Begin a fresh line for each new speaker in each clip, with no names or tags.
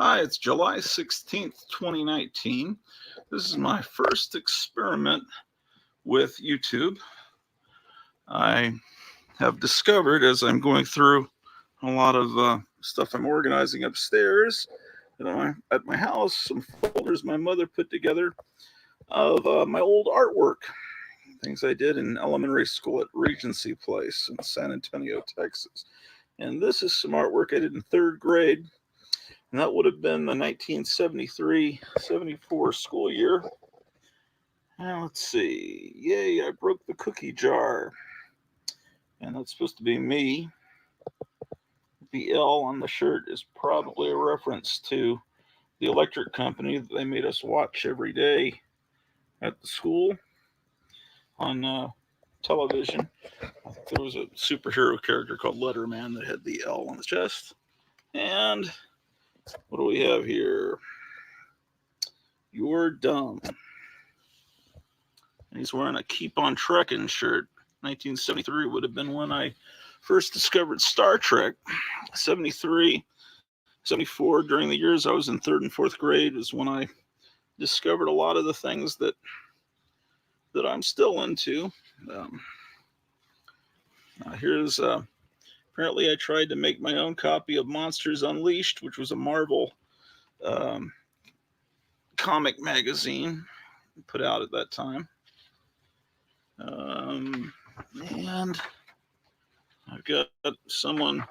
Hi, it's July 16th, 2019. This is my first experiment with YouTube. I have discovered as I'm going through a lot of stuff I'm organizing upstairs at my house, some folders my mother put together of my old artwork, things I did in elementary school at Regency Place in San Antonio, Texas. And this is some artwork I did in third grade. And that would have been the 1973-74 school year. Now let's see. Yay, I broke the cookie jar. And that's supposed to be me. The L on the shirt is probably a reference to the electric company that they made us watch every day at the school on television. I think there was a superhero character called Letterman that had the L on the chest. And what do we have here? You're dumb. And he's wearing a Keep on Trekking shirt. 1973 would have been when I first discovered Star Trek. 73, 74, during the years I was in third and fourth grade, is when I discovered a lot of the things that I'm still into. Here's apparently I tried to make my own copy of Monsters Unleashed, which was a Marvel comic magazine put out at that time. And I've got someone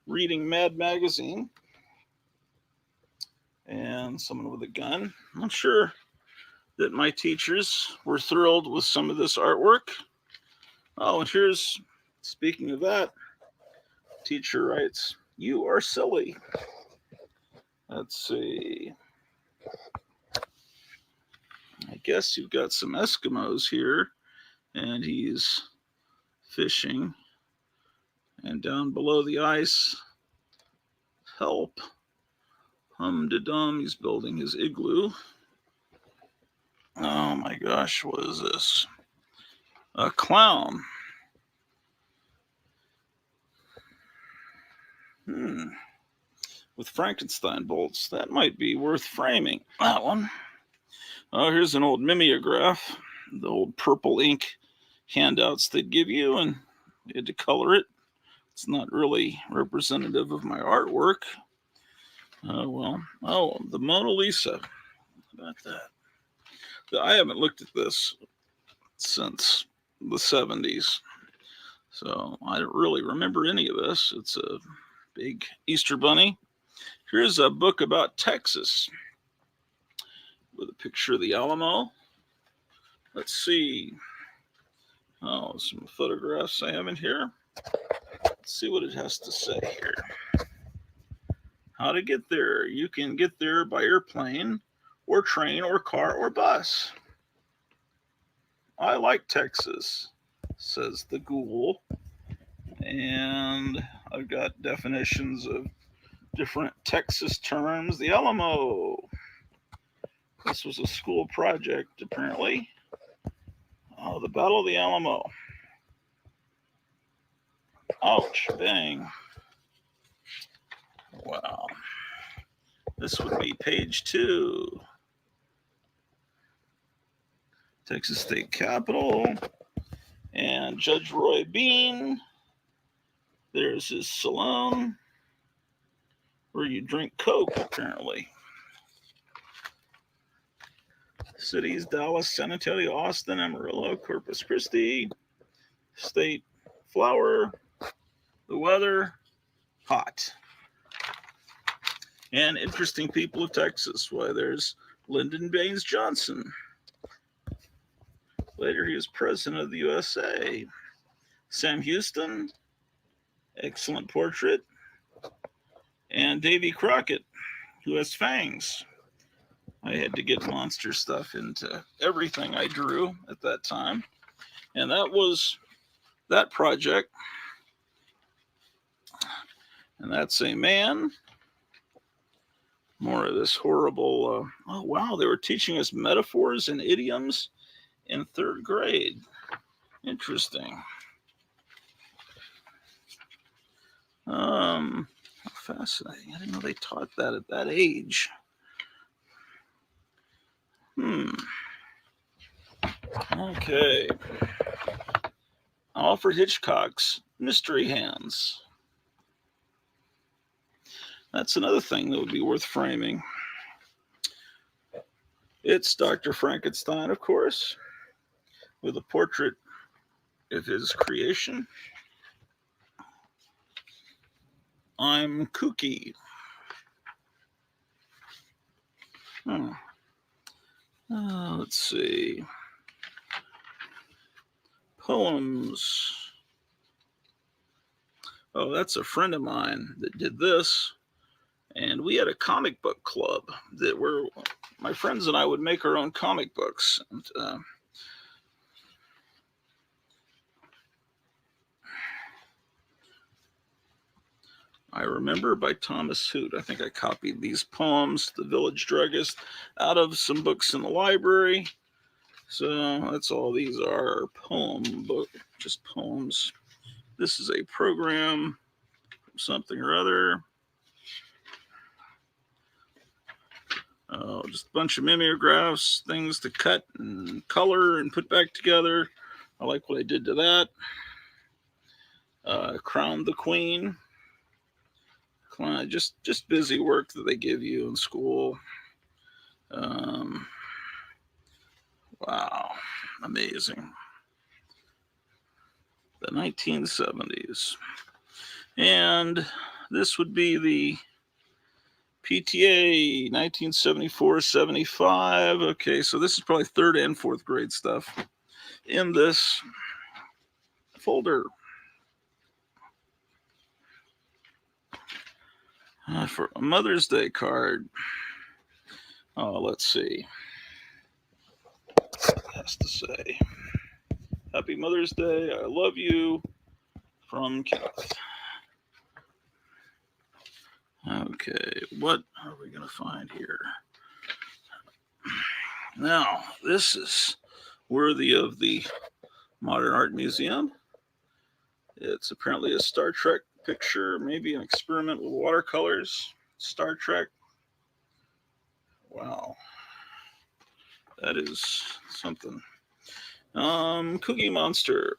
reading Mad Magazine and someone with a gun. I'm sure that my teachers were thrilled with some of this artwork. Oh, and here's, speaking of that, teacher writes, "You are silly." Let's see. I guess you've got some Eskimos here, and he's fishing. And down below the ice, help. Hum-de-dum, he's building his igloo. Oh my gosh, what is this? A clown. With Frankenstein bolts. That might be worth framing. That one. Oh, here's an old mimeograph. The old purple ink handouts they'd give you, and you had to color it. It's not really representative of my artwork. Oh, well. Oh, the Mona Lisa. How about that? I haven't looked at this since the 70s, so I don't really remember any of this. It's a big Easter bunny. Here's a book about Texas with a picture of the Alamo. Let's see. Oh, some photographs I have in here. Let's see what it has to say here. How to get there. You can get there by airplane or train or car or bus. I like Texas, says the Google. And I've got definitions of different Texas terms. The Alamo. This was a school project, apparently. Oh, the Battle of the Alamo. Ouch, bang. Wow. This would be page 2. Texas State Capitol. And Judge Roy Bean. There's his salon where you drink Coke, apparently. Cities: Dallas, San Antonio, Austin, Amarillo, Corpus Christi. State flower. The weather, hot. And interesting people of Texas. Why, there's Lyndon Baines Johnson. Later, he was president of the USA. Sam Houston, excellent portrait. And Davy Crockett, who has fangs. I had to get monster stuff into everything I drew at that time. And that was that project. And that's a man. More of this horrible, oh wow, they were teaching us metaphors and idioms in third grade. Interesting. fascinating. I didn't know they taught that at that age. Okay. Alfred Hitchcock's Mystery Hands. That's another thing that would be worth framing. It's Dr. Frankenstein, of course, with a portrait of his creation. I'm kooky. Let's see. Poems. Oh, that's a friend of mine that did this. And we had a comic book club that my friends and I would make our own comic books. And, I Remember by Thomas Hoot. I think I copied these poems, The Village Druggist, out of some books in the library. So that's all these are, poem book, just poems. This is a program from something or other. Just a bunch of mimeographs, things to cut and color and put back together. I like what I did to that. Crown the Queen. Just busy work that they give you in school. Wow, amazing. The 1970s. And this would be the PTA 1974-75. Okay, so this is probably 3rd and 4th grade stuff in this folder. For a Mother's Day card. Oh, let's see. It has to say, Happy Mother's Day, I love you, from Kenneth. Okay, what are we going to find here? Now, this is worthy of the Modern Art Museum. It's apparently a Star Trek picture, maybe an experiment with watercolors. Star Trek. Wow. That is something. Cookie Monster.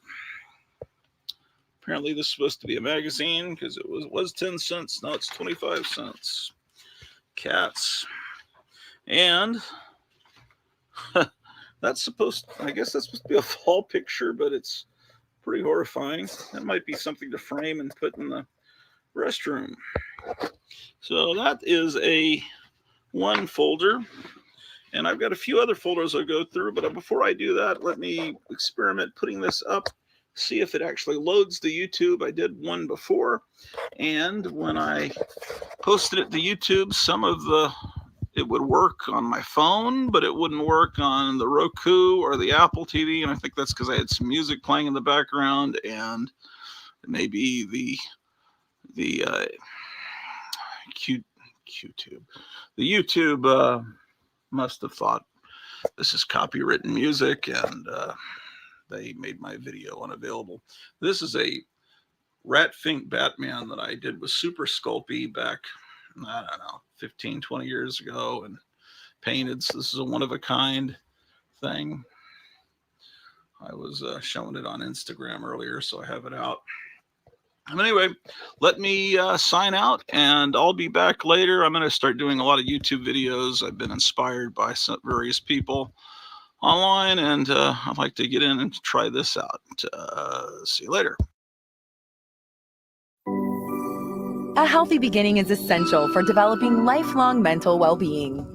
Apparently this is supposed to be a magazine because it was 10 cents. Now it's 25 cents. Cats. And that's supposed to be a fall picture, but it's pretty horrifying. That might be something to frame and put in the restroom. So that is a one folder. And I've got a few other folders I'll go through, but before I do that, let me experiment putting this up, see if it actually loads to YouTube. I did one before, and when I posted it to YouTube, it would work on my phone, but it wouldn't work on the Roku or the Apple TV, and I think that's because I had some music playing in the background, and maybe the YouTube must have thought this is copywritten music, and they made my video unavailable. This is a Rat Fink Batman that I did with Super Sculpey back, I don't know, 15, 20 years ago, and painted. So this is a one-of-a-kind thing. I was showing it on Instagram earlier, so I have it out. But anyway, let me sign out, and I'll be back later. I'm going to start doing a lot of YouTube videos. I've been inspired by some various people online, and I'd like to get in and try this out. See you later.
A healthy beginning is essential for developing lifelong mental well-being.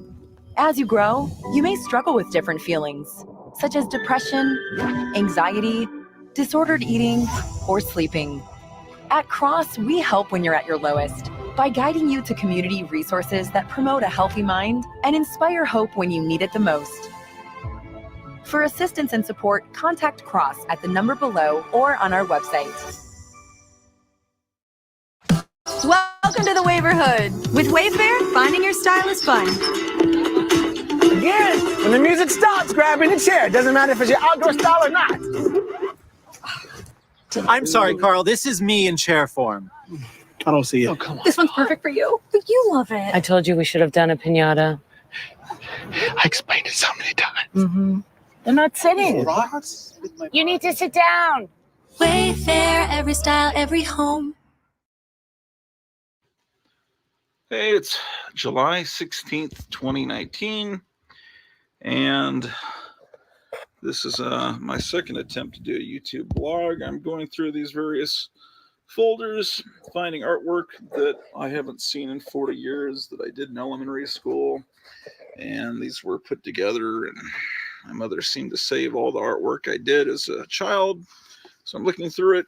As you grow, you may struggle with different feelings, such as depression, anxiety, disordered eating, or sleeping. At Cross, we help when you're at your lowest by guiding you to community resources that promote a healthy mind and inspire hope when you need it the most. For assistance and support, contact Cross at the number below or on our website.
Welcome to the Waverhood. With Wayfair, finding your style is fun.
Again, when the music stops, grabbing the chair. Doesn't matter if it's your outdoor style or not.
I'm sorry, Carl. This is me in chair form.
I don't see it.
Oh, come on.
This one's perfect for you. But you love it.
I told you we should have done a piñata.
I explained it so many times.
Mm-hmm. They're not sitting.
Rocks?
You need to sit down.
Wayfair, every style, every home.
Hey, it's July 16th, 2019, and this is my second attempt to do a YouTube blog. I'm going through these various folders, finding artwork that I haven't seen in 40 years that I did in elementary school, and these were put together, and my mother seemed to save all the artwork I did as a child, so I'm looking through it.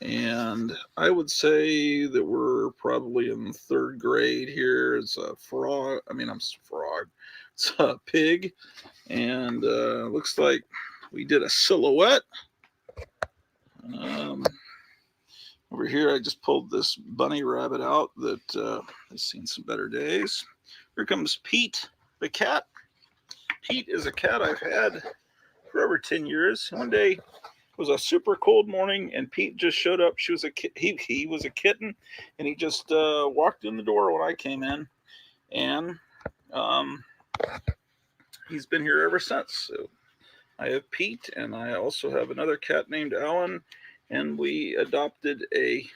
And I would say that we're probably in third grade here. It's a frog. It's a pig. And looks like we did a silhouette. Over here, I just pulled this bunny rabbit out that has seen some better days. Here comes Pete, the cat. Pete is a cat I've had for over 10 years. One day, it was a super cold morning, and Pete just showed up. He was a kitten, and he just walked in the door when I came in, and he's been here ever since. So I have Pete, and I also have another cat named Alan, and we adopted a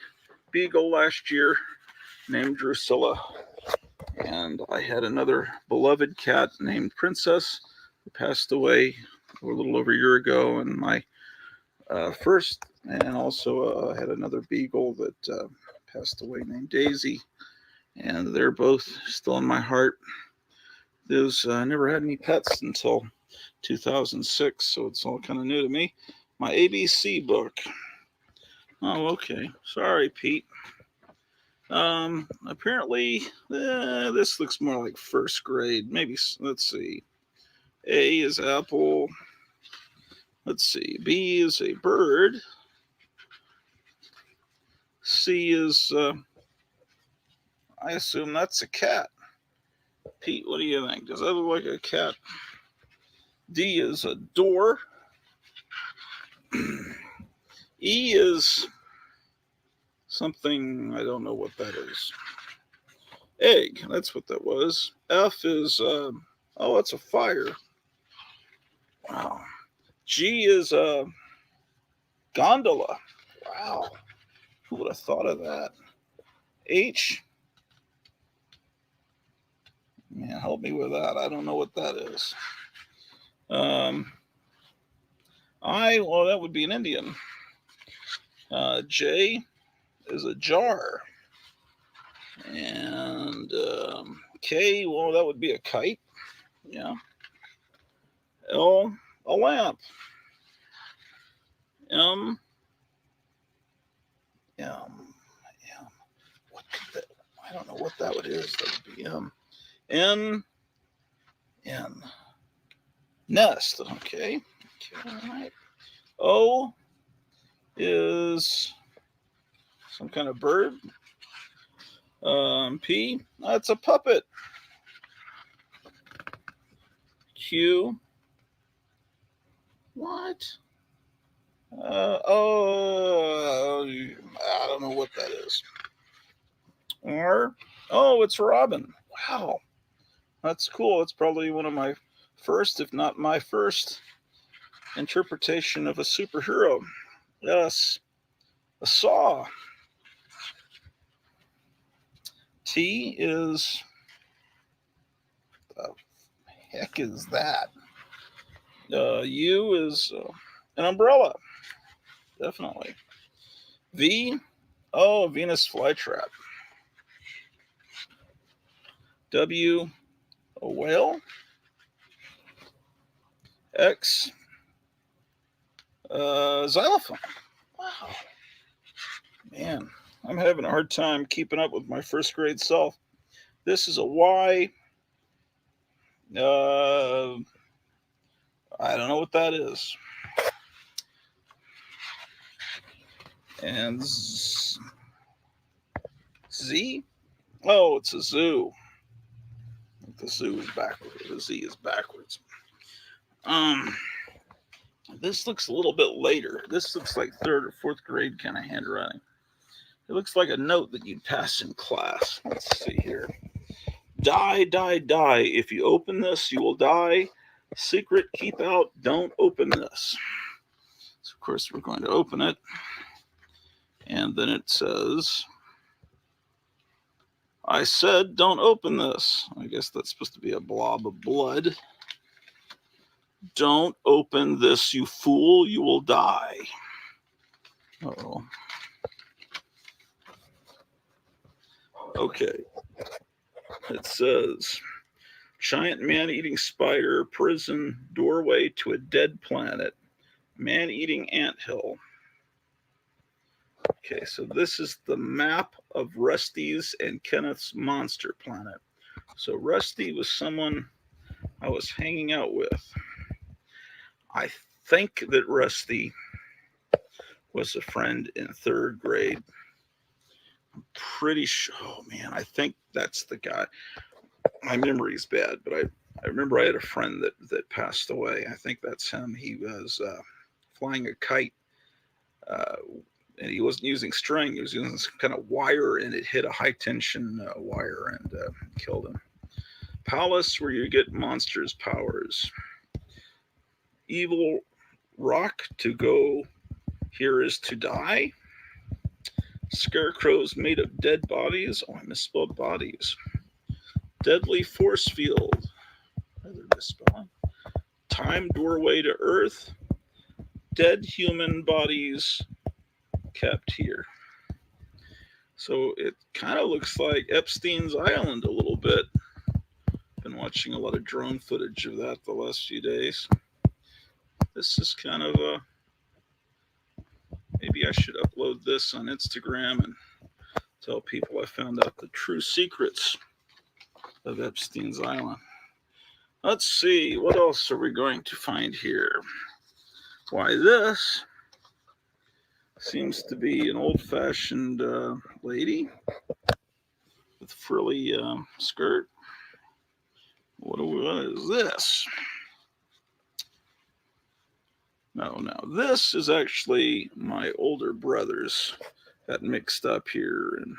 beagle last year named Drusilla, and I had another beloved cat named Princess who passed away a little over a year ago, and my first, and also had another beagle that passed away named Daisy, and they're both still in my heart. Those never had any pets until 2006, so it's all kind of new to me. My ABC book. Oh, okay. Sorry, Pete. Apparently, this looks more like first grade. Maybe, let's see. A is apple. Let's see. B is a bird. C is, I assume that's a cat. Pete, what do you think? Does that look like a cat? D is a door. E is something, I don't know what that is. Egg, that's what that was. F is, oh, it's a fire. Wow. G is a gondola. Wow. Who would have thought of that? H. Man, help me with that. I don't know what that is. I, well, that would be an Indian. J is a jar. And K, well, that would be a kite. Yeah. L, a lamp. M. What could that, I don't know what that would is. That would be N. Nest. Okay. All right. O is some kind of bird. P, that's a puppet. Q, what? Oh, I don't know what that is. R, oh, it's Robin. Wow, that's cool. It's probably one of my first, if not my first, interpretation of a superhero. Yes, a saw. T is, the heck is that? U is an umbrella, definitely. V, oh, Venus flytrap. W, a whale. X, xylophone. Wow. Man, I'm having a hard time keeping up with my first grade self. This is a Y. I don't know what that is. And Z? Oh, it's a zoo. The zoo is backwards. The Z is backwards. This looks a little bit later. This looks like 3rd or 4th grade kind of handwriting. It looks like a note that you'd pass in class. Let's see here. Die, die, die. If you open this, you will die. Secret, keep out. Don't open this. So, of course, we're going to open it. And then it says, I said, don't open this. I guess that's supposed to be a blob of blood. Don't open this, you fool. You will die. Uh-oh. Okay. It says, giant man-eating spider, prison, doorway to a dead planet, man-eating anthill. Okay, so this is the map of Rusty's and Kenneth's monster planet. So Rusty was someone I was hanging out with. I think that Rusty was a friend in 3rd grade. I'm pretty sure. Oh man, I think that's the guy. My memory's bad, but I remember I had a friend that passed away. I think that's him. He was flying a kite, and he wasn't using string. He was using some kind of wire, and it hit a high tension wire and killed him. Palace, where you get monsters' powers. Evil rock, to go here is to die. Scarecrows made of dead bodies. Oh, I misspelled bodies. Deadly force field. Another misspelling. Time doorway to Earth. Dead human bodies kept here. So it kind of looks like Epstein's Island a little bit. Been watching a lot of drone footage of that the last few days. This is kind of a... Maybe I should upload this on Instagram and tell people I found out the true secrets of Epstein's Island. Let's see, what else are we going to find here? Why, this seems to be an old-fashioned lady with frilly skirt. What is this? No, this is actually my older brother's. Got mixed up here, and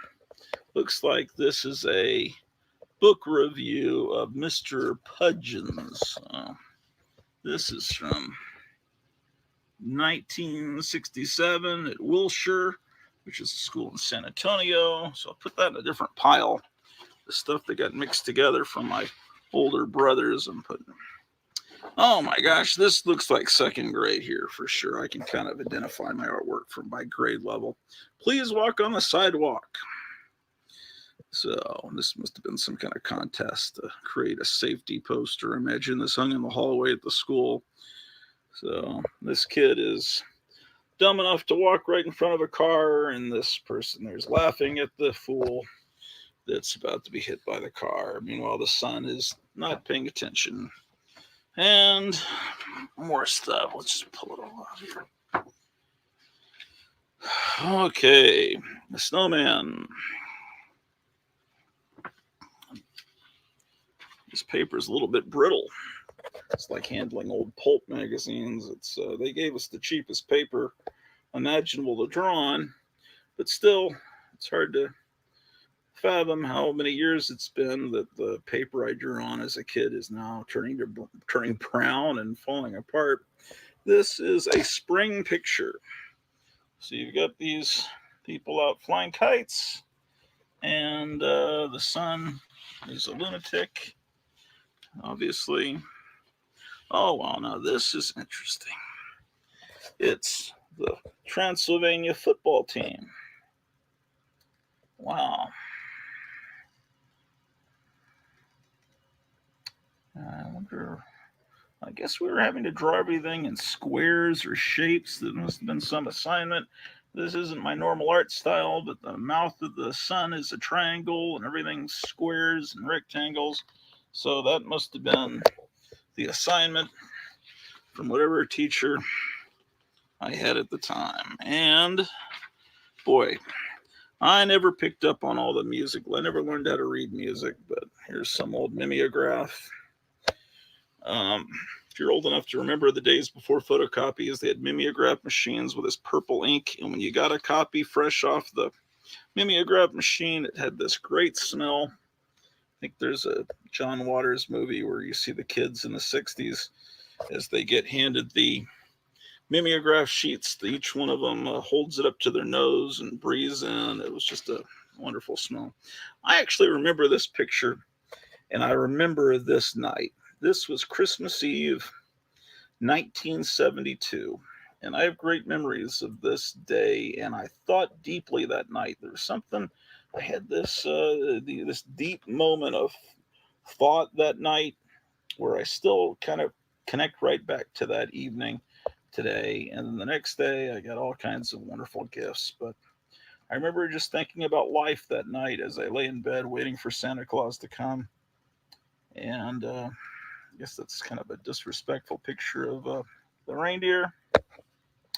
looks like this is a book review of Mr. Pudgeon's. This is from 1967 at Wilshire, which is a school in San Antonio. So I'll put that in a different pile. The stuff that got mixed together from my older brothers, I'm putting. Oh my gosh, this looks like 2nd grade here for sure. I can kind of identify my artwork from my grade level. Please walk on the sidewalk. So this must have been some kind of contest to create a safety poster. Imagine this hung in the hallway at the school. So this kid is dumb enough to walk right in front of a car, and this person there's laughing at the fool that's about to be hit by the car. Meanwhile, the son is not paying attention. And more stuff. Let's just pull it all out here. Okay, the snowman. This paper is a little bit brittle. It's like handling old pulp magazines. It's they gave us the cheapest paper imaginable to draw on, but still, it's hard to fathom how many years it's been that the paper I drew on as a kid is now turning brown and falling apart. This is a spring picture. So you've got these people out flying kites, and the sun is a lunatic, obviously. Oh, wow, now this is interesting. It's the Transylvania football team. Wow. I wonder, I guess we were having to draw everything in squares or shapes. That must have been some assignment. This isn't my normal art style, but the mouth of the sun is a triangle and everything's squares and rectangles. So that must have been the assignment from whatever teacher I had at the time. And boy, I never picked up on all the music. I never learned how to read music, but here's some old mimeograph. if you're old enough to remember the days before photocopies, they had mimeograph machines with this purple ink. And when you got a copy fresh off the mimeograph machine, it had this great smell. I think there's a John Waters movie where you see the kids in the 60s as they get handed the mimeograph sheets. Each one of them holds it up to their nose and breathes in. It was just a wonderful smell. I actually remember this picture, and I remember this night. This was Christmas Eve, 1972. And I have great memories of this day, and I thought deeply that night. There was something, I had this this deep moment of thought that night where I still kind of connect right back to that evening today. And then the next day, I got all kinds of wonderful gifts. But I remember just thinking about life that night as I lay in bed waiting for Santa Claus to come. And I guess that's kind of a disrespectful picture of the reindeer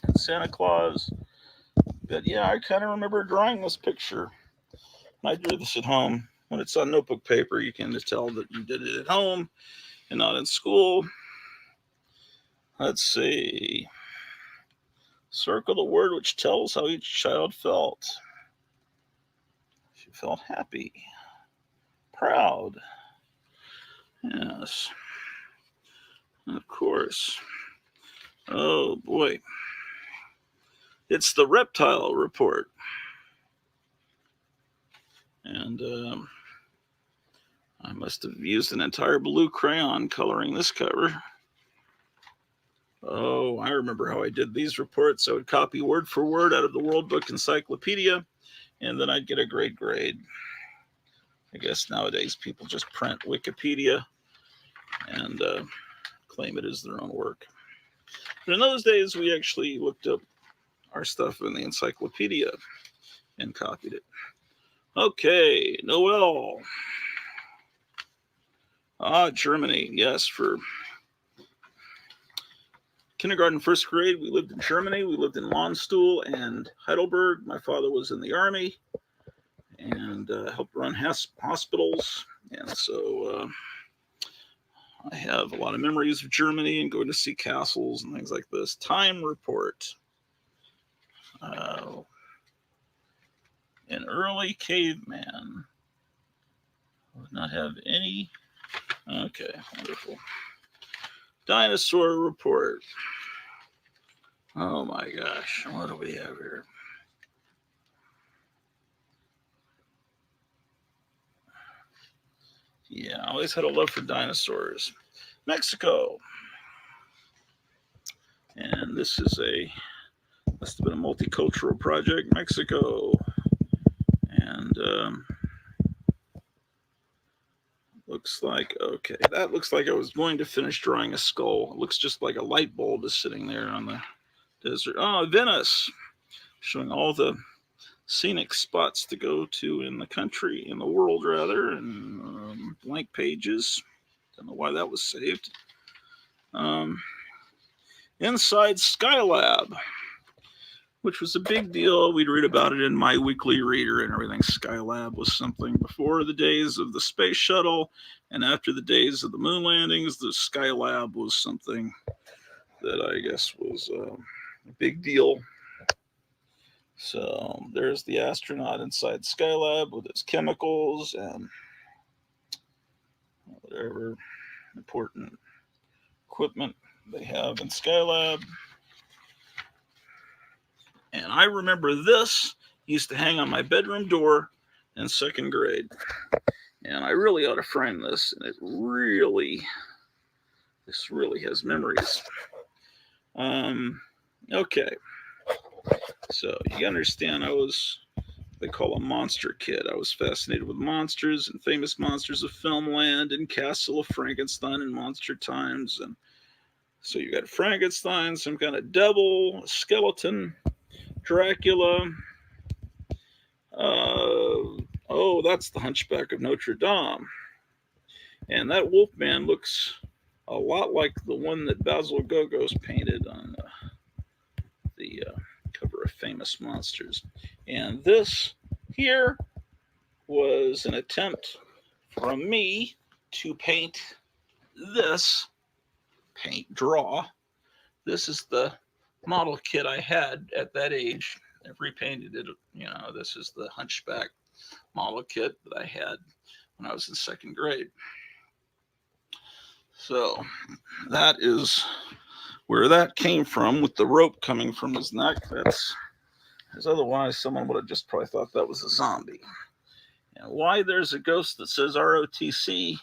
and Santa Claus. But yeah, I kind of remember drawing this picture. I drew this at home. When it's on notebook paper, you can just tell that you did it at home and not in school. Let's see. Circle the word which tells how each child felt. She felt happy, proud. Yes. And of course. Oh boy. It's the reptile report. And I must have used an entire blue crayon coloring this cover. Oh, I remember how I did these reports. I would copy word for word out of the World Book Encyclopedia, and then I'd get a great grade. I guess nowadays people just print Wikipedia and claim it as their own work. But in those days, we actually looked up our stuff in the encyclopedia and copied it. Okay, Noel. Germany. Yes, for kindergarten, first grade, we lived in Germany. We lived in Landstuhl and Heidelberg. My father was in the army and helped run hospitals. And so I have a lot of memories of Germany and going to see castles and things like this. Time report. An early caveman would not have any. Okay, wonderful. Dinosaur report. Oh my gosh, what do we have here? Yeah, I always had a love for dinosaurs. Mexico. And this is must have been a multicultural project, Mexico. And looks like, okay, that looks like I was going to finish drawing a skull. It looks just like a light bulb is sitting there on the desert. Oh, Venice, showing all the scenic spots to go to in the country, in the world rather, and blank pages. Don't know why that was saved. Inside Skylab, which was a big deal. We'd read about it in My Weekly Reader and everything. Skylab was something before the days of the space shuttle, and after the days of the moon landings, the Skylab was something that I guess was a big deal. So there's the astronaut inside Skylab with its chemicals and whatever important equipment they have in Skylab. And I remember this used to hang on my bedroom door in second grade. And I really ought to frame this. And this really has memories. Okay. So you understand they call a monster kid. I was fascinated with monsters and famous monsters of filmland and Castle of Frankenstein and Monster Times. And so you got Frankenstein, some kind of devil, a skeleton, Dracula. That's the Hunchback of Notre Dame. And that Wolfman looks a lot like the one that Basil Gogos painted on the cover of Famous Monsters. And this here was an attempt from me to paint this paint, draw. This is the model kit I had at that age. I've repainted it. This is the Hunchback model kit that I had when I was in second grade. So that is where that came from, with the rope coming from his neck. Because otherwise someone would have just probably thought that was a zombie. And why there's a ghost that says ROTC,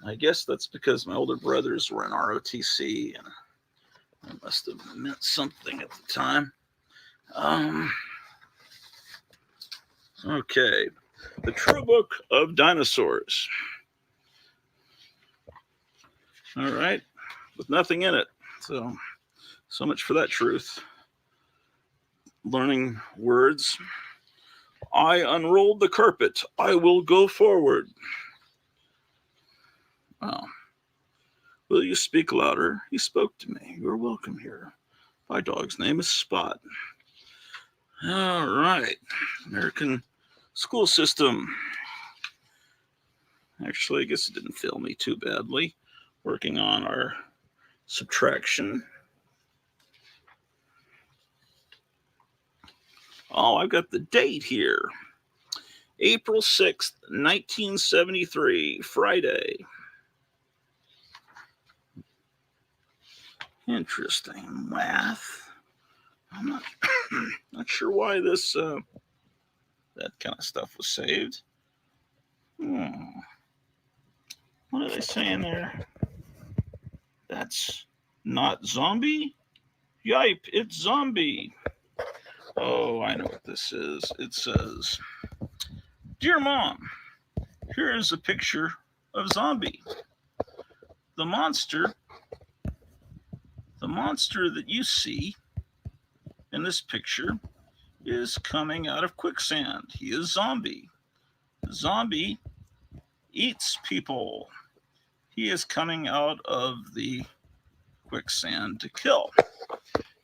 I guess that's because my older brothers were in ROTC, and it must have meant something at the time. Okay, the True Book of Dinosaurs. All right, with nothing in it. So much for that truth. Learning words. I unrolled the carpet. I will go forward. Well, will you speak louder? He spoke to me. You're welcome here. My dog's name is Spot. All right. American school system. Actually, I guess it didn't fail me too badly. Working on our subtraction. Oh, I've got the date here. April 6th, 1973, Friday. Interesting. Math. I'm not sure why this that kind of stuff was saved. What are they saying there? That's not zombie? Yipe, it's zombie. Oh, I know what this is. It says, Dear Mom, here is a picture of zombie. The monster that you see in this picture is coming out of quicksand. He is zombie. The zombie eats people. He is coming out of the quicksand to kill.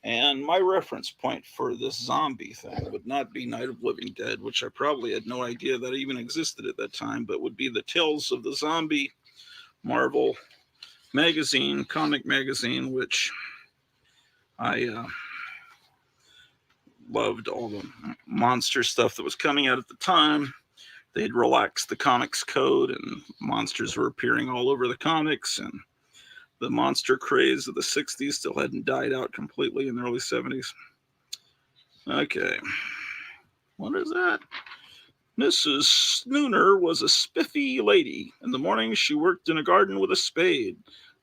And my reference point for this zombie thing would not be Night of Living Dead, which I probably had no idea that even existed at that time, but would be the Tales of the Zombie Marvel magazine, comic magazine, which I loved all the monster stuff that was coming out at the time. They'd relaxed the comics code, and monsters were appearing all over the comics, and the monster craze of the 60s still hadn't died out completely in the early 70s. Okay. What is that? Mrs. Snooner was a spiffy lady. In the morning, she worked in a garden with a spade.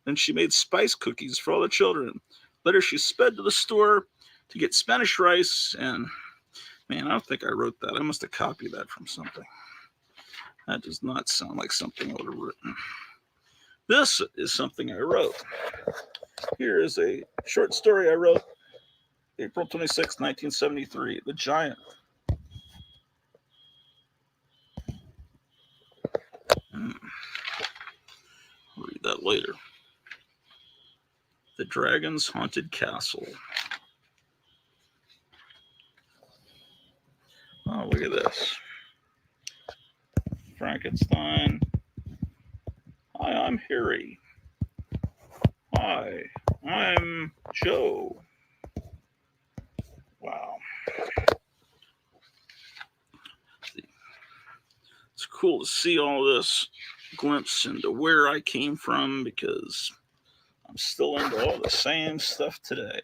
Then she made spice cookies for all the children. Later, she sped to the store to get Spanish rice. And, man, I don't think I wrote that. I must have copied that from something. That does not sound like something I would have written. This is something I wrote. Here is a short story I wrote April 26, 1973, The Giant. I'll read that later. The Dragon's Haunted Castle. Oh, look at this. Frankenstein. Hi, I'm Harry. Hi, I'm Joe. Wow. It's cool to see all this glimpse into where I came from, because I'm still into all the same stuff today.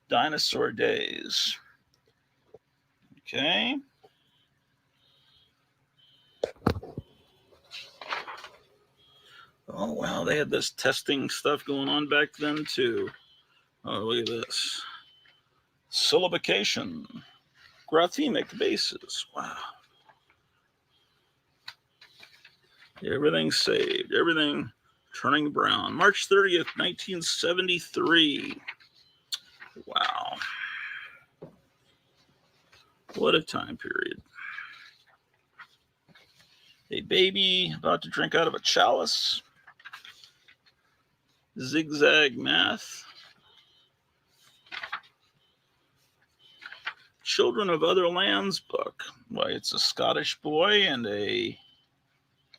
Dinosaur days. Okay. Oh, wow, they had this testing stuff going on back then, too. Oh, look at this. Syllabication. Graphemic bases. Wow. Everything's saved. Everything turning brown. March 30th, 1973. Wow. What a time period. A baby about to drink out of a chalice. Zigzag math. Children of Other Lands book. Why, it's a Scottish boy and a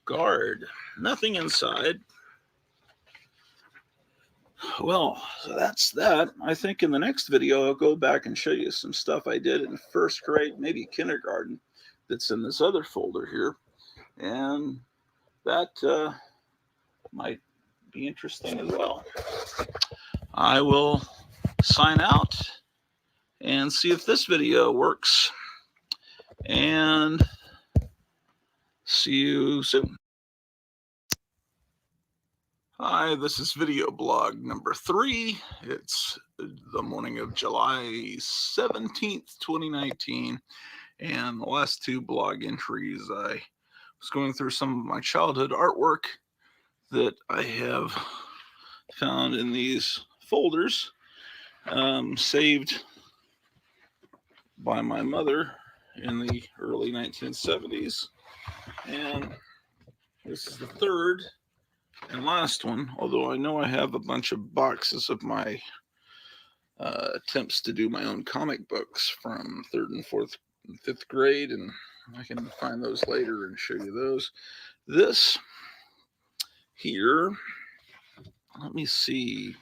guard. Nothing inside. Well, so that's that. I think in the next video, I'll go back and show you some stuff I did in first grade, maybe kindergarten, that's in this other folder here. And that might be interesting as well. I will sign out and see if this video works. And see you soon. Hi, this is video blog number 3. It's the morning of July 17th, 2019. And the last 2 blog entries, I was going through some of my childhood artwork that I have found in these folders, saved by my mother in the early 1970s. And this is the third and last one, although I know I have a bunch of boxes of my attempts to do my own comic books from 3rd and 4th and 5th grade, and I can find those later and show you those. This here, let me see.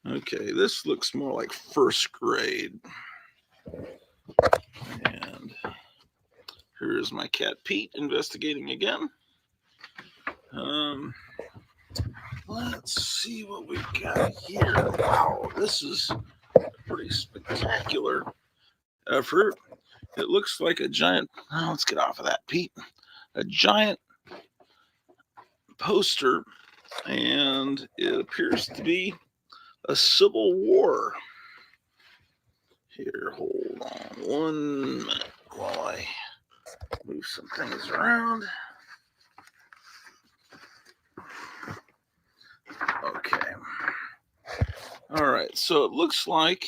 Okay, this looks more like 1st grade. And here's my cat Pete investigating again. Let's see what we've got here. Wow, this is a pretty spectacular effort. It looks like a giant, oh, let's get off of that, Pete. A giant poster, and it appears to be a Civil War. Here, hold on 1 minute while I move some things around. Okay. All right, so it looks like,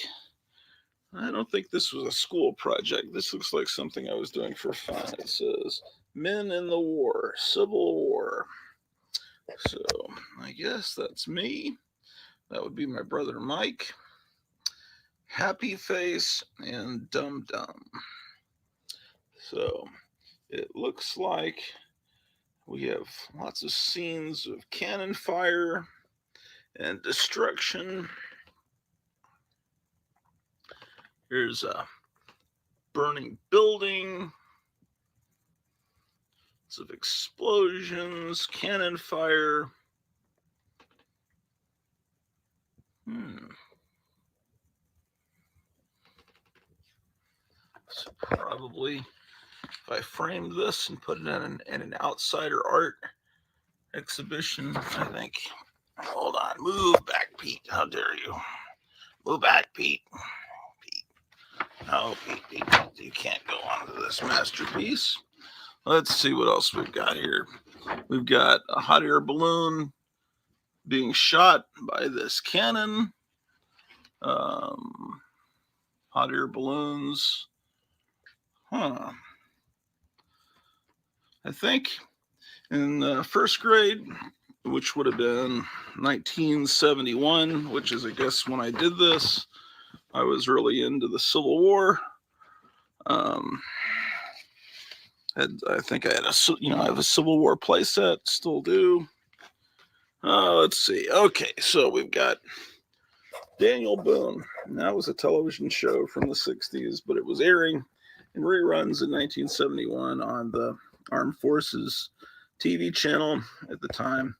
I don't think this was a school project. This looks like something I was doing for fun. It says, Men in the War, Civil War. So I guess that's me. That would be my brother Mike, Happy Face, and Dum Dum. So it looks like we have lots of scenes of cannon fire and destruction. Here's a burning building, lots of explosions, cannon fire. So probably if I framed this and put it in an outsider art exhibition, I think. Hold on, move back, Pete. How dare you? Move back, Pete. Pete. No, Pete, you can't go onto this masterpiece. Let's see what else we've got here. We've got a hot air balloon being shot by this cannon. Hot air balloons. I think in 1st grade, which would have been 1971, which is, I guess, when I did this, I was really into the Civil War. I think I had I have a Civil War playset, still do. Let's see. Okay, so we've got Daniel Boone. And that was a television show from the 60s, but it was airing in reruns in 1971 on the Armed Forces TV channel at the time.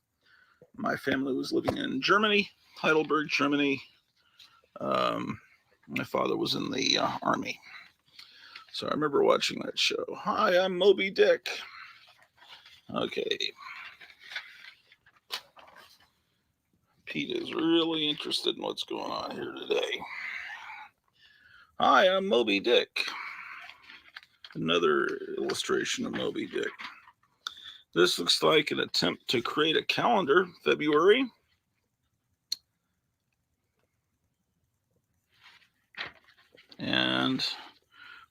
My family was living in Germany, Heidelberg, Germany. My father was in the Army. So I remember watching that show. Hi, I'm Moby Dick. Okay. Pete is really interested in what's going on here today. Hi, I'm Moby Dick. Another illustration of Moby Dick. This looks like an attempt to create a calendar, February. And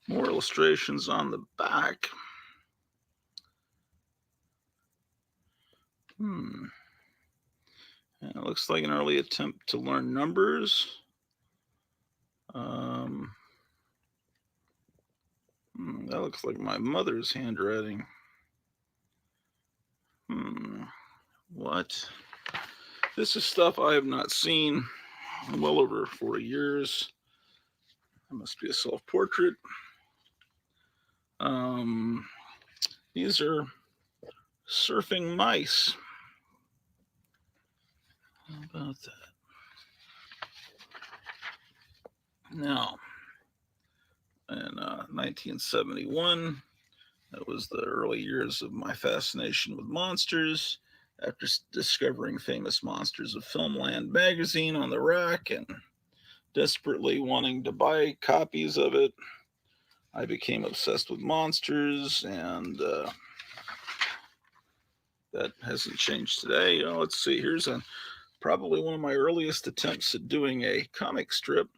more illustrations on the back. It looks like an early attempt to learn numbers. That looks like my mother's handwriting. What? This is stuff I have not seen in well over 40 years. It must be a self-portrait. These are surfing mice. How about that? Now, in 1971, that was the early years of my fascination with monsters. After discovering famous monsters of Filmland magazine on the rack and desperately wanting to buy copies of it, I became obsessed with monsters, and that hasn't changed today. Let's see, here's probably one of my earliest attempts at doing a comic strip.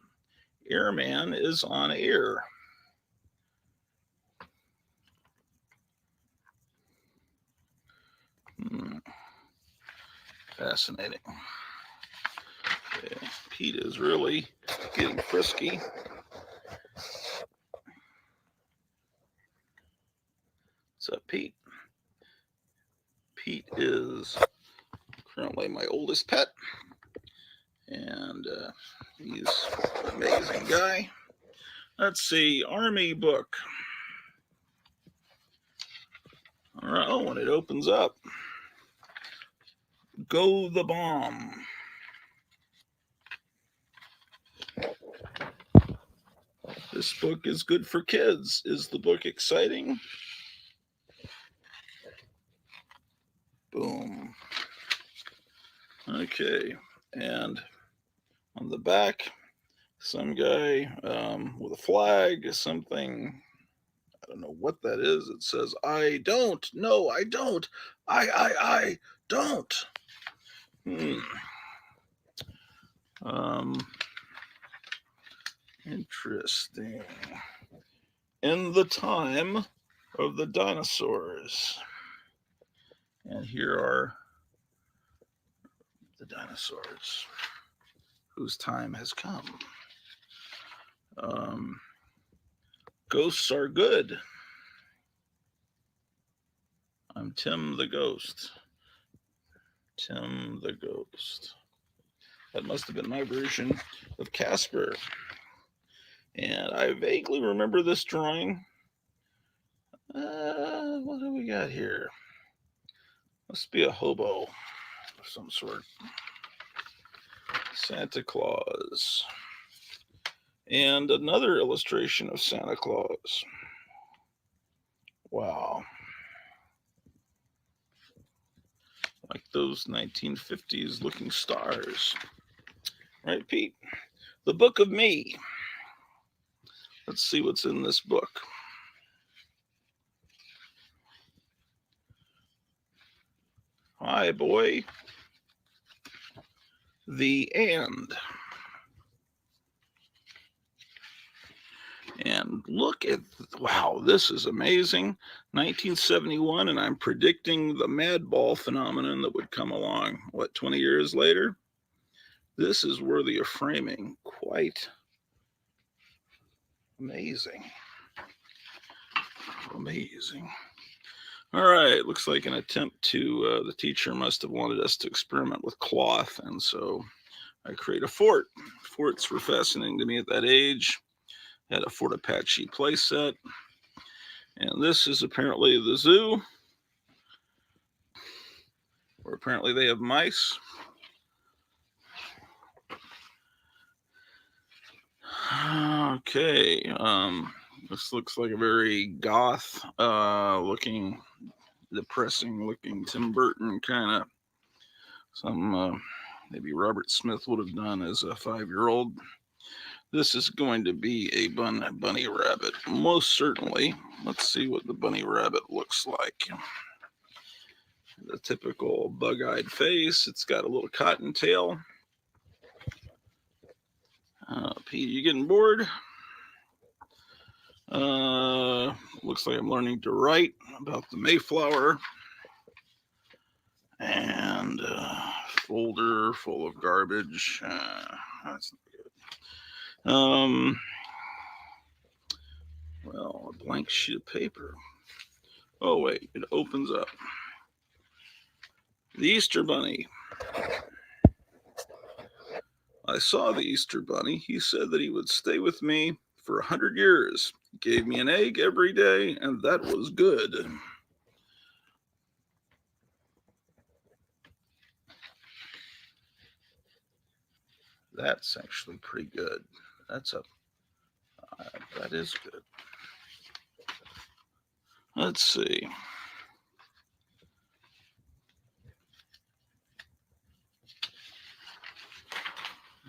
Airman is on air. Fascinating. Okay. Pete is really getting frisky. What's up, Pete? Pete is currently my oldest pet, and he's an amazing guy. Let's see, Army book. All right, oh, and it opens up. Go the Bomb. This book is good for kids. Is the book exciting? Boom. Okay, and on the back, some guy with a flag, something, I don't know what that is. It says, I don't. No, I don't. I don't. Interesting. In the time of the dinosaurs. And here are the dinosaurs whose time has come. Ghosts are good. I'm Tim the Ghost. Tim the Ghost. That must have been my version of Casper. And I vaguely remember this drawing. What do we got here? Must be a hobo of some sort. Santa Claus. And another illustration of Santa Claus. Wow. Like those 1950s looking stars. Right, Pete? The Book of Me. Let's see what's in this book. Hi, boy. The End. And look at, wow, this is amazing. 1971, and I'm predicting the Madball phenomenon that would come along, 20 years later? This is worthy of framing. Quite amazing. Amazing. All right, looks like an attempt to, the teacher must have wanted us to experiment with cloth, and so I create a fort. Forts were fascinating to me at that age. Had a Fort Apache playset. And this is apparently the zoo, where apparently they have mice. Okay, this looks like a very goth looking, depressing looking Tim Burton kind of, some maybe Robert Smith would have done as a 5-year-old. This is going to be a bunny rabbit, most certainly. Let's see what the bunny rabbit looks like. The typical bug-eyed face. It's got a little cottontail. Pete, you getting bored? Looks like I'm learning to write about the Mayflower. And folder full of garbage. That's not good. Well, a blank sheet of paper. Oh, wait, it opens up. The Easter Bunny. I saw the Easter Bunny. He said that he would stay with me for 100 years. He gave me an egg every day, and that was good. That's actually pretty good. That is good. Let's see.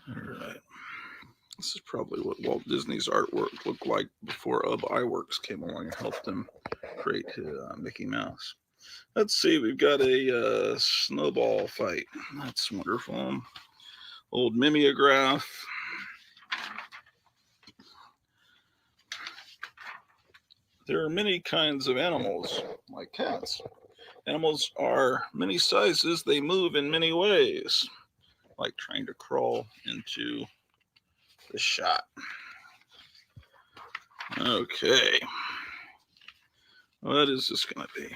All right. This is probably what Walt Disney's artwork looked like before iWorks came along and helped him create Mickey Mouse. Let's see. We've got a snowball fight. That's wonderful. Old mimeograph. There are many kinds of animals, like cats. Animals are many sizes. They move in many ways, like trying to crawl into the shot. Okay. What is this going to be?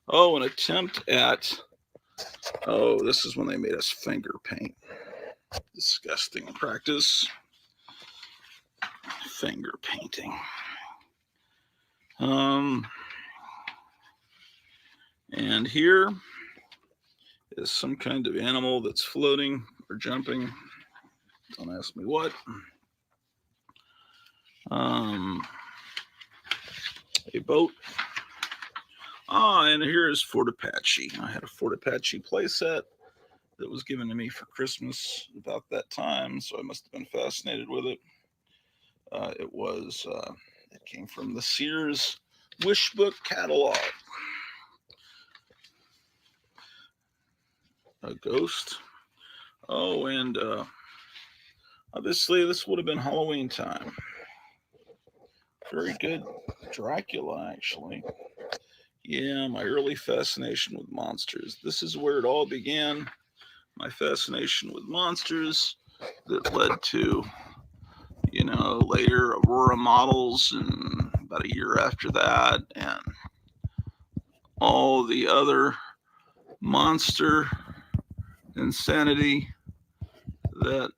Oh, an attempt at... Oh, this is when they made us finger paint. Disgusting practice. Finger painting. And here is some kind of animal that's floating or jumping. Don't ask me what. A boat. And here is Fort Apache. I had a Fort Apache playset that was given to me for Christmas about that time, so I must have been fascinated with it. It came from the Sears Wish Book catalog. A ghost. Oh, and obviously this would have been Halloween time. Very good Dracula, actually. Yeah, my early fascination with monsters. This is where it all began. My fascination with monsters that led to, later Aurora models, and about a year after that, and all the other monster insanity that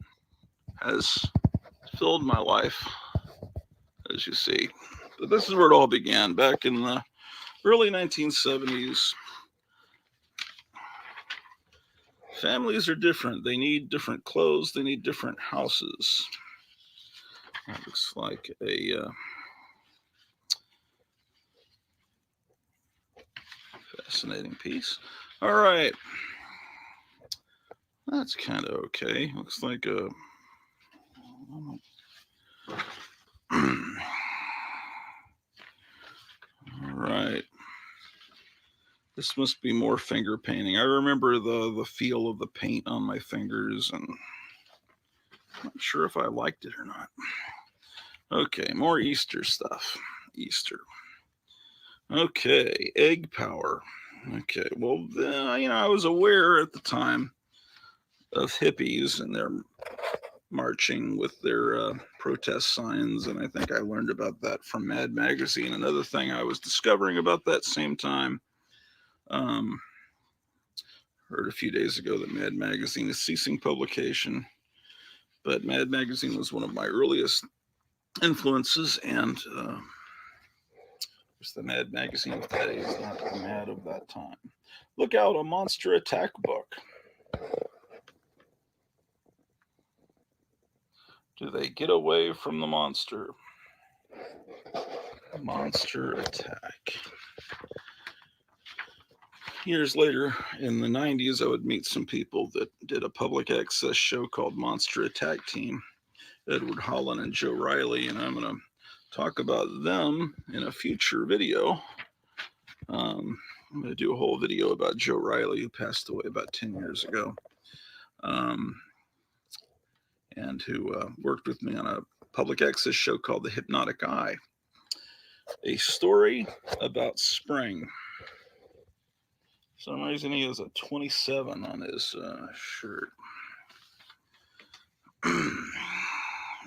has filled my life, as you see. But this is where it all began, back in the early 1970s. Families are different. They need different clothes. They need different houses. That looks like a fascinating piece. All right. That's kind of okay. Looks like a... All right. This must be more finger painting. I remember the feel of the paint on my fingers, and I'm not sure if I liked it or not. Okay, more Easter stuff. Easter. Okay, egg power. Okay, well, I was aware at the time of hippies and their marching with their protest signs, and I think I learned about that from Mad Magazine. Another thing I was discovering about that same time, heard a few days ago that Mad Magazine is ceasing publication, but Mad Magazine was one of my earliest influences, and the Mad Magazine of today is not the Mad of that time. Look out, a monster attack book. Do they get away from the monster? Monster attack. Years later, in the 90s, I would meet some people that did a public access show called Monster Attack Team, Edward Holland and Joe Riley, and I'm going to talk about them in a future video. I'm going to do a whole video about Joe Riley, who passed away about 10 years ago, and who worked with me on a public access show called The Hypnotic Eye, a story about spring. For some reason he has a 27 on his shirt.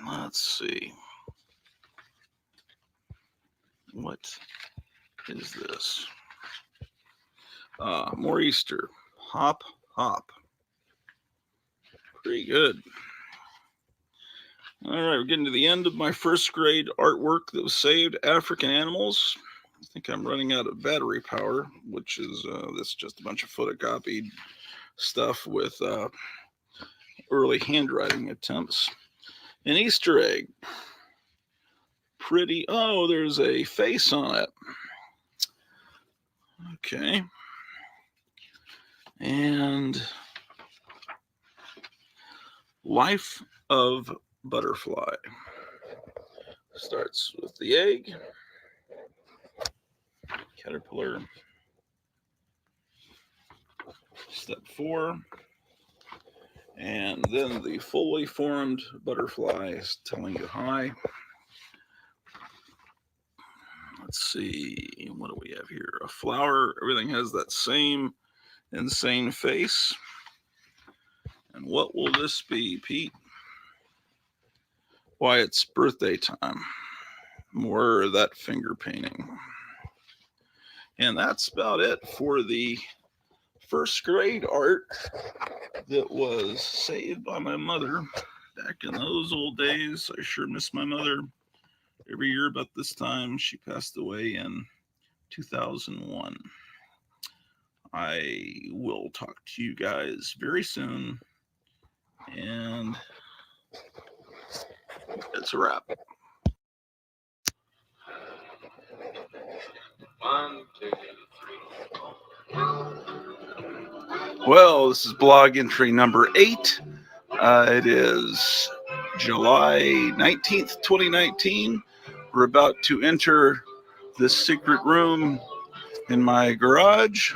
Let's see. What is this? More Easter. Hop, hop. Pretty good. All right, we're getting to the end of my first grade artwork that was saved, African Animals. I think I'm running out of battery power, which is this just a bunch of photocopied stuff with early handwriting attempts. An Easter egg. Pretty. Oh, there's a face on it. Okay. And Life of Butterfly. Starts with the egg, caterpillar. Step 4. And then the fully formed butterfly is telling you hi. Let's see, what do we have here? A flower. Everything has that same insane face. And what will this be, Pete? Why, it's birthday time. More of that finger painting. And that's about it for the first grade art that was saved by my mother back in those old days. I sure miss my mother. Every year about this time, she passed away in 2001. I will talk to you guys very soon, and it's a wrap. 1, 2, 3. Well, this is blog entry number 8. It is July 19th, 2019. We're about to enter this secret room in my garage.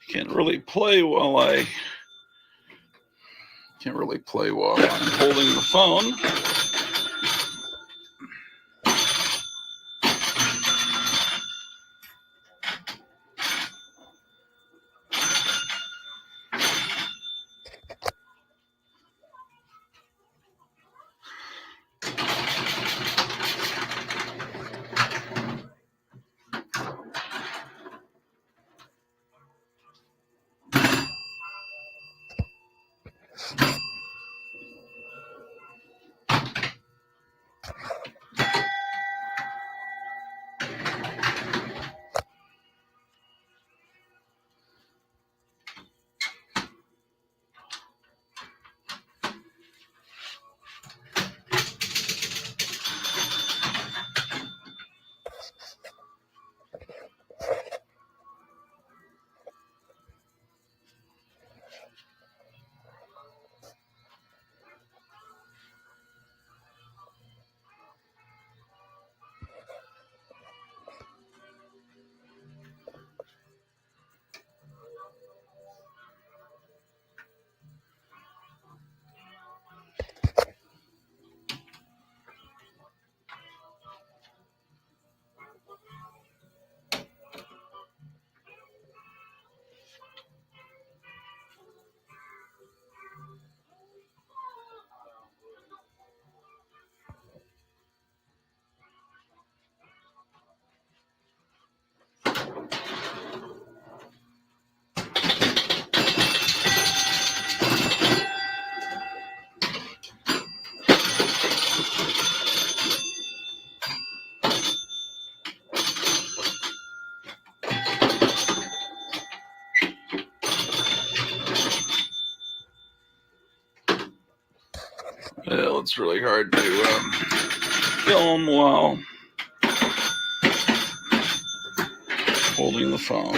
Can't really play while I'm holding the phone. Well, it's really hard to film while holding the phone.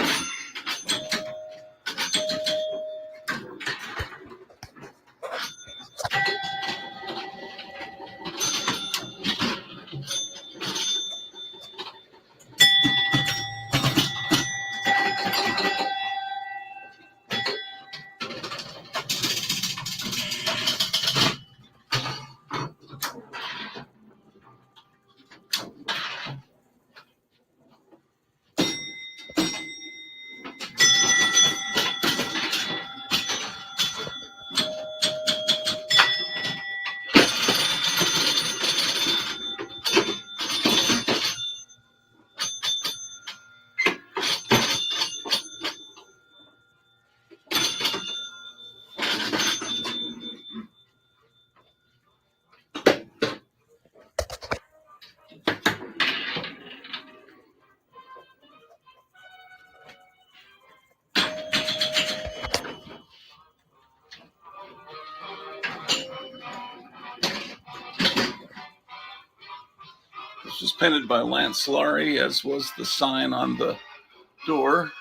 This was painted by Lance Laurie, as was the sign on the door.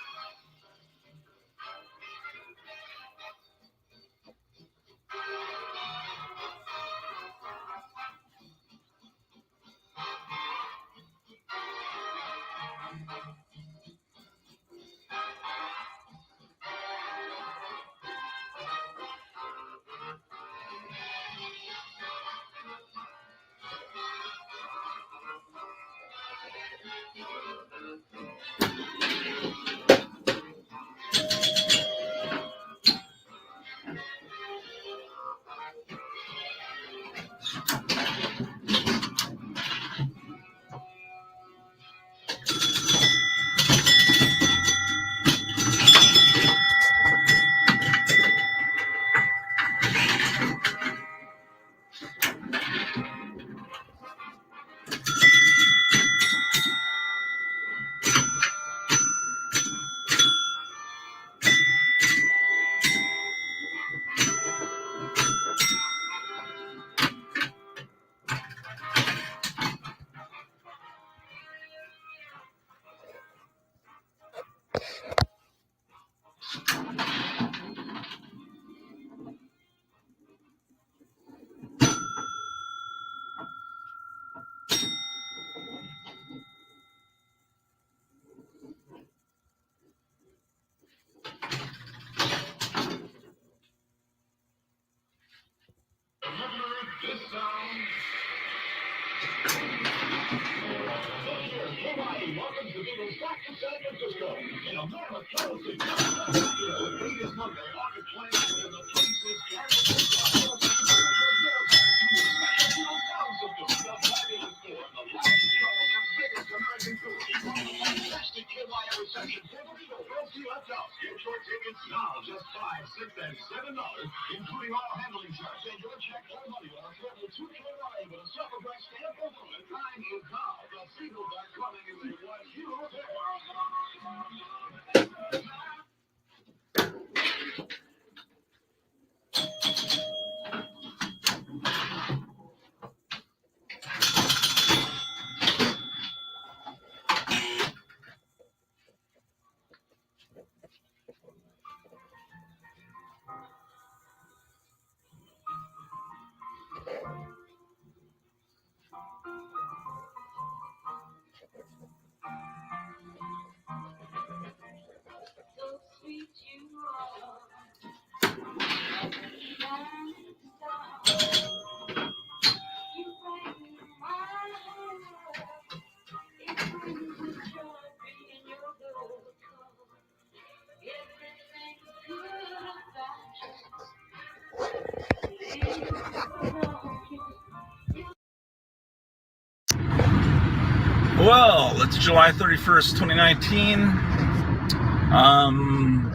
Well, it's July 31st, 2019.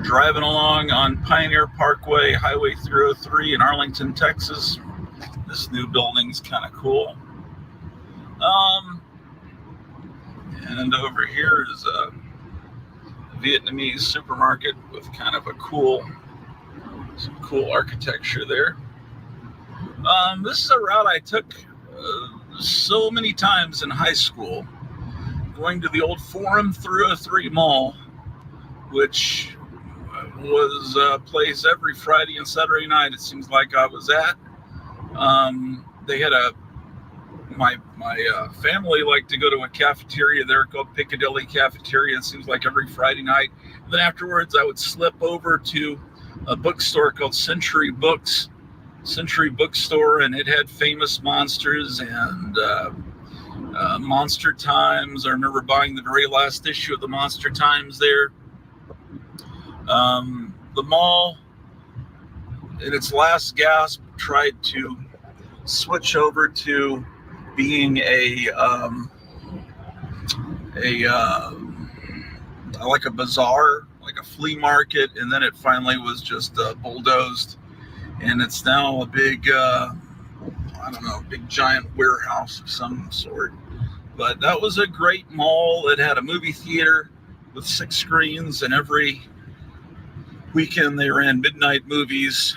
Driving along on Pioneer Parkway, Highway 303 in Arlington, Texas. This new building's kind of cool. And over here is a Vietnamese supermarket with kind of some cool architecture there. This is a route I took so many times in high school going to the old Forum 303 Mall, which was a place every Friday and Saturday night, it seems like I was at. They had my family liked to go to a cafeteria there called Piccadilly Cafeteria. It seems like every Friday night. Then afterwards, I would slip over to a bookstore called Century Bookstore, and it had Famous Monsters and Monster Times. I remember buying the very last issue of the Monster Times there. The mall, in its last gasp, tried to switch over to being like a bazaar, like a flea market, and then it finally was just bulldozed, and it's now a big, big giant warehouse of some sort. But that was a great mall. It had a movie theater with 6 screens, and every weekend they ran midnight movies.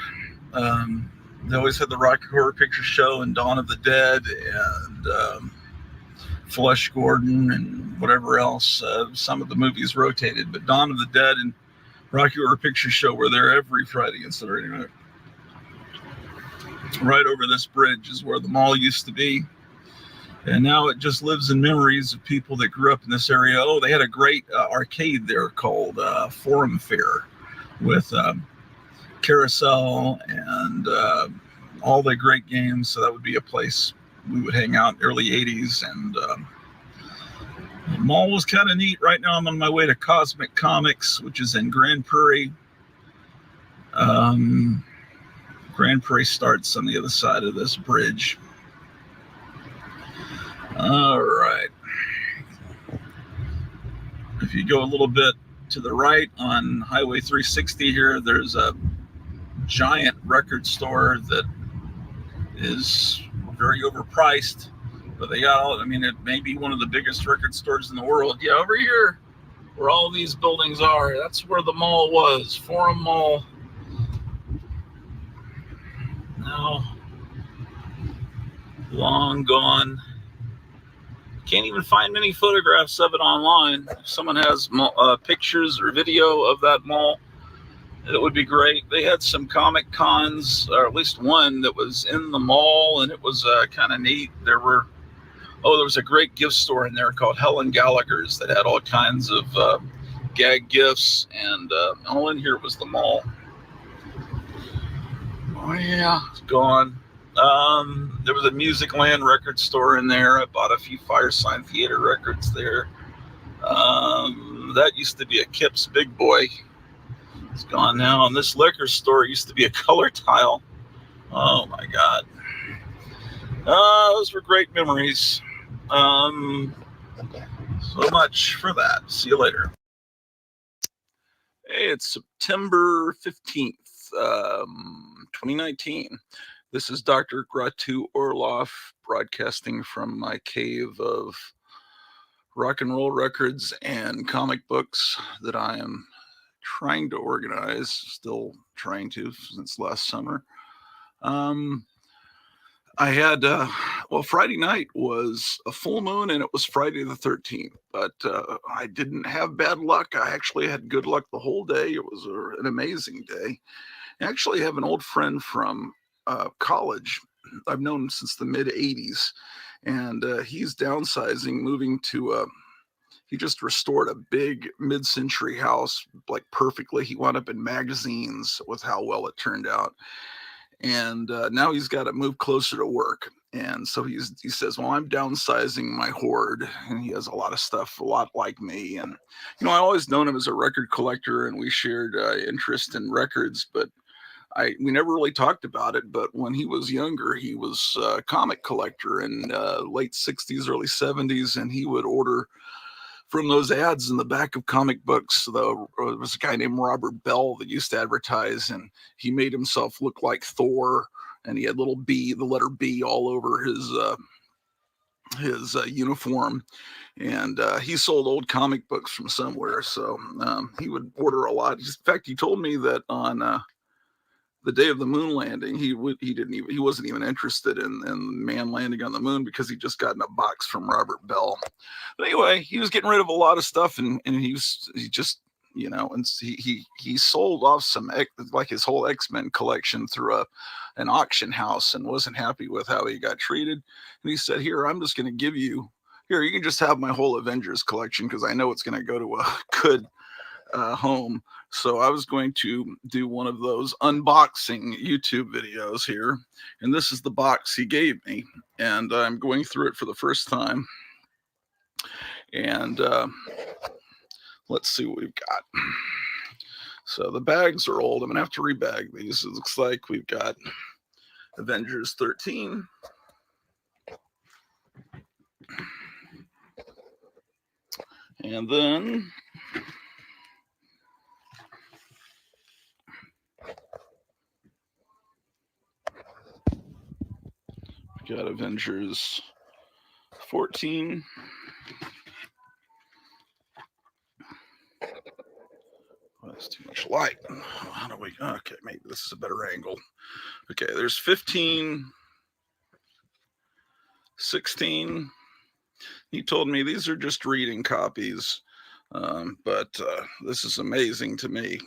They always had the Rocky Horror Picture Show and Dawn of the Dead and Flesh Gordon and whatever else. Some of the movies rotated, but Dawn of the Dead and Rocky Horror Picture Show were there every Friday and Saturday night. Right over this bridge is where the mall used to be. And now it just lives in memories of people that grew up in this area. Oh, they had a great arcade there called Forum Fair with Carousel and all the great games. So that would be a place we would hang out in the early 80s. And the mall was kind of neat. Right now I'm on my way to Cosmic Comics, which is in Grand Prairie. Grand Prairie starts on the other side of this bridge. All right. If you go a little bit to the right on Highway 360 here, there's a giant record store that is very overpriced, but they got, it may be one of the biggest record stores in the world. Yeah, over here where all these buildings are, that's where the mall was, Forum Mall. Now, long gone. Can't even find many photographs of it online. If someone has pictures or video of that mall, it would be great. They had some comic cons, or at least one that was in the mall, and it was kind of neat. There was a great gift store in there called Helen Gallagher's that had all kinds of gag gifts, and all in here was the mall. Oh yeah, it's gone. There was a Musicland record store in there. I bought a few Firesign Theater records there. That used to be a Kip's Big Boy. It's gone now. And this liquor store used to be a Color Tile. Oh my God. Those were great memories. So much for that. See you later. Hey, it's September 15th, 2019. This is Dr. Grottu Orloff broadcasting from my cave of rock and roll records and comic books that I am trying to organize, still trying to since last summer. I had, Friday night was a full moon and it was Friday the 13th, but I didn't have bad luck. I actually had good luck the whole day. It was an amazing day. I actually have an old friend from college. I've known him since the mid 80s, and he's downsizing, moving to he just restored a big mid-century house like perfectly. He wound up in magazines with how well it turned out, and now he's got to move closer to work. And so he says, well, I'm downsizing my hoard, and he has a lot of stuff, a lot like me. And I always known him as a record collector, and we shared interest in records, but we never really talked about it. But when he was younger, he was a comic collector in late 60s, early 70s, and he would order from those ads in the back of comic books. There was a guy named Robert Bell that used to advertise, and he made himself look like Thor, and he had little B, the letter B, all over his uniform. And he sold old comic books from somewhere, so he would order a lot. In fact, he told me that on the day of the moon landing, he wasn't even interested in man landing on the moon because he just gotten a box from Robert Bell. But anyway, he was getting rid of a lot of stuff, and he just, you know, and he sold off some like his whole X-Men collection through an auction house, and wasn't happy with how he got treated. And he said, "Here, I'm just going to give you, here, you can just have my whole Avengers collection because I know it's going to go to a good home." So I was going to do one of those unboxing YouTube videos here, and this is the box he gave me, and I'm going through it for the first time, and let's see what we've got. So the bags are old. I'm gonna have to rebag these. It looks like we've got Avengers 13, and then we got Avengers 14. Oh, that's too much light. How do we? Okay, maybe this is a better angle. Okay, there's 15, 16. He told me these are just reading copies, but this is amazing to me.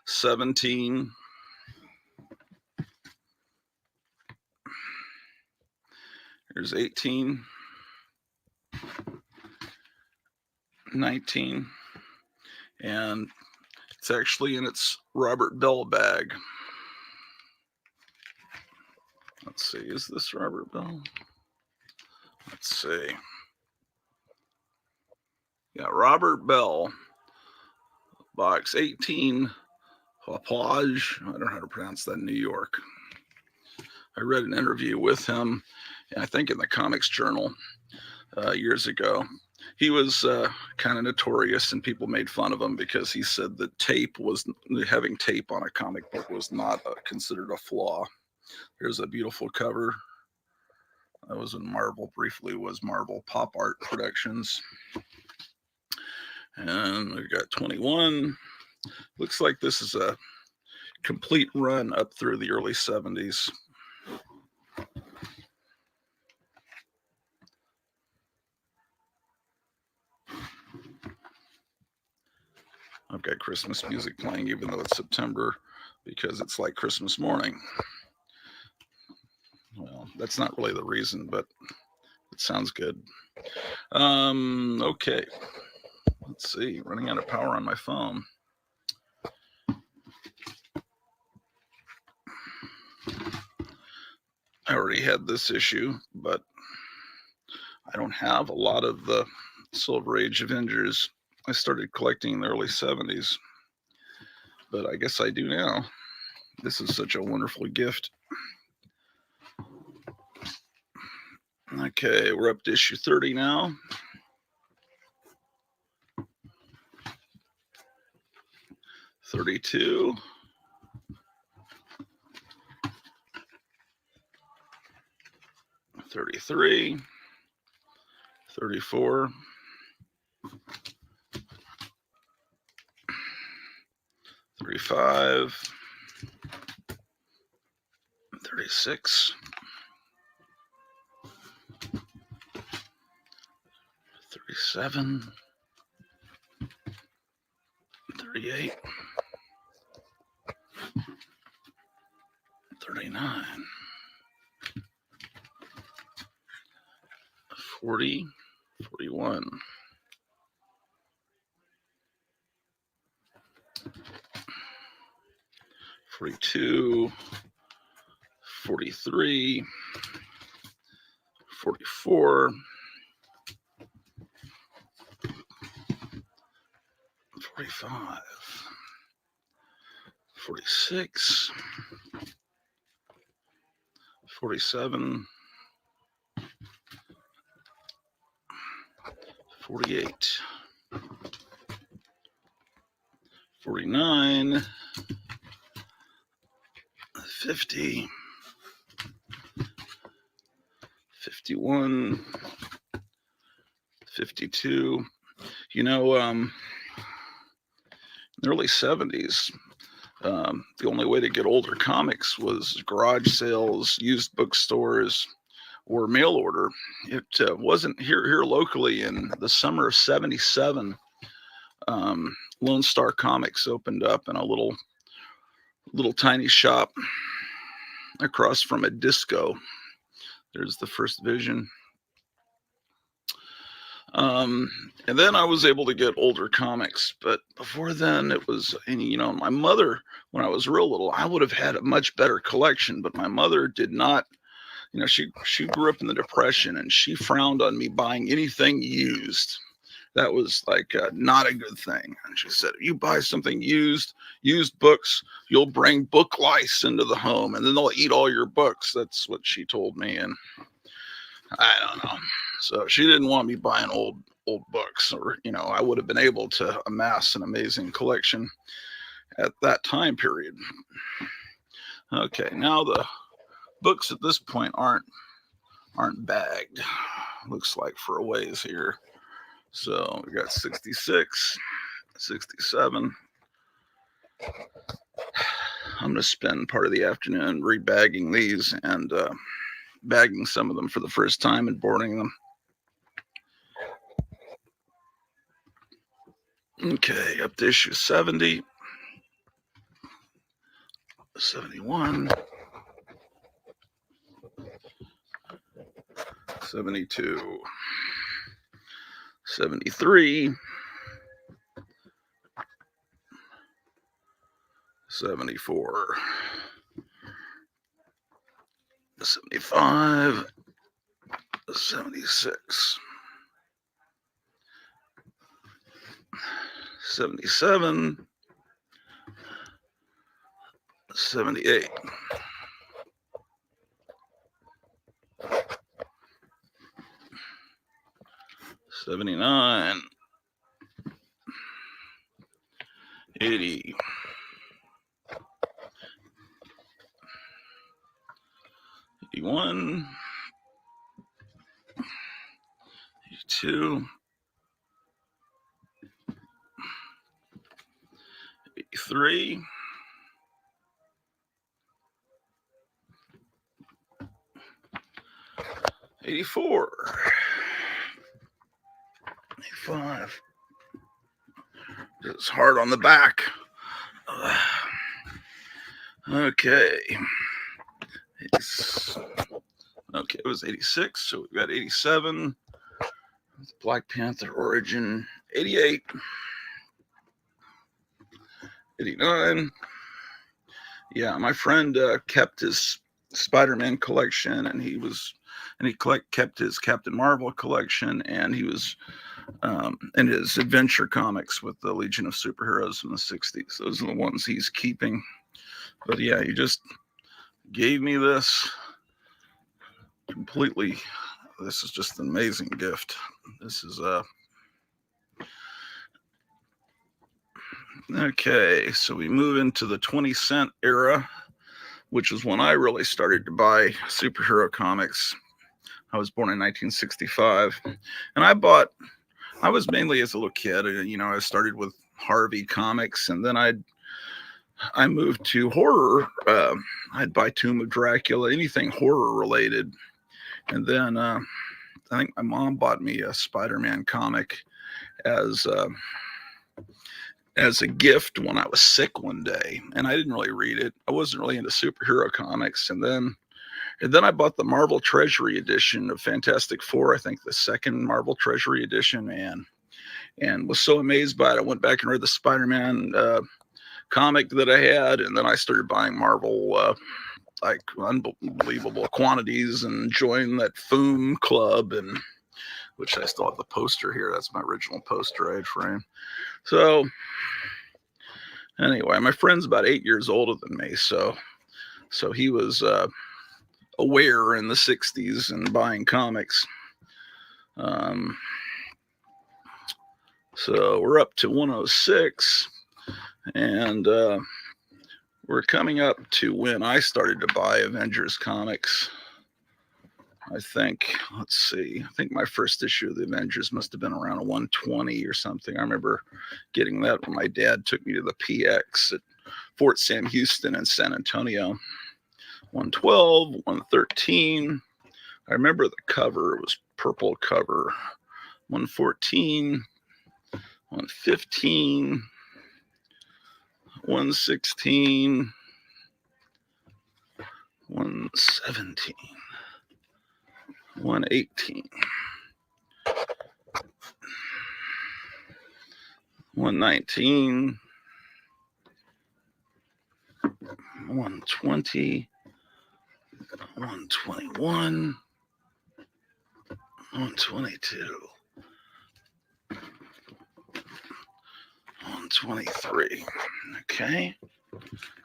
17. There's 18. 19. And it's actually in its Robert Bell bag. Let's see, is this Robert Bell? Let's see. Yeah, Robert Bell, box 18, Plage. I don't know how to pronounce that in New York. I read an interview with him, I think in the Comics Journal years ago. He was kind of notorious, and people made fun of him because he said that having tape on a comic book was not considered a flaw. Here's a beautiful cover. That was when Marvel briefly was Marvel Pop Art Productions. And we've got 21. Looks like this is a complete run up through the early 70s. I've got Christmas music playing even though it's September because it's like Christmas morning. Well, that's not really the reason, but it sounds good. Okay. Let's see, running out of power on my phone. I already had this issue, but I don't have a lot of the Silver Age Avengers. I started collecting in the early 70s, but I guess I do now. This is such a wonderful gift. Okay, we're up to issue 30 now. $32. 33, 34, 35, 36, 37, 38, 39, 40, 41, 42, 43, 44, 45, 46, 47, 48, 49, 50, 51, 52. You know, in the early 70s, The only way to get older comics was garage sales, used bookstores, or mail order. It wasn't here locally in the summer of '77. Lone Star Comics opened up in a little tiny shop across from a disco. There's the first vision. And then I was able to get older comics, but before then it was, and my mother, when I was real little, I would have had a much better collection, but my mother did not. She grew up in the Depression, and she frowned on me buying anything used. That was like not a good thing. And she said, if you buy something used books, you'll bring book lice into the home, and then they'll eat all your books. That's what she told me, and I don't know. So she didn't want me buying old books, or I would have been able to amass an amazing collection at that time period. Okay, now the books at this point aren't bagged. Looks like for a ways here. So we got 66, 67. I'm going to spend part of the afternoon rebagging these and bagging some of them for the first time and boarding them. Okay, up to issue 70, 71, 72, 73, 74, 75, 76, 77, 78, 79, 80, 81, 82, 83, 84, 85. It's hard on the back. Okay. Okay, it was 86, so we've got 87. Black Panther Origin, 88. 89. Yeah, my friend kept his Spider-Man collection, and he kept his Captain Marvel collection, and he was in his adventure comics with the Legion of Superheroes in the 60s. Those are the ones he's keeping. But yeah, he just gave me this completely. This is just an amazing gift. This is okay, so we move into the 20-cent era, which is when I really started to buy superhero comics. I was born in 1965, and I was mainly as a little kid. I started with Harvey Comics, and then I moved to horror. I'd buy Tomb of Dracula, anything horror related. And then I think my mom bought me a Spider-Man comic as a gift when I was sick one day, and I didn't really read it. I wasn't really into superhero comics. And then I bought the Marvel Treasury edition of Fantastic Four, I think the second Marvel Treasury edition, and was so amazed by it. I went back and read the Spider-Man comic that I had, and then I started buying Marvel like unbelievable quantities and joined that Foom club, and which I still have the poster here. That's my original poster I had framed. So anyway, my friend's about 8 years older than me, so he was aware in the 60s and buying comics. So we're up to 106, and we're coming up to when I started to buy Avengers comics. I think, let's see, I think my first issue of the Avengers must have been around a 120 or something. I remember getting that when my dad took me to the PX at Fort Sam Houston in San Antonio. 112, 113. I remember the cover, it was purple cover. 114, 115, 116, 117. 118, 119, 120, 121, 122, 123. Okay.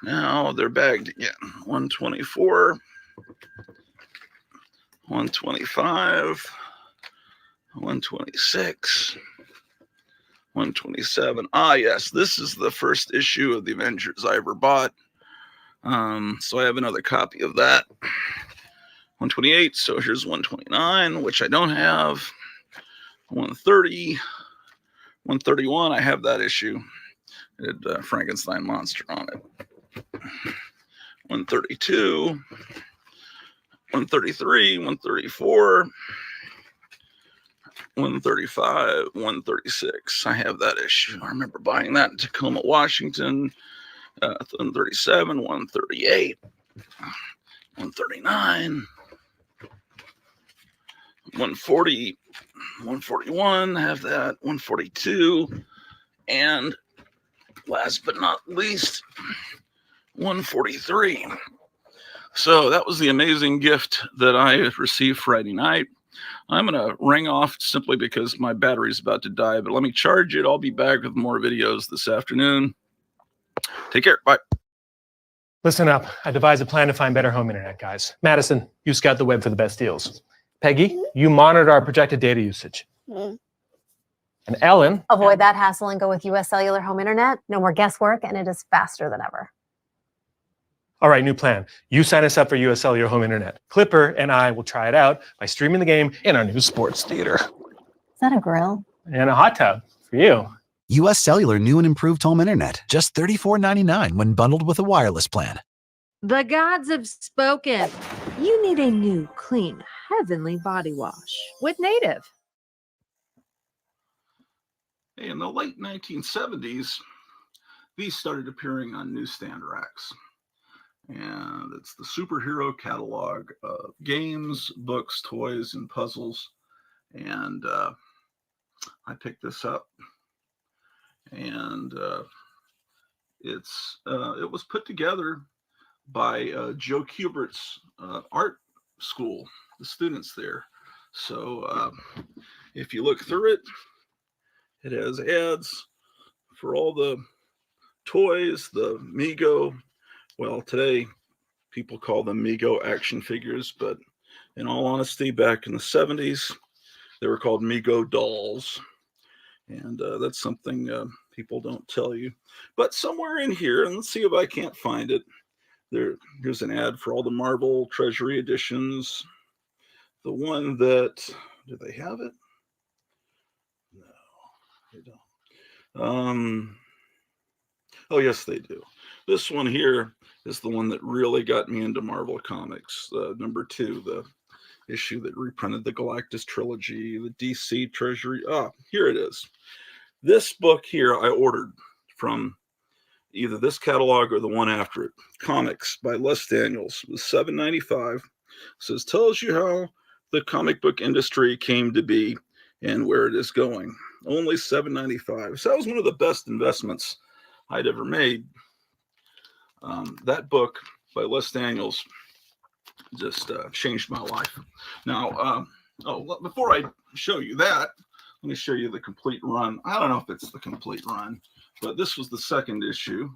Now they're bagged again. 124, 125, 126, 127. Ah, yes, this is the first issue of the Avengers I ever bought. So I have another copy of that. 128. So here's 129, which I don't have. 130, 131. I have that issue. It had Frankenstein monster on it. 132, 133, 134. 135, 136. I have that issue. I remember buying that in Tacoma, Washington. 137, 138, 139, 140, 141. I have that. 142. And last but not least, 143. So that was the amazing gift that I received Friday night. I'm going to ring off simply because my battery's about to die, but let me charge it. I'll be back with more videos this afternoon. Take care. Bye.
Listen up. I devised a plan to find better home internet, guys. Madison, you scout the web for the best deals. Peggy, you monitor our projected data usage. And Ellen...
Avoid that hassle and go with US Cellular Home Internet. No more guesswork, and it is faster than ever.
All right, new plan. You sign us up for US Cellular Home Internet. Clipper and I will try it out by streaming the game in our new sports theater.
Is that a grill?
And a hot tub for you.
US Cellular new and improved home internet. Just $34.99 when bundled with a wireless plan.
The gods have spoken. You need a new, clean, heavenly body wash with Native.
In the late 1970s, these started appearing on newsstand racks. And it's the superhero catalog of games, books, toys, and puzzles. And I picked this up. And it was put together by Joe Kubert's art school, the students there. So if you look through it, it has ads for all the toys, the Mego. Well, today people call them Mego action figures, but in all honesty, back in the 70s, they were called Mego dolls. And that's something people don't tell you. But somewhere in here, and let's see if I can't find it, there's an ad for all the Marvel Treasury editions. The one that, do they have it? No, they don't. Oh, yes, they do. This one here is the one that really got me into Marvel Comics. Number 2, the issue that reprinted the Galactus trilogy, the DC Treasury. Here it is. This book here I ordered from either this catalog or the one after it. Comics by Les Daniels. It was $7.95. It says, tells you how the comic book industry came to be and where it is going. Only $7.95. So that was one of the best investments I'd ever made. That book by Les Daniels just changed my life. Now, before I show you that, let me show you the complete run. I don't know if it's the complete run, but this was the second issue.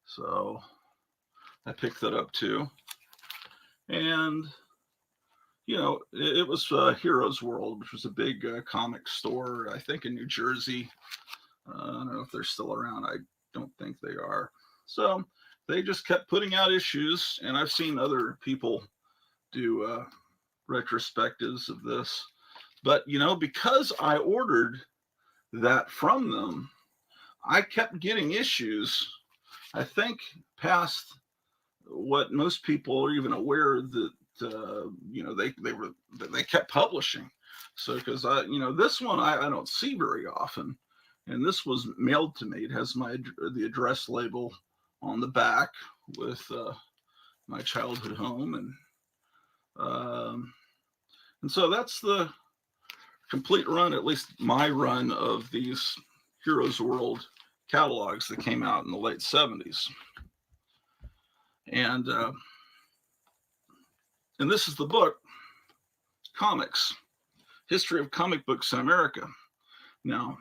So I picked that up too. And, you know, it was Heroes World, which was a big comic store, I think in New Jersey. I don't know if they're still around. I don't think they are. So they just kept putting out issues, and I've seen other people do retrospectives of this. But, because I ordered that from them, I kept getting issues, I think, past what most people are even aware that, they kept publishing. So, because this one I don't see very often, and this was mailed to me. It has the address label on the back with my childhood home, and so that's the complete run, at least my run, of these Heroes World catalogs that came out in the late 70s. And this is the book, Comics, History of Comic Books in America. Now,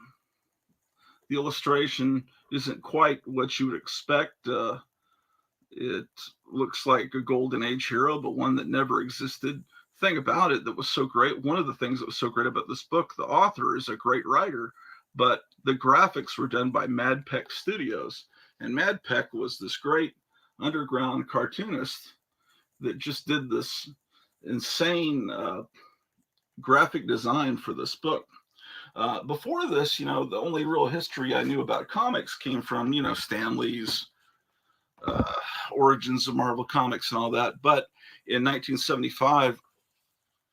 the illustration isn't quite what you would expect. It looks like a golden age hero, but one that never existed. Thing about it that was so great, one of the things that was so great about this book, the author is a great writer, but the graphics were done by Mad Peck Studios. And Mad Peck was this great underground cartoonist that just did this insane graphic design for this book. Before this, the only real history I knew about comics came from, Stan Lee's Origins of Marvel Comics and all that. But in 1975,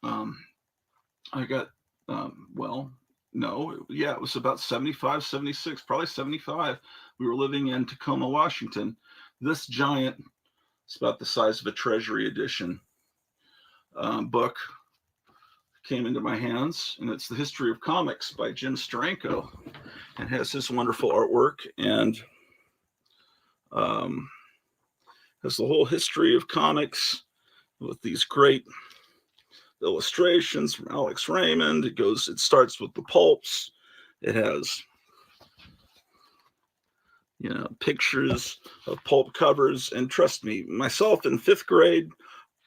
I got, it was about 75, 76, probably 75. We were living in Tacoma, Washington. This giant, it's about the size of a Treasury edition book, came into my hands, and it's The History of Comics by Jim Steranko. It has this wonderful artwork, and has the whole history of comics with these great illustrations from Alex Raymond. It starts with the pulps. It has, pictures of pulp covers. And trust me, myself in 5th grade,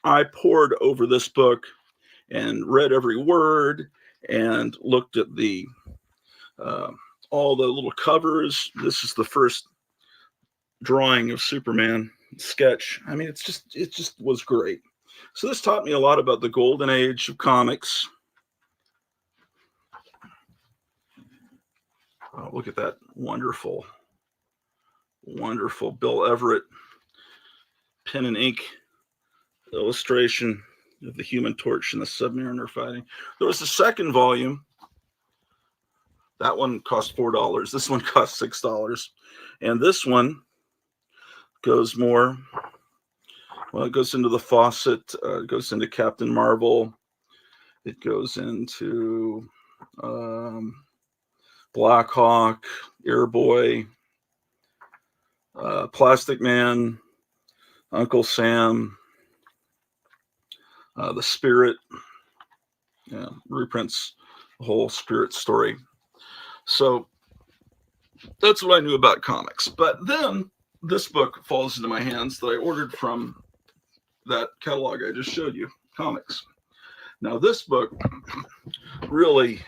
I pored over this book and read every word and looked at all the little covers. This is the first drawing of Superman sketch. I mean, it just was great. So this taught me a lot about the golden age of comics. Oh, look at that wonderful, wonderful Bill Everett pen and ink illustration of the Human Torch and the Submariner fighting. There was a second volume. That one cost $4. This one cost $6. And this one goes more, it goes into the Fawcett, it goes into Captain Marvel, it goes into Blackhawk, Airboy, Plastic Man, Uncle Sam, the Spirit, reprints the whole Spirit story. So that's what I knew about comics. But then this book falls into my hands that I ordered from that catalog I just showed you, Comics. Now this book really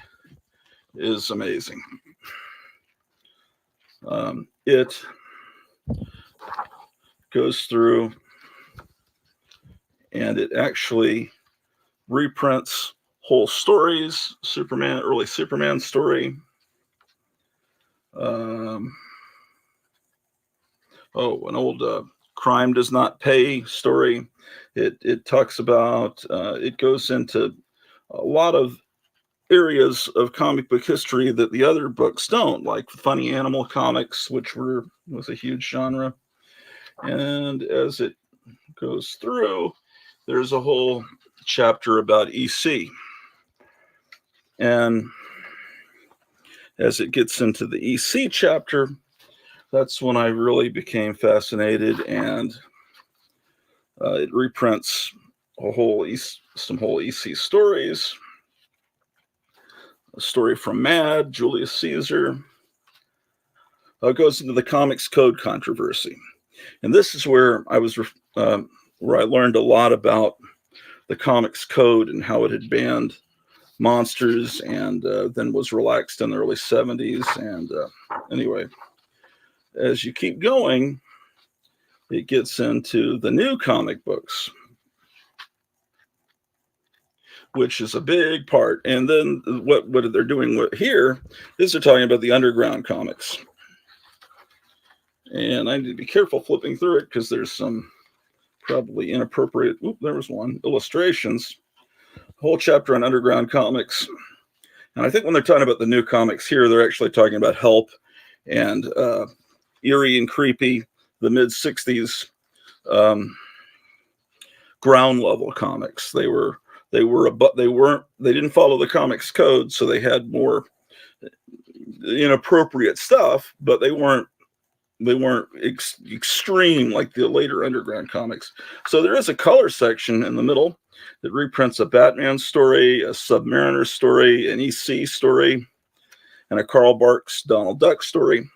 is amazing. It goes through and it actually reprints whole stories, early Superman story. An old Crime Does Not Pay story. It talks about, it goes into a lot of areas of comic book history that the other books don't, like funny animal comics, which was a huge genre. And as it goes through, there's a whole chapter about EC. And as it gets into the EC chapter, that's when I really became fascinated, and it reprints some whole EC stories. A story from Mad, Julius Caesar. It goes into the Comics Code controversy. And this is where I learned a lot about the Comics Code and how it had banned monsters, and then was relaxed in the early 70s. And anyway, as you keep going, it gets into the new comic books. which is a big part. And then what they're doing here is they're talking about the underground comics. And I need to be careful flipping through it because there's some probably inappropriate, there was one, illustrations, whole chapter on underground comics. And I think when they're talking about the new comics here, they're actually talking about Help and eerie and creepy, the mid-60s ground level comics. They didn't follow the comics code, so they had more inappropriate stuff, but they weren't extreme like the later underground comics. So there is a color section in the middle that reprints a Batman story, a Submariner story, an EC story, and a Carl Barks Donald Duck story.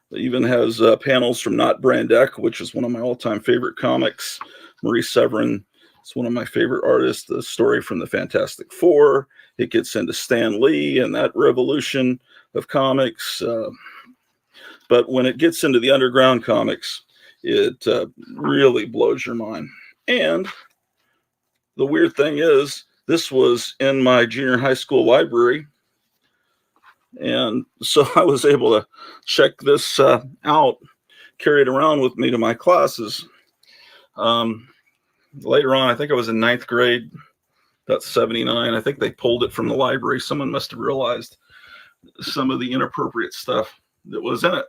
It even has panels from Not Brand Deck, which is one of my all-time favorite comics. Marie Severin is one of my favorite artists. The story from the Fantastic Four. It gets into Stan Lee and that revolution of comics. But when it gets into the underground comics, it really blows your mind. And the weird thing is, this was in my junior high school library. And so I was able to check this out, carry it around with me to my classes. Later on, I think I was in 9th grade, that's 79. I think they pulled it from the library. Someone must have realized some of the inappropriate stuff that was in it.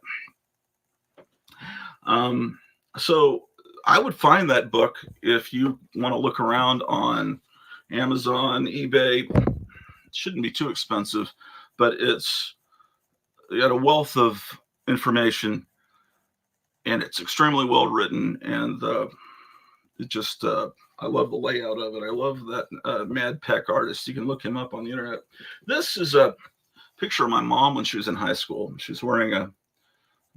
So I would find that book if you want to look around on Amazon, eBay. It shouldn't be too expensive, but it's got a wealth of information, and it's extremely well written, and it just I love the layout of it. I love that Mad Peck artist. You can look him up on the internet. This is a picture of my mom when she was in high school. She was wearing a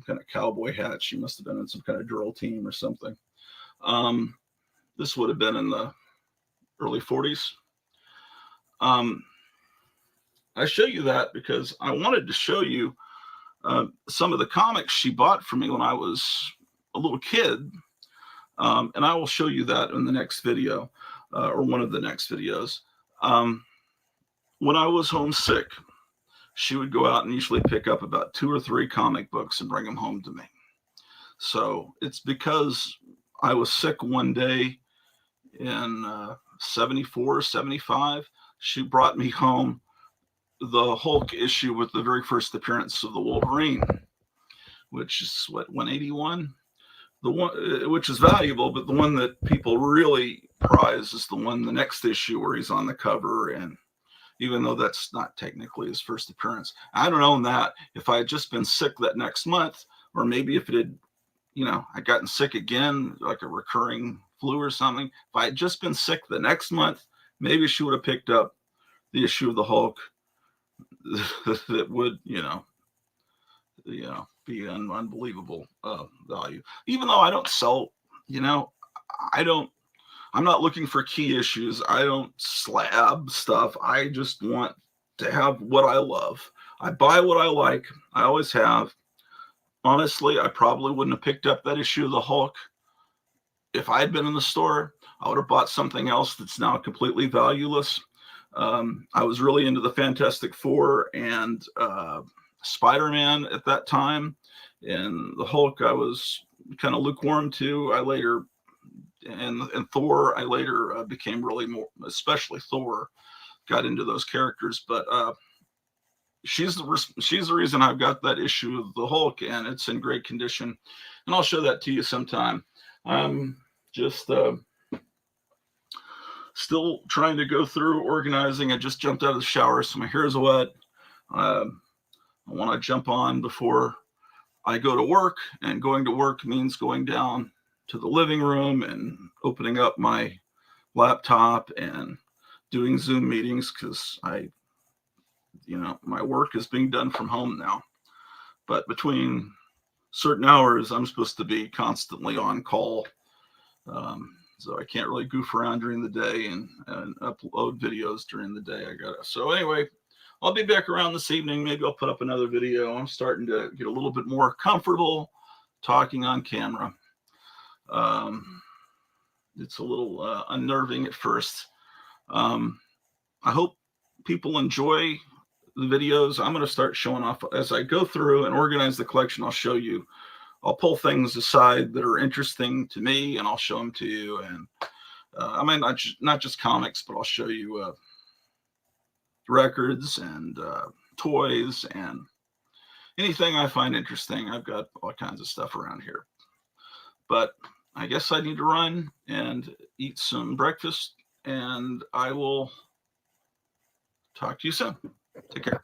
kind of cowboy hat. She must have been in some kind of drill team or something. This would have been in the early 40s. I show you that because I wanted to show you some of the comics she bought for me when I was a little kid. And I will show you that in the next video, or one of the next videos. When I was homesick, she would go out and usually pick up about 2 or 3 comic books and bring them home to me. So it's because I was sick one day in 74, 75. She brought me home the Hulk issue with the very first appearance of the Wolverine, which is what, 181? The one which is valuable, but the one that people really prize is the next issue where he's on the cover. And even though that's not technically his first appearance, I don't own that. If I had just been sick that next month, or maybe if it had, I gotten sick again, like a recurring flu or something, if I had just been sick the next month, maybe she would have picked up the issue of the Hulk that would, be an unbelievable value. Even though I don't sell, I'm not looking for key issues. I don't slab stuff. I just want to have what I love. I buy what I like. I always have. Honestly, I probably wouldn't have picked up that issue of the Hulk if I had been in the store. I would have bought something else that's now completely valueless. I was really into the Fantastic Four and Spider-Man at that time, and the Hulk I was kind of lukewarm to. I later, and Thor, I later became really more, especially Thor, got into those characters. But she's the reason I've got that issue of the Hulk, and it's in great condition, and I'll show that to you sometime. I'm just still trying to go through organizing. I just jumped out of the shower, so my hair is wet. I want to jump on before I go to work, and going to work means going down to the living room and opening up my laptop and doing Zoom meetings, because my work is being done from home now. But between certain hours, I'm supposed to be constantly on call. So I can't really goof around during the day and upload videos during the day. So anyway, I'll be back around this evening. Maybe I'll put up another video. I'm starting to get a little bit more comfortable talking on camera. it's a little unnerving at first. I hope people enjoy the videos. I'm going to start showing off as I go through and organize the collection. I'll show you. I'll pull things aside that are interesting to me, and I'll show them to you. And I mean, not just comics, but I'll show you records and toys and anything I find interesting. I've got all kinds of stuff around here. But I guess I need to run and eat some breakfast, and I will talk to you soon. Take care.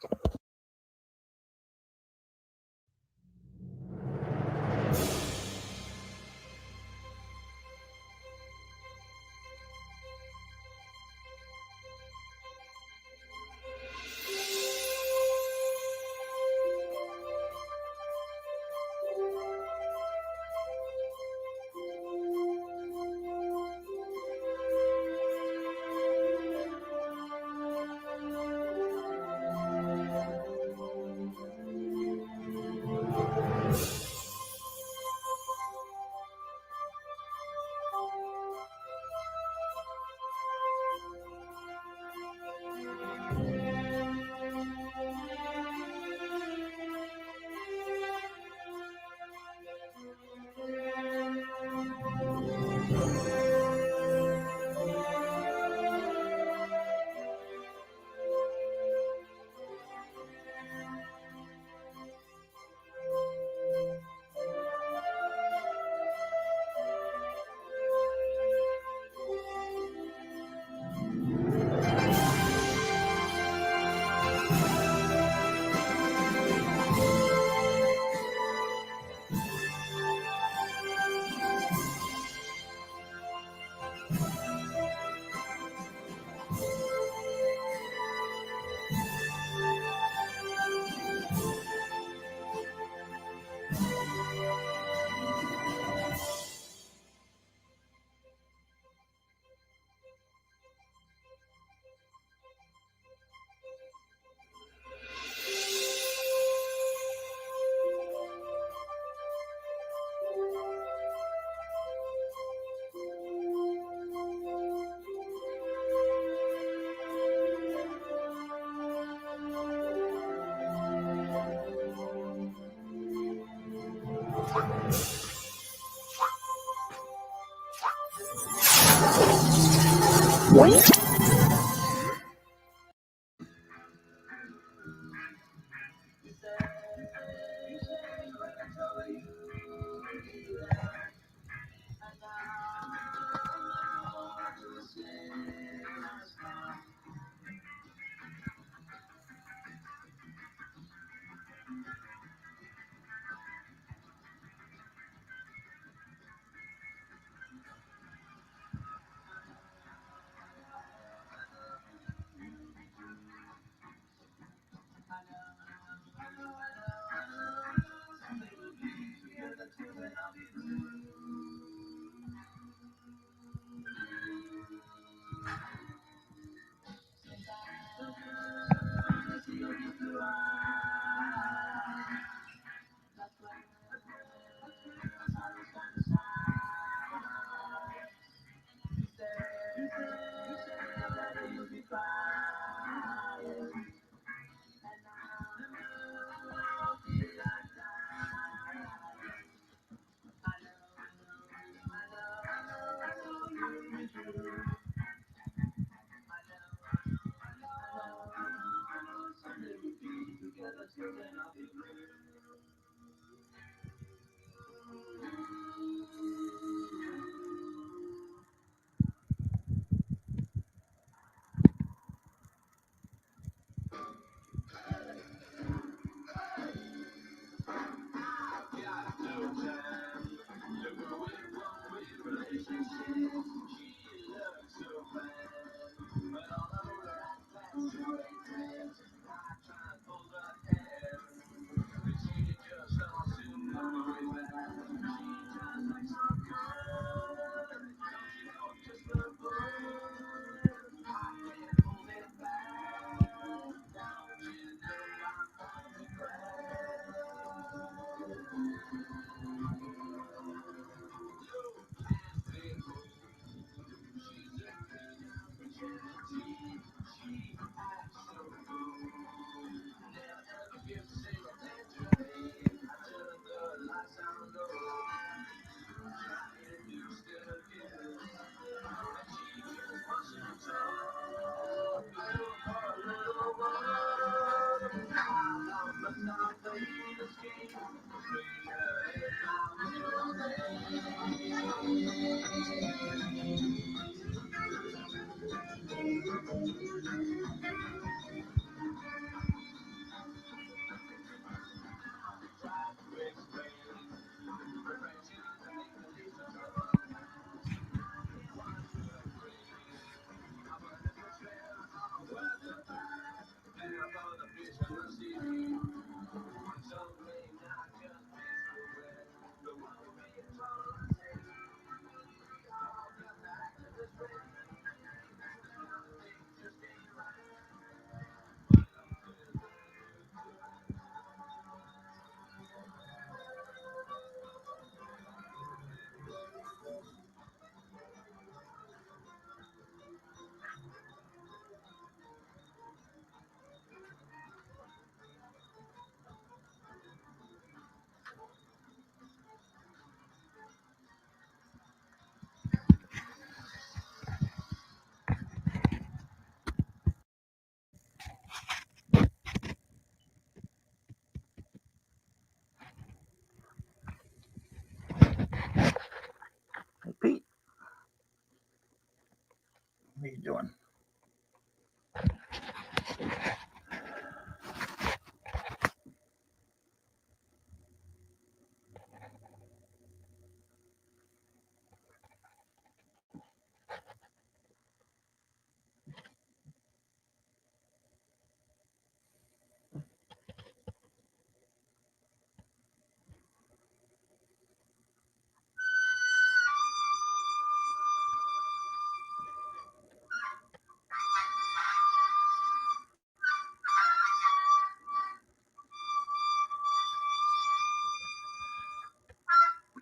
you doing?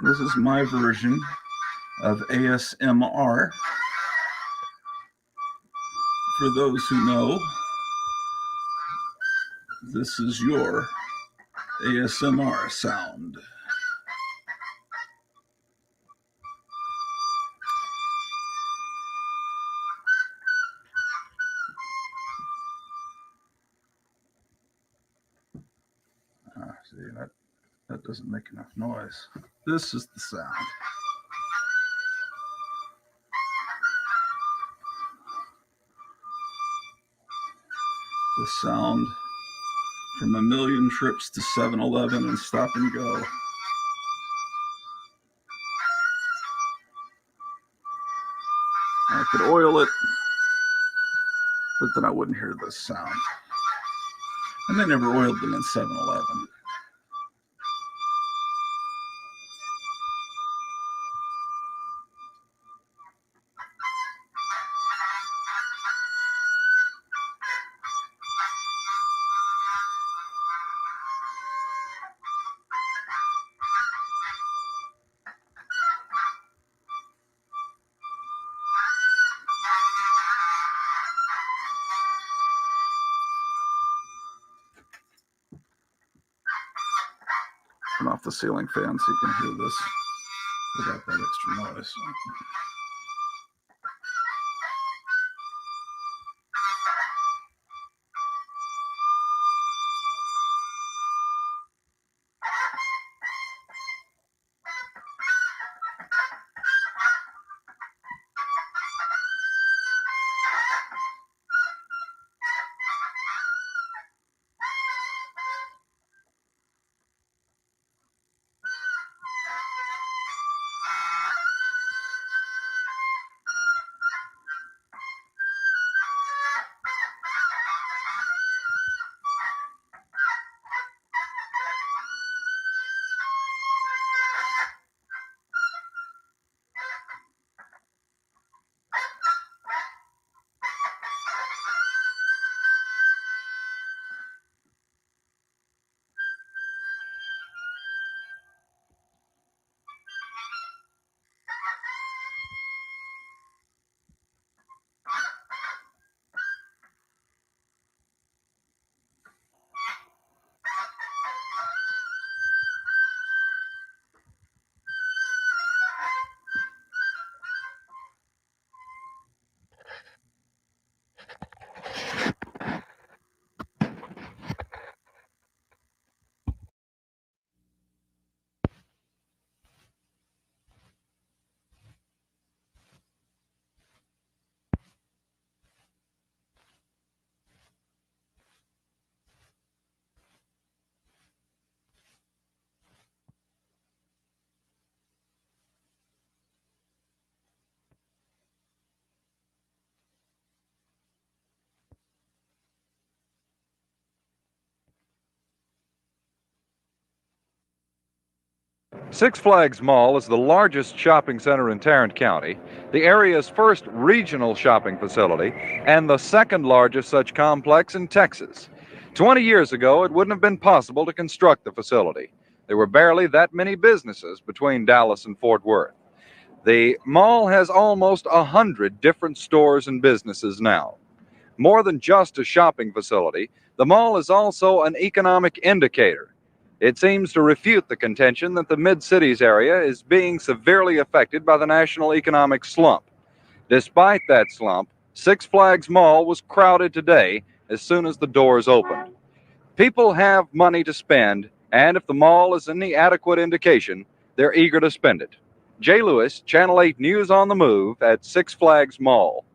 This is my version of ASMR. For those who know, this is your ASMR sound. See, that doesn't make enough noise. This is the sound. The sound from a million trips to 7-Eleven and Stop and Go. I could oil it, but then I wouldn't hear this sound. And they never oiled them in 7-Eleven. Turn off the ceiling fan so you can hear this without that extra noise.
Six Flags Mall is the largest shopping center in Tarrant County, the area's first regional shopping facility, and the second largest such complex in Texas. 20 years ago, it wouldn't have been possible to construct the facility. There were barely that many businesses between Dallas and Fort Worth. The mall has almost 100 different stores and businesses now. More than just a shopping facility, the mall is also an economic indicator. It seems to refute the contention that the Mid-Cities area is being severely affected by the national economic slump. Despite that slump, Six Flags Mall was crowded today as soon as the doors opened. People have money to spend, and if the mall is any adequate indication, they're eager to spend it. Jay Lewis, Channel 8 News on the Move at Six Flags Mall.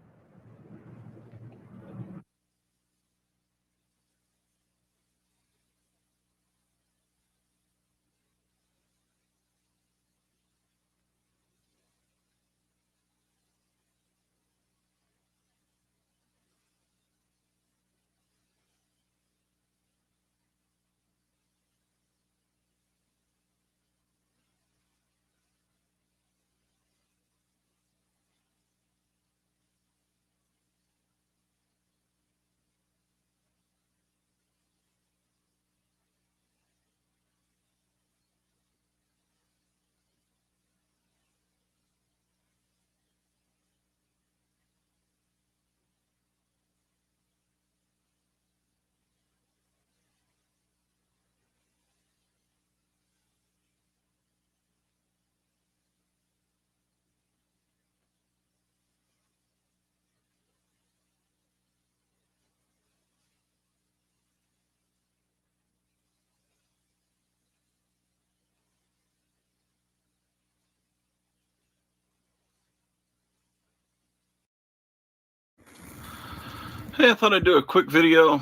Hey, I thought I'd do a quick video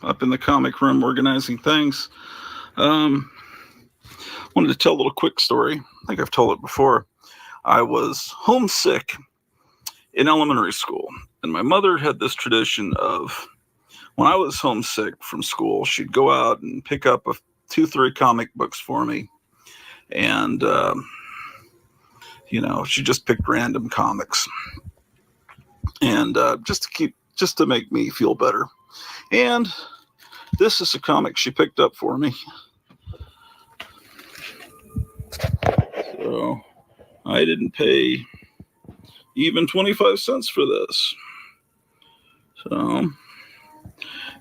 up in the comic room organizing things. Wanted to tell a little quick story. I think I've told it before. I was homesick in elementary school, and my mother had this tradition of, when I was homesick from school, she'd go out and pick up 2-3 comic books for me. And, she just picked random comics. And just to make me feel better. And this is a comic she picked up for me. So I didn't pay even 25 cents for this. So,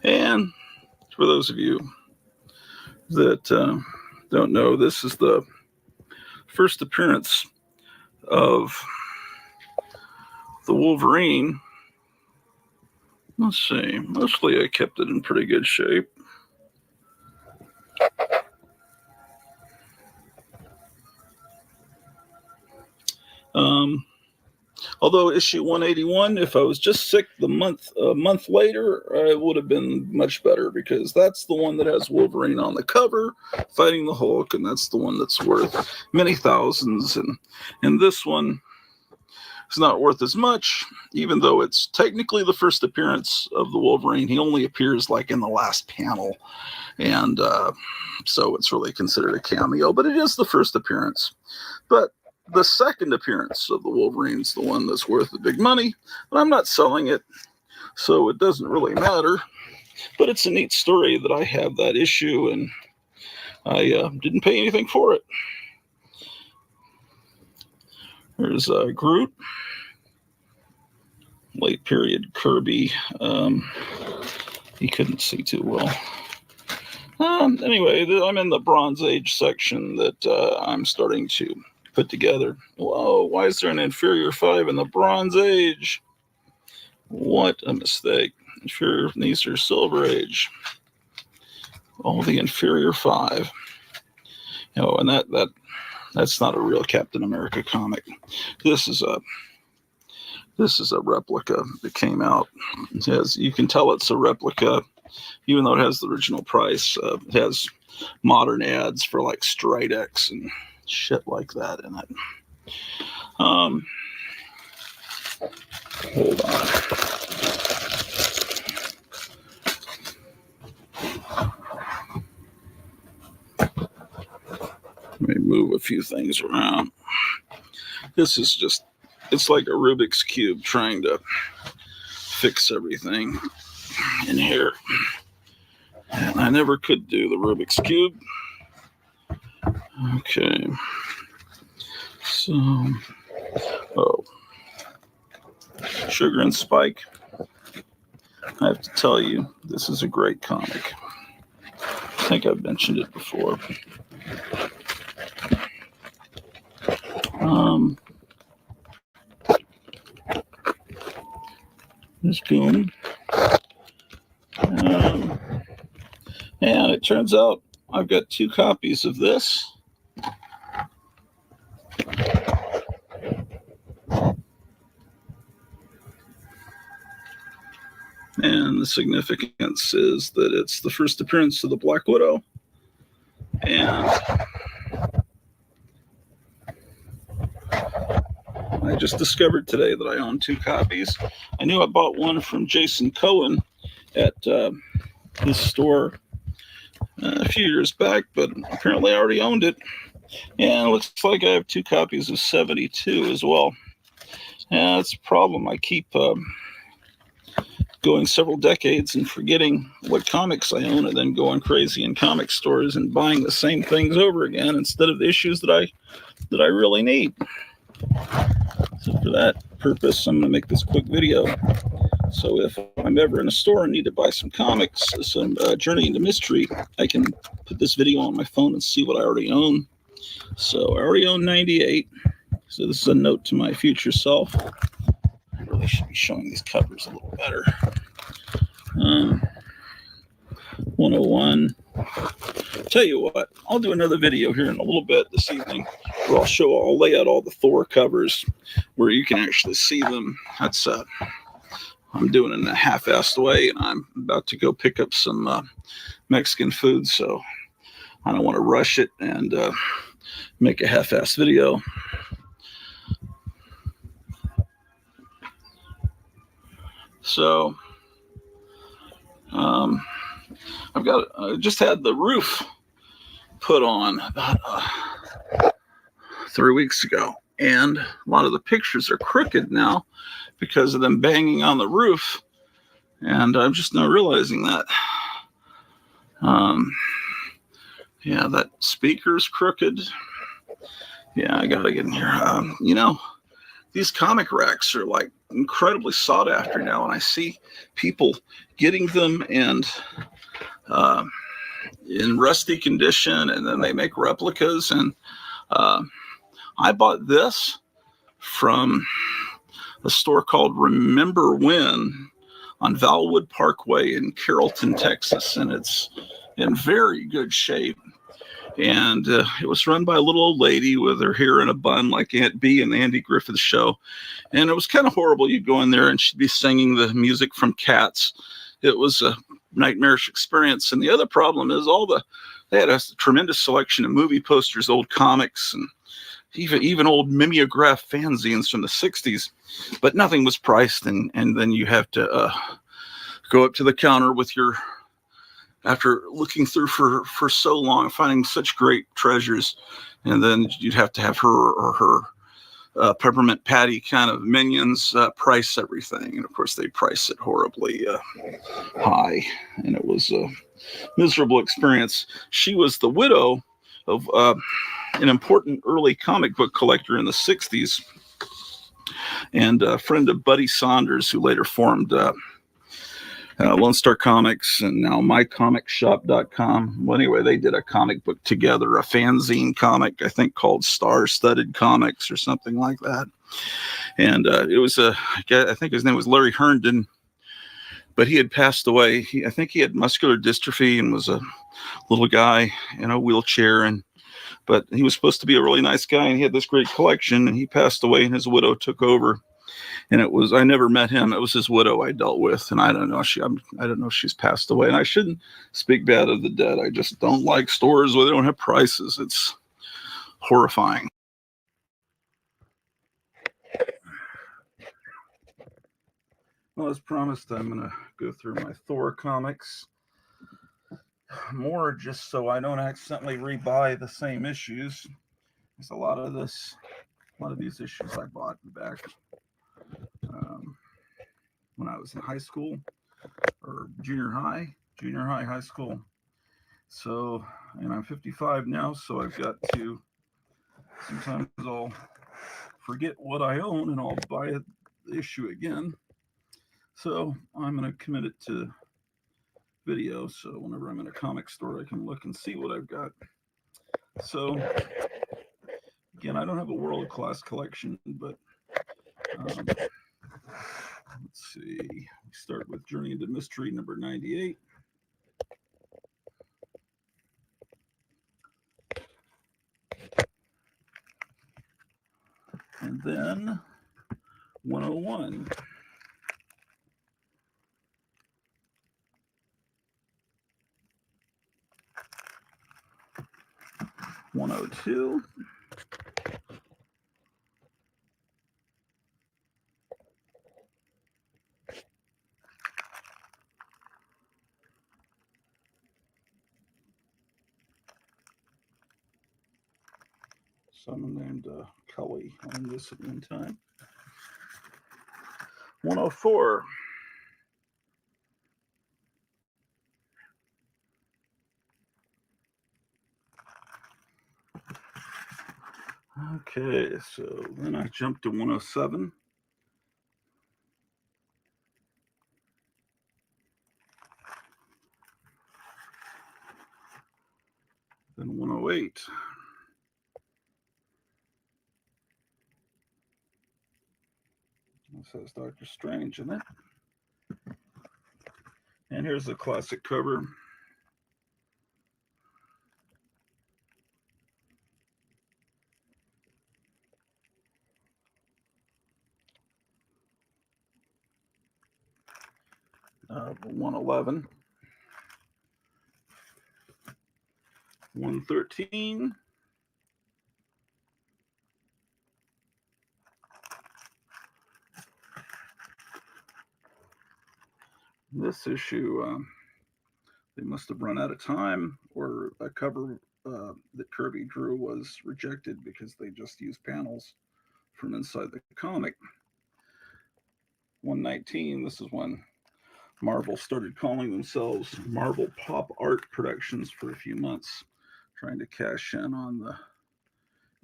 and for those of you that don't know, this is the first appearance of the Wolverine. Let's see. Mostly I kept it in pretty good shape. Although issue 181, if I was just sick a month later, it would have been much better, because that's the one that has Wolverine on the cover fighting the Hulk, and that's the one that's worth many thousands. And this one is not worth as much, even though it's technically the first appearance of the Wolverine. He only appears like in the last panel, and so it's really considered a cameo, but it is the first appearance. But the second appearance of the Wolverine is the one that's worth the big money, but I'm not selling it, so it doesn't really matter. But it's a neat story that I have that issue, and I didn't pay anything for it. There's Groot, late period Kirby. He couldn't see too well. Anyway, I'm in the Bronze Age section that I'm starting to put together. Whoa, why is there an inferior 5 in the Bronze Age? What a mistake. Inferior, these are Silver Age. Oh, the inferior 5. And that's not a real Captain America comic. This is a replica that came out. You can tell it's a replica, even though it has the original price. It has modern ads for like Stridex and shit like that in it. Hold on. Let me move a few things around. This is just, it's like a Rubik's Cube trying to fix everything in here. And I never could do the Rubik's Cube. Okay. So, Sugar and Spike. I have to tell you, this is a great comic. I think I've mentioned it before. This Goon. And it turns out I've got 2 copies of this. And the significance is that it's the first appearance of the Black Widow. And I just discovered today that I own 2 copies. I knew I bought one from Jason Cohen at his store a few years back, but apparently I already owned it. And it looks like I have 2 copies of 72 as well. And that's a problem. I keep going several decades and forgetting what comics I own, and then going crazy in comic stores and buying the same things over again instead of the issues that I really need. So for that purpose, I'm going to make this quick video. So if I'm ever in a store and need to buy some comics, some Journey into Mystery, I can put this video on my phone and see what I already own. So I already own 98. So this is a note to my future self. I really should be showing these covers a little better. 101. Tell you what, I'll do another video here in a little bit this evening where I'll lay out all the Thor covers where you can actually see them. That's I'm doing it in a half-assed way, and I'm about to go pick up some Mexican food, so I don't want to rush it and make a half-assed video. So I just had the roof put on about 3 weeks ago, and a lot of the pictures are crooked now because of them banging on the roof, and I'm just now realizing that. Yeah, that speaker's crooked. Yeah, I gotta get in here. You know, these comic racks are like incredibly sought after now, and I see people getting them and in rusty condition, and then they make replicas. And I bought this from a store called Remember When on Valwood Parkway in Carrollton, Texas, and it's in very good shape. And it was run by a little old lady with her hair in a bun like Aunt Bee in the Andy Griffith Show. And it was kind of horrible. You'd go in there and she'd be singing the music from Cats. It was a nightmarish experience. And the other problem is they had a tremendous selection of movie posters, old comics, and even old mimeograph fanzines from the 60s. But nothing was priced. And then you have to go up to the counter with your... After looking through for so long, finding such great treasures, and then you'd have to have her or her Peppermint Patty kind of minions price everything. And of course, they price it horribly high, and it was a miserable experience. She was the widow of an important early comic book collector in the 60s, and a friend of Buddy Saunders, who later formed Lone Star Comics and now mycomicshop.com. Well, anyway, they did a comic book together, a fanzine comic, I think called Star-Studded Comics or something like that. And it was I think his name was Larry Herndon, but he had passed away. I think he had muscular dystrophy and was a little guy in a wheelchair. But he was supposed to be a really nice guy, and he had this great collection, and he passed away, and his widow took over. And I never met him. It was his widow I dealt with, and I don't know. I don't know if she's passed away. And I shouldn't speak bad of the dead. I just don't like stores where they don't have prices. It's horrifying. Well, as promised, I'm going to go through my Thor comics. More just so I don't accidentally rebuy the same issues. There's a lot of these issues I bought back when I was in high school or junior high, high school. So, and I'm 55 now, so I've got to, sometimes I'll forget what I own and I'll buy the issue again. So I'm going to commit it to video. So whenever I'm in a comic store, I can look and see what I've got. So again, I don't have a world-class collection, but let's see. We start with Journey into Mystery number 98. And then 101. $102. Someone named Cully on this at one time. 104. Okay, so then I jumped to 107. Then 108. This says Doctor Strange in it. And here's the classic cover. 111, 113, this issue, they must have run out of time, or a cover that Kirby drew was rejected because they just used panels from inside the comic. 119, this is when Marvel started calling themselves Marvel Pop Art Productions for a few months, trying to cash in on the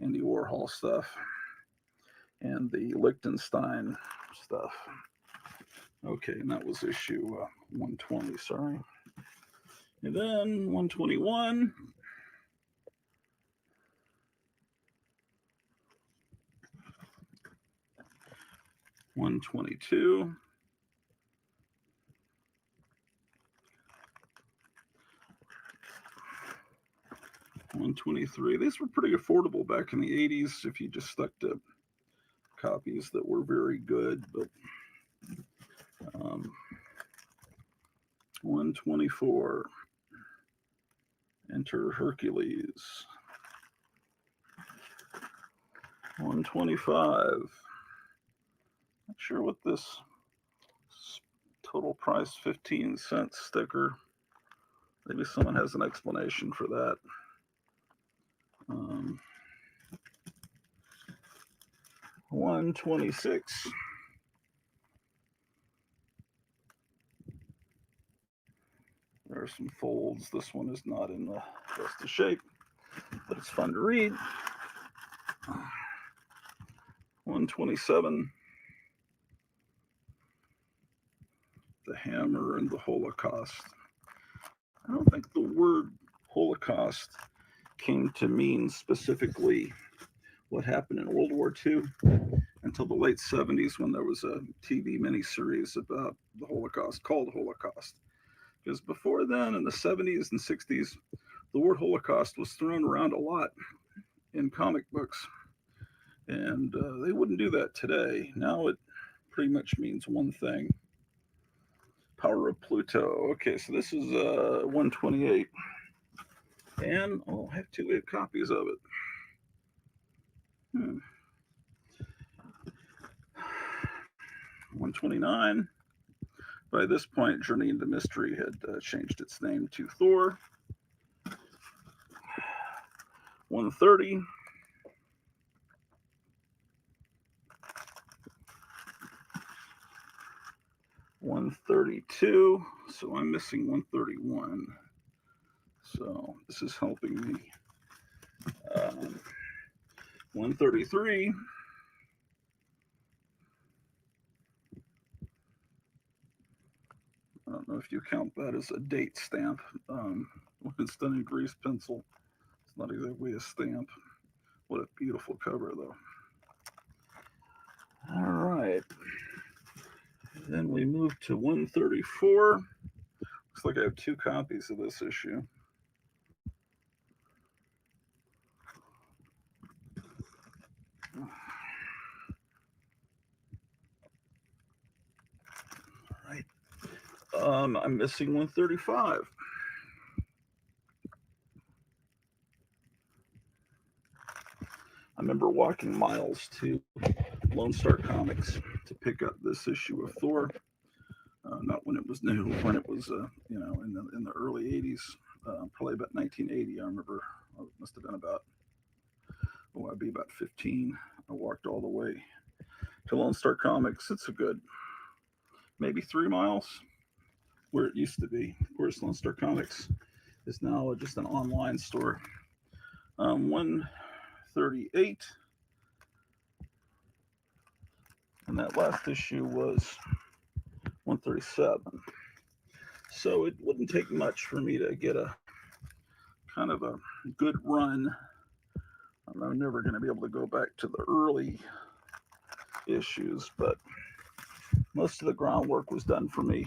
Andy Warhol stuff and the Liechtenstein stuff. Okay, and that was issue 120, sorry. And then 121. 122. 123. These were pretty affordable back in the 80s if you just stuck to copies that were very good, but 124. Enter Hercules. 125. Not sure what this total price 15-cent sticker. Maybe someone has an explanation for that. 126. There are some folds. This one is not in the best of shape, but it's fun to read. 127. The Hammer and the Holocaust. I don't think the word Holocaust came to mean specifically what happened in World War II until the late 70s, when there was a TV miniseries about the Holocaust called Holocaust. Because before then, in the 70s and 60s, the word Holocaust was thrown around a lot in comic books. And they wouldn't do that today. Now it pretty much means one thing. Power of Pluto. Okay, so this is 128. And I'll have 2 copies of it. 129. By this point, Journey into Mystery had changed its name to Thor. 130. 132. So I'm missing 131. So this is helping me. 133. I don't know if you count that as a date stamp. When it's done in grease pencil, it's not exactly a stamp. What a beautiful cover, though. All right. Then we move to 134. Looks like I have 2 copies of this issue. All right. I'm missing 135. I remember walking miles to Lone Star Comics to pick up this issue of Thor. Not when it was new, when it was, in the early 80s, probably about 1980. I remember it must have been about, I'd be about 15. I walked all the way to Lone Star Comics. It's a good, maybe 3 miles where it used to be. Of course, Lone Star Comics is now just an online store. 138. And that last issue was 137. So it wouldn't take much for me to get a kind of a good run. I'm never going to be able to go back to the early issues, but most of the groundwork was done for me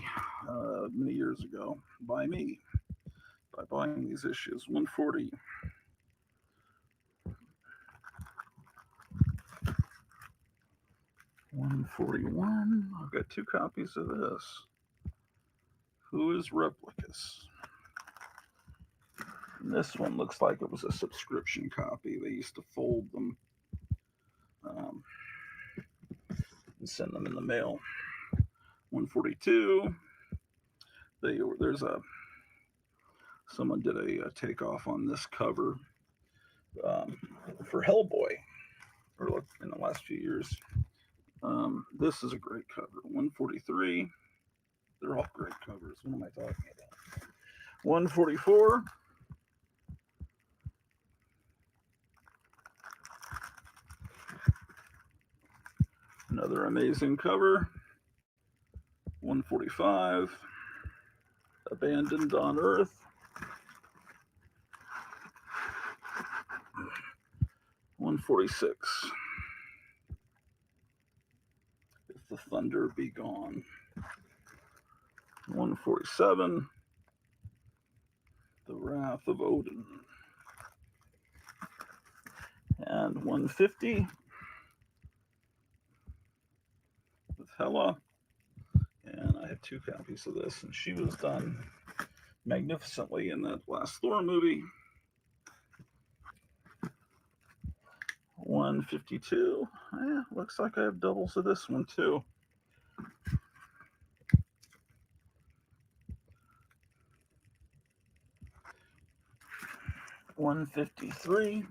many years ago by me, by buying these issues. 140. 141. I've got 2 copies of this. Who is Replicas? And this one looks like it was a subscription copy. They used to fold them and send them in the mail. 142. Someone did a takeoff on this cover for Hellboy in the last few years. This is a great cover. 143. They're all great covers. What am I talking about? 144. Another amazing cover. 145. Abandoned on Earth. 146. If the thunder be gone. 147. The Wrath of Odin. And 150. With Hela. And I have 2 copies of this, and she was done magnificently in that last Thor movie. 152. Yeah, looks like I have doubles of this one too. 153.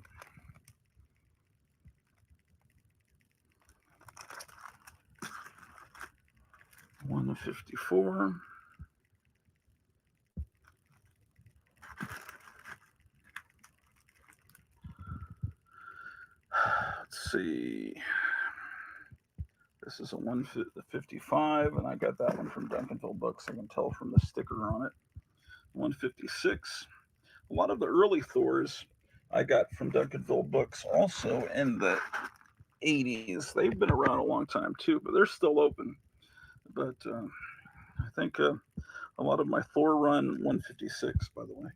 154. Let's see. This is a 155, and I got that one from Duncanville Books. I can tell from the sticker on it. 156. A lot of the early Thors I got from Duncanville Books also in the 80s. They've been around a long time too, but they're still open. But I think a lot of my Thor run, 156 by the way,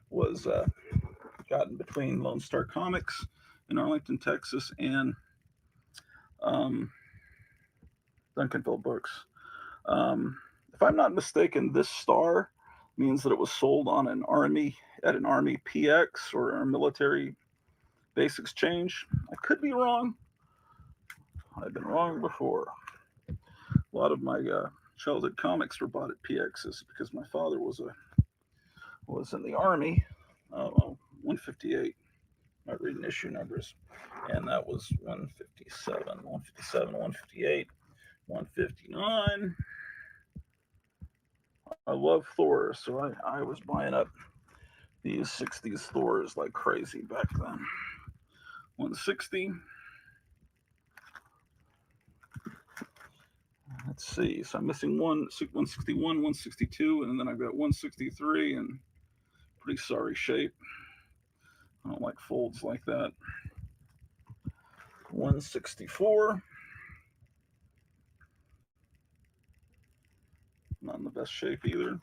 was gotten between Lone Star Comics in Arlington, Texas, and Duncanville Books. If I'm not mistaken, this star means that it was sold on an army PX or a military base exchange. I could be wrong. I've been wrong before. A lot of my childhood comics were bought at PXs because my father was in the army. 158. I'm not reading issue numbers, and that was 157, 158, 159. I love Thor, so I was buying up these 60s Thors like crazy back then. 160. Let's see. So I'm missing 161, 162, and then I've got 163 in pretty sorry shape. I don't like folds like that. 164. Not in the best shape either.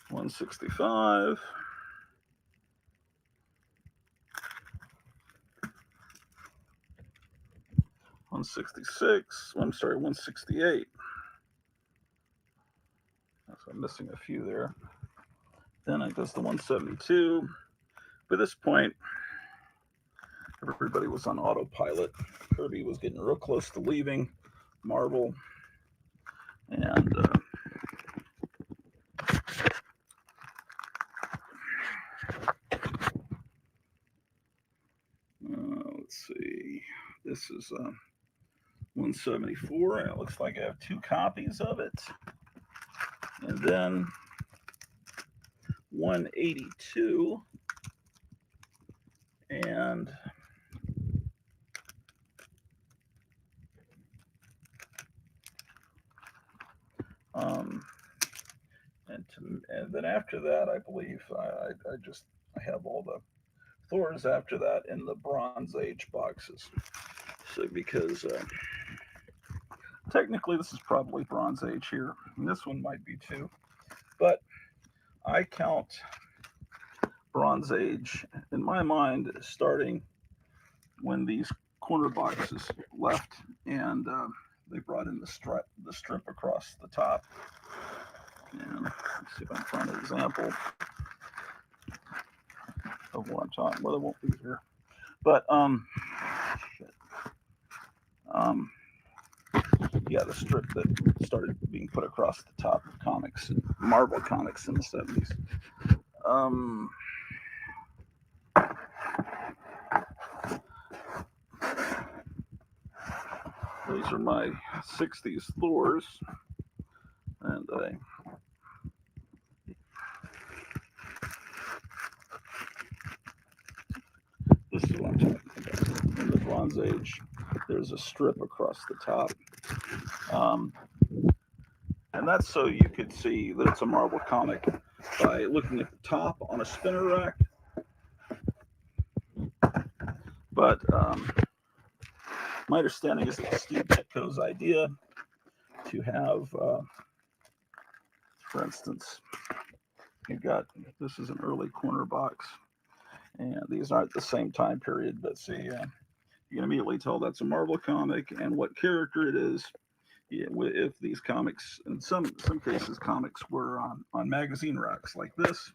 165. 166. I'm sorry, 168. So I'm missing a few there. Then it goes to 172. By this point, everybody was on autopilot. Kirby was getting real close to leaving Marvel. And let's see. This is 174, and it looks like I have 2 copies of it. And then 182, and and then after that, I believe I have all the Thors after that in the Bronze Age boxes. So because technically this is probably Bronze Age here, and this one might be too, but I count Bronze Age in my mind starting when these corner boxes left, and they brought in the strip across the top. And let's see if I can find an example of what I'm talking. Well, it won't be here, but yeah, the strip that started being put across the top of comics, Marvel comics in the 70s. These are my 60s Thors, and this is what I'm talking about. In the Bronze Age, there's a strip across the top. And that's so you could see that it's a Marvel comic by looking at the top on a spinner rack. But my understanding is that Steve Ditko's idea to have, for instance, you've got, this is an early corner box, and these aren't the same time period, but see, you can immediately tell that's a Marvel comic and what character it is. Yeah, if these comics, in some cases, comics were on magazine racks like this,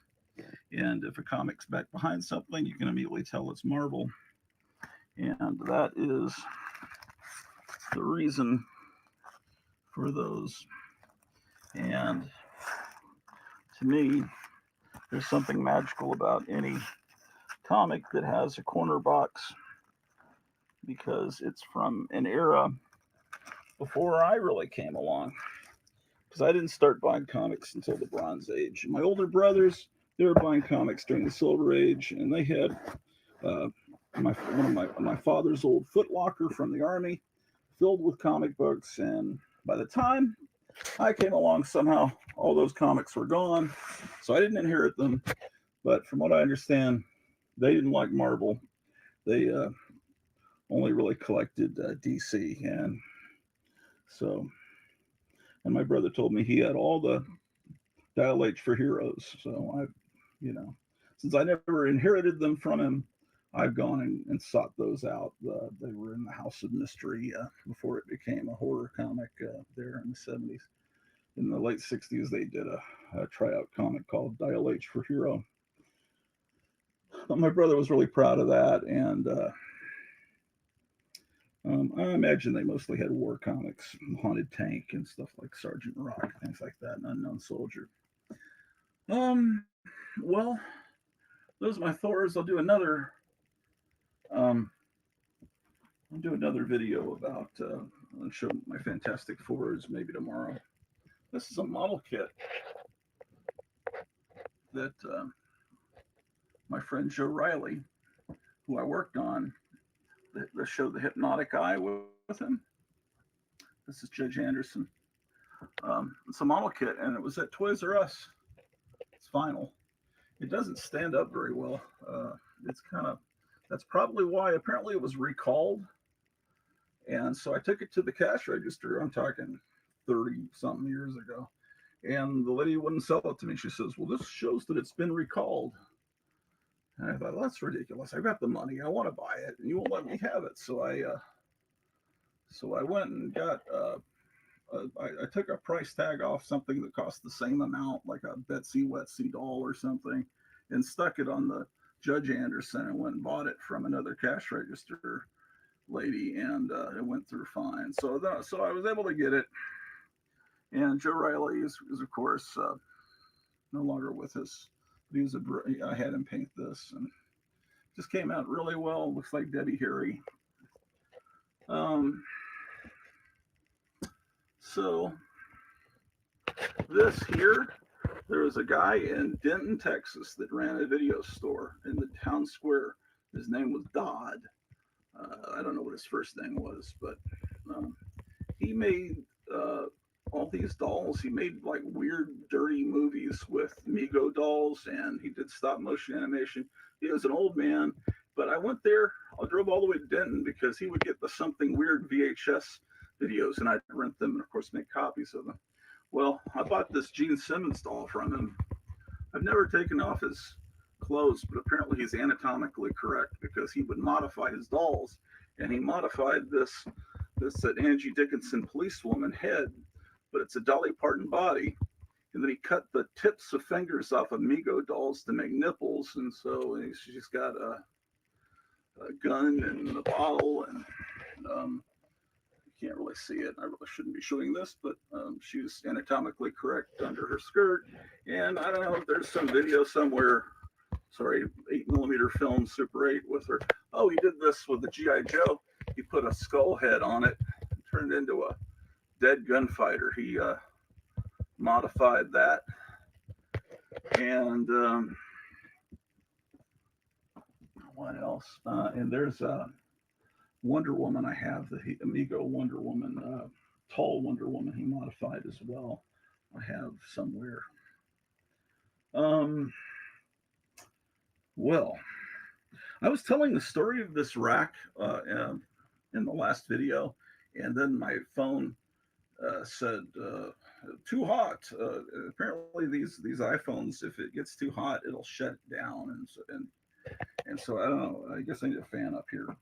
and if a comic's back behind something, you can immediately tell it's Marvel, and that is the reason for those. And to me, there's something magical about any comic that has a corner box, because it's from an era before I really came along, because I didn't start buying comics until the Bronze Age. My older brothers, they were buying comics during the Silver Age, and they had one of my father's old Foot Locker from the Army filled with comic books, and by the time I came along, somehow all those comics were gone, so I didn't inherit them. But from what I understand, they didn't like Marvel. They only really collected DC, and so, and my brother told me he had all the Dial H for Heroes. So I, since I never inherited them from him, I've gone and sought those out. They were in the House of Mystery before it became a horror comic there in the 70s. In the late 60s, they did a tryout comic called Dial H for Hero. But my brother was really proud of that, and I imagine they mostly had war comics, Haunted Tank and stuff like Sergeant Rock, things like that, and Unknown Soldier. Well, those are my Thors. I'll do another video about I'll show my Fantastic Fours maybe tomorrow. This is a model kit that my friend Joe Riley, who I worked on the show The Hypnotic Eye with him. This is Judge Anderson. It's a model kit, and it was at Toys R Us. It's vinyl. It doesn't stand up very well. It's kind of, that's probably why. Apparently it was recalled, and so I took it to the cash register. I'm talking 30-something years ago, and the lady wouldn't sell it to me. She says, well, this shows that it's been recalled. And I thought, well, that's ridiculous. I've got the money. I want to buy it, and you won't let me have it. So I went and got, I took a price tag off something that cost the same amount, like a Betsy Wetsy doll or something, and stuck it on the Judge Anderson, and went and bought it from another cash register lady, and it went through fine. So I was able to get it. And Joe Riley is of course, no longer with us. I had him paint this, and just came out really well. Looks like Debbie Harry. So this here, there was a guy in Denton, Texas that ran a video store in the town square. His name was Dodd. I don't know what his first name was, but he made all these dolls. He made like weird, dirty movies with Mego dolls, and he did stop motion animation. He was an old man, but I went there. I drove all the way to Denton because he would get the Something Weird VHS videos, and I'd rent them and, of course, make copies of them. Well, I bought this Gene Simmons doll from him. I've never taken off his clothes, but apparently he's anatomically correct because he would modify his dolls, and he modified this this Angie Dickinson policewoman head, but it's a Dolly Parton body. And then he cut the tips of fingers off Amigo dolls to make nipples. And so she's got a gun and a bottle, and you can't really see it. I really shouldn't be showing this, but she's anatomically correct under her skirt. And I don't know if there's some video somewhere, sorry, 8mm film, Super 8 with her. Oh, he did this with the G.I. Joe. He put a skull head on it and turned it into a dead gunfighter. He modified that. And what else? And there's Wonder Woman. I have the Amigo Wonder Woman, tall Wonder Woman he modified as well. I have somewhere. Well, I was telling the story of this rack in the last video, and then my phone said too hot. Apparently these iPhones, if it gets too hot, it'll shut down, and so I don't know. I guess I need a fan up here.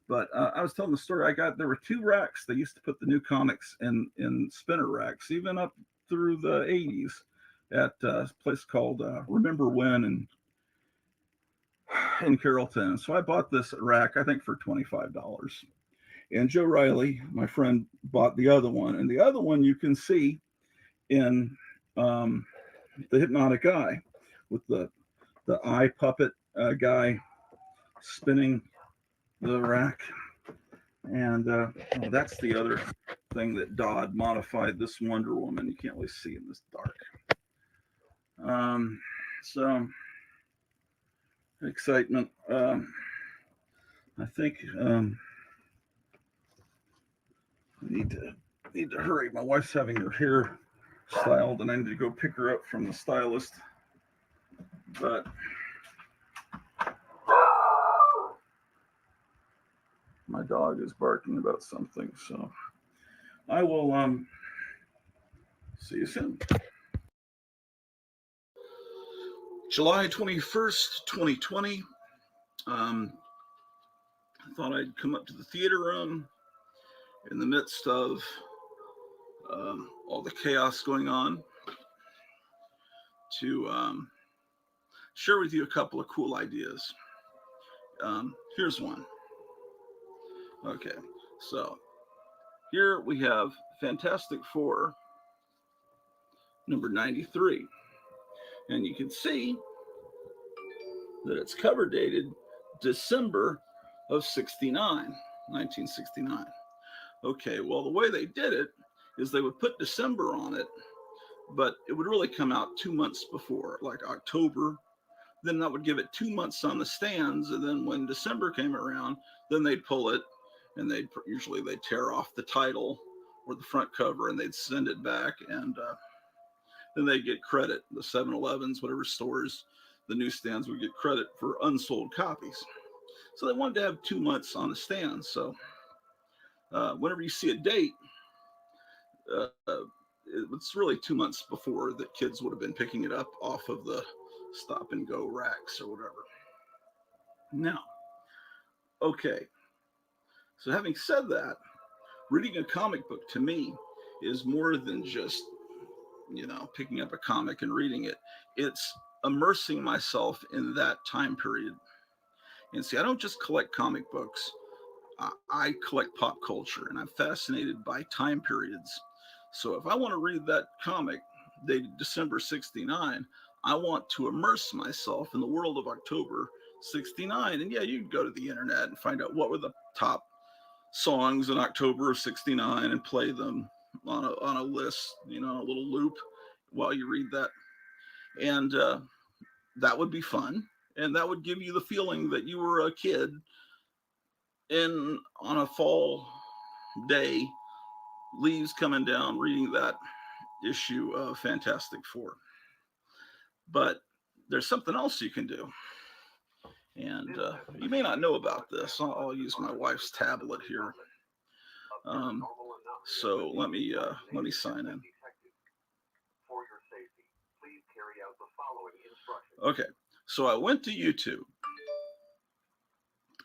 But I was telling the story. There were 2 racks. They used to put the new comics in spinner racks, even up through the 80s, at a place called Remember When in Carrollton. So I bought this rack, I think, for $25. And Joe Riley, my friend, bought the other one. And the other one you can see in the Hypnotic Eye, with the eye puppet guy spinning the rack. And that's the other thing that Dodd modified, this Wonder Woman. You can't really see in this dark. So excitement. I think I need to hurry. My wife's having her hair styled, and I need to go pick her up from the stylist. But my dog is barking about something, so I will see you soon. July 21st, 2020. I thought I'd come up to the theater room in the midst of all the chaos going on to share with you a couple of cool ideas. Here's one. Okay, so here we have Fantastic Four, number 93. And you can see that it's cover dated December of 1969. Okay, well, the way they did it is they would put December on it, but it would really come out 2 months before, like October. Then that would give it 2 months on the stands. And then when December came around, then they'd pull it, and they'd tear off the title or the front cover, and they'd send it back, and then they get credit. The 7-Elevens, whatever stores, the newsstands would get credit for unsold copies. So they wanted to have 2 months on the stands. So whenever you see a date, it's really 2 months before that kids would have been picking it up off of the stop and go racks or whatever. Now, okay. So having said that, reading a comic book to me is more than just, picking up a comic and reading it. It's immersing myself in that time period. And see, I don't just collect comic books. I collect pop culture, and I'm fascinated by time periods. So if I want to read that comic dated December 69, I want to immerse myself in the world of October 69. And yeah, you can go to the internet and find out what were the top songs in October of 69 and play them on a list, a little loop while you read that. And that would be fun. And that would give you the feeling that you were a kid on a fall day, leaves coming down, reading that issue of Fantastic Four. But there's something else you can do. And you may not know about this. I'll use my wife's tablet here. So let me sign in. Okay, so I went to YouTube,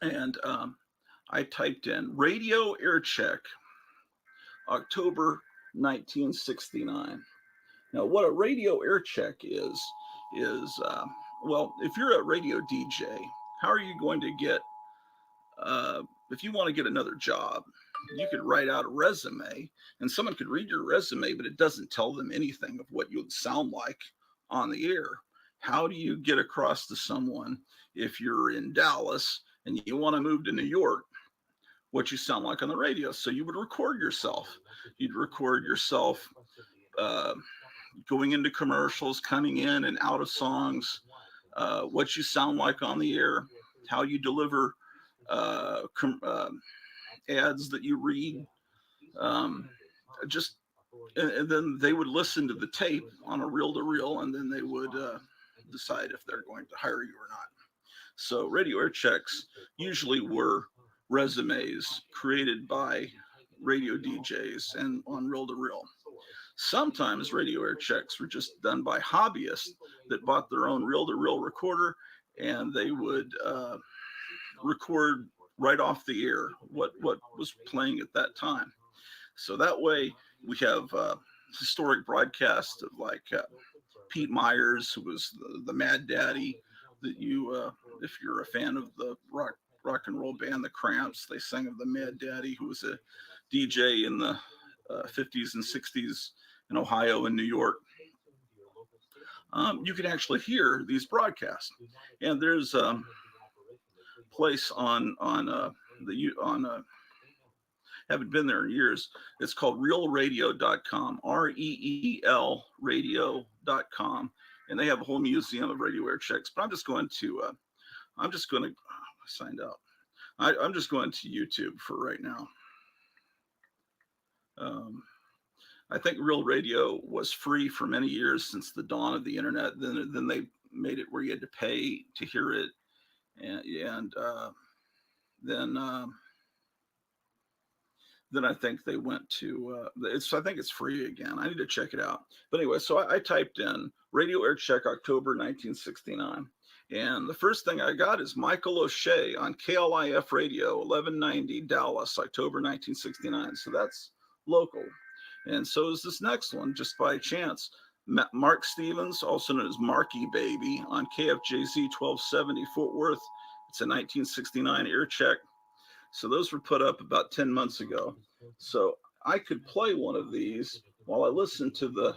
and I typed in radio air check October 1969. Now, what a radio air check is well, if you're a radio DJ, how are you going to get, if you want to get another job, you could write out a resume and someone could read your resume, but it doesn't tell them anything of what you would sound like on the air. How do you get across to someone if you're in Dallas and you want to move to New York, what you sound like on the radio? So you would record yourself. You'd record yourself going into commercials, coming in and out of songs, what you sound like on the air, how you deliver ads that you read, and then they would listen to the tape on a reel-to-reel, and then they would decide if they're going to hire you or not. So radio air checks usually were resumes created by radio DJs and on reel-to-reel. Sometimes radio air checks were just done by hobbyists that bought their own reel-to-reel recorder, and they would record right off the air what was playing at that time. So that way we have historic broadcasts of like Pete Myers, who was the Mad Daddy, that you, if you're a fan of the rock and roll band The Cramps, they sang of the Mad Daddy, who was a DJ in the 50s and 60s in Ohio and New York. You can actually hear these broadcasts, and there's a place on haven't been there in years. It's called realradio.com, REEL radio.com, and they have a whole museum of radio air checks. But I'm just going to signed out. I'm just going to YouTube for right now. I think Real Radio was free for many years since the dawn of the internet. Then they made it where you had to pay to hear it, and then I think they went to I think it's free again. I need to check it out. But anyway, so I typed in radio air check October 1969, and the first thing I got is Michael O'Shea on KLIF radio 1190 Dallas, October 1969. So that's local. And so is this next one, just by chance. Mark Stevens, also known as Marky Baby, on KFJZ 1270 Fort Worth. It's a 1969 air check. So those were put up about 10 months ago. So I could play one of these while I listen to the...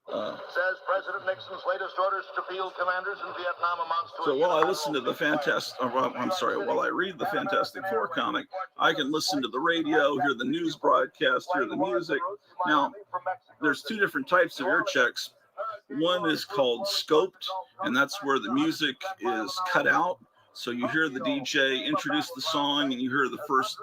says President Nixon's latest orders to field commanders in Vietnam amounts to...
So while I listen to the while I read the Fantastic Four comic, I can listen to the radio, hear the news broadcast, hear the music. Now, there's two different types of air checks. One is called scoped, and that's where the music is cut out. So you hear the DJ introduce the song, and you hear the first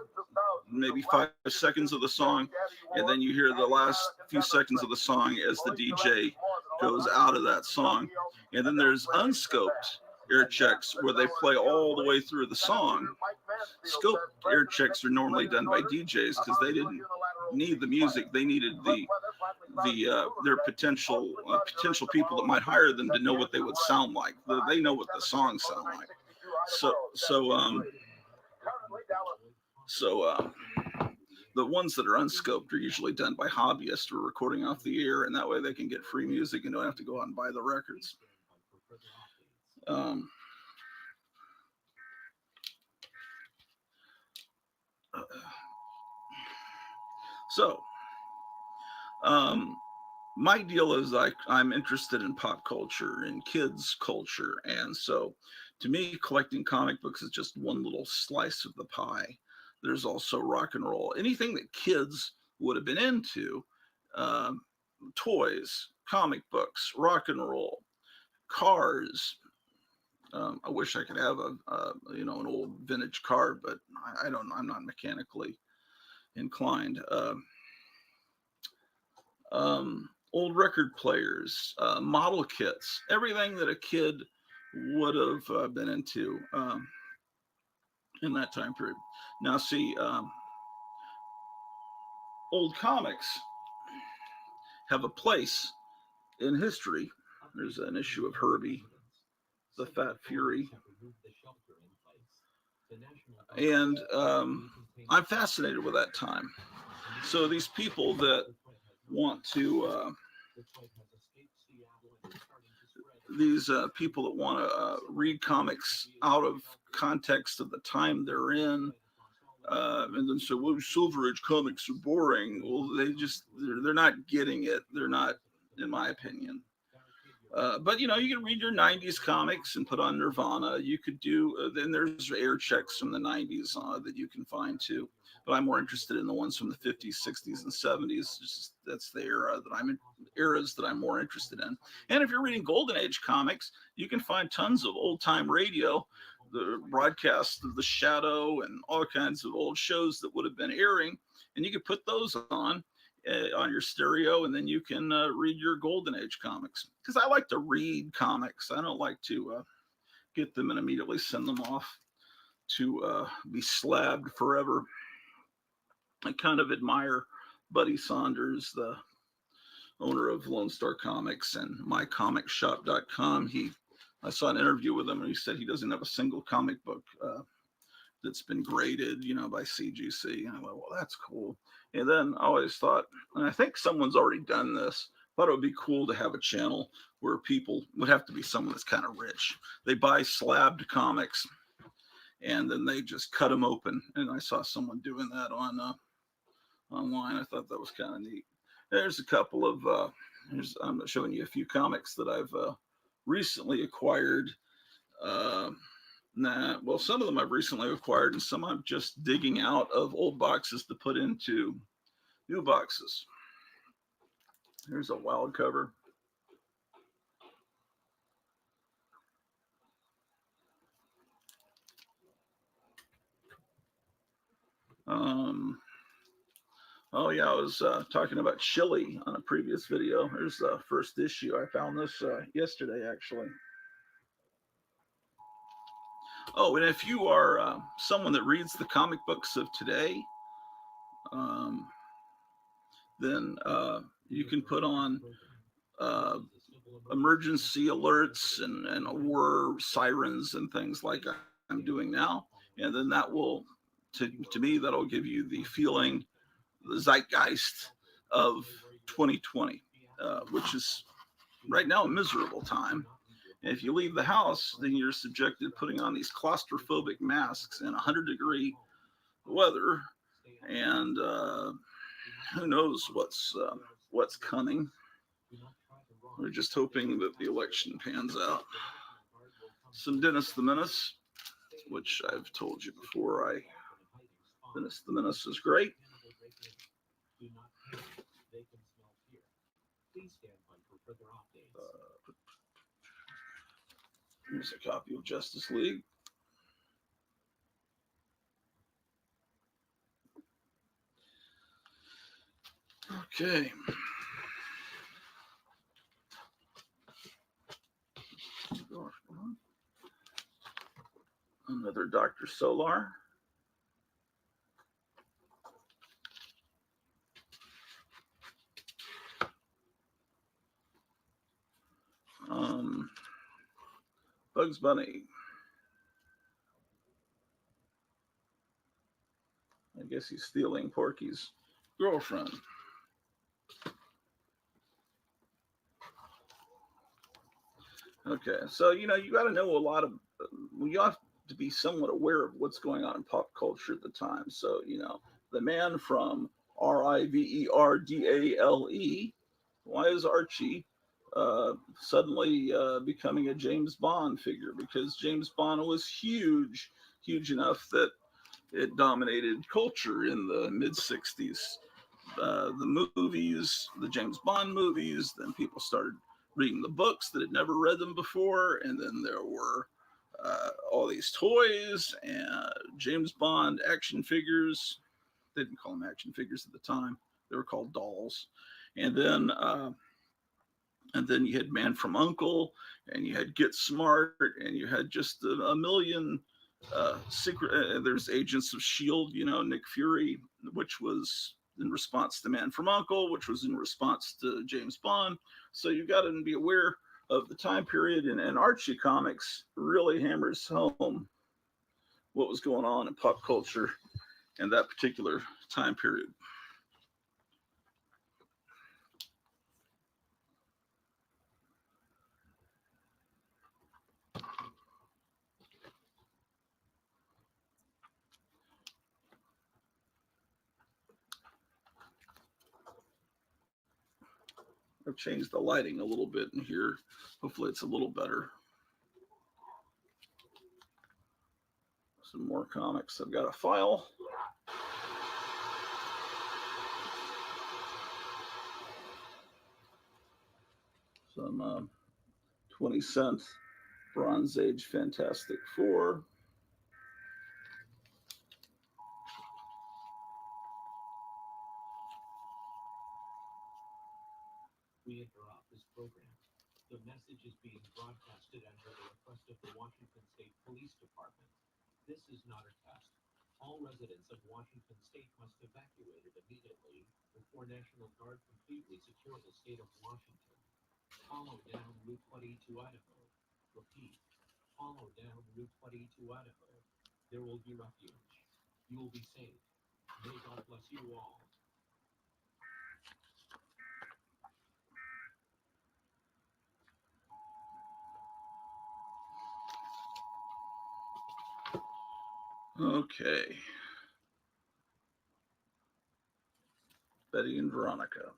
maybe 5 seconds of the song, and then you hear the last few seconds of the song as the DJ goes out of that song. And then there's unscoped air checks where they play all the way through the song. Scoped air checks are normally done by DJs because they didn't need the music. They needed their potential people that might hire them to know what they would sound like. They know what the songs sound like. So the ones that are unscoped are usually done by hobbyists who are recording off the air, and that way they can get free music and don't have to go out and buy the records. My deal is I'm interested in pop culture and kids culture, and so to me, collecting comic books is just one little slice of the pie. There's also rock and roll, anything that kids would have been into, toys, comic books, rock and roll, cars. I wish I could have an old vintage car, but I don't. I'm not mechanically inclined. Old record players, model kits, everything that a kid would have been into in that time period. Now, see, old comics have a place in history. There's an issue of Herbie, the Fat Fury. And I'm fascinated with that time. So these people that want to read comics out of context of the time they're in, and then say, well, Silver Age comics are boring. Well, they're not getting it. They're not, in my opinion. But you can read your 90s comics and put on Nirvana. You could do, then there's air checks from the 90s that you can find too. But I'm more interested in the ones from the 50s, 60s, and 70s. That's the eras that I'm more interested in. And if you're reading Golden Age comics, you can find tons of old time radio, the broadcast of The Shadow, and all kinds of old shows that would have been airing, and you could put those on your stereo, and then you can read your Golden Age comics. Because I like to read comics. I don't like to get them and immediately send them off to be slabbed forever. I kind of admire Buddy Saunders, the owner of Lone Star Comics and mycomicshop.com. I saw an interview with him, and he said he doesn't have a single comic book that's been graded, by CGC. And I went, well, that's cool. And then I always thought, and I think someone's already done this, thought it would be cool to have a channel where people would have to be someone that's kind of rich. They buy slabbed comics, and then they just cut them open. And I saw someone doing that online. I thought that was kind of neat. There's a couple of, I'm showing you a few comics that I've recently acquired. Some of them I've recently acquired, and some I'm just digging out of old boxes to put into new boxes. Here's a wild cover. Oh yeah, I was talking about Chili on a previous video. Here's the first issue. I found this yesterday, actually. Oh, and if you are someone that reads the comic books of today, then you can put on emergency alerts and war sirens and things like I'm doing now. And then that will, to me, that'll give you the feeling, the zeitgeist of 2020, which is right now a miserable time. And if you leave the house, then you're subjected to putting on these claustrophobic masks in 100-degree weather, and who knows what's coming. We're just hoping that the election pans out. Some Dennis the Menace, which I've told you before. Dennis the Menace is great. Here's a copy of Justice League. Okay. Another Dr. Solar. Bugs Bunny. I guess he's stealing Porky's girlfriend. Okay, so you got to know a lot of. You have to be somewhat aware of what's going on in pop culture at the time. So the man from Riverdale. Why is Archie suddenly becoming a James Bond figure? Because James Bond was huge enough that it dominated culture in the mid-60s. The movies, the James Bond movies, then people started reading the books that had never read them before, and then there were all these toys and James Bond action figures. They didn't call them action figures at the time. They were called dolls. And then you had Man from U.N.C.L.E., and you had Get Smart, and you had just a million secret. There's Agents of S.H.I.E.L.D., Nick Fury, which was in response to Man from U.N.C.L.E., which was in response to James Bond. So you got to be aware of the time period, and Archie comics really hammers home what was going on in pop culture in that particular time period. I've changed the lighting a little bit in here. Hopefully it's a little better. Some more comics. I've got a file. Some 20-cent Bronze Age Fantastic Four.
We interrupt this program. The message is being broadcasted under the request of the Washington State Police Department. This is not a test. All residents of Washington State must evacuate it immediately before National Guard completely secure the state of Washington. Follow down Route 20 to Idaho. Repeat. Follow down Route 20 to Idaho. There will be refuge. You will be safe. May God bless you all.
Okay. Betty and Veronica.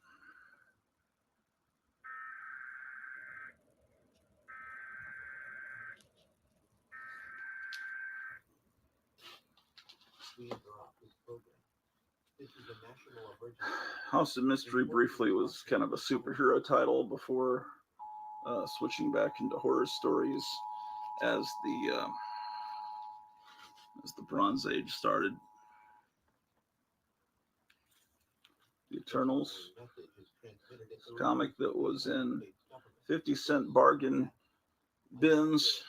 We interrupt this program. This is a national emergency.
House of Mystery briefly was kind of a superhero title before switching back into horror stories as the Bronze Age started. The Eternals, a comic that was in 50-cent bargain bins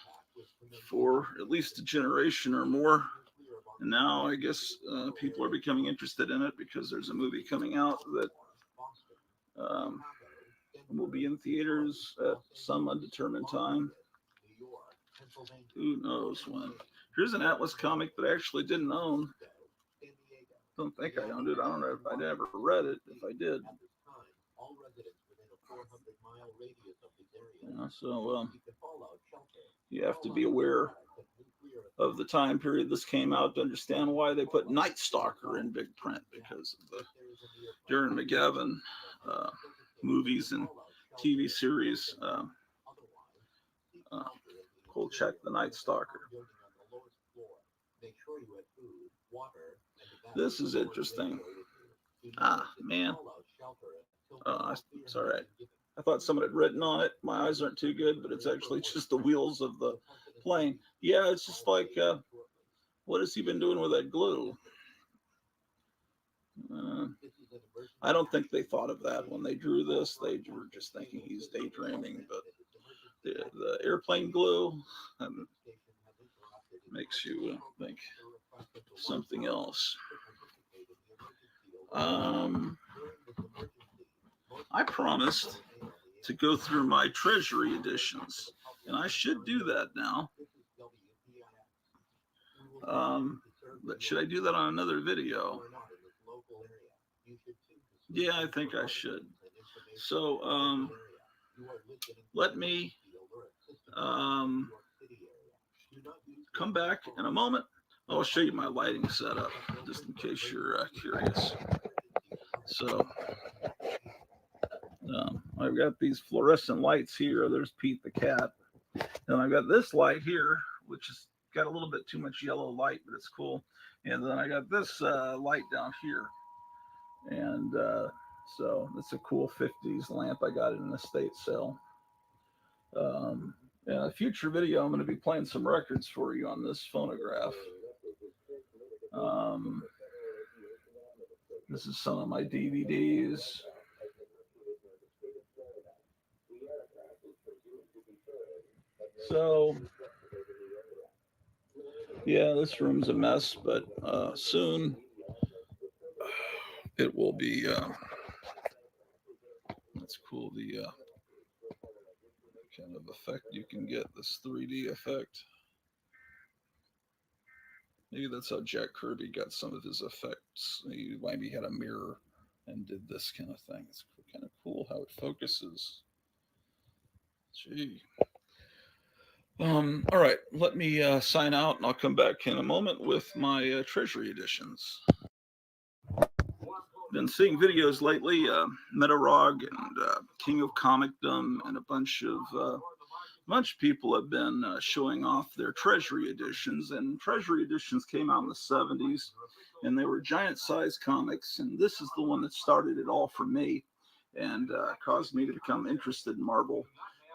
for at least a generation or more. And now I guess people are becoming interested in it because there's a movie coming out that will be in theaters at some undetermined time. Who knows when. Here's an Atlas comic that I actually didn't own. Don't think I owned it. I don't know if I'd ever read it. If I did. Yeah, so you have to be aware of the time period this came out to understand why they put Night Stalker in big print, because of the Darren McGavin movies and TV series. Check the Night Stalker. This is interesting. Man. It's all right. I thought someone had written on it. My eyes aren't too good, but it's actually just the wheels of the plane. Yeah, it's just like, what has he been doing with that glue? I don't think they thought of that when they drew this. They were just thinking he's daydreaming, but the airplane glue makes you think something else. I promised to go through my Treasury editions, and I should do that now. But should I do that on another video? Yeah, I think I should. So let me come back in a moment. I'll show you my lighting setup, just in case you're curious. So I've got these fluorescent lights here. There's Pete the cat. And I've got this light here, which has got a little bit too much yellow light, but it's cool. And then I got this light down here. And so it's a cool 50s lamp. I got it in an estate sale. In a future video, I'm going to be playing some records for you on this phonograph. This is some of my DVDs. So, yeah, this room's a mess, but soon it will be. That's cool. The kind of effect you can get, this 3D effect. Maybe that's how Jack Kirby got some of his effects. He maybe had a mirror and did this kind of thing. It's kind of cool how it focuses. Gee. All right, let me sign out, and I'll come back in a moment with my Treasury editions. been seeing videos lately, Metarog and King of Comicdom, and a bunch of people have been showing off their Treasury editions. And Treasury editions came out in the 70s, and they were giant-sized comics. And this is the one that started it all for me, and caused me to become interested in Marvel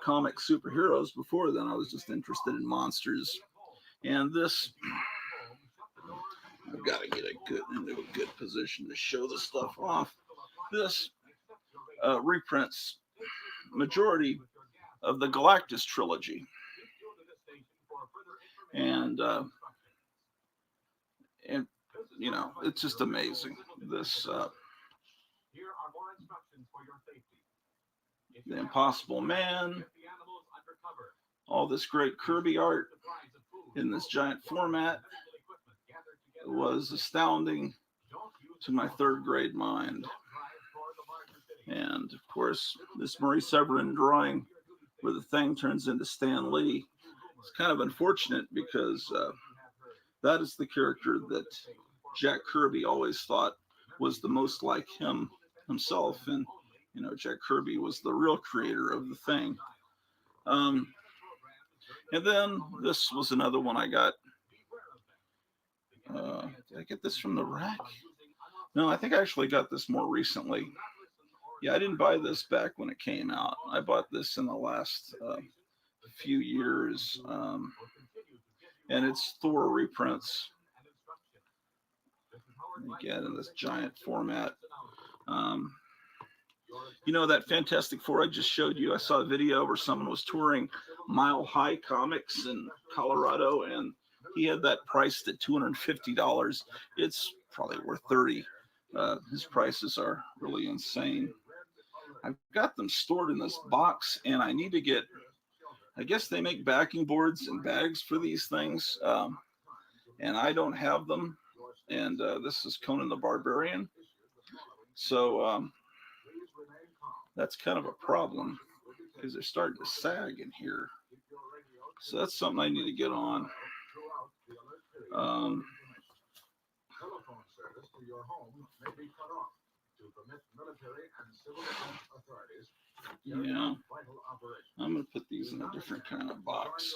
comic superheroes. Before then, I was just interested in monsters. And this, I've got to get into a good position to show this stuff off. This reprints majority of the Galactus trilogy, and you know, it's just amazing. This the Impossible Man, all this great Kirby art in this giant format was astounding to my third grade mind. And of course, this Maurice Severin drawing where the Thing turns into Stan Lee. It's kind of unfortunate because that is the character that Jack Kirby always thought was the most like himself. And, you know, Jack Kirby was the real creator of the Thing. And then this was another one I got. Did I get this from the rack? No, I think I actually got this more recently. Yeah, I didn't buy this back when it came out. I bought this in the last few years. And it's Thor reprints. Again, in this giant format. You know, that Fantastic Four I just showed you, I saw a video where someone was touring Mile High Comics in Colorado, and he had that priced at $250. It's probably worth $30. His prices are really insane. I've got them stored in this box, and I need to get, I guess they make backing boards and bags for these things, and I don't have them. And this is Conan the Barbarian. So that's kind of a problem because they're starting to sag in here. So that's something I need to get on. Yeah, I'm going to put these in a different kind of box.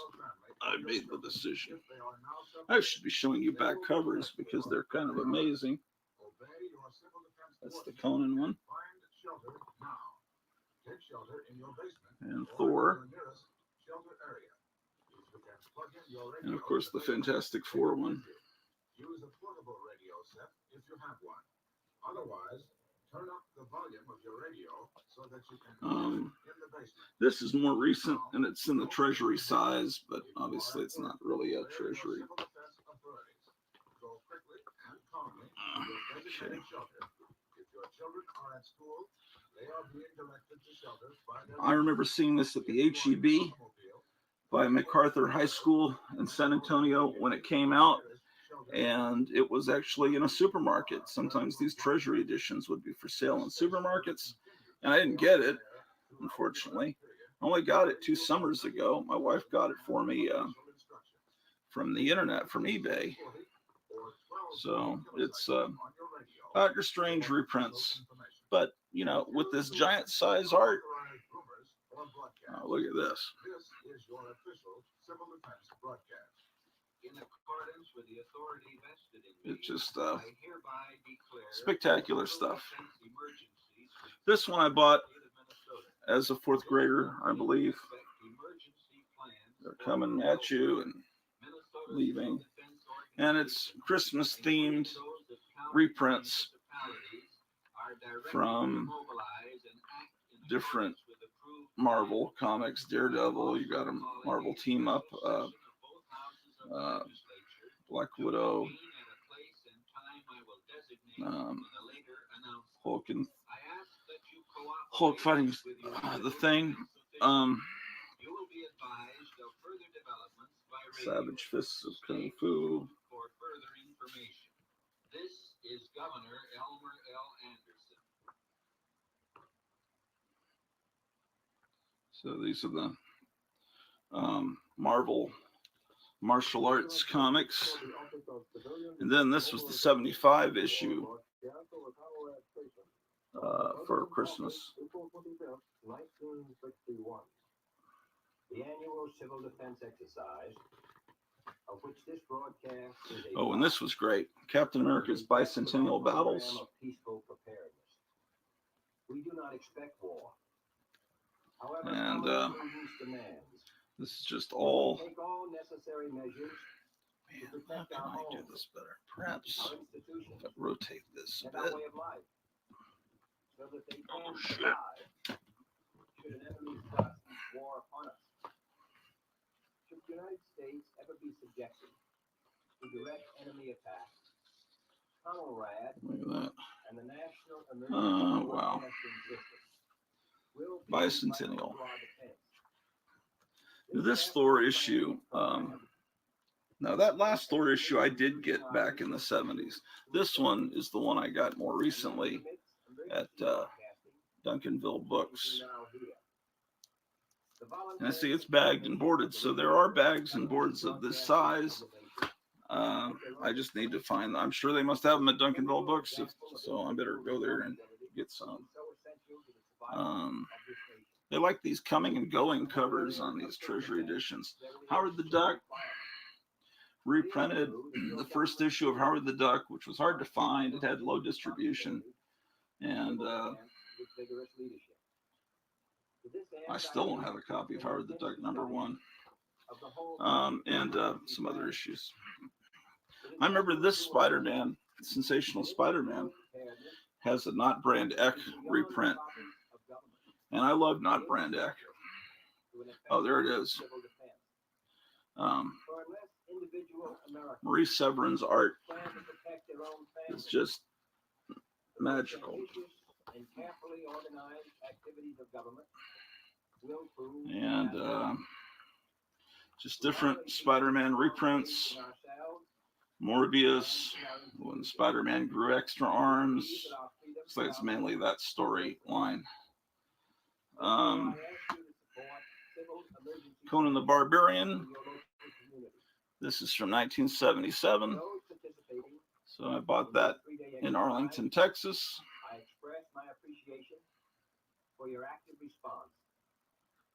I made the decision. I should be showing you back covers because they're kind of amazing. That's the Conan one. And Thor. And of course the Fantastic Four one. Use a portable radio set if you have one. Otherwise, turn up the volume of your radio so that you can in the basement. This is more recent and it's in the Treasury size, but obviously it's not really a Treasury. Okay. I remember seeing this at the HEB by MacArthur High School in San Antonio when it came out, and it was actually in a supermarket. Sometimes these Treasury editions would be for sale in supermarkets, and I didn't get it, unfortunately. I only got it 2 summers ago. My wife got it for me from the internet, from eBay. So it's Doctor Strange reprints, but you know, with this giant size art, look at this. It's just spectacular stuff. This one I bought as a 4th grader, I believe. They're coming at you and leaving. And it's Christmas themed reprints from different Marvel comics. Daredevil, you got a Marvel team up, Black Widow, Hulk fighting the Thing, Savage Fists of Kung Fu. This is Governor Elmer L. Anderson. So these are the Marvel martial arts comics. And then this was the 75 issue for Christmas.
1961. The annual civil defense exercise, of which this broadcast is a
Oh, and this was great. Captain America's Bicentennial Battles.
program of peaceful preparedness. We do not expect war. However,
And
our prudence demands
this is just all.
take all necessary measures to
Man, how
protect
can
our
I do
homes,
this better? Perhaps
our institutions,
if I rotate this a
and our
bit.
way of life, so that they
Oh,
can
shit.
survive should an enemy thrust war upon us. Should the United States ever be subjected to direct enemy attack, Conrad
Look at that.
and the National
Oh,
Emergency
wow.
Broadcasting System will be
Bicentennial.
vital to our defense.
This Thor issue, now that last Thor issue I did get back in the 70s. This one is the one I got more recently at Duncanville Books. And I see it's bagged and boarded, so there are bags and boards of this size. I just need to find, I'm sure they must have them at Duncanville Books, so I better go there and get some. They like these coming and going covers on these Treasury editions. Howard the Duck reprinted the first issue of Howard the Duck, which was hard to find. It had low distribution, and I still don't have a copy of Howard the Duck #1, and some other issues. I remember this Spider-Man, Sensational Spider-Man, has a Not Brand Eck reprint, and I love Not Brand Eck. Oh, there it is. Marie Severin's art is just magical. And just different Spider-Man reprints. Morbius, when Spider-Man grew extra arms. Looks like it's mainly that storyline. Conan the Barbarian. This is from 1977. So I bought that in Arlington, Texas.
I express my appreciation for your active response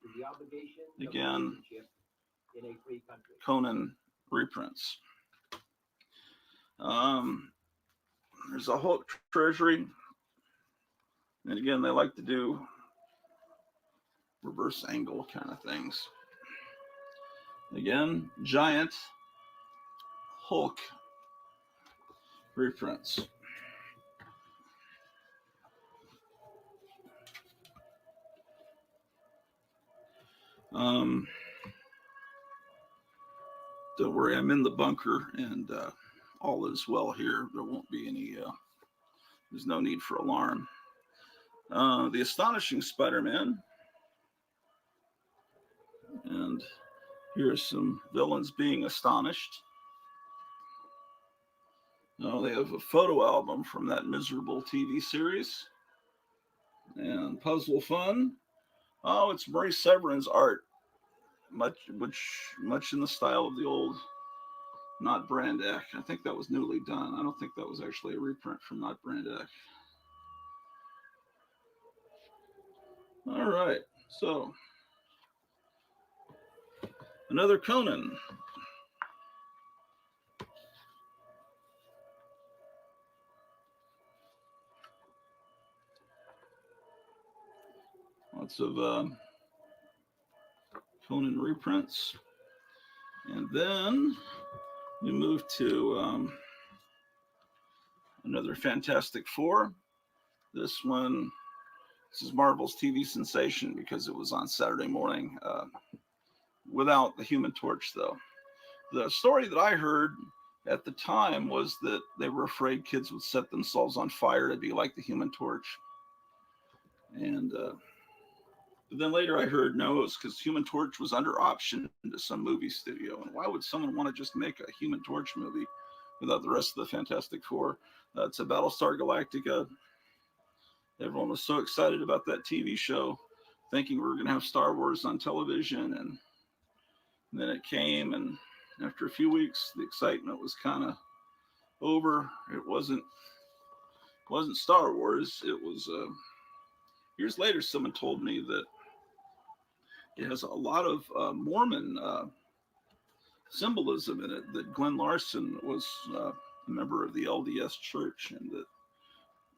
to the obligation
Again,
in a free country.
Conan reprints. There's a Hulk Treasury. And again, they like to do reverse angle kind of things. Again, giant Hulk reprints. Don't worry, I'm in the bunker, and all is well here. There won't be any, there's no need for alarm. The Astonishing Spider-Man. And here's some villains being astonished. Oh, they have a photo album from that miserable TV series. And puzzle fun. Oh, it's Marie Severin's art. Much in the style of the old Not Brand Eck. I think that was newly done. I don't think that was actually a reprint from Not Brand Eck. All right, so another Conan. Lots of Conan reprints. And then we move to another Fantastic Four. This one, this is Marvel's TV sensation because it was on Saturday morning without the Human Torch, though. The story that I heard at the time was that they were afraid kids would set themselves on fire to be like the Human Torch. And but then later I heard no, it was because Human Torch was under option to some movie studio. And why would someone want to just make a Human Torch movie without the rest of the Fantastic Four? It's a Battlestar Galactica. Everyone was so excited about that TV show, thinking we were going to have Star Wars on television. And then it came, and after a few weeks, the excitement was kind of over. It wasn't wasn't Star Wars. It was years later. Someone told me that it has a lot of Mormon symbolism in it. That Glenn Larson was a member of the LDS Church, and that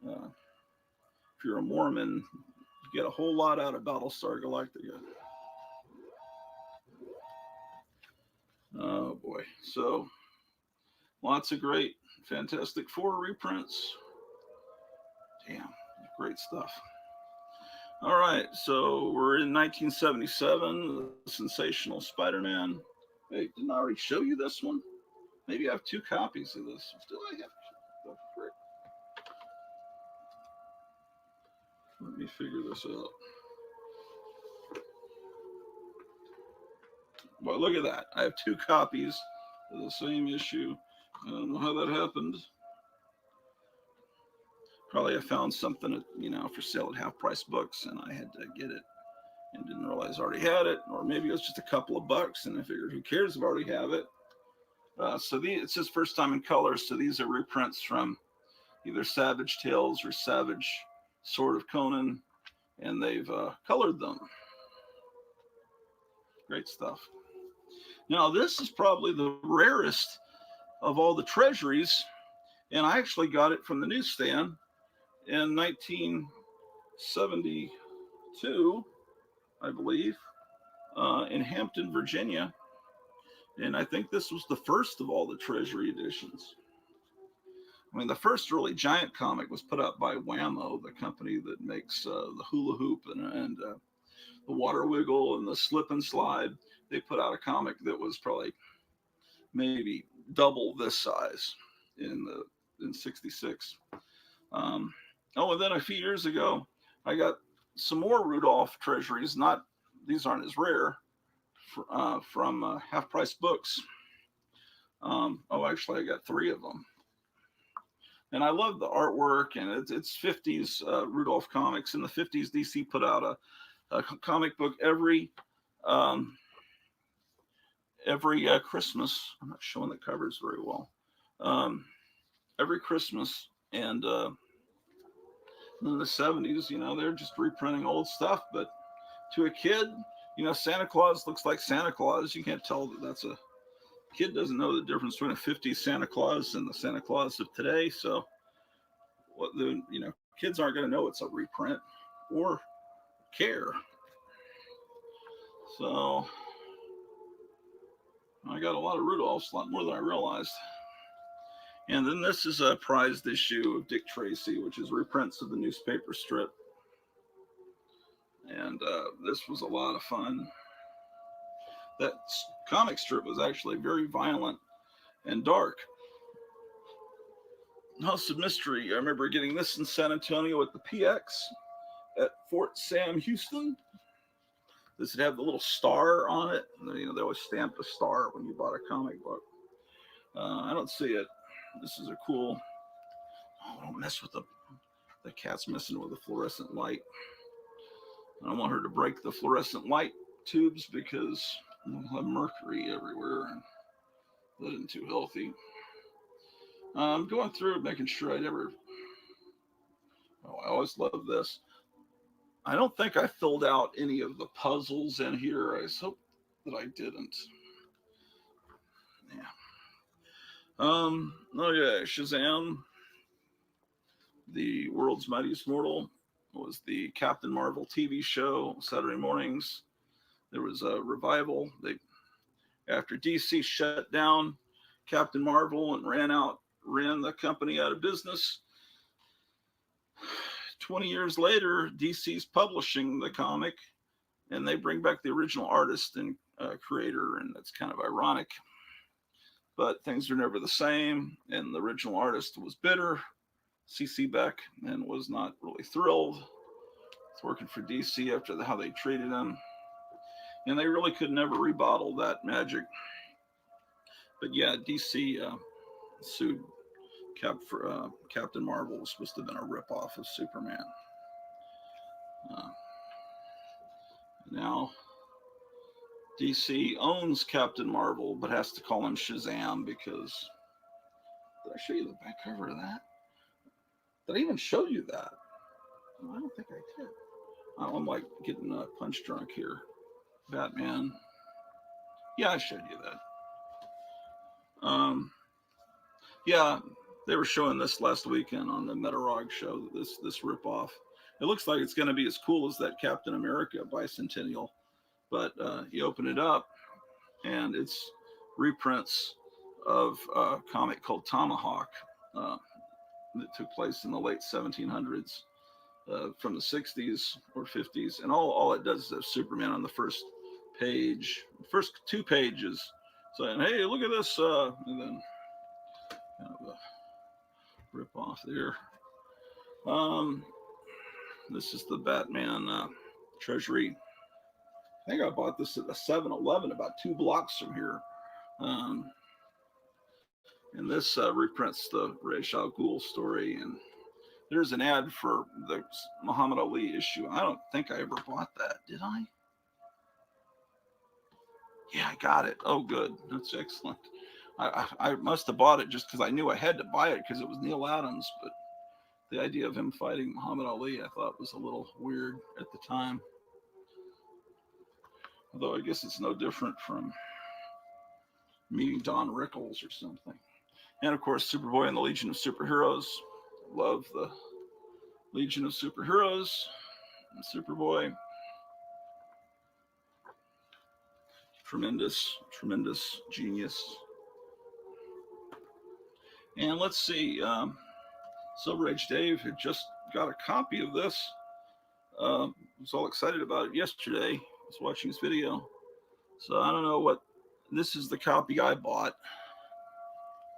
if you're a Mormon, you get a whole lot out of Battlestar Galactica. Oh boy! So lots of great Fantastic Four reprints. Damn, great stuff. All right, so we're in 1977, the sensational Spider-Man. Wait, didn't I already show you this one? Maybe I have 2 copies of this. Still, I have the frick. Let me figure this out. Well, look at that. I have 2 copies of the same issue. I don't know how that happened. Probably I found something at, for sale at Half Price Books, and I had to get it and didn't realize I already had it, or maybe it was just a couple of bucks, and I figured, who cares if I already have it? It says first time in color, so these are reprints from either Savage Tales or Savage Sword of Conan, and they've colored them. Great stuff. Now, this is probably the rarest of all the treasuries, and I actually got it from the newsstand in 1972, I believe, in Hampton, Virginia. And I think this was the first of all the Treasury editions. I mean, the first really giant comic was put out by Whammo, the company that makes the Hula Hoop and the Water Wiggle and the Slip and Slide. They put out a comic that was probably maybe double this size in '66. And then a few years ago, I got some more Rudolph treasuries. These aren't as rare, from Half Price Books. Actually, I got 3 of them. And I love the artwork, and it's 50s Rudolph comics. In the 50s, DC put out a comic book every Christmas. I'm not showing the covers very well. Every Christmas, and in the 70s, they're just reprinting old stuff. But to a kid, Santa Claus looks like Santa Claus. You can't tell that that's a kid doesn't know the difference between a 50s Santa Claus and the Santa Claus of today. So, kids aren't going to know it's a reprint or care. So, I got a lot of Rudolphs, a lot more than I realized. And then this is a prized issue of Dick Tracy, which is reprints of the newspaper strip. And this was a lot of fun. That comic strip was actually very violent and dark. House of Mystery. I remember getting this in San Antonio at the PX at Fort Sam Houston. This would have the little star on it. They always stamped a star when you bought a comic book. I don't see it. This is a cool. Oh, don't mess with the cat's messing with the fluorescent light. I don't want her to break the fluorescent light tubes because we'll have mercury everywhere, and that isn't too healthy. I'm going through making sure I never. Oh, I always love this. I don't think I filled out any of the puzzles in here. I hope that I didn't. Yeah. Oh yeah, Shazam, the World's Mightiest Mortal, was the Captain Marvel TV show Saturday mornings. There was a revival. After DC shut down Captain Marvel and ran the company out of business. 20 years later, DC's publishing the comic, and they bring back the original artist and creator, and that's kind of ironic. But things are never the same, and the original artist was bitter, C.C. Beck, and was not really thrilled with working for DC after how they treated him. And they really could never rebottle that magic. But yeah, DC sued Captain Marvel. Was supposed to have been a ripoff of Superman. Now, DC owns Captain Marvel, but has to call him Shazam because. Did I show you the back cover of that? Did I even show you that? No, I don't think I did. I'm like getting punch drunk here. Batman. Yeah, I showed you that. Yeah, they were showing this last weekend on the Metarog show. This ripoff. It looks like it's going to be as cool as that Captain America bicentennial, but you open it up, and it's reprints of a comic called Tomahawk that took place in the late 1700s, from the 60s or 50s, and all it does is have Superman on the first page, first 2 pages, saying, "Hey, look at this," and then kind of a rip off there. This is the Batman Treasury. I think I bought this at a 7-Eleven about 2 blocks from here. And this reprints the Ra's al Ghul story. And there's an ad for the Muhammad Ali issue. I don't think I ever bought that. Did I? Yeah, I got it. Oh, good. That's excellent. I must have bought it just because I knew I had to buy it because it was Neil Adams. But the idea of him fighting Muhammad Ali, I thought was a little weird at the time. Although I guess it's no different from meeting Don Rickles or something. And of course, Superboy and the Legion of Superheroes. Love the Legion of Superheroes and Superboy. Tremendous genius. And let's see, Silver Age Dave had just got a copy of this. Was all excited about it yesterday. I was watching his video. So I don't know what, this is the copy I bought.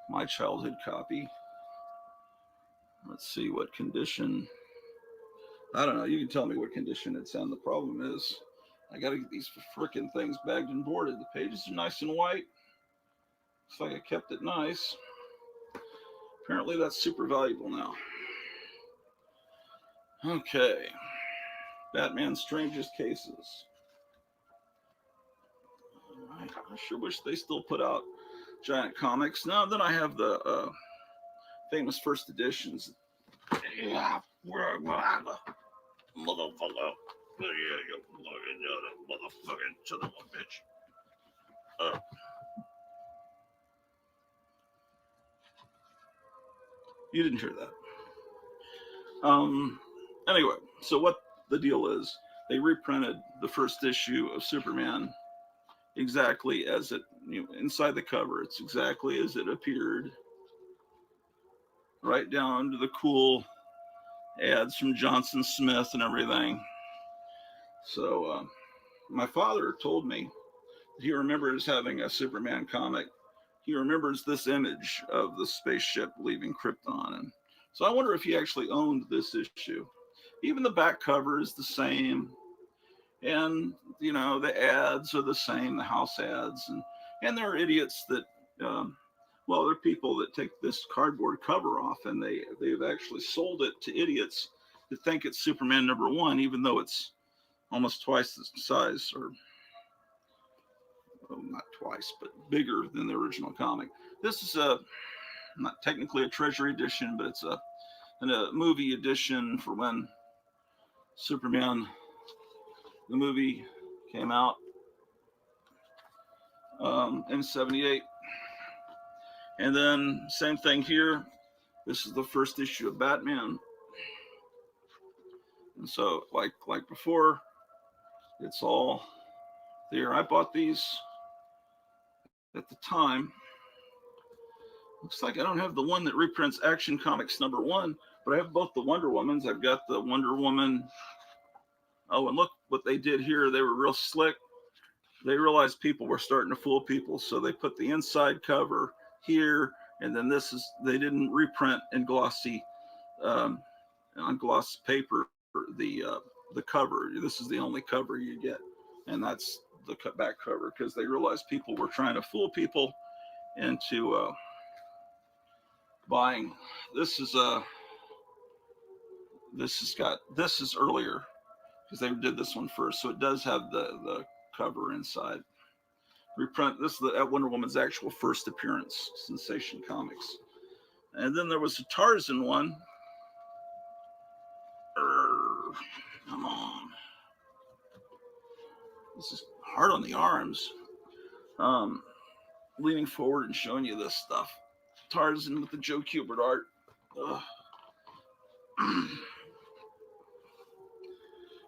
My childhood copy. Let's see what condition. I don't know. You can tell me what condition it's in. The problem is I got to get these frickin' things bagged and boarded. The pages are nice and white. Looks like I kept it nice. Apparently that's super valuable now. Okay. Batman's Strangest Cases. I sure wish they still put out giant comics. Now then I have the famous first editions. Yeah, motherfucker. Motherfucking son of a bitch. You didn't hear that. Anyway, so what the deal is, they reprinted the first issue of Superman exactly as it, inside the cover, it's exactly as it appeared, right down to the cool ads from Johnson Smith and everything. So my father told me that he remembers having a Superman comic. He remembers this image of the spaceship leaving Krypton. And so I wonder if he actually owned this issue. Even the back cover is the same. And, the ads are the same, the house ads. And there are idiots that, there are people that take this cardboard cover off and they've actually sold it to idiots that think it's Superman #1, even though it's almost twice the size, or not twice, but bigger than the original comic. This is not technically a Treasury edition, but it's a movie edition for when Superman, the movie, came out in '78. And then same thing here. This is the first issue of Batman. And so like before, it's all there. I bought these at the time. Looks like I don't have the one that reprints Action Comics #1, but I have both the Wonder Womans. I've got the Wonder Woman. Oh, and look what they did here. They were real slick. They realized people were starting to fool people, so they put the inside cover here, and then they didn't reprint in glossy, on gloss paper, the cover. This is the only cover you get, and that's the back cover, because they realized people were trying to fool people into buying. This is earlier, because they did this one first, so it does have the cover inside. Reprint. This is the Wonder Woman's actual first appearance, Sensation Comics. And then there was a Tarzan one. This is hard on the arms. Leaning forward and showing you this stuff. Tarzan with the Joe Kubert art.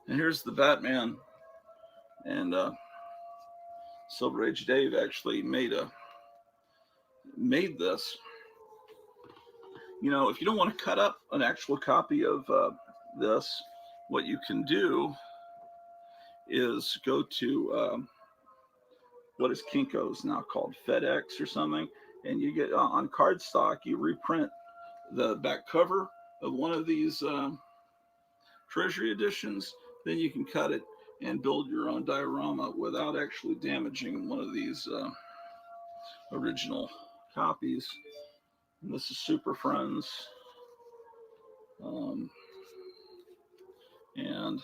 And here's the Batman. And Silver Age Dave actually made this. You know, if you don't want to cut up an actual copy of this, what you can do is go to what is Kinko's now called, FedEx or something, and you get on cardstock, you reprint the back cover of one of these Treasury editions, then you can cut it and build your own diorama without actually damaging one of these original copies. And this is Super Friends. And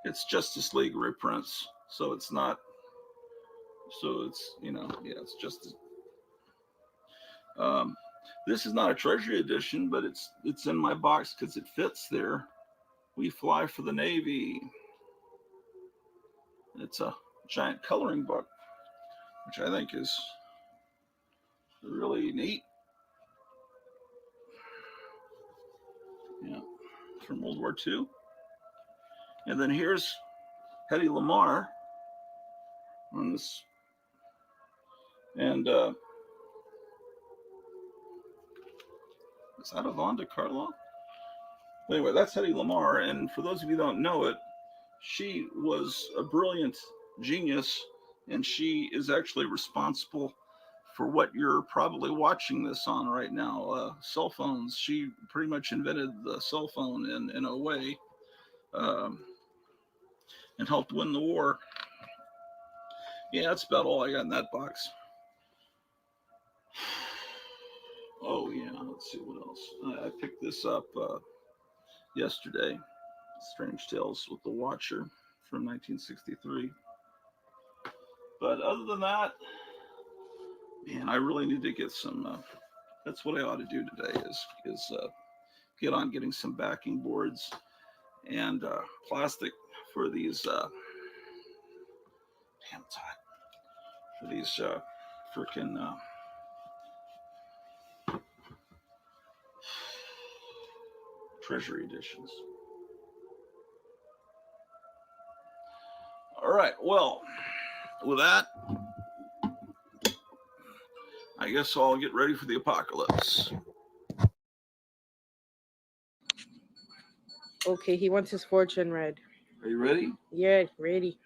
it's Justice League reprints, so it's not, so it's, you know, yeah, it's just, this is not a Treasury edition, but it's in my box because it fits there. We Fly for the Navy. It's a giant coloring book, which I think is really neat. Yeah, from World War II. And then here's Hedy Lamarr on this. And is that Yvonne de Carlo? Anyway, that's Hedy Lamarr. And for those of you who don't know it, she was a brilliant genius, and she is actually responsible for what you're probably watching this on right now, cell phones. She pretty much invented the cell phone in a way, and helped win the war. Yeah, that's about all I got in that box. Oh yeah, let's see what else. I picked this up yesterday, Strange Tales with the Watcher from 1963. But other than that, man, I really need to get some, that's what I ought to do today is get on getting some backing boards and plastic for these, damn, it's hot, for these freaking Treasury editions. All right, well, with that, I guess I'll get ready for the apocalypse.
Okay, he wants his fortune read.
Are you ready?
Yeah, ready.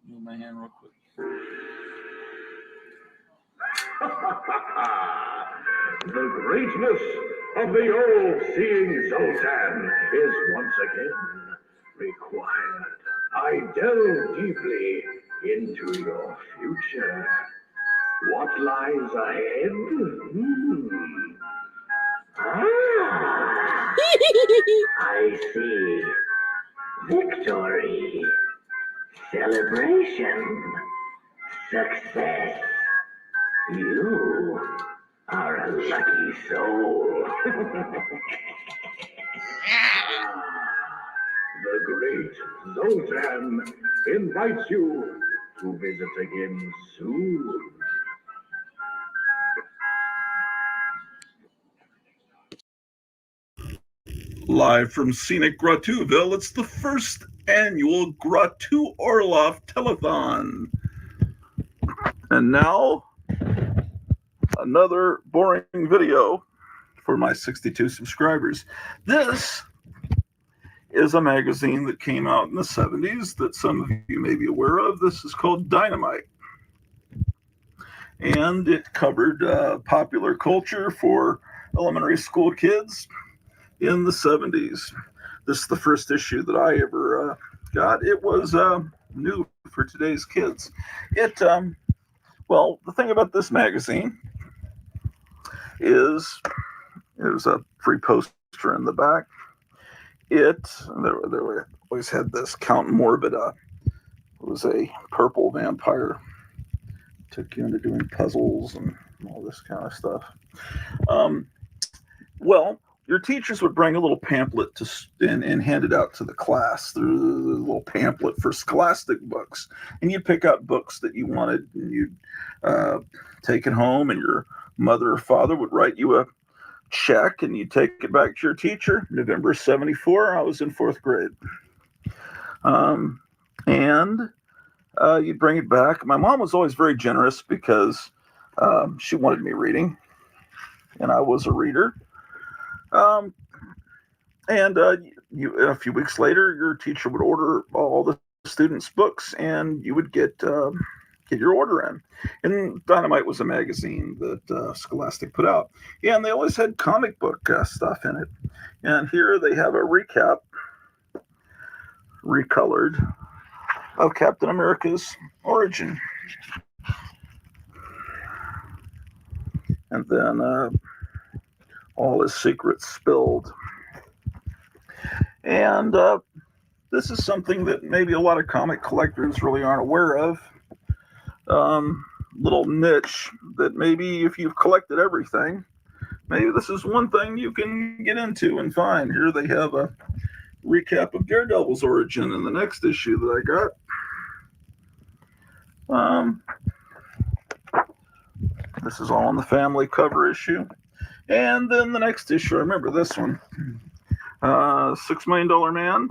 Move my hand real quick.
The greatness of the all-seeing Zoltan is once again required. I delve deeply into your future. What lies ahead? I see. Victory. Celebration. Success. You are a lucky soul. The great Zoltan invites you to visit again soon.
Live from scenic Grottuville, it's the first annual Grottu Orloff Telethon. And now, another boring video for my 62 subscribers. This is a magazine that came out in the 70s that some of you may be aware of. This is called Dynamite. And it covered popular culture for elementary school kids in the 70s. This is the first issue that I ever got. It was new for today's kids. Well, the thing about this magazine is there's a free poster in the back. There always had this Count Morbida. It was a purple vampire. Took you into doing puzzles and all this kind of stuff. Well, your teachers would bring a little pamphlet and hand it out to the class. The little pamphlet for Scholastic books, and you'd pick out books that you wanted, and you'd take it home, and your mother or father would write you a check, and you'd take it back to your teacher. November '74, I was in 4th grade, and you'd bring it back. My mom was always very generous because she wanted me reading, and I was a reader. And a few weeks later, your teacher would order all the students' books, and you would get your order in. And Dynamite was a magazine that Scholastic put out. Yeah, and they always had comic book stuff in it. And here they have a recap, recolored, of Captain America's origin. And then all his secrets spilled. And this is something that maybe a lot of comic collectors really aren't aware of. Little niche that maybe if you've collected everything, maybe this is one thing you can get into and find. Here they have a recap of Daredevil's origin in the next issue that I got. This is all on the family cover issue. And then the next issue, I remember this one. $6 Million Man.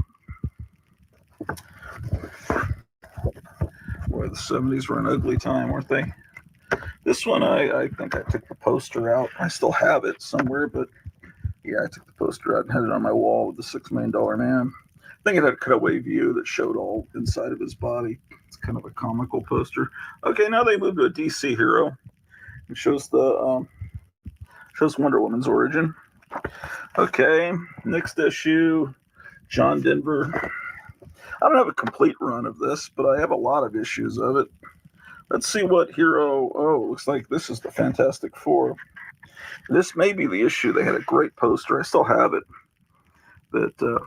Boy, the 70s were an ugly time, weren't they? This one, I think I took the poster out. I still have it somewhere, but yeah, I took the poster out and had it on my wall with the $6 Million Man. I think it had a cutaway view that showed all inside of his body. It's kind of a comical poster. Okay, now they moved to a DC hero. It shows the shows Wonder Woman's origin. Okay, next issue, John Denver. I don't have a complete run of this, but I have a lot of issues of it. Let's see what hero. Oh, looks like this is the Fantastic Four. This may be the issue. They had a great poster. I still have it. That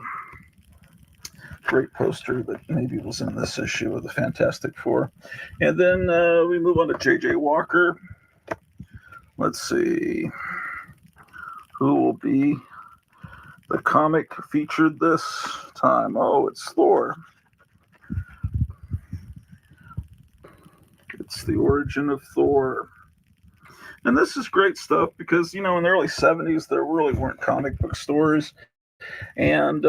great poster that maybe was in this issue of the Fantastic Four. And then we move on to J.J. Walker. Let's see. Who will be the comic featured this time? Oh, it's Thor. It's the origin of Thor. And this is great stuff because, in the early 70s, there really weren't comic book stores. And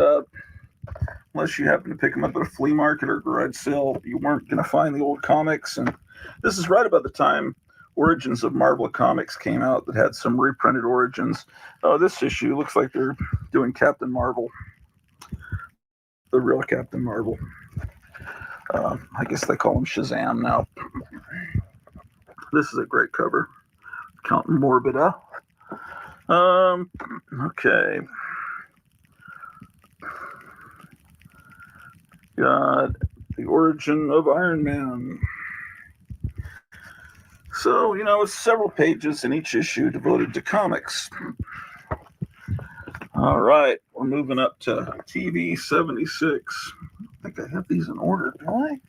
unless you happen to pick them up at a flea market or garage sale, you weren't going to find the old comics. And this is right about the time Origins of Marvel Comics came out that had some reprinted origins. Oh, this issue looks like they're doing Captain Marvel. The real Captain Marvel. I guess they call him Shazam now. This is a great cover. Count Morbida. Okay. Got the origin of Iron Man. So, it's several pages in each issue devoted to comics. All right, we're moving up to TV 76. I think I have these in order, do I?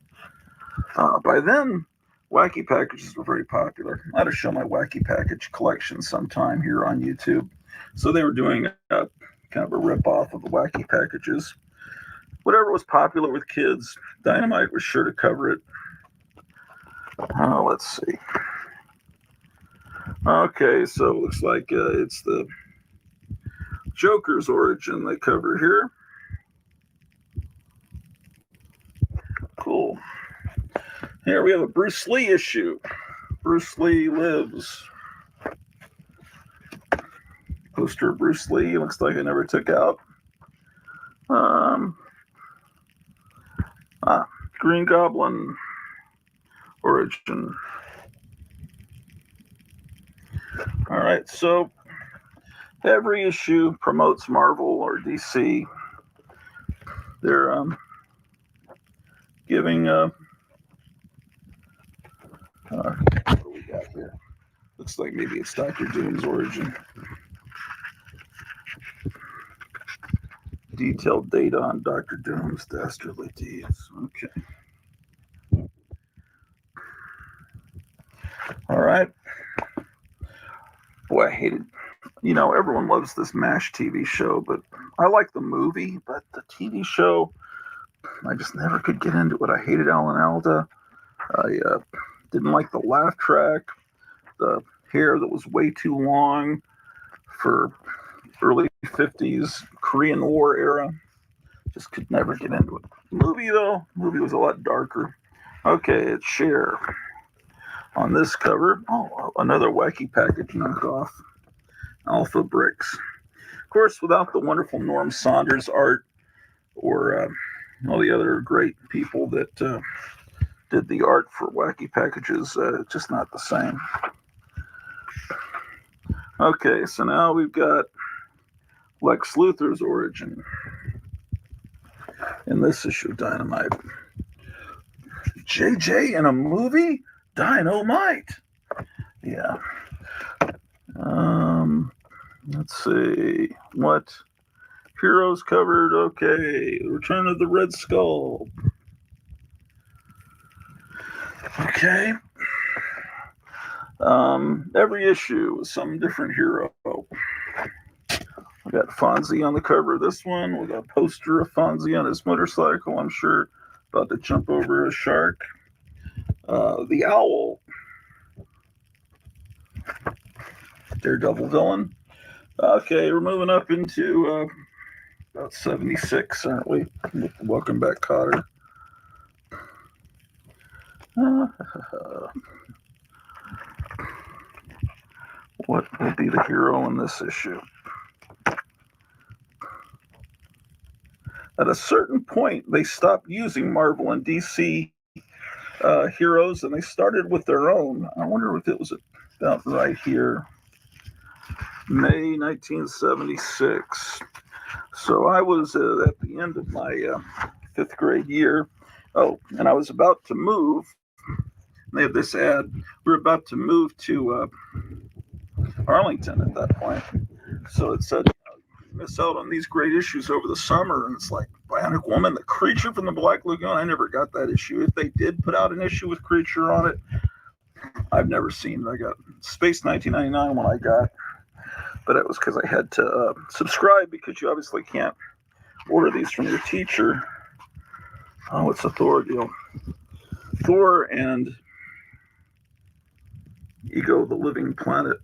By then, wacky packages were very popular. I ought to show my wacky package collection sometime here on YouTube. So they were doing kind of a rip-off of the wacky packages. Whatever was popular with kids, Dynamite was sure to cover it. Let's see. Okay, so it looks like it's the Joker's origin they cover here. Cool. Here we have a Bruce Lee issue. Bruce Lee Lives. Poster of Bruce Lee. Looks like I never took out. Green Goblin origin. All right, so every issue promotes Marvel or DC. They're giving what do we got here? Looks like maybe it's Dr. Doom's origin. Detailed data on Dr. Doom's dastardly deeds. Okay. All right. Boy, I hated you know, everyone loves this MASH TV show, but I like the movie, but the TV show, I just never could get into it. I hated Alan Alda. I didn't like the laugh track, the hair that was way too long for early 50s Korean War era. Just could never get into it. Movie was a lot darker. Okay, it's Cher. On this cover, another wacky package knockoff, Alpha Bricks. Of course, without the wonderful Norm Saunders art or all the other great people that did the art for wacky packages, just not the same. Okay, so now we've got Lex Luthor's origin in this issue of Dynamite. JJ in a movie? Dynamite. Yeah. Let's see. What? Heroes covered. Okay. Return of the Red Skull. Okay. Every issue with some different hero. We got Fonzie on the cover of this one. We got a poster of Fonzie on his motorcycle, I'm sure, about to jump over a shark. The Owl. Daredevil villain. Okay, we're moving up into about 76, aren't we? Welcome back, Cotter. What will be the hero in this issue? At a certain point, they stopped using Marvel and DC heroes, and they started with their own. I wonder if it was about right here. May 1976. So I was at the end of my 5th grade year. Oh, and I was about to move. They have this ad. We were about to move to Arlington at that point. So it said, you miss out on these great issues over the summer. And it's like Bionic Woman, the Creature from the Black Lagoon. I never got that issue. If they did put out an issue with Creature on it, I've never seen it. I got Space 1999 when I got, but it was because I had to subscribe, because you obviously can't order these from your teacher. Oh, it's a Thor deal. Thor and Ego the Living Planet.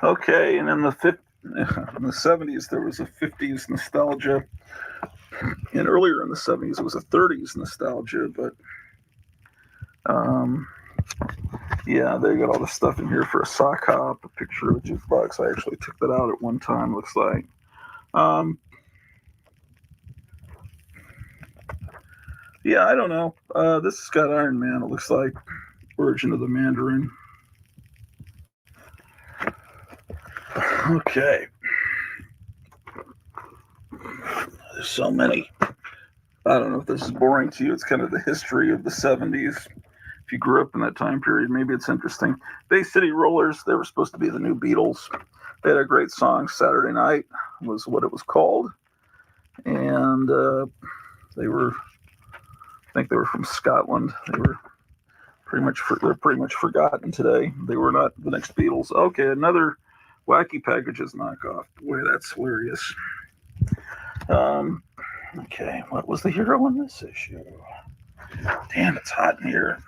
Okay, and in the 70s, there was a 50s nostalgia. And earlier in the 70s, it was a 30s nostalgia. But, yeah, they got all the stuff in here for a sock hop, a picture of a jukebox. I actually took that out at one time, looks like. Yeah, I don't know. This has got Iron Man, it looks like. Origin of the Mandarin. Okay. There's so many. I don't know if this is boring to you. It's kind of the history of the 70s. If you grew up in that time period, maybe it's interesting. Bay City Rollers, they were supposed to be the new Beatles. They had a great song, Saturday Night was what it was called. And they were, I think they were from Scotland. They were they're pretty much forgotten today. They were not the next Beatles. Okay, another Wacky Packages knockoff. Boy, that's hilarious. Okay, what was the hero in this issue? Damn, it's hot in here.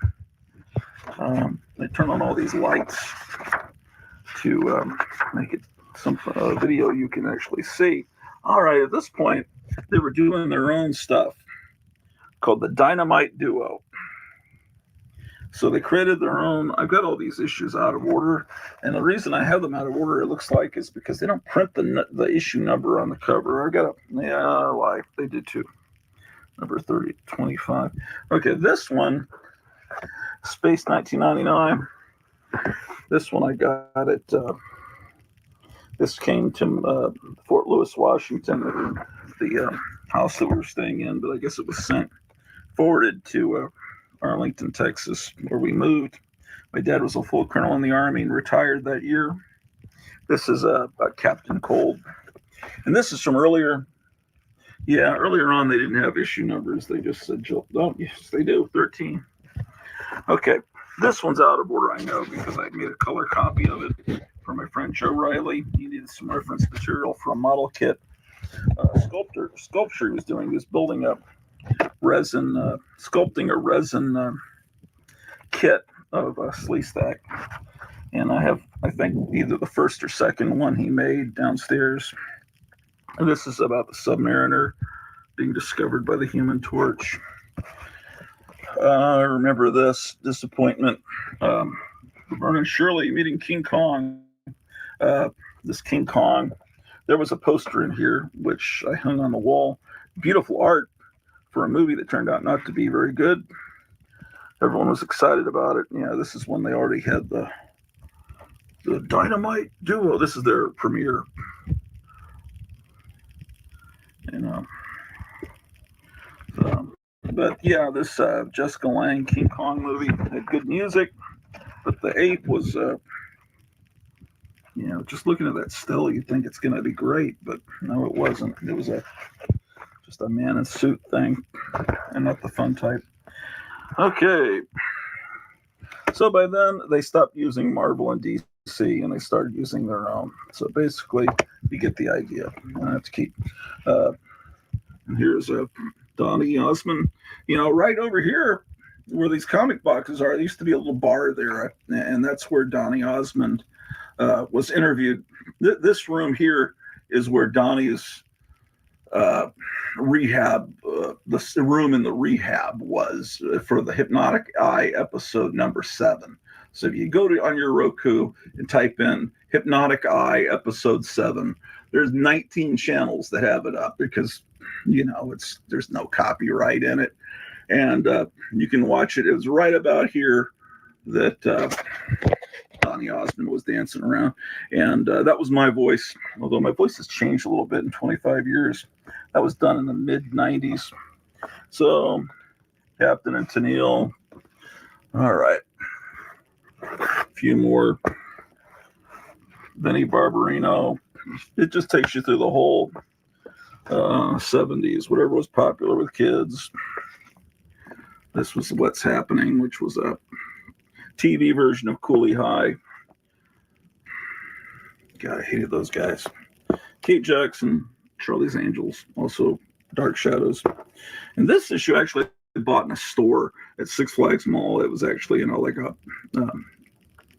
They turn on all these lights to make it some video you can actually see. All right, at this point, they were doing their own stuff called the Dynamite Duo. So they created their own. I've got all these issues out of order, and the reason I have them out of order, it looks like, is because they don't print the issue number on the cover. I got lie. They did too. Number 3025. Okay, this one, Space 1999. This one I got at. This came to Fort Lewis, Washington, the house that we were staying in, but I guess it was forwarded to Arlington, Texas, where we moved. My dad was a full colonel in the Army and retired that year. This is Captain Cold. And this is from earlier. Yeah, earlier on, they didn't have issue numbers. They just said, oh, yes, they do, 13. Okay, This one's out of order, I know, because I made a color copy of it for my friend Joe Riley. He needed some reference material for a model kit. Sculpture he was doing was building up resin, sculpting a resin kit of slee stack. And I think, either the first or second one he made downstairs. And this is about the Submariner being discovered by the Human Torch. I remember this disappointment. Vernon Shirley meeting King Kong. This King Kong, there was a poster in here, which I hung on the wall. Beautiful art for a movie that turned out not to be very good. Everyone was excited about it. Yeah, this is when they already had the Dynamite duo. This is their premiere. But yeah, this Jessica Lange King Kong movie had good music, but the ape was, just looking at that still, you'd think it's going to be great, but no, it wasn't. It was just a man in suit thing, and not the fun type. Okay, so by then they stopped using Marvel and DC, and they started using their own. So basically, you get the idea. I have to keep. And here's Donny Osmond. Right over here, where these comic boxes are, there used to be a little bar there, and that's where Donny Osmond was interviewed. This room here is where Donny's rehab, the room in the rehab was for the Hypnotic Eye episode number 7. So if you go on your Roku and type in Hypnotic Eye episode 7, there's 19 channels that have it up because, there's no copyright in it. And you can watch it. It was right about here that Donny Osmond was dancing around. And that was my voice, although my voice has changed a little bit in 25 years. That was done in the mid-90s. So, Captain and Tennille. All right. A few more. Vinnie Barbarino. It just takes you through the whole 70s, whatever was popular with kids. This was What's Happening, which was a TV version of Cooley High. God, I hated those guys. Kate Jackson, Charlie's Angels, also Dark Shadows. And this issue actually I bought in a store at Six Flags Mall. It was actually, like a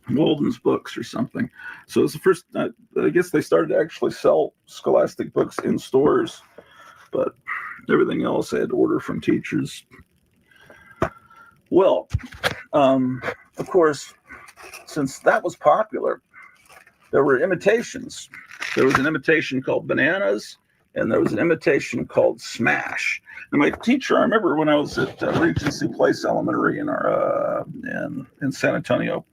Walden's Books or something. So it's the first, I guess they started to actually sell Scholastic books in stores, but everything else I had to order from teachers. Well, of course, since that was popular, there were imitations. There was an imitation called Bananas, and there was an imitation called Smash. And my teacher, I remember when I was at Regency Place Elementary in San Antonio,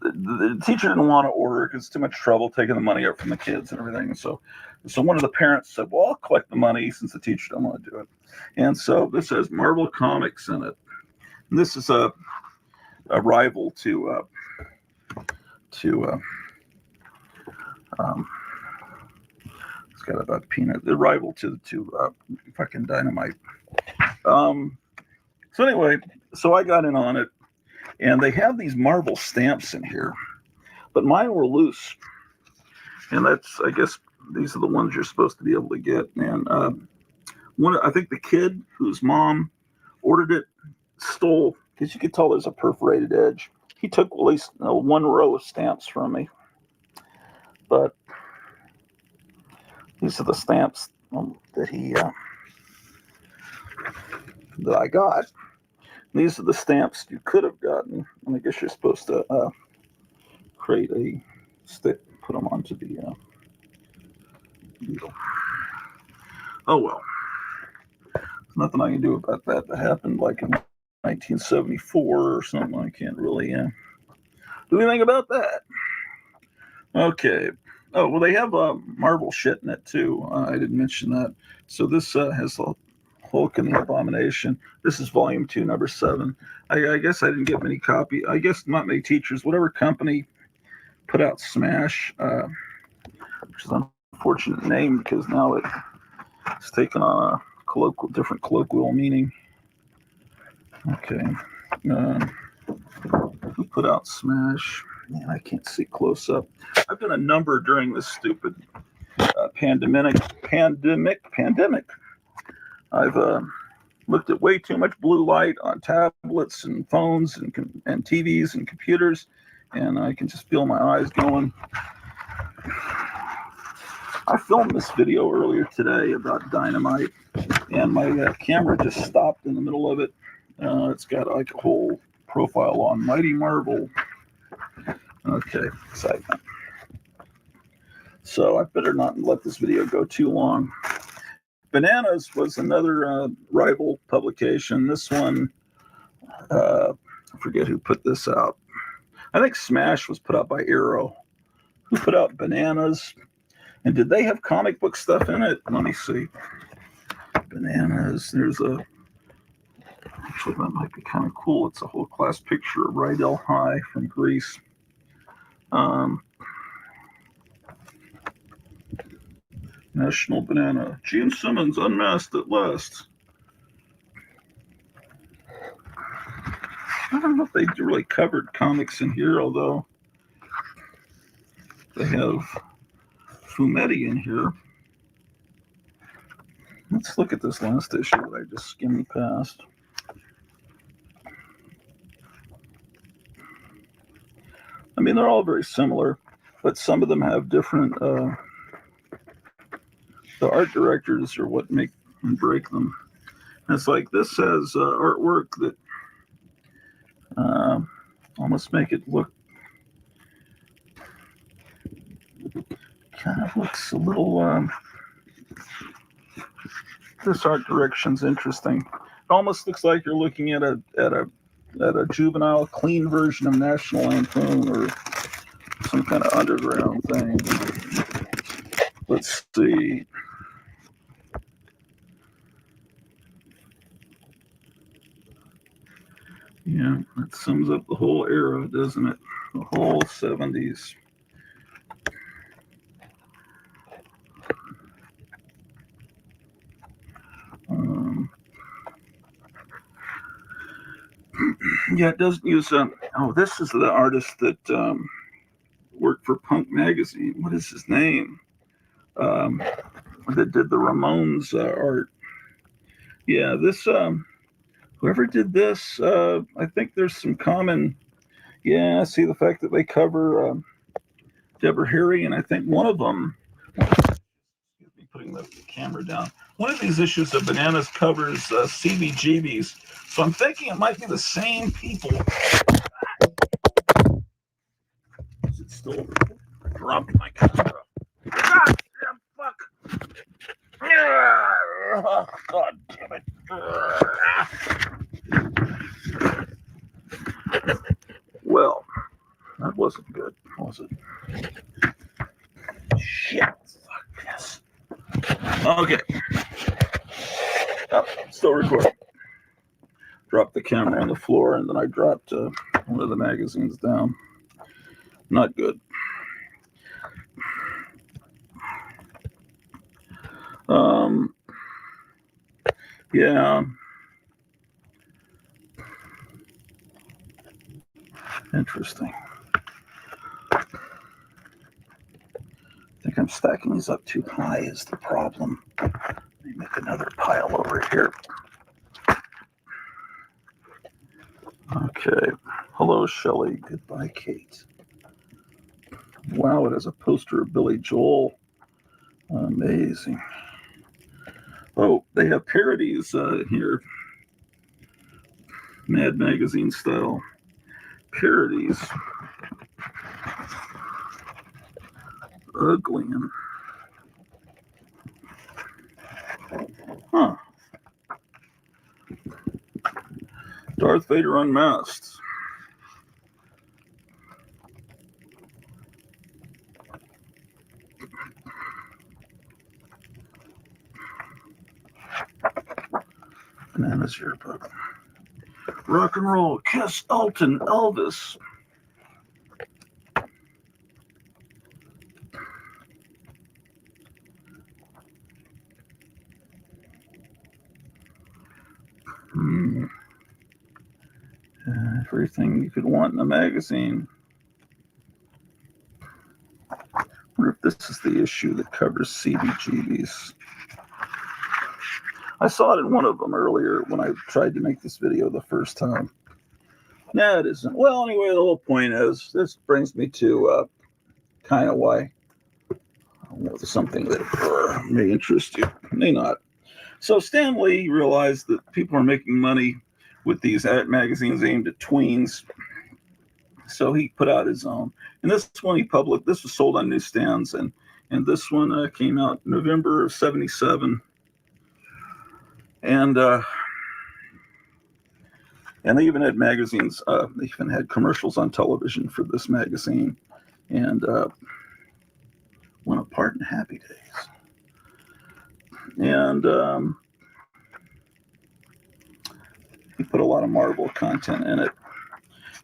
the teacher didn't want to order because it's too much trouble taking the money out from the kids and everything. And so one of the parents said, well, I'll collect the money since the teacher don't want to do it. And so this has Marvel Comics in it. And this is a rival to it's got about peanut. The rival to fucking Dynamite. So anyway, so I got in on it. And they have these Marvel stamps in here, but mine were loose. And I guess these are the ones you're supposed to be able to get. And I think the kid whose mom ordered it stole, because you could tell there's a perforated edge. He took at least one row of stamps from me. But these are the stamps that I got. These are the stamps you could have gotten, and I guess you're supposed to create a stick, put them onto the needle. Oh well, there's nothing I can do about that. That happened like in 1974 or something. I can't really do anything about that. Okay. Oh well, they have Marvel shit in it too. I didn't mention that. So this has a Hulk and the Abomination. This is volume 2, number 7. I guess I didn't get many copies. I guess not many teachers. Whatever company put out Smash, which is an unfortunate name because now it's taken on a different colloquial meaning. Okay. Who put out Smash? Man, I can't see close up. I've done a number during this stupid pandemic. I've looked at way too much blue light on tablets and phones and TVs and computers, and I can just feel my eyes going. I filmed this video earlier today about Dynamite, and my camera just stopped in the middle of it. It's got like a whole profile on Mighty Marvel. Okay, excitement. So I better not let this video go too long. Bananas was another rival publication. This one, I forget who put this out. I think Smash was put out by Arrow. Who put out Bananas? And did they have comic book stuff in it? Let me see. Bananas. There's a... Actually, that might be kind of cool. It's a whole class picture of Rydell High from Greece. National Banana. Gene Simmons unmasked at last. I don't know if they really covered comics in here, although they have Fumetti in here. Let's look at this last issue that I just skimmed past. I mean, they're all very similar, but some of them have different... the art directors are what make and break them. And it's like this has artwork that almost make it look kind of looks a little this art direction's interesting. It almost looks like you're looking at a juvenile clean version of National Lampoon or some kind of underground thing. Let's see. Yeah, that sums up the whole era, doesn't it? The whole 70s. Yeah, it doesn't use... oh, this is the artist that worked for Punk magazine. What is his name? That did the Ramones art. Yeah, this... whoever did this, I think there's some common... Yeah, see the fact that they cover Deborah Harry, and I think one of them... Excuse me, putting the camera down. One of these issues of Bananas covers CBGBs, so I'm thinking it might be the same people. Is it still dropped my camera? God damn fuck! Oh, God damn it! Well, that wasn't good, was it? Shit! Fuck this. Okay. Oh, still recording. Dropped the camera on the floor, and then I dropped one of the magazines down. Not good. Yeah. Interesting. I think I'm stacking these up too high is the problem. Let me make another pile over here. Okay. Hello, Shelley. Goodbye, Kate. Wow, it has a poster of Billy Joel. Amazing. Oh, they have parodies here. Mad Magazine style. Parodies. Ugly. Huh. Darth Vader unmasked. Bananas yearbook. Rock and roll. Kiss Elton Elvis. Everything you could want in a magazine. I wonder if this is the issue that covers CBGBs. I saw it in one of them earlier when I tried to make this video the first time. No, it isn't. Well, anyway, the whole point is, this brings me to kind of why. I don't know, it's something that may interest you, may not. So Stan Lee realized that people are making money with these ad magazines aimed at tweens. So he put out his own. And this one this was sold on newsstands, and this one came out in November of '77. And they even had magazines, they even had commercials on television for this magazine. And went apart in happy days. And he put a lot of Marvel content in it.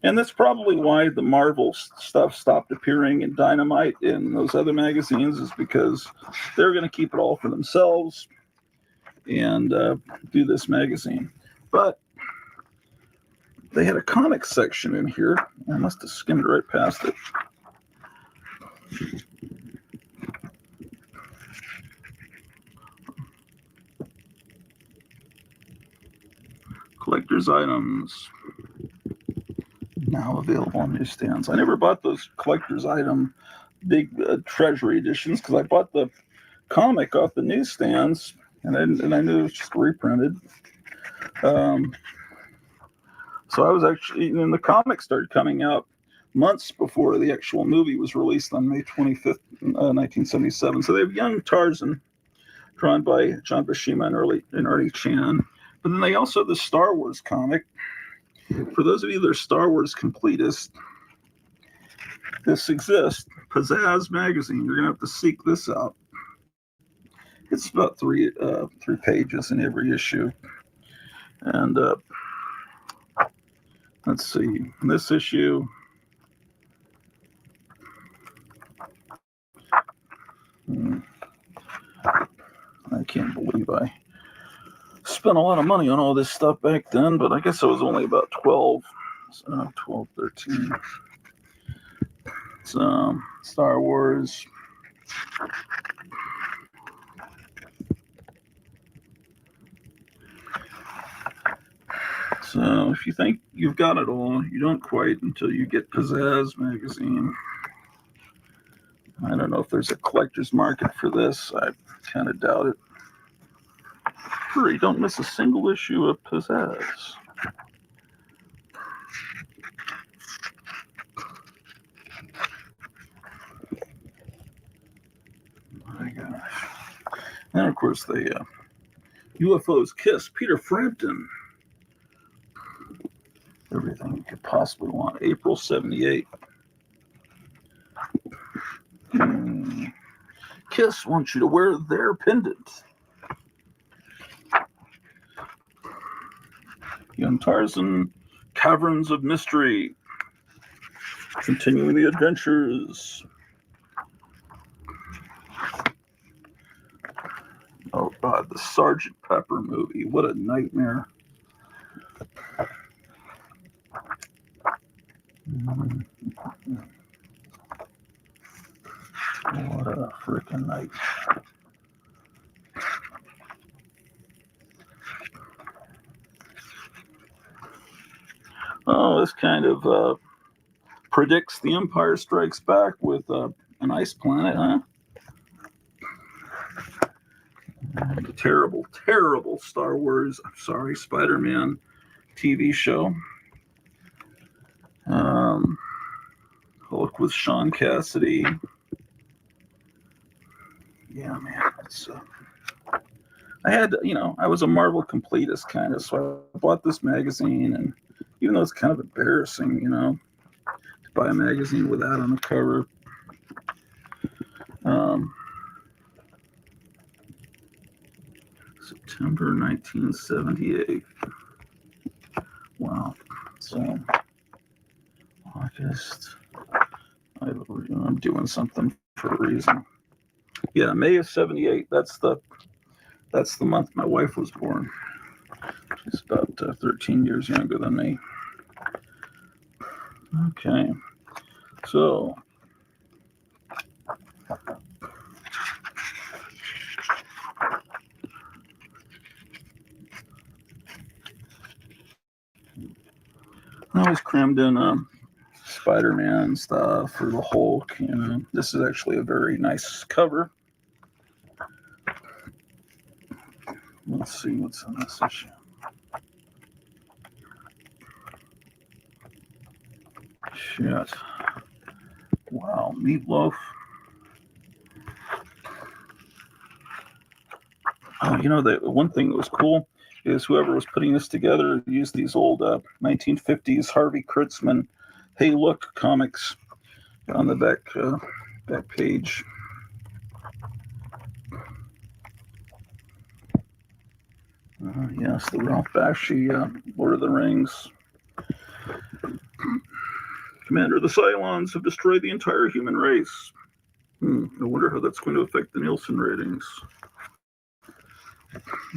And that's probably why the Marvel stuff stopped appearing in Dynamite and those other magazines, is because they're going to keep it all for themselves and do this magazine. But they had a comics section in here. I must have skimmed right past it. Collector's items now available on newsstands. I never bought those collector's item big Treasury editions because I bought the comic off the newsstands, and I knew it was just reprinted. So I was actually, and the comic started coming out months before the actual movie was released on May 25th, 1977. So they have young Tarzan, drawn by John Buscema and Artie Chan. But then they also have the Star Wars comic. For those of you that are Star Wars completists, this exists. Pizzazz magazine. You're gonna have to seek this out. It's about three pages in every issue. And let's see, in this issue, I can't believe I spent a lot of money on all this stuff back then, but I guess I was only about 12, 13. So, Star Wars. So, if you think you've got it all, you don't quite until you get Pizzazz magazine. I don't know if there's a collector's market for this. I kind of doubt it. Hurry, don't miss a single issue of Pizzazz. My gosh. And of course, the UFOs Kiss, Peter Frampton. Everything you could possibly want. April '78. Kiss wants you to wear their pendant. Young Tarzan, Caverns of Mystery. Continuing the adventures. Oh God, the Sergeant Pepper movie. What a nightmare. What a freaking night. Oh, this kind of predicts The Empire Strikes Back with an ice planet, huh? A terrible, terrible Star Wars, Spider-Man TV show. Hulk with Sean Cassidy. Yeah, man, it's I had, I was a Marvel completist kind of, so I bought this magazine, and even though it's kind of embarrassing, to buy a magazine with that on the cover. September 1978. Wow. So, August. I'm doing something for a reason. Yeah, May of '78. That's the month my wife was born. She's about 13 years younger than me. Okay, so I always crammed in Spider-Man stuff or the Hulk. You know, this is actually a very nice cover. Let's see what's in this issue. Shit. Wow, Meatloaf. Oh, you know, the one thing that was cool is whoever was putting this together used these old 1950s Harvey Kurtzman Hey Look comics on the back page. Yes, the Ralph Bakshi Lord of the Rings. Commander, the Cylons have destroyed the entire human race. I wonder how that's going to affect the Nielsen ratings.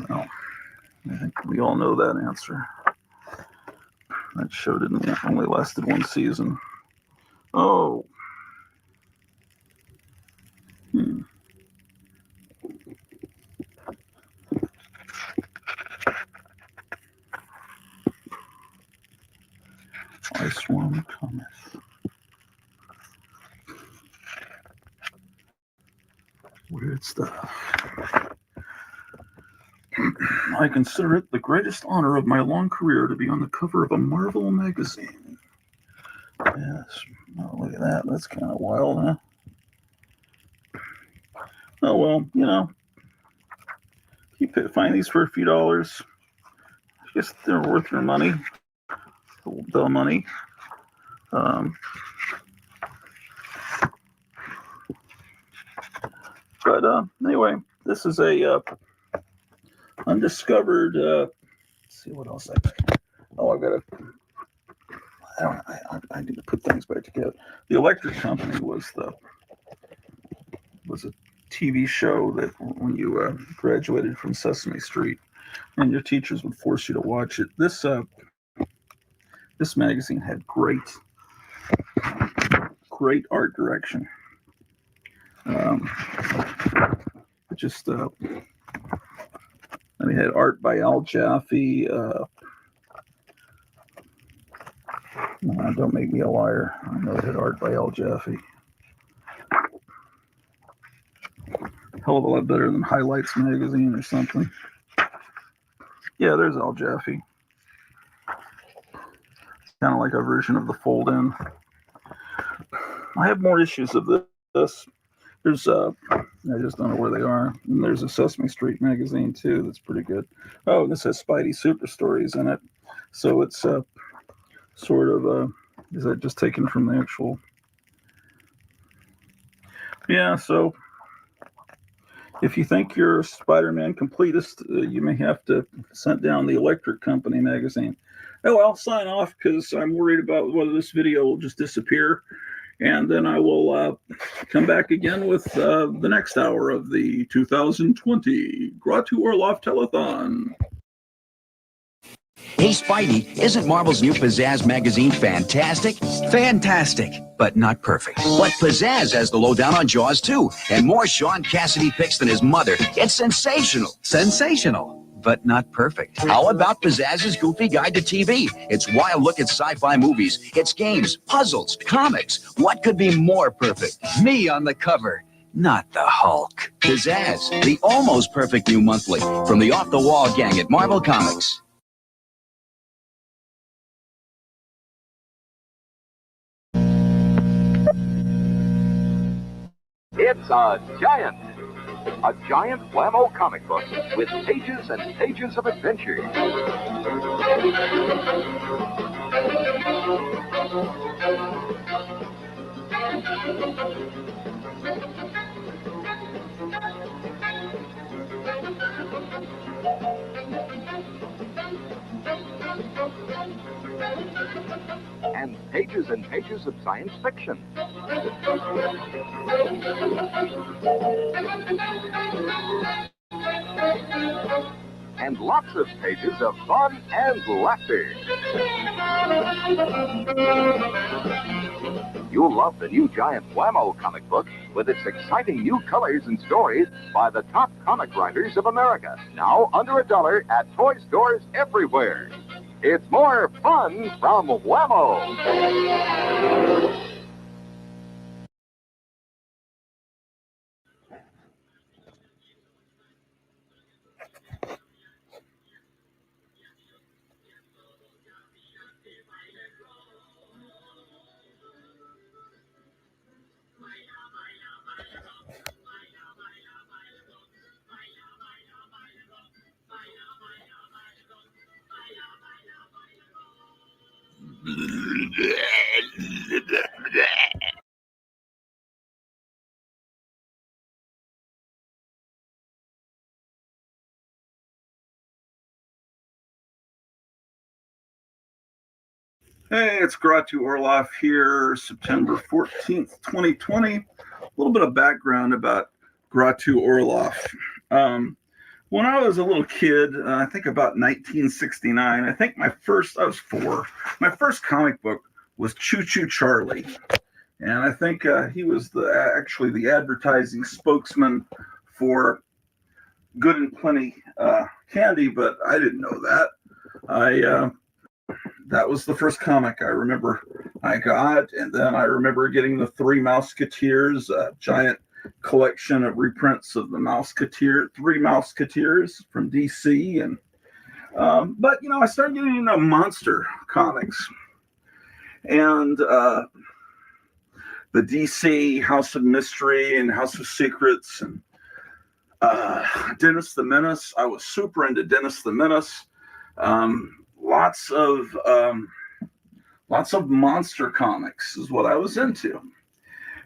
Well, I think we all know that answer. That show didn't only lasted one season. Oh. Ice Worm Comics. Weird stuff. I consider it the greatest honor of my long career to be on the cover of a Marvel magazine. Yes. Oh, look at that. That's kind of wild, huh? Oh, well, you know, you find these for a few dollars. I guess they're worth your money. The money. But anyway, this is a undiscovered. Let's see what else I got. Oh, I've got to. I need to put things back together. The Electric Company was a TV show that when you graduated from Sesame Street, and your teachers would force you to watch it. This magazine had great art direction. It had art by Al Jaffe. Don't make me a liar. I know it had art by Al Jaffe. Hell of a lot better than Highlights magazine or something. Yeah, there's Al Jaffe. Kind of like a version of the fold-in. I have more issues of this. There's I just don't know where they are. And there's a Sesame Street magazine too that's pretty good. Oh, this has Spidey Super Stories in it. So it's sort of is that just taken from the actual? Yeah, so if you think you're a Spider-Man completist, you may have to send down the Electric Company magazine. Oh, I'll sign off because I'm worried about whether this video will just disappear. And then I will come back again with the next hour of the 2020 Grottu or Loft Telethon.
Hey Spidey, isn't Marvel's new Pizzazz magazine fantastic? Fantastic, but not perfect. But Pizzazz has the lowdown on Jaws too, and more Sean Cassidy picks than his mother. It's sensational. Sensational, but not perfect. How about Pizzazz's Goofy Guide to TV? It's wild look at sci-fi movies. It's games, puzzles, comics. What could be more perfect? Me on the cover. Not the Hulk. Pizzazz, the almost perfect new monthly from the off-the-wall gang at Marvel Comics.
It's a giant Blammo comic book with pages and pages of adventure. And pages of science fiction.
and lots of pages of fun and laughter. You'll love the new Giant Whammo comic book with its exciting new colors and stories by the top comic writers of America. Now under $1 at toy stores everywhere. It's more fun from Whammo.
Hey, it's Grottu Orloff here, September 14th, 2020. A little bit of background about Grottu Orloff. When I was a little kid, I think about 1969, I think I was 4. My first comic book was Choo Choo Charlie. And I think he was actually the advertising spokesman for Good and Plenty candy, but I didn't know that. That was the first comic I remember I got. And then I remember getting the Three Mouseketeers, a giant collection of reprints of the Three Mouseketeers from DC. And but, I started getting into monster comics. And the DC House of Mystery and House of Secrets and Dennis the Menace. I was super into Dennis the Menace. Lots of monster comics is what I was into.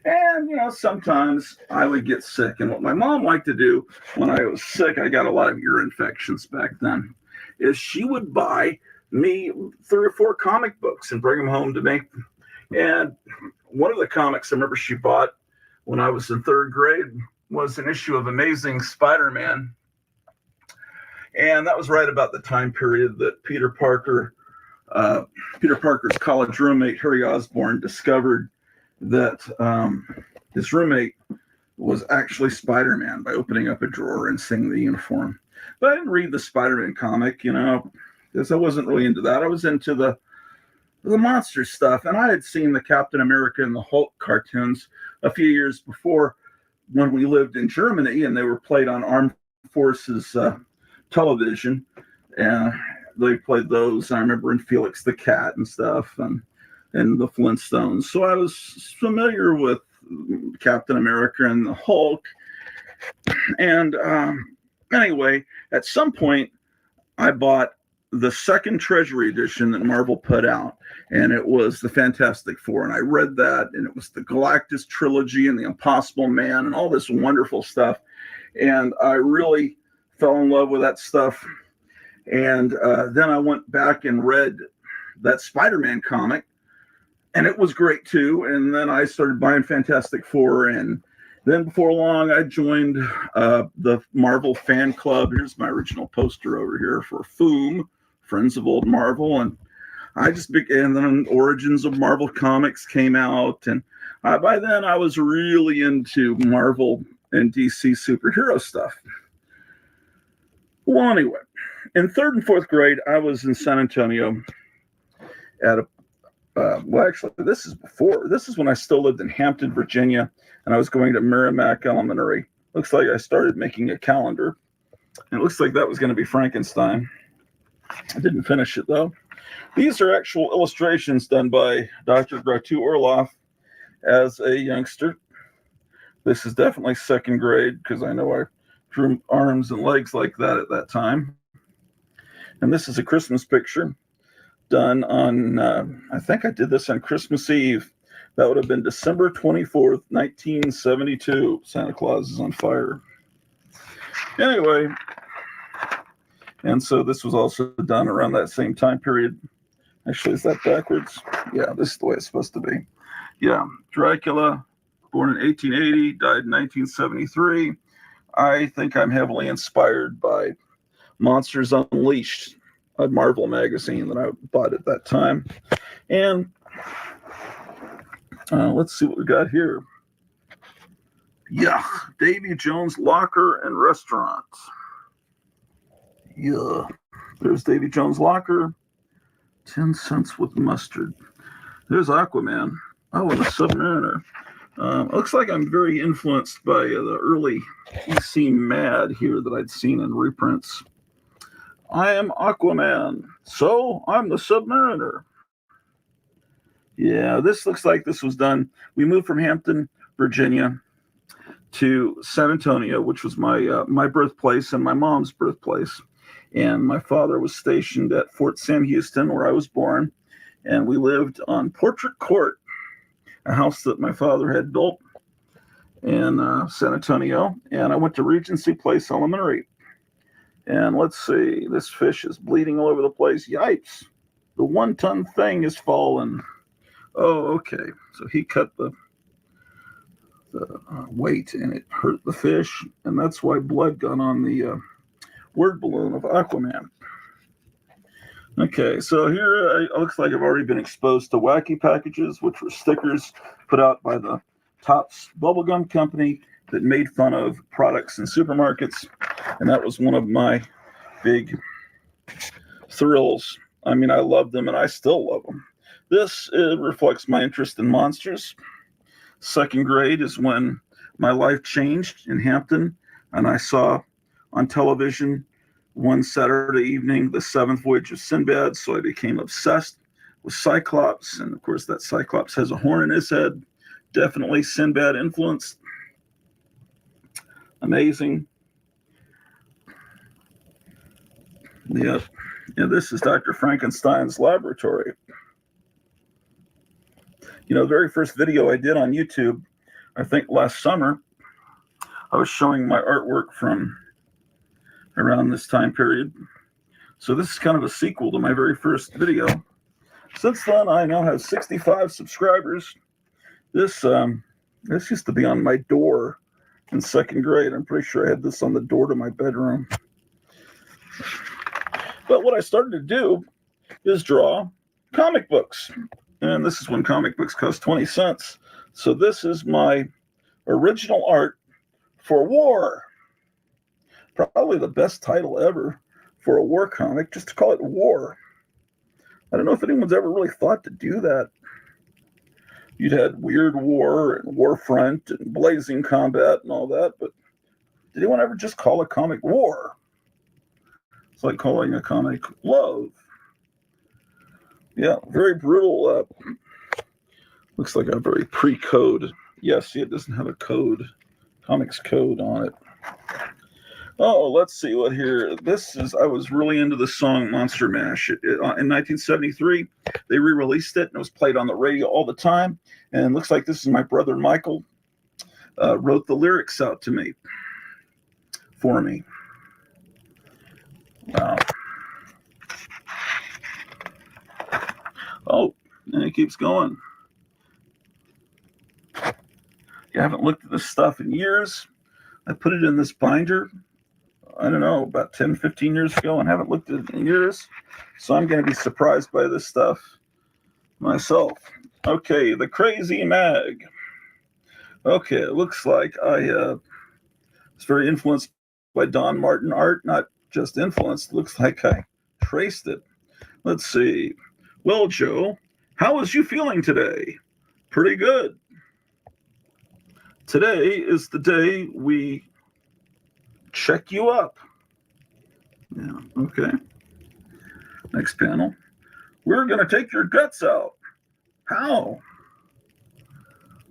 And, sometimes I would get sick. And what my mom liked to do when I was sick, I got a lot of ear infections back then, is she would buy me 3 or 4 comic books and bring them home to me. And one of the comics I remember she bought when I was in 3rd grade was an issue of Amazing Spider-Man. And that was right about the time period that Peter Parker's college roommate, Harry Osborn, discovered that his roommate was actually Spider-Man by opening up a drawer and seeing the uniform. But I didn't read the Spider-Man comic, because I wasn't really into that. I was into the monster stuff. And I had seen the Captain America and the Hulk cartoons a few years before when we lived in Germany, and they were played on Armed Forces television, and they played those. I remember in Felix the Cat and stuff, and the Flintstones. So I was familiar with Captain America and the Hulk. And anyway, at some point, I bought the second Treasury edition that Marvel put out, and it was the Fantastic Four. And I read that, and it was the Galactus trilogy and the Impossible Man and all this wonderful stuff. And I really fell in love with that stuff. And then I went back and read that Spider-Man comic, and it was great too. And then I started buying Fantastic Four, and then before long I joined the Marvel fan club. Here's my original poster over here for FOOM, Friends of Old Marvel. And I just began, then Origins of Marvel Comics came out, and by then I was really into Marvel and DC superhero stuff. Well, anyway, in 3rd and 4th grade, I was in San Antonio at this is when I still lived in Hampton, Virginia, and I was going to Merrimack Elementary. Looks like I started making a calendar, and it looks like that was going to be Frankenstein. I didn't finish it, though. These are actual illustrations done by Dr. Grottu Orloff as a youngster. This is definitely 2nd grade, because I know I drew arms and legs like that at that time. And this is a Christmas picture done on, I think I did this on Christmas Eve. That would have been December 24th, 1972. Santa Claus is on fire. Anyway, and so this was also done around that same time period. Actually, is that backwards? Yeah, this is the way it's supposed to be. Yeah, Dracula, born in 1880, died in 1973. I think I'm heavily inspired by Monsters Unleashed, a Marvel magazine that I bought at that time. And let's see what we got here. Yeah, Davy Jones Locker and Restaurant. Yeah, there's Davy Jones Locker. 10 cents with mustard. There's Aquaman. Oh, and the Submariner. Looks like I'm very influenced by the early PC Mad here that I'd seen in reprints. I am Aquaman, so I'm the Submariner. Yeah, this looks like this was done. We moved from Hampton, Virginia, to San Antonio, which was my birthplace and my mom's birthplace. And my father was stationed at Fort Sam Houston, where I was born. And we lived on Portrait Court, a house that my father had built in San Antonio. And I went to Regency Place Elementary. And let's see, this fish is bleeding all over the place. Yipes, the 1-ton thing is fallen. Oh, okay. So he cut the weight and it hurt the fish. And that's why blood got on the word balloon of Aquaman. Okay, so here it looks like I've already been exposed to wacky packages, which were stickers put out by the Topps bubblegum company that made fun of products in supermarkets. And that was one of my big thrills. I mean, I love them and I still love them. This reflects my interest in monsters. Second grade is when my life changed in Hampton, and I saw on television one Saturday evening The Seventh Voyage of Sinbad, so I became obsessed with Cyclops, and of course that Cyclops has a horn in his head. Definitely Sinbad influenced. Amazing. Yeah, this is Dr. Frankenstein's laboratory. You know, the very first video I did on YouTube, I think last summer, I was showing my artwork from around this time period. So this is kind of a sequel to my very first video. Since then, I now have 65 subscribers. This used to be on my door in second grade. I'm pretty sure I had this on the door to my bedroom. But what I started to do is draw comic books. And this is when comic books cost 20 cents. So this is my original art for War. Probably the best title ever for a war comic, just to call it War. I don't know if anyone's ever really thought to do that. You'd had Weird War and Warfront and Blazing Combat and all that, but did anyone ever just call a comic War? It's like calling a comic Love. Yeah, very brutal. Looks like a very pre-code. Yes, see, it doesn't have a code, comics code on it. Oh, let's see what here. This is, I was really into the song Monster Mash. In 1973, they re-released it and it was played on the radio all the time. And it looks like this is my brother Michael wrote the lyrics out to me, for me. Wow. Oh, and it keeps going. You haven't looked at this stuff in years. I put it in this binder, I don't know, about 10, 15 years ago, and haven't looked at it in years. So I'm going to be surprised by this stuff myself. Okay, the Crazy Mag. Okay, it looks like I was very influenced by Don Martin art, not just influenced. It looks like I traced it. Let's see. Well, Joe, how is you feeling today? Pretty good. Today is the day we check you up. Yeah, okay. Next panel. We're going to take your guts out. How?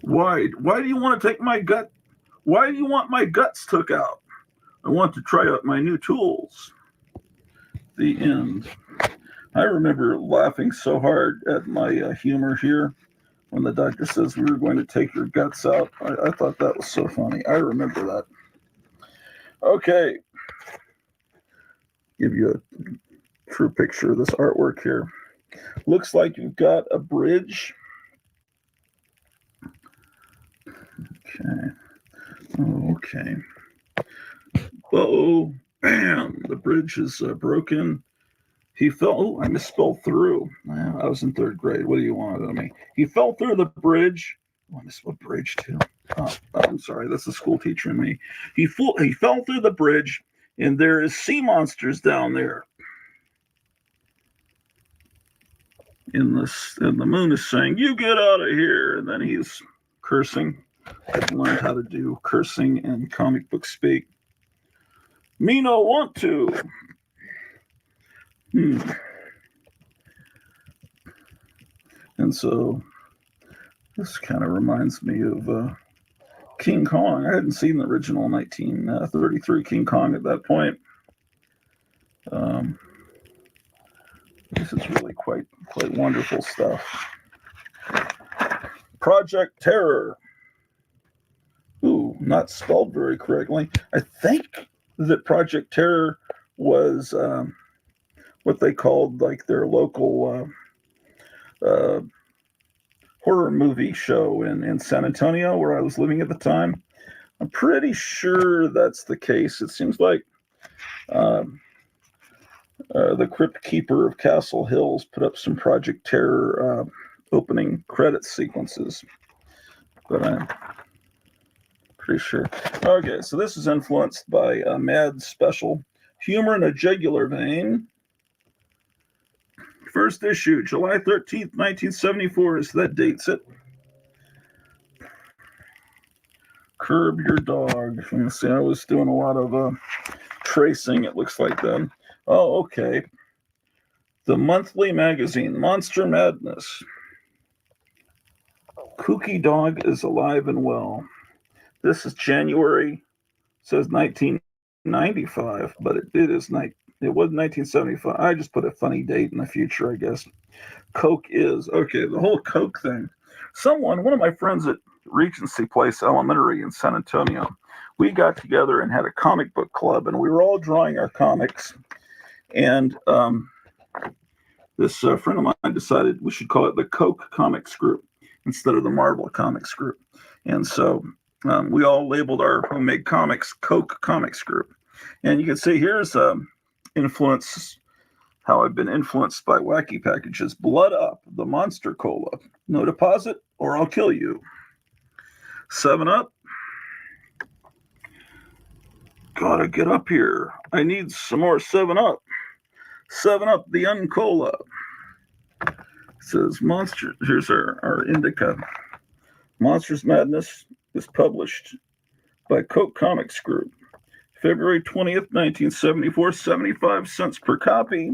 Why do you want to take my gut? Why do you want my guts took out? I want to try out my new tools. The end. I remember laughing so hard at my humor here when the doctor says we were going to take your guts out. I thought that was so funny. I remember that. Okay. Give you a true picture of this artwork here. Looks like you've got a bridge. Okay. Okay. Uh-oh. Bam! The bridge is broken. He fell. Oh, I misspelled through. I was in third grade. What do you want of me? He fell through the bridge. Oh, I misspelled bridge too. Oh, I'm sorry. That's the school teacher in me. He fell through the bridge, and there is sea monsters down there. And the moon is saying, "You get out of here!" And then he's cursing. I've learned how to do cursing and comic book speak. Me no want to. And so this kind of reminds me of King Kong. I hadn't seen the original 1933 King Kong at that point. This is really quite wonderful stuff. Project Terror. Ooh, not spelled very correctly. I think that Project Terror was what they called like their local horror movie show in San Antonio, where I was living at the time. I'm pretty sure that's the case. It seems like the Crypt Keeper of Castle Hills put up some Project Terror opening credit sequences, but I'm pretty sure. Okay, so this is influenced by Mad Special Humor in a Jugular Vein. First issue, July 13th, 1974, is that dates it. Curb Your Dog. Let's see, I was doing a lot of tracing, it looks like then. Oh, okay. The monthly magazine, Monster Madness. Kooky Dog is alive and well. This is January, it says 1995, but it was 1975. I just put a funny date in the future, I guess. Coke is, okay, the whole Coke thing. One of my friends at Regency Place Elementary in San Antonio, we got together and had a comic book club, and we were all drawing our comics. And this friend of mine decided we should call it the Coke Comics Group instead of the Marvel Comics Group. And so we all labeled our homemade comics Coke Comics Group. And you can see here's influence, how I've been influenced by wacky packages. Blood Up, the Monster Cola. No deposit or I'll kill you. 7-Up. Gotta get up here. I need some more 7-Up. 7-Up, the Uncola. It says Monster. Here's our indica. Monsters Madness is published by Coke Comics Group. February 20th, 1974, 75 cents per copy.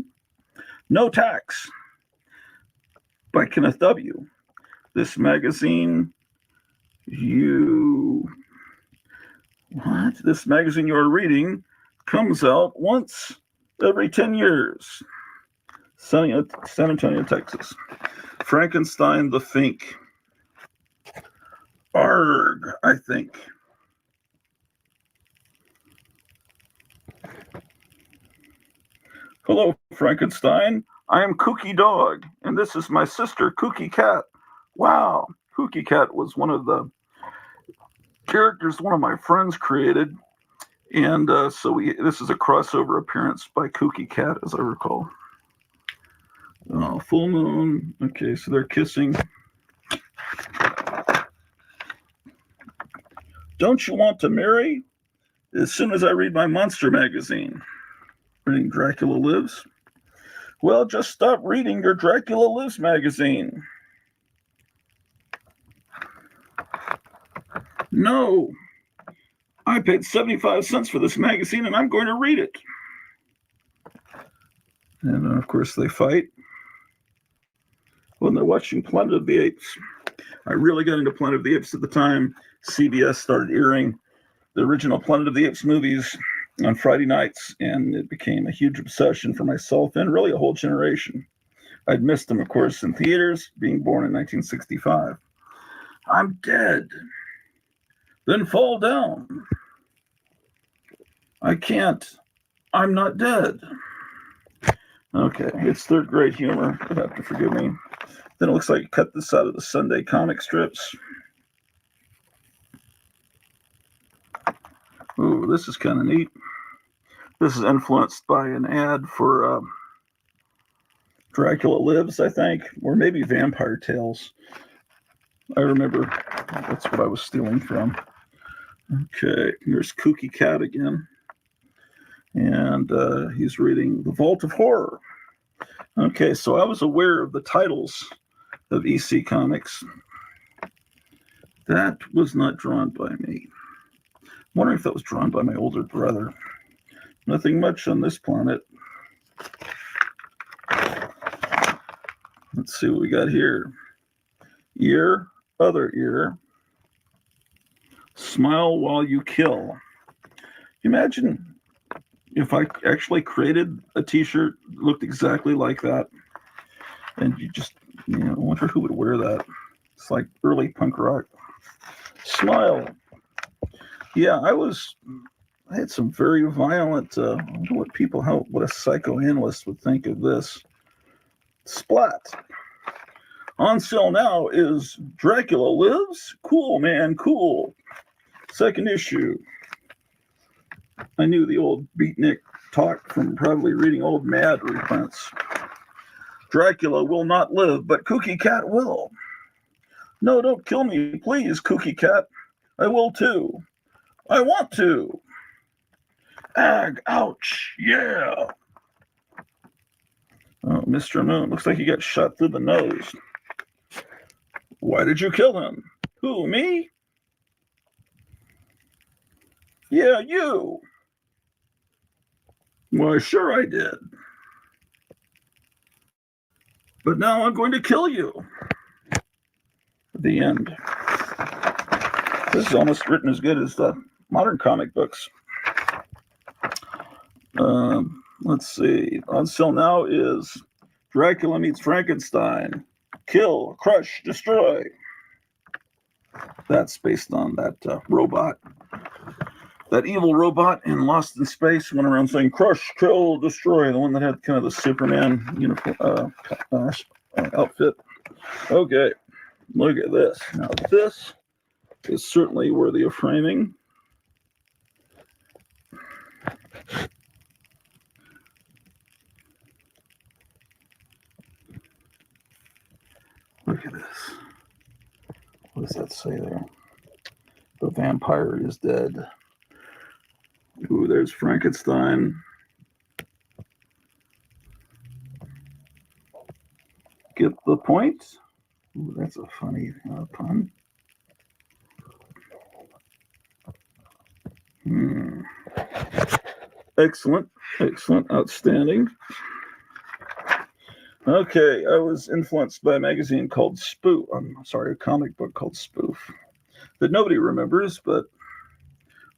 No tax. By Kenneth W. This magazine, This magazine you're reading comes out once every 10 years. San Antonio, Texas. Frankenstein the Fink. Arg, I think. Hello, Frankenstein. I am Kooky Dog, and this is my sister, Kooky Cat. Wow, Kooky Cat was one of the characters one of my friends created, and this is a crossover appearance by Kooky Cat, as I recall. Oh, full moon. Okay, so they're kissing. Don't you want to marry? As soon as I read my monster magazine. Reading Dracula Lives? Well, just stop reading your Dracula Lives magazine. No. I paid 75 cents for this magazine and I'm going to read it. And of course they fight when they're watching Planet of the Apes. I really got into Planet of the Apes at the time CBS started airing the original Planet of the Apes movies on Friday nights, and it became a huge obsession for myself and really a whole generation. I'd missed them, of course, in theaters, being born in 1965. I'm dead. Then fall down. I can't. I'm not dead. Okay, it's third grade humor. You'll have to forgive me. Then it looks like you cut this out of the Sunday comic strips. Ooh, this is kind of neat. This is influenced by an ad for Dracula Lives, I think, or maybe Vampire Tales. I remember that's what I was stealing from. Okay, here's Kooky Cat again. And he's reading The Vault of Horror. Okay, so I was aware of the titles of EC Comics. That was not drawn by me. I'm wondering if that was drawn by my older brother. Nothing much on this planet. Let's see what we got here. Ear, other ear. Smile while you kill. Imagine if I actually created a t-shirt that looked exactly like that. And you just, I wonder who would wear that. It's like early punk rock. Smile. Yeah, I had some very violent, I wonder what a psychoanalyst would think of this. Splat. On sale now is Dracula Lives. Cool, man, cool. Second issue. I knew the old beatnik talk from probably reading old Mad reprints. Dracula will not live, but Kooky Cat will. No, don't kill me, please, Kooky Cat. I will too. I want to. Ag, ouch, yeah. Oh, Mr. Moon, looks like he got shot through the nose. Why did you kill him? Who, me? Yeah, you. Why, sure I did. But now I'm going to kill you. The end. This is almost written as good as the modern comic books. Let's see. On sale now is Dracula Meets Frankenstein. Kill, crush, destroy. That's based on that robot. That evil robot in Lost in Space went around saying, crush, kill, destroy. The one that had kind of the Superman uniform outfit. Okay, look at this. Now this is certainly worthy of framing. Look at this. What does that say there? The vampire is dead. Ooh, there's Frankenstein. Get the point? Ooh, that's a funny pun. Excellent, excellent, outstanding. Okay, I was influenced by a magazine called Spoof. A comic book called Spoof that nobody remembers, but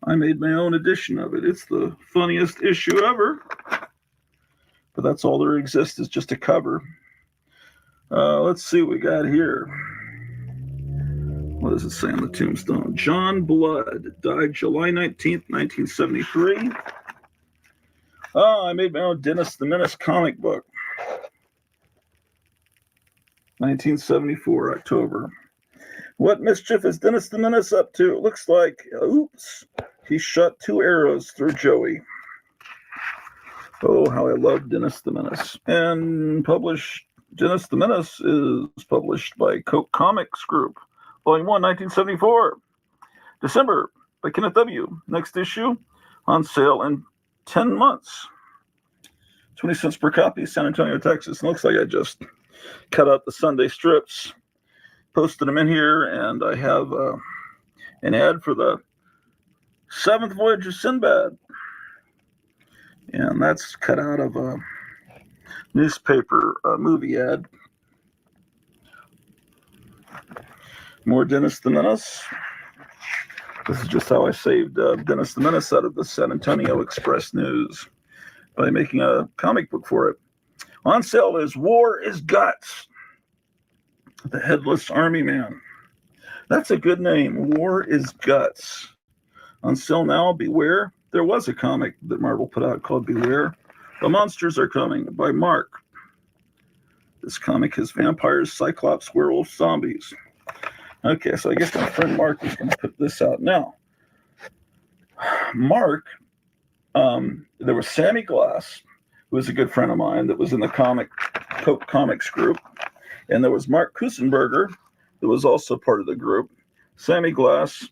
I made my own edition of it. It's the funniest issue ever, but that's all there exists is just a cover. Let's see what we got here. What does it say on the tombstone? John Blood died July 19th, 1973. I made my own Dennis the Menace comic book. 1974, October. What mischief is Dennis the Menace up to? It looks like, oops, he shot 2 arrows through Joey. Oh, how I love Dennis the Menace. And Dennis the Menace is published by Coke Comics Group, Volume 1, 1974. December, by Kenneth W. Next issue, on sale in 10 months. 20 cents per copy, San Antonio, Texas. It looks like I just cut out the Sunday strips, posted them in here, and I have an ad for the 7th Voyage of Sinbad. And that's cut out of a newspaper movie ad. More Dennis the Menace. This is just how I saved Dennis the Menace out of the San Antonio Express News by making a comic book for it. On sale is War is Guts, the Headless Army Man. That's a good name, War is Guts. On sale now, Beware. There was a comic that Marvel put out called Beware. The Monsters Are Coming by Mark. This comic has vampires, cyclops, werewolves, zombies. Okay, so I guess my friend Mark is going to put this out now. Mark There was Sammy Glass, who was a good friend of mine that was in the Coke Comics group. And there was Mark Kusenberger, that was also part of the group. Sammy Glass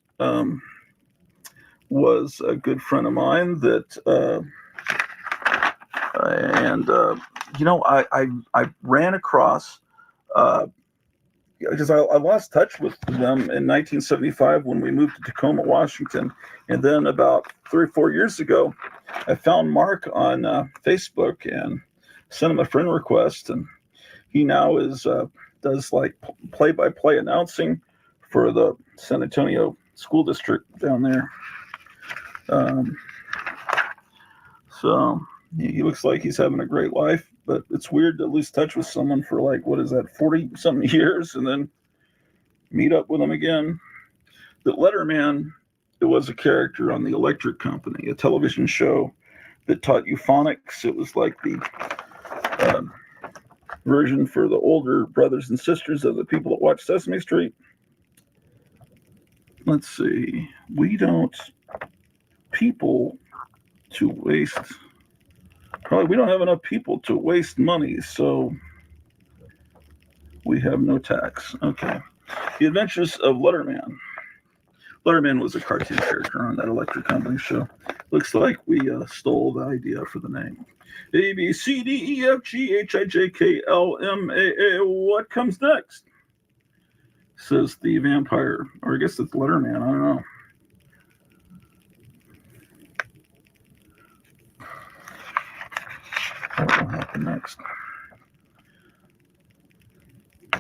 was a good friend of mine that, I ran across, because I lost touch with them in 1975 when we moved to Tacoma, Washington. And then about 3 or 4 years ago, I found Mark on Facebook and sent him a friend request. And he now does like play-by-play announcing for the San Antonio School District down there. So he looks like he's having a great life, but it's weird to lose touch with someone for 40-something years and then meet up with them again. The Letterman, it was a character on the Electric Company, a television show that taught you phonics. It was like the version for the older brothers and sisters of the people that watch Sesame Street. Let's see. We don't have enough people to waste money, so we have no tax. Okay. The Adventures of Letterman. Letterman was a cartoon character on that Electric Company show. Looks like we stole the idea for the name. A, B, C, D, E, F, G, H, I, J, K, L, M, A, A. What comes next? Says the vampire. Or I guess it's Letterman. I don't know. What will happen next?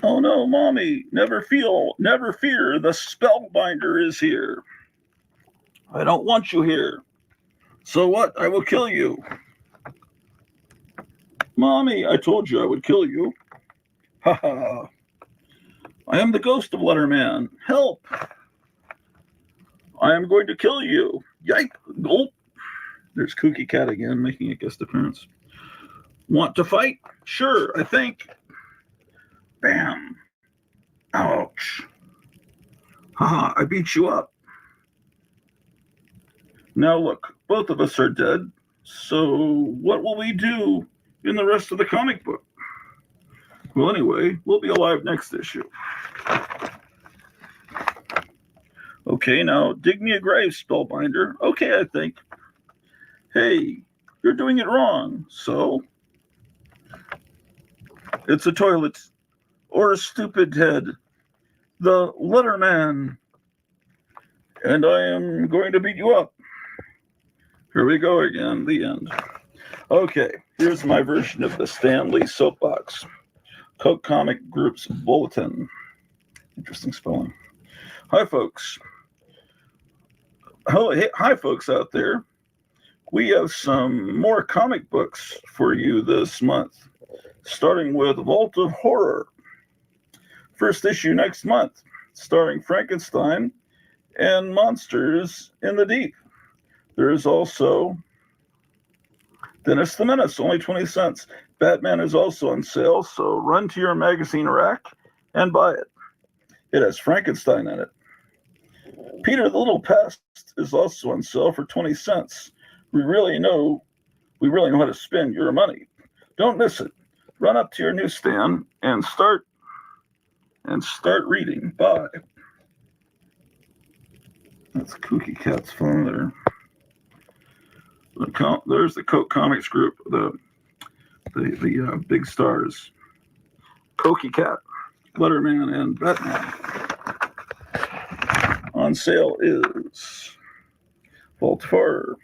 Oh no, Mommy, never fear, the spellbinder is here. I don't want you here. So what? I will kill you. Mommy, I told you I would kill you. Ha ha. I am the ghost of Letterman. Help. I am going to kill you. Yike. Gulp. There's Kooky Cat again making a guest appearance. Want to fight? Sure, I think. Bam. Ouch. Haha, I beat you up. Now look, both of us are dead. So what will we do in the rest of the comic book? Well, anyway, we'll be alive next issue. Okay, now dig me a grave, Spellbinder. Okay, I think. Hey, you're doing it wrong. So? It's a toilet. Or a stupid head. The Letterman. And I am going to beat you up. Here we go again, the end. Okay, here's my version of the Stan Lee soapbox. Coke Comic Group's Bulletin. Interesting spelling. Hi, folks. Hi, folks out there. We have some more comic books for you this month, starting with Vault of Horror. First issue next month, starring Frankenstein and Monsters in the Deep. There is also Dennis the Menace, only 20 cents. Batman is also on sale, so run to your magazine rack and buy it. It has Frankenstein in it. Peter the Little Pest is also on sale for 20 cents. We really know how to spend your money. Don't miss it. Run up to your newsstand and start reading. Bye. That's Kooky Cat's phone there. There's the Coke Comics Group, the big stars. Kooky Cat, Letterman, and Batman. On sale is Vault of Horror.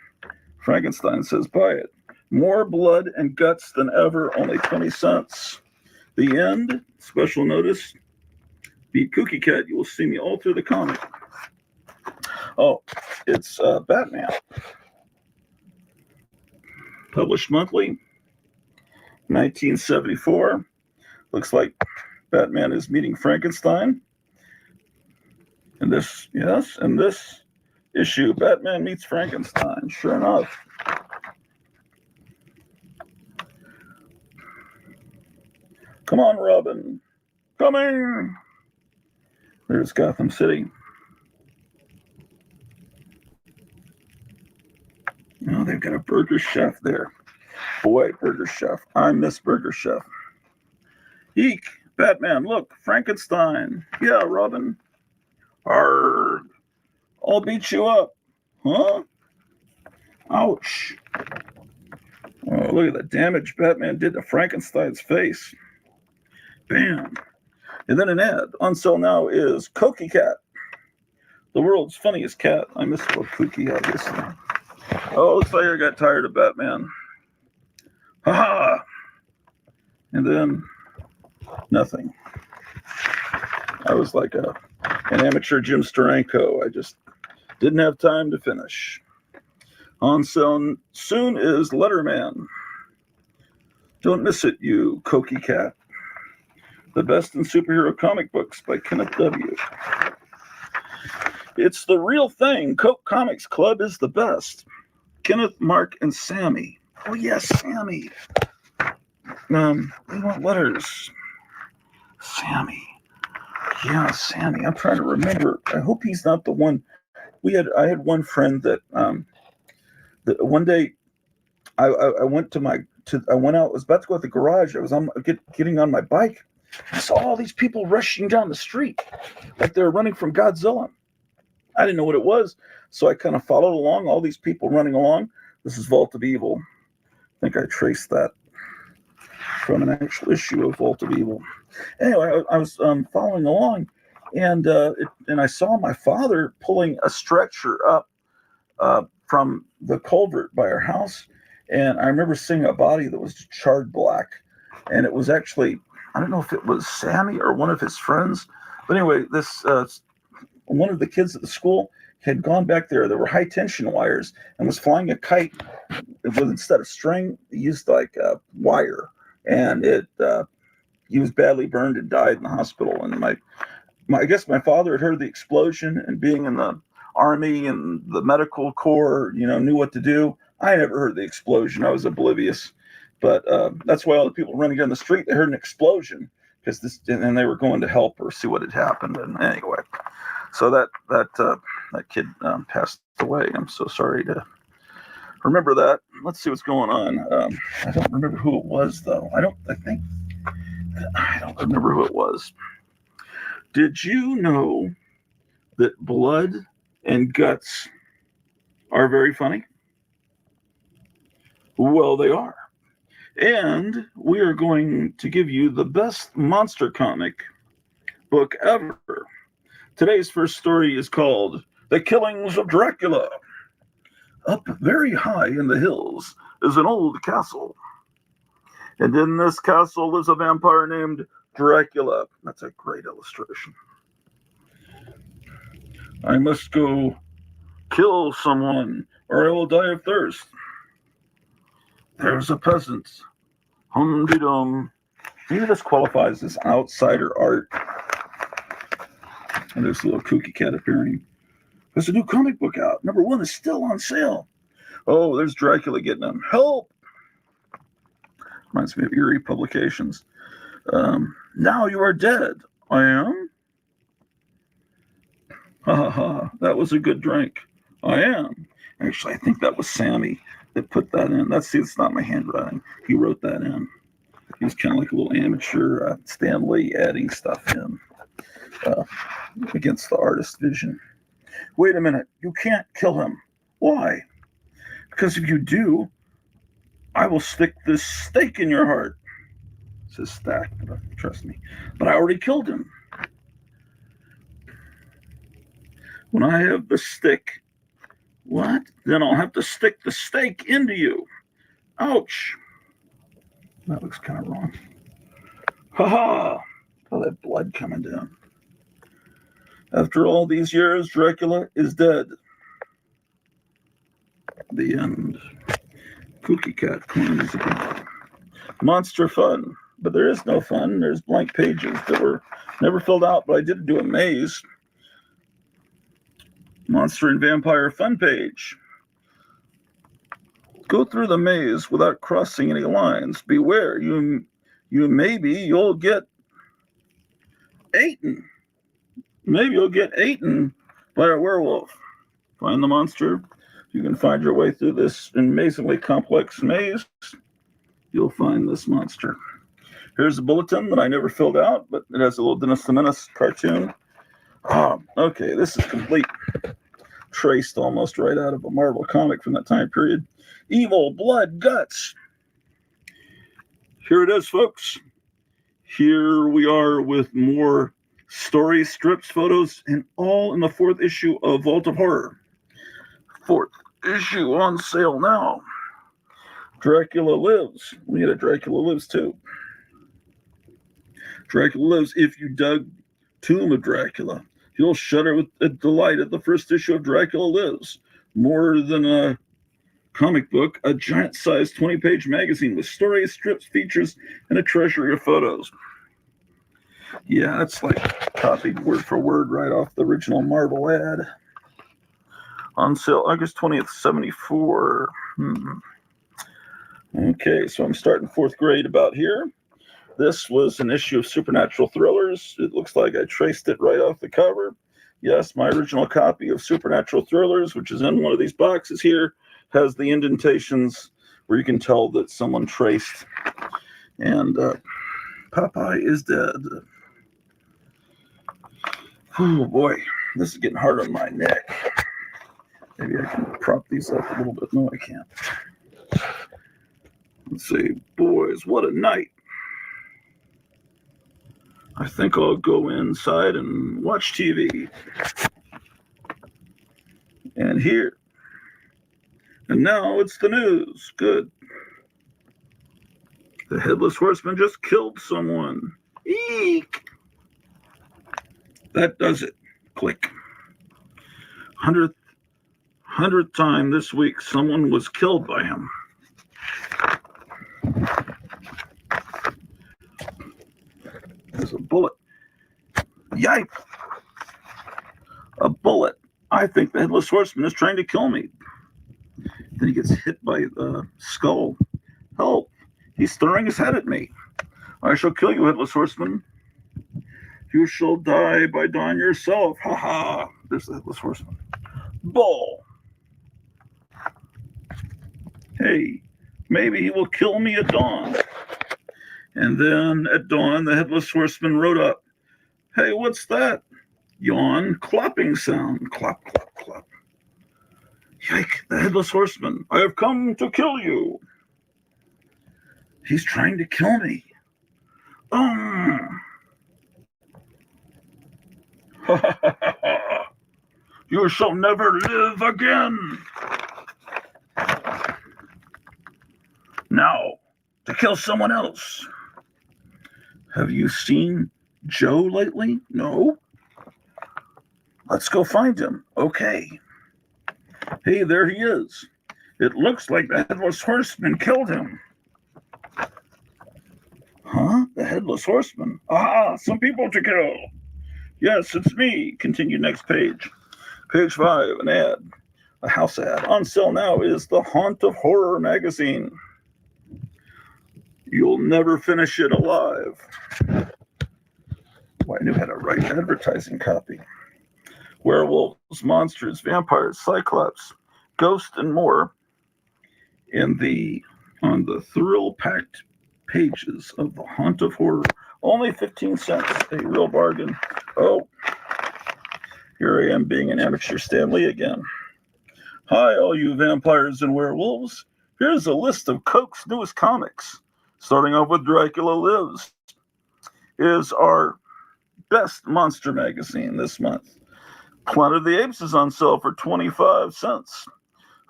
Frankenstein says buy it. More blood and guts than ever, only 20 cents. The end, special notice. Beat Kooky Cat, you will see me alter the comic. Oh, it's Batman. Published monthly, 1974. Looks like Batman is meeting Frankenstein. And this issue, Batman meets Frankenstein. Sure enough. Come on, Robin. Coming. There's Gotham City. Oh, they've got a Burger Chef there. Boy, Burger Chef. I miss Burger Chef. Eek, Batman, look, Frankenstein. Yeah, Robin. Arrgh. I'll beat you up. Huh? Ouch. Oh, look at the damage Batman did to Frankenstein's face. Bam. And then an ad. On sale now is Kooky Cat. The world's funniest cat. I misspelled Kooky, obviously. Oh, looks like I got tired of Batman. Ha ha! And then nothing. I was like an amateur Jim Steranko. I just didn't have time to finish. On sale soon is Letterman. Don't miss it, you Kooky Cat. The best in superhero comic books by Kenneth W. It's the real thing. Coke Comics Club is the best. Kenneth, Mark, and Sammy. Oh, yes, Sammy. We want letters. Sammy. Yeah, Sammy. I'm trying to remember. I hope he's not the one. I had one friend that one day I went I went out. I was about to go to the garage. I was getting on my bike. I saw all these people rushing down the street like they were running from Godzilla. I didn't know what it was, so I kind of followed along. All these people running along. This is Vault of Evil. I think I traced that from an actual issue of Vault of Evil. Anyway, I was following along, and I saw my father pulling a stretcher up from the culvert by our house, and I remember seeing a body that was charred black, and it was actually, I don't know if it was Sammy or one of his friends, but anyway, this one of the kids at the school had gone back there. There were high tension wires and was flying a kite instead of string, he used like wire, and he was badly burned and died in the hospital. And I guess my father had heard the explosion, and being in the Army and the medical corps, knew what to do. I never heard the explosion. I was oblivious. But that's why all the people running down the street, they heard an explosion and they were going to help or see what had happened. And anyway, so that kid passed away. I'm so sorry to remember that. Let's see what's going on. I don't remember who it was, though. I don't remember who it was. Did you know that blood and guts are very funny? Well, they are. And we are going to give you the best monster comic book ever. Today's first story is called The Killings of Dracula. Up very high in the hills is an old castle. And in this castle lives a vampire named Dracula. That's a great illustration. I must go kill someone or I will die of thirst. There's a peasant. Hum-de-dum. Maybe this qualifies as outsider art. And there's a little Kooky Cat appearing. There's a new comic book out. Number 1 is still on sale. Oh, there's Dracula getting them. Help! Reminds me of Eerie Publications. Now you are dead. I am? Ha ha ha. That was a good drink. I am. Actually, I think that was Sammy that put that in. It's not my handwriting. He wrote that in. He was kind of like a little amateur Stan Lee adding stuff in against the artist's vision. Wait a minute. You can't kill him. Why? Because if you do, I will stick this stake in your heart. It says stack, but trust me. But I already killed him. When I have the stick, what? Then I'll have to stick the stake into you. Ouch. That looks kind of wrong. Ha ha. Oh, that blood coming down. After all these years, Dracula is dead. The end. Kooky Cat coins again. Monster fun. But there is no fun. There's blank pages that were never filled out, but I did do a maze. Monster and Vampire fun page. Go through the maze without crossing any lines. Beware, you'll get eaten. Maybe you'll get eaten by a werewolf. Find the monster, you can find your way through this amazingly complex maze, you'll find this monster. Here's a bulletin that I never filled out, but it has a little Dennis the Menace cartoon. Okay, this is complete. Traced almost right out of a Marvel comic from that time period. Evil, blood, guts. Here it is, folks. Here we are with more stories, strips, photos, and all in the 4th issue of Vault of Horror. 4th issue on sale now. Dracula Lives. We had a Dracula Lives too. Dracula Lives. If you dug Tomb of Dracula, you'll shudder with delight at the 1st issue of Dracula Lives. More than a comic book, a giant-sized 20-page magazine with stories, strips, features, and a treasury of photos. Yeah, it's like copied word for word right off the original Marvel ad. On sale August 20th, 74. Okay, so I'm starting 4th grade about here. This was an issue of Supernatural Thrillers. It looks like I traced it right off the cover. Yes, my original copy of Supernatural Thrillers, which is in one of these boxes here, has the indentations where you can tell that someone traced. And Popeye is dead. Oh boy, this is getting hard on my neck. Maybe I can prop these up a little bit. No, I can't. Let's see. Boys, what a night. I think I'll go inside and watch TV. And here. And now it's the news. Good. The Headless Horseman just killed someone. Eek! That does it. Click. 100th time this week someone was killed by him. There's a bullet. Yipe! A bullet. I think the Headless Horseman is trying to kill me. Then he gets hit by the skull. Help! He's throwing his head at me. I shall kill you, Headless Horseman. You shall die by dawn yourself. Ha ha! There's the Headless Horseman. Bull! Hey, maybe he will kill me at dawn. And then at dawn, the Headless Horseman rode up. Hey, what's that? Yawn, clopping sound. Clop, clop, clop. Yike, the Headless Horseman. I have come to kill you. He's trying to kill me. You shall never live again. Now, to kill someone else. Have you seen Joe lately? No. Let's go find him. Okay. Hey, there he is. It looks like the Headless Horseman killed him. Huh? The Headless Horseman? Ah, some people to kill. Yes, it's me. Continue next page. Page 5, an ad. A house ad. On sale now is the Haunt of Horror magazine. You'll never finish it alive. Well, I knew how to write advertising copy. Werewolves, monsters, vampires, cyclops, ghosts, and more on the thrill-packed pages of the Haunt of Horror. Only 15 cents, a real bargain. Oh, here I am being an amateur Stan Lee again. Hi, all you vampires and werewolves. Here's a list of Coke's newest comics. Starting off with Dracula Lives is our best monster magazine this month. Planet of the Apes is on sale for 25 cents.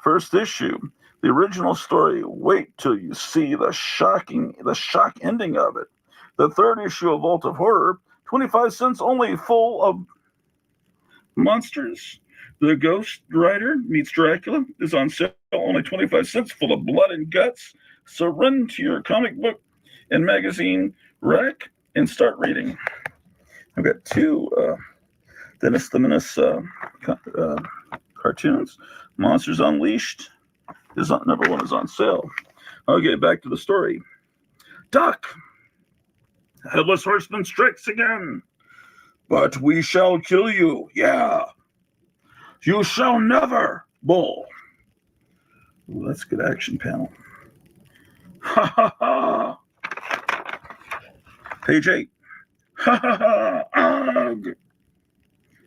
First issue, the original story. Wait till you see the shock ending of it. The third issue of Vault of Horror, 25 cents only, full of monsters. The Ghost Rider meets Dracula is on sale, only 25 cents, full of blood and guts. So run to your comic book and magazine rack and start reading. I've got two Dennis the Menace cartoons. Monsters Unleashed is on, number 1 is on sale. Okay, back to the story. Duck! Headless Horseman strikes again. But we shall kill you. Yeah. You shall never. Bull. Ooh, that's a good action panel. Ha ha ha! Page 8. Ha ha ha! Ugh!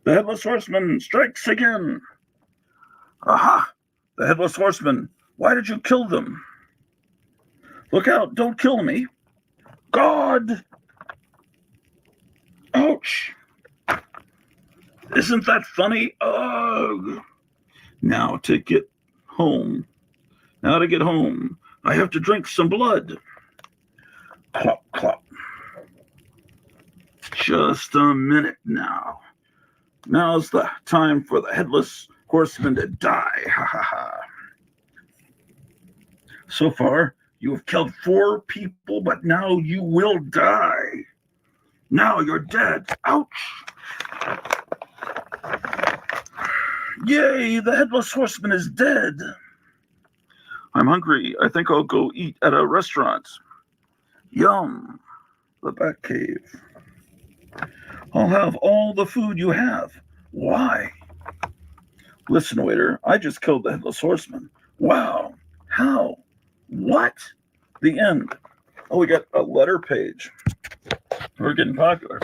The Headless Horseman strikes again. Aha! The Headless Horseman. Why did you kill them? Look out! Don't kill me! God! Ouch! Isn't that funny? Ugh! Now to get home. Now to get home. I have to drink some blood. Clop, clop. Just a minute now. Now's the time for the Headless Horseman to die. Ha ha ha. So far, you have killed 4 people, but now you will die. Now you're dead. Ouch. Yay, the Headless Horseman is dead. I'm hungry. I think I'll go eat at a restaurant. Yum. The Batcave. I'll have all the food you have. Why? Listen, waiter, I just killed the Headless Horseman. Wow. How? What? The end. Oh, we got a letter page. We're getting popular.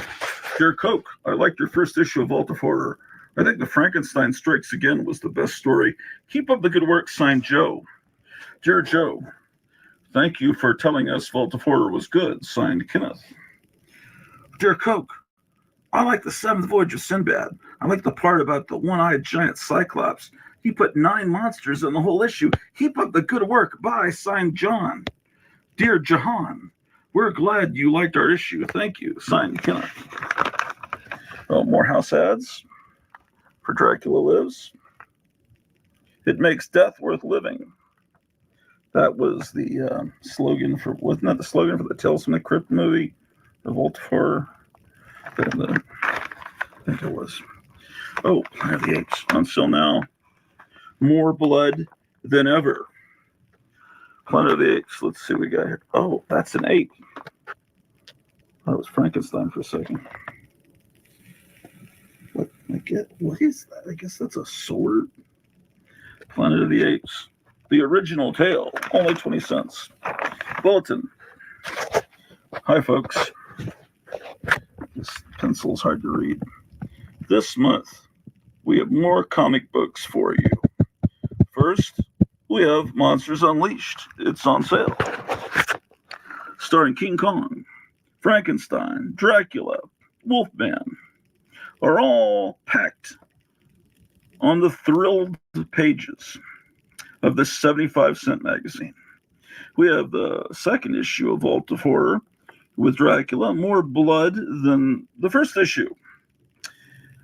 Dear Coke, I liked your first issue of Vault of Horror. I think the Frankenstein Strikes Again was the best story. Keep up the good work, signed Joe. Dear Joe, thank you for telling us Vault of Horror was good, signed Kenneth. Dear Coke, I like the 7th Voyage of Sinbad. I like the part about the one-eyed giant Cyclops. He put 9 monsters in the whole issue. Keep up the good work. Bye, signed John. Dear Jahan, we're glad you liked our issue. Thank you, signed Kenneth. Oh, more house ads for Dracula Lives. It makes death worth living. That was the slogan for, wasn't that the slogan for the Tales from the Crypt movie? The Vault of Horror. I think it was. Oh, Planet of the Apes. On sale now. More blood than ever. Planet of the Apes. Let's see what we got here. Oh, that's an ape. That was Frankenstein for a second. What is that? I guess that's a sword. Planet of the Apes. The original tale. Only 20 cents. Bulletin. Hi, folks. This pencil's hard to read. This month, we have more comic books for you. First, we have Monsters Unleashed. It's on sale. Starring King Kong, Frankenstein, Dracula, Wolfman, are all packed on the thrilled pages of this 75-cent magazine. We have the second issue of Vault of Horror with Dracula, more blood than the first issue.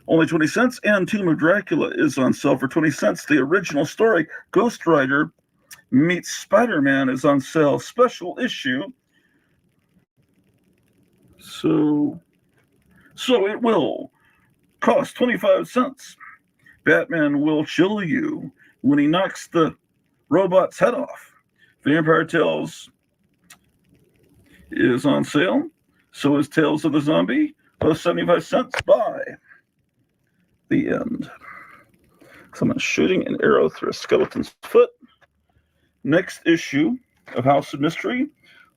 Only 20 cents, and Tomb of Dracula is on sale for 20 cents. The original story, Ghost Rider meets Spider-Man, is on sale. Special issue. So it will cost 25 cents. Batman will chill you when he knocks the robot's head off. Vampire Tales is on sale. So is Tales of the Zombie. Both 75 cents. Buy. The end. Someone shooting an arrow through a skeleton's foot. Next issue of House of Mystery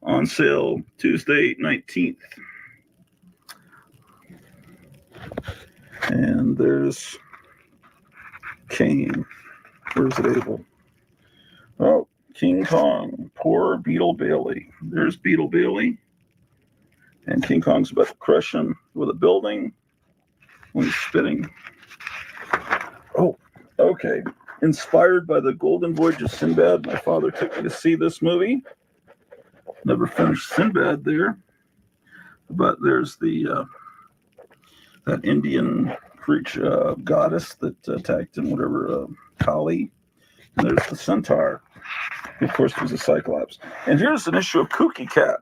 on sale Tuesday 19th. And there's Kane. Where's it able? Oh, King Kong. Poor Beetle Bailey. There's Beetle Bailey. And King Kong's about to crush him with a building when he's spitting. Oh, okay. Inspired by the Golden Voyage of Sinbad, my father took me to see this movie. Never finished Sinbad there. But there's the that Indian creature goddess that attacked him, whatever, Kali. And there's the centaur. Of course, there's a Cyclops. And here's an issue of Kooky Cat.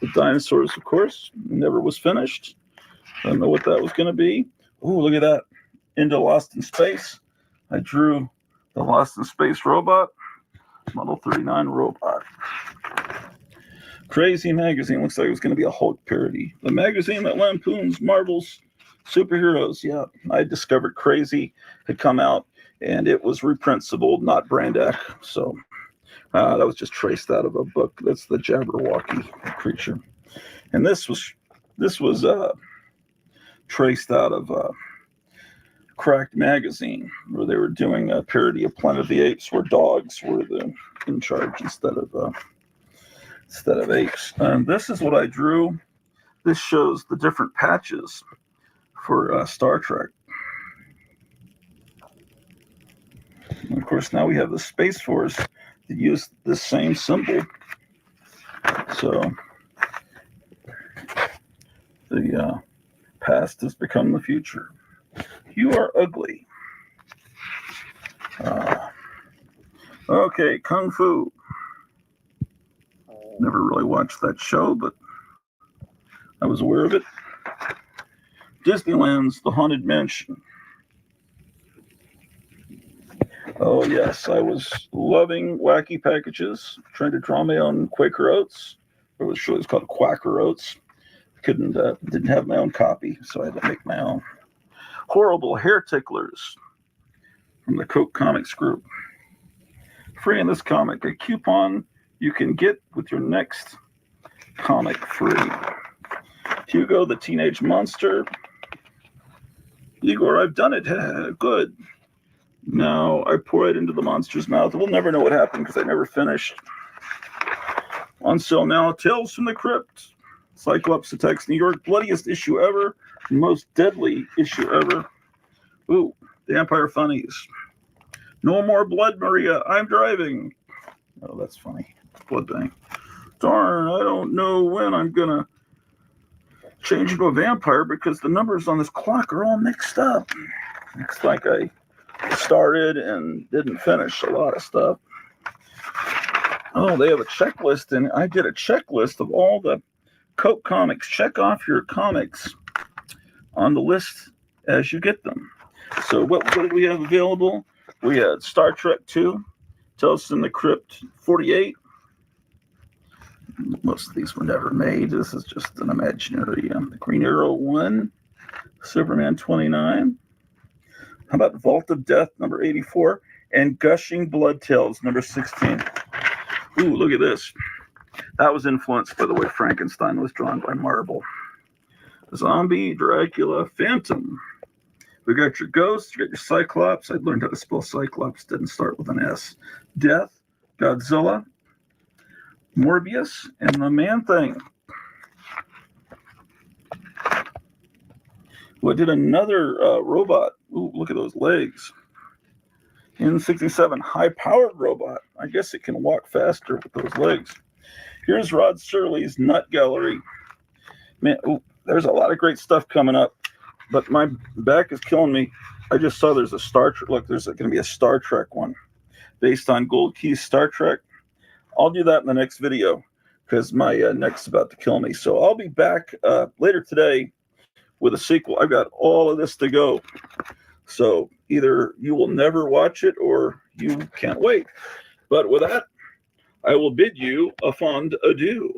The dinosaurs, of course, never was finished. I don't know what that was going to be. Oh, look at that. Into Lost in Space. I drew the Lost in Space robot. Model 39 robot. Crazy Magazine. Looks like it was going to be a Hulk parody. The magazine that lampoons Marvel's superheroes. Yeah, I discovered Crazy had come out and it was reprints of old Not Brandak. So that was just traced out of a book. That's the Jabberwocky creature, and this was traced out of Cracked magazine, where they were doing a parody of Planet of the Apes, where dogs were in charge instead of apes. And this is what I drew. This shows the different patches for Star Trek. And of course, now we have the Space Force that use the same symbol. So the past has become the future. You are ugly. Okay, Kung Fu. Never really watched that show, but I was aware of it. Disneyland's The Haunted Mansion. Oh, yes, I was loving wacky packages, trying to draw my own Quaker Oats. It was called Quacker Oats. Didn't have my own copy, so I had to make my own. Horrible Hair Ticklers from the Coke Comics group. Free in this comic, a coupon you can get with your next comic free. Hugo the Teenage Monster. Igor, I've done it. Good. Now I pour it into the monster's mouth. We'll never know what happened because I never finished. On sale now, Tales from the Crypt. Cyclops attacks New York. Bloodiest issue ever. Most deadly issue ever. Ooh, the Empire Funnies. No more blood, Maria. I'm driving. Oh, that's funny. Blood bank. Darn, I don't know when I'm going to change into a vampire because the numbers on this clock are all mixed up. Looks like I started and didn't finish a lot of stuff. Oh, they have a checklist, and I did a checklist of all the Coke comics. Check off your comics on the list as you get them. So what did we have available? We had Star Trek 2, Tales from the Crypt 48. Most of these were never made. This is just an imaginary. Green Arrow 1, Superman 29. How about Vault of Death number 84 and Gushing Blood Tales number 16. Ooh, look at this. That was influenced by the way Frankenstein was drawn by Marvel. Zombie, Dracula, Phantom. We got your Ghost, you got your Cyclops. I learned how to spell Cyclops, didn't start with an S. Death, Godzilla, Morbius, and the Man-Thing. We did another robot. Ooh, look at those legs. N67, high-powered robot. I guess it can walk faster with those legs. Here's Rod Serling's Nut Gallery. Man, ooh, there's a lot of great stuff coming up, but my back is killing me. I just saw there's a Star Trek. Look, there's going to be a Star Trek one based on Gold Key's Star Trek. I'll do that in the next video because my neck's about to kill me. So I'll be back later today with a sequel. I've got all of this to go. So either you will never watch it or you can't wait. But with that, I will bid you a fond adieu.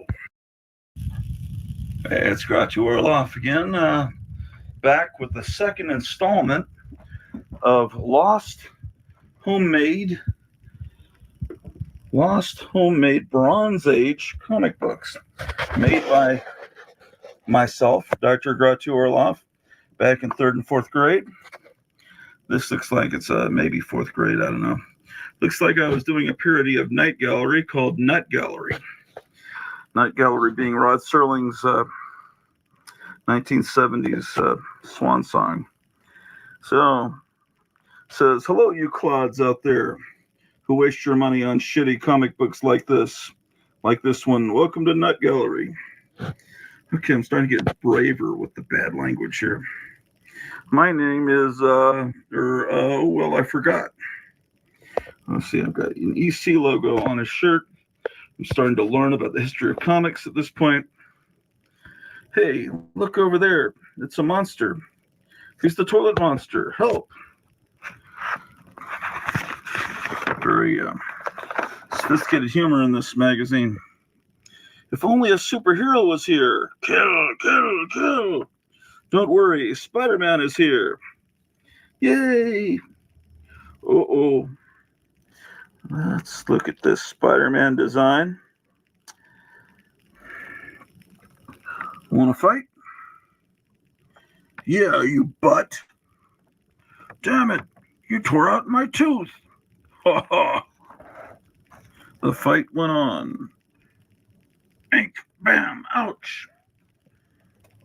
It's Grottu Orloff again, back with the second installment of Lost Homemade Bronze Age comic books made by myself, Dr. Grottu Orloff, back in 3rd and 4th grade. This looks like it's maybe 4th grade, I don't know. Looks like I was doing a parody of Night Gallery called Nut Gallery. Night Gallery being Rod Serling's 1970s swan song. So, says, hello, you clods out there who waste your money on shitty comic books like this one. Welcome to Nut Gallery. Okay, I'm starting to get braver with the bad language here. My name is, well, I forgot. Let's see, I've got an EC logo on a shirt. I'm starting to learn about the history of comics at this point. Hey, look over there. It's a monster. He's the toilet monster. Help. Very sophisticated humor in this magazine. If only a superhero was here. Kill, kill, kill. Don't worry, Spider-Man is here. Yay. Uh-oh. Let's look at this Spider-Man design. Want to fight? Yeah, you butt. Damn it, you tore out my tooth. Ha ha. The fight went on. Ink, bam, ouch.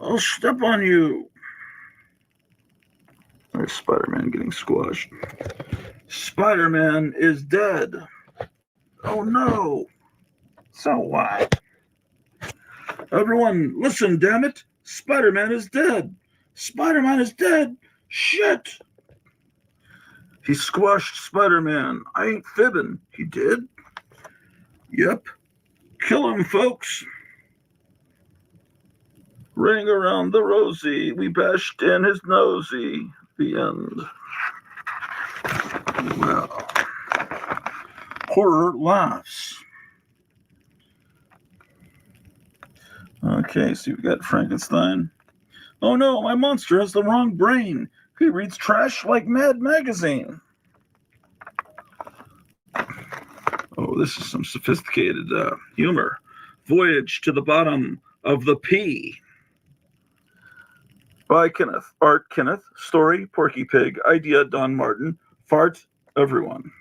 I'll step on you. There's Spider-Man getting squashed. Spider-Man is dead. Oh no. So what? Everyone, listen, damn it. Spider-Man is dead. Spider-Man is dead. Shit. He squashed Spider-Man. I ain't fibbing. He did? Yep. Kill him, folks. Ring around the rosy. We bashed in his nosy. The end. Well. Horror laughs. Okay, so you've got Frankenstein. Oh no, my monster has the wrong brain. He reads trash like Mad Magazine. Oh, this is some sophisticated humor. Voyage to the Bottom of the P. By Kenneth. Art Kenneth. Story Porky Pig. Idea Don Martin. Fart everyone.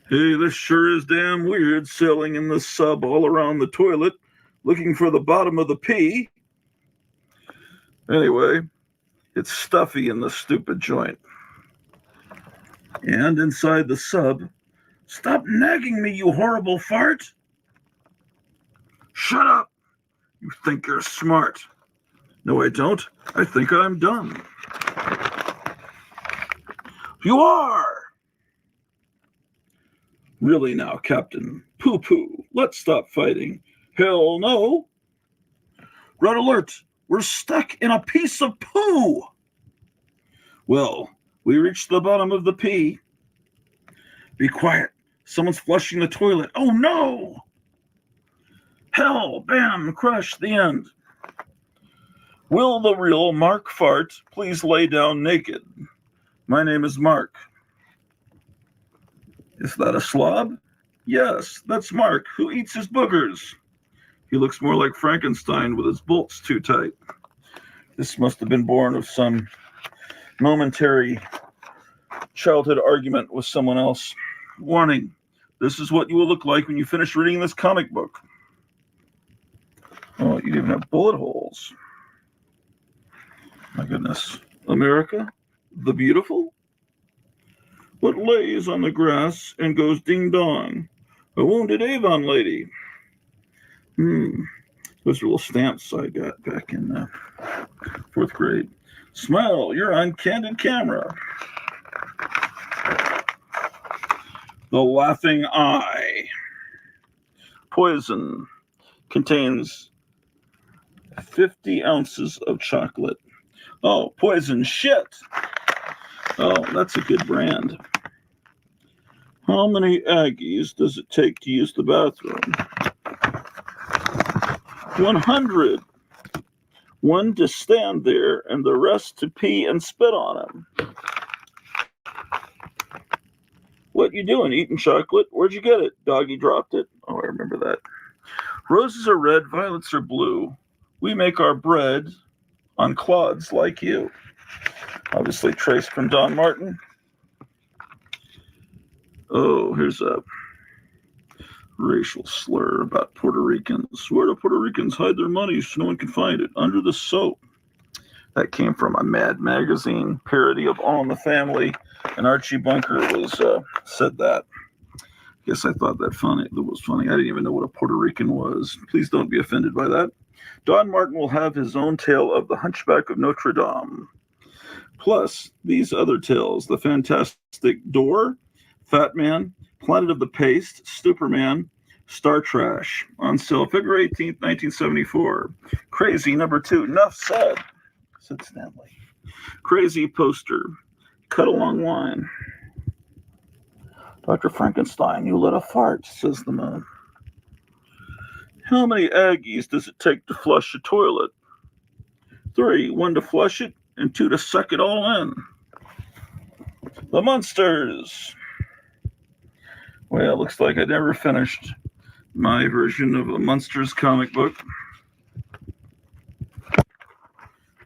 Hey, this sure is damn weird, sailing in the sub all around the toilet, looking for the bottom of the P. Anyway, it's stuffy in the stupid joint. And inside the sub, stop nagging me, you horrible fart. Shut up. You think you're smart. No, I don't. I think I'm dumb. You are. Really now, Captain. Poo-poo. Let's stop fighting. Hell no. Red alert. We're stuck in a piece of poo. Well, we reached the bottom of the P. Be quiet. Someone's flushing the toilet. Oh, no. Hell, bam, crush, the end. Will the real Mark Fart please lay down naked? My name is Mark. Is that a slob? Yes, that's Mark, who eats his boogers. He looks more like Frankenstein with his bolts too tight. This must have been born of some momentary childhood argument with someone else. Warning, this is what you will look like when you finish reading this comic book. Oh, you even have bullet holes. My goodness. America, the beautiful? What lays on the grass and goes ding-dong? A wounded Avon lady. Those are little stamps I got back in 4th grade. Smile, you're on candid camera. The Laughing Eye. Poison contains 50 ounces of chocolate. Oh, poison shit. Oh, that's a good brand. How many Aggies does it take to use the bathroom? 100. One to stand there and the rest to pee and spit on him. What you doing, eating chocolate? Where'd you get it? Doggy dropped it. Oh, I remember that. Roses are red, violets are blue. We make our bread on clods like you. Obviously traced from Don Martin. Oh, here's a racial slur about Puerto Ricans. Where do Puerto Ricans hide their money so no one can find it? Under the soap. That came from a Mad Magazine parody of All in the Family, and Archie Bunker said that. Guess I thought that was funny. I didn't even know what a Puerto Rican was. Please don't be offended by that. Don Martin will have his own tale of the Hunchback of Notre Dame. Plus, these other tales, The Fantastic Door, Fat Man, Planet of the Paste, Superman, Star Trash, on sale February 18th, 1974. Crazy #2, Nuff said Stanley. Crazy poster, cut a long line. Dr. Frankenstein, you let a fart, says the moon. How many Aggies does it take to flush a toilet? 3, 1 to flush it, and 2 to suck it all in. The Munsters. Well, looks like I never finished my version of a Munsters comic book.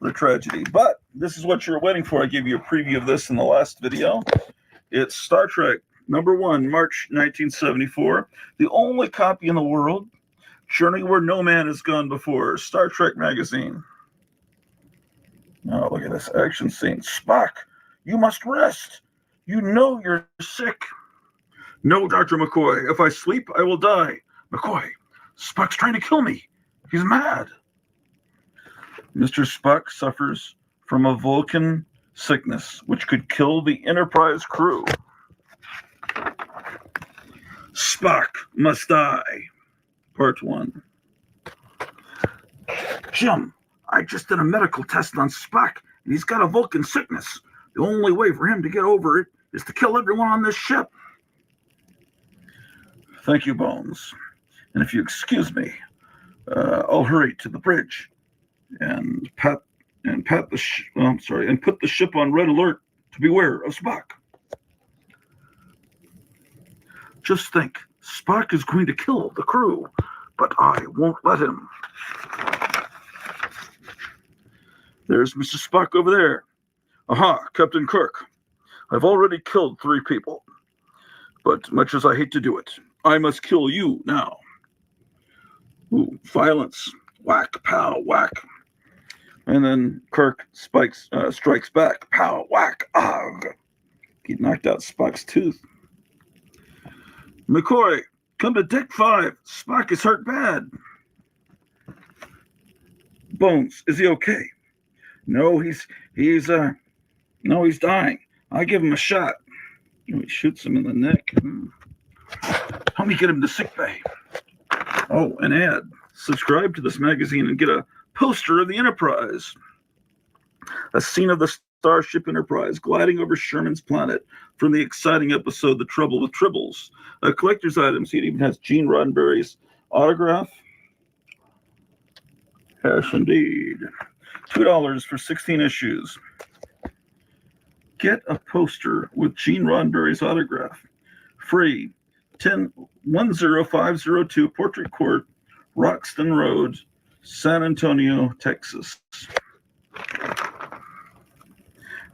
The tragedy. But this is what you're waiting for. I gave you a preview of this in the last video. It's Star Trek #1, March 1974. The only copy in the world. Journey where no man has gone before. Star Trek magazine. Oh, look at this action scene. Spock, you must rest. You know you're sick. No, Dr. McCoy. If I sleep, I will die. McCoy, Spock's trying to kill me. He's mad. Mr. Spock suffers from a Vulcan sickness, which could kill the Enterprise crew. Spock must die. Part 1. Jim, I just did a medical test on Spock, and he's got a Vulcan sickness. The only way for him to get over it is to kill everyone on this ship. Thank you, Bones. And if you excuse me, I'll hurry to the bridge and put the ship on red alert to beware of Spock. Just think, Spock is going to kill the crew, but I won't let him. There's Mr. Spock over there. Aha, Captain Kirk. I've already killed 3 people, but much as I hate to do it, I must kill you now. Ooh, violence. Whack, pow, whack. And then Kirk strikes back. Pow, whack, ugh. He knocked out Spock's tooth. McCoy, come to deck 5. Spock is hurt bad. Bones, is he okay? No, he's dying. I give him a shot. He shoots him in the neck. Help me get him to sickbay. Oh, an ad. Subscribe to this magazine and get a poster of the Enterprise. A scene of the Starship Enterprise gliding over Sherman's planet from the exciting episode The Trouble with Tribbles. A collector's item. See, it even has Gene Roddenberry's autograph. Yes, indeed. $2 for 16 issues. Get a poster with Gene Roddenberry's autograph. Free. 10502 Portrait Court, Roxton Road, San Antonio, Texas.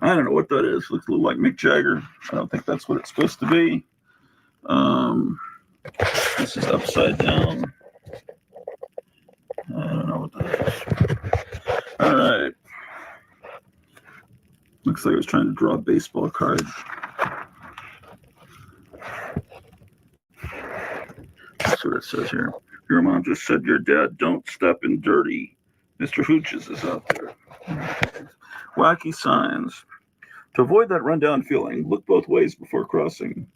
I don't know what that is. Looks a little like Mick Jagger. I don't think that's what it's supposed to be. This is upside down. I don't know what that is. All right. Looks like I was trying to draw a baseball card. That's what it says here. Your mom just said your dad don't step in dirty. Mr. Hooches is out there. Wacky signs. To avoid that rundown feeling, look both ways before crossing.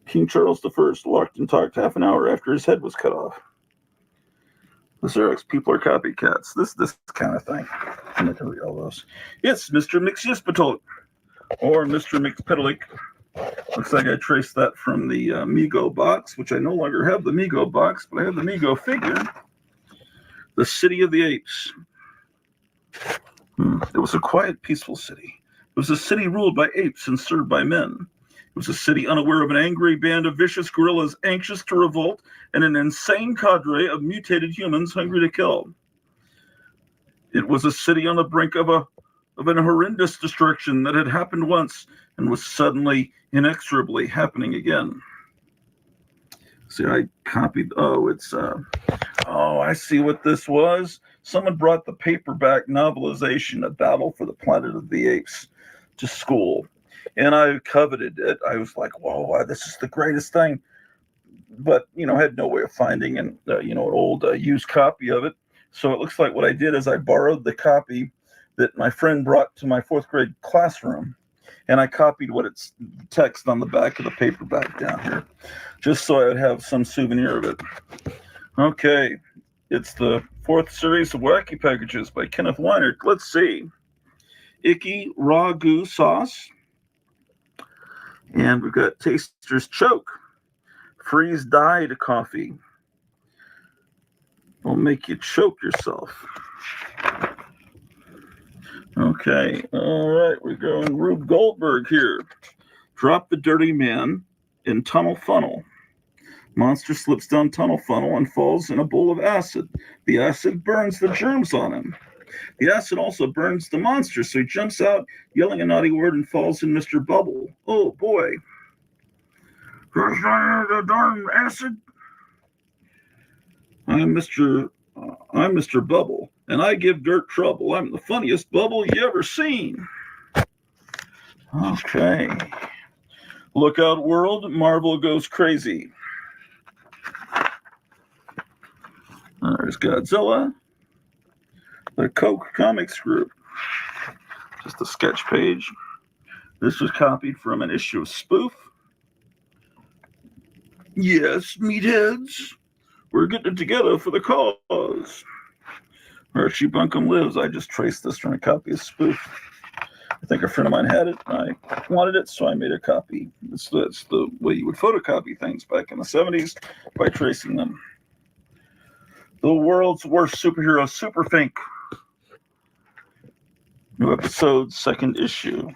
King Charles I walked and talked half an hour after his head was cut off. The Xerox people are copycats. This kind of thing. I'm not going to read all those. It's Mr. McShispitolik or Mr. McPitalik. Looks like I traced that from the Mego box, which I no longer have the Mego box, but I have the Mego figure. The City of the Apes. It was a quiet, peaceful city. It was a city ruled by apes and served by men. It was a city unaware of an angry band of vicious gorillas anxious to revolt and an insane cadre of mutated humans hungry to kill. It was a city on the brink of an horrendous destruction that had happened once and was suddenly, inexorably happening again. See, I copied. I see what this was. Someone brought the paperback novelization, A Battle for the Planet of the Apes, to school. And I coveted it. I was like, whoa, this is the greatest thing. But, I had no way of finding an old used copy of it. So it looks like what I did is I borrowed the copy that my friend brought to my 4th grade classroom. And I copied what it's text on the back of the paperback down here, just so I would have some souvenir of it. Okay, it's the 4th series of Wacky Packages by Kenneth Weiner. Let's see. Icky Ragu Sauce. And we've got Taster's Choke. Freeze-dyed coffee. Will make you choke yourself. Okay, all right, we're going Rube Goldberg here. Drop the dirty man in tunnel funnel. Monster slips down tunnel funnel and falls in a bowl of acid. The acid burns the germs on him. The acid also burns the monster, so he jumps out, yelling a naughty word, and falls in Mr. Bubble. Oh, boy. The darn acid. I'm Mr. Bubble, and I give dirt trouble. I'm the funniest bubble you ever seen. Okay. Look out, world. Marvel goes crazy. There's Godzilla. The Coke Comics Group. Just a sketch page. This was copied from an issue of Spoof. Yes, meatheads. We're getting it together for the cause. Archie Bunkum Lives. I just traced this from a copy of Spoof. I think a friend of mine had it. I wanted it, so I made a copy. That's the way you would photocopy things back in the 70s, by tracing them. The World's Worst Superhero, Superfink. New episode, second issue.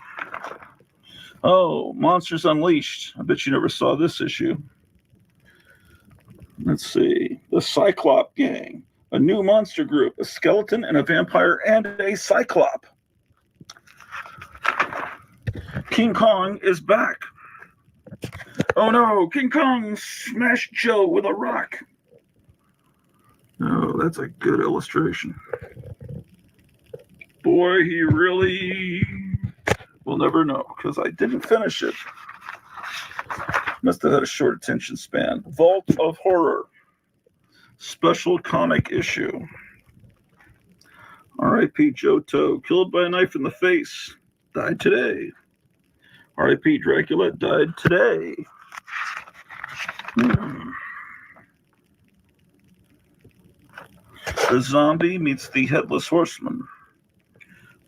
Oh, Monsters Unleashed. I bet you never saw this issue. Let's see. The Cyclop Gang. A new monster group. A skeleton and a vampire and a cyclop. King Kong is back. Oh no, King Kong smashed Joe with a rock. Oh, that's a good illustration. Boy, he really will never know, because I didn't finish it. Must have had a short attention span. Vault of Horror. Special comic issue. R.I.P. Joe Toe, killed by a knife in the face. Died today. R.I.P. Dracula, died today. The zombie meets the headless horseman.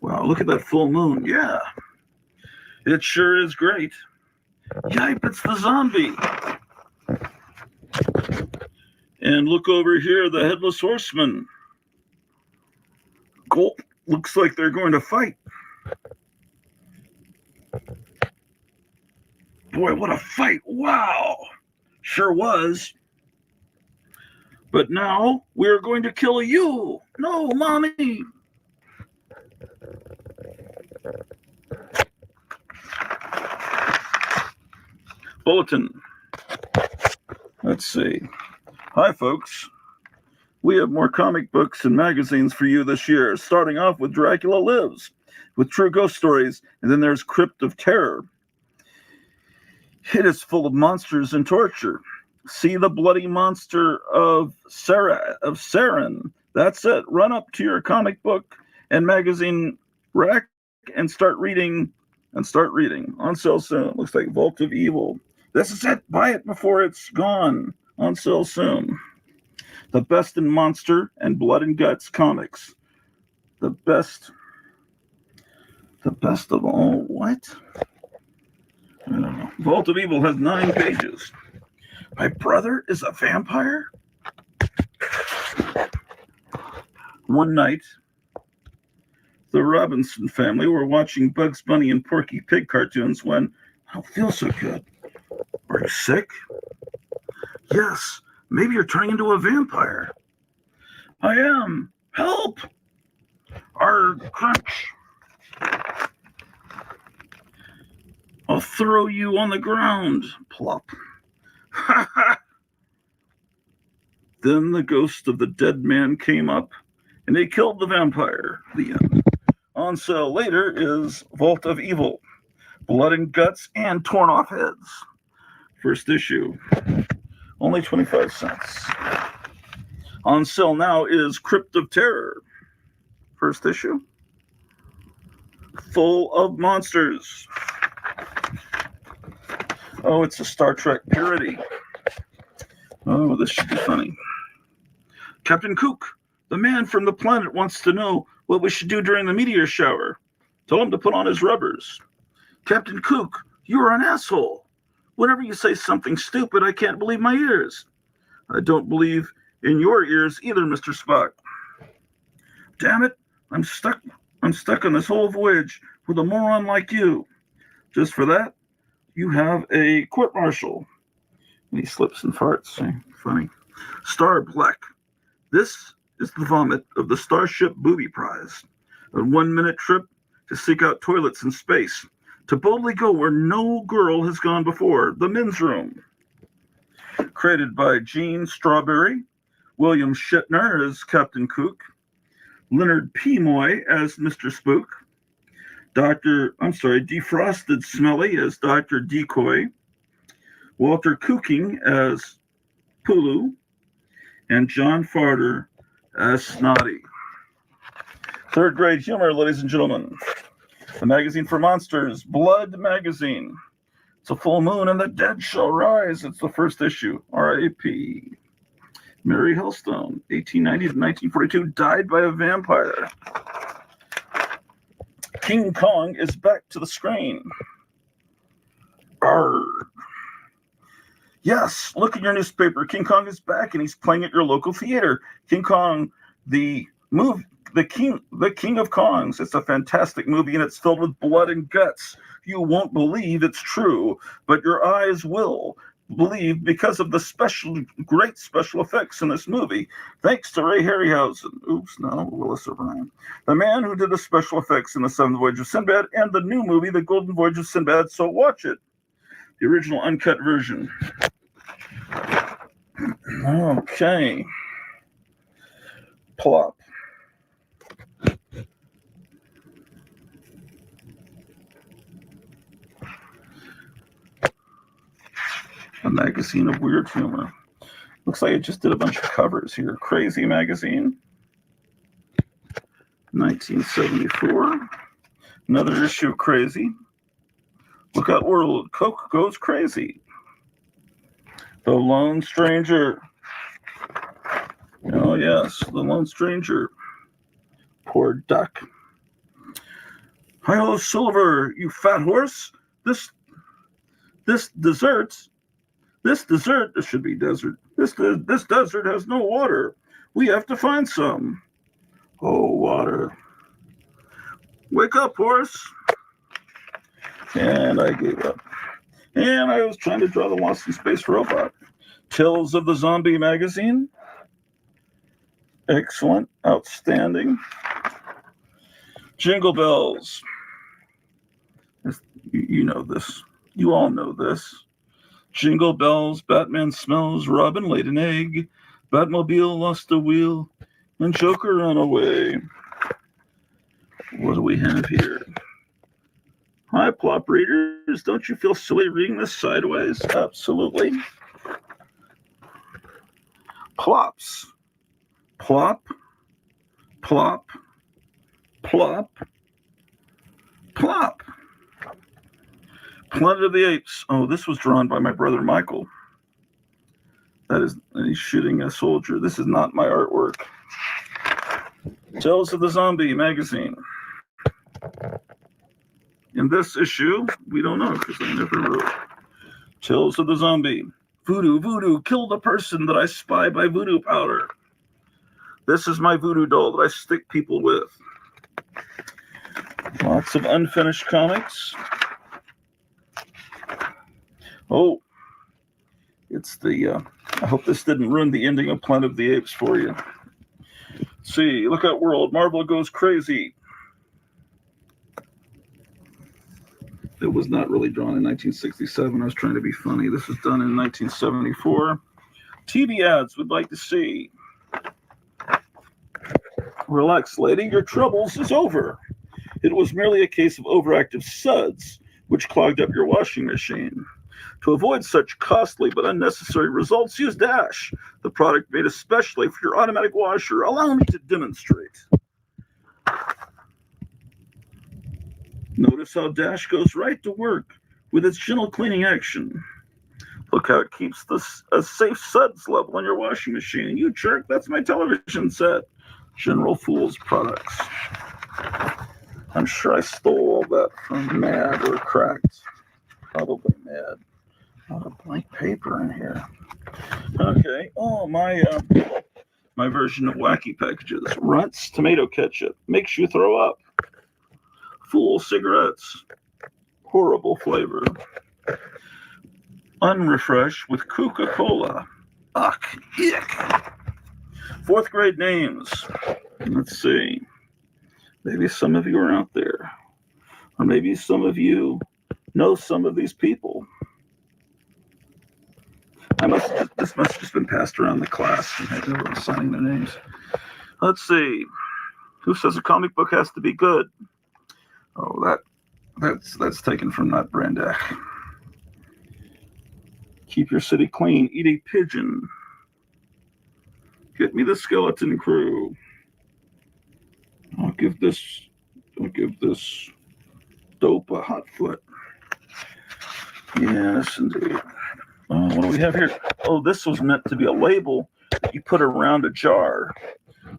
Wow, look at that full moon. Yeah. It sure is great. Yipe, it's the zombie. And look over here, the headless horseman. Gulp. Looks like they're going to fight. Boy, what a fight. Wow. Sure was. But now we're going to kill you. No, mommy. Bulletin. Let's see. Hi, folks. We have more comic books and magazines for you this year, starting off with Dracula Lives, with true ghost stories, and then there's Crypt of Terror. It is full of monsters and torture. See the bloody monster of Sarin. That's it. Run up to your comic book and magazine rack and start reading. On sale soon. Looks like Vault of Evil. This is it. Buy it before it's gone. On sale soon. The best in monster and blood and guts comics. The best of all. What? I don't know. Vault of Evil has 9 pages. My brother is a vampire? One night, the Robinson family were watching Bugs Bunny and Porky Pig cartoons when I don't feel so good. Are you sick? Yes, maybe you're turning into a vampire. I am. Help! Arg, crunch. I'll throw you on the ground. Plop. Ha ha! Then the ghost of the dead man came up, and they killed the vampire. The end. On sale later is Vault of Evil. Blood and guts and torn off heads. First issue. Only 25 cents. On sale now is Crypt of Terror. First issue. Full of monsters. Oh, it's a Star Trek parody. Oh, this should be funny. Captain Kook, the man from the planet, wants to know what we should do during the meteor shower. Tell him to put on his rubbers. Captain Kook, you're an asshole. Whenever you say something stupid, I can't believe my ears. I don't believe in your ears either, Mr. Spock. Damn it, I'm stuck I'm stuck on this whole voyage with a moron like you. Just for that, you have a court-martial. And he slips and farts. Funny. Star Black. This is the vomit of the Starship Booby Prize. A 1-minute trip to seek out toilets in space. To boldly go where no girl has gone before. The men's room. Created by Gene Strawberry. William Shatner as Captain Cook. Leonard P. Moy as Mr. Spook. Defrosted Smelly as Dr. Decoy. Walter Cooking as Pulu. And John Farter as Snotty. Third grade humor, ladies and gentlemen. The magazine for monsters, Blood Magazine. It's a full moon and the dead shall rise. It's the first issue. R.A.P. Mary Hellstone, 1890 to 1942, died by a vampire. King Kong is back to the screen. Arrgh. Yes, look in your newspaper. King Kong is back and he's playing at your local theater. King Kong, the King of Kongs. It's a fantastic movie and it's filled with blood and guts. You won't believe it's true, but your eyes will believe because of the great special effects in this movie. Thanks to Ray Harryhausen. Willis O'Brien. The man who did the special effects in The Seventh Voyage of Sinbad and the new movie, The Golden Voyage of Sinbad. So watch it. The original uncut version. Okay. Plop. A magazine of weird humor. Looks like it just did a bunch of covers here. Crazy Magazine. 1974. Another issue of Crazy. Look out, world. Coke goes crazy. The Lone Stranger. Oh, yes. The Lone Stranger. Poor duck. Hi-ho, Silver, you fat horse. This desert, this should be desert. This desert has no water. We have to find some. Oh, water. Wake up, horse. And I gave up. And I was trying to draw the Lost in Space robot. Tales of the Zombie Magazine. Excellent. Outstanding. Jingle Bells. You know this. You all know this. Jingle bells, Batman smells, Robin laid an egg, Batmobile lost a wheel, and Joker ran away. What do we have here? Hi, Plop readers. Don't you feel silly reading this sideways? Absolutely. Plops. Plop. Plop. Plop. Plop. Planet of the Apes. Oh, this was drawn by my brother Michael. He's shooting a soldier. This is not my artwork. Tales of the Zombie Magazine. In this issue, we don't know because I never wrote. Tales of the Zombie. Voodoo, voodoo, kill the person that I spy by voodoo powder. This is my voodoo doll that I stick people with. Lots of unfinished comics. Oh, it's the, I hope this didn't ruin the ending of Planet of the Apes for you. Let's see, look out world, Marvel goes crazy. It was not really drawn in 1967. I was trying to be funny. This was done in 1974. TV ads would like to see. Relax, lady, your troubles is over. It was merely a case of overactive suds, which clogged up your washing machine. To avoid such costly but unnecessary results, use Dash, the product made especially for your automatic washer. Allow me to demonstrate. Notice how Dash goes right to work with its gentle cleaning action. Look how it keeps a safe suds level in your washing machine. You jerk, that's my television set. General Fools products. I'm sure I stole all that from Mad or Cracked. Probably Mad. Not a blank paper in here. Okay. Oh, my version of wacky packages. Runts tomato ketchup makes you throw up. Full cigarettes. Horrible flavor. Unrefresh with Coca-Cola. Ugh, ick. Fourth grade names. Let's see. Maybe some of you are out there. Or maybe some of you know some of these people. This must have just been passed around the class and everyone signing their names. Let's see. Who says a comic book has to be good? Oh, that's taken from that brand deck. Keep your city clean. Eat a pigeon. Get me the skeleton crew. I'll give this dope a hot foot. Yes, indeed. What do we have here? Oh, this was meant to be a label that you put around a jar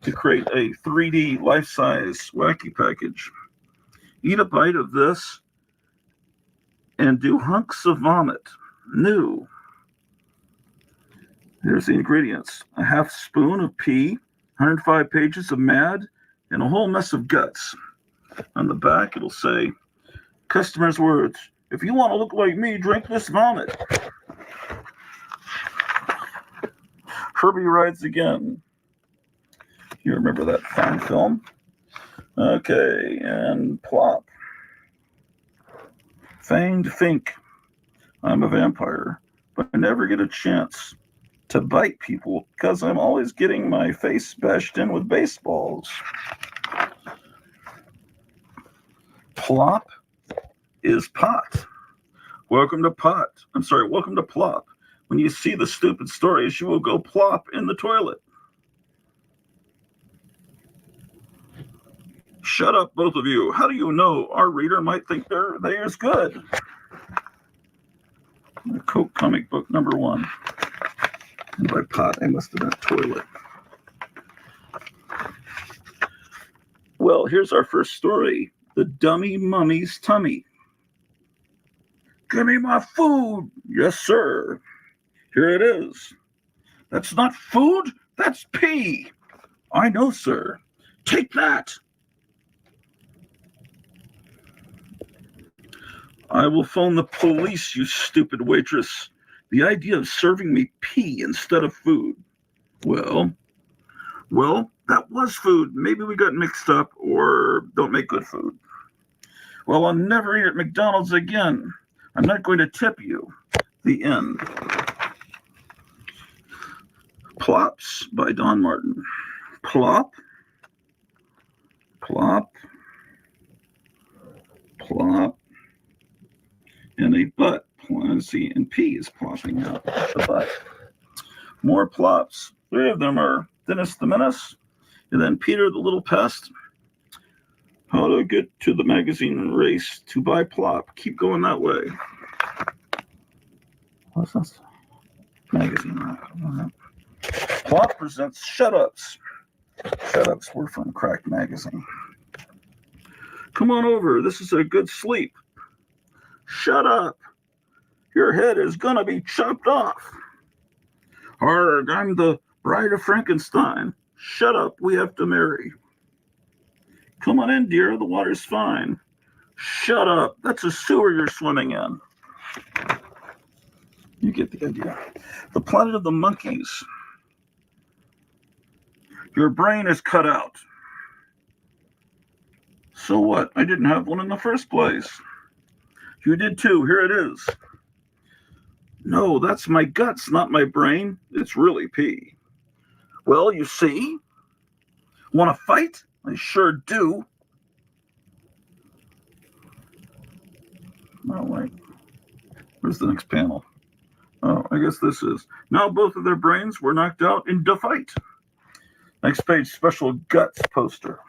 to create a 3D life-size wacky package. Eat a bite of this and do hunks of vomit. New. Here's the ingredients. A half spoon of pea, 105 pages of mad, and a whole mess of guts. On the back, it'll say, customer's words, if you want to look like me, drink this vomit. Herbie Rides Again. You remember that fine film? Okay, and Plop. Fanged Fink. I'm a vampire, but I never get a chance to bite people because I'm always getting my face bashed in with baseballs. Plop is pot. Welcome to Plop. When you see the stupid stories, you will go plop in the toilet. Shut up, both of you. How do you know our reader might think theirs good? Coke comic book number 1. And by pot, I must have meant toilet. Well, here's our first story. The Dummy Mummy's Tummy. Give me my food. Yes, sir. Here it is. That's not food. That's pee. I know, sir. Take that. I will phone the police, you stupid waitress. The idea of serving me pee instead of food. Well, that was food. Maybe we got mixed up or don't make good food. Well, I'll never eat at McDonald's again. I'm not going to tip you. The end. Plops by Don Martin. Plop. Plop. Plop. And a butt. Let's see, and pee is plopping out the butt. More plops. 3 of them are Dennis the Menace, and then Peter the Little Pest. How to get to the magazine race to buy plop. Keep going that way. What's this? Magazine. Plop presents Shut Ups. Shut Ups were from Cracked Magazine. Come on over. This is a good sleep. Shut up. Your head is gonna be chopped off. Arg, I'm the bride of Frankenstein. Shut up, we have to marry. Come on in, dear, the water's fine. Shut up, that's a sewer you're swimming in. You get the idea. The Planet of the Monkeys. Your brain is cut out. So what? I didn't have one in the first place. You did too, here it is. No, that's my guts, not my brain. It's really pee. Well, you see? Want to fight? I sure do. Oh, wait. Where's the next panel? Oh, I guess this is. Now both of their brains were knocked out in the fight. Next page, special guts poster.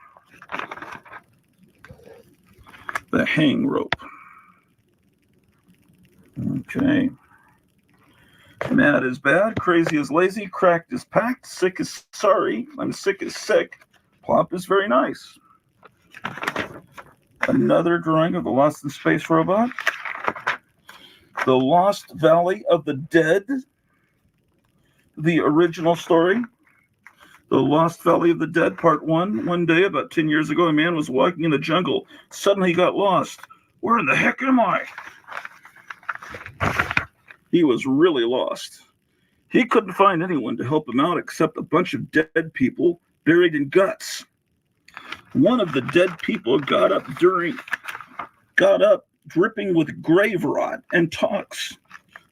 The hang rope. Okay. Mad is bad, crazy is lazy, cracked is packed, sick is sorry, I'm sick is sick, plop is very nice. Another drawing of the Lost in Space robot. The Lost Valley of the Dead. The original story. The Lost Valley of the Dead, Part 1. One day, about 10 years ago, a man was walking in the jungle. Suddenly he got lost. Where in the heck am I? He was really lost. He couldn't find anyone to help him out except a bunch of dead people buried in guts. One of the dead people got up dripping with grave rot and talks.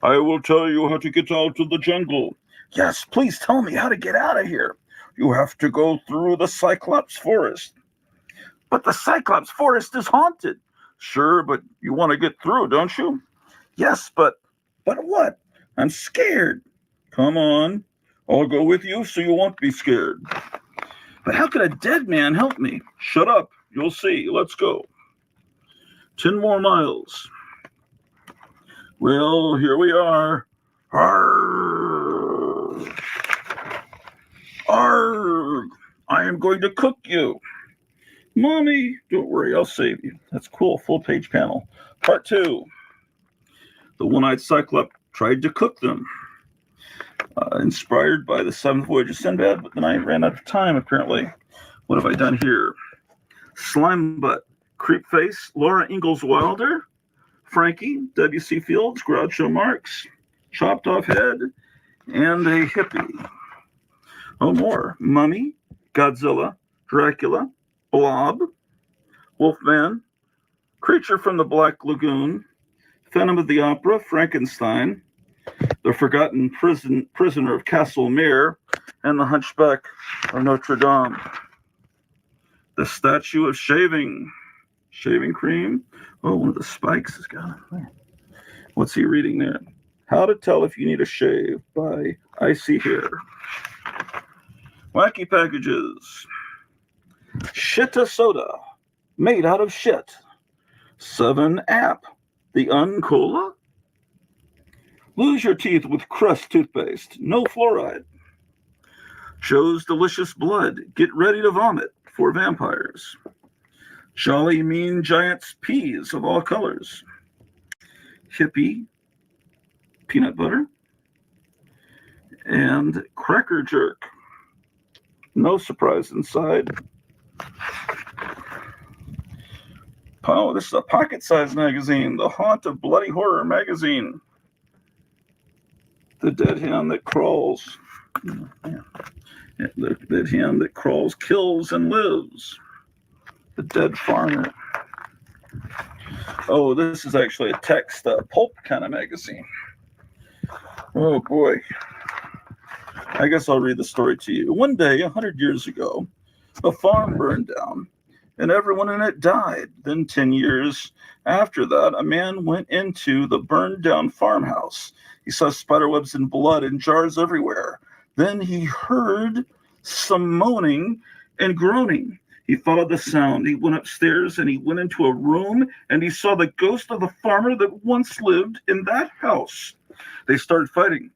I will tell you how to get out of the jungle. Yes, please tell me how to get out of here. You have to go through the Cyclops Forest. But the Cyclops Forest is haunted. Sure, but you want to get through, don't you? Yes, but what? I'm scared. Come on. I'll go with you so you won't be scared. But how could a dead man help me? Shut up. You'll see. Let's go. 10 more miles. Well, here we are. Arrgh. Arrgh. I am going to cook you. Mommy, don't worry, I'll save you. That's cool. Full page panel. Part 2. The one-eyed Cyclops tried to cook them. Inspired by the seventh voyage of Sinbad, but then I ran out of time, apparently. What have I done here? Slime Butt, Creep Face, Laura Ingalls Wilder, Frankie, W.C. Fields, Groucho Marx, Chopped Off Head, and a hippie. Oh, more. Mummy, Godzilla, Dracula, Blob, Wolfman, Creature from the Black Lagoon, Phantom of the Opera, Frankenstein, The Forgotten Prisoner of Castle Mere, and The Hunchback of Notre Dame. The Statue of Shaving Cream. Oh, one of the spikes has got it. What's he reading there? How to Tell If You Need a Shave by Icy Hair. Wacky Packages. Shitta Soda, made out of shit. 7 App, the Uncola. Lose your teeth with Crest toothpaste, no fluoride. Joe's Delicious Blood, get ready to vomit for vampires. Jolly Mean Giant's peas of all colors. Hippie, peanut butter. And Cracker Jerk. No surprise inside. Oh, this is a pocket-sized magazine. The Haunt of Bloody Horror magazine. The Dead Hand That Crawls. The Dead Hand That Crawls, Kills, and Lives. The Dead Farmer. Oh, this is actually a text, pulp kind of magazine. Oh, boy. I guess I'll read the story to you. One day, 100 years ago, a farm burned down, and everyone in it died. Then 10 years after that, a man went into the burned down farmhouse. He saw spiderwebs and blood and jars everywhere. Then he heard some moaning and groaning. He followed the sound. He went upstairs and he went into a room and he saw the ghost of the farmer that once lived in that house. They started fighting.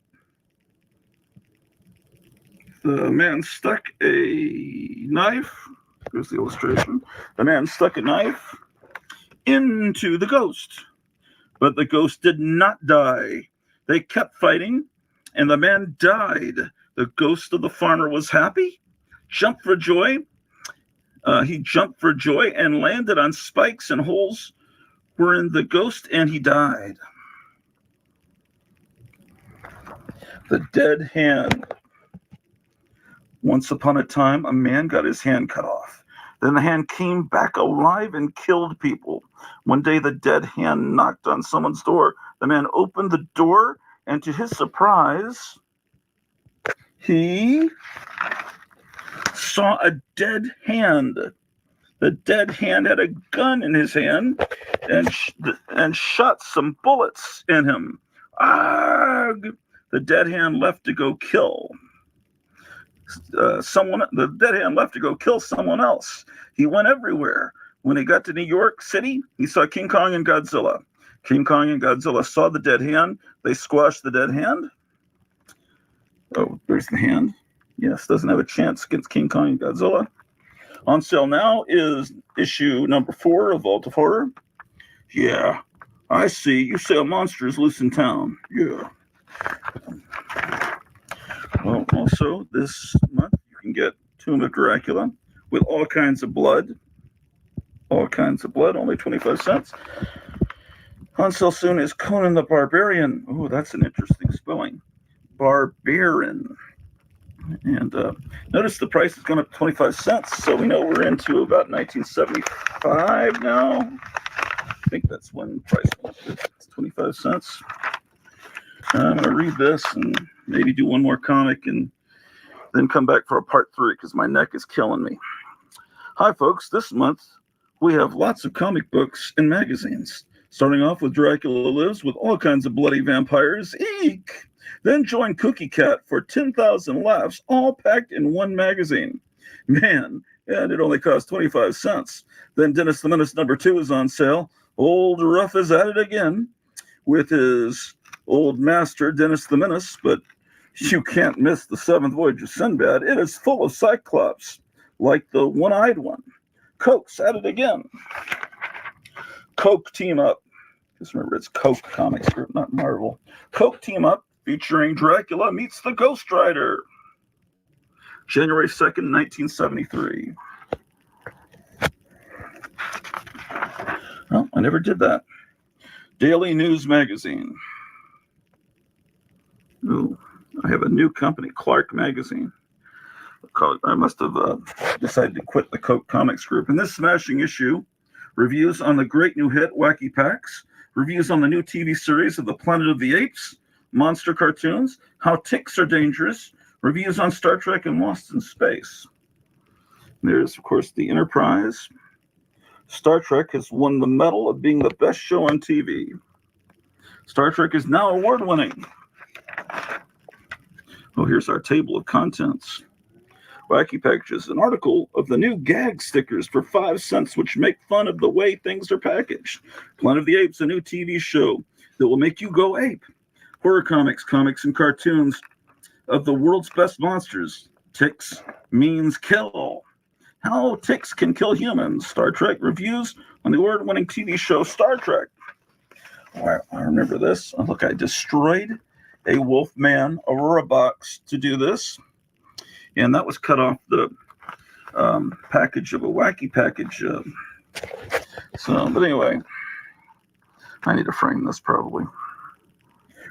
The man stuck a knife. Here's the illustration. The man stuck a knife into the ghost, but the ghost did not die. They kept fighting, and the man died. The ghost of the farmer was happy, jumped for joy. He jumped for joy and landed on spikes, and holes were in the ghost, and he died. The Dead Hand. Once upon a time, a man got his hand cut off. Then the hand came back alive and killed people. One day, the dead hand knocked on someone's door. The man opened the door, and to his surprise, he saw a dead hand. The dead hand had a gun in his hand and shot some bullets in him. Arrgh! The dead hand left to go kill someone. The dead hand left to go kill someone else. He went everywhere. When he got to New York City, he saw King Kong and Godzilla. King Kong and Godzilla saw the dead hand. They squashed the dead hand. Oh, there's the hand. Yes, doesn't have a chance against King Kong and Godzilla. On sale now is issue number 4 of Vault of Horror. Yeah, I see. You say a monster is loose in town. Yeah. Well, also this month you can can get Tomb of Dracula with all kinds of blood. All kinds of blood, only 25 cents. On sale soon is Conan the Barbarian. Oh, that's an interesting spelling. Barbarian. And notice the price has gone up 25 cents, so we know we're into about 1975 now. I think that's when the price went up. It's 25 cents. I'm going to read this and maybe do one more comic and then come back for a part 3 because my neck is killing me. Hi, folks. This month we have lots of comic books and magazines. Starting off with Dracula Lives with all kinds of bloody vampires. Eek! Then join Cookie Cat for 10,000 laughs, all packed in one magazine. Man, and it only costs 25 cents. Then Dennis the Menace #2 is on sale. Old Ruff is at it again with his old master, Dennis the Menace, but you can't miss the 7th Voyage of Sinbad. It is full of Cyclops, like the one-eyed one. Coke's at it again. Coke Team Up. Just remember, it's Coke Comics Group, not Marvel. Coke Team Up featuring Dracula meets the Ghost Rider. January 2nd, 1973. Well, I never did that. Daily News Magazine. Ooh, I have a new company, Clark Magazine. I must have decided to quit the Coke Comics Group. In this smashing issue, reviews on the great new hit Wacky Packs, reviews on the new TV series of the Planet of the Apes, monster cartoons, how ticks are dangerous, reviews on Star Trek and Lost in Space. There's, of course, the Enterprise. Star Trek has won the medal of being the best show on TV. Star Trek is now award-winning. Oh, here's our table of contents. Wacky Packages, an article of the new gag stickers for 5 cents, which make fun of the way things are packaged. Planet of the Apes, a new TV show that will make you go ape. Horror comics, comics and cartoons of the world's best monsters. Ticks means kill. How ticks can kill humans. Star Trek reviews on the award-winning TV show Star Trek. Oh, I remember this. Oh, look, I destroyed a Wolfman Aurora box to do this. And that was cut off the package of a Wacky Package. But anyway, I need to frame this probably.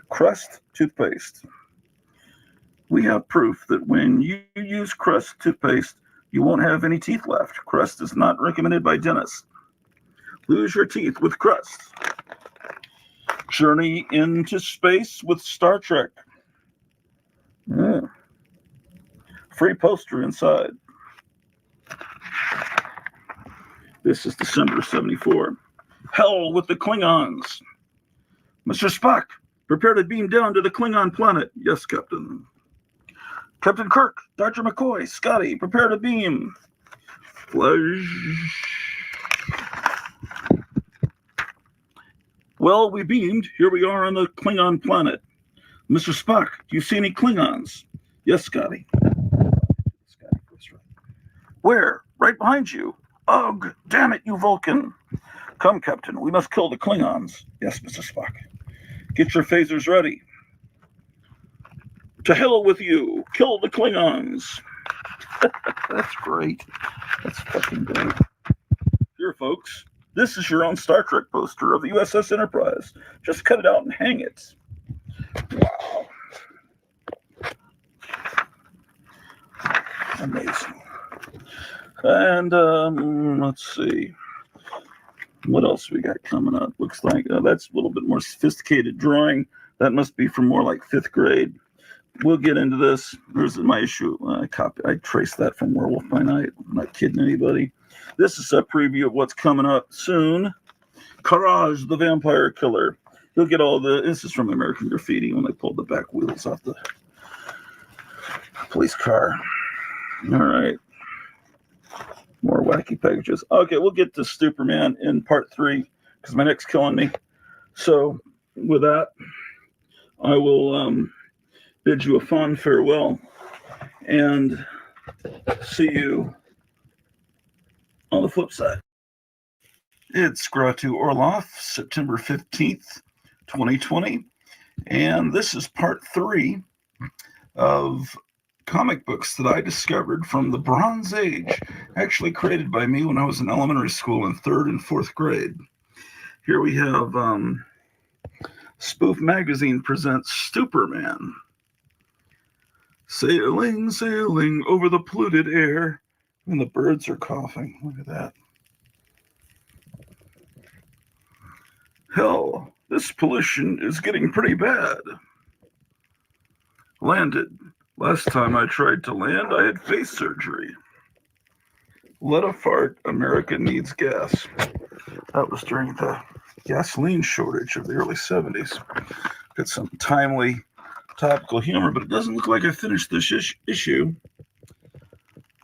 Crest toothpaste. We have proof that when you use Crest toothpaste, you won't have any teeth left. Crest is not recommended by dentists. Lose your teeth with Crest. Journey into space with Star Trek. Yeah. Free poster inside. This is December 74. Hell with the Klingons. Mr. Spock, prepare to beam down to the Klingon planet. Yes, Captain. Captain Kirk, Dr. McCoy, Scotty, prepare to beam. Flash. Well, we beamed. Here we are on the Klingon planet. Mr. Spock, do you see any Klingons? Yes, Scotty. Where? Right behind you. Ugh, damn it, you Vulcan. Come, Captain, we must kill the Klingons. Yes, Mr. Spock. Get your phasers ready. To hell with you. Kill the Klingons. That's great. That's fucking great. Here, folks, this is your own Star Trek poster of the USS Enterprise. Just cut it out and hang it. Wow. Amazing. And let's see. What else we got coming up? Looks like that's a little bit more sophisticated drawing. That must be from more like 5th grade. We'll get into this. There's my issue. I traced that from Werewolf by Night. I'm not kidding anybody. This is a preview of what's coming up soon. Courage, the Vampire Killer. You'll get all the. This is from American Graffiti when they pulled the back wheels off the police car. All right. More wacky packages. Okay, we'll get to Superman in part 3 because my neck's killing me. So with that, I will bid you a fond farewell and see you on the flip side. It's Grottu Orloff, September 15th, 2020. And this is part 3 of comic books that I discovered from the Bronze Age, actually created by me when I was in elementary school in 3rd and 4th grade. Here we have Spoof Magazine presents Superman. Sailing, sailing over the polluted air. And the birds are coughing. Look at that. Hell, this pollution is getting pretty bad. Landed. Last time I tried to land, I had face surgery. Let a fart, America needs gas. That was during the gasoline shortage of the early 70s. Got some timely topical humor, but it doesn't look like I finished this issue.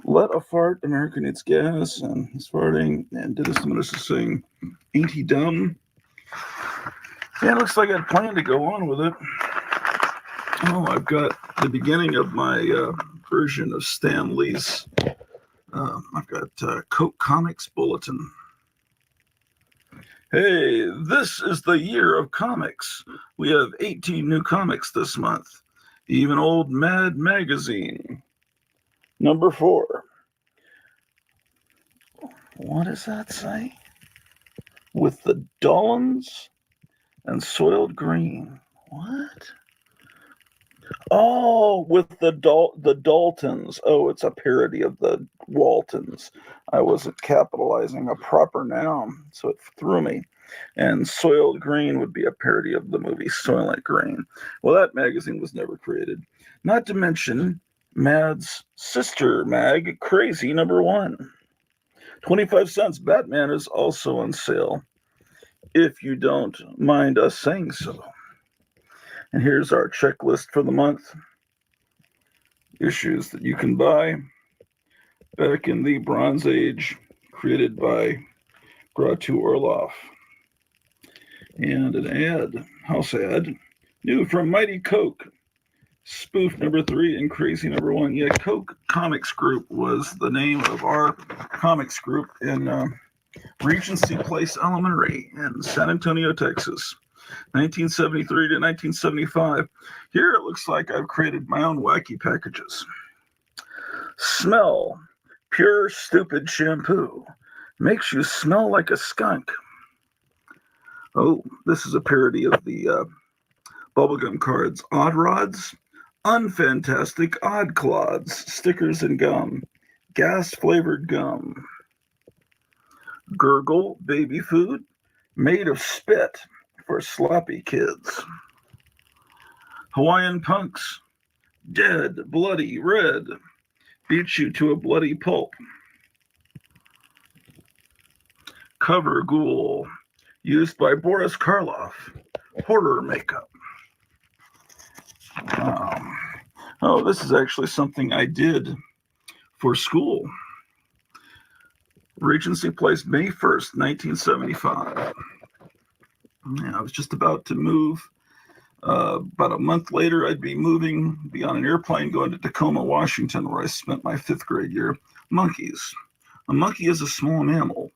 Let a fart, America needs gas, and he's farting, and Dennis the Menace is saying, ain't he dumb? Yeah, it looks like I had planned to go on with it. Oh, I've got the beginning of my version of Stan Lee's. I've got Coke Comics Bulletin. Hey, this is the year of comics. We have 18 new comics this month. Even old Mad Magazine. Number 4. What does that say? With the Dollans and soiled green. What? Oh, with the Daltons. Oh, it's a parody of the Waltons. I wasn't capitalizing a proper noun, so it threw me. And Soiled Green would be a parody of the movie Soylent Green. Well, that magazine was never created. Not to mention Mad's sister mag, Crazy number 1. 25 cents. Batman is also on sale, if you don't mind us saying so. And here's our checklist for the month. Issues that you can buy back in the Bronze Age, created by Grottu Orloff. And an ad, house ad, new from Mighty Coke. Spoof number 3 and Crazy number 1. Yeah, Coke Comics Group was the name of our comics group in Regency Place Elementary in San Antonio, Texas. 1973 to 1975. Here it looks like I've created my own wacky packages. Smell. Pure Stupid Shampoo. Makes you smell like a skunk. Oh, this is a parody of the bubblegum cards. Odd Rods. Unfantastic Odd Clods. Stickers and gum. Gas-flavored gum. Gurgle baby food. Made of spit. For sloppy kids. Hawaiian Punks. Dead, bloody, red. Beat you to a bloody pulp. Cover Ghoul. Used by Boris Karloff. Horror makeup. Oh, this is actually something I did for school. Regency Place, May 1st, 1975. I was just about to move. About a month later, I'd be on an airplane going to Tacoma, Washington, where I spent my 5th grade year. Monkeys. A monkey is a small mammal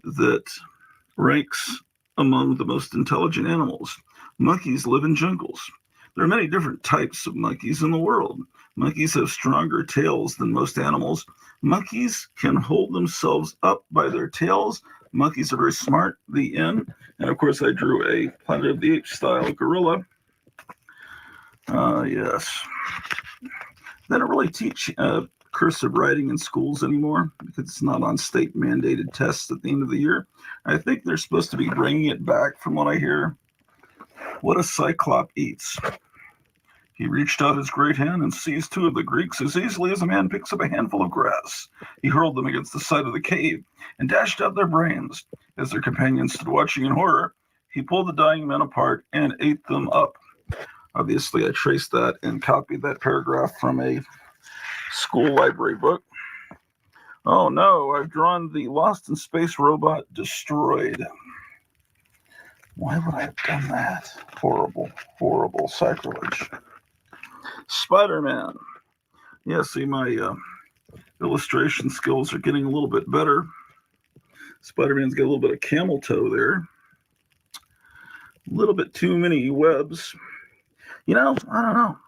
that ranks among the most intelligent animals. Monkeys live in jungles. There are many different types of monkeys in the world. Monkeys have stronger tails than most animals. Monkeys can hold themselves up by their tails. Monkeys are very smart. The end. And of course, I drew a Planet of the Apes style gorilla. Yes. They don't really teach cursive writing in schools anymore because it's not on state mandated tests at the end of the year. I think they're supposed to be bringing it back from what I hear. What a cyclop eats. He reached out his great hand and seized 2 of the Greeks as easily as a man picks up a handful of grass. He hurled them against the side of the cave and dashed out their brains. As their companions stood watching in horror, he pulled the dying men apart and ate them up. Obviously, I traced that and copied that paragraph from a school library book. Oh no, I've drawn the Lost in Space robot Destroyed. Why would I have done that? Horrible, horrible sacrilege. Spider-Man. Yeah, see, my illustration skills are getting a little bit better. Spider-Man's got a little bit of camel toe there. A little bit too many webs. I don't know.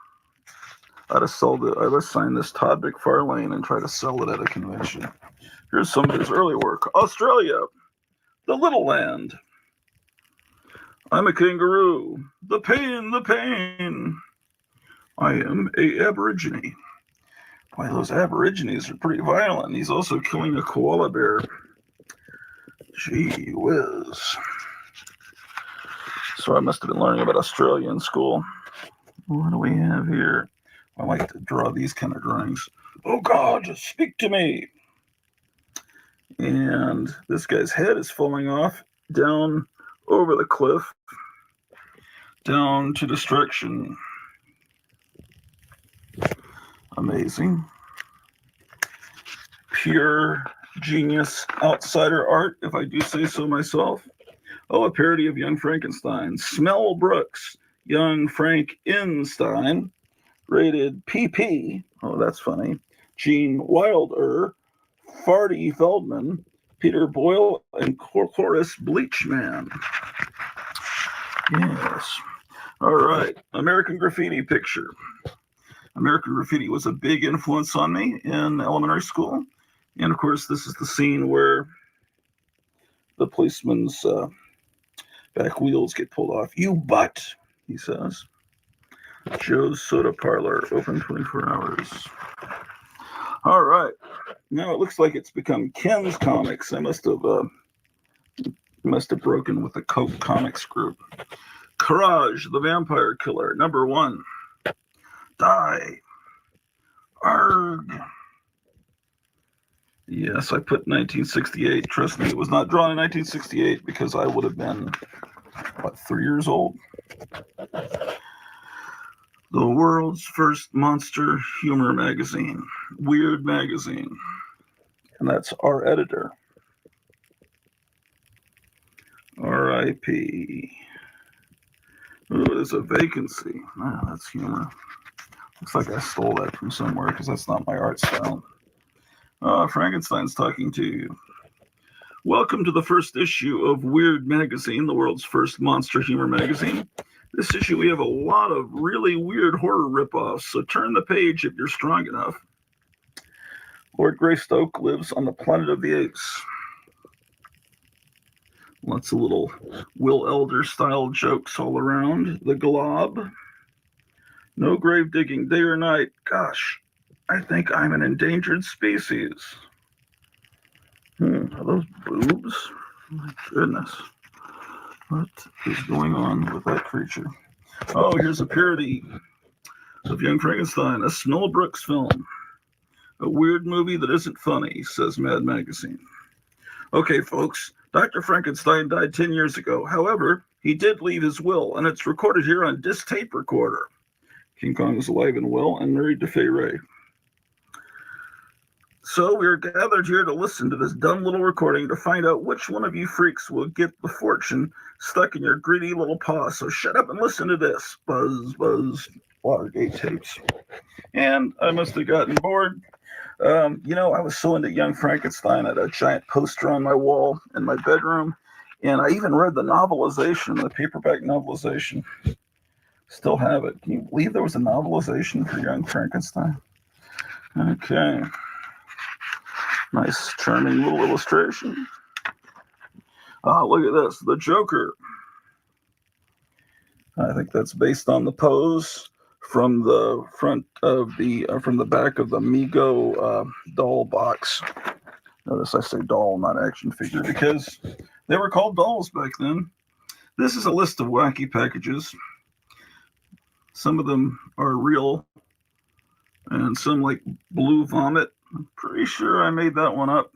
I gotta sign this Todd McFarlane and try to sell it at a convention. Here's some of his early work. Australia, the little land. I'm a kangaroo. The pain, the pain. I am a Aborigine. Why, those Aborigines are pretty violent. He's also killing a koala bear. Gee whiz. So I must have been learning about Australia in school. What do we have here? I like to draw these kind of drawings. Oh God, speak to me. And this guy's head is falling off down over the cliff, down to destruction. Amazing. Pure genius outsider art, if I do say so myself. Oh, a parody of Young Frankenstein. Smell Brooks, Young Frankenstein, rated PP. Oh, that's funny. Gene Wilder, Farty Feldman, Peter Boyle, and Cloris Bleachman. Yes. All right. American Graffiti picture. American Graffiti was a big influence on me in elementary school. And of course, this is the scene where the policeman's back wheels get pulled off. You butt, he says. Joe's Soda Parlor, open 24 hours. All right. Now it looks like it's become Ken's Comics. I must have broken with the Coke Comics group. Courage, the Vampire Killer, #1. Die. Arg. Yes, I put 1968. Trust me, it was not drawn in 1968 because I would have been, 3 years old? The world's first monster humor magazine, Weird Magazine. And that's our editor. R.I.P. Oh, there's a vacancy. Oh, that's humor. Looks like I stole that from somewhere because that's not my art style. Frankenstein's talking to you. Welcome to the first issue of Weird Magazine, the world's first monster humor magazine. This issue, we have a lot of really weird horror ripoffs, so turn the page if you're strong enough. Lord Greystoke lives on the planet of the apes. Lots of little Will Elder-style jokes all around. The Glob. No grave digging, day or night. Gosh, I think I'm an endangered species. Are those boobs? My goodness. What is going on with that creature? Oh, here's a parody of Young Frankenstein, a Mel Brooks film. A weird movie that isn't funny, says Mad Magazine. Okay, folks, Dr. Frankenstein died 10 years ago. However, he did leave his will, and it's recorded here on disc tape recorder. King Kong is alive and well and married to Fay Ray. So we are gathered here to listen to this dumb little recording to find out which one of you freaks will get the fortune stuck in your greedy little paw. So shut up and listen to this. Buzz, buzz, Watergate tapes. And I must have gotten bored. I was so into Young Frankenstein. I had a giant poster on my wall in my bedroom. And I even read the novelization, the paperback novelization. Still have it. Can you believe there was a novelization for Young Frankenstein? Okay. Nice, charming little illustration. Look at this, the Joker. I think that's based on the pose from the front of from the back of the Mego doll box. Notice I say doll, not action figure, because they were called dolls back then. This is a list of wacky packages. Some of them are real, and some like blue vomit. I'm pretty sure I made that one up.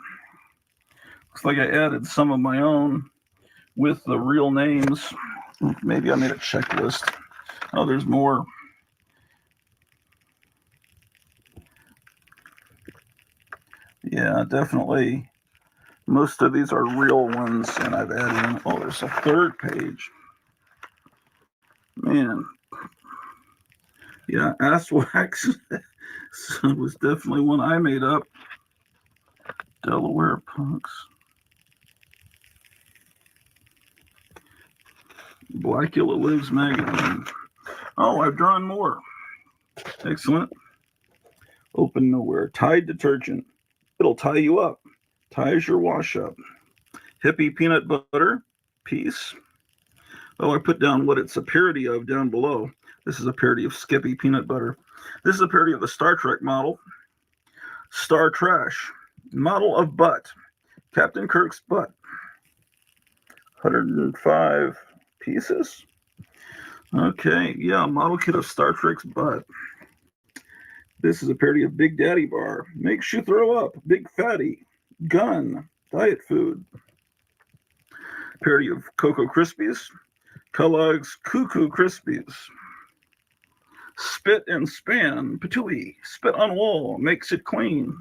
Looks like I added some of my own with the real names. Maybe I made a checklist. Oh, there's more. Yeah, definitely. Most of these are real ones, and I've added in. Oh, there's a third page. Man. Yeah, ass wax. So it was definitely one I made up. Delaware Punks. Blackula Lives magazine. Oh, I've drawn more. Excellent. Open nowhere. Tide detergent. It'll tie you up. Ties your wash up. Hippie peanut butter piece. Oh, I put down what it's a parody of down below. This is a parody of Skippy peanut butter. This is a parody of the Star Trek model. Star Trash. Model of butt. Captain Kirk's butt. 105 pieces. Okay, yeah, model kit of Star Trek's butt. This is a parody of Big Daddy Bar. Makes you throw up. Big Fatty. Gun. Diet food. Parody of Cocoa Krispies. Kellogg's Cuckoo Krispies. Spit and span. Patooey. Spit on wall. Makes it clean.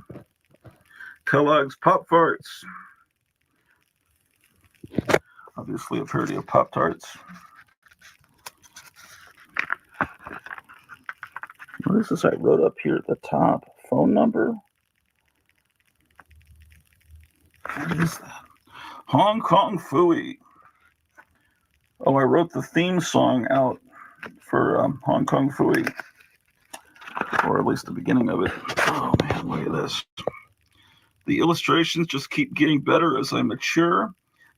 Kellogg's Pop Farts. Obviously a parody of Pop Tarts. What is this I wrote up here at the top? Phone number? What is that? Hong Kong Phooey. Oh, I wrote the theme song out for Hong Kong Phooey. Or at least the beginning of it. Oh man, look at this. The illustrations just keep getting better as I mature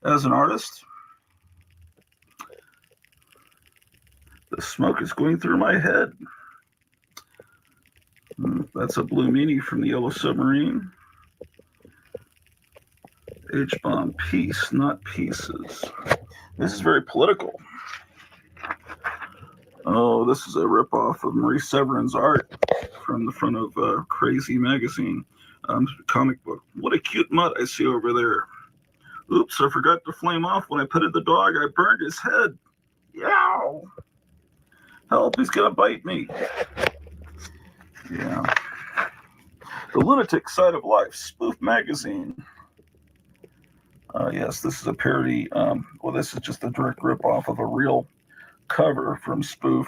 as an artist. The smoke is going through my head. That's a blue meanie from the Yellow Submarine. H-bomb, peace, not pieces. This is very political. Oh, this is a ripoff of Marie Severin's art from the front of Crazy magazine comic book. What a cute mutt I see over there. Oops, I forgot to flame off when I petted the dog. I burned his head. Yow! Help, he's gonna bite me. Yeah. The Lunatic Side of Life, Spoof Magazine. Yes, this is a parody. Well, this is just a direct ripoff of a real cover from Spoof.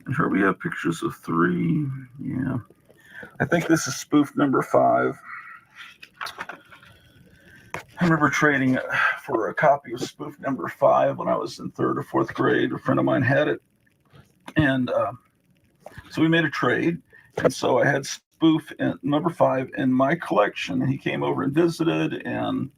And here we have pictures of 3. Yeah. I think this is Spoof number 5. I remember trading for a copy of Spoof number 5 when I was in 3rd or 4th grade. A friend of mine had it. And so we made a trade. And so I had Spoof number 5 in my collection. And he came over and visited. And,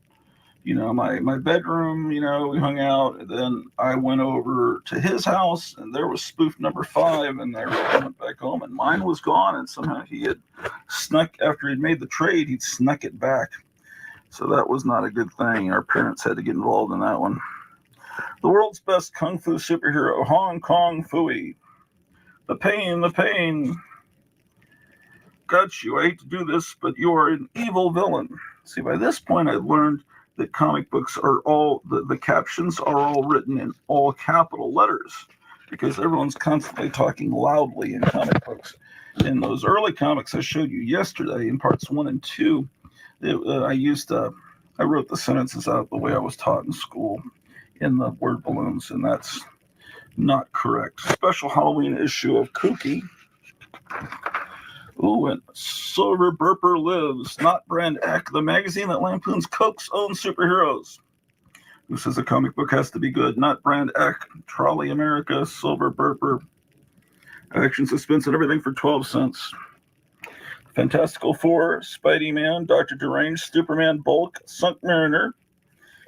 you know, my bedroom, you know, we hung out. And then I went over to his house. And there was Spoof number 5. And there I went back home. And mine was gone. And somehow he had snuck, after he'd made the trade, he'd snuck it back. So that was not a good thing. Our parents had to get involved in that one. The world's best kung fu superhero, Hong Kong Phooey. The pain, the pain. Got you. I hate to do this, but you are an evil villain. See, by this point, I learned that comic books are all, the captions are all written in all capital letters because everyone's constantly talking loudly in comic books. In those early comics I showed you yesterday in parts 1 and 2, I wrote the sentences out the way I was taught in school in the word balloons, and that's not correct. Special Halloween issue of Kooky. Ooh, and Silver Burper Lives, not Brand Eck, the magazine that lampoons Coke's own superheroes. Who says a comic book has to be good? Not Brand Eck, Trolley America, Silver Burper. Action, suspense, and everything for 12 cents. Fantastical Four, Spidey Man, Dr. Deranged, Superman Bulk, Sunk Mariner,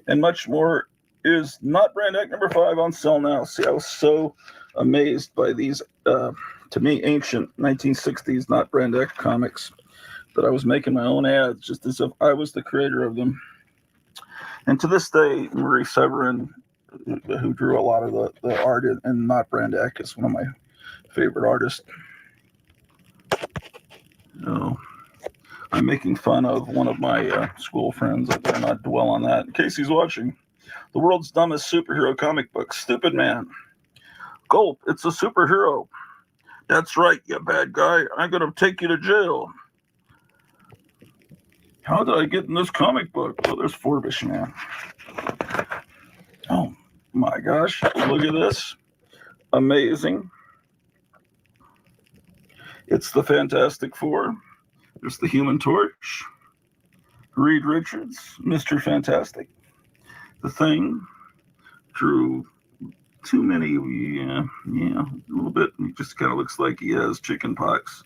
and much more is not Brand Eck number 5 on sale now. See, I was so amazed by these, to me, ancient 1960s not Brand Eck comics that I was making my own ads just as if I was the creator of them. And to this day, Marie Severin, who drew a lot of the art in not Brand Eck, is one of my favorite artists. Oh, I'm making fun of one of my school friends. I better not dwell on that in case he's watching. The world's dumbest superhero comic book, Stupid Man. Gulp, it's a superhero. That's right, you bad guy. I'm going to take you to jail. How did I get in this comic book? Oh, there's Forbish Man. Oh, my gosh. Look at this. Amazing. It's the Fantastic Four. There's the Human Torch. Reed Richards, Mr. Fantastic. The Thing, drew Too many, yeah, a little bit. He just kind of looks like he has chicken pox.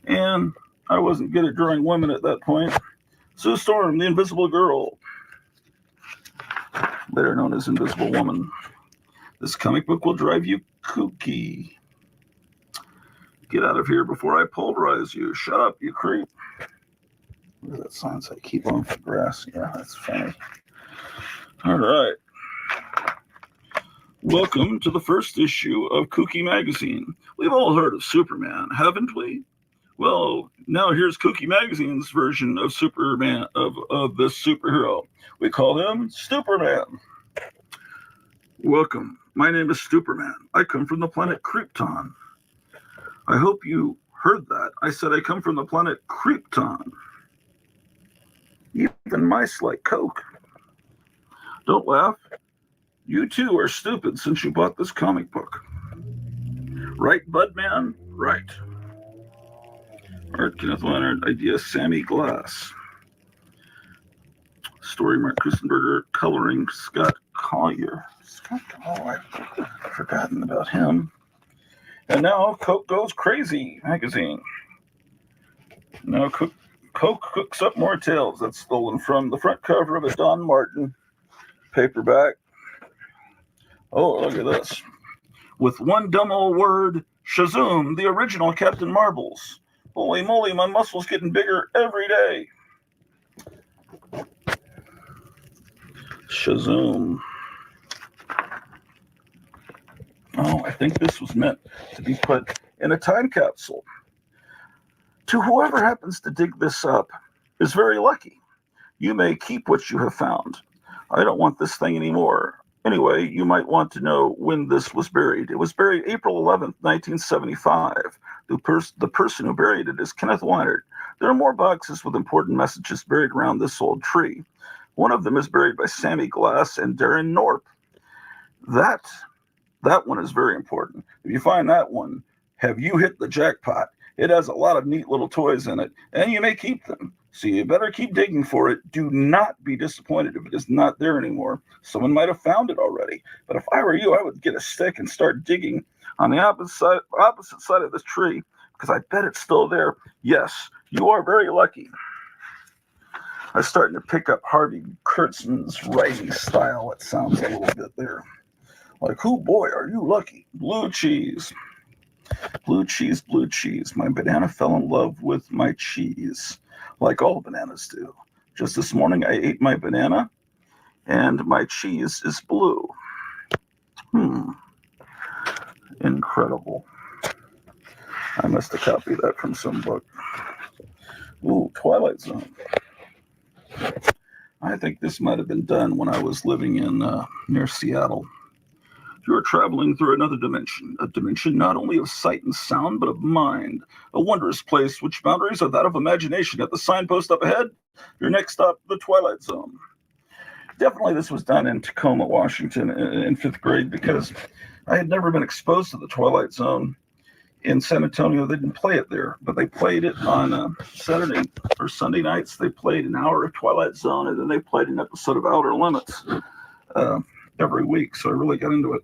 And I wasn't good at drawing women at that point. Sue Storm, the Invisible Girl, better known as Invisible Woman. This comic book will drive you kooky. Get out of here before I pulverize you. Shut up, you creep. What does that sign say? Keep on the grass. Yeah, that's funny. All right. Welcome to the first issue of Kooky Magazine. We've all heard of Superman, haven't we? Well, now here's Kooky Magazine's version of Superman, of this superhero. We call him Superman. Welcome. My name is Superman. I come from the planet Krypton. I hope you heard that. I said I come from the planet Krypton. Even mice like Coke. Don't laugh. You too are stupid since you bought this comic book. Right, Budman? Right. Art, Kenneth Leonard. Idea, Sammy Glass. Story, Mark Kustenberger. Coloring, Scott Collier. I've forgotten about him. And now Coke Goes Crazy magazine. Now Coke cooks up more tales. That's stolen from the front cover of a Don Martin paperback. Oh, look at this. With one dumb old word, Shazoom, the original Captain Marbles. Holy moly, my muscles getting bigger every day. Shazoom. Oh, I think this was meant to be put in a time capsule. To whoever happens to dig this up is very lucky. You may keep what you have found. I don't want this thing anymore. Anyway, you might want to know when this was buried. It was buried April 11th, 1975. The person who buried it is Kenneth Leonard. There are more boxes with important messages buried around this old tree. One of them is buried by Sammy Glass and Darren Norp. That one is very important. If you find that one, have you hit the jackpot? It has a lot of neat little toys in it, and you may keep them. So you better keep digging for it. Do not be disappointed if it is not there anymore. Someone might have found it already. But if I were you, I would get a stick and start digging on the opposite side of this tree, because I bet it's still there. Yes, you are very lucky. I'm starting to pick up Harvey Kurtzman's writing style. It sounds a little bit there. Like, oh boy, are you lucky. Blue cheese. Blue cheese, blue cheese. My banana fell in love with my cheese, like all bananas do. Just this morning, I ate my banana, and my cheese is blue. Incredible. I must have copied that from some book. Ooh, Twilight Zone. I think this might have been done when I was living in near Seattle. You are traveling through another dimension, a dimension not only of sight and sound, but of mind, a wondrous place which boundaries are that of imagination. At the signpost up ahead, your next stop, the Twilight Zone. Definitely this was done in Tacoma, Washington in 5th grade, because I had never been exposed to the Twilight Zone in San Antonio. They didn't play it there, but they played it on Saturday or Sunday nights. They played an hour of Twilight Zone, and then they played an episode of Outer Limits every week, so I really got into it.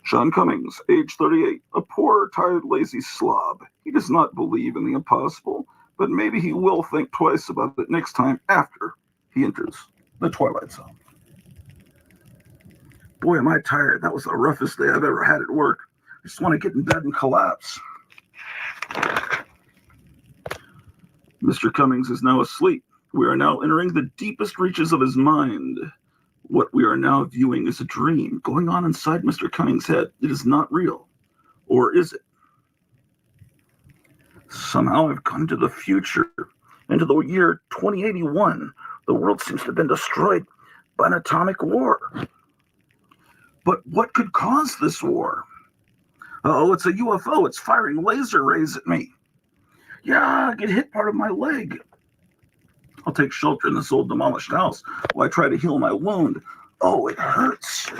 Sean Cummings, age 38, a poor, tired, lazy slob. He does not believe in the impossible, but maybe he will think twice about it next time after he enters the Twilight Zone. Boy, am I tired. That was the roughest day I've ever had at work. I just want to get in bed and collapse. Mr. Cummings is now asleep. We are now entering the deepest reaches of his mind. What we are now viewing is a dream going on inside Mr. Cummings' head. It is not real. Or is it? Somehow I've come to the future, into the year 2081. The world seems to have been destroyed by an atomic war. But what could cause this war? Oh, it's a UFO. It's firing laser rays at me. Yeah, I get hit part of my leg. I'll take shelter in this old demolished house while I try to heal my wound. Oh, it hurts.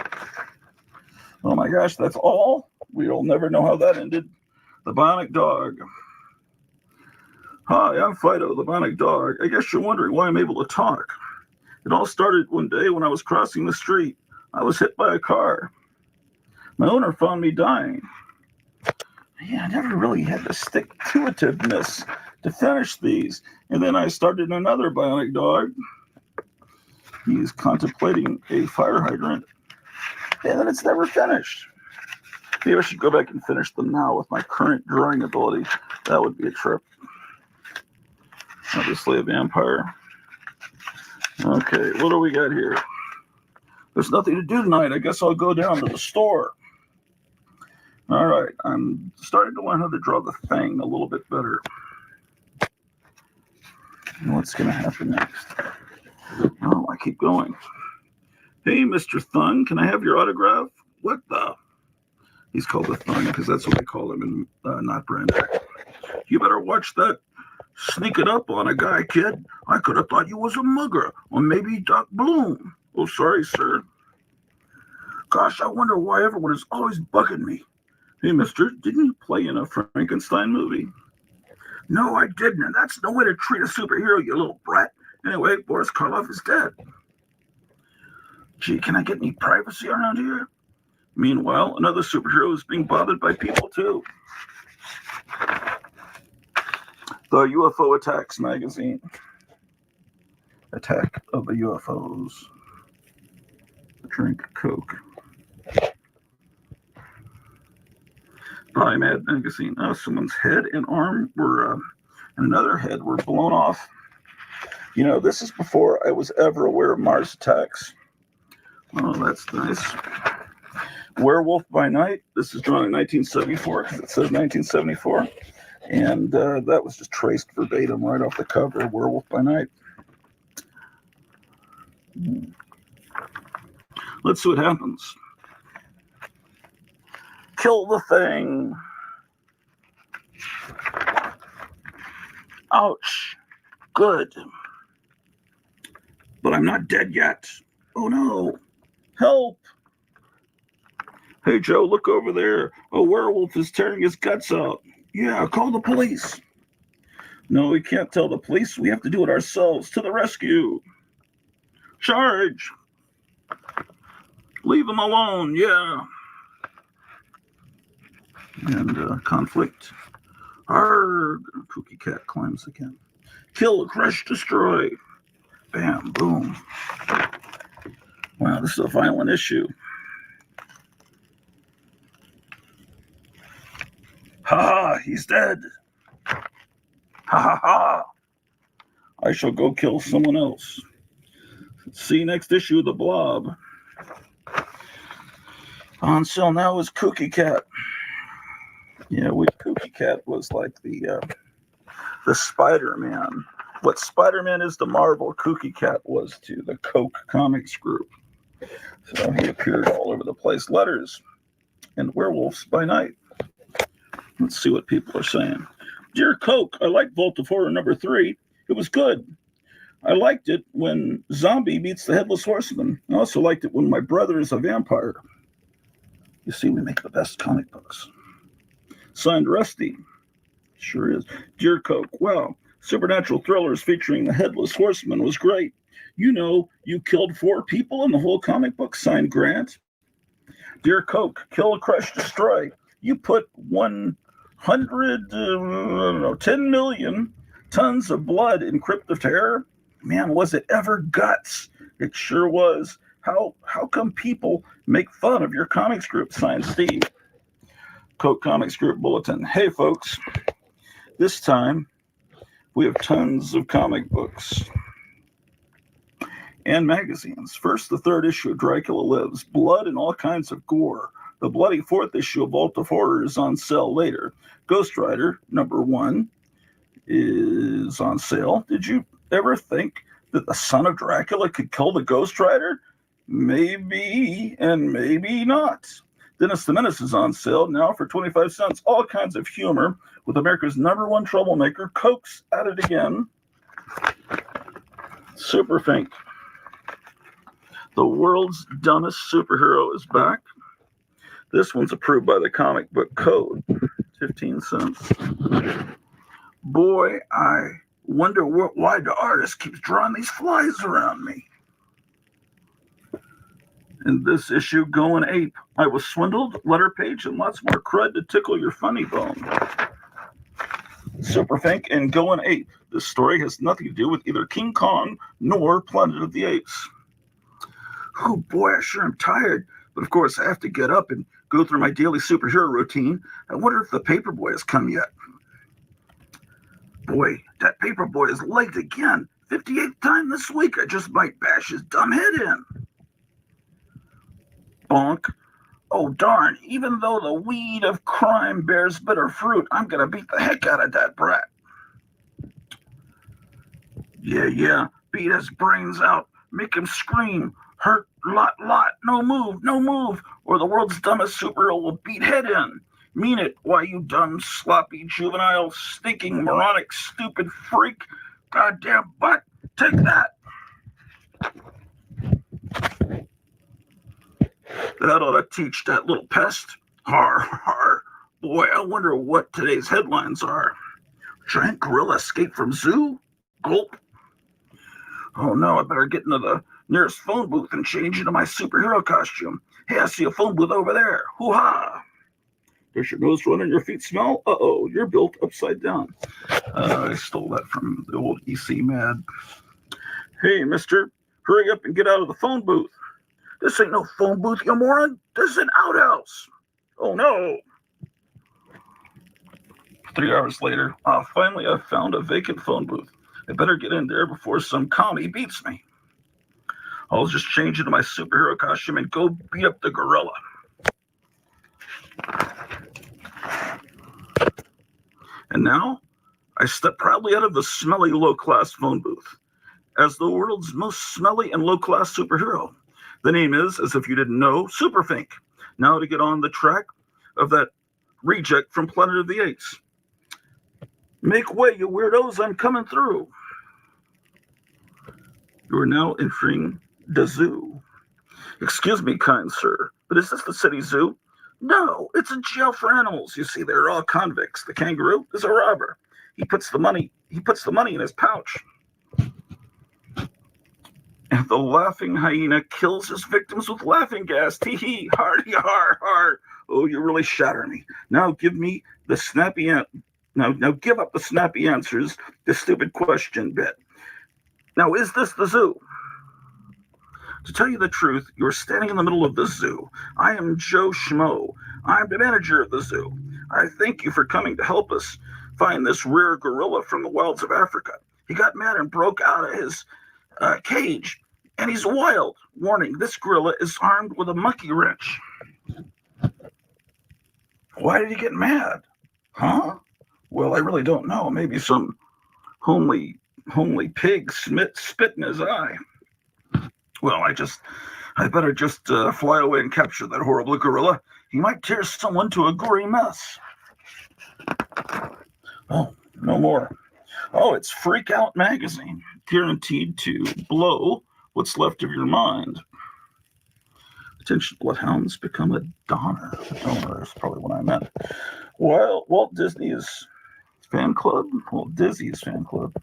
Oh my gosh, that's all? We'll never know how that ended. The Bionic Dog. Hi, I'm Fido, the Bionic Dog. I guess you're wondering why I'm able to talk. It all started one day when I was crossing the street. I was hit by a car. My owner found me dying. Yeah, I never really had the stick-to-itiveness to finish these. And then I started another bionic dog. He's contemplating a fire hydrant. And then it's never finished. Maybe I should go back and finish them now with my current drawing ability. That would be a trip. Obviously a vampire. Okay, what do we got here? There's nothing to do tonight. I guess I'll go down to the store. All right, I'm starting to learn how to draw the thing a little bit better. What's going to happen next? Oh, I keep going. Hey, Mr. Thung, can I have your autograph? What the? He's called the Thung because that's what they call him in Not Branded. You better watch that. Sneaking up on a guy, kid. I could have thought you was a mugger or maybe Doc Bloom. Oh, sorry, sir. Gosh, I wonder why everyone is always bugging me. Hey, mister, didn't you play in a Frankenstein movie? No, I didn't, and that's no way to treat a superhero, you little brat. Anyway, Boris Karloff is dead. Gee, can I get any privacy around here? Meanwhile, another superhero is being bothered by people, too. The UFO Attacks magazine. Attack of the UFOs. Drink Coke. Buy Mad magazine. Oh, someone's head and arm were, and another head were blown off. You know, this is before I was ever aware of Mars attacks. Oh, that's nice. Werewolf by Night. This is drawn in 1974 because it says 1974. And that was just traced verbatim right off the cover, Werewolf by Night. Let's see what happens. Kill the thing. Ouch. Good. But I'm not dead yet. Oh no. Help. Hey Joe, look over there. A werewolf is tearing his guts out. Yeah, call the police. No, we can't tell the police. We have to do it ourselves. To the rescue. Charge. Leave him alone. Yeah. And conflict. Arrgh. Kooky cat climbs again. Kill, crush, destroy. Bam, boom. Wow, this is a violent issue. Ha ha, he's dead. Ha ha ha. I shall go kill someone else. See next issue of The Blob. On sale now is Kooky Cat. Yeah, Kooky Cat was like the Spider-Man. What Spider-Man is to Marvel, Kooky Cat was to the Coke Comics group. So he appeared all over the place. Letters and Werewolves by Night. Let's see what people are saying. Dear Coke, I liked Voltafora number 3. It was good. I liked it when Zombie meets the Headless Horseman. I also liked it when my brother is a vampire. You see, we make the best comic books. Signed, Rusty. Sure is. Dear Coke, wow. Supernatural thrillers featuring the Headless Horseman was great. You know, you killed 4 people in the whole comic book. Signed, Grant. Dear Coke, kill, crush, destroy. You put 10 million tons of blood in Crypt of Terror. Man, was it ever guts? It sure was. How come people make fun of your comics group? Signed, Steve. Coke Comics Group Bulletin. Hey, folks. This time, we have tons of comic books and magazines. First, the 3rd issue of Dracula Lives. Blood and all kinds of gore. The bloody 4th issue of Vault of Horror is on sale later. Ghost Rider, number 1, is on sale. Did you ever think that the son of Dracula could kill the Ghost Rider? Maybe, and maybe not. Dennis the Menace is on sale now for 25 cents. All kinds of humor with America's #1 troublemaker. Coke's at it again. Super Fink. The world's dumbest superhero is back. This one's approved by the comic book code. 15 cents. Boy, I wonder why the artist keeps drawing these flies around me. In this issue, Going Ape. I was swindled, letter page, and lots more crud to tickle your funny bone. Superfink and Going Ape. This story has nothing to do with either King Kong nor Planet of the Apes. Oh boy, I sure am tired. But of course, I have to get up and go through my daily superhero routine. I wonder if the Paperboy has come yet. Boy, that Paperboy is late again. 58th time this week. I just might bash his dumb head in. Bonk. Oh darn, even though the weed of crime bears bitter fruit, I'm gonna beat the heck out of that brat. Yeah, beat his brains out, make him scream, hurt, lot, no move, or the world's dumbest superhero will beat head in. Mean it, why you dumb, sloppy, juvenile, stinking, moronic, stupid freak. Goddamn butt, take that. That ought to teach that little pest. Har, har. Boy, I wonder what today's headlines are. Giant gorilla escaped from zoo? Gulp. Oh no, I better get into the nearest phone booth and change into my superhero costume. Hey, I see a phone booth over there. Hoo-ha. Does your nose run and your feet smell? Uh-oh, you're built upside down. I stole that from the old EC Mad. Hey, mister, hurry up and get out of the phone booth. This ain't no phone booth, you moron. This is an outhouse. Oh, no. 3 hours later, finally I found a vacant phone booth. I better get in there before some commie beats me. I'll just change into my superhero costume and go beat up the gorilla. And now, I step proudly out of the smelly low-class phone booth as the world's most smelly and low-class superhero. The name is, as if you didn't know, Superfink. Now to get on the track of that reject from Planet of the Apes. Make way, you weirdos, I'm coming through. You are now entering the zoo. Excuse me, kind sir, but is this the city zoo? No, it's a jail for animals. You see, they're all convicts. The kangaroo is a robber. He puts the money in his pouch. And the laughing hyena kills his victims with laughing gas. Tee hee, hardy har har. Oh, you really shatter me. Now give me the snappy Now give up the snappy answers, the stupid question bit. Now, is this the zoo? To tell you the truth, you're standing in the middle of the zoo. I am Joe Schmo. I'm the manager of the zoo. I thank you for coming to help us find this rare gorilla from the wilds of Africa. He got mad and broke out of his cage, and he's wild. Warning, this gorilla is armed with a monkey wrench. Why did he get mad? Huh? Well, I really don't know. Maybe some homely pig spit in his eye. Well, I better just fly away and capture that horrible gorilla. He might tear someone to a gory mess. Oh, no more. Oh, it's Freak Out Magazine. Guaranteed to blow what's left of your mind. Attention, bloodhounds, become a donor. A donor is probably what I meant. Well, Walt Disney's fan club. Walt Disney's fan club.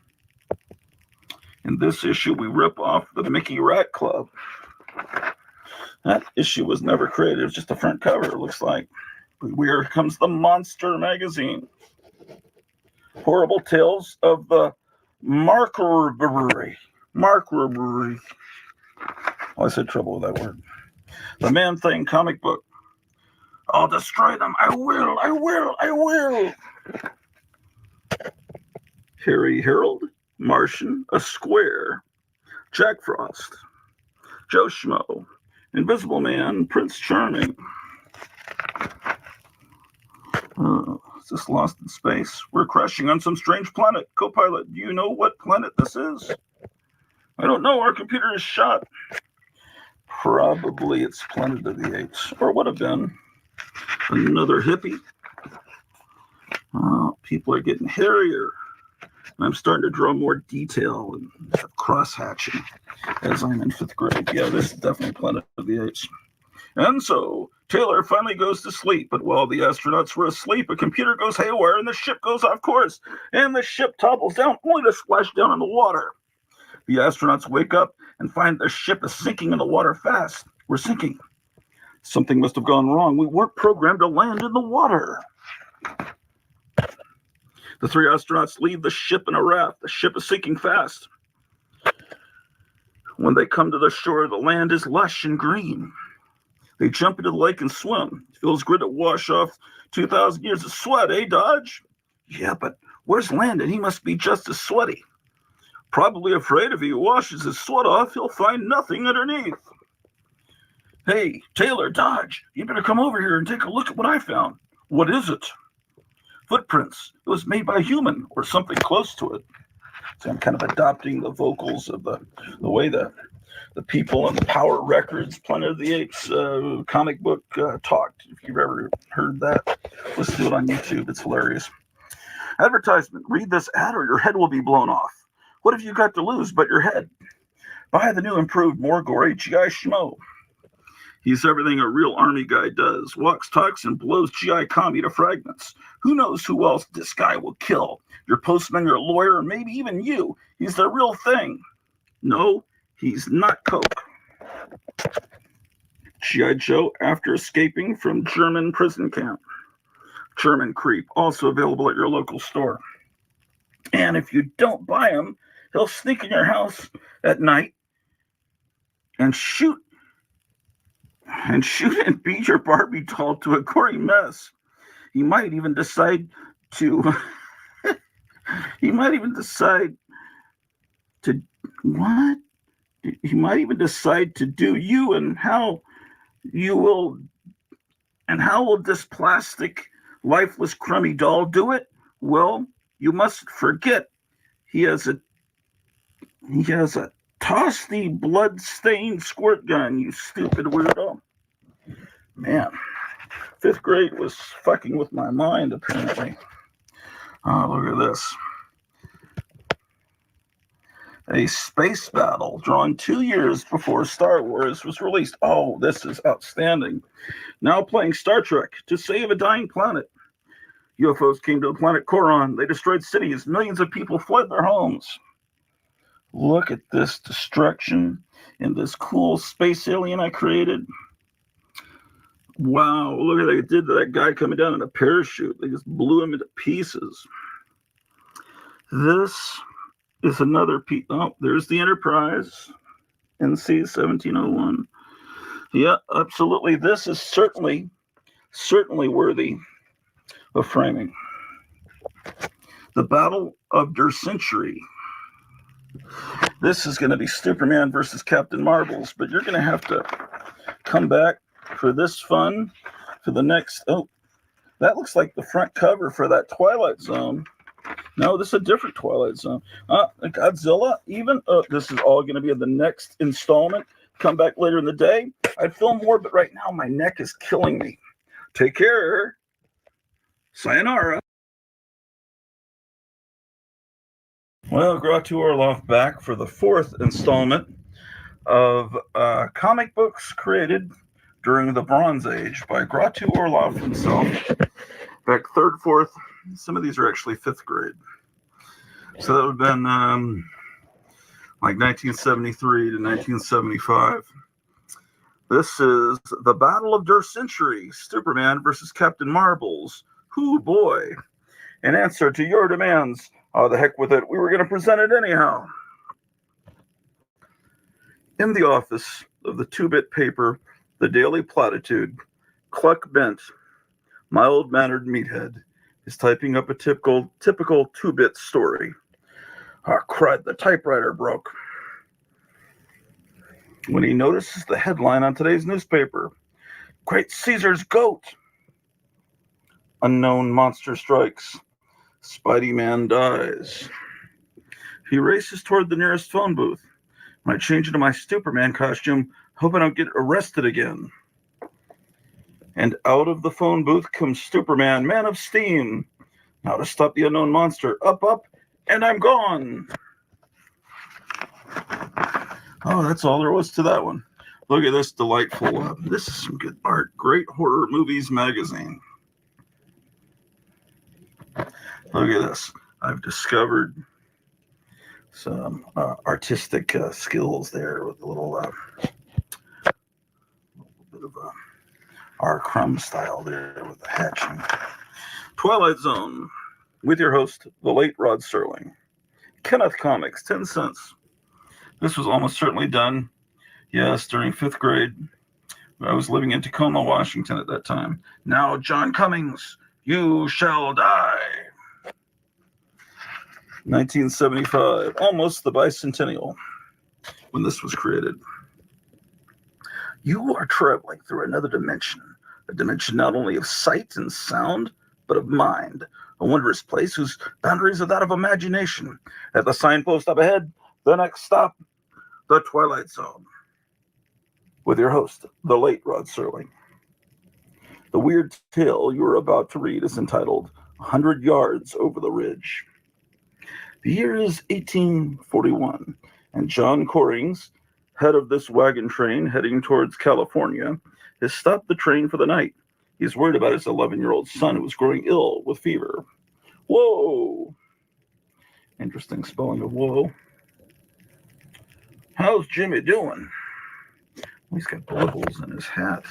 In this issue, we rip off the Mickey Rat Club. That issue was never created. It was just a front cover, it looks like. But here comes the Monster Magazine. Horrible Tales of the Markberry. Oh, I said trouble with that word. The Man-Thing comic book. I'll destroy them. I will. Harry Harold, Martian, a Square, Jack Frost, Joe Schmo, Invisible Man, Prince Charming. Is this Lost in Space? We're crashing on some strange planet. Co-pilot, do you know what planet this is? I don't know. Our computer is shot. Probably it's Planet of the Apes. Or would have been. Another hippie. People are getting hairier. And I'm starting to draw more detail and cross-hatching as I'm in 5th grade. Yeah, this is definitely Planet of the Apes. And so, Taylor finally goes to sleep, but while the astronauts were asleep, a computer goes haywire and the ship goes off course, and the ship topples down only to splash down in the water. The astronauts wake up and find their ship is sinking in the water fast. We're sinking. Something must have gone wrong. We weren't programmed to land in the water. The three astronauts leave the ship in a raft. The ship is sinking fast. When they come to the shore, the land is lush and green. They jump into the lake and swim. It feels good to wash off 2,000 years of sweat, eh, Dodge? Yeah, but where's Landon? He must be just as sweaty. Probably afraid if he washes his sweat off, he'll find nothing underneath. Hey, Taylor, Dodge, you better come over here and take a look at what I found. What is it? Footprints. It was made by a human or something close to it. So I'm kind of adopting the vocals of the way the people in the Power Records, Planet of the Apes comic book talked. If you've ever heard that, listen to it on YouTube. It's hilarious. Advertisement. Read this ad or your head will be blown off. What have you got to lose but your head? Buy the new improved, more gory GI Schmo. He's everything a real army guy does. Walks, talks, and blows GI Commie to fragments. Who knows who else this guy will kill? Your postman, your lawyer, or maybe even you. He's the real thing. No, he's not Coke. G.I. Joe after escaping from German prison camp. German Creep, also available at your local store. And if you don't buy him, he'll sneak in your house at night and shoot and beat your Barbie doll to a gory mess. He might even decide to what? He might even decide to do you, and how will this plastic, lifeless, crummy doll do it? Well, you mustn't forget he has a toss the blood-stained squirt gun, you stupid weirdo. Man, 5th grade was fucking with my mind, apparently. Oh, look at this. A space battle drawn 2 years before Star Wars was released. Oh, this is outstanding. Now playing Star Trek to save a dying planet. UFOs came to the planet Koron. They destroyed cities. Millions of people fled their homes. Look at this destruction in this cool space alien I created. Wow, look at what they did to that guy coming down in a parachute. They just blew him into pieces. This is another piece. Oh, there's the Enterprise, NC 1701. Yeah, absolutely. This is certainly worthy of framing. The Battle of Der Century. This is going to be Superman versus Captain Marbles, but you're going to have to come back for this fun for the next. Oh, that looks like the front cover for that Twilight Zone. No, this is a different Twilight Zone. Godzilla, even. This is all going to be in the next installment. Come back later in the day. I'd film more, but right now my neck is killing me. Take care. Sayonara. Well, Grottu Orloff back for the 4th installment of comic books created during the Bronze Age by Grottu Orloff himself. Back 3rd, 4th. Some of these are actually 5th grade. So that would have been like 1973 to 1975. This is the Battle of Der Century, Superman versus Captain Marbles. Hoo boy. In answer to your demands, oh, the heck with it, we were going to present it anyhow. In the office of the 2-bit paper, The Daily Platitude, Cluck Bent, mild-mannered meathead, is typing up a typical 2-bit story. Ah, crud, the typewriter broke. When he notices the headline on today's newspaper, Great Caesar's goat. Unknown monster strikes. Spidey-Man dies. He races toward the nearest phone booth. When I change into my Superman costume, hope I don't get arrested again. And out of the phone booth comes Superman, man of steam. Now to stop the unknown monster. Up, and I'm gone. Oh, that's all there was to that one. Look at this delightful. This is some good art. Great Horror Movies Magazine. Look at this. I've discovered some artistic skills there with the little bit of R. Crumb style there with the hatching. Twilight Zone, with your host, the late Rod Serling. Kenneth Comics, 10 cents. This was almost certainly done, yes, during 5th grade. I was living in Tacoma, Washington at that time. Now, John Cummings, You Shall Die. 1975, almost the bicentennial when this was created. You are traveling through another dimension, a dimension not only of sight and sound, but of mind, a wondrous place whose boundaries are that of imagination. At the signpost up ahead, the next stop, the Twilight Zone. With your host, the late Rod Serling. The weird tale you are about to read is entitled 100 Yards Over the Ridge. The year is 1841, and John Corings, head of this wagon train heading towards California, has stopped the train for the night. He's worried about his 11-year-old son who is growing ill with fever. Whoa! Interesting spelling of whoa. How's Jimmy doing? He's got bullet holes in his hat.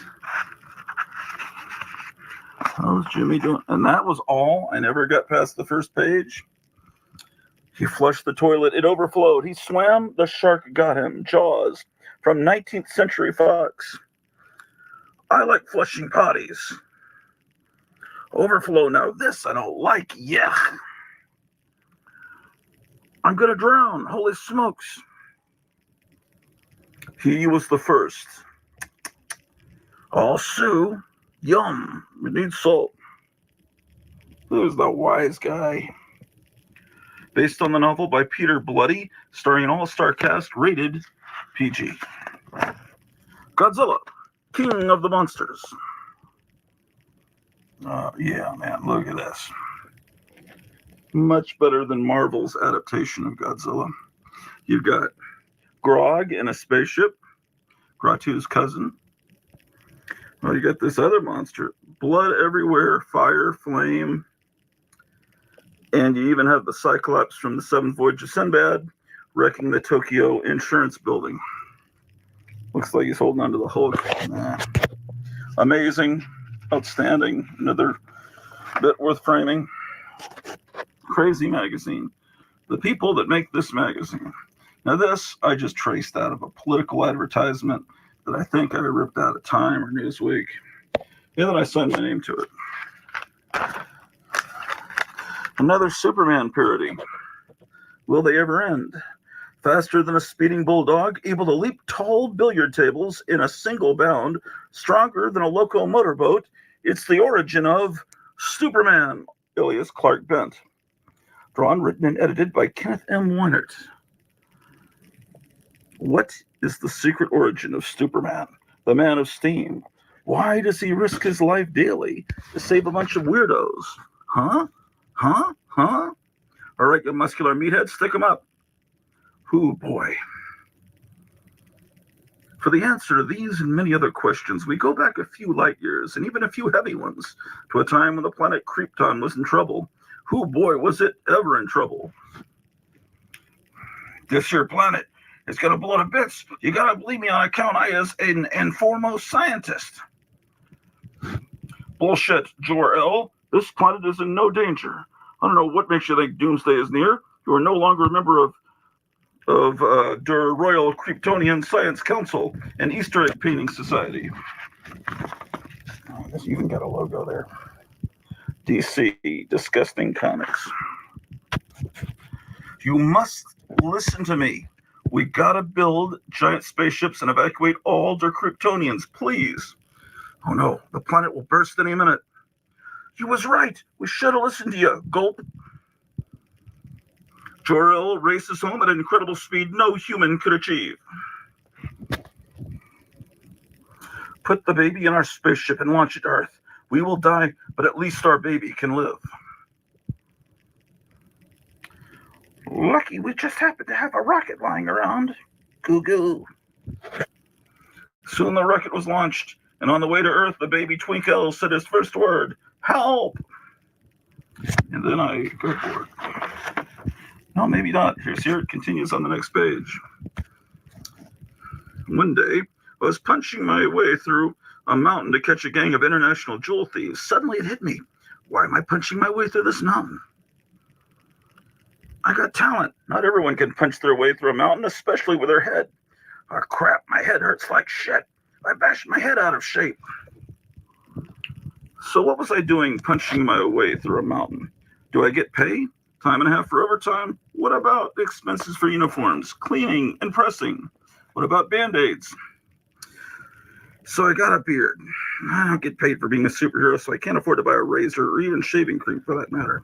How's Jimmy doing? And that was all. I never got past the first page. He flushed the toilet. It overflowed. He swam. The shark got him. Jaws from 19th Century Fox. I like flushing potties. Overflow. Now this I don't like. Yeah. I'm going to drown. Holy smokes. He was the first. I'll sue. Yum. We need salt. Who's the wise guy? Based on the novel by Peter Bloody, starring an all-star cast, rated PG. Godzilla, King of the Monsters. Yeah, man, look at this. Much better than Marvel's adaptation of Godzilla. You've got Grog in a spaceship, Grottu's cousin. Well, you got this other monster. Blood everywhere, fire, flame. And you even have the Cyclops from the Seventh Voyage of Sinbad wrecking the Tokyo insurance building. Looks like he's holding onto the Hulk. Nah. Amazing. Outstanding. Another bit worth framing. Crazy magazine. The people that make this magazine. Now this, I just traced out of a political advertisement that I think I ripped out of Time or Newsweek. And then I signed my name to it. Another Superman parody. Will they ever end? Faster than a speeding bulldog, able to leap tall billiard tables in a single bound, stronger than a loco motorboat, it's the origin of Superman, alias Clark Kent. Drawn, written, and edited by Kenneth M. Weinert. What is the secret origin of Superman, the man of steam? Why does he risk his life daily to save a bunch of weirdos? Huh? Huh? Huh? All right, you muscular meathead, stick them up. Ooh, boy. For the answer to these and many other questions, we go back a few light years, and even a few heavy ones, to a time when the planet Krypton was in trouble. Ooh, boy, was it ever in trouble. This here planet is going to blow to bits. You got to believe me on account I is an foremost scientist. Bullshit, Jor-El. This planet is in no danger. I don't know what makes you think doomsday is near. You are no longer a member of Der Royal Kryptonian Science Council and Easter Egg Painting Society. Oh, this even got a logo there. DC, Disgusting Comics. You must listen to me. We gotta build giant spaceships and evacuate all Der Kryptonians, please. Oh no, the planet will burst any minute. You was right. We should have listened to you. Gulp. Jor-El races home at an incredible speed no human could achieve. Put the baby in our spaceship and launch it to Earth. We will die, but at least our baby can live. Lucky we just happened to have a rocket lying around. Goo goo. Soon the rocket was launched, and on the way to Earth, the baby Twinkle said his first word, help! And then I go for it. No, maybe not. Here it continues on the next page. One day, I was punching my way through a mountain to catch a gang of international jewel thieves. Suddenly it hit me. Why am I punching my way through this mountain? I got talent. Not everyone can punch their way through a mountain, especially with their head. Oh, crap, my head hurts like shit. I bashed my head out of shape. So what was I doing punching my way through a mountain? Do I get pay? Time and a half for overtime? What about expenses for uniforms, cleaning, and pressing? What about Band-Aids? So I got a beard. I don't get paid for being a superhero, so I can't afford to buy a razor or even shaving cream for that matter.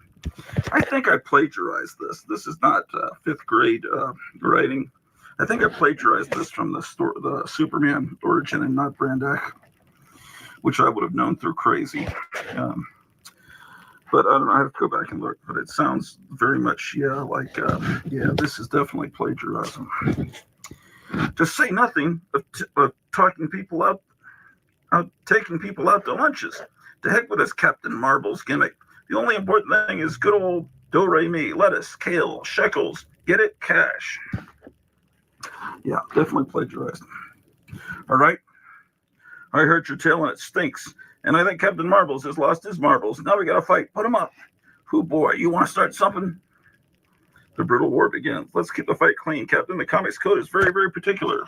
I think I plagiarized this. This is not fifth grade writing. I think I plagiarized this from the Superman origin and not Brandak, which I would have known through Crazy. But I don't know. I have to go back and look. But it sounds very much, this is definitely plagiarism. To say nothing of talking people out, taking people out to lunches. To heck with this Captain Marvel's gimmick. The only important thing is good old do-re-mi, lettuce, kale, shekels. Get it? Cash. Yeah, definitely plagiarized. All right. I heard your tale and it stinks. And I think Captain Marbles has lost his marbles. Now we got to fight. Put him up. Who boy, you want to start something? The brutal war begins. Let's keep the fight clean, Captain. The comics code is very, very particular.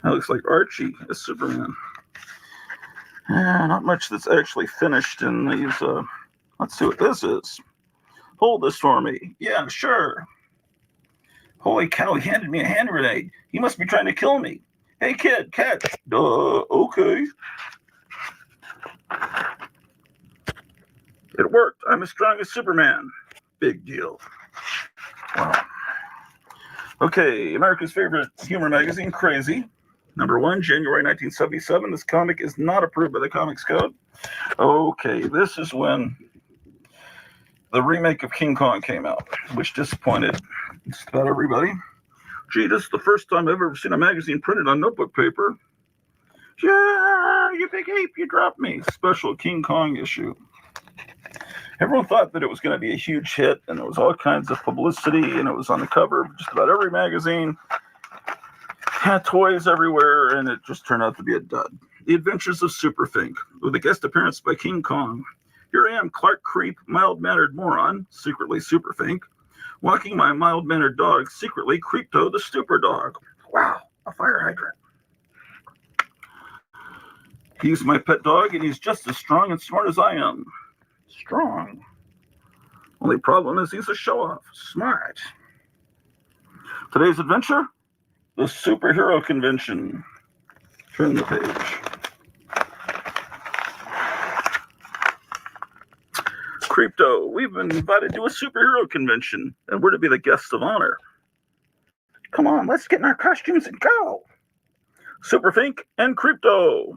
That looks like Archie as Superman. Not much that's actually finished in these. Let's see what this is. Hold this for me. Yeah, sure. Holy cow, he handed me a hand grenade. He must be trying to kill me. Hey, kid, catch. Okay. It worked. I'm as strong as Superman. Big deal. Wow. Okay, America's favorite humor magazine, Crazy. Number 1, January 1977. This comic is not approved by the Comics Code. Okay, this is when the remake of King Kong came out, which disappointed just about everybody. Gee, this is the first time I've ever seen a magazine printed on notebook paper. Yeah, you big ape, you dropped me. Special King Kong issue. Everyone thought that it was going to be a huge hit, and there was all kinds of publicity, and it was on the cover of just about every magazine. Had toys everywhere, and it just turned out to be a dud. The Adventures of Superfink, with a guest appearance by King Kong. Here I am, Clark Creep, mild-mannered moron, secretly Superfink, walking my mild-mannered dog, secretly Creepto the Stupor Dog. Wow, a fire hydrant. He's my pet dog, and he's just as strong and smart as I am. Strong. Only problem is he's a show-off. Smart. Today's adventure? The Superhero Convention. Turn the page. Creepto, we've been invited to a superhero convention, and we're to be the guests of honor. Come on, let's get in our costumes and go. Superfink and Creepto.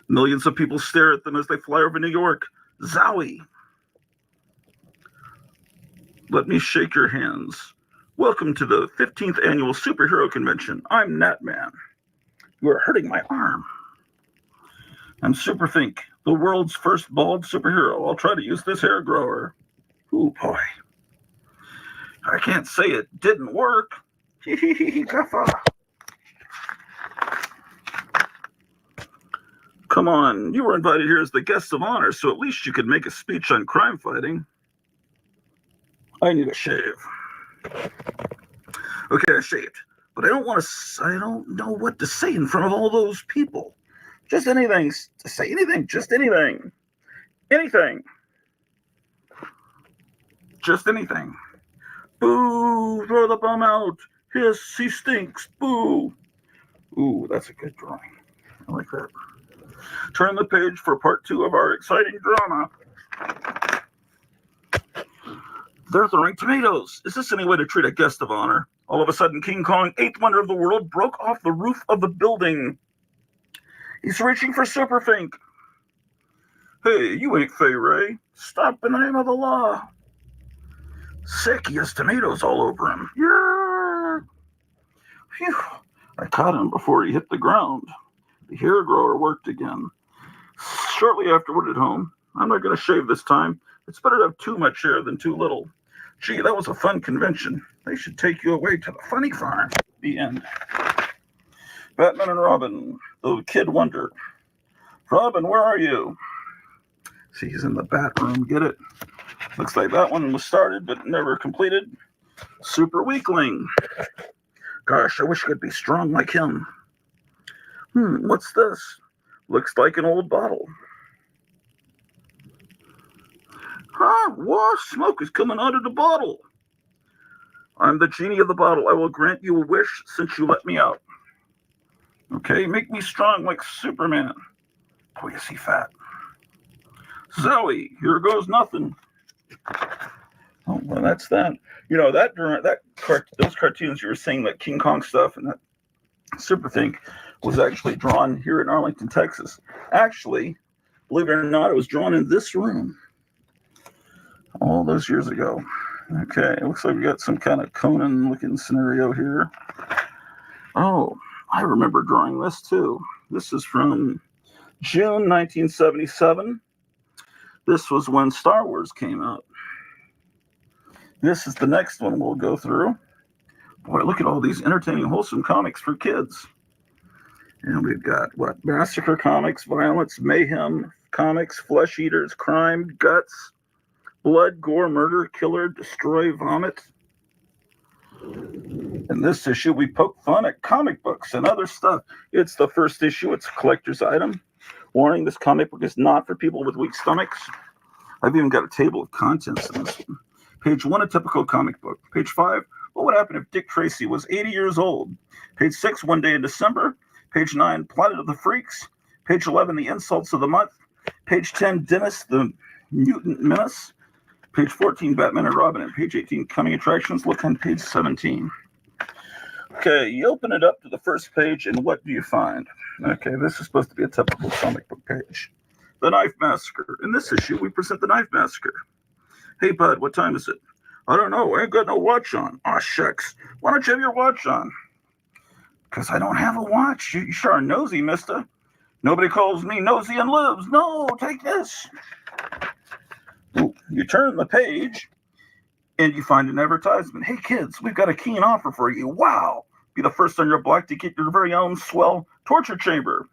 Millions of people stare at them as they fly over New York. Zowie. Let me shake your hands. Welcome to the 15th Annual Superhero Convention. I'm Natman. You are hurting my arm. I'm Superfink, the world's first bald superhero. I'll try to use this hair grower. Ooh, boy. I can't say it didn't work. Come on, you were invited here as the guest of honor, so at least you could make a speech on crime fighting. I need a shave. Okay, I shaved, but I don't know what to say in front of all those people. Just anything to say, anything, just anything. Anything. Just anything. Boo, throw the bum out. Hiss, he stinks. Boo. Ooh, that's a good drawing. I like that. Turn the page for part 2 of our exciting drama. They're throwing tomatoes. Is this any way to treat a guest of honor? All of a sudden, King Kong, 8th wonder of the world, broke off the roof of the building. He's reaching for Superfink. Hey, you ain't Fay Ray. Stop in the name of the law. Sick, he has tomatoes all over him. Yeah. Phew. I caught him before he hit the ground. The hair grower worked again. Shortly afterward at home, I'm not going to shave this time. It's better to have too much hair than too little. Gee, that was a fun convention. They should take you away to the funny farm. The end. Batman and Robin, the Kid Wonder. Robin, where are you? See, he's in the bat room. Get it? Looks like that one was started but never completed. Super Weakling. Gosh, I wish I could be strong like him. What's this? Looks like an old bottle. Huh? What? Smoke is coming out of the bottle. I'm the genie of the bottle. I will grant you a wish since you let me out. Okay, make me strong like Superman. Boy, is he fat. Zoe, here goes nothing. Oh, well, that's that. You know, those cartoons you were saying, that King Kong stuff and that Super thing, was actually drawn here in Arlington, Texas. Actually, believe it or not, it was drawn in this room all those years ago. Okay, it looks like we got some kind of Conan-looking scenario here. Oh, I remember drawing this too. This is from June 1977. This was when Star Wars came out. This is the next one we'll go through. Boy, look at all these entertaining, wholesome comics for kids. And we've got, what, Massacre Comics, Violence, Mayhem Comics, Flesh Eaters, Crime, Guts, Blood, Gore, Murder, Killer, Destroy, Vomit. In this issue, we poke fun at comic books and other stuff. It's the first issue. It's a collector's item. Warning, this comic book is not for people with weak stomachs. I've even got a table of contents in this one. Page 1, a typical comic book. Page 5, what would happen if Dick Tracy was 80 years old? Page 6, one day in December. Page 9, Planet of the Freaks. Page 11, the insults of the month. Page 10, Dennis the Mutant Menace. Page 14, Batman and Robin. And page 18, Coming Attractions. Look on page 17. Okay, you open it up to the first page, and what do you find? Okay, this is supposed to be a typical comic book page. The Knife Massacre. In this issue, we present the Knife Massacre. Hey, bud, what time is it? I don't know. I ain't got no watch on. Aw, shucks. Why don't you have your watch on? Because I don't have a watch. You sure are nosy, mister. Nobody calls me nosy and lives. No, take this. Ooh, you turn the page, and you find an advertisement. Hey, kids, we've got a keen offer for you. Wow. Be the first on your block to get your very own swell torture chamber.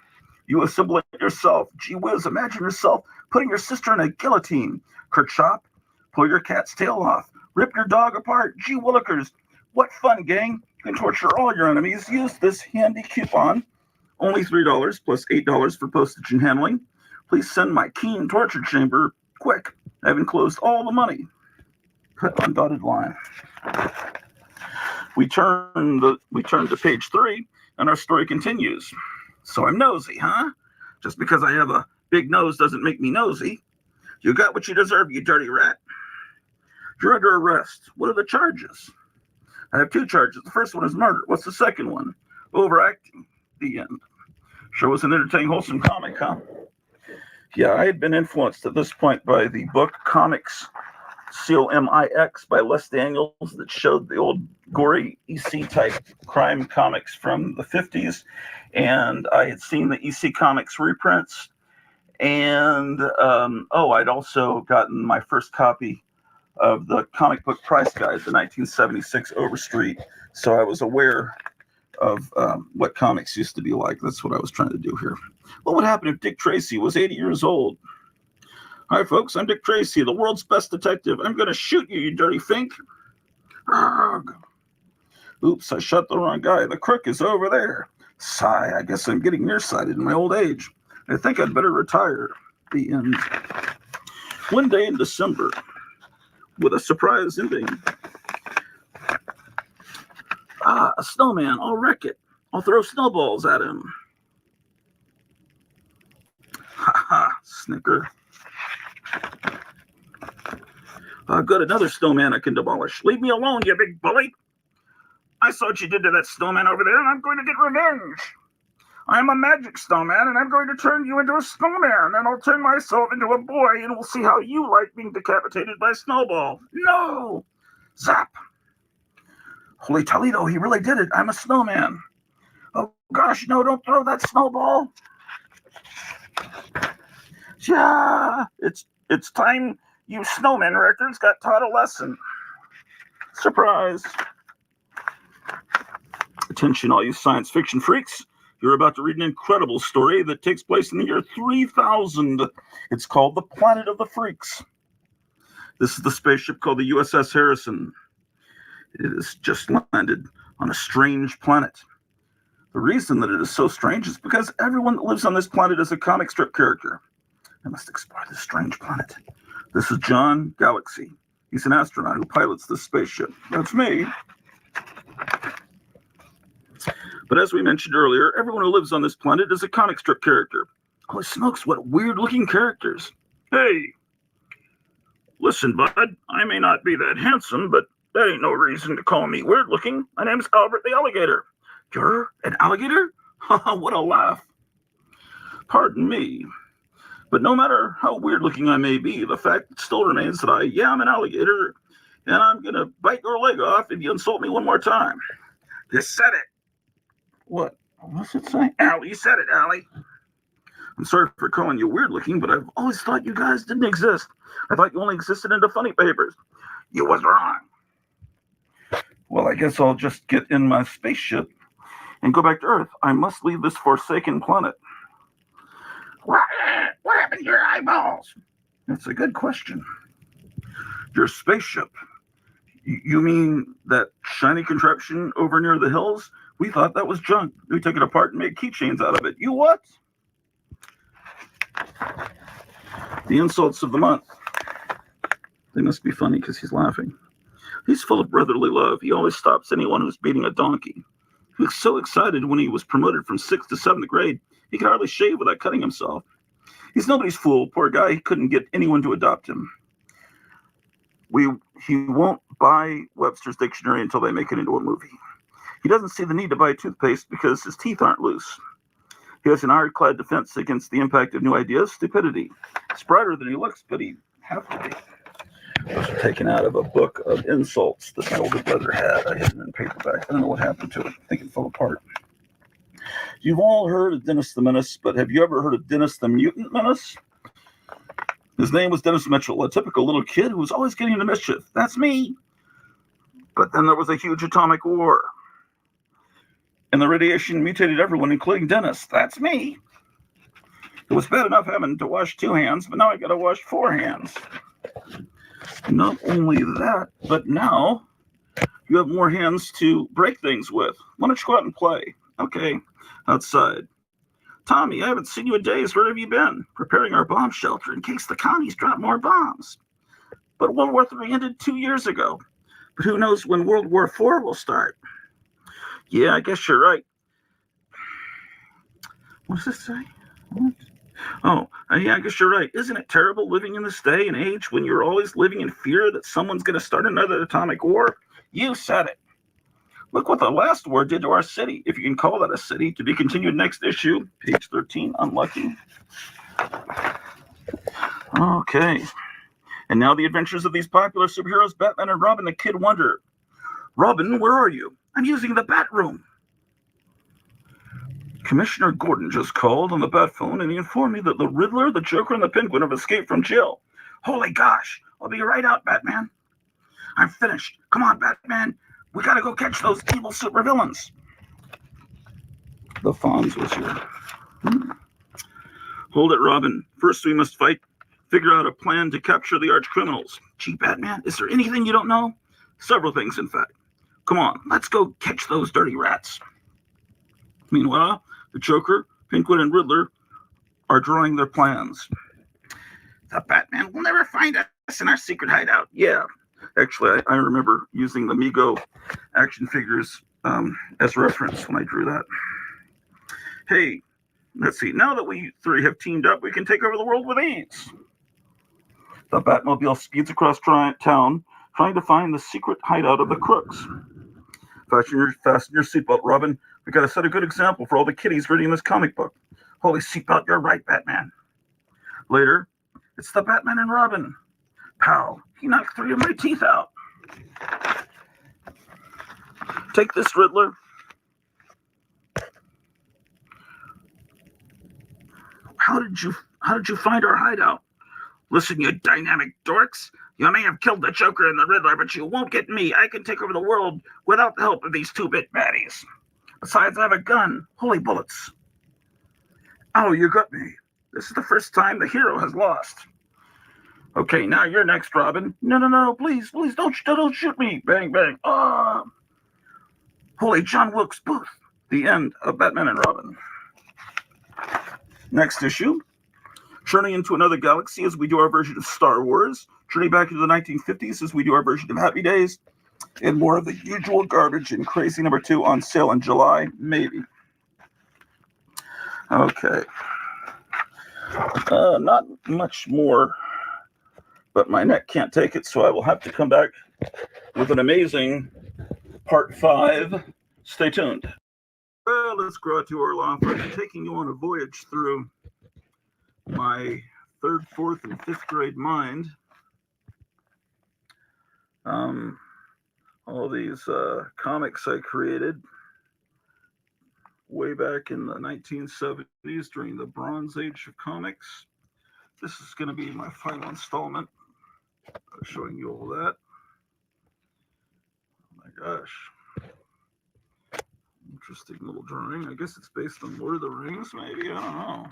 You assemble it yourself. Gee whiz, imagine yourself putting your sister in a guillotine. Kerchop, pull your cat's tail off. Rip your dog apart. Gee willikers. What fun, gang. You can torture all your enemies. Use this handy coupon. Only $3 plus $8 for postage and handling. Please send my keen torture chamber quick. I've enclosed all the money. Put on dotted line. We turn to page 3, and our story continues. So I'm nosy, huh? Just because I have a big nose doesn't make me nosy. You got what you deserve, you dirty rat. You're under arrest. What are the charges? I have 2 charges. The first one is murder. What's the second one? Overacting. The end. Sure was an entertaining, wholesome comic, huh? Yeah, I had been influenced at this point by the book Comics, C-O-M-I-X, by Les Daniels, that showed the old gory EC-type crime comics from the 50s. And I had seen the EC Comics reprints. And, I'd also gotten my first copy of the comic book price guide, the 1976 Overstreet. So I was aware of what comics used to be like. That's what I was trying to do here. What would happen if Dick Tracy was 80 years old? Hi, folks. I'm Dick Tracy, the world's best detective. I'm going to shoot you, you dirty fink. Arrgh. Oops, I shot the wrong guy. The crook is over there. Sigh, I guess I'm getting nearsighted in my old age. I think I'd better retire. The end. One day in December, with a surprise ending. A snowman. I'll wreck it. I'll throw snowballs at him. Ha ha, snicker. Good, another snowman I can demolish. Leave me alone, you big bully. I saw what you did to that snowman over there, and I'm going to get revenge. I am a magic snowman, and I'm going to turn you into a snowman, and I'll turn myself into a boy, and we'll see how you like being decapitated by a snowball. No! Zap! Holy Toledo, he really did it. I'm a snowman. Oh, gosh, no, don't throw that snowball. Yeah, it's time you snowman records got taught a lesson. Surprise. Attention, all you science fiction freaks. You're about to read an incredible story that takes place in the year 3000. It's called The Planet of the Freaks. This is the spaceship called the USS Harrison. It has just landed on a strange planet. The reason that it is so strange is because everyone that lives on this planet is a comic strip character. I must explore this strange planet. This is John Galaxy. He's an astronaut who pilots this spaceship. That's me. But as we mentioned earlier, everyone who lives on this planet is a comic strip character. Holy smokes, what weird-looking characters. Hey, listen, bud, I may not be that handsome, but that ain't no reason to call me weird-looking. My name's Albert the Alligator. You're an alligator? What a laugh. Pardon me. But no matter how weird-looking I may be, the fact still remains that I am an alligator, and I'm going to bite your leg off if you insult me one more time. You said it. What? What's it say? Allie, you said it, Allie. I'm sorry for calling you weird-looking, but I've always thought you guys didn't exist. I thought you only existed in the funny papers. You was wrong. Well, I guess I'll just get in my spaceship and go back to Earth. I must leave this forsaken planet. What happened to your eyeballs? That's a good question. Your spaceship. You mean that shiny contraption over near the hills? We thought that was junk. We took it apart and made keychains out of it. You what? The insults of the month. They must be funny because he's laughing. He's full of brotherly love. He always stops anyone who's beating a donkey. He was so excited when he was promoted from 6th to 7th grade, he could hardly shave without cutting himself. He's nobody's fool. Poor guy. He couldn't get anyone to adopt him. He won't buy Webster's Dictionary until they make it into a movie. He doesn't see the need to buy toothpaste because his teeth aren't loose. He has an ironclad defense against the impact of new ideas, stupidity. He's brighter than he looks, but he has to be. Those are taken out of a book of insults that my older brother had. I had it in paperback. I don't know what happened to it. I think it fell apart. You've all heard of Dennis the Menace, but have you ever heard of Dennis the Mutant Menace? His name was Dennis Mitchell, a typical little kid who was always getting into mischief. That's me. But then there was a huge atomic war. And the radiation mutated everyone, including Dennis. That's me. It was bad enough having to wash 2 hands, but now I got to wash 4 hands. Not only that, but now you have more hands to break things with. Why don't you go out and play? Okay, outside. Tommy, I haven't seen you in days. Where have you been? Preparing our bomb shelter in case the commies drop more bombs. But World War III ended 2 years ago. But who knows when World War IV will start? Yeah, I guess you're right. What does this say? What? Oh, yeah, I guess you're right. Isn't it terrible living in this day and age when you're always living in fear that someone's going to start another atomic war? You said it. Look what the last war did to our city, if you can call that a city. To be continued next issue, page 13, unlucky. Okay. And now the adventures of these popular superheroes, Batman and Robin the Kid Wonder. Robin, where are you? I'm using the Bat Room. Commissioner Gordon just called on the Bat phone and he informed me that the Riddler, the Joker, and the Penguin have escaped from jail. Holy gosh, I'll be right out, Batman. I'm finished. Come on, Batman. We gotta go catch those evil supervillains. The Fonz was here. Hold it, Robin. First we must figure out a plan to capture the arch criminals. Gee, Batman, is there anything you don't know? Several things, in fact. Come on, let's go catch those dirty rats. Meanwhile, the Joker, Penguin, and Riddler are drawing their plans. The Batman will never find us in our secret hideout. Yeah. Actually, I remember using the Mego action figures as reference when I drew that. Hey, let's see. Now that we 3 have teamed up, we can take over the world with ease. The Batmobile speeds across town, trying to find the secret hideout of the crooks. Fasten your seatbelt, Robin. We got to set a good example for all the kiddies reading this comic book. Holy seatbelt, you're right, Batman. Later, it's the Batman and Robin. Pow, he knocked 3 of my teeth out. Take this, Riddler. How did you find our hideout? Listen, you dynamic dorks. You may have killed the Joker and the Riddler, but you won't get me. I can take over the world without the help of these 2-bit baddies. Besides, I have a gun. Holy bullets. Oh, you got me. This is the first time the hero has lost. Okay, now you're next, Robin. No, please, don't shoot me. Bang, bang. Holy John Wilkes Booth. The end of Batman and Robin. Next issue. Journey into another galaxy as we do our version of Star Wars. Journey back into the 1950s as we do our version of Happy Days. And more of the usual garbage in Crazy #2 on sale in July, maybe. Okay. Not much more, but my neck can't take it, so I will have to come back with an amazing part 5. Stay tuned. Well, let's grow to Orloff. I'm taking you on a voyage through my 3rd, 4th, and 5th grade mind. All these comics I created way back in the 1970s during the Bronze Age of comics. This is going to be my final installment, showing you all that. Oh my gosh. Interesting little drawing. I guess it's based on Lord of the Rings, maybe. I don't know.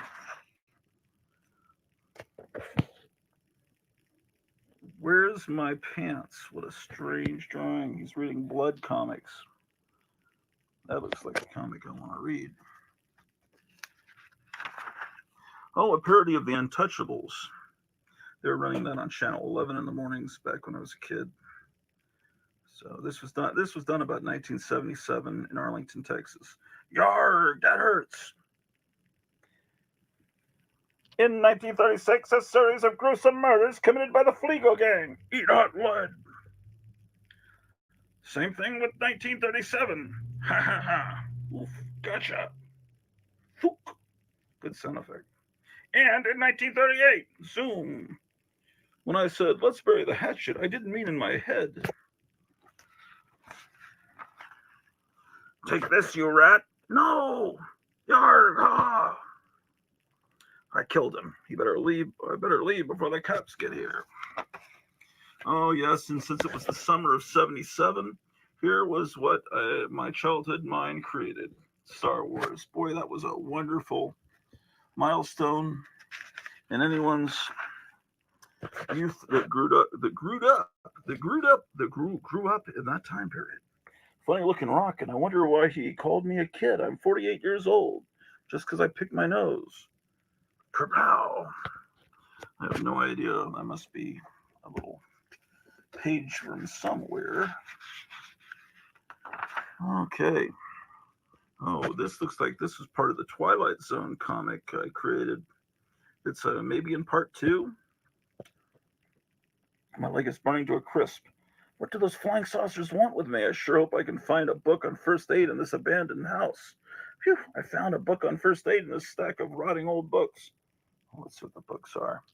Where's my pants? What a strange drawing. He's reading Blood comics. That looks like a comic I want to read. Oh, a parody of The Untouchables. They were running that on Channel 11 in the mornings back when I was a kid. So this was done about 1977 in Arlington, Texas. Yarg, that hurts. In 1936, a series of gruesome murders committed by the Fleagle Gang. Eat hot lead. Same thing with 1937. Ha ha ha. Oof, gotcha. Fook. Good sound effect. And in 1938, zoom. When I said, let's bury the hatchet, I didn't mean in my head. Take this, you rat. No. Yarg. Ah. I killed him. He better leave. I better leave before the cops get here. Oh, yes, and since it was the summer of 77, here was what my childhood mind created. Star Wars. Boy, that was a wonderful milestone in anyone's youth that grew up in that time period. Funny looking rock, and I wonder why he called me a kid. I'm 48 years old, just because I picked my nose. Kerpow! I have no idea. That must be a little page from somewhere. Okay. Oh, this looks like this was part of the Twilight Zone comic I created. It's maybe in part 2. My leg is burning to a crisp. What do those flying saucers want with me? I sure hope I can find a book on first aid in this abandoned house. Phew, I found a book on first aid in this stack of rotting old books. Let's see what the books are.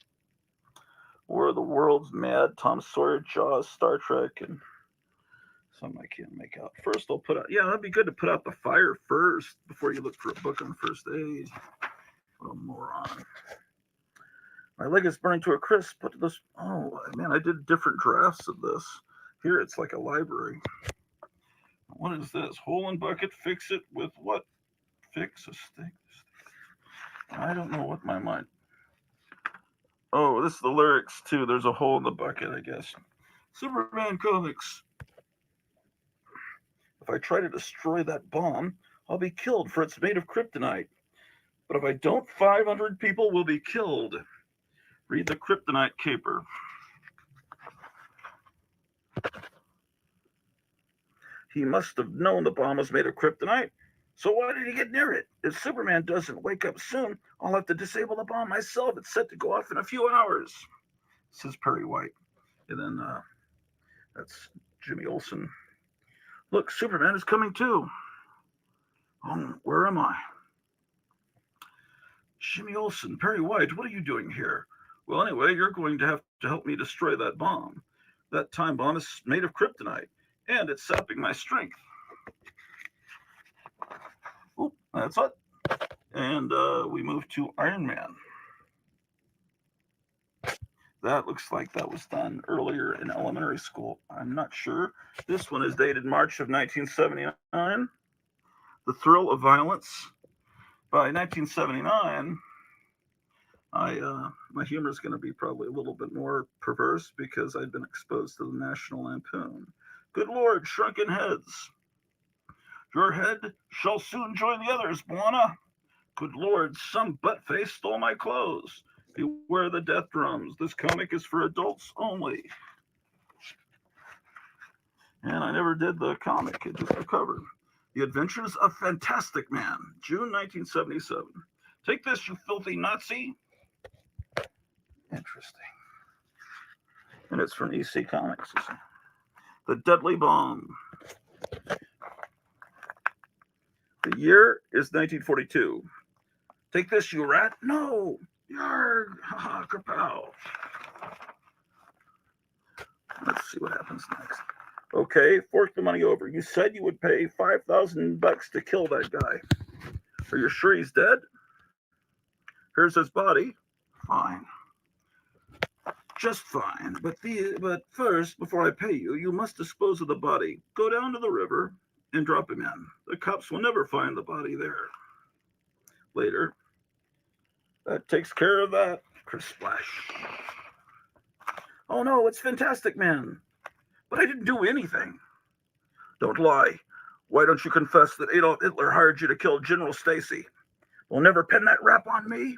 War of the Worlds, Mad, Tom Sawyer, Jaws, Star Trek, and some I can't make out. First, I'll put out, yeah, that'd be good to put out the fire first before you look for a book on first aid. What a moron. My leg is burning to a crisp. What did this? Oh, man, I did different drafts of this. Here, it's like a library. What is this? Hole in bucket, fix it with what? Fix a stick. I don't know what my mind. Oh, this is the lyrics, too. There's a hole in the bucket, I guess. Superman comics. If I try to destroy that bomb, I'll be killed, for it's made of kryptonite. But if I don't, 500 people will be killed. Read the kryptonite caper. He must have known the bomb was made of kryptonite. So why did he get near it? If Superman doesn't wake up soon, I'll have to disable the bomb myself. It's set to go off in a few hours, says Perry White. And then that's Jimmy Olsen. Look, Superman is coming too. Oh, where am I? Jimmy Olsen, Perry White, what are you doing here? Well, anyway, you're going to have to help me destroy that bomb. That time bomb is made of kryptonite, and it's sapping my strength. Oop, that's it. And we move to Iron Man. That looks like that was done earlier in elementary school. I'm not sure. This one is dated March of 1979. The Thrill of Violence. By 1979, my humor is going to be probably a little bit more perverse because I'd been exposed to the National Lampoon. Good Lord, shrunken heads. Your head shall soon join the others, Moana. Good Lord, some butt-face stole my clothes. Beware the death drums. This comic is for adults only. And I never did the comic, it just the cover. The Adventures of Fantastic Man, June 1977. Take this, you filthy Nazi. Interesting. And it's from EC Comics. The Deadly Bomb. The year is 1942. Take this, you rat. No. Yarg. Haha, kapow. Let's see what happens next. Okay, fork the money over. You said you would pay $5,000 to kill that guy. Are you sure he's dead? Here's his body. Fine. Just fine. But first, before I pay you, you must dispose of the body. Go down to the river and drop him in. The cops will never find the body there. Later. That takes care of that. Splash. Oh no, it's Fantastic Man. But I didn't do anything. Don't lie. Why don't you confess that Adolf Hitler hired you to kill General Stacy? Will never pin that rap on me?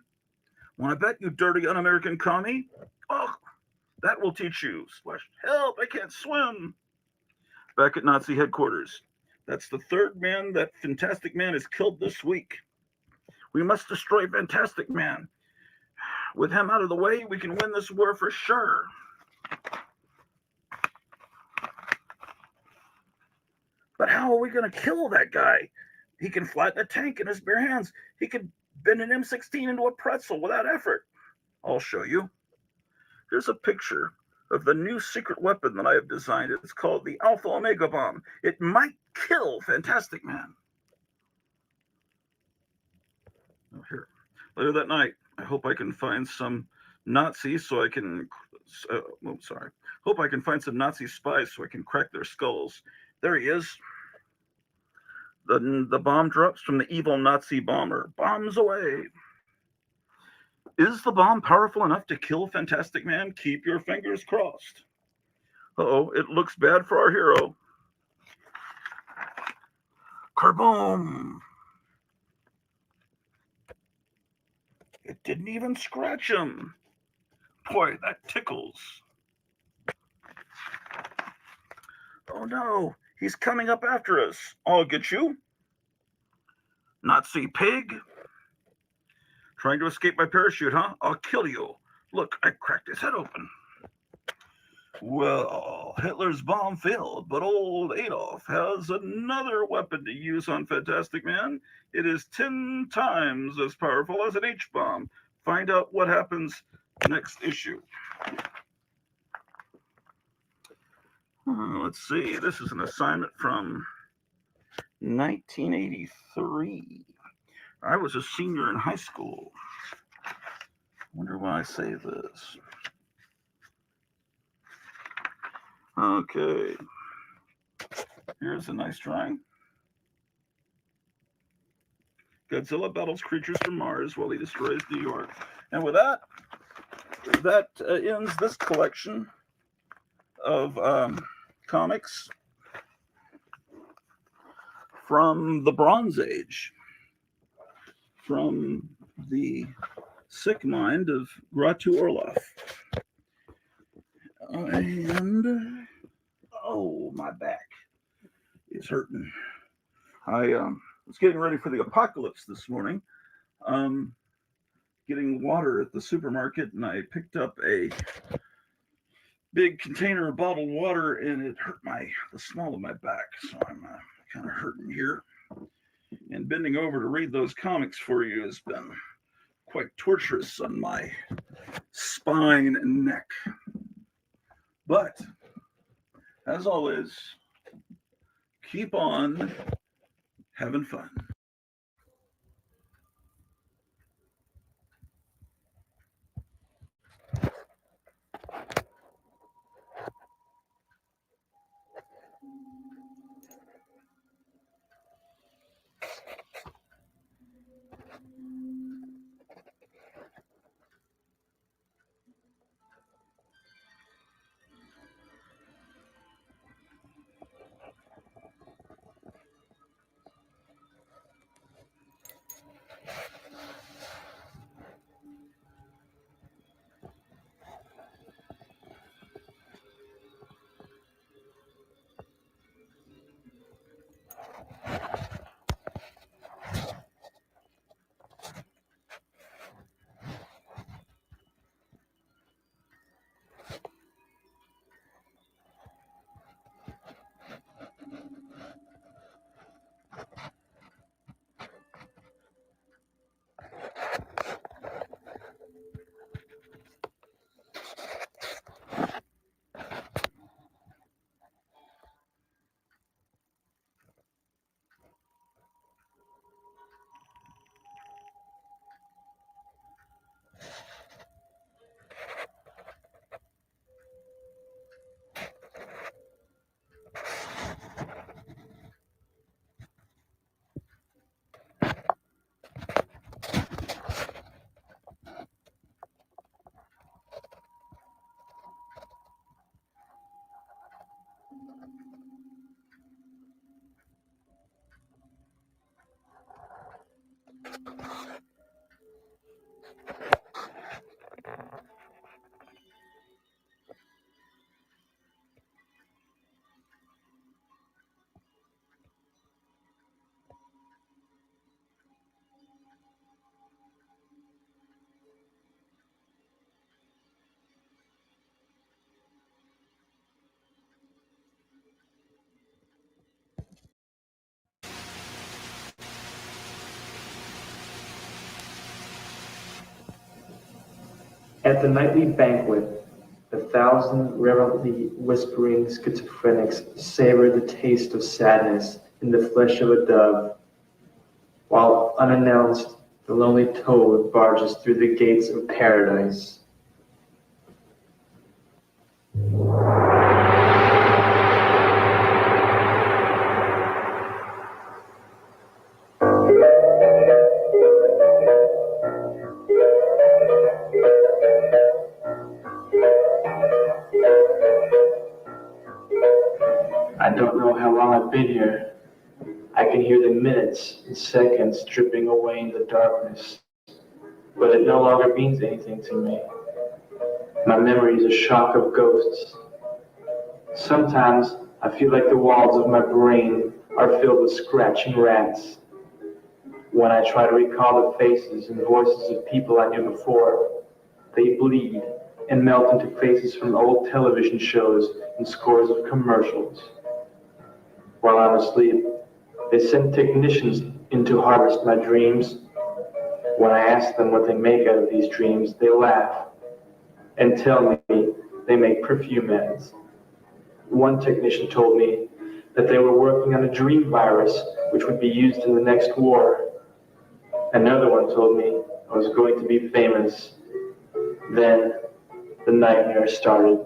Want to bet, you dirty un-American commie? Oh, that will teach you. Splash. Help, I can't swim. Back at Nazi headquarters. That's the third man that Fantastic Man has killed this week. We must destroy Fantastic Man. With him out of the way, we can win this war for sure. But how are we going to kill that guy? He can flatten a tank in his bare hands. He could bend an M16 into a pretzel without effort. I'll show you. Here's a picture of the new secret weapon that I have designed. It's called the Alpha Omega Bomb. It might kill Fantastic Man. Oh, here. Later that night, I hope I can find some Nazis so I can... Hope I can find some Nazi spies so I can crack their skulls. There he is. The bomb drops from the evil Nazi bomber. Bombs away. Is the bomb powerful enough to kill Fantastic Man? Keep your fingers crossed. Uh-oh, it looks bad for our hero. Kerboom! It didn't even scratch him. Boy, that tickles. Oh no, he's coming up after us. I'll get you. Nazi pig. Trying to escape my parachute, huh? I'll kill you. Look, I cracked his head open. Well, Hitler's bomb failed, but old Adolf has another weapon to use on Fantastic Man. It is 10 times as powerful as an H-bomb. Find out what happens next issue. Let's see. This is an assignment from 1983. I was a senior in high school. I wonder why I say this. Okay. Here's a nice drawing. Godzilla battles creatures from Mars while he destroys New York. And with that, ends this collection of comics from the Bronze Age, from the sick mind of Grottu Orloff. And oh, my back is hurting. I was getting ready for the apocalypse this morning, getting water at the supermarket, and I picked up a big container of bottled water, and it hurt the small of my back, so I'm kind of hurting here. And bending over to read those comics for you has been quite torturous on my spine and neck. But, as always, keep on having fun.
At the nightly banquet, 1,000 reverently whispering schizophrenics savor the taste of sadness in the flesh of a dove, while unannounced, the lonely toad barges through the gates of paradise. I don't know how long I've been here. I can hear the minutes and seconds dripping away in the darkness, but it no longer means anything to me. My memory is a shock of ghosts. Sometimes I feel like the walls of my brain are filled with scratching rats. When I try to recall the faces and voices of people I knew before, they bleed and melt into faces from old television shows and scores of commercials. While I'm asleep, they send technicians in to harvest my dreams. When I ask them what they make out of these dreams, they laugh and tell me they make perfume ads. One technician told me that they were working on a dream virus which would be used in the next war. Another one told me I was going to be famous. Then the nightmare started.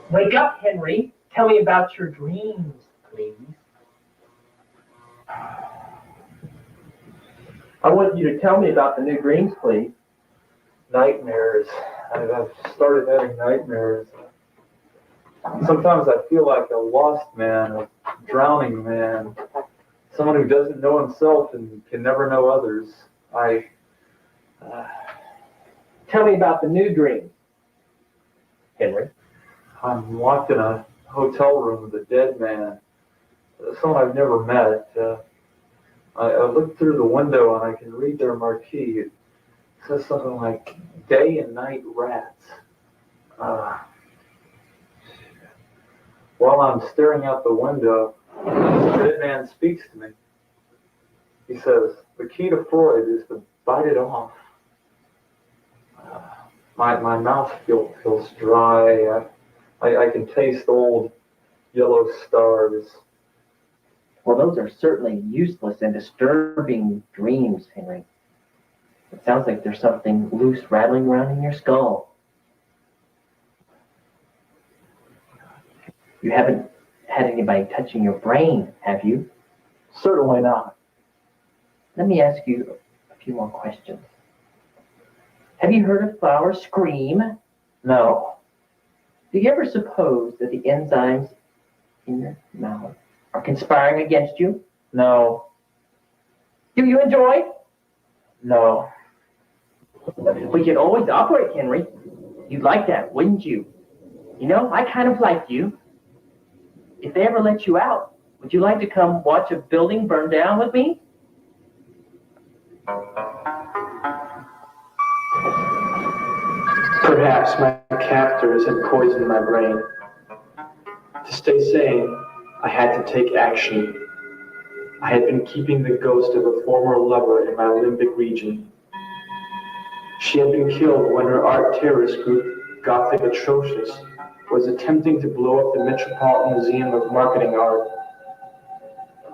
Wake up, Henry. Tell me about your dreams, please. I want you to tell me about the new dreams, please.
Nightmares. I've started having nightmares. Sometimes I feel like a lost man, a drowning man, someone who doesn't know himself and can never know others.
Tell me about the new dreams, Henry.
I'm locked in a hotel room with a dead man, someone I've never met. I look through the window and I can read their marquee. It says something like day and night rats. While I'm staring out the window, the dead man speaks to me. He says, the key to Freud is to bite it off. My mouth feels dry. I can taste old yellow stars.
Well, those are certainly useless and disturbing dreams, Henry. It sounds like there's something loose rattling around in your skull. You haven't had anybody touching your brain, have you?
Certainly not.
Let me ask you a few more questions. Have you heard of flowers scream?
No.
Do you ever suppose that the enzymes in your mouth are conspiring against you?
No.
Do you enjoy?
No.
We could always operate, Henry. You'd like that, wouldn't you? You know, I kind of like you. If they ever let you out, would you like to come watch a building burn down with me?
Perhaps my captors had poisoned my brain. To stay sane, I had to take action. I had been keeping the ghost of a former lover in my limbic region. She had been killed when her art terrorist group, Gothic Atrocious, was attempting to blow up the Metropolitan Museum of Marketing Art.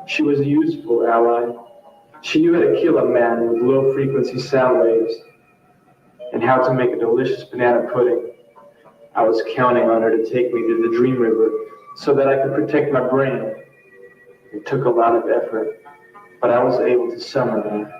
She was a useful ally. She knew how to kill a man with low-frequency sound waves and how to make a delicious banana pudding. I was counting on her to take me to the Dream River so that I could protect my brain. It took a lot of effort, but I was able to summon her.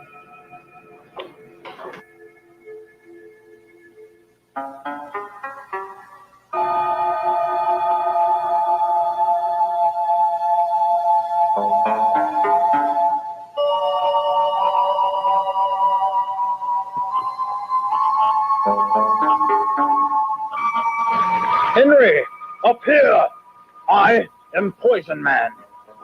Henry, up here! I am Poison Man.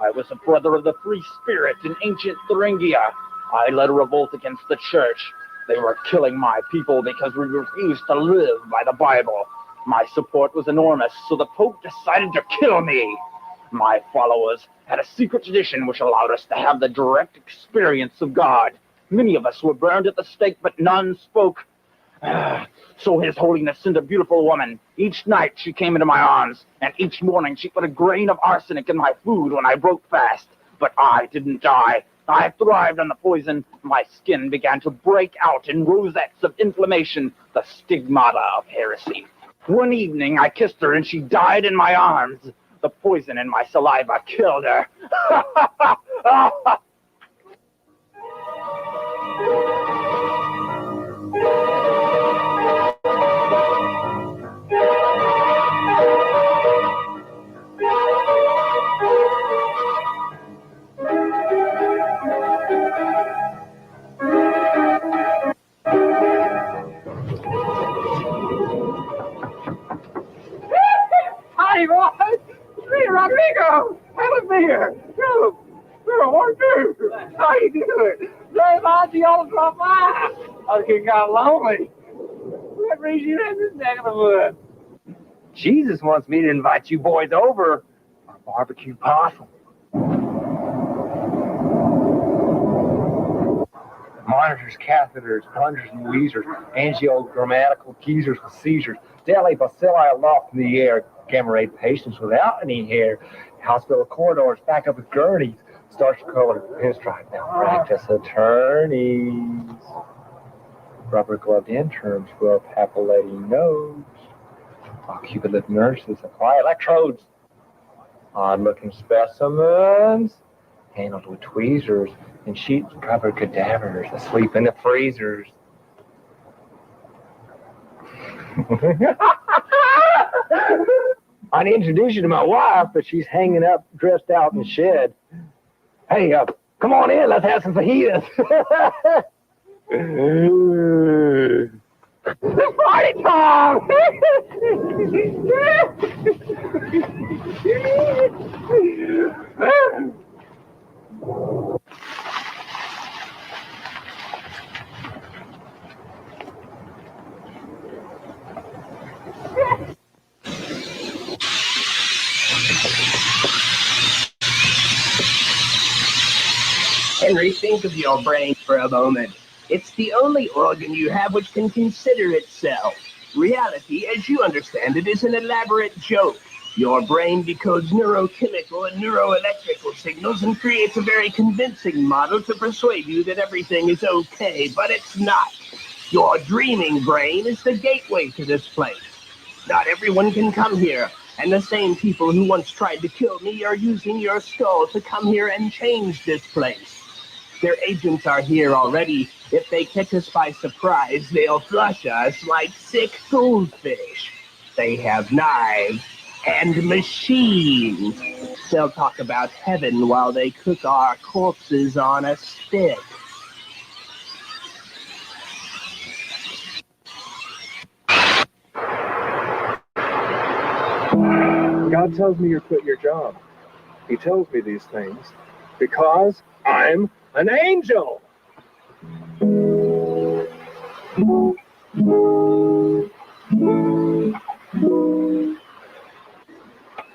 I was a brother of the Free Spirit in ancient Thuringia. I led a revolt against the church. They were killing my people because we refused to live by the Bible. My support was enormous, so the Pope decided to kill me. My followers had a secret tradition which allowed us to have the direct experience of God. Many of us were burned at the stake, but none spoke. So His Holiness sent a beautiful woman. Each night she came into my arms, and each morning she put a grain of arsenic in my food when I broke fast. But I didn't die. I thrived on the poison. My skin began to break out in rosettes of inflammation, the stigmata of heresy. One evening I kissed her and she died in my arms. The poison in my saliva killed her. Hi, boys! Hey, Rodrigo! Have a beer! No, what do? How you doing? Say bye to y'all drop by. I think got lonely. What brings you in this neck of the woods? Jesus wants me to invite you boys over for a barbecue possum. Monitors, catheters, plungers and wheezers, angiogrammatical geezers with seizures, daily bacilli aloft in the air, gamma ray patients without any hair, hospital corridors back up with gurneys, starch colored pinstripe malpractice attorneys, rubber gloved interns with papillating nose, occupative nurses apply electrodes, odd looking specimens handled with tweezers, and sheets covered cadavers asleep in the freezers. I'd introduce you to my wife, but she's hanging up, dressed out in the shed. Hey, come on in, let's have some fajitas. It's party time!
Henry, think of your brain for a moment. It's the only organ you have which can consider itself. Reality, as you understand it, is an elaborate joke. Your brain decodes neurochemical and neuroelectrical signals and creates a very convincing model to persuade you that everything is okay, but it's not. Your dreaming brain is the gateway to this place. Not everyone can come here, and the same people who once tried to kill me are using your skull to come here and change this place. Their agents are here already. If they catch us by surprise, they'll flush us like sick goldfish. They have knives and machines. They'll talk about heaven while they cook our corpses on a stick.
God tells me you're quitting your job. He tells me these things because I'm an angel.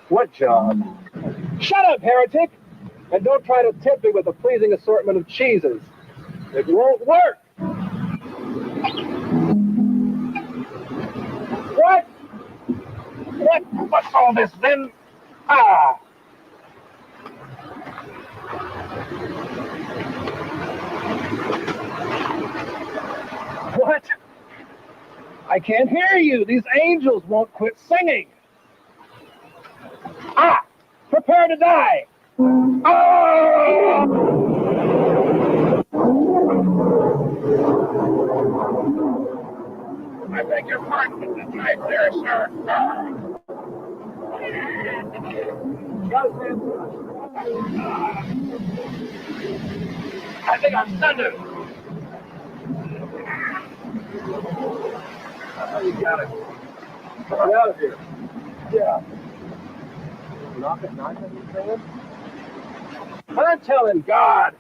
What job? Shut up, heretic! And don't try to tempt me with a pleasing assortment of cheeses. It won't work! What? What's all this then? Ah! What? I can't hear you. These angels won't quit singing. Ah! Prepare to die! Ah! I beg your pardon, but right there, sir. I think I'm thunder. You got it. Get out of here. Yeah. Knock at night, I'm telling God.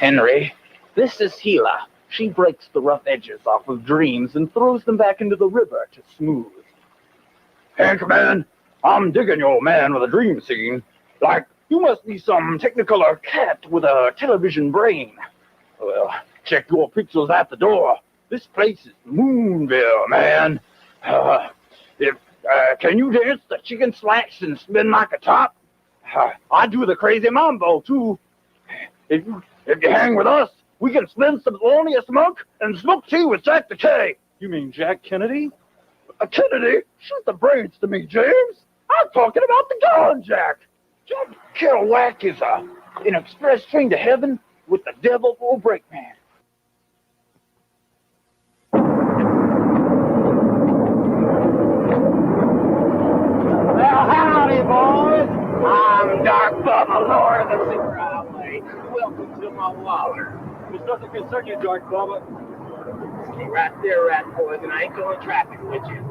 Henry, this is Gila. She breaks the rough edges off of dreams and throws them back into the river to smooth. Hank, man, I'm digging your man with a dream scene. Like, you must be some technicolor cat with a television brain. Well, check your pixels at the door. This place is Moonville, man. Can you dance the chicken slash and spin like a top? I do the crazy mambo, too. If you hang with us, we can spin some Thelonious Monk and smoke tea with Jack the K. You mean Jack Kennedy? Kennedy? Shoot the brains to me, James. I'm talking about the gun, Jack. Jack Kerouac is an express train to heaven with the devil for a brakeman. Well, howdy, boys. I'm Dark Bubba, Lord of the Superhighway. Welcome to my waller. This doesn't concern you, Dark Bubba. Stay right there, rat boys, and I ain't going traffic with you.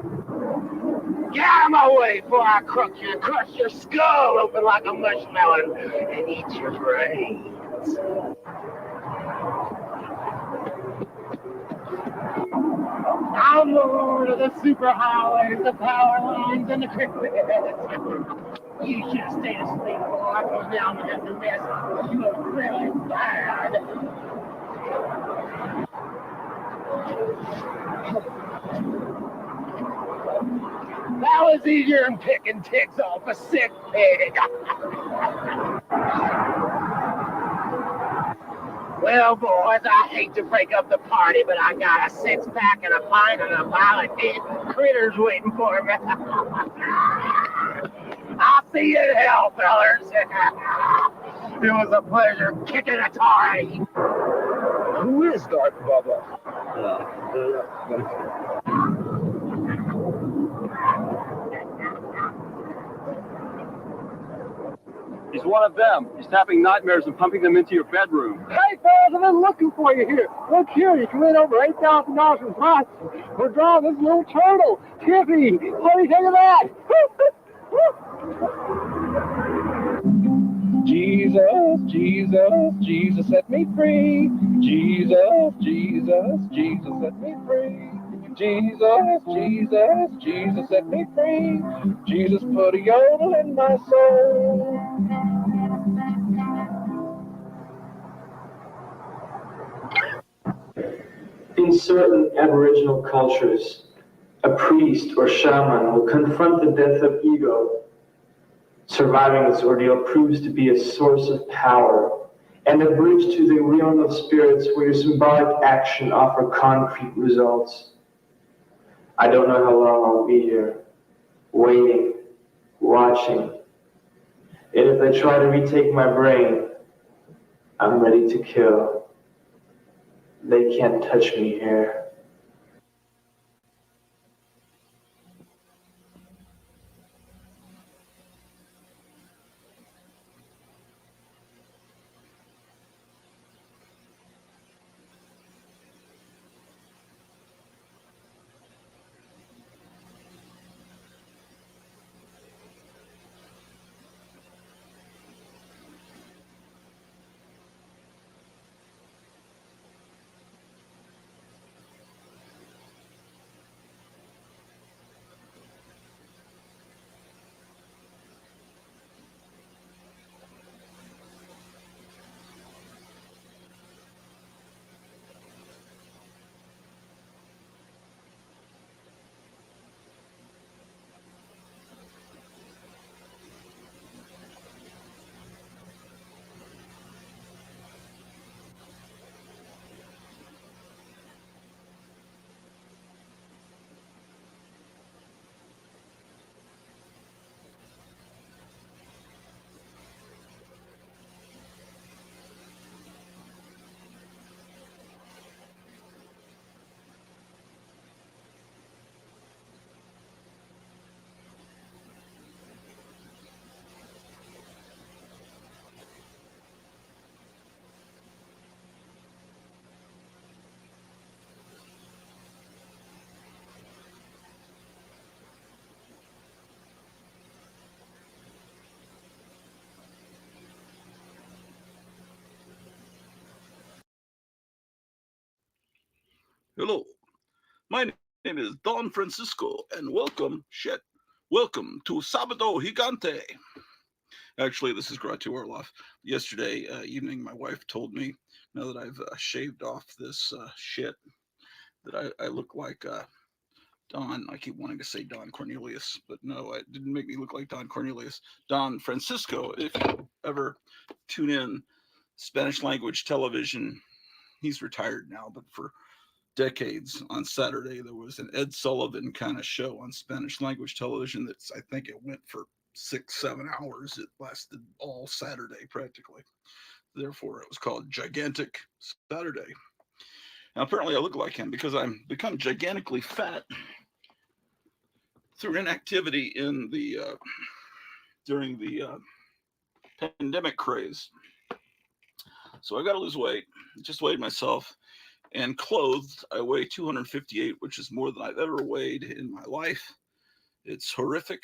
Get out of my way before I crush your skull open like a mushmelon and eat your brains. I'm the lord of the superhighways, the power lines, and the crickets. You should have stayed asleep before I go down with that mess. You look really bad. That was easier than picking ticks off a sick pig. Well, boys, I hate to break up the party, but I got a six-pack and a pint and a pile of dead critters waiting for me. I'll see you in hell, fellers. It was a pleasure kicking Atari. Who is Dark Bubba?
He's one of them. He's tapping nightmares and pumping them into your bedroom.
Hey, fellas, I've been looking for you here. Look here, you can win over $8,000 in prizes. We're drawing this little turtle, Tiffy. What do you think of that?
Jesus, Jesus, Jesus set me free. Jesus, Jesus, Jesus set me free. Jesus, Jesus, Jesus set me free. Jesus put a yodel in my soul. In certain Aboriginal cultures, a priest or shaman will confront the death of ego. Surviving this ordeal proves to be a source of power and a bridge to the realm of spirits where your symbolic action offers concrete results. I don't know how long I'll be here, waiting, watching. And if they try to retake my brain, I'm ready to kill. They can't touch me here.
Hello, my name is Don Francisco, and welcome to Sabado Gigante. Actually, this is Grottu Orloff. Yesterday evening, my wife told me, now that I've shaved off this shit, that I look like Don. I keep wanting to say Don Cornelius, but no, it didn't make me look like Don Cornelius. Don Francisco, if you ever tune in Spanish language television, he's retired now, but for decades on Saturday, there was an Ed Sullivan kind of show on Spanish language television that's, I think it went for 6-7 hours. It lasted all Saturday practically. Therefore, it was called Gigantic Saturday. Now, apparently, I look like him because I'm become gigantically fat through inactivity in the during the pandemic craze. So I got to lose weight. Just weighed myself, and clothed, I weigh 258, which is more than I've ever weighed in my life. It's horrific,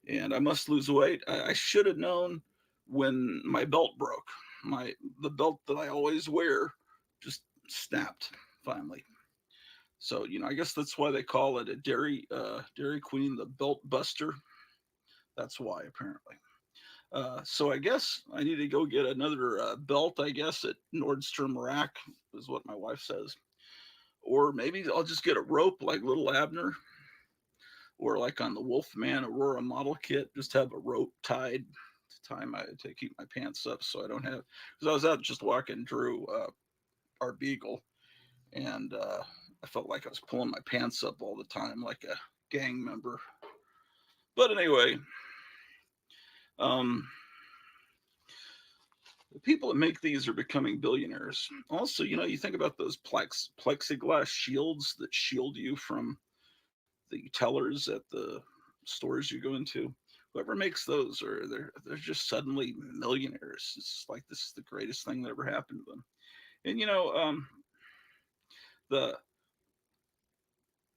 and I must lose weight. I should have known when my belt broke. The belt that I always wear just snapped finally. So, I guess that's why they call it a Dairy Queen, the belt buster. That's why, apparently. So I guess I need to go get another belt, I guess, at Nordstrom Rack, is what my wife says. Or maybe I'll just get a rope like Little Abner, or like on the Wolfman Aurora model kit, just have a rope tied to keep my pants up, so I don't have, because I was out just walking Drew, our beagle, and I felt like I was pulling my pants up all the time like a gang member. But anyway, the people that make these are becoming billionaires. Also, you think about those plexiglass shields that shield you from the tellers at the stores you go into. Whoever makes those, they're just suddenly millionaires. It's like this is the greatest thing that ever happened to them. And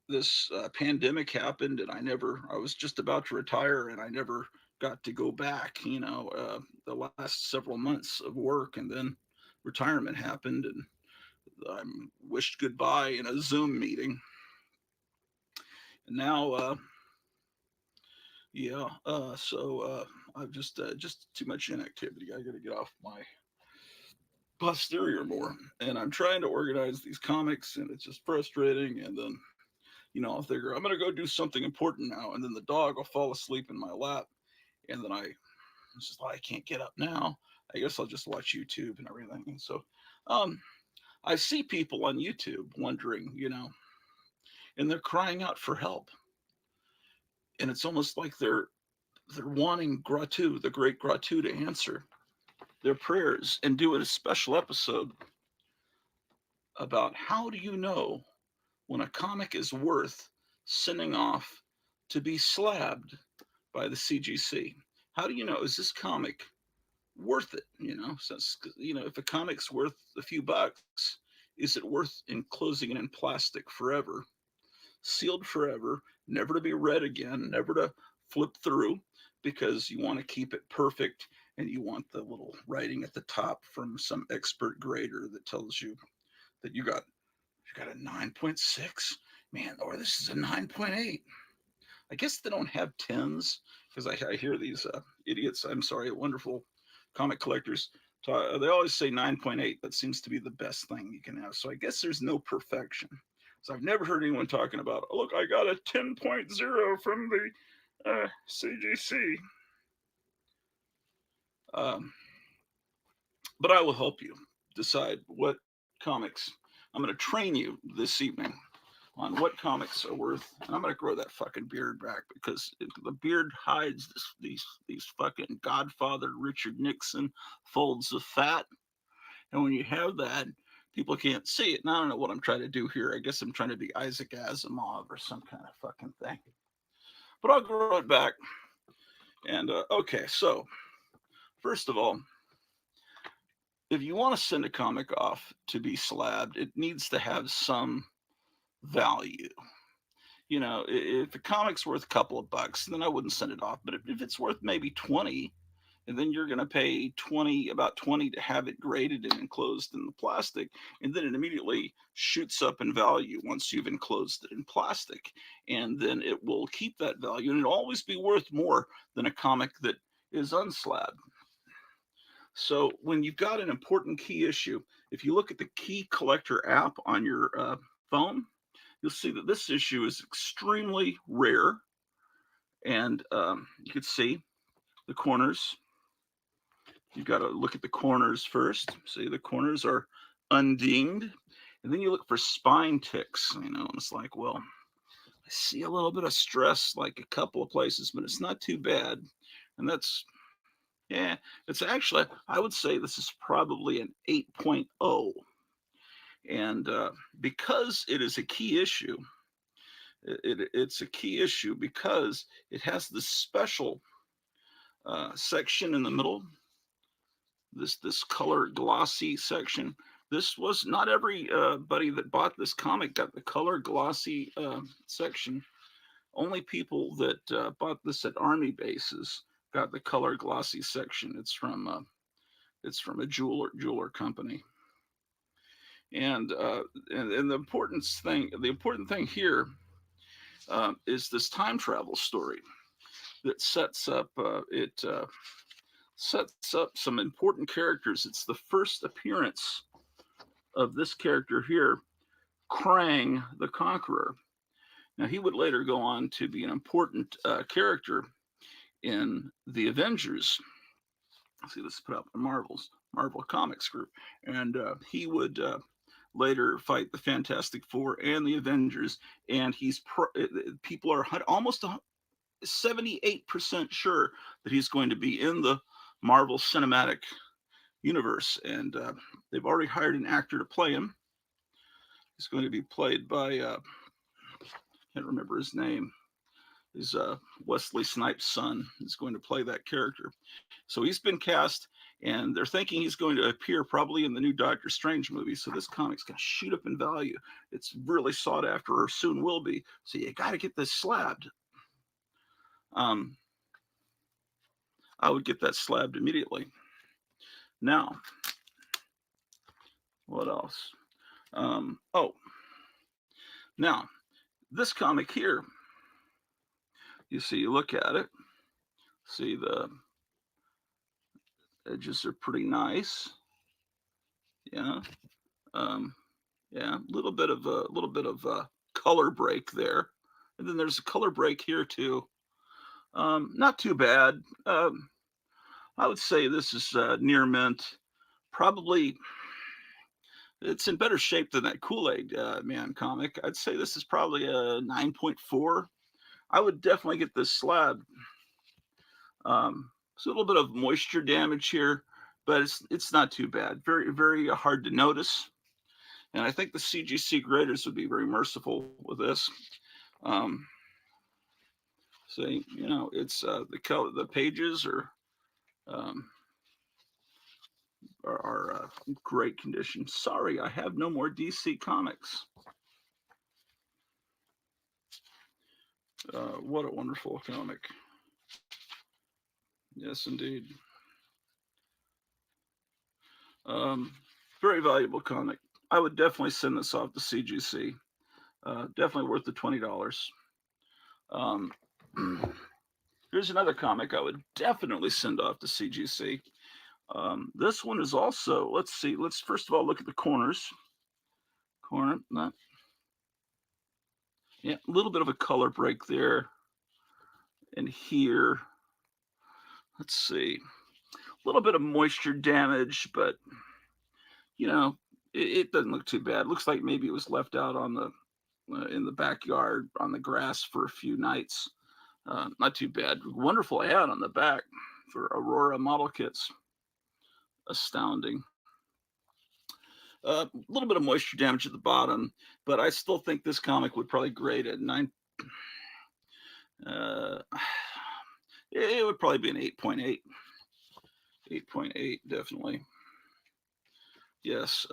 this pandemic happened, and I was just about to retire, and I never got to go back. The last several months of work, and then retirement happened, and I wished goodbye in a Zoom meeting. And now, so I've just too much inactivity. I got to get off my posterior more, and I'm trying to organize these comics, and it's just frustrating. And then, I'll figure I'm gonna go do something important now, and then the dog will fall asleep in my lap, and then it's just like I can't get up now. I guess I'll just watch YouTube and everything. And so, I see people on YouTube wondering, and they're crying out for help, and it's almost like they're wanting Grottu, the great Grottu, to answer their prayers and do a special episode about how do you know when a comic is worth sending off to be slabbed by the CGC. How do you know, is this comic worth it? If a comic's worth a few bucks, is it worth enclosing it in plastic forever, sealed forever, never to be read again, never to flip through, because you want to keep it perfect, and you want the little writing at the top from some expert grader that tells you that you got a 9.6, man, or this is a 9.8. I guess they don't have 10s, because I hear these idiots, wonderful comic collectors, they always say 9.8. That seems to be the best thing you can have. So I guess there's no perfection. So I've never heard anyone talking about, oh, look, I got a 10.0 from the CGC. But I will help you decide what comics. I'm going to train you this evening on what comics are worth. And I'm going to grow that fucking beard back, because the beard hides these fucking Godfather Richard Nixon folds of fat. And when you have that, people can't see it. And I don't know what I'm trying to do here. I guess I'm trying to be Isaac Asimov or some kind of fucking thing. But I'll grow it back. And okay, so first of all, if you want to send a comic off to be slabbed, it needs to have some value. If a comic's worth a couple of bucks, then I wouldn't send it off. But if it's worth maybe 20, and then you're going to pay about 20 to have it graded and enclosed in the plastic, and then it immediately shoots up in value once you've enclosed it in plastic, and then it will keep that value, and it'll always be worth more than a comic that is unslabbed. So when you've got an important key issue, if you look at the Key Collector app on your phone, you'll see that this issue is extremely rare. And you can see the corners. You've got to look at the corners first. See, the corners are undinged. And then you look for spine ticks, you know, and it's like, well, I see a little bit of stress like a couple of places, but it's not too bad. And that's, yeah, it's actually, I would say this is probably an 8.0. And because it is a key issue, it's a key issue because it has this special section in the middle, this color glossy section. This was not everybody that bought this comic got the color glossy section. Only people that bought this at army bases got the color glossy section. It's from a jeweler company. And the important thing here is this time travel story that sets up some important characters. It's the first appearance of this character here, Krang the Conqueror. Now, he would later go on to be an important character in the Avengers. See, this is put out by Marvel Comics Group, and he would later fight the Fantastic Four and the Avengers. And people are almost 78% sure that he's going to be in the Marvel Cinematic Universe, and they've already hired an actor to play him. He's going to be played by can't remember his name. Is Wesley Snipes' son is going to play that character. So he's been cast, and they're thinking he's going to appear probably in the new Doctor Strange movie. So this comic's going to shoot up in value. It's really sought after, or soon will be. So you got to get this slabbed. I would get that slabbed immediately. Now, what else? Now, this comic here, you see, you look at it, see the edges are pretty nice. Yeah. Yeah, a little bit of color break there. And then there's a color break here too. Not too bad. I would say this is near mint. Probably it's in better shape than that Kool-Aid Man comic. I'd say this is probably a 9.4. I would definitely get this slab. It's a little bit of moisture damage here, but it's not too bad. Very, very hard to notice. And I think the CGC graders would be very merciful with this. So, you know, it's the color, the pages are great condition. Sorry, I have no more DC comics. What a wonderful comic. Yes, indeed. Very valuable comic. I would definitely send this off to CGC. Definitely worth the $20. Here's another comic I would definitely send off to CGC. This one is also, let's see, let's first of all look at the corners. Yeah, a little bit of a color break there. And here, let's see, a little bit of moisture damage, but you know, it doesn't look too bad. It looks like maybe it was left out on the in the backyard on the grass for a few nights. Not too bad. Wonderful ad on the back for Aurora model kits. Astounding. A little bit of moisture damage at the bottom, but I still think this comic would probably grade at 9. It would probably be an 8.8. 8.8, definitely. Yes.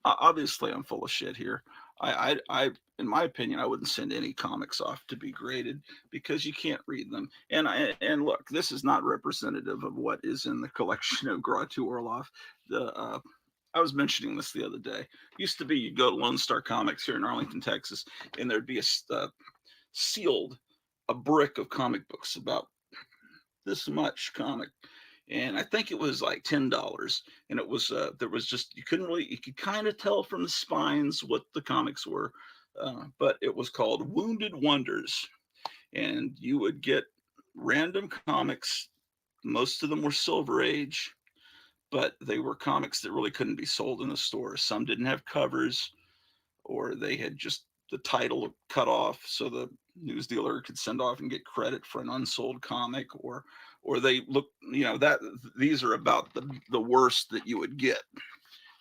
Obviously, I'm full of shit here. I in my opinion, I wouldn't send any comics off to be graded because you can't read them. And look, this is not representative of what is in the collection of Grottu Orloff. I was mentioning this the other day. Used to be you'd go to Lone Star Comics here in Arlington, Texas, and there'd be a brick of comic books about this much comic. And I think it was like $10. And it was there was just you could kind of tell from the spines what the comics were. But it was called Wounded Wonders. And you would get random comics. Most of them were Silver Age, but they were comics that really couldn't be sold in the store. Some didn't have covers, or they had just the title cut off so the news dealer could send off and get credit for an unsold comic, or they look, that these are about the worst that you would get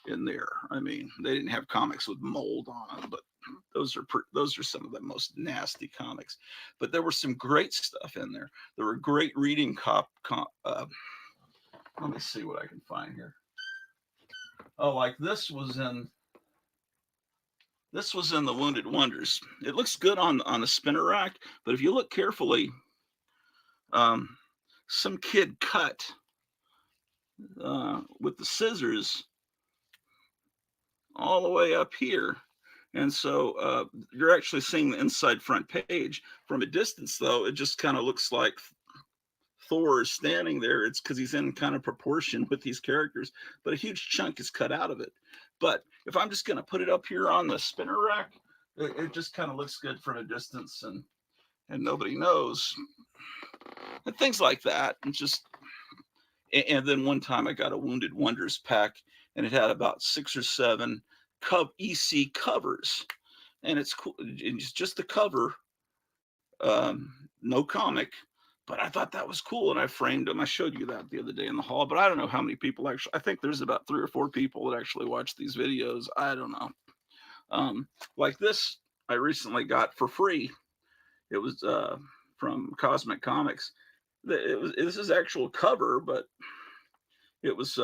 in there. I mean, they didn't have comics with mold on them, but those are some of the most nasty comics. But there were some great stuff in there. There were great reading let me see what I can find here. Oh, like this was in the Wounded Wonders. It looks good on a spinner rack, but if you look carefully, some kid cut with the scissors all the way up here. And so you're actually seeing the inside front page. From a distance, though, it just kind of looks like Thor is standing there. It's because he's in kind of proportion with these characters, but a huge chunk is cut out of it. But if I'm just going to put it up here on the spinner rack, it just kind of looks good from a distance, and nobody knows. And things like that. And then one time I got a Wounded Wonders pack, and it had about 6 or 7 EC covers, and it's cool. It's just the cover, no comic. But I thought that was cool, and I framed them. I showed you that the other day in the hall, but I don't know how many people actually. I think there's about 3 or 4 people that actually watch these videos. I don't know. Like this, I recently got for free. It was from Cosmic Comics. This is actual cover, but it was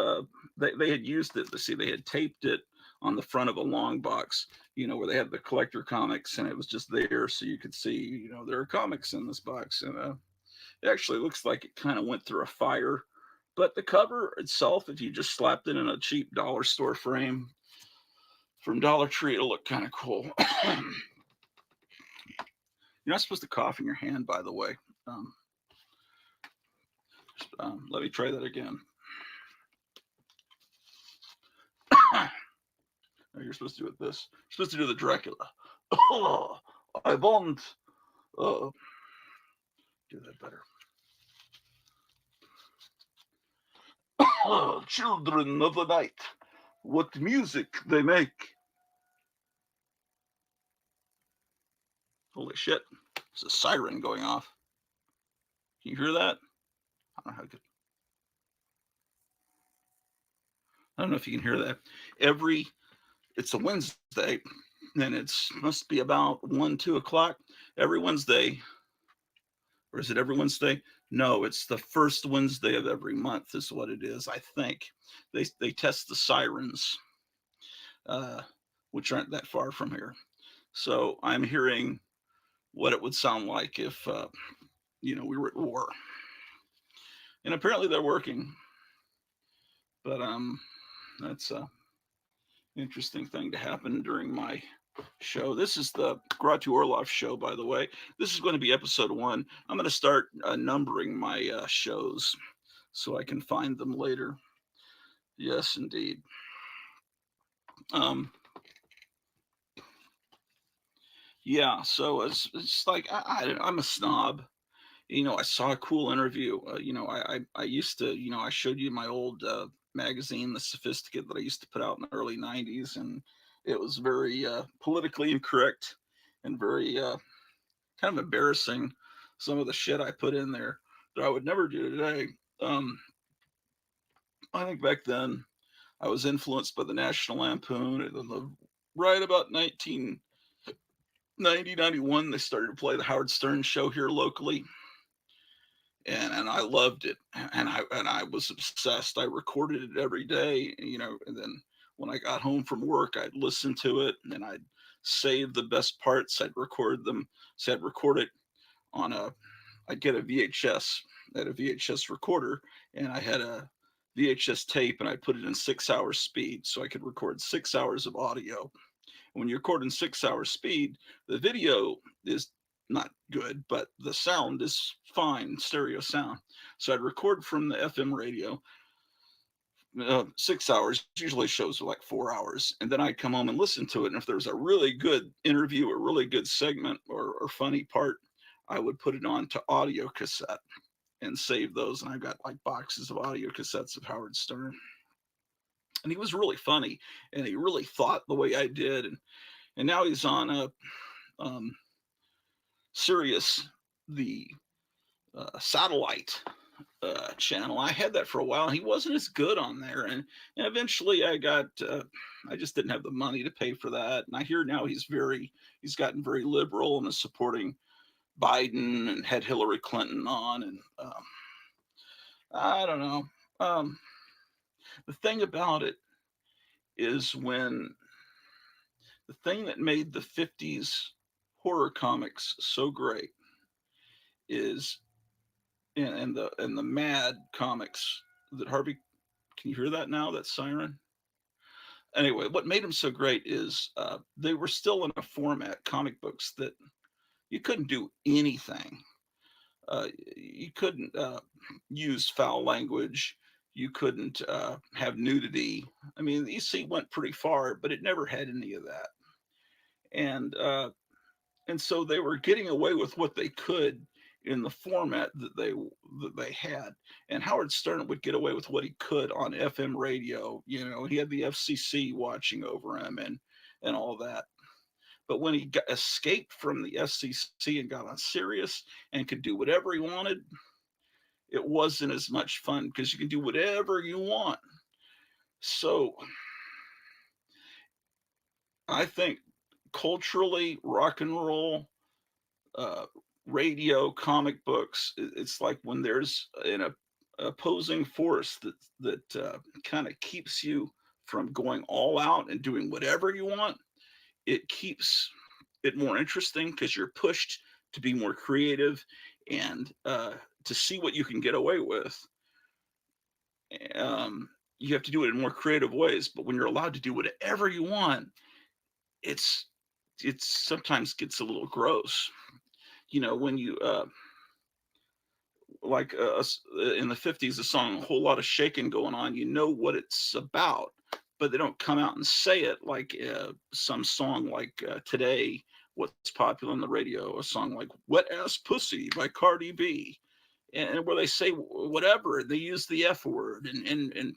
they had used it. See, they had taped it on the front of a long box, where they had the collector comics, and it was just there so you could see, there are comics in this box, and it actually looks like it kind of went through a fire. But the cover itself, if you just slapped it in a cheap dollar store frame from Dollar Tree, it'll look kind of cool. You're not supposed to cough in your hand, by the way. Let me try that again. No, you're supposed to do it this. You're supposed to do the Dracula. Oh, I won't. Do that better. Oh, children of the night, what music they make. Holy shit. There's a siren going off. Can you hear that? I don't know how good. I don't know if you can hear that. It's a Wednesday, and it's must be about 1-2 o'clock. Every Wednesday, or is it every Wednesday? No, it's the first Wednesday of every month is what it is, I think. They test the sirens, which aren't that far from here. So I'm hearing what it would sound like if, we were at war. And apparently they're working. But that's an interesting thing to happen during my show. This is the Grottu Orloff show, by the way. This is going to be episode 1. I'm going to start numbering my shows so I can find them later. Yes, indeed. Yeah, so it's like I'm a snob. I saw a cool interview. I used to, I showed you my old magazine, The Sophisticate, that I used to put out in the early 90s, and it was very politically incorrect and very kind of embarrassing, some of the shit I put in there that I would never do today. I think back then I was influenced by the National Lampoon, and then right about 1990, 91, they started to play the Howard Stern show here locally. And I loved it, and I was obsessed. I recorded it every day, and then when I got home from work, I'd listen to it, and then I'd save the best parts. I'd record them. So I'd record it on I'd get a VHS, at a VHS recorder, and I had a VHS tape, and I put it in 6-hour speed so I could record 6 hours of audio. When you record in 6-hour speed, the video is not good, but the sound is fine, stereo sound. So I'd record from the FM radio, 6 hours, usually shows are like 4 hours. And then I'd come home and listen to it. And if there was a really good interview, or really good segment, or funny part, I would put it on to audio cassette and save those. And I've got like boxes of audio cassettes of Howard Stern. And he was really funny, and he really thought the way I did. And now he's on Sirius, the satellite channel. I had that for a while. He wasn't as good on there, and eventually I just didn't have the money to pay for that. And I hear now he's gotten very liberal and is supporting Biden and had Hillary Clinton on. And I don't know. The thing about it is, when the thing that made the 50s horror comics so great is, and the Mad comics that Harvey, can you hear that now? That siren? Anyway, what made them so great is they were still in a format, comic books, that you couldn't do anything. You couldn't use foul language. You couldn't have nudity. I mean, the EC went pretty far, but it never had any of that. And so they were getting away with what they could in the format that they had. And Howard Stern would get away with what he could on FM radio. You know, he had the FCC watching over him and all that. But when he escaped from the FCC and got on Sirius and could do whatever he wanted, it wasn't as much fun, because you can do whatever you want. So I think culturally, rock and roll, radio, comic books, it's like when there's an opposing force that kind of keeps you from going all out and doing whatever you want, it keeps it more interesting, because you're pushed to be more creative and to see what you can get away with. You have to do it in more creative ways. But when you're allowed to do whatever you want, it's sometimes gets a little gross. You know, when you like in the 50s, a song, a whole lot of shaking going on, you know what it's about, but they don't come out and say it like some song like today, what's popular on the radio, a song like Wet Ass Pussy by Cardi B, and where they say whatever, they use the F word, and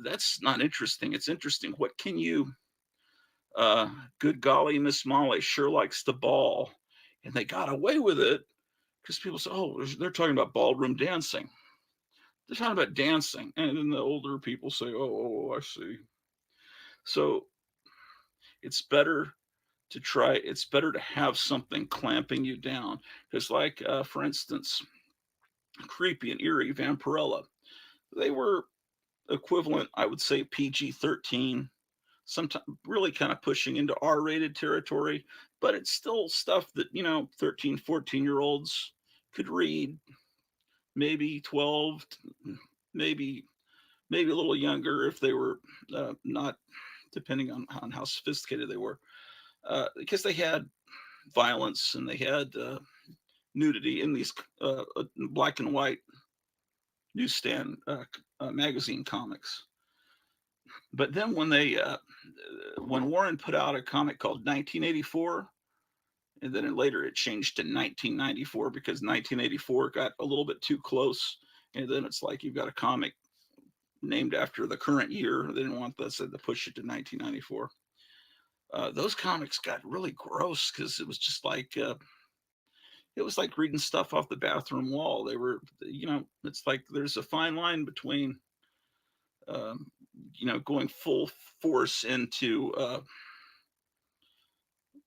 that's not interesting. It's interesting, what can you, good golly, Miss Molly sure likes the ball. And they got away with it because people say, oh, they're talking about ballroom dancing. They're talking about dancing. And then the older people say, oh, I see. So it's better to have something clamping you down. Because like, for instance, Creepy and Eerie, Vampirella, they were equivalent, I would say, PG-13, sometimes really kind of pushing into R-rated territory, but it's still stuff that, 13, 14-year-olds could read, maybe 12, maybe a little younger if they were not, depending on how sophisticated they were, because they had violence and they had nudity in these black and white newsstand magazine comics. But then when Warren put out a comic called 1984, and then later it changed to 1994 because 1984 got a little bit too close, and then it's like you've got a comic named after the current year. They didn't want that, so they pushed it to 1994. Those comics got really gross because it was just like it was like reading stuff off the bathroom wall. They were, it's like there's a fine line between going full force into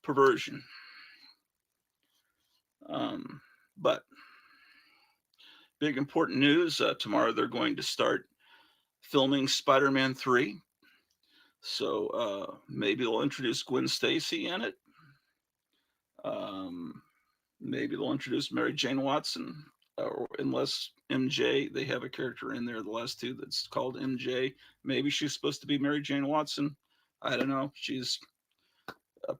perversion. But big important news, tomorrow they're going to start filming Spider-Man 3. So maybe they'll introduce Gwen Stacy in it. Maybe they'll introduce Mary Jane Watson, or unless MJ, they have a character in there, the last two, that's called MJ. Maybe she's supposed to be Mary Jane Watson. I don't know. She's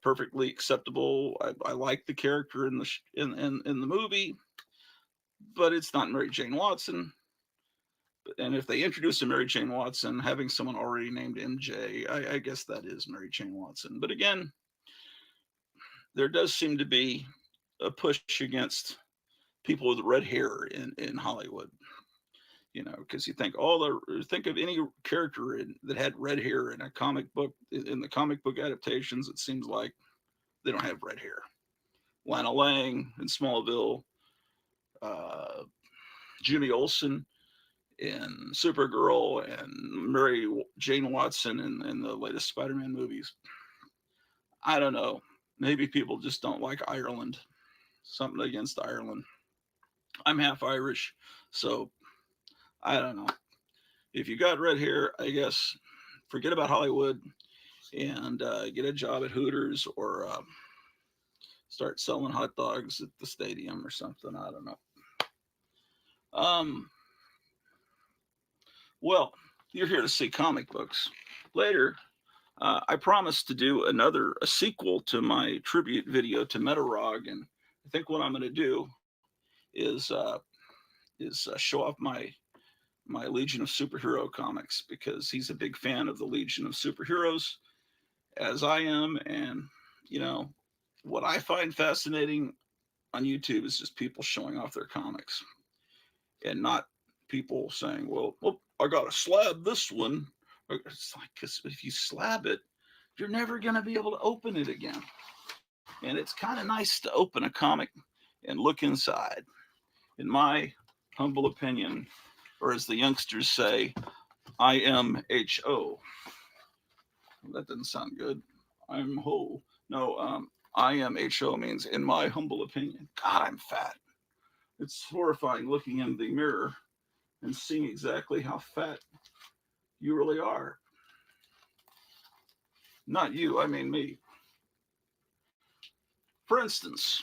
perfectly acceptable. I like the character in the movie, but it's not Mary Jane Watson. And if they introduce a Mary Jane Watson, having someone already named MJ, I guess that is Mary Jane Watson. But again, there does seem to be a push against people with red hair in Hollywood. You know, because you think think of any character that had red hair in a comic book, in the comic book adaptations, it seems like they don't have red hair. Lana Lang in Smallville, Jimmy Olsen in Supergirl, and Mary Jane Watson in the latest Spider-Man movies. I don't know. Maybe people just don't like Ireland. Something against Ireland. I'm half Irish, so I don't know. If you got red hair, I guess forget about Hollywood and get a job at Hooters, or start selling hot dogs at the stadium or something. I don't know. Well, you're here to see comic books. Later, I promised to do a sequel to my tribute video to Metarog, and I think what I'm going to do is show off my Legion of Superhero comics, because he's a big fan of the Legion of Superheroes, as I am. And you know what I find fascinating on YouTube is just people showing off their comics, and not people saying, well, I got to slab this one. It's like, because if you slab it, you're never going to be able to open it again. And it's kind of nice to open a comic and look inside. In my humble opinion, or as the youngsters say, IMHO. That doesn't sound good. I'm whole. No, IMHO means in my humble opinion. God, I'm fat. It's horrifying looking in the mirror and seeing exactly how fat you really are. Not you, I mean me. For instance,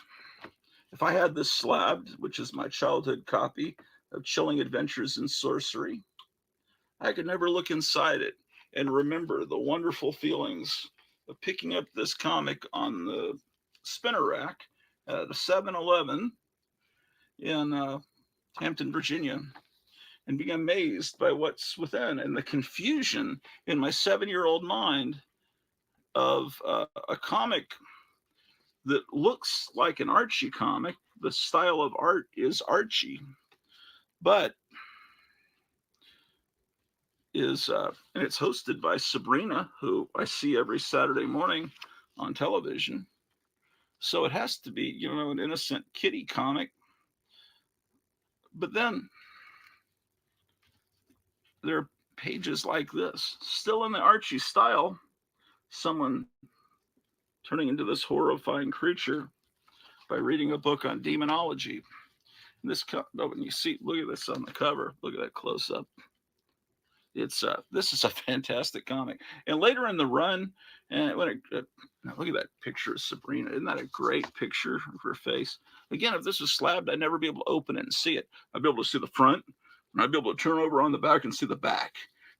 if I had this slabbed, which is my childhood copy of Chilling Adventures in Sorcery, I could never look inside it and remember the wonderful feelings of picking up this comic on the spinner rack at a 7-Eleven in Hampton, Virginia, and being amazed by what's within, and the confusion in my 7-year-old mind of a comic that looks like an Archie comic. The style of art is Archie, but and it's hosted by Sabrina, who I see every Saturday morning on television. So it has to be, an innocent kiddie comic. But then there are pages like this, still in the Archie style, someone turning into this horrifying creature by reading a book on demonology. And when you see, look at this on the cover, look at that close up. This is a fantastic comic. And later in the run, and look at that picture of Sabrina. Isn't that a great picture of her face? Again, if this was slabbed, I'd never be able to open it and see it. I'd be able to see the front, and I'd be able to turn over on the back and see the back.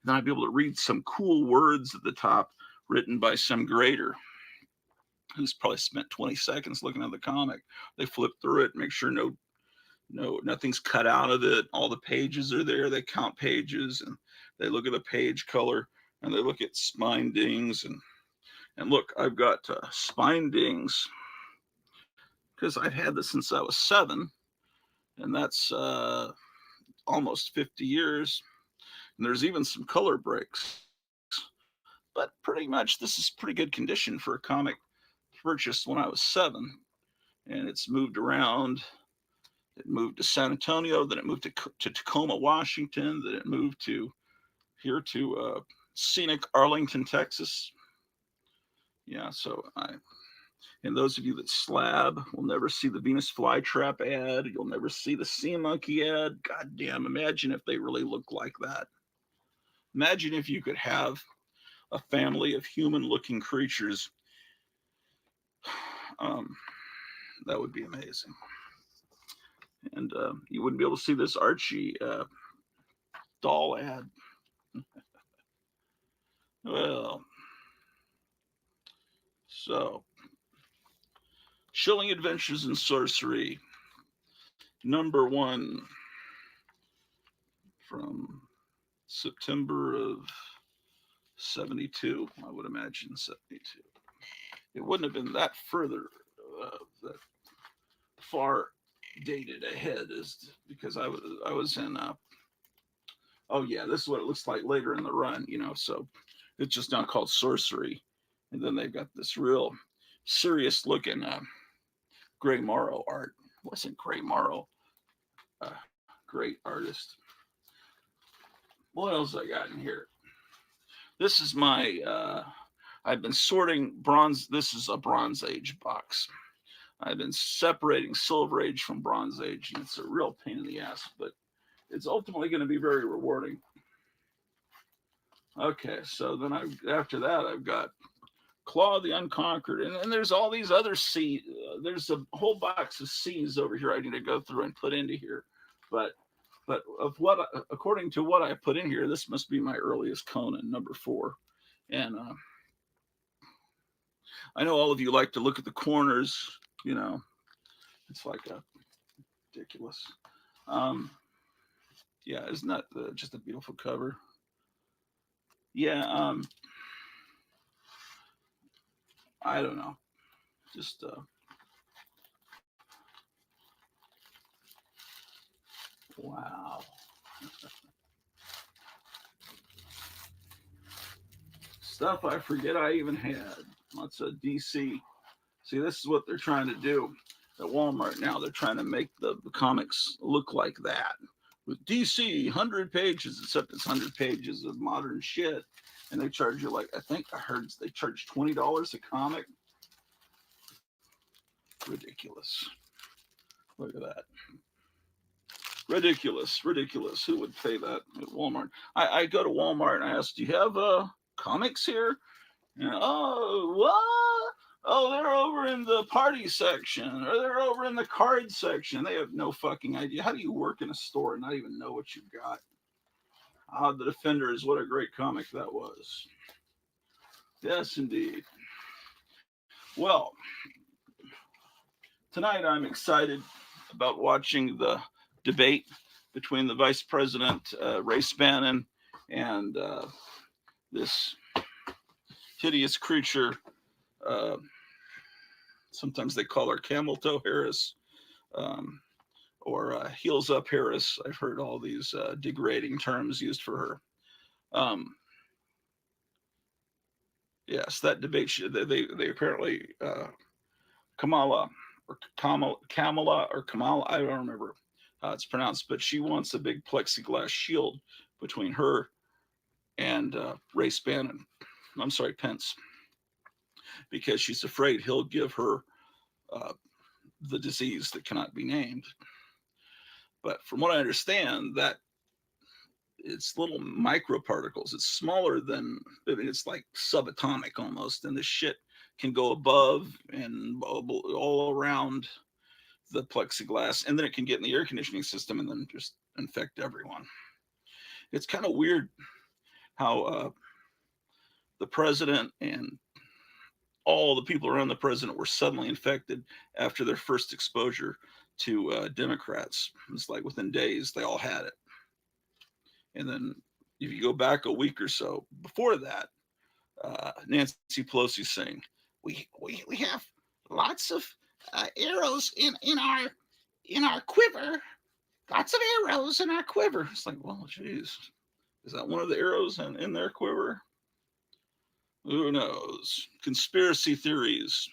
And then I'd be able to read some cool words at the top written by some grader who's probably spent 20 seconds looking at the comic. They flip through it, make sure nothing's cut out of it. All the pages are there. They count pages, and they look at the page color, and they look at spine dings, and look, I've got spine dings because I've had this since I was 7, and that's almost 50 years. And there's even some color breaks, but pretty much this is pretty good condition for a comic purchased when I was 7, and it's moved around. It moved to San Antonio, then it moved to Tacoma, Washington, then it moved to scenic Arlington, Texas. Yeah, so and those of you that slab will never see the Venus flytrap ad. You'll never see the sea monkey ad. God damn, imagine if they really looked like that. Imagine if you could have a family of human-looking creatures, that would be amazing. And you wouldn't be able to see this Archie doll ad. Well, so Chilling Adventures in Sorcery, #1 from September of 72, I would imagine 72. It wouldn't have been that further, that far dated ahead, is because I was in. Oh yeah, this is what it looks like later in the run, you know. So it's just now called Sorcery, and then they've got this real serious looking Gray Morrow art. It wasn't Gray Morrow, great artist. What else I got in here? This is my. I've been sorting bronze. This is a Bronze Age box. I've been separating Silver Age from Bronze Age, and it's a real pain in the ass, but it's ultimately going to be very rewarding. Okay, so then after that, I've got Claw of the Unconquered, and there's all these other C. There's a whole box of C's over here I need to go through and put into here, but of what, according to what I put in here, this must be my earliest Conan, #4, and I know all of you like to look at the corners, you know, it's like a ridiculous. Yeah, isn't that just a beautiful cover? Yeah, I don't know, just wow. Stuff I forget I even had. Lots of DC. See, this is what they're trying to do at Walmart now. They're trying to make the comics look like that. With DC, 100 pages, except it's 100 pages of modern shit. And they charge you, like, I think I heard they charge $20 a comic. Ridiculous. Look at that. Ridiculous, ridiculous. Who would pay that at Walmart? I go to Walmart and I ask, do you have comics here? And, oh, what? Oh, they're over in the party section, or they're over in the card section. They have no fucking idea. How do you work in a store and not even know what you've got? The Defenders, what a great comic that was. Yes, indeed. Well, tonight I'm excited about watching the debate between the Vice President, Ray Spannon, and this hideous creature. Sometimes they call her Camel Toe Harris, or Heels Up Harris. I've heard all these degrading terms used for her. Yes, that debate, they apparently, Kamala, or Kamala, I don't remember how it's pronounced, but she wants a big plexiglass shield between her and Ray Spannon. I'm sorry, Pence, because she's afraid he'll give her the disease that cannot be named. But from what I understand, that it's little microparticles. It's smaller than, I mean, it's like subatomic almost, and this shit can go above and all around the plexiglass, and then it can get in the air conditioning system and then just infect everyone. It's kind of weird how the president and all the people around the president were suddenly infected after their first exposure to Democrats. It's like within days they all had it. And then if you go back a week or so before that, Nancy Pelosi saying, we have lots of arrows in our quiver, lots of arrows in our quiver. It's like, well, geez, is that one of the arrows in their quiver? Who knows? Conspiracy theories.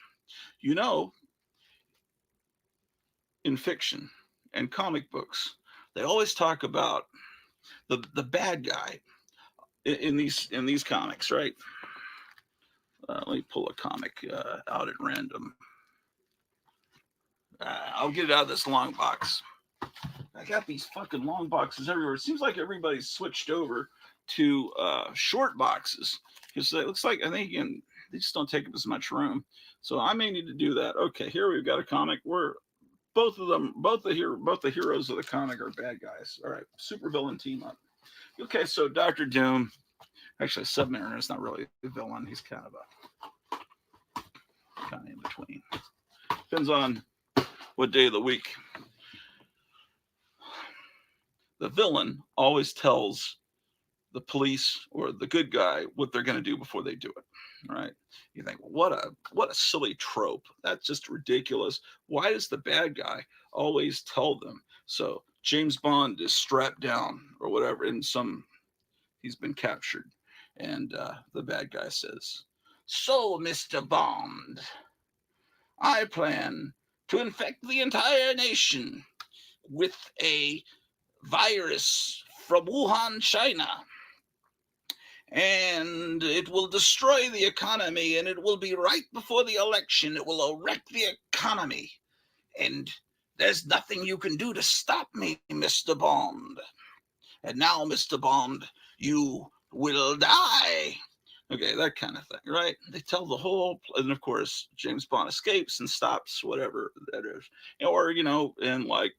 You know, in fiction and comic books, they always talk about the bad guy in these comics, right? Let me pull a comic out at random. I'll get it out of this long box. I got these fucking long boxes everywhere. It seems like everybody's switched over to short boxes because it looks like, I think they just don't take up as much room. So I may need to do that. Okay, here we've got a comic where both the heroes of the comic are bad guys. All right, supervillain team up. Okay, so Dr. Doom, actually Submariner is not really a villain. He's kind of in between. Depends on what day of the week. The villain always tells the police or the good guy what they're going to do before they do it. Right? You think, what a silly trope. That's just ridiculous. Why does the bad guy always tell them? So James Bond is strapped down or whatever, and he's been captured, and the bad guy says, "So, Mr. Bond, I plan to infect the entire nation with a virus from Wuhan, China. And it will destroy the economy, and it will be right before the election. It will wreck the economy. And there's nothing you can do to stop me, Mr. Bond. And now, Mr. Bond, you will die." Okay, that kind of thing, right? They tell the whole, and of course, James Bond escapes and stops whatever that is. Or, in like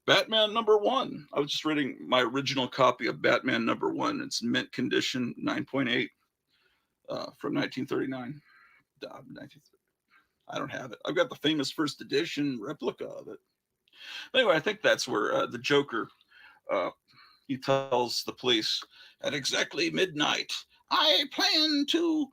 Batman #1. I was just reading my original copy of Batman #1. It's mint condition, 9.8, from 1939. I don't have it. I've got the famous first edition replica of it. But anyway, I think that's where the Joker, he tells the police, "At exactly midnight, I plan to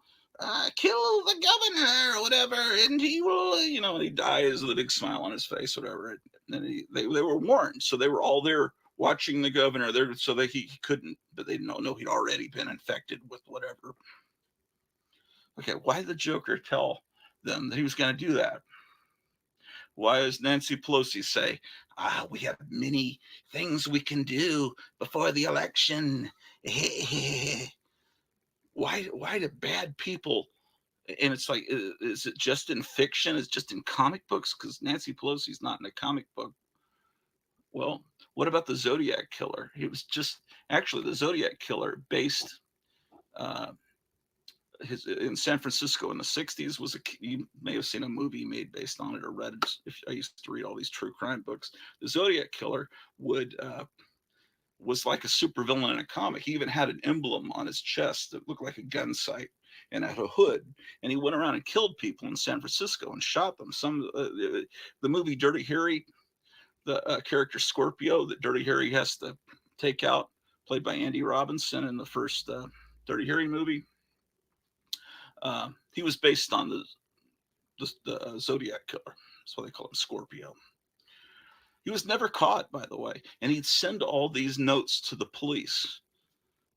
kill the governor," or whatever, and he will, and he dies with a big smile on his face, whatever. And they were warned, so they were all there watching the governor there, so that he couldn't, but they didn't know he'd already been infected with whatever. Okay, why did the Joker tell them that he was going to do that? Why does Nancy Pelosi say, "We have many things we can do before the election"? Why do bad people? And it's like, is it just in fiction? Is it just in comic books? Because Nancy Pelosi's not in a comic book. Well, what about the Zodiac Killer? He was just actually the Zodiac Killer based in San Francisco in the 60s was you may have seen a movie made based on it or read it. If I used to read all these true crime books, the Zodiac Killer was like a supervillain in a comic. He even had an emblem on his chest that looked like a gun sight and had a hood, and he went around and killed people in San Francisco and shot them. The movie Dirty Harry, the character Scorpio that Dirty Harry has to take out, played by Andy Robinson in the first Dirty Harry movie. He was based on the Zodiac Killer. That's why they call him Scorpio. He was never caught, by the way, and he'd send all these notes to the police,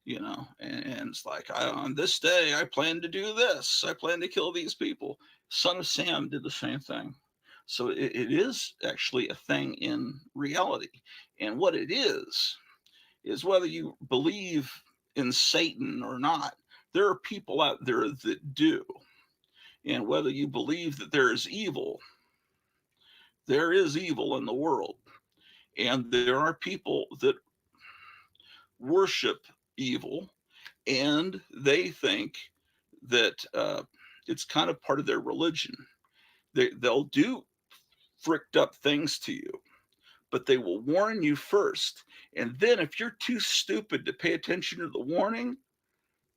and it's like, on this day, I plan to do this. I plan to kill these people. Son of Sam did the same thing. So it is actually a thing in reality. And what it is whether you believe in Satan or not, there are people out there that do. And whether you believe that there is evil in the world. And there are people that worship evil, and they think that it's kind of part of their religion. They'll do fricked up things to you, but they will warn you first. And then if you're too stupid to pay attention to the warning,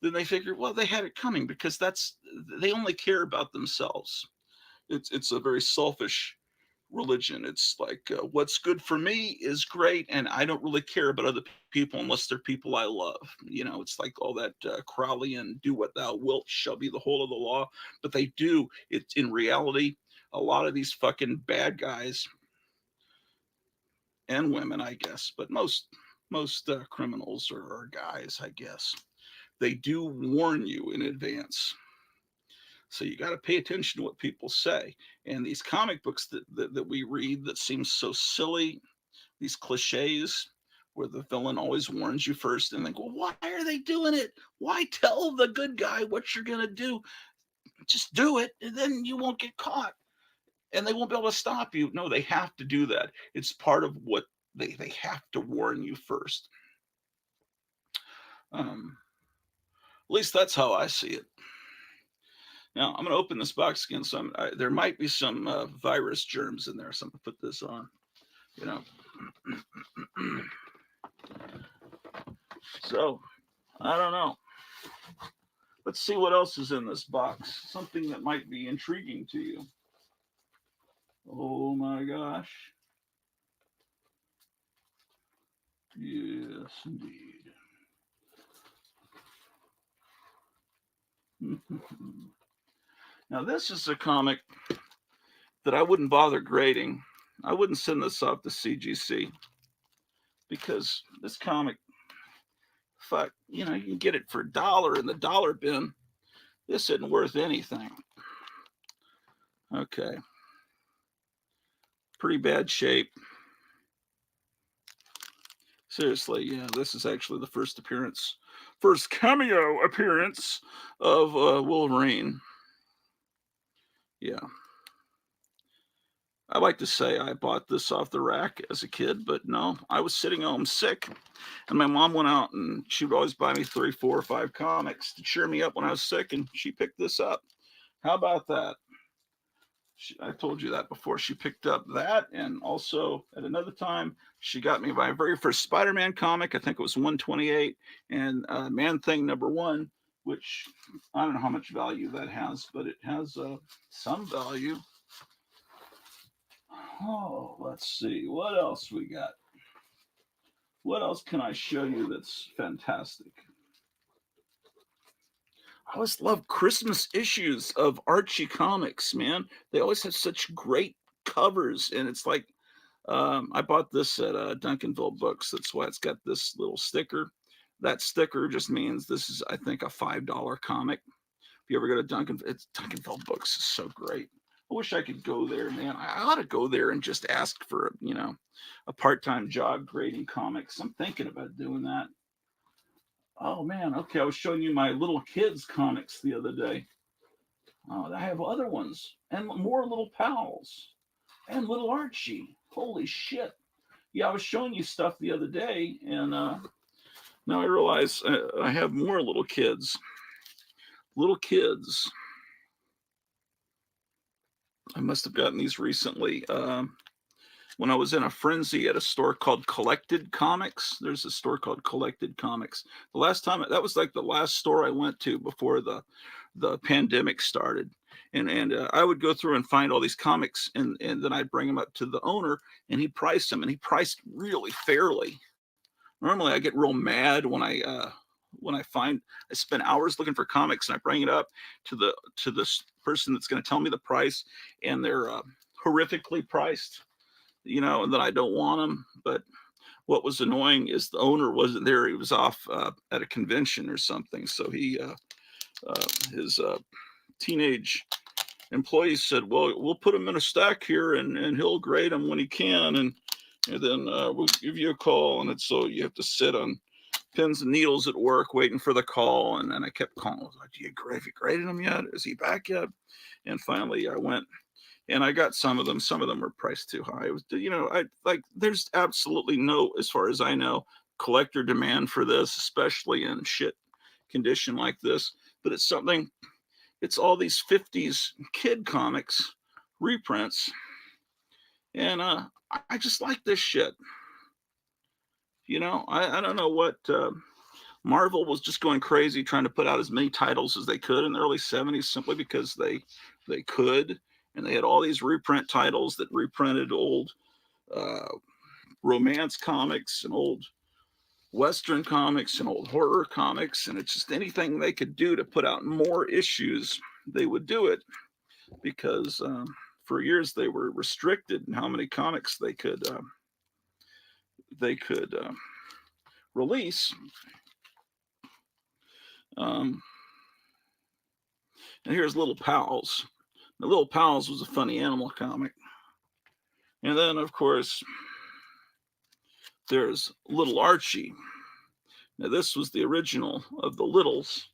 then they figure, well, they had it coming, because they only care about themselves. It's a very selfish religion. It's like, what's good for me is great, and I don't really care about other people unless they're people I love. It's like all that Crowleyan, do what thou wilt shall be the whole of the law. But they do it in reality. A lot of these fucking bad guys and women, I guess, but most criminals are guys, I guess. They do warn you in advance. So you got to pay attention to what people say. And these comic books that we read that seem so silly, these cliches where the villain always warns you first, and think, well, why are they doing it? Why tell the good guy what you're going to do? Just do it, and then you won't get caught. And they won't be able to stop you. No, they have to do that. It's part of what they have to warn you first. At least that's how I see it. Now I'm going to open this box again. So there might be some virus germs in there. So I'm going to put this on. You know. So I don't know. Let's see what else is in this box. Something that might be intriguing to you. Oh my gosh. Yes, indeed. Now, this is a comic that I wouldn't bother grading. I wouldn't send this off to CGC because this comic, fuck, you know, you can get it for $1 in the dollar bin. This isn't worth anything. Okay. Pretty bad shape. Seriously, yeah, this is actually the first cameo appearance of Wolverine. Yeah. I like to say I bought this off the rack as a kid, but no, I was sitting home sick, and my mom went out and she would always buy me 3, 4, or 5 comics to cheer me up when I was sick, and she picked this up. How about that? I told you that before. She picked up that, and also at another time, she got me my very first Spider-Man comic. I think it was 128, and Man-Thing #1, which I don't know how much value that has, but it has some value. Oh, let's see. What else we got? What else can I show you that's fantastic? I always love Christmas issues of Archie comics, man. They always have such great covers, and it's like I bought this at Duncanville Books. That's why it's got this little sticker. That sticker just means this is, I think, a $5 comic. If you ever go to Duncanville Books is so great. I wish I could go there, man. I ought to go there and just ask for, you know, a part-time job grading comics. I'm thinking about doing that. Oh man, okay. I was showing you my little kids comics the other day. Oh, I have other ones and more little pals and little Archie. Holy shit. Yeah, I was showing you stuff the other day, and now I realize I have more little kids. Little kids. I must have gotten these recently. When I was in a frenzy at a store called Collected Comics. There's a store called Collected Comics. The last time, that was like the last store I went to before the pandemic started. And I would go through and find all these comics, and then I'd bring them up to the owner, and he priced them, and he priced really fairly. Normally I get real mad when I spend hours looking for comics, and I bring it up to this person that's going to tell me the price, and they're horrifically priced, you know, and then I don't want them. But what was annoying is the owner wasn't there. He was off at a convention or something. So his teenage employees said, well, we'll put him in a stack here, and he'll grade them when he can. And then we'll give you a call. And so you have to sit on pins and needles at work waiting for the call. And then I kept calling. I was like, have you graded him yet? Is he back yet? And finally I went, and I got some of them. Some of them were priced too high. It was, you know, there's absolutely no, as far as I know, collector demand for this, especially in shit condition like this. But it's something, it's all these 50s kid comics reprints. And I just like this shit. You know, I don't know what, Marvel was just going crazy trying to put out as many titles as they could in the early 70s simply because they could. And they had all these reprint titles that reprinted old romance comics and old Western comics and old horror comics. And it's just anything they could do to put out more issues, they would do it, because for years they were restricted in how many comics they could release. And here's Little Pals. The Little Pals was a funny animal comic. And then, of course, there's Little Archie. Now, this was the original of the Littles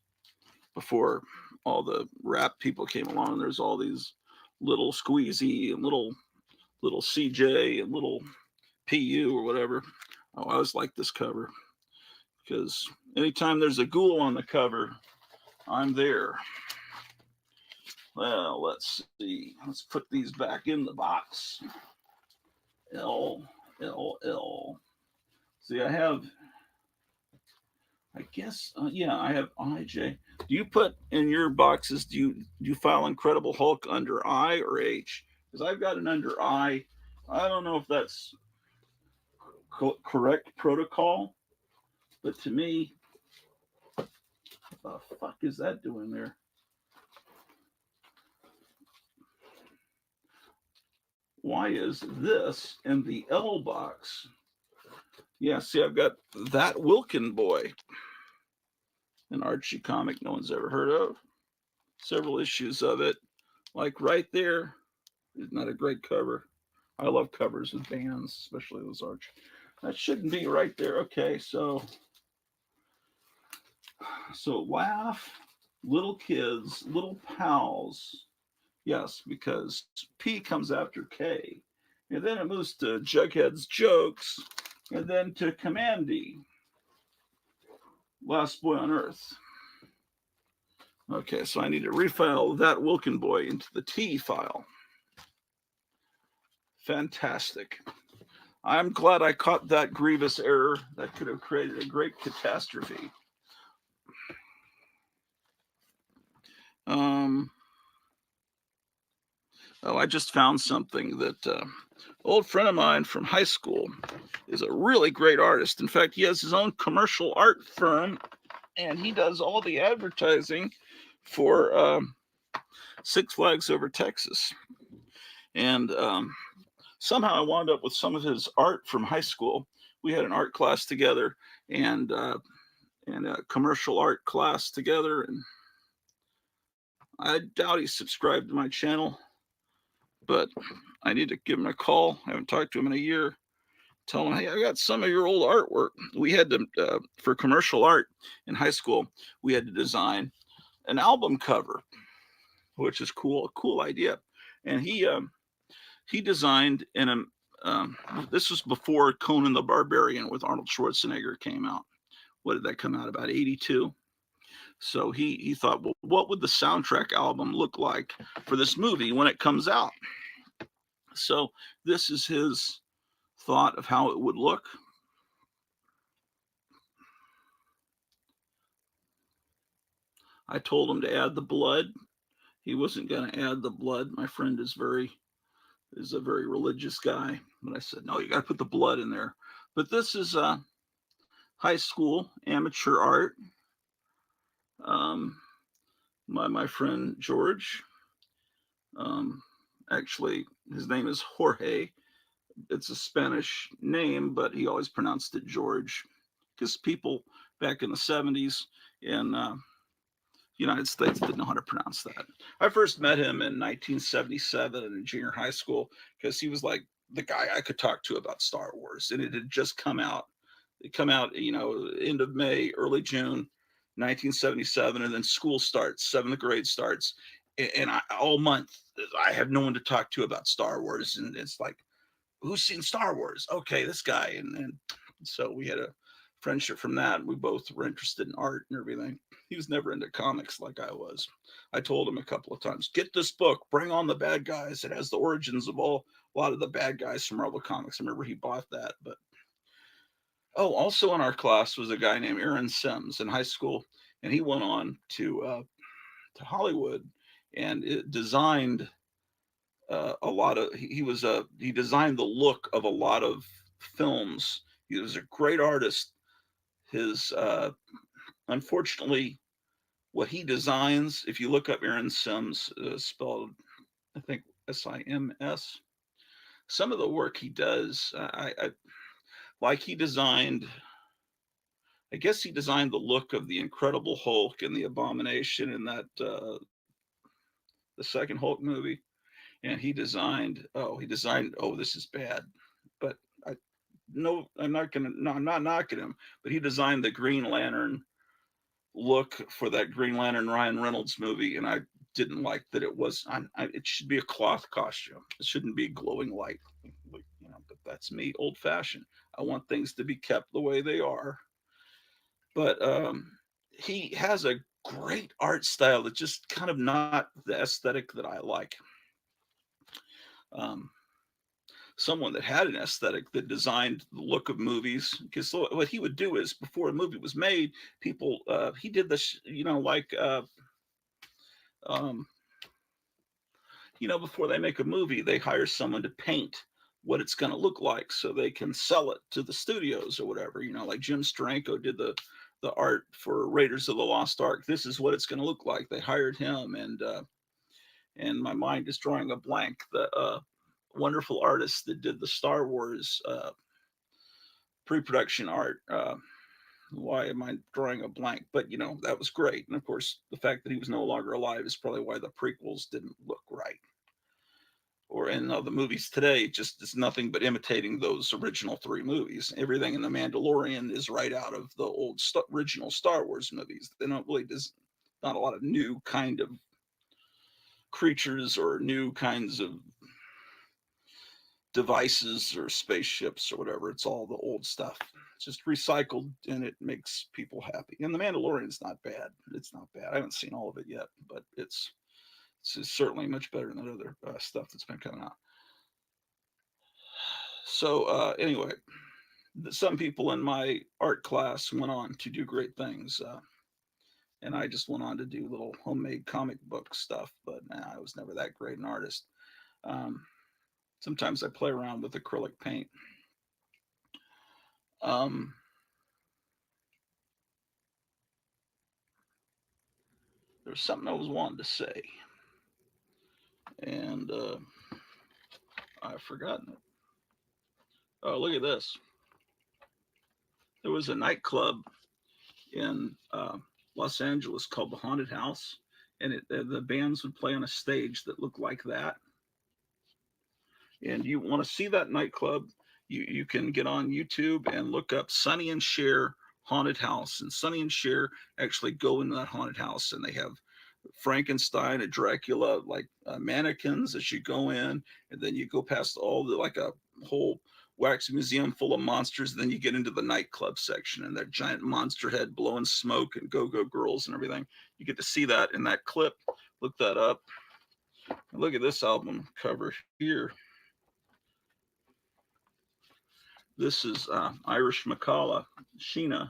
before all the rap people came along. There's all these Little Squeezy and little CJ and little PU or whatever. Oh, I always liked this cover. because anytime there's a ghoul on the cover, I'm there. Well, let's see. Let's put these back in the box. L. See, I have, I guess, yeah, I have IJ. Do you put in your boxes, do you file Incredible Hulk under I or H? Because I've got an under I. I don't know if that's correct protocol, but to me, what the fuck is that doing there? Why is this in the L box? Yeah, see, I've got That Wilkin Boy, an Archie comic no one's ever heard of. Several issues of it, like right there. Isn't that a great cover? I love covers with bands, especially those Archie. That shouldn't be right there. Okay, so laugh, little kids, little pals. Yes, because P comes after K. And then it moves to Jughead's jokes, and then to Commandy, Last Boy on Earth. Okay, so I need to refile That Wilkin Boy into the T file. Fantastic. I'm glad I caught that grievous error. That could have created a great catastrophe. Oh, I just found something that old friend of mine from high school is a really great artist. In fact, he has his own commercial art firm, and he does all the advertising for Six Flags Over Texas. And somehow I wound up with some of his art from high school. We had an art class together and a commercial art class together. And I doubt he subscribed to my channel, but I need to give him a call. I haven't talked to him in a year. Tell him, hey, I got some of your old artwork. We had to, for commercial art in high school, we had to design an album cover, which is cool, a cool idea. And he designed this was before Conan the Barbarian with Arnold Schwarzenegger came out. What did that come out, about 82? So he thought, well, what would the soundtrack album look like for this movie when it comes out? So this is his thought of how it would look. I told him to add the blood. He wasn't going to add the blood. My friend is a very religious guy. But I said, no, you got to put the blood in there. But this is high school amateur art. My friend George, actually, his name is Jorge. It's a Spanish name, but he always pronounced it George because people back in the 70s in United States didn't know how to pronounce that. I first met him in 1977 in junior high school because he was like the guy I could talk to about Star Wars, and it had just come out. It come out, end of May, early June, 1977, and then school starts, 7th grade starts, and all month I have no one to talk to about Star Wars, and it's like, who's seen Star Wars? Okay, this guy, and so we had a friendship from that. We both were interested in art and everything. He was never into comics like I was. I told him a couple of times, get this book, bring on the bad guys. It has the origins of a lot of the bad guys from Marvel Comics. I remember he bought that. But also in our class was a guy named Aaron Sims in high school, and he went on to Hollywood and it designed a lot of. He designed the look of a lot of films. He was a great artist. His unfortunately, what he designs, if you look up Aaron Sims, spelled, I think, Sims, some of the work he does, like he designed, I guess he designed the look of the Incredible Hulk and the Abomination in that, the second Hulk movie. And he designed, this is bad, but I'm not knocking him, but he designed the Green Lantern look for that Green Lantern Ryan Reynolds movie, and I didn't like that it was. It should be a cloth costume. It shouldn't be glowing light. But that's me, old fashioned. I want things to be kept the way they are. but he has a great art style that's just kind of not the aesthetic that I like. Um, Someone that had an aesthetic that designed the look of movies, because what he would do is before a movie was made, people he did this, um, before they make a movie, they hire someone to paint what it's going to look like so they can sell it to the studios or whatever. Like Jim Steranko did the art for Raiders of the Lost Ark. This is what it's going to look like. They hired him, and my mind is drawing a blank. The wonderful artist that did the Star Wars pre-production art. Why am I drawing a blank? But that was great. And of course, the fact that he was no longer alive is probably why the prequels didn't look right. Or in the movies today, just is nothing but imitating those original 3 movies. Everything in The Mandalorian is right out of the old original Star Wars movies. They don't really, there's not a lot of new kind of creatures or new kinds of devices or spaceships or whatever. It's all the old stuff. It's just recycled, and it makes people happy. And The Mandalorian's not bad. It's not bad. I haven't seen all of it yet, but it's certainly much better than other stuff that's been coming out. So anyway, some people in my art class went on to do great things. And I just went on to do little homemade comic book stuff, but I was never that great an artist. Sometimes I play around with acrylic paint. There's something I was wanting to say, and I've forgotten it. Oh, look at this. There was a nightclub in Los Angeles called the Haunted House, and the bands would play on a stage that looked like that. And you want to see that nightclub, you can get on YouTube and look up Sonny and Cher Haunted House. And Sonny and Cher actually go into that haunted house, and they have Frankenstein and Dracula like mannequins as you go in, and then you go past all the like a whole wax museum full of monsters. And then you get into the nightclub section, and that giant monster head blowing smoke and go-go girls and everything. You get to see that in that clip. Look that up. And look at this album cover here. This is Irish Macalla, Sheena.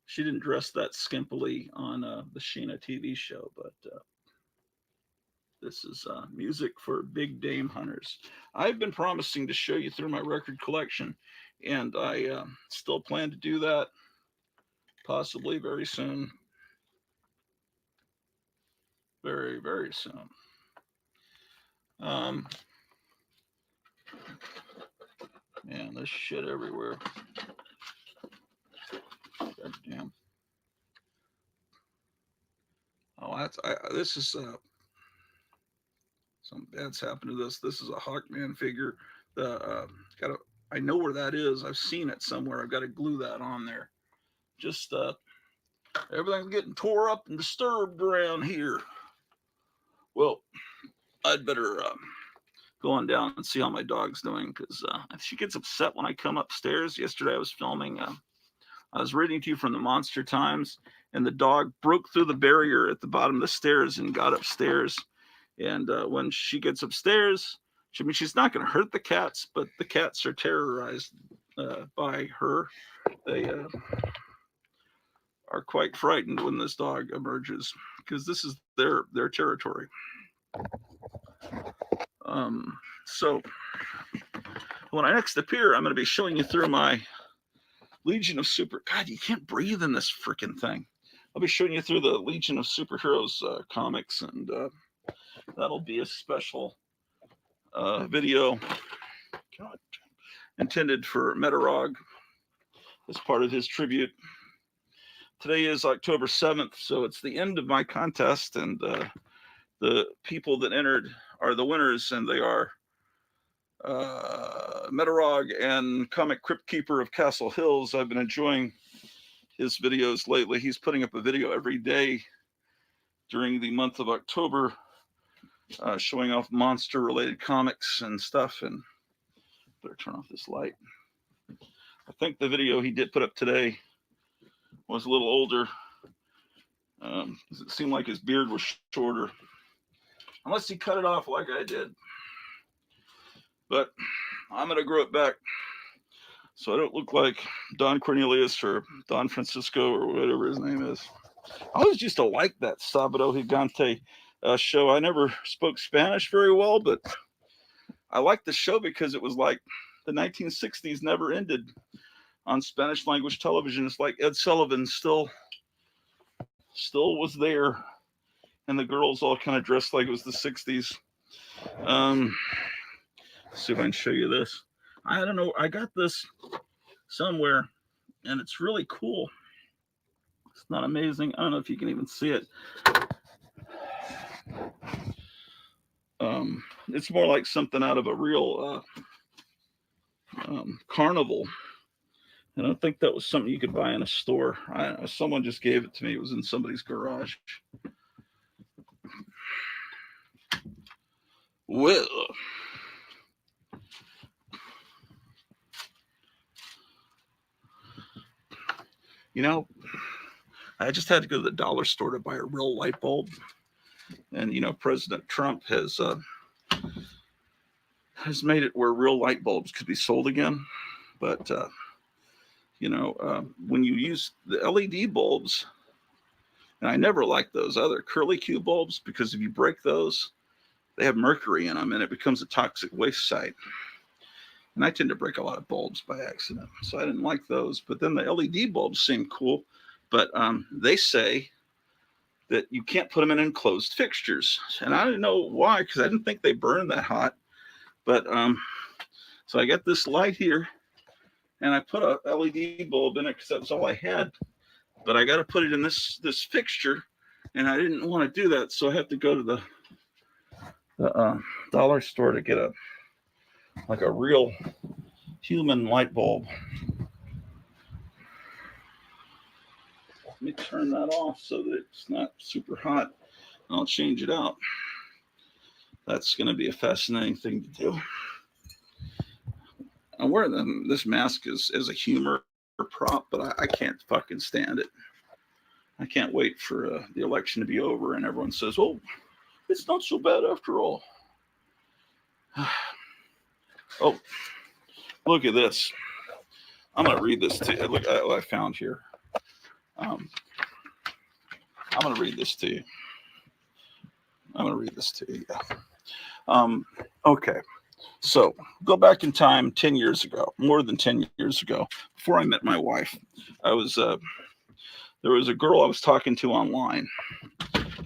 She didn't dress that skimpily on the Sheena TV show, but this is music for big dame hunters. I've been promising to show you through my record collection, and I still plan to do that possibly very soon. Very, very soon. Man, there's shit everywhere. God damn. Oh, this is some bad's happened to this. This is a Hawkman figure. I know where that is. I've seen it somewhere. I've got to glue that on there. Just everything's getting tore up and disturbed around here. Well, I'd better go on down and see how my dog's doing, because she gets upset when I come upstairs. Yesterday I was filming. I was reading to you from the Monster Times, and the dog broke through the barrier at the bottom of the stairs and got upstairs. And when she gets upstairs, she's not going to hurt the cats, but the cats are terrorized by her. They are quite frightened when this dog emerges, because this is their territory. So when I next appear, I'm going to be showing you through my Legion of God, you can't breathe in this freaking thing. I'll be showing you through the Legion of Superheroes comics, and that'll be a special video intended for Metarog as part of his tribute. Today is October 7th, so it's the end of my contest, and the people that entered are the winners, and they are Metarog and Comic Crypt Keeper of Castle Hills. I've been enjoying his videos lately. He's putting up a video every day during the month of October, showing off monster-related comics and stuff. And better turn off this light. I think the video he did put up today was a little older. It seemed like his beard was shorter, unless he cut it off like I did. But I'm gonna grow it back so I don't look like Don Cornelius or Don Francisco or whatever his name is. I always used to like that Sabado Gigante show. I never spoke Spanish very well, but I liked the show because it was like the 1960s never ended on Spanish language television. It's like Ed Sullivan still was there, and the girls all kind of dressed like it was the 60s. See if I can show you this. I don't know. I got this somewhere, and it's really cool. It's not amazing. I don't know if you can even see it. It's more like something out of a real carnival. And I think that was something you could buy in a store. Someone just gave it to me. It was in somebody's garage. Well, you know, I just had to go to the dollar store to buy a real light bulb. And, you know, President Trump has made it where real light bulbs could be sold again. But, you know, when you use the LED bulbs, and I never liked those other curly Q bulbs, because if you break those, they have mercury in them and it becomes a toxic waste site. And I tend to break a lot of bulbs by accident, so I didn't like those. But then the LED bulbs seem cool, but they say that you can't put them in enclosed fixtures. And I didn't know why, because I didn't think they burn that hot. But so I got this light here, and I put a LED bulb in it because that was all I had. But I got to put it in this fixture, and I didn't want to do that, so I have to go to the dollar store to get a real human light bulb. Let me turn that off so that it's not super hot. I'll change it out. That's going to be a fascinating thing to do. I'm wearing this mask as a humor prop, but I can't fucking stand it. I can't wait for the election to be over and everyone says, oh, it's not so bad after all. Oh, look at this. I'm going to read this to you. Look at what I found here. I'm going to read this to you. Okay. So go back in time 10 years ago, more than 10 years ago, before I met my wife. There was a girl I was talking to online.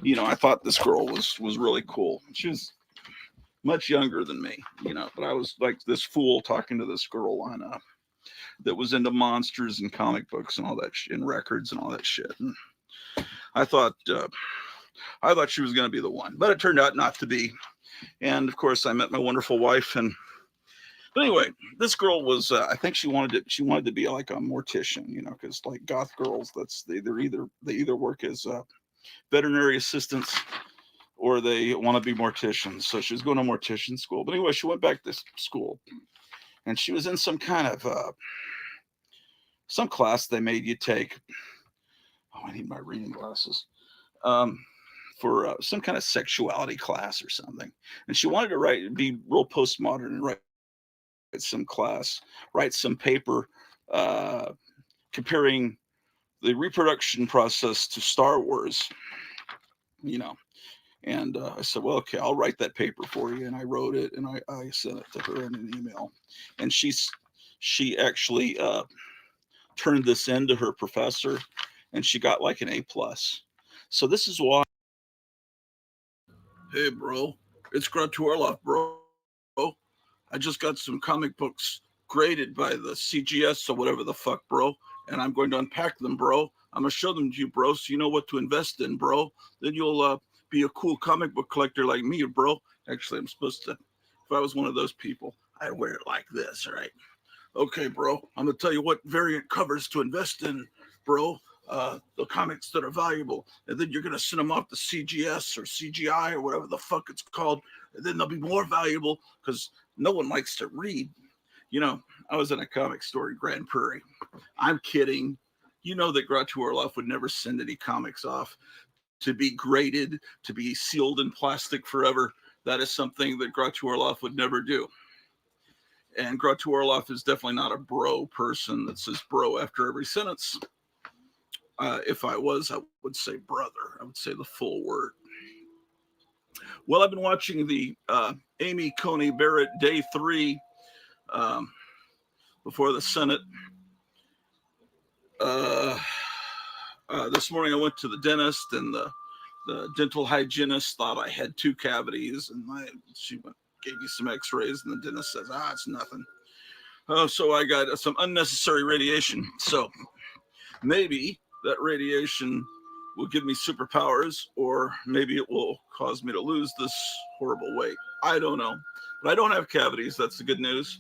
You know, I thought this girl was really cool. She was much younger than me, you know, but I was like this fool talking to this girl on that was into monsters and comic books and all that shit, and records and all that shit. And I thought she was going to be the one, but it turned out not to be. And of course, I met my wonderful wife. But anyway, this girl was, I think she wanted to be like a mortician, you know, because like goth girls, they either work as veterinary assistants or they want to be morticians. So she was going to mortician school. But anyway, she went back to school, and she was in some kind of some class they made you take. Oh, I need my reading glasses. For some kind of sexuality class or something. And she wanted to be real postmodern and write some paper comparing the reproduction process to Star Wars, you know. And I said, well, okay, I'll write that paper for you. And I wrote it, and I sent it to her in an email. And she actually turned this in to her professor, and she got like an A+. So this is why. Hey, bro, it's Grottu, bro. I just got some comic books graded by the CGS or whatever the fuck, bro. And I'm going to unpack them, bro. I'm going to show them to you, bro, so you know what to invest in, bro. Then you'll be a cool comic book collector like me, bro. Actually, I'm supposed to, if I was one of those people, I'd wear it like this, right? Okay, bro, I'm going to tell you what variant covers to invest in, bro. The comics that are valuable, and then you're going to send them off to CGS or CGI or whatever the fuck it's called, and then they'll be more valuable because no one likes to read. You know, I was in a comic store in Grand Prairie. I'm kidding. You know that Grottu Orloff would never send any comics off to be graded, to be sealed in plastic forever. That is something that Grottu Orloff would never do. And Grottu Orloff is definitely not a bro person that says bro after every sentence. If I was, I would say brother. I would say the full word. Well, I've been watching the Amy Coney Barrett Day 3 before the Senate. This morning I went to the dentist, and the dental hygienist thought I had 2 cavities, and she gave me some x-rays, and the dentist says, it's nothing. So I got some unnecessary radiation. So maybe that radiation will give me superpowers, or maybe it will cause me to lose this horrible weight. I don't know. But I don't have cavities. That's the good news.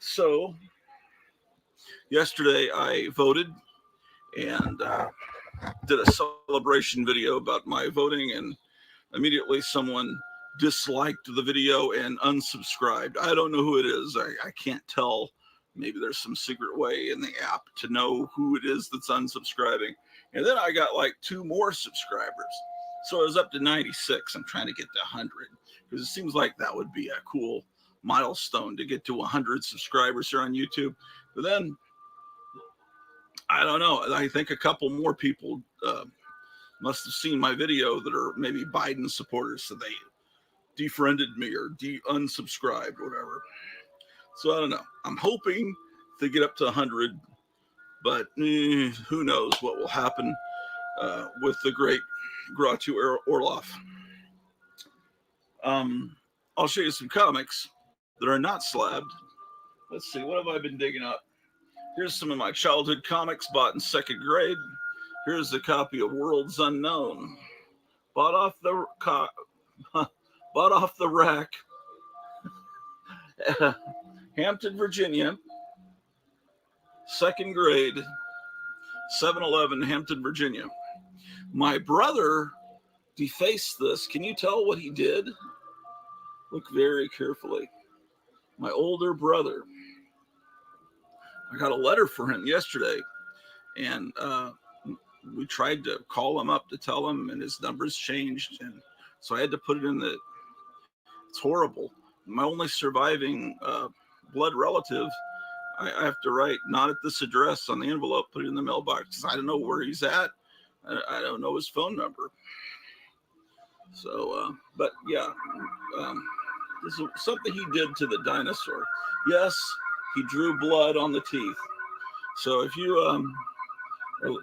So yesterday I voted and did a celebration video about my voting, and immediately someone disliked the video and unsubscribed. I don't know who it is. I can't tell. Maybe there's some secret way in the app to know who it is that's unsubscribing. And then I got like 2 more subscribers. So I was up to 96. I'm trying to get to 100 because it seems like that would be a cool milestone to get to 100 subscribers here on YouTube. But then, I don't know. I think a couple more people must have seen my video that are maybe Biden supporters. So they defriended me or unsubscribed, whatever. So I don't know. I'm hoping to get up to 100, but who knows what will happen with the great Grottu Orloff. I'll show you some comics that are not slabbed. Let's see, what have I been digging up? Here's some of my childhood comics bought in 2nd grade. Here's a copy of Worlds Unknown. Bought off the rack. Hampton, Virginia. 2nd grade. 7-Eleven, Hampton, Virginia. My brother defaced this. Can you tell what he did? Look very carefully. My older brother. I got a letter for him yesterday, and we tried to call him up to tell him, and his numbers changed, and so I had to put it in the. It's horrible. My only surviving blood relative, I have to write not at this address on the envelope, put it in the mailbox. I don't know where he's at. I don't know his phone number. So, but yeah, this is something he did to the dinosaur. Yes, he drew blood on the teeth. So if you, it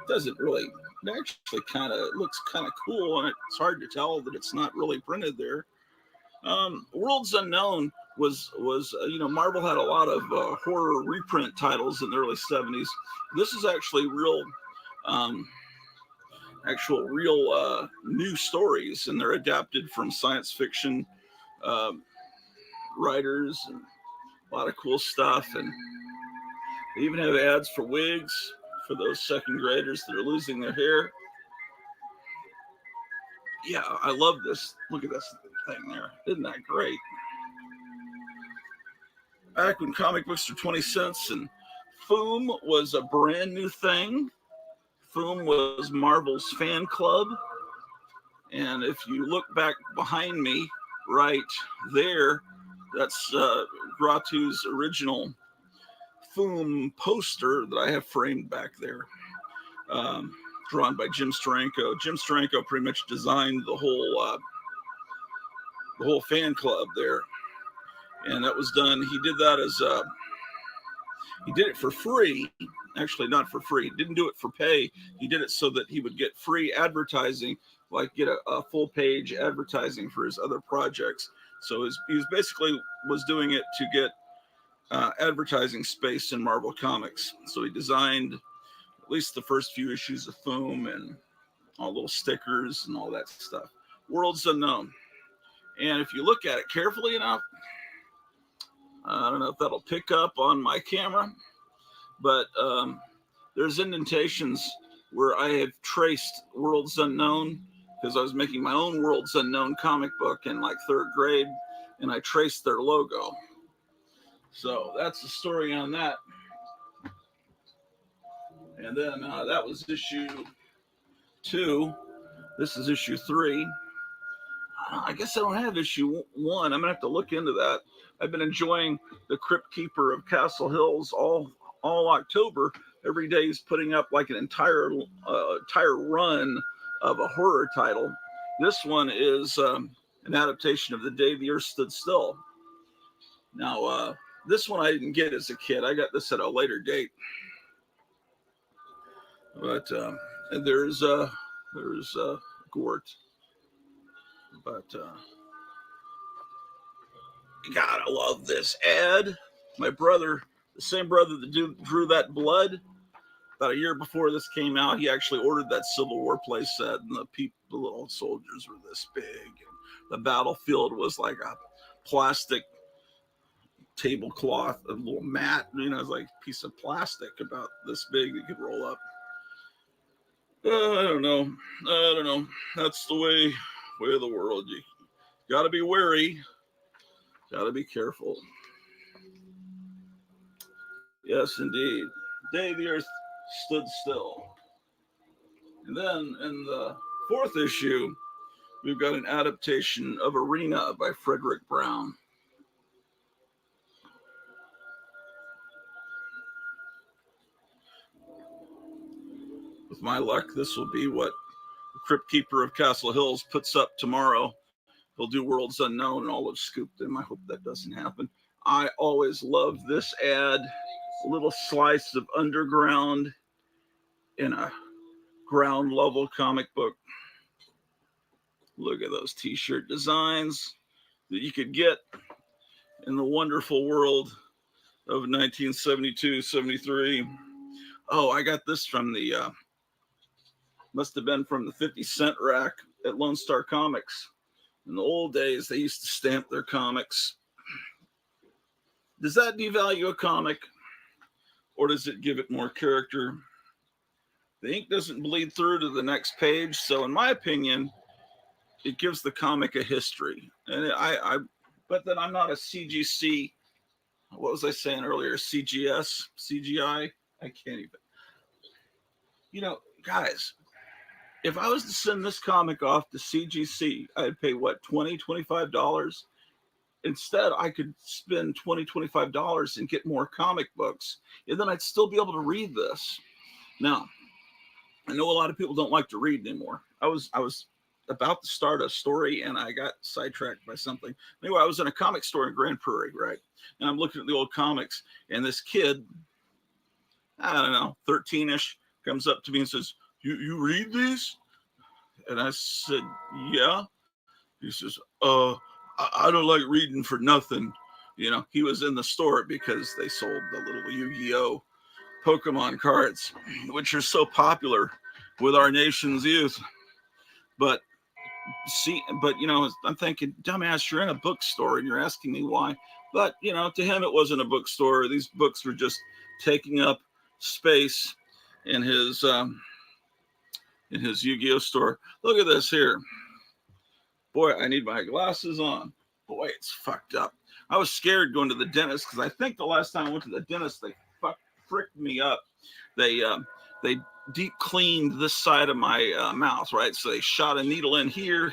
doesn't really, it actually kind of looks kind of cool, and it's hard to tell that it's not really printed there. Worlds Unknown was Marvel had a lot of horror reprint titles in the early 70s. This is actually real, real new stories, and they're adapted from science fiction writers, and a lot of cool stuff. And they even have ads for wigs for those 2nd graders that are losing their hair. Yeah, I love this. Look at this thing there. Isn't that great? Back when comic books were 20 cents and Foom was a brand new thing. Foom was Marvel's fan club. And if you look back behind me right there, that's Grottu's original Foom poster that I have framed back there. Drawn by Jim Steranko. Jim Steranko pretty much designed the whole fan club there, and that was done. He did that as he did it for free. Actually, not for free. He didn't do it for pay. He did it so that he would get free advertising, like get a full page advertising for his other projects. So he was basically doing it to get advertising space in Marvel Comics. So he designed at least the first few issues of Foom and all little stickers and all that stuff. Worlds Unknown. And if you look at it carefully enough, I don't know if that'll pick up on my camera, but there's indentations where I have traced Worlds Unknown, because I was making my own Worlds Unknown comic book in like 3rd grade, and I traced their logo. So that's the story on that. And then that was issue 2. This is issue 3. I guess I don't have issue 1. I'm gonna have to look into that. I've been enjoying the Crypt Keeper of Castle Hills all October. Every day he's putting up like an entire run of a horror title. This one is an adaptation of The Day the Earth Stood Still. Now, this one I didn't get as a kid. I got this at a later date. But there's Gort. But gotta love this ad. My brother, the same brother that drew that Blood, about a year before this came out, he actually ordered that Civil War play set, and the little soldiers were this big, and the battlefield was like a plastic tablecloth, a little mat, you know, it's like a piece of plastic about this big that you could roll up. I don't know. That's the way of the world. You got to be wary. Got to be careful. Yes, indeed. Day the Earth Stood Still. And then in the 4th issue, we've got an adaptation of Arena by Frederick Brown. With my luck, this will be what the Crypt Keeper of Castle Hills puts up tomorrow. He'll do Worlds Unknown and all of Scoop them. I hope that doesn't happen. I always love this ad. A little slice of underground in a ground level comic book. Look at those t-shirt designs that you could get in the wonderful world of 1972-73. Oh, I got this from the must have been from the 50-cent rack at Lone Star Comics. In the old days, they used to stamp their comics. Does that devalue a comic, or does it give it more character? The ink doesn't bleed through to the next page, so in my opinion, it gives the comic a history. And but then I'm not a CGC. What was I saying earlier? CGS, CGI. I can't even. You know, guys, if I was to send this comic off to CGC, I'd pay what, $20, $25? Instead, I could spend $20, $25 and get more comic books, and then I'd still be able to read this. Now, I know a lot of people don't like to read anymore. I was about to start a story, and I got sidetracked by something. Anyway, I was in a comic store in Grand Prairie, right? And I'm looking at the old comics, and this kid, I don't know, 13-ish, comes up to me and says, You read these? And I said, yeah. He says, I don't like reading for nothing. You know, he was in the store because they sold the little Yu-Gi-Oh! Pokemon cards, which are so popular with our nation's youth. But you know, I'm thinking, dumbass, you're in a bookstore and you're asking me why. But, you know, to him, it wasn't a bookstore. These books were just taking up space in his Yu-Gi-Oh store. Look at this here. Boy, I need my glasses on. Boy, it's fucked up. I was scared going to the dentist because I think the last time I went to the dentist, they fricked me up. They deep cleaned this side of my mouth, right? So they shot a needle in here,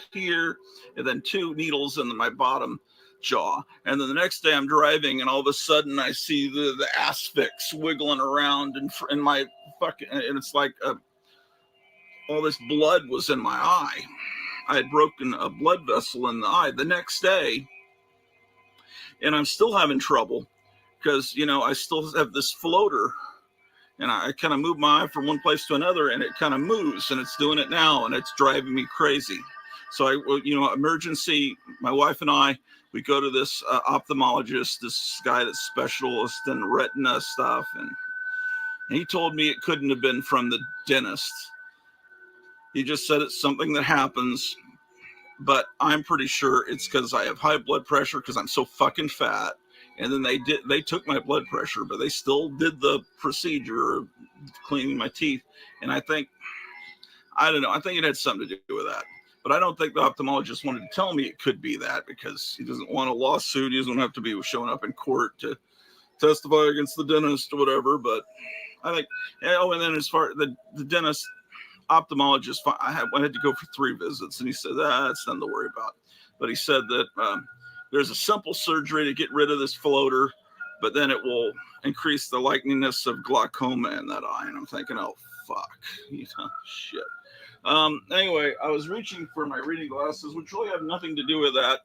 and then 2 needles in my bottom jaw. And then the next day I'm driving, and all of a sudden I see the asphyx wiggling around in my fucking, and it's like all this blood was in my eye. I had broken a blood vessel in the eye the next day, and I'm still having trouble because, you know, I still have this floater, and I kind of move my eye from one place to another, and it kind of moves, and it's doing it now, and it's driving me crazy. So emergency, my wife and I, we go to this ophthalmologist, this guy that's specialist in retina stuff, and he told me it couldn't have been from the dentist. He just said it's something that happens, but I'm pretty sure it's because I have high blood pressure because I'm so fucking fat. And then they took my blood pressure, but they still did the procedure of cleaning my teeth. And I think it had something to do with that. But I don't think the ophthalmologist wanted to tell me it could be that because he doesn't want a lawsuit. He doesn't have to be showing up in court to testify against the dentist or whatever. But I think. Oh, and then as far the dentist, ophthalmologist, I had to go for 3 visits, and he said that's nothing to worry about. But he said that there's a simple surgery to get rid of this floater, but then it will increase the likeliness of glaucoma in that eye. And I'm thinking, oh fuck, shit. Anyway, I was reaching for my reading glasses, which really have nothing to do with that.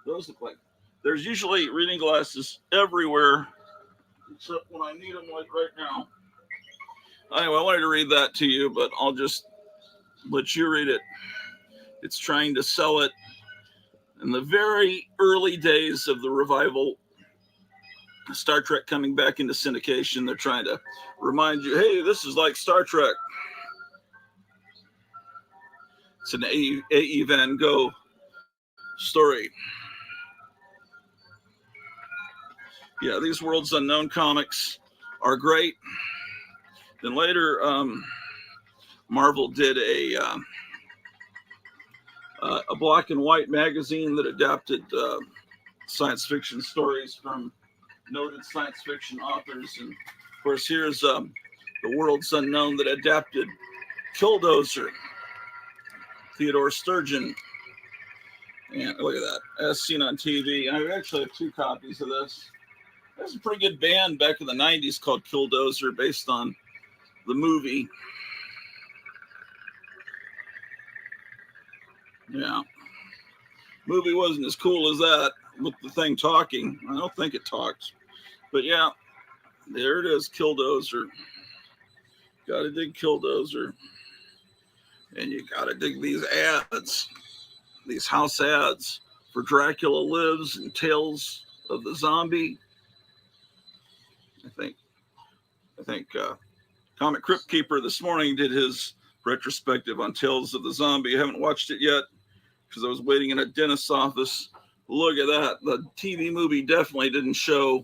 Those look like there's usually reading glasses everywhere, except when I need them, like right now. Anyway, I wanted to read that to you, but I'll just let you read it. It's trying to sell it in the very early days of the revival, Star Trek coming back into syndication. They're trying to remind you, hey, this is like Star Trek. It's an A.E. Van Gogh story. Yeah, these World's Unknown comics are great. Then later, Marvel did a black and white magazine that adapted science fiction stories from noted science fiction authors. And of course, here's the World's Unknown that adapted Killdozer, Theodore Sturgeon. And look at that, as seen on TV. I actually have 2 copies of this. There's a pretty good band back in the 90s called Killdozer, based on the movie. Yeah. Movie wasn't as cool as that, with the thing talking. I don't think it talks. But yeah, there it is, Killdozer. Gotta dig Killdozer. And you gotta dig these ads, these house ads for Dracula Lives and Tales of the Zombie. I think Comic Crypt Keeper this morning did his retrospective on Tales of the Zombie. I haven't watched it yet because I was waiting in a dentist's office. Look at that. The TV movie definitely didn't show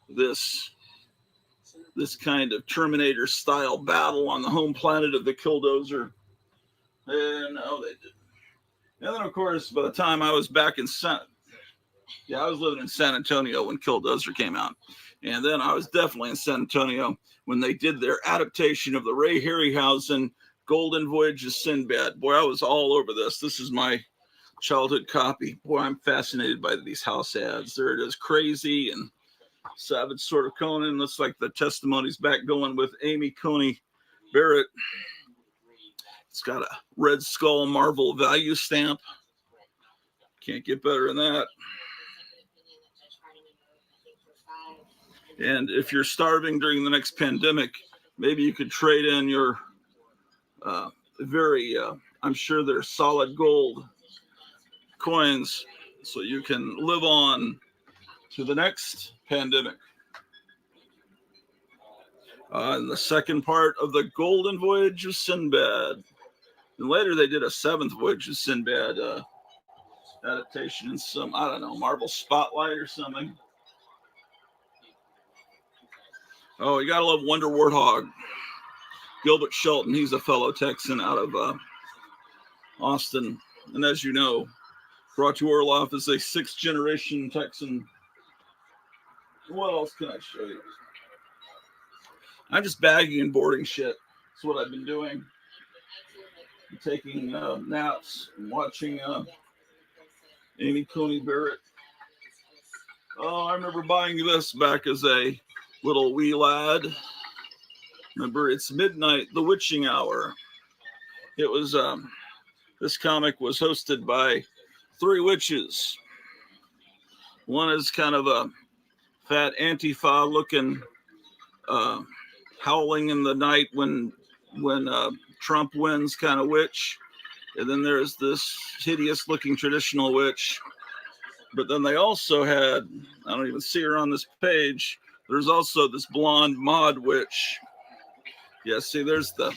this kind of Terminator style battle on the home planet of the Killdozer. And no, they didn't. And then, of course, by the time I was back in I was living in San Antonio when Killdozer came out. And then I was definitely in San Antonio when they did their adaptation of the Ray Harryhausen Golden Voyage of Sinbad. Boy, I was all over this. This is my childhood copy. Boy, I'm fascinated by these house ads. There it is, Crazy and Savage Sort of Conan. Looks like the testimony's back going with Amy Coney Barrett. It's got a Red Skull Marvel value stamp. Can't get better than that. And if you're starving during the next pandemic, maybe you could trade in your I'm sure they're solid gold coins so you can live on to the next pandemic. And the second part of the Golden Voyage of Sinbad. And later they did a 7th Voyage of Sinbad adaptation in some, I don't know, Marvel Spotlight or something. Oh, you gotta love Wonder Warthog. Gilbert Shelton, he's a fellow Texan out of Austin. And as you know, Grottu Orloff is a 6th generation Texan. What else can I show you? I'm just bagging and boarding shit. That's what I've been doing. I'm taking naps and watching Amy Coney Barrett. Oh, I remember buying this back as a little wee lad. Remember, it's midnight, the witching hour. It was, this comic was hosted by 3 witches. One is kind of a fat Antifa looking, howling in the night when Trump wins kind of witch. And then there's this hideous looking traditional witch. But then they also had, I don't even see her on this page, there's also this blonde mod witch. Yeah, see, there's the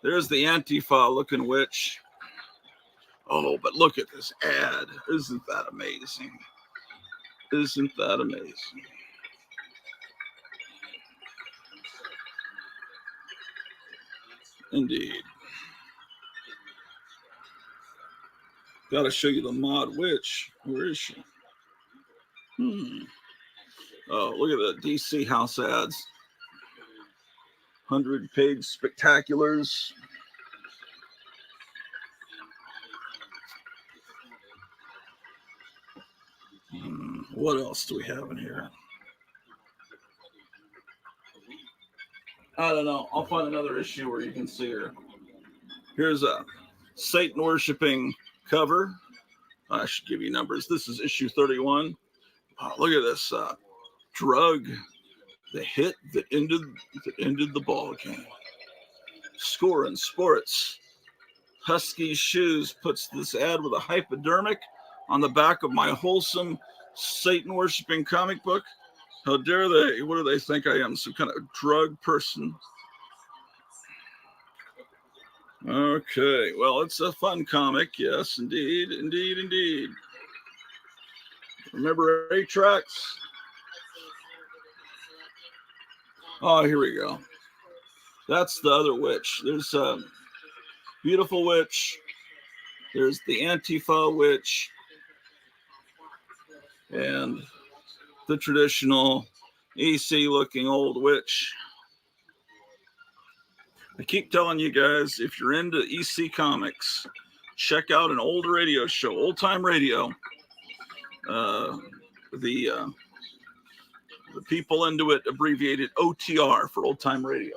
Antifa looking witch. Oh, but look at this ad. Isn't that amazing? Isn't that amazing? Indeed. Gotta show you the mod witch. Where is she? Oh, look at the DC house ads. 100-page spectaculars. What else do we have in here? I don't know. I'll find another issue where you can see her. Here's a Satan worshiping cover. I should give you numbers. This is issue 31. Look at this drug, the hit that ended the ball game. Score in sports. Husky Shoes puts this ad with a hypodermic on the back of my wholesome Satan worshiping comic book. How dare they? What do they think I am? Some kind of drug person? Okay, well, it's a fun comic. Yes, indeed, indeed, indeed. Remember 8-tracks? Oh, here we go. That's the other witch. There's a beautiful witch. There's the Antifa witch. And the traditional EC-looking old witch. I keep telling you guys, if you're into EC comics, check out an old radio show, old time radio. The people into it abbreviated OTR for old time radio.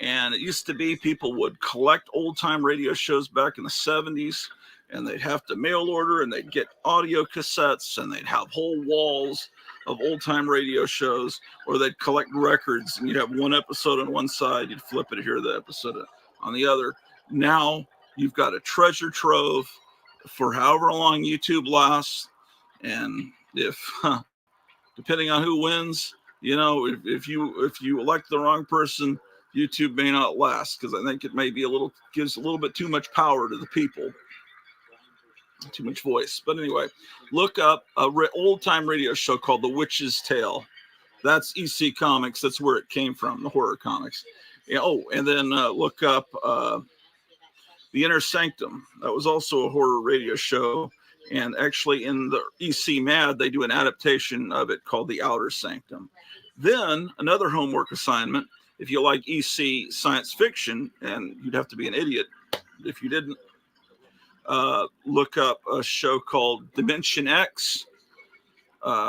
And it used to be people would collect old time radio shows back in the 70s, and they'd have to mail order, and they'd get audio cassettes, and they'd have whole walls of old time radio shows, or they'd collect records, and you'd have one episode on one side, you'd flip it, hear the episode on the other. Now you've got a treasure trove for however long YouTube lasts, and if depending on who wins, you know, if you elect the wrong person, YouTube may not last, because I think it may be gives a little bit too much power to the people, too much voice. But anyway, look up a old time radio show called The Witch's Tale. That's EC Comics. That's where it came from, the horror comics. Yeah, oh, and then look up The Inner Sanctum. That was also a horror radio show. And actually in the EC Mad, they do an adaptation of it called The Outer Sanctum. Then another homework assignment, if you like EC science fiction, and you'd have to be an idiot if you didn't, look up a show called Dimension X,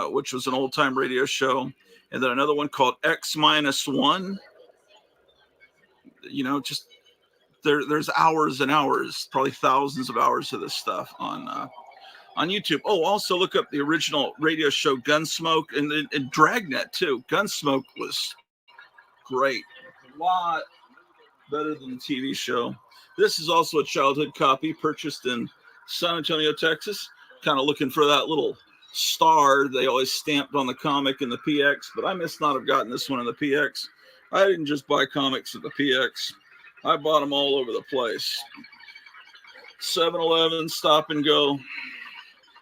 which was an old time radio show. And then another one called X-1. You know, just there's hours and hours, probably thousands of hours of this stuff on YouTube. Oh, also look up the original radio show Gunsmoke, and Dragnet too. Gunsmoke was great, a lot better than the TV show. This is also a childhood copy purchased in San Antonio, Texas. Kind of looking for that little star they always stamped on the comic in the PX, but I must not have gotten this one in the PX. I didn't just buy comics at the PX. I bought them all over the place. 7-Eleven, Stop and Go.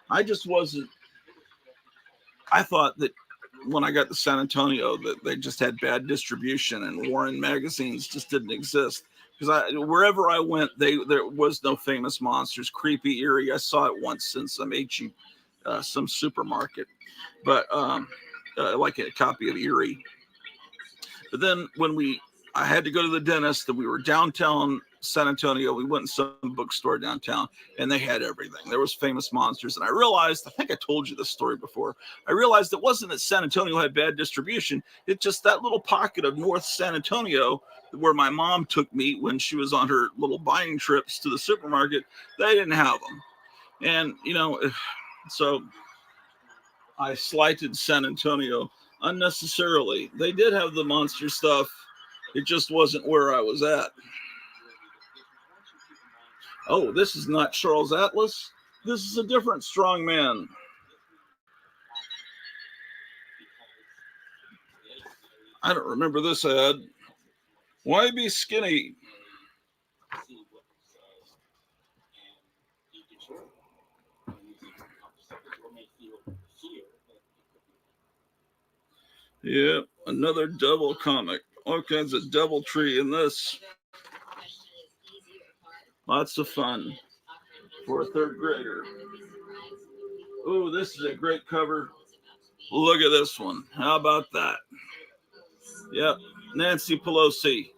I just wasn't. I thought that when I got to San Antonio that they just had bad distribution and Warren magazines just didn't exist. Because wherever I went, there was no Famous Monsters. Creepy, eerie. I saw it once in some some supermarket, but like a copy of Eerie. But then when I had to go to the dentist, and we were downtown San Antonio. We went in some bookstore downtown, and they had everything. There was Famous Monsters, and I realized, I think I told you this story before, I realized it wasn't that San Antonio had bad distribution. It's just that little pocket of North San Antonio where my mom took me when she was on her little buying trips to the supermarket, they didn't have them. And, you know, so I slighted San Antonio unnecessarily. They did have the monster stuff. It just wasn't where I was at. Oh, this is not Charles Atlas. This is a different strong man. I don't remember this ad. Why be skinny? Yeah, another devil comic. All kinds of deviltry in this. Lots of fun for a third grader. Oh, this is a great cover. Look at this one. How about that? Yep, Nancy Pelosi.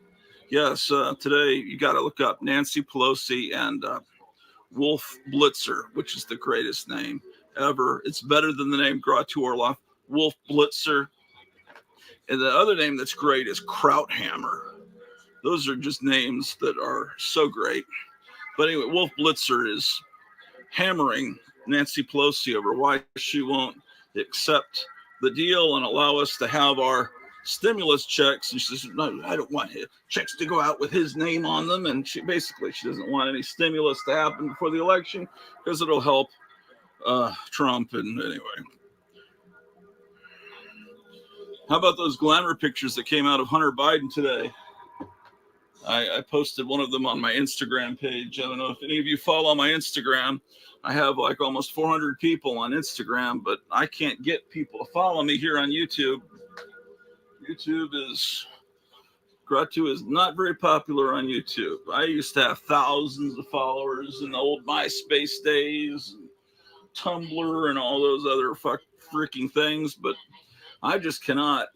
Yes, today you got to look up Nancy Pelosi and Wolf Blitzer, which is the greatest name ever. It's better than the name Grottu Orloff. Wolf Blitzer. And the other name that's great is Krauthammer. Those are just names that are so great. But anyway, Wolf Blitzer is hammering Nancy Pelosi over why she won't accept the deal and allow us to have our stimulus checks. And she says, no, I don't want his checks to go out with his name on them. And she doesn't want any stimulus to happen before the election because it'll help Trump. And anyway, how about those glamour pictures that came out of Hunter Biden today? I posted one of them on my Instagram page. I don't know if any of you follow my Instagram. I have like almost 400 people on Instagram, but I can't get people to follow me here on YouTube. Grottu is not very popular on YouTube. I used to have thousands of followers in the old MySpace days, and Tumblr, and all those other freaking things, but I just cannot.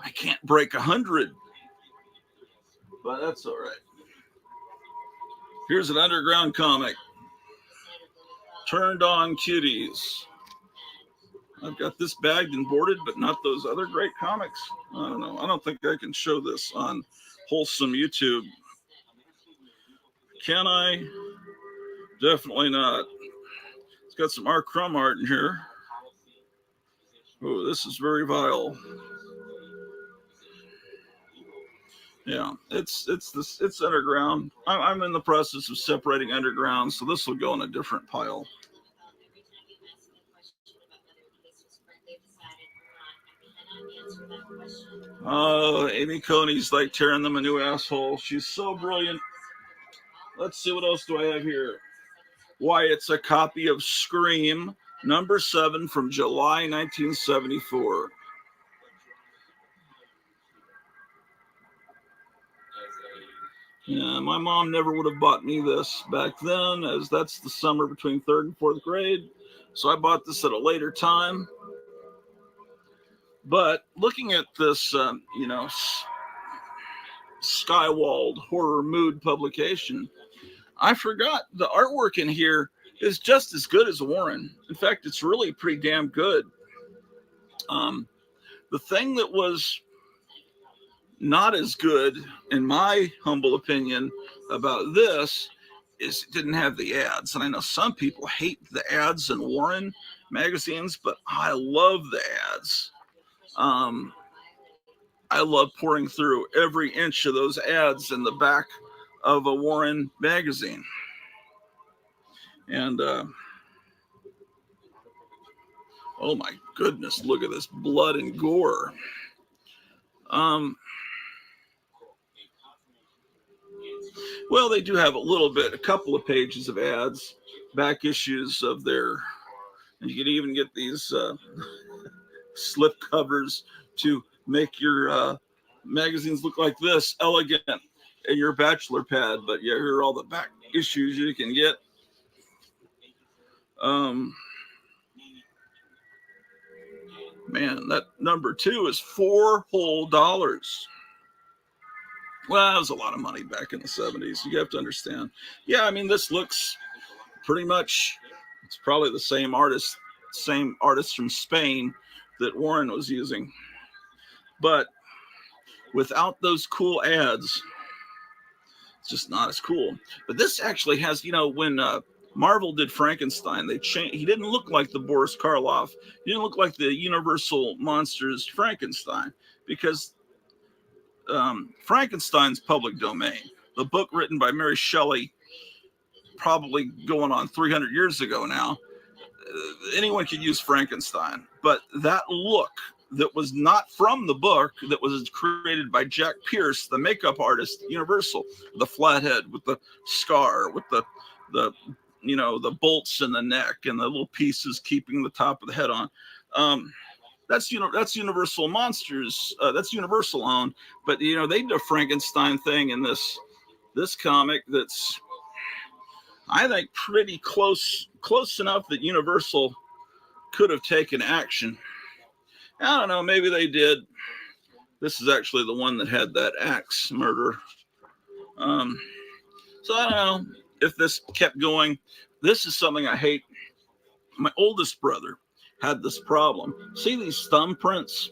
I can't break 100. But that's all right. Here's an underground comic. Turned on Cuties. I've got this bagged and boarded, but not those other great comics. I don't know. I don't think I can show this on wholesome YouTube. Can I? Definitely not. It's got some R. Crumb art in here. Oh, this is very vile. Yeah, it's underground. I'm in the process of separating underground, so this will go in a different pile. Oh, Amy Coney's like tearing them a new asshole. She's so brilliant. Let's see, what else do I have here? Why, it's a copy of Scream, number 7 from July 1974. Yeah, my mom never would have bought me this back then, as that's the summer between 3rd and 4th grade. So I bought this at a later time. But looking at this, skywalled horror mood publication, I forgot the artwork in here is just as good as Warren. In fact, it's really pretty damn good. The thing that was not as good, in my humble opinion, about this is it didn't have the ads. And I know some people hate the ads in Warren magazines, but I love the ads. I love pouring through every inch of those ads in the back of a Warren magazine. And oh my goodness, look at this blood and gore. Well, they do have a couple of pages of ads, back issues of their, and you can even get these slip covers to make your magazines look like this, elegant in your bachelor pad. But yeah, here are all the back issues you can get. Man, that number 2 is $4 whole. Well, that was a lot of money back in the 70s. You have to understand. Yeah, I mean, this looks pretty much, it's probably the same artist from Spain that Warren was using. But without those cool ads, it's just not as cool. But this actually has, when Marvel did Frankenstein, he didn't look like the Boris Karloff. He didn't look like the Universal Monsters Frankenstein, because Frankenstein's public domain. The book written by Mary Shelley, probably going on 300 years ago now. Anyone could use Frankenstein, but that look that was not from the book, that was created by Jack Pierce, the makeup artist, Universal, the flathead with the scar, with the bolts in the neck and the little pieces keeping the top of the head on. That's Universal Monsters. That's Universal owned, but they did a Frankenstein thing in this comic that's, I think, pretty close enough that Universal could have taken action. I don't know, maybe they did, This is actually the one that had that axe murder. So I don't know if this kept going. This is something I hate. My oldest brother had this problem. See these thumbprints?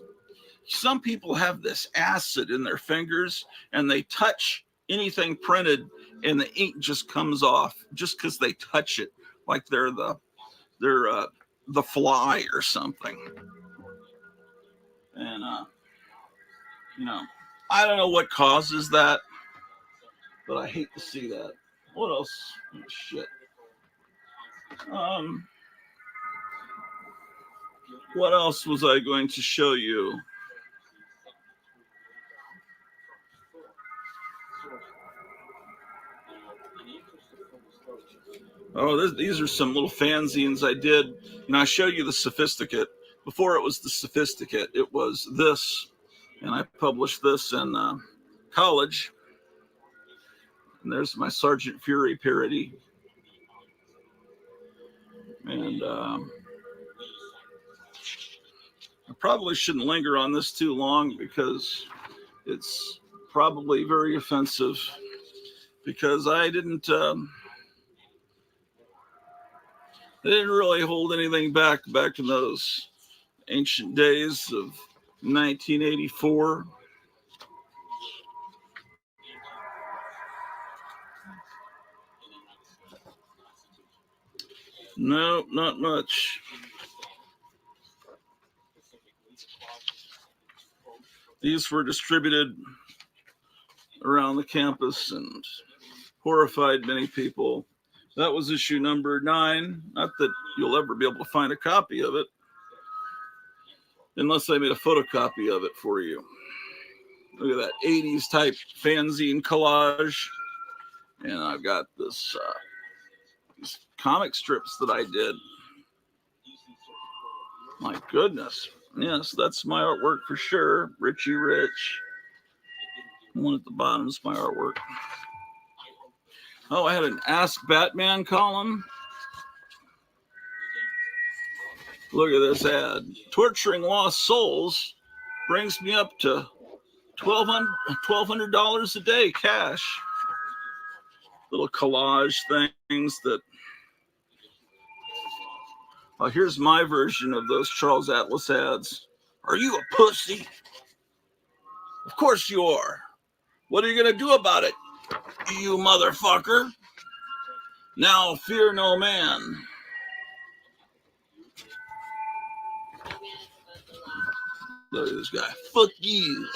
Some people have this acid in their fingers and they touch anything printed and the ink just comes off just because they touch it, like they're the fly or something. And you know, I don't know what causes that, but I hate to see that. What else? Oh, shit. What else was I going to show you? Oh, these are some little fanzines I did. You know, I showed you the Sophisticate. Before it was the Sophisticate, it was this. And I published this in college. And there's my Sergeant Fury parody. And I probably shouldn't linger on this too long because it's probably very offensive. Because I didn't really hold anything back in those ancient days of 1984. No, not much. These were distributed around the campus and horrified many people. That was issue number 9. Not that you'll ever be able to find a copy of it, unless I made a photocopy of it for you. Look at that 80s type fanzine collage. And I've got this these comic strips that I did. My goodness. Yes, that's my artwork for sure. Richie Rich. One at the bottom is my artwork. Oh, I had an Ask Batman column. Look at this ad. Torturing lost souls brings me up to $1,200 a day cash. Little collage things that... Oh, here's my version of those Charles Atlas ads. Are you a pussy? Of course you are. What are you going to do about it, you motherfucker? Now fear no man. Look at this guy. Fuck you. You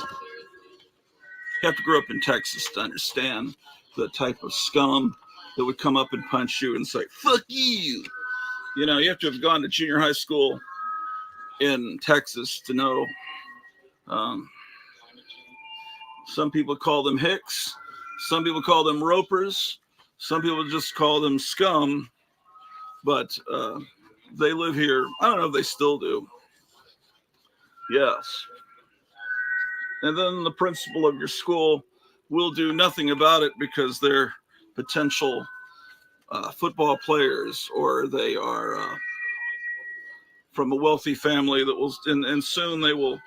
have to grow up in Texas to understand the type of scum that would come up and punch you and say, fuck you. You know, you have to have gone to junior high school in Texas to know. Some people call them hicks. Some people call them ropers. Some people just call them scum. But they live here. I don't know if they still do. Yes. And then the principal of your school will do nothing about it because they're potential football players, or they are from a wealthy family that will, and soon they will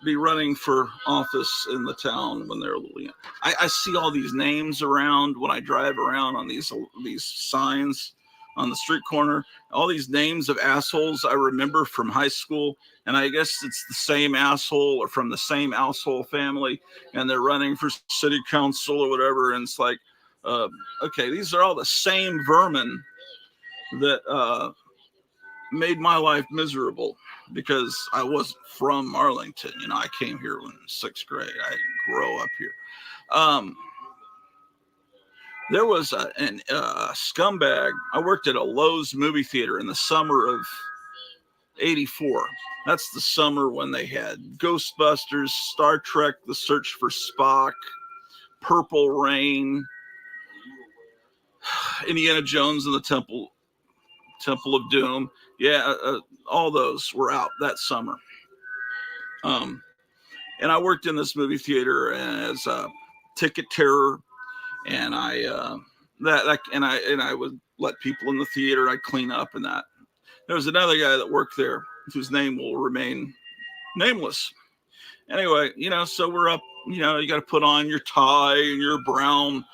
be running for office in the town when they're little. I see all these names around when I drive around on these signs on the street corner. All these names of assholes I remember from high school, and I guess it's the same asshole or from the same asshole family, and they're running for city council or whatever. And it's like, okay, these are all the same vermin that made my life miserable because I wasn't from Arlington. You know, I came here in 6th grade. I didn't grow up here. There was a scumbag. I worked at a Lowe's movie theater in the summer of '84. That's the summer when they had Ghostbusters, Star Trek, The Search for Spock, Purple Rain, Indiana Jones and the Temple of Doom. Yeah, all those were out that summer. And I worked in this movie theater as a ticket terror. And I would let people in the theater. I'd clean up and that. There was another guy that worked there whose name will remain nameless. Anyway, so we're up. You got to put on your tie and your brown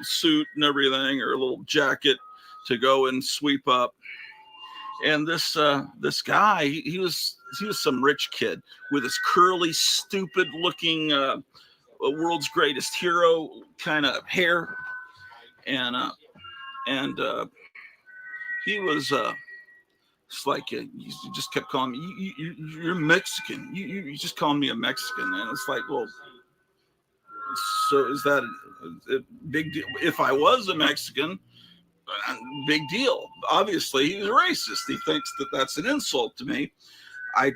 suit and everything, or a little jacket to go and sweep up. And this guy, he was some rich kid with his curly, stupid looking world's greatest hero kind of hair, and he was it's like you just kept calling me you're Mexican, you just calling me a Mexican, and it's like, well, so is that a big deal? If I was a Mexican, big deal. Obviously he's racist. He thinks that that's an insult to me. I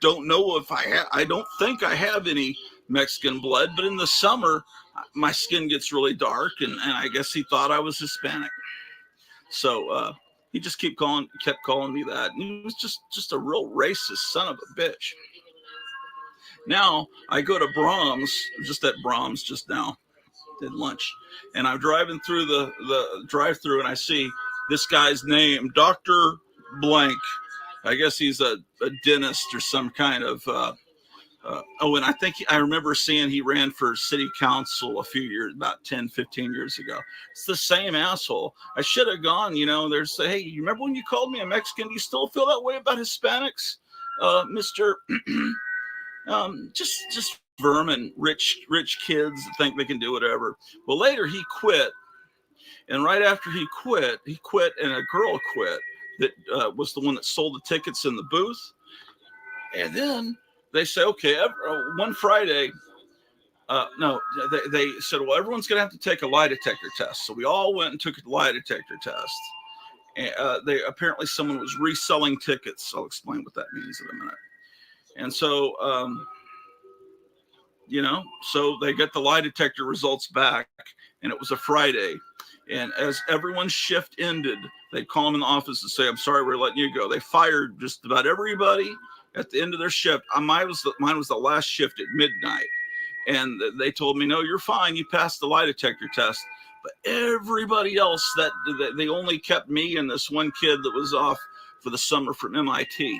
don't know if I don't think I have any Mexican blood, but in the summer my skin gets really dark, and I guess he thought I was Hispanic. So he just kept calling me that, and he was just a real racist son of a bitch. Now I go to Brahms, just now, did lunch, and I'm driving through the drive-through, and I see this guy's name, Dr. Blank. I guess he's a dentist or some kind of and I think I remember seeing he ran for city council a few years, about 10, 15 years ago. It's the same asshole. I should have gone, there's, hey, you remember when you called me a Mexican? Do you still feel that way about Hispanics, Mr. Just vermin, rich kids that think they can do whatever. Well, later he quit. And right after he quit, and a girl quit that was the one that sold the tickets in the booth. And then they say, okay, one Friday, they said, well, everyone's going to have to take a lie detector test. So we all went and took a lie detector test. And apparently someone was reselling tickets. I'll explain what that means in a minute. And so, so they get the lie detector results back, and it was a Friday. And as everyone's shift ended, they'd call them in the office and say, I'm sorry, we're letting you go. They fired just about everybody at the end of their shift. Mine was the last shift at midnight. And they told me, no, you're fine. You passed the lie detector test. But everybody else, that they only kept me and this one kid that was off for the summer from MIT.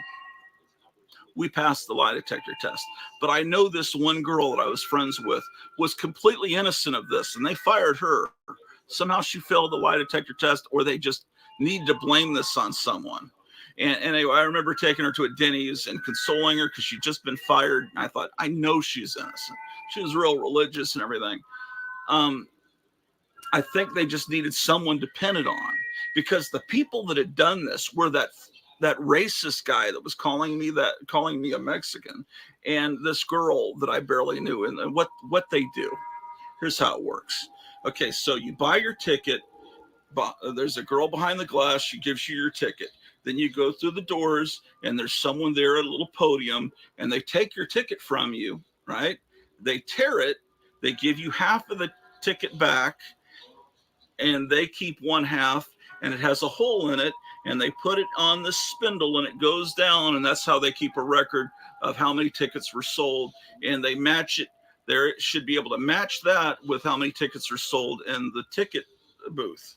We passed the lie detector test. But I know this one girl that I was friends with was completely innocent of this, and they fired her. Somehow she failed the lie detector test, or they just need to blame this on someone. And anyway, I remember taking her to a Denny's and consoling her because she'd just been fired. And I thought, I know she's innocent. She was real religious and everything. I think they just needed someone to pin it on, because the people that had done this were that racist guy that was calling me a Mexican, and this girl that I barely knew. And what they do, here's how it works. Okay, so you buy your ticket. There's a girl behind the glass. She gives you your ticket. Then you go through the doors, and there's someone there at a little podium, and they take your ticket from you, right? They tear it. They give you half of the ticket back, and they keep one half, and it has a hole in it, and they put it on the spindle, and it goes down, and that's how they keep a record of how many tickets were sold, and they match it. There should be able to match that with how many tickets are sold in the ticket booth.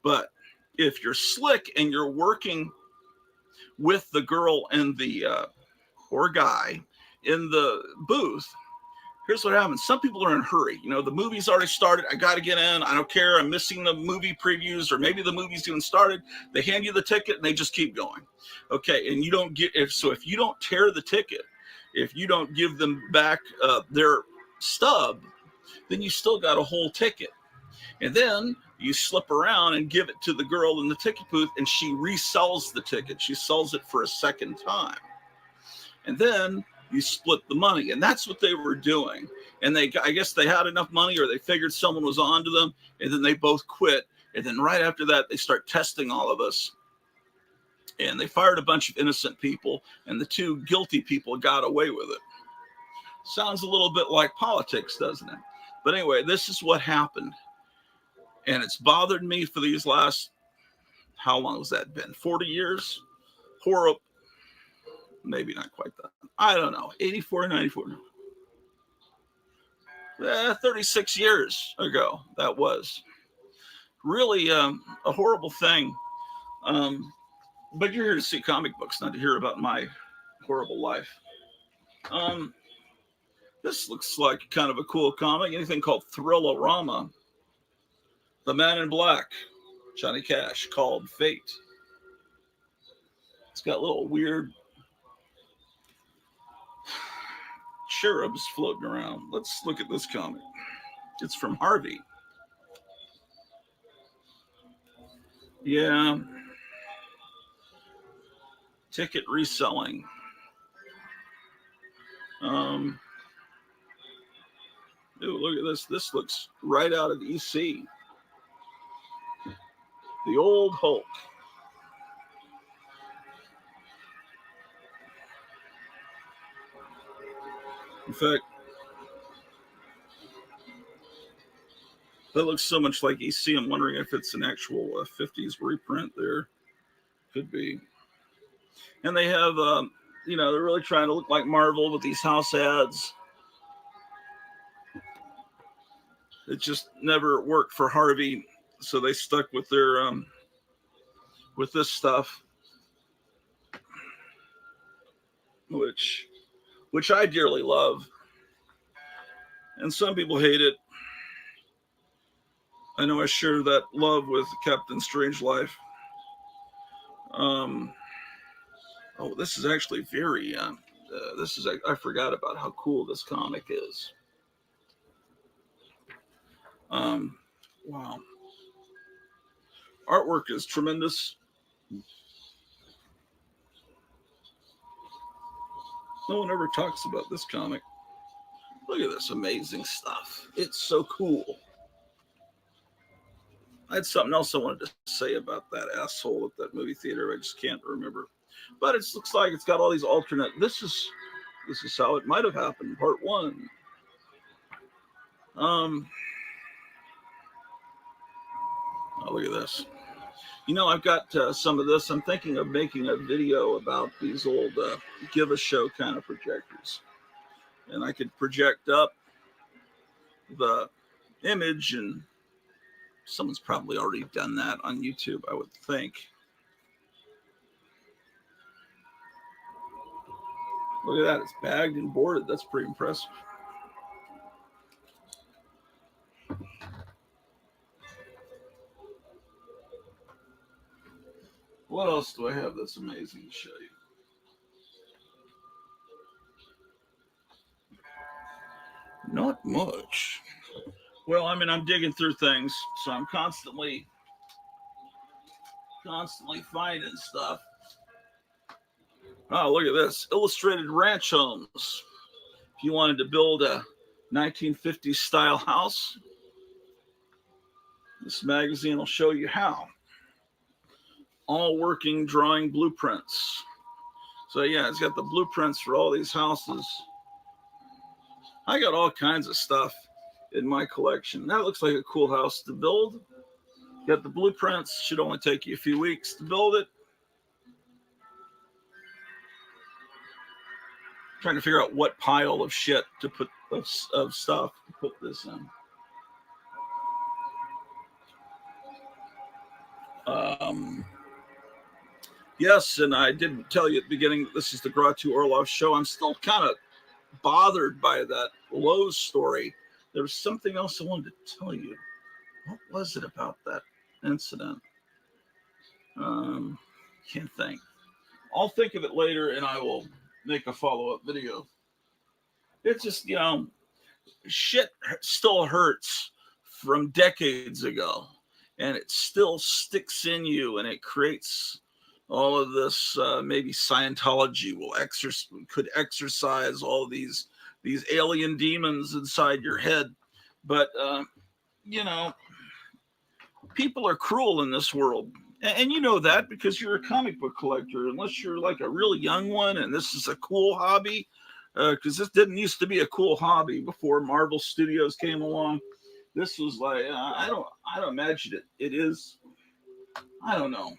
But if you're slick and you're working with the girl and the or guy in the booth, here's what happens. Some people are in a hurry. The movie's already started. I got to get in. I don't care. I'm missing the movie previews, or maybe the movie's even started. They hand you the ticket and they just keep going. Okay, and you don't get if you don't tear the ticket, if you don't give them back their stub, then you still got a whole ticket. And then you slip around and give it to the girl in the ticket booth, and she resells the ticket. She sells it for a second time. And then you split the money. And that's what they were doing. And I guess they had enough money, or they figured someone was onto them, and then they both quit. And then right after that, they start testing all of us. And they fired a bunch of innocent people, and the two guilty people got away with it. Sounds a little bit like politics, doesn't it? But anyway, this is what happened. And it's bothered me for these last, how long has that been? 40 years? Horrible. Maybe not quite that. I don't know. 84, 94. 36 years ago, that was. Really a horrible thing. But you're here to see comic books, not to hear about my horrible life. This looks like kind of a cool comic. Anything called Thrillerama. The Man in Black, Johnny Cash, called Fate. It's got little weird cherubs floating around. Let's look at this comic. It's from Harvey. Yeah. Ticket reselling. Ooh, look at this. This looks right out of EC. The old Hulk. In fact, that looks so much like EC. I'm wondering if it's an actual 50s reprint there. Could be. And they have, they're really trying to look like Marvel with these house ads. It just never worked for Harvey, so they stuck with their with this stuff, which I dearly love. And some people hate it. I know I share that love with Captain Strangelove. Oh, this is actually very. I forgot about how cool this comic is. Wow. Artwork is tremendous. No one ever talks about this comic. Look at this amazing stuff. It's so cool. I had something else I wanted to say about that asshole at that movie theater. I just can't remember. But it looks like it's got all these alternate. This is how it might have happened. Part 1. Oh, look at this. I've got some of this. I'm thinking of making a video about these old give a show kind of projectors. And I could project up the image, and someone's probably already done that on YouTube, I would think. Look at that. It's bagged and boarded. That's pretty impressive. What else do I have that's amazing to show you? Not much. Well, I'm digging through things, so I'm constantly finding stuff. Oh, look at this. Illustrated ranch homes. If you wanted to build a 1950s style house, this magazine will show you how. All working drawing blueprints. So yeah, it's got the blueprints for all these houses. I got all kinds of stuff in my collection. That looks like a cool house to build. Got the blueprints. Should only take you a few weeks to build it. Trying to figure out what pile of shit to put of stuff to put this in. Yes, and I didn't tell you at the beginning that this is the Grottu Orlov show. I'm still kind of bothered by that Lowe's story. There was something else I wanted to tell you. What was it about that incident? Can't think. I'll think of it later, and I will make a follow-up video. It's just, shit still hurts from decades ago, and it still sticks in you, and it creates all of this. Maybe Scientology could exercise all these alien demons inside your head, but people are cruel in this world. And you know that because you're a comic book collector, unless you're like a really young one and this is a cool hobby, because this didn't used to be a cool hobby before Marvel Studios came along. This was like, I don't imagine it is. I don't know.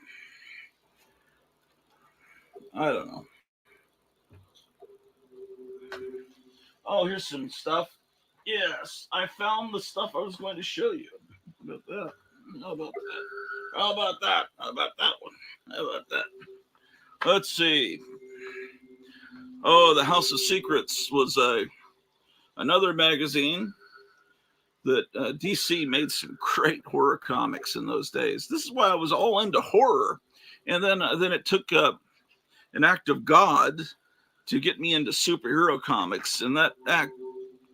Oh, here's some stuff. Yes, I found the stuff I was going to show you. How about that one? How about that? Let's see. Oh, the House of Secrets was another magazine that DC made some great horror comics in those days. This is why I was all into horror. And then it took an act of God to get me into superhero comics. And that act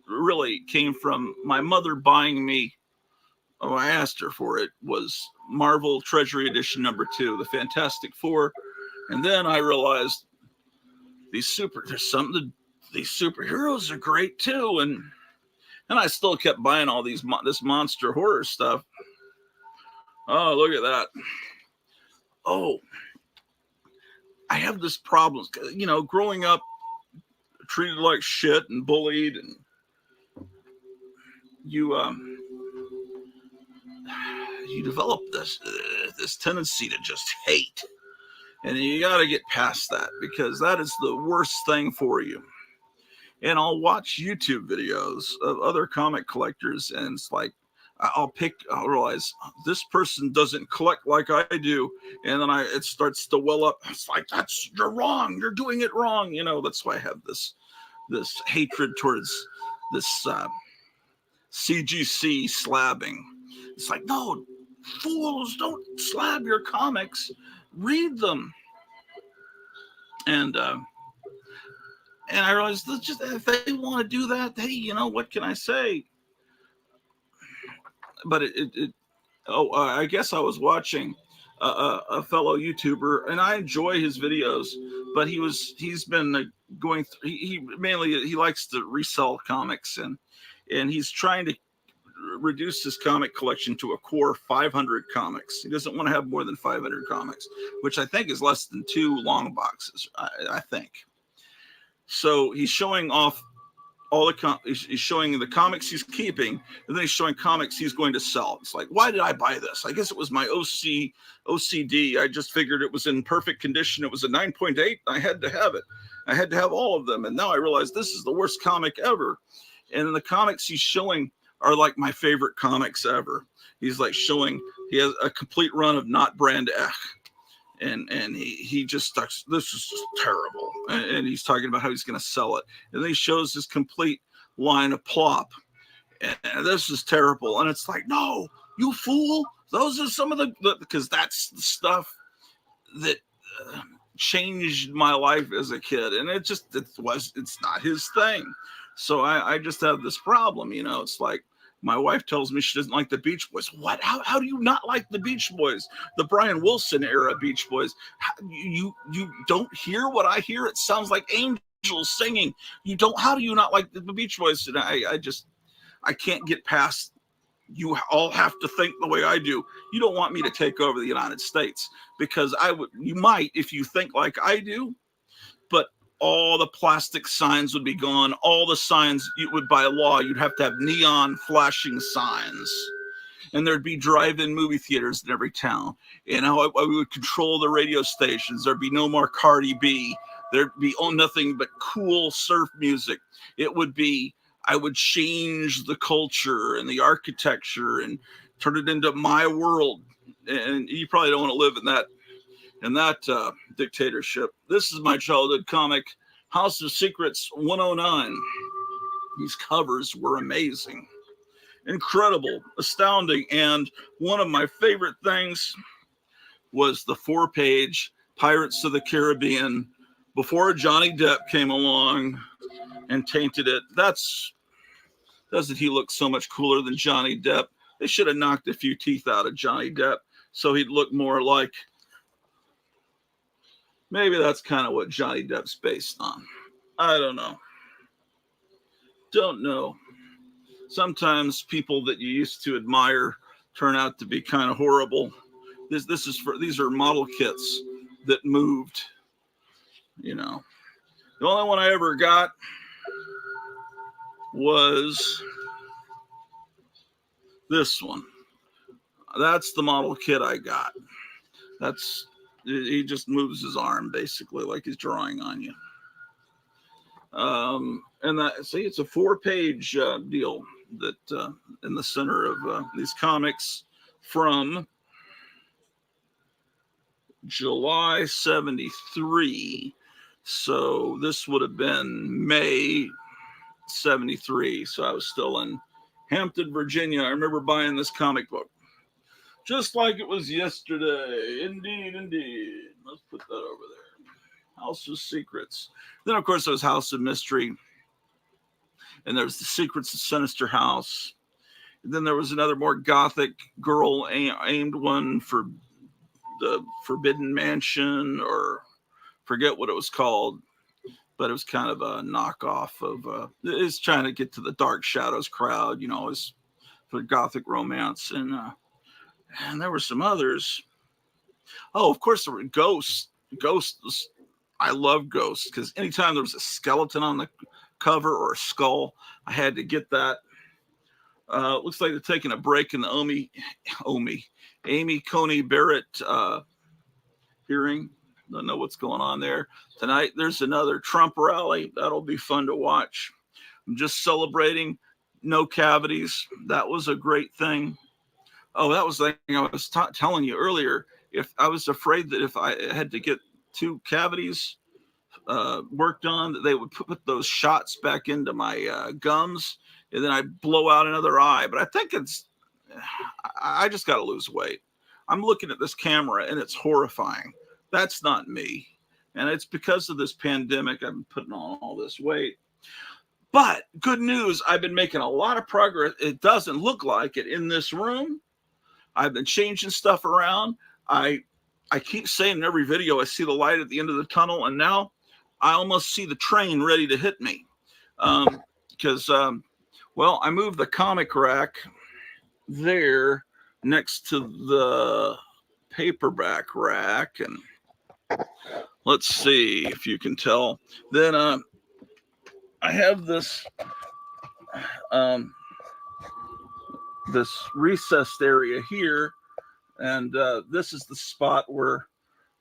really came from my mother buying me, I asked her for it, was Marvel Treasury Edition #2, the Fantastic Four. And then I realized these superheroes are great too. And I still kept buying all this monster horror stuff. Oh, look at that. Oh, I have this problem, growing up treated like shit and bullied, and you develop this tendency to just hate, and you got to get past that, because that is the worst thing for you. And I'll watch YouTube videos of other comic collectors, and it's like I'll realize this person doesn't collect like I do, and then it starts to well up. It's like, you're wrong, you're doing it wrong. That's why I have this hatred towards this CGC slabbing. It's like, no, fools, don't slab your comics, read them. And I realized that just if they want to do that, hey, what can I say? But I guess I was watching a fellow YouTuber, and I enjoy his videos, but he's been going through, he likes to resell comics, and he's trying to reduce his comic collection to a core 500 comics. He doesn't want to have more than 500 comics, which I think is less than 2 long boxes, I think. So he's showing off he's showing the comics he's keeping, and then he's showing comics he's going to sell. It's like, why did I buy this? I guess it was my OCD. I just figured it was in perfect condition. It was a 9.8. I had to have it. I had to have all of them. And now I realize this is the worst comic ever. And the comics he's showing are like my favorite comics ever. He's like showing, he has a complete run of Not Brand Ech. And he just starts, this is just terrible. And he's talking about how he's going to sell it. And then he shows his complete line of Plop. And this is terrible. And it's like, no, you fool. Those are some of because that's the stuff that changed my life as a kid. And it's not his thing. So I just have this problem, it's like, my wife tells me she doesn't like the Beach Boys. What? How do you not like the Beach Boys? The Brian Wilson era Beach Boys. You don't hear what I hear? It sounds like angels singing. How do you not like the Beach Boys? And I can't get past, you all have to think the way I do. You don't want me to take over the United States, because you might if you think like I do, but all the plastic signs would be gone. All the signs, by law, you'd have to have neon flashing signs. And there'd be drive-in movie theaters in every town. We would control the radio stations. There'd be no more Cardi B. There'd be nothing but cool surf music. I would change the culture and the architecture and turn it into my world. And you probably don't want to live in that dictatorship. This is my childhood comic, House of Secrets 109. These covers were amazing, incredible, astounding. And one of my favorite things was the 4-page Pirates of the Caribbean before Johnny Depp came along and tainted it. Doesn't he look so much cooler than Johnny Depp? They should have knocked a few teeth out of Johnny Depp so he'd look more like, maybe that's kind of what Johnny Depp's based on. I don't know. Sometimes people that you used to admire turn out to be kind of horrible. These are model kits that moved. The only one I ever got was this one. That's the model kit I got. He just moves his arm basically like he's drawing on you. And it's a 4-page deal that in the center of these comics from July 73 So this would have been May 73. So I was still in Hampton, Virginia. I remember buying this comic book. Just like it was yesterday. Indeed, indeed. Let's put that over there. House of Secrets. Then, of course, there was House of Mystery. And there's The Secrets of Sinister House. And then there was another more gothic girl aimed one for the Forbidden Mansion, or forget what it was called. But it was kind of a knockoff of, it's trying to get to the Dark Shadows crowd, you know, it's for gothic romance. And there were some others. Oh, of course, there were Ghosts. Ghosts, I love Ghosts, because anytime there was a skeleton on the cover or a skull, I had to get that. Looks like they're taking a break in the Amy Coney Barrett hearing. Don't know what's going on there. Tonight, there's another Trump rally. That'll be fun to watch. I'm just celebrating no cavities. That was a great thing. Oh, that was the thing I was telling you earlier. If I was afraid that if I had to get 2 cavities worked on, that they would put those shots back into my gums, and then I'd blow out another eye. But I think I just got to lose weight. I'm looking at this camera, and it's horrifying. That's not me. And it's because of this pandemic I've been putting on all this weight. But good news, I've been making a lot of progress. It doesn't look like it in this room. I've been changing stuff around. I keep saying in every video, I see the light at the end of the tunnel, and now I almost see the train ready to hit me. Because, well, I moved the comic rack there next to the paperback rack, and let's see if you can tell. Then I have this this recessed area here, and this is the spot where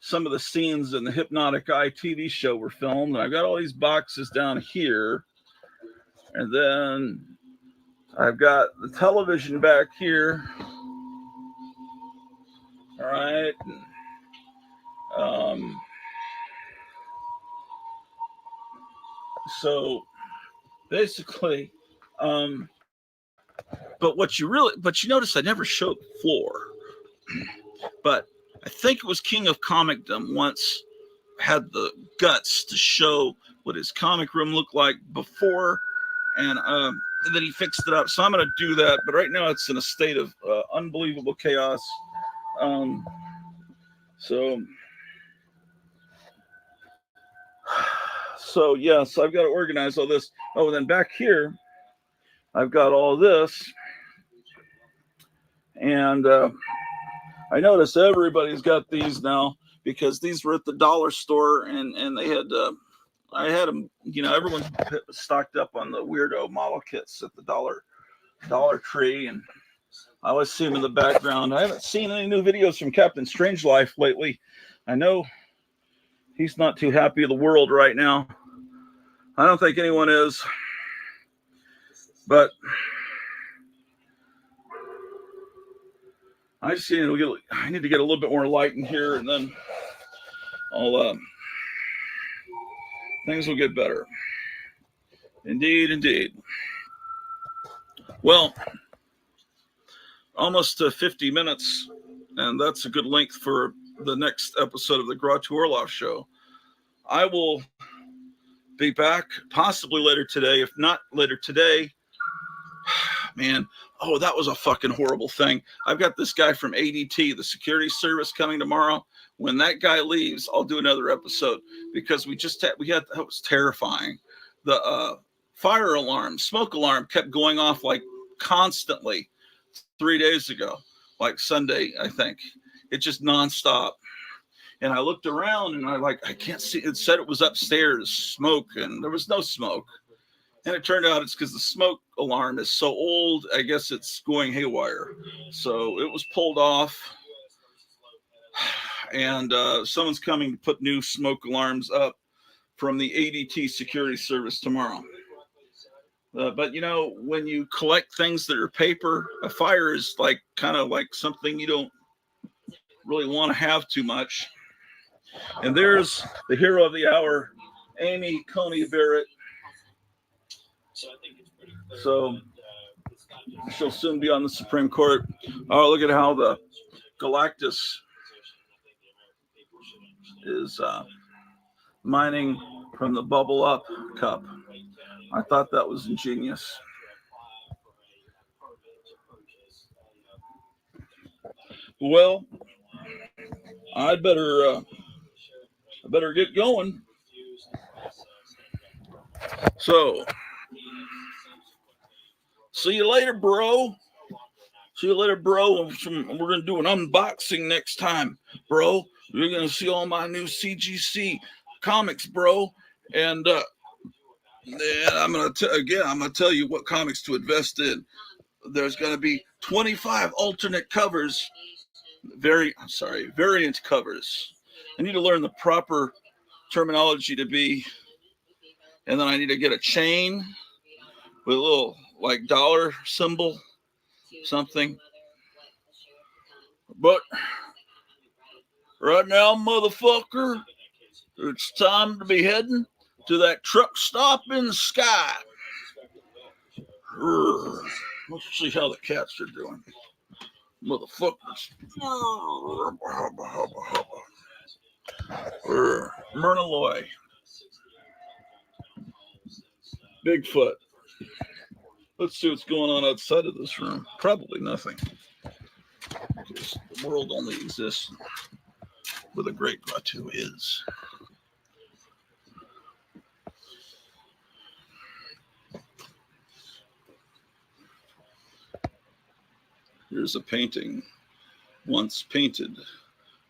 some of the scenes in the Hypnotic Eye TV show were filmed. And I've got all these boxes down here, and then I've got the television back here. All right. So basically, but you notice I never showed the floor. But I think it was King of Comicdom once had the guts to show what his comic room looked like before, and then he fixed it up. So I'm going to do that. But right now it's in a state of unbelievable chaos. So yes, I've got to organize all this. Oh, and then back here, I've got all this. And I notice everybody's got these now, because these were at the dollar store, and they had, I had them, you know, everyone's stocked up on the weirdo model kits at the Dollar Tree, and I always see them in the background. I haven't seen any new videos from Captain Strangelove lately. I know he's not too happy with the world right now. I don't think anyone is, but I just I need to get a little bit more light in here, and then things will get better. Indeed, indeed. Well, almost 50 minutes, and that's a good length for the next episode of the Grottu Show. I will be back possibly later today. If not later today, man, oh, that was a fucking horrible thing. I've got this guy from ADT, the security service, coming tomorrow. When that guy leaves, I'll do another episode, because that was terrifying. The fire alarm, smoke alarm kept going off like constantly 3 days ago, like Sunday, I think. It just nonstop. And I looked around, and I can't see. It said it was upstairs, smoke, and there was no smoke. And it turned out it's because the smoke alarm is so old, I guess it's going haywire. So it was pulled off. And someone's coming to put new smoke alarms up from the ADT security service tomorrow. But, you know, when you collect things that are paper, a fire is kind of like something you don't really want to have too much. And there's the hero of the hour, Amy Coney Barrett. So she'll soon be on the Supreme Court. Oh, look at how the Galactus is mining from the Bubble Up cup. I thought that was ingenious. Well, I better get going. So, see you later, bro. See you later, bro. We're going to do an unboxing next time, bro. You're going to see all my new CGC comics, bro. And I'm going to tell you what comics to invest in. There's going to be 25 alternate covers, variant covers. I need to learn the proper terminology to be. And then I need to get a chain with a little like dollar symbol, something. But right now, motherfucker, it's time to be heading to that truck stop in the sky. Let's see how the cats are doing. Motherfuckers. Myrna Bigfoot. Let's see what's going on outside of this room. Probably nothing. Because the world only exists where the great Grottu is. Here's a painting once painted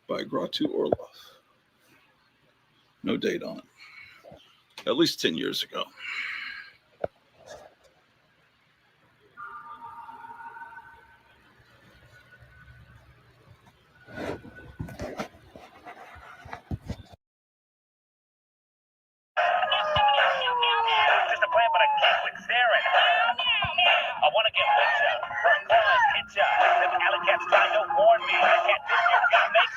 by Grottu Orloff. No date on it. At least 10 years ago.
I want to get with ya, run on, hit ya. Them alley cats trying to warn me. I can't miss you, gonna make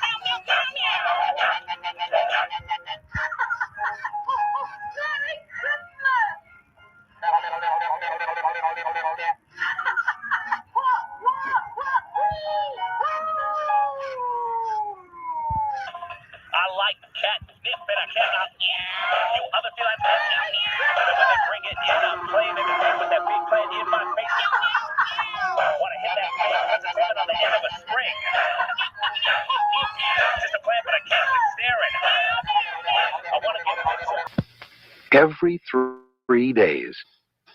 I like cat sniff and I cannot you other feel like that. But when they bring it in, I'm playing in the game with that big plant in my face. I want to hit that thing because it's even on the end of a string. Just a plan, but I can't quit staring. I want to get
Every 3 days,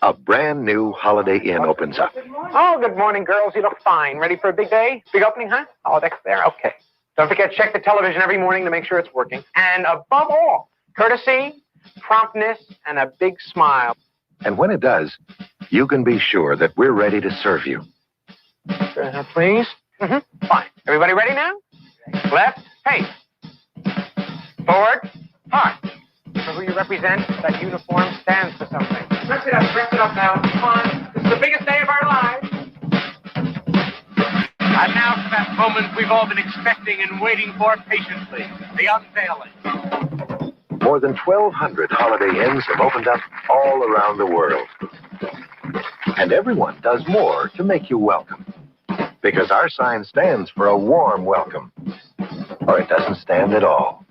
a brand new Holiday Inn opens up.
Oh, good morning, girls. You look fine. Ready for a big day? Big opening, huh? Oh, that's there. Okay. Don't forget, check the television every morning to make sure it's working. And above all, courtesy, promptness, and a big smile.
And when it does, you can be sure that we're ready to serve you.
Please? Fine. Everybody ready now? Left, hey. Forward, hard. For who you represent, that uniform stands for something. Dress it up now. Come on. This is the biggest day of our lives. And now for that moment we've all been expecting and waiting for patiently, the unveiling.
More than 1,200 Holiday Inns have opened up all around the world. And everyone does more to make you welcome. Because our sign stands for a warm welcome. Or it doesn't stand at all.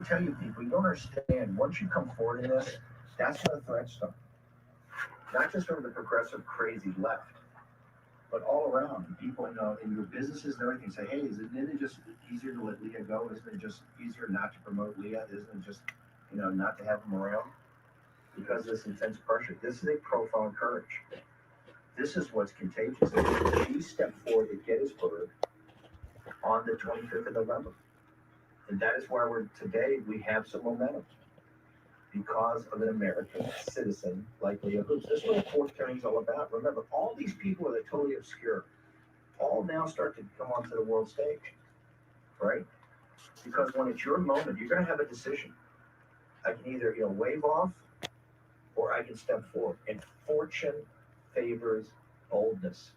Tell you people, you don't understand. Once you come forward in this, that's when the threats start. Not just from the progressive, crazy left, but all around. People, in your businesses and everything say, hey, isn't it just easier to let Leah go? Isn't it just easier not to promote Leah? Isn't it just, not to have them around? Because of this intense pressure. This is a profound courage. This is what's contagious. She stepped forward at Gettysburg on the 25th of November. And that is why we have some momentum. Because of an American citizen like Leah Hoops. This is what the fourth turning is all about. Remember, all these people that are totally obscure all now start to come onto the world stage, right? Because when it's your moment, you're going to have a decision. I can either wave off, or I can step forward. And fortune favors boldness.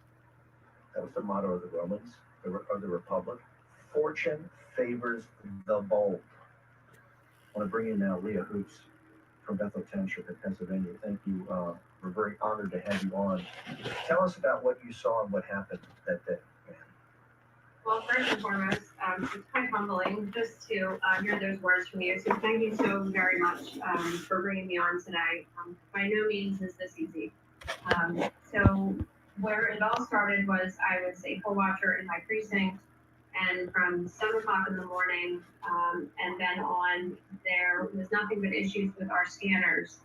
That was the motto of the Romans, of the Republic. Fortune favors the bold. I want to bring in now Leah Hoops from Bethel Township in Pennsylvania. Thank you. We're very honored to have you on. Tell us about what you saw and what happened that day.
Well, first and foremost, it's quite humbling just to hear those words from you. So thank you so very much for bringing me on today. By no means is this easy. So where it all started was I was a poll watcher in my precinct, and from 7 o'clock in the morning and then on, there was nothing but issues with our scanners.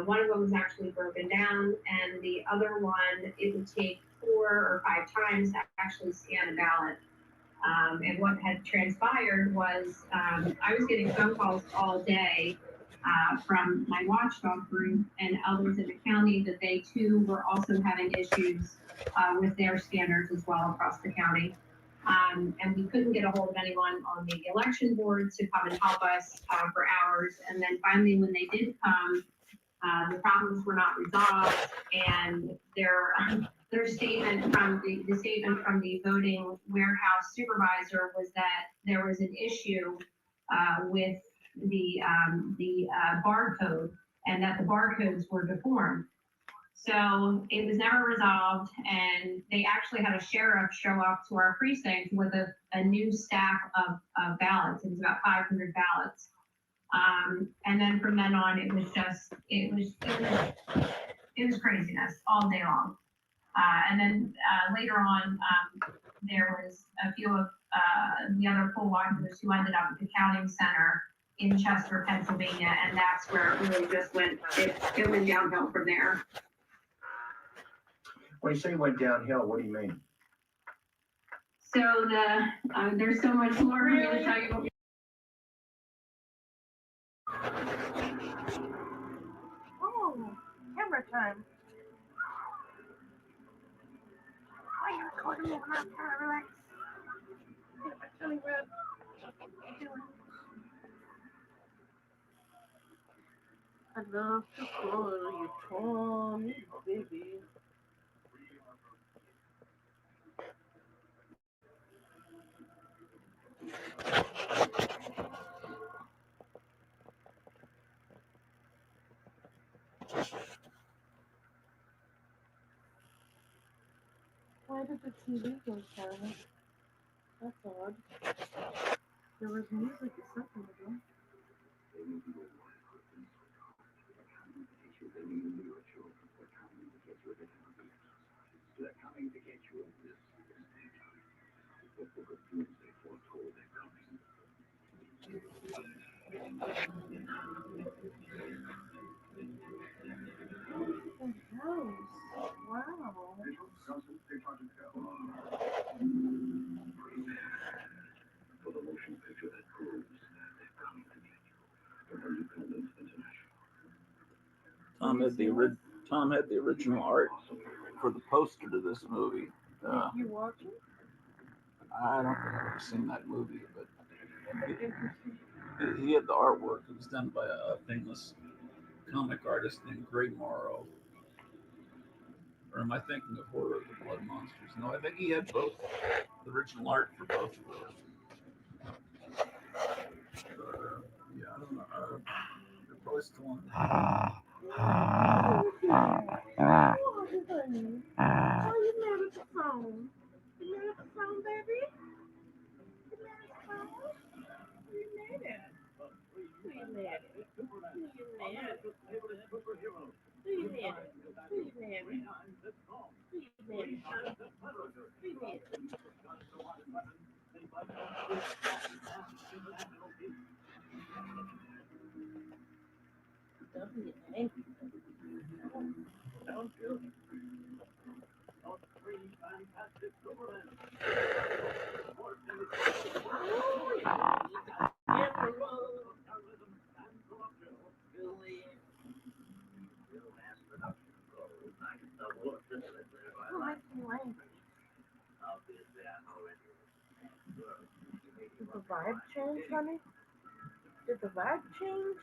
One of them was actually broken down, and the other one, it would take 4 or 5 times to actually scan a ballot. And what had transpired was I was getting phone calls all day from my watchdog group and others in the county that they too were also having issues with their scanners as well across the county. And we couldn't get a hold of anyone on the election board to come and help us for hours. And then finally, when they did come, the problems were not resolved, and their statement from the voting warehouse supervisor was that there was an issue with the barcode, and that the barcodes were deformed. So it was never resolved, and they actually had a sheriff show up to our precinct with a new stack of ballots. It was about 500 ballots. And then from then on, it was craziness all day long. And then later on, there was a few of the other poll watchers who ended up at the counting center in Chester, Pennsylvania, and that's where it really just went downhill from there.
When you say went downhill, what do you mean?
So there's so much more for me to tell you.
Oh, camera time. Why are you recording me? I'm not trying to relax. Get my tummy rub. I love to cuddle your tummy, baby. Why did the TV go silent? That's odd. There was music a second ago. The house. Wow.
Tom had the original art for the poster to this movie.
You watching?
I don't think I've ever seen that movie, but he had the artwork. It was done by a famous comic artist named Greg Morrow. Or am I thinking of Horror of the Blood Monsters? No, I think he had both the original art for both of those. Yeah, I don't know. They're probably still on.
Oh, honey. Why are you mad at the phone? You mad at the phone, baby? You mad at the phone? Who you mad at? Who you mad at? Who you mad at? Who you mad at? Who you mad at? Who you mad at? Who you mad at? Don't do it. Did the vibe change, honey? Did the vibe change?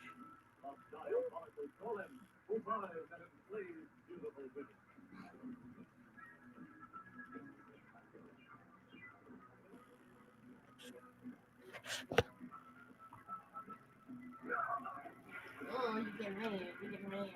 Oh, you get mad. You get mad.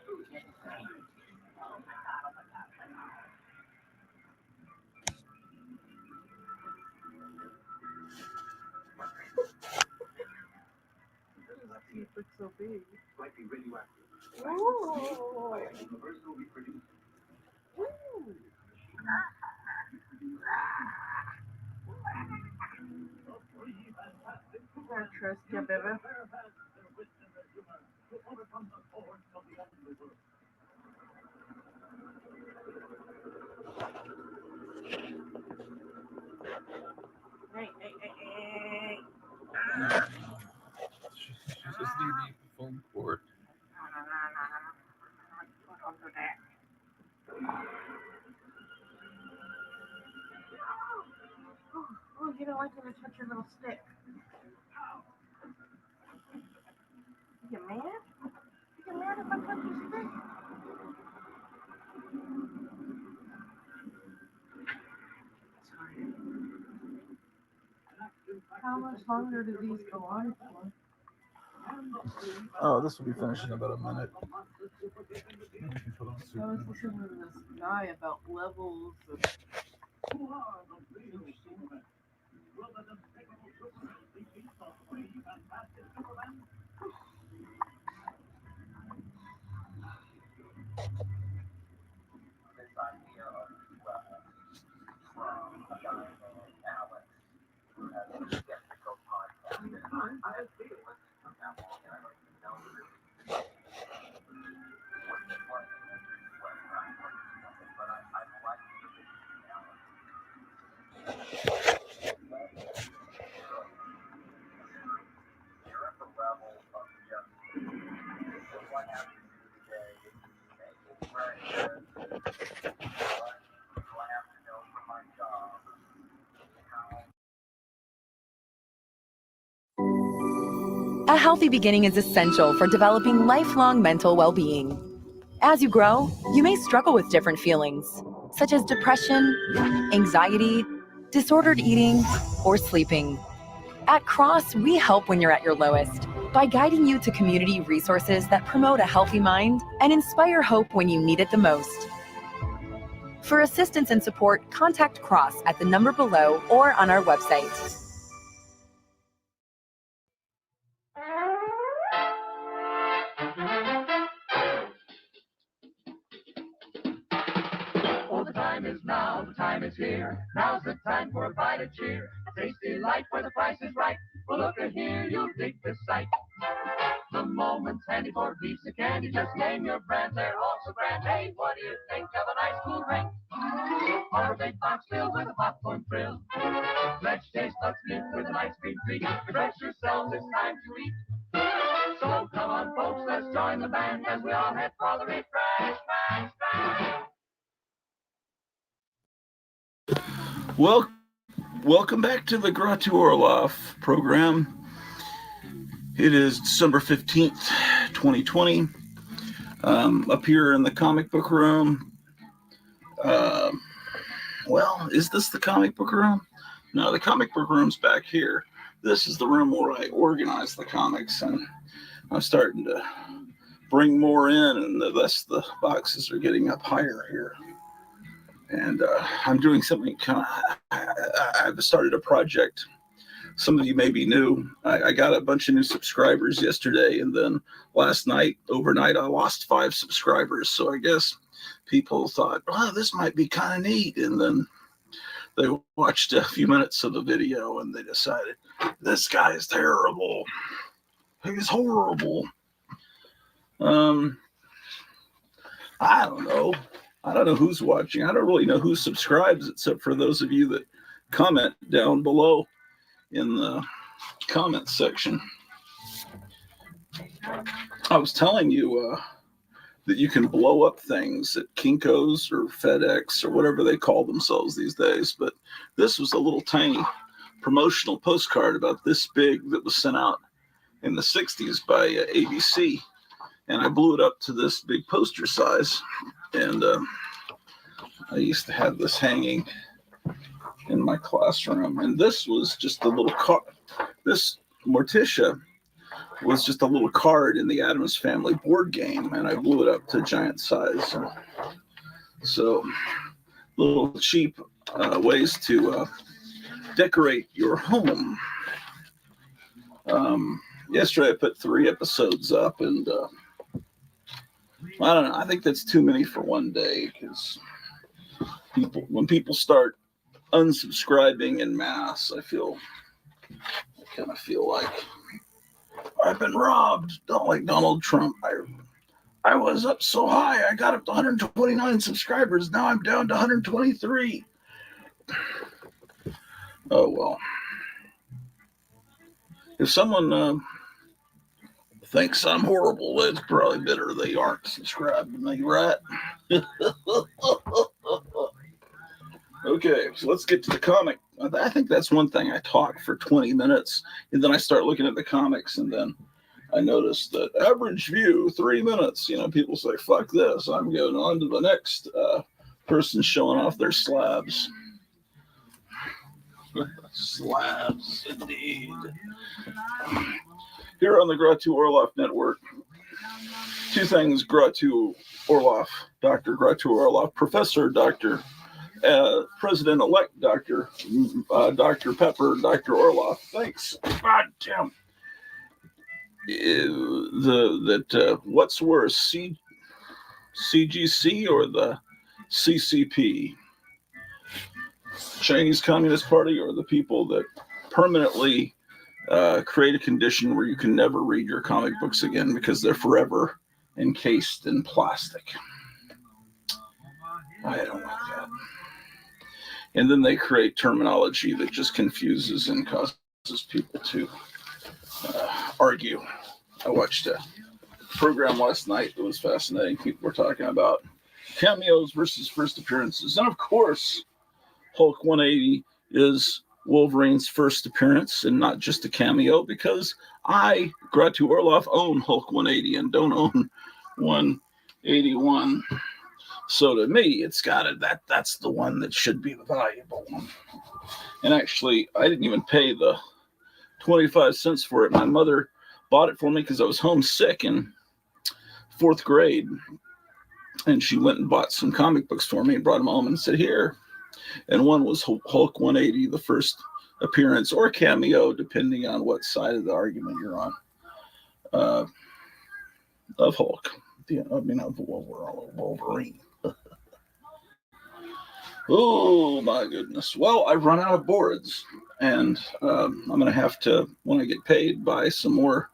Teeth look so big.
Might be radioactive.
Ooh.
Universal reproduce.
Ooh. I trust you, baby. Hey, hey, hey, hey.
She just needs the phone cord.
Oh, you don't like when I touch your little stick. You get mad? You get mad if I touch your stick? How much longer do these go on for?
Oh, this will be finished in about a minute.
I was listening to this guy about levels of
A healthy beginning is essential for developing lifelong mental well-being. As you grow, you may struggle with different feelings, such as depression, anxiety, disordered eating, or sleeping. At Cross, we help when you're at your lowest by guiding you to community resources that promote a healthy mind and inspire hope when you need it the most. For assistance and support, contact Cross at the number below or on our website.
Oh, the time is now, the time is here. Now's the time for a bite of cheer. A tasty light where the price is right. Well, look at here, you'll dig this sight. The moment's handy for a piece of candy. Just name your brand, they're all so grand. Hey, what do you think of a nice cool drink? Or a big box filled with a popcorn thrill? Let's taste buds meet with an ice cream treat. Refresh yourselves, it's time to eat. So come on, folks, let's join the band as we all head for the refreshment stand.
Well, welcome back to the Grottu Orloff program. It is December 15th, 2020. Up here in the comic book room. Well, is this the comic book room? No, the comic book room's back here. This is the room where I organize the comics, and I'm starting to bring more in, and thus the boxes are getting up higher here. And I'm doing something kind of, I've started a project. Some of you may be new. I got a bunch of new subscribers yesterday, and then last night, overnight, I lost 5 subscribers. So I guess people thought, wow, this might be kind of neat. And then they watched a few minutes of the video, and they decided, this guy is terrible. He's horrible. I don't know. I don't know who's watching. I don't really know who subscribes, except for those of you that comment down below in the comment section. I was telling you that you can blow up things at Kinko's or FedEx or whatever they call themselves these days. But this was a little tiny promotional postcard about this big that was sent out in the 60s by ABC. And I blew it up to this big poster size. And I used to have this hanging in my classroom. And this was just a little card. This Morticia was just a little card in the Addams Family board game, and I blew it up to giant size. So little cheap ways to decorate your home. Yesterday I put 3 episodes up, and I don't know, I think that's too many for one day, because when people start unsubscribing en masse, I kind of feel like I've been robbed. Don't like Donald Trump. I was up so high. I got up to 129 subscribers. Now I'm down to 123. Oh, well. If someone thinks I'm horrible, it's probably better they aren't subscribed to me, right? Okay, so let's get to the comic. I think that's one thing. I talk for 20 minutes, and then I start looking at the comics, and then I notice that average view, 3 minutes. You know, people say, fuck this. I'm going on to the next person showing off their slabs. Slabs, indeed. Here on the Grottu Orloff Network, 2 things: Grottu Orloff, Dr. Grottu Orloff, Professor Dr. President-elect Dr. Pepper, Dr. Orloff. Thanks. God damn. What's worse, CGC or the CCP? Chinese Communist Party, or the people that permanently create a condition where you can never read your comic books again because they're forever encased in plastic? I don't like that. And then they create terminology that just confuses and causes people to argue. I watched a program last night that was fascinating. People were talking about cameos versus first appearances. And of course, Hulk 180 is Wolverine's first appearance and not just a cameo, because I, Grottu Orloff, own Hulk 180 and don't own 181. So to me, it's got it. That's the one that should be the valuable one. And actually, I didn't even pay the 25 cents for it. My mother bought it for me because I was homesick in 4th grade. And she went and bought some comic books for me and brought them home and said, here. And one was Hulk 180, the first appearance or cameo, depending on what side of the argument you're on, of Hulk. Of Wolverine. Oh, my goodness. Well, I've run out of boards, and I'm going to have to, when I get paid, buy some more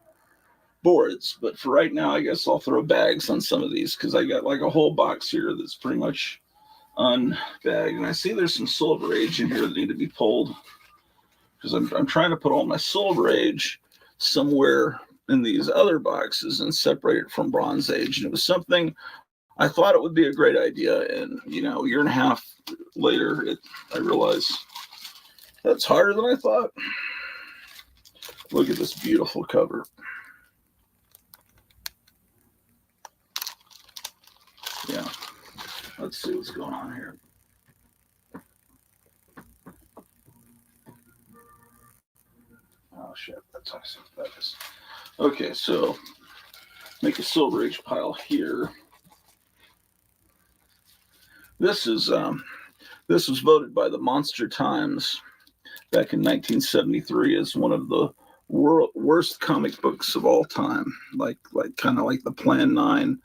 boards. But for right now, I guess I'll throw bags on some of these, because I got like a whole box here that's pretty much unbagged. And I see there's some Silver Age in here that need to be pulled, because I'm trying to put all my Silver Age somewhere in these other boxes and separate it from Bronze Age. And it was something I thought it would be a great idea. And, a year and a half later, I realized that's harder than I thought. Look at this beautiful cover. Yeah. Let's see what's going on here. Oh, shit. That's what that is. Okay, so make a Silver Age pile here. This was voted by the Monster Times back in 1973 as one of the worst comic books of all time, kind of like the Plan 9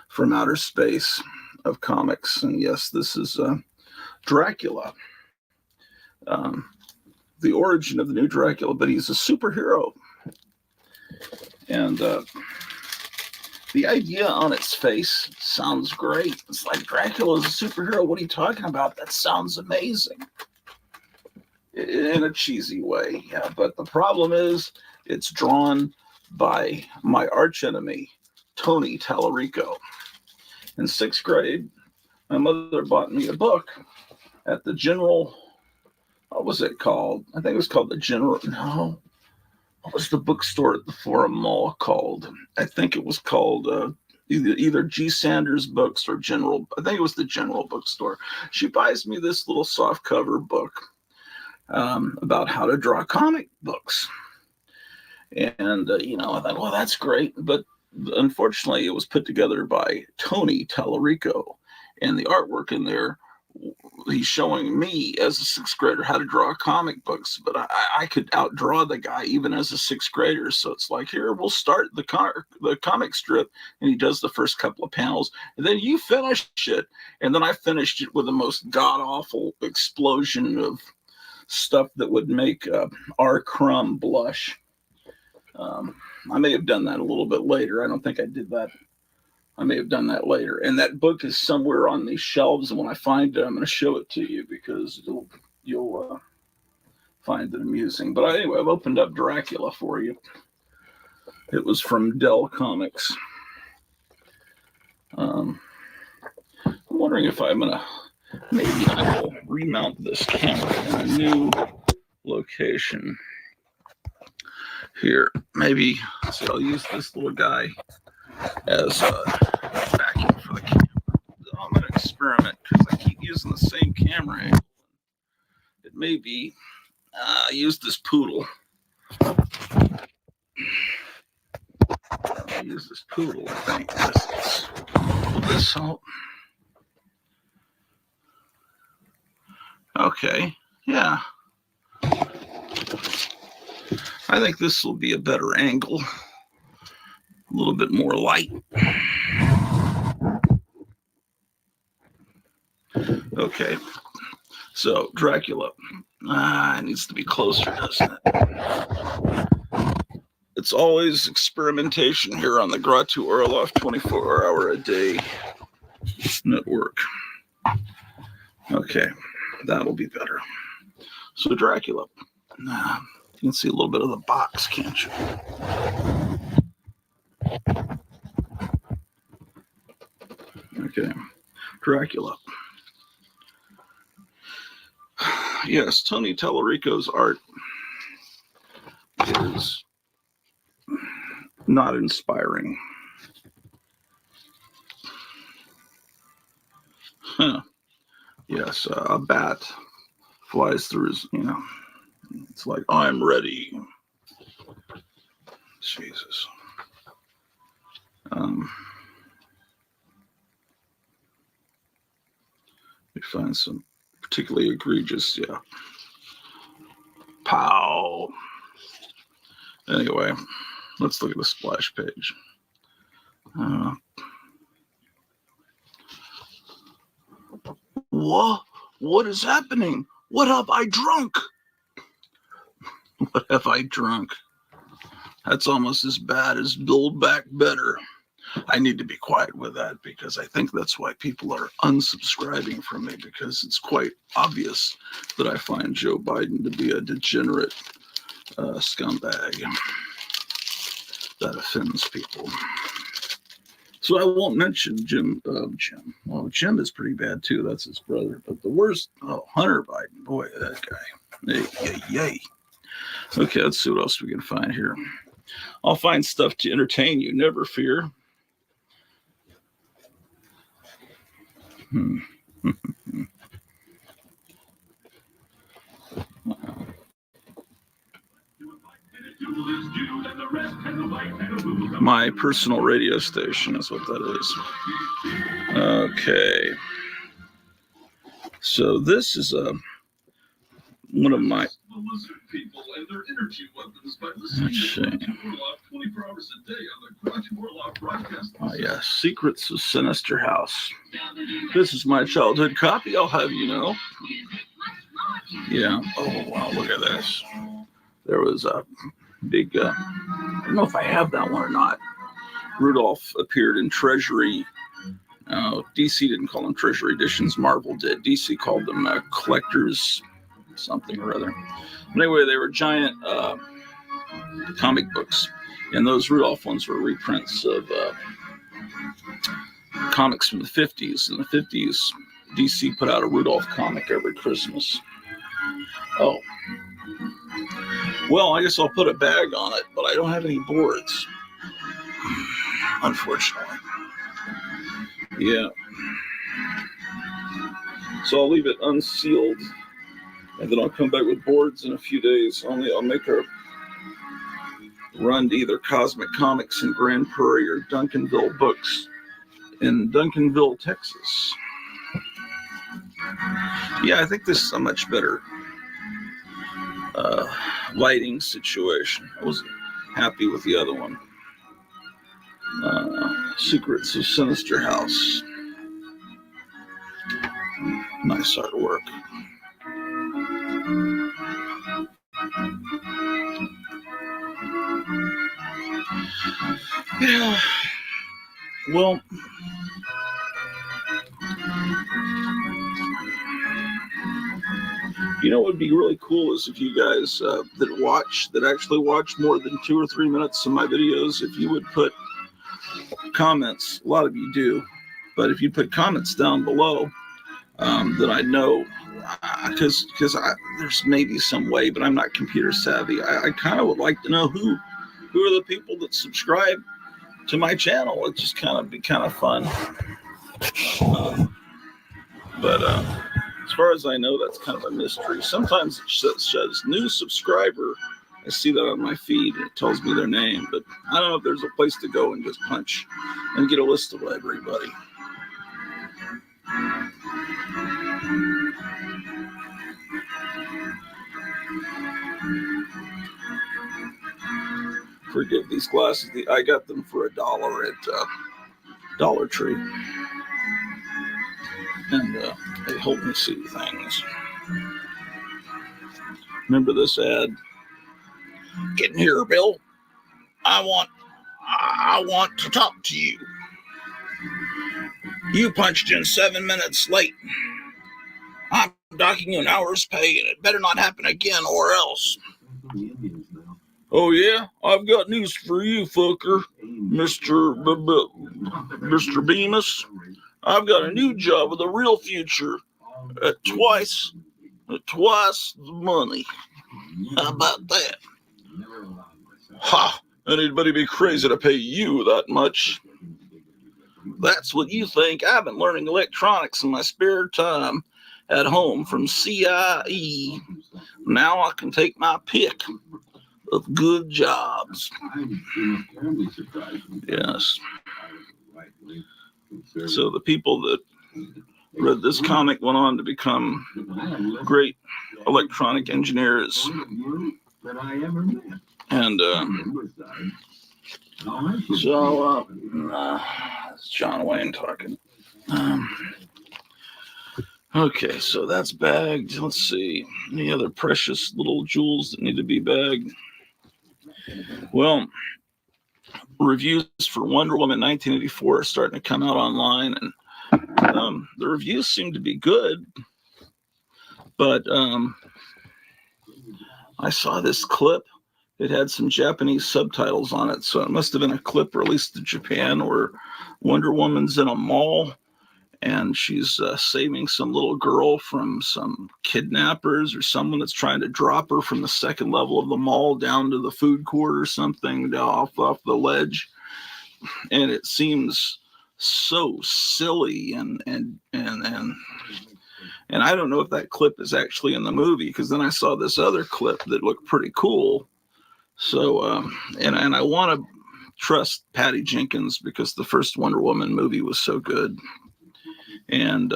from outer space of comics. And yes, this is Dracula, the origin of the new Dracula, but he's a superhero. And the the idea on its face sounds great. It's like Dracula is a superhero. What are you talking about? That sounds amazing. In a cheesy way, yeah. But the problem is it's drawn by my archenemy, Tony Tallarico. In 6th grade, my mother bought me a book at the General, what was it called? I think it was called the General, no. What was the bookstore at the Forum Mall called? I think it was called either G. Sanders Books or General. I think it was the General Bookstore. She buys me this little soft cover book about how to draw comic books. And, I thought, well, that's great. But unfortunately, it was put together by Tony Tallarico. And the artwork in there, he's showing me as a 6th grader how to draw comic books. But I could outdraw the guy even as a 6th grader. So it's like, here, we'll start the comic strip. And he does the first couple of panels. And then you finish it. And then I finished it with the most god-awful explosion of stuff that would make R. Crumb blush. I may have done that a little bit later. I don't think I did that. I may have done that later. And that book is somewhere on these shelves. And when I find it, I'm going to show it to you because you'll find it amusing. But anyway, I've opened up Dracula for you. It was from Dell Comics. I'm wondering if I'm going to, maybe I will remount this camera in a new location here. Maybe, so I'll use this little guy as backing for the camera. I'm going to experiment because I keep using the same camera angle. It may be, use this poodle. I'll use this poodle, I think. Will this help? Okay, yeah. I think this will be a better angle. A little bit more light. Okay, so Dracula. It needs to be closer, doesn't it? It's always experimentation here on the Grottu Orloff 24-hour-a-day network. Okay, that'll be better. So Dracula. You can see a little bit of the box, can't you? Okay, Dracula. Yes, Tony Tallarico's art is not inspiring. Huh. Yes, a bat flies through his, it's like, I'm ready. Jesus. We find some particularly egregious, yeah. Pow. Anyway, let's look at the splash page. What is happening? What have I drunk? What have I drunk? That's almost as bad as Build Back Better. I need to be quiet with that because I think that's why people are unsubscribing from me, because it's quite obvious that I find Joe Biden to be a degenerate scumbag that offends people. So I won't mention Jim. Well, Jim is pretty bad too. That's his brother. But the worst, Hunter Biden. Boy, that guy. Yay. Okay, let's see what else we can find here. I'll find stuff to entertain you. Never fear. My personal radio station is what that is. Okay. So this is one of my. Let's see. Oh, yeah. Secrets of Sinister House. This is my childhood copy, I'll have you know. Yeah. Oh, wow. Look at this. There was a big, I don't know if I have that one or not. Rudolph appeared in Treasury. DC didn't call them Treasury editions. Marvel did. DC called them collectors something or other. Anyway, they were giant comic books. And those Rudolph ones were reprints of comics from the 50s. In the 50s, DC put out a Rudolph comic every Christmas. Oh. Well, I guess I'll put a bag on it, but I don't have any boards. Unfortunately. Yeah. So I'll leave it unsealed, and then I'll come back with boards in a few days. I'll make a run to either Cosmic Comics in Grand Prairie or Duncanville Books in Duncanville, Texas. Yeah, I think this is a much better lighting situation. I wasn't happy with the other one. Secrets of Sinister House. Nice artwork. Yeah. Well, you know what would be really cool is if you guys that actually watch more than 2 or 3 minutes of my videos, if you would put comments. A lot of you do, but if you put comments down below, that I know, because there's maybe some way, but I'm not computer savvy. I kind of would like to know who are the people that subscribe to my channel. It just be kind of fun. But as far as I know, that's kind of a mystery. Sometimes it says new subscriber. I see that on my feed. It tells me their name, but I don't know if there's a place to go and just punch and get a list of everybody. Forgive these glasses. I got them for $1 at Dollar Tree. And they help me see things. Remember this ad? Get in here, Bill. I want to talk to you. You punched in 7 minutes late. I'm docking you an hour's pay, and it better not happen again, or else. Oh yeah, I've got news for you, fucker, Mr. Bemis. I've got a new job with a real future at twice the money. How about that? Ha! Anybody be crazy to pay you that much? That's what you think. I've been learning electronics in my spare time at home from CIE. Now I can take my pick of good jobs. Yes. So the people that read this comic went on to become great electronic engineers. And it's John Wayne talking. Okay, so that's bagged. Let's see. Any other precious little jewels that need to be bagged? Well, reviews for Wonder Woman 1984 are starting to come out online, and the reviews seem to be good. But I saw this clip. It had some Japanese subtitles on it, so it must have been a clip released in Japan where Wonder Woman's in a mall and she's saving some little girl from some kidnappers or someone that's trying to drop her from the second level of the mall down to the food court or something, off the ledge. And it seems so silly and I don't know if that clip is actually in the movie, because then I saw this other clip that looked pretty cool. So and I want to trust Patty Jenkins because the first Wonder Woman movie was so good. And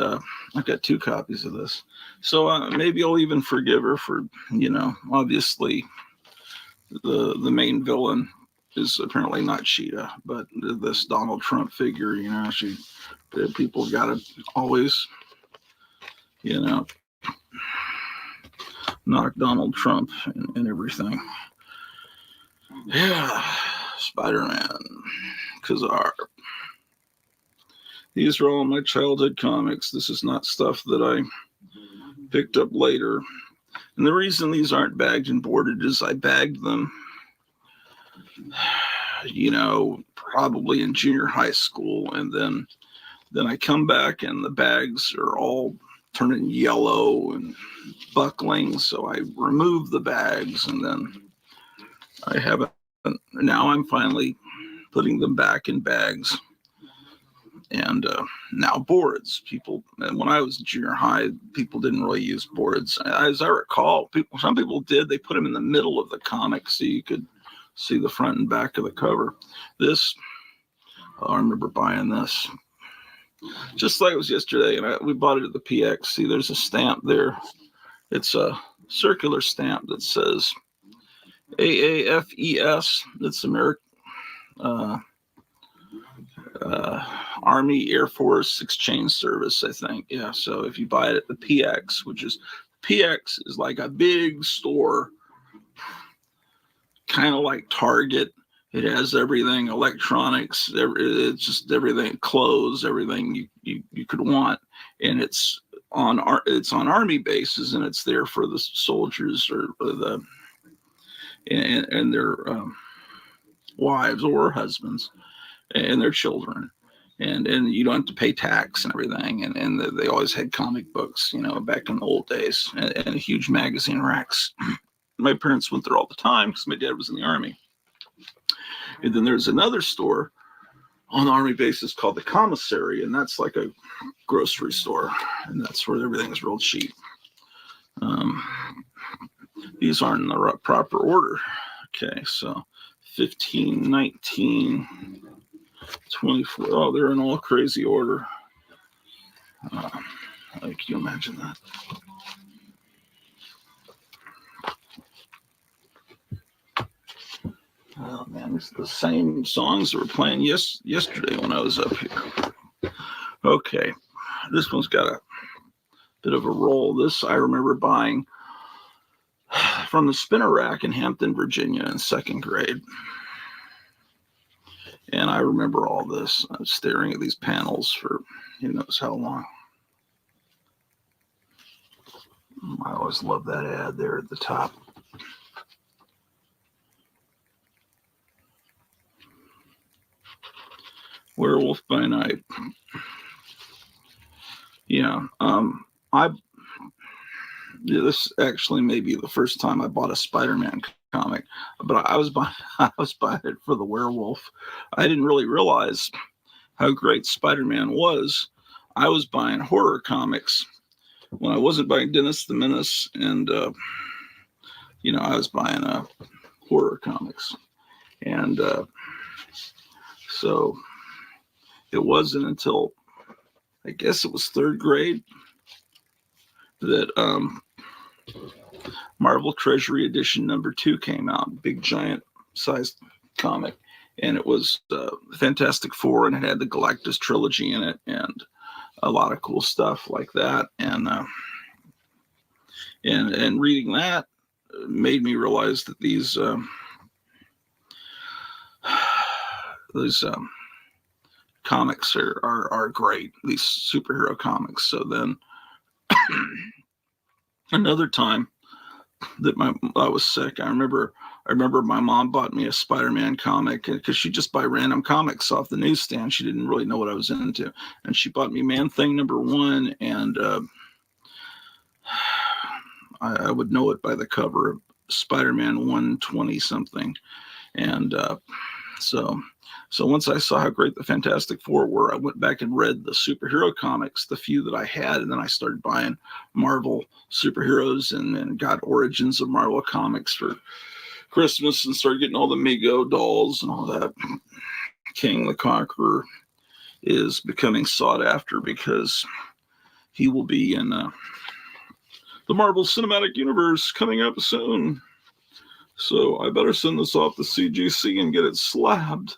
I've got 2 copies of this. So maybe I'll even forgive her for, obviously the main villain is apparently not Cheetah, but this Donald Trump figure, people got to always, knock Donald Trump and everything. Yeah, Spider-Man. because these are all my childhood comics. This is not stuff that I picked up later. And the reason these aren't bagged and boarded is I bagged them, probably in junior high school. And then I come back and the bags are all turning yellow and buckling. So I remove the bags, and then now I'm finally putting them back in bags. And now boards. And when I was in junior high, people didn't really use boards. As I recall, some people did. They put them in the middle of the comic so you could see the front and back of the cover. I remember buying this just like it was yesterday, and we bought it at the PX. See, there's a stamp there. It's a circular stamp that says AAFES. It's American. Army Air Force Exchange Service, I think. Yeah. So if you buy it at the PX, PX is like a big store, kind of like Target. It has everything, electronics, it's just everything, clothes, everything you could want. And it's on Army bases, and it's there for the soldiers and their wives or husbands and their children. And you don't have to pay tax and everything. And they always had comic books, back in the old days, and huge magazine racks. My parents went there all the time because my dad was in the Army. And then there's another store on the Army bases called the Commissary, and that's like a grocery store, and that's where everything's real cheap. These aren't in the proper order. Okay, so 15, 19, 24. Oh, they're in all crazy order. Can you imagine that? Oh man, it's the same songs that were playing yesterday when I was up here. Okay, this one's got a bit of a roll. This I remember buying from the spinner rack in Hampton, Virginia in second grade. And I remember all this. I was staring at these panels for who knows how long. I always love that ad there at the top. Werewolf by Night. Yeah. This actually may be the first time I bought a Spider-Man comic, but I was buying it for the werewolf. I didn't really realize how great Spider-Man was. I was buying horror comics when I wasn't buying Dennis the Menace, and I was buying horror comics, and so it wasn't until I guess it was third grade that Marvel Treasury edition #2 came out, big giant sized comic, and it was Fantastic Four, and it had the Galactus trilogy in it, and a lot of cool stuff like that, and reading that made me realize that these comics are great, these superhero comics. So then another time that I was sick, I remember my mom bought me a Spider-Man comic because she just buy random comics off the newsstand. She didn't really know what I was into, and she bought me Man-Thing #1, and I would know it by the cover, Spider-Man 120 something, and so once I saw how great the Fantastic Four were, I went back and read the superhero comics, the few that I had, and then I started buying Marvel superheroes and got Origins of Marvel comics for Christmas and started getting all the Mego dolls and all that. King the Conqueror is becoming sought after because he will be in the Marvel Cinematic Universe coming up soon. So I better send this off to CGC and get it slabbed.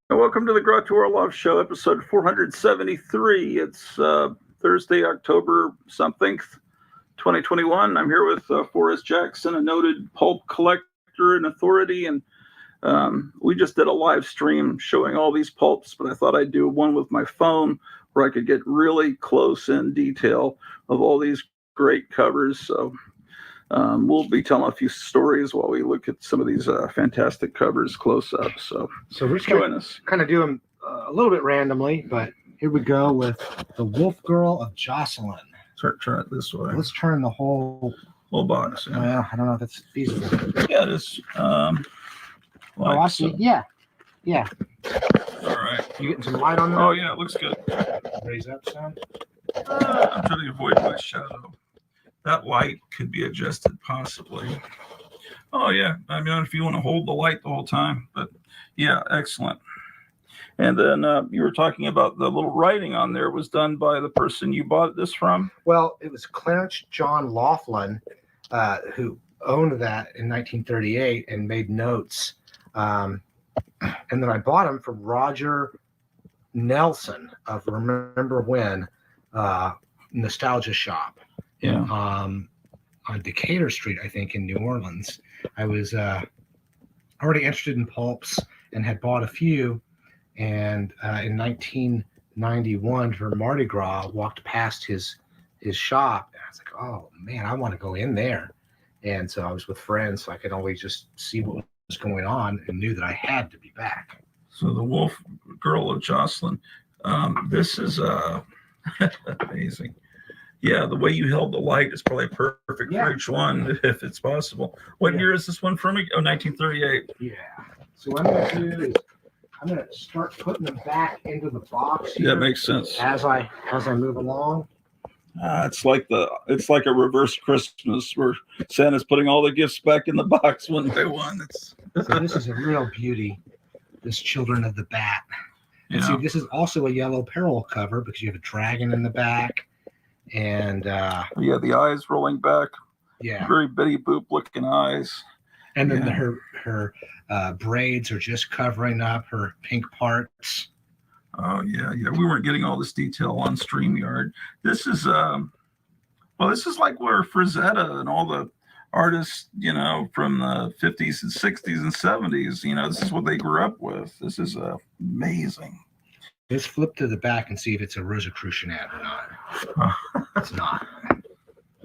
Welcome to the Grottu Orlov Show, episode 473. It's Thursday, October something, 2021. I'm here with Forrest Jackson, a noted pulp collector and authority, and We just did a live stream showing all these pulps, but I thought I'd do one with my phone where I could get really close in detail of all these great covers. So we'll be telling a few stories while we look at some of these fantastic covers close up. So
we're just
join us.
Kind of do them a little bit randomly, but here we go with the Wolf Girl of Jocelyn.
Turn it this way.
Let's turn the whole
box. Yeah.
Well, I don't know if that's feasible.
Yeah, it is.
I see. Yeah.
All right.
You getting some light on that?
Oh yeah, it looks good.
Raise up some.
I'm trying to avoid my shadow. That light could be adjusted possibly. Oh yeah, I mean if you want to hold the light the whole time, but yeah, excellent. And then you were talking about the little writing on there was done by the person you bought this from?
Well, it was Clarence John Laughlin who owned that in 1938 and made notes. And then I bought them from Roger Nelson of Remember When Nostalgia Shop.
Yeah.
On Decatur Street, I think, in New Orleans. I was already interested in pulps and had bought a few. And in 1991, for Mardi Gras, walked past his shop. And I was like, oh, man, I want to go in there. And so I was with friends, so I could always just see what was going on and knew that I had to be back.
So the Wolf Girl of Jocelyn. This is amazing. Yeah, the way you held the light is probably perfect for each one, if it's possible. What year is this one from? Oh, 1938.
Yeah. So what I'm going to do is I'm going to start putting them back into the box here.
Yeah, that makes sense.
As I move along.
It's like a reverse Christmas where Santa's putting all the gifts back in the box one by one.
So this is a real beauty. This Children of the Bat. And see, this is also a Yellow Peril cover because you have a dragon in the back. And
yeah, the eyes rolling back.
Yeah.
Very Betty Boop looking eyes.
And then her braids are just covering up her pink parts.
Oh yeah. We weren't getting all this detail on StreamYard. This is this is like where Frazetta and all the artists, from the 50s and 60s and 70s, this is what they grew up with. This is amazing.
Let's flip to the back and see if it's a Rosicrucian ad or not. It's not.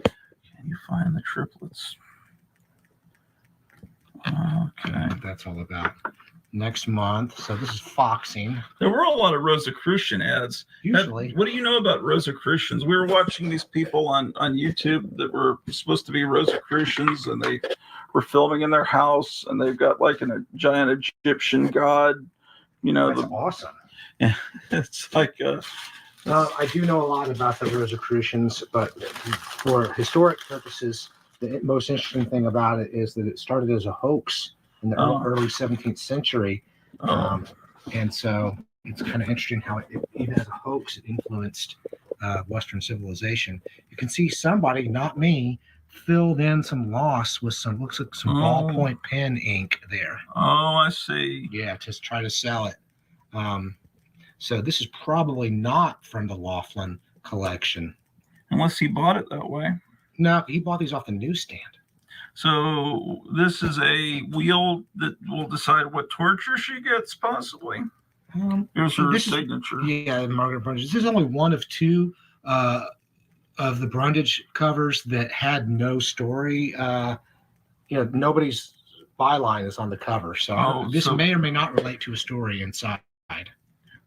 Can you find the triplets? Okay.
What that's all about. Next month. So this is Foxing.
There were a lot of Rosicrucian ads.
Usually.
What do you know about Rosicrucians? We were watching these people on YouTube that were supposed to be Rosicrucians, and they were filming in their house, and they've got like a giant Egyptian god.
That's awesome.
Yeah, it's like
I do know a lot about the Rosicrucians, but for historic purposes, the most interesting thing about it is that it started as a hoax in the early 17th century. And so it's kind of interesting how even as a hoax, it influenced Western civilization. You can see somebody, not me, filled in some loss with looks like some ballpoint pen ink there.
Oh, I see.
Yeah, just try to sell it. So this is probably not from the Laughlin collection.
Unless he bought it that way.
No, he bought these off the newsstand.
So this is a wheel that will decide what torture she gets, possibly. Here's her signature.
Margaret Brundage. This is only one of two of the Brundage covers that had no story. Nobody's byline is on the cover, so this may or may not relate to a story inside.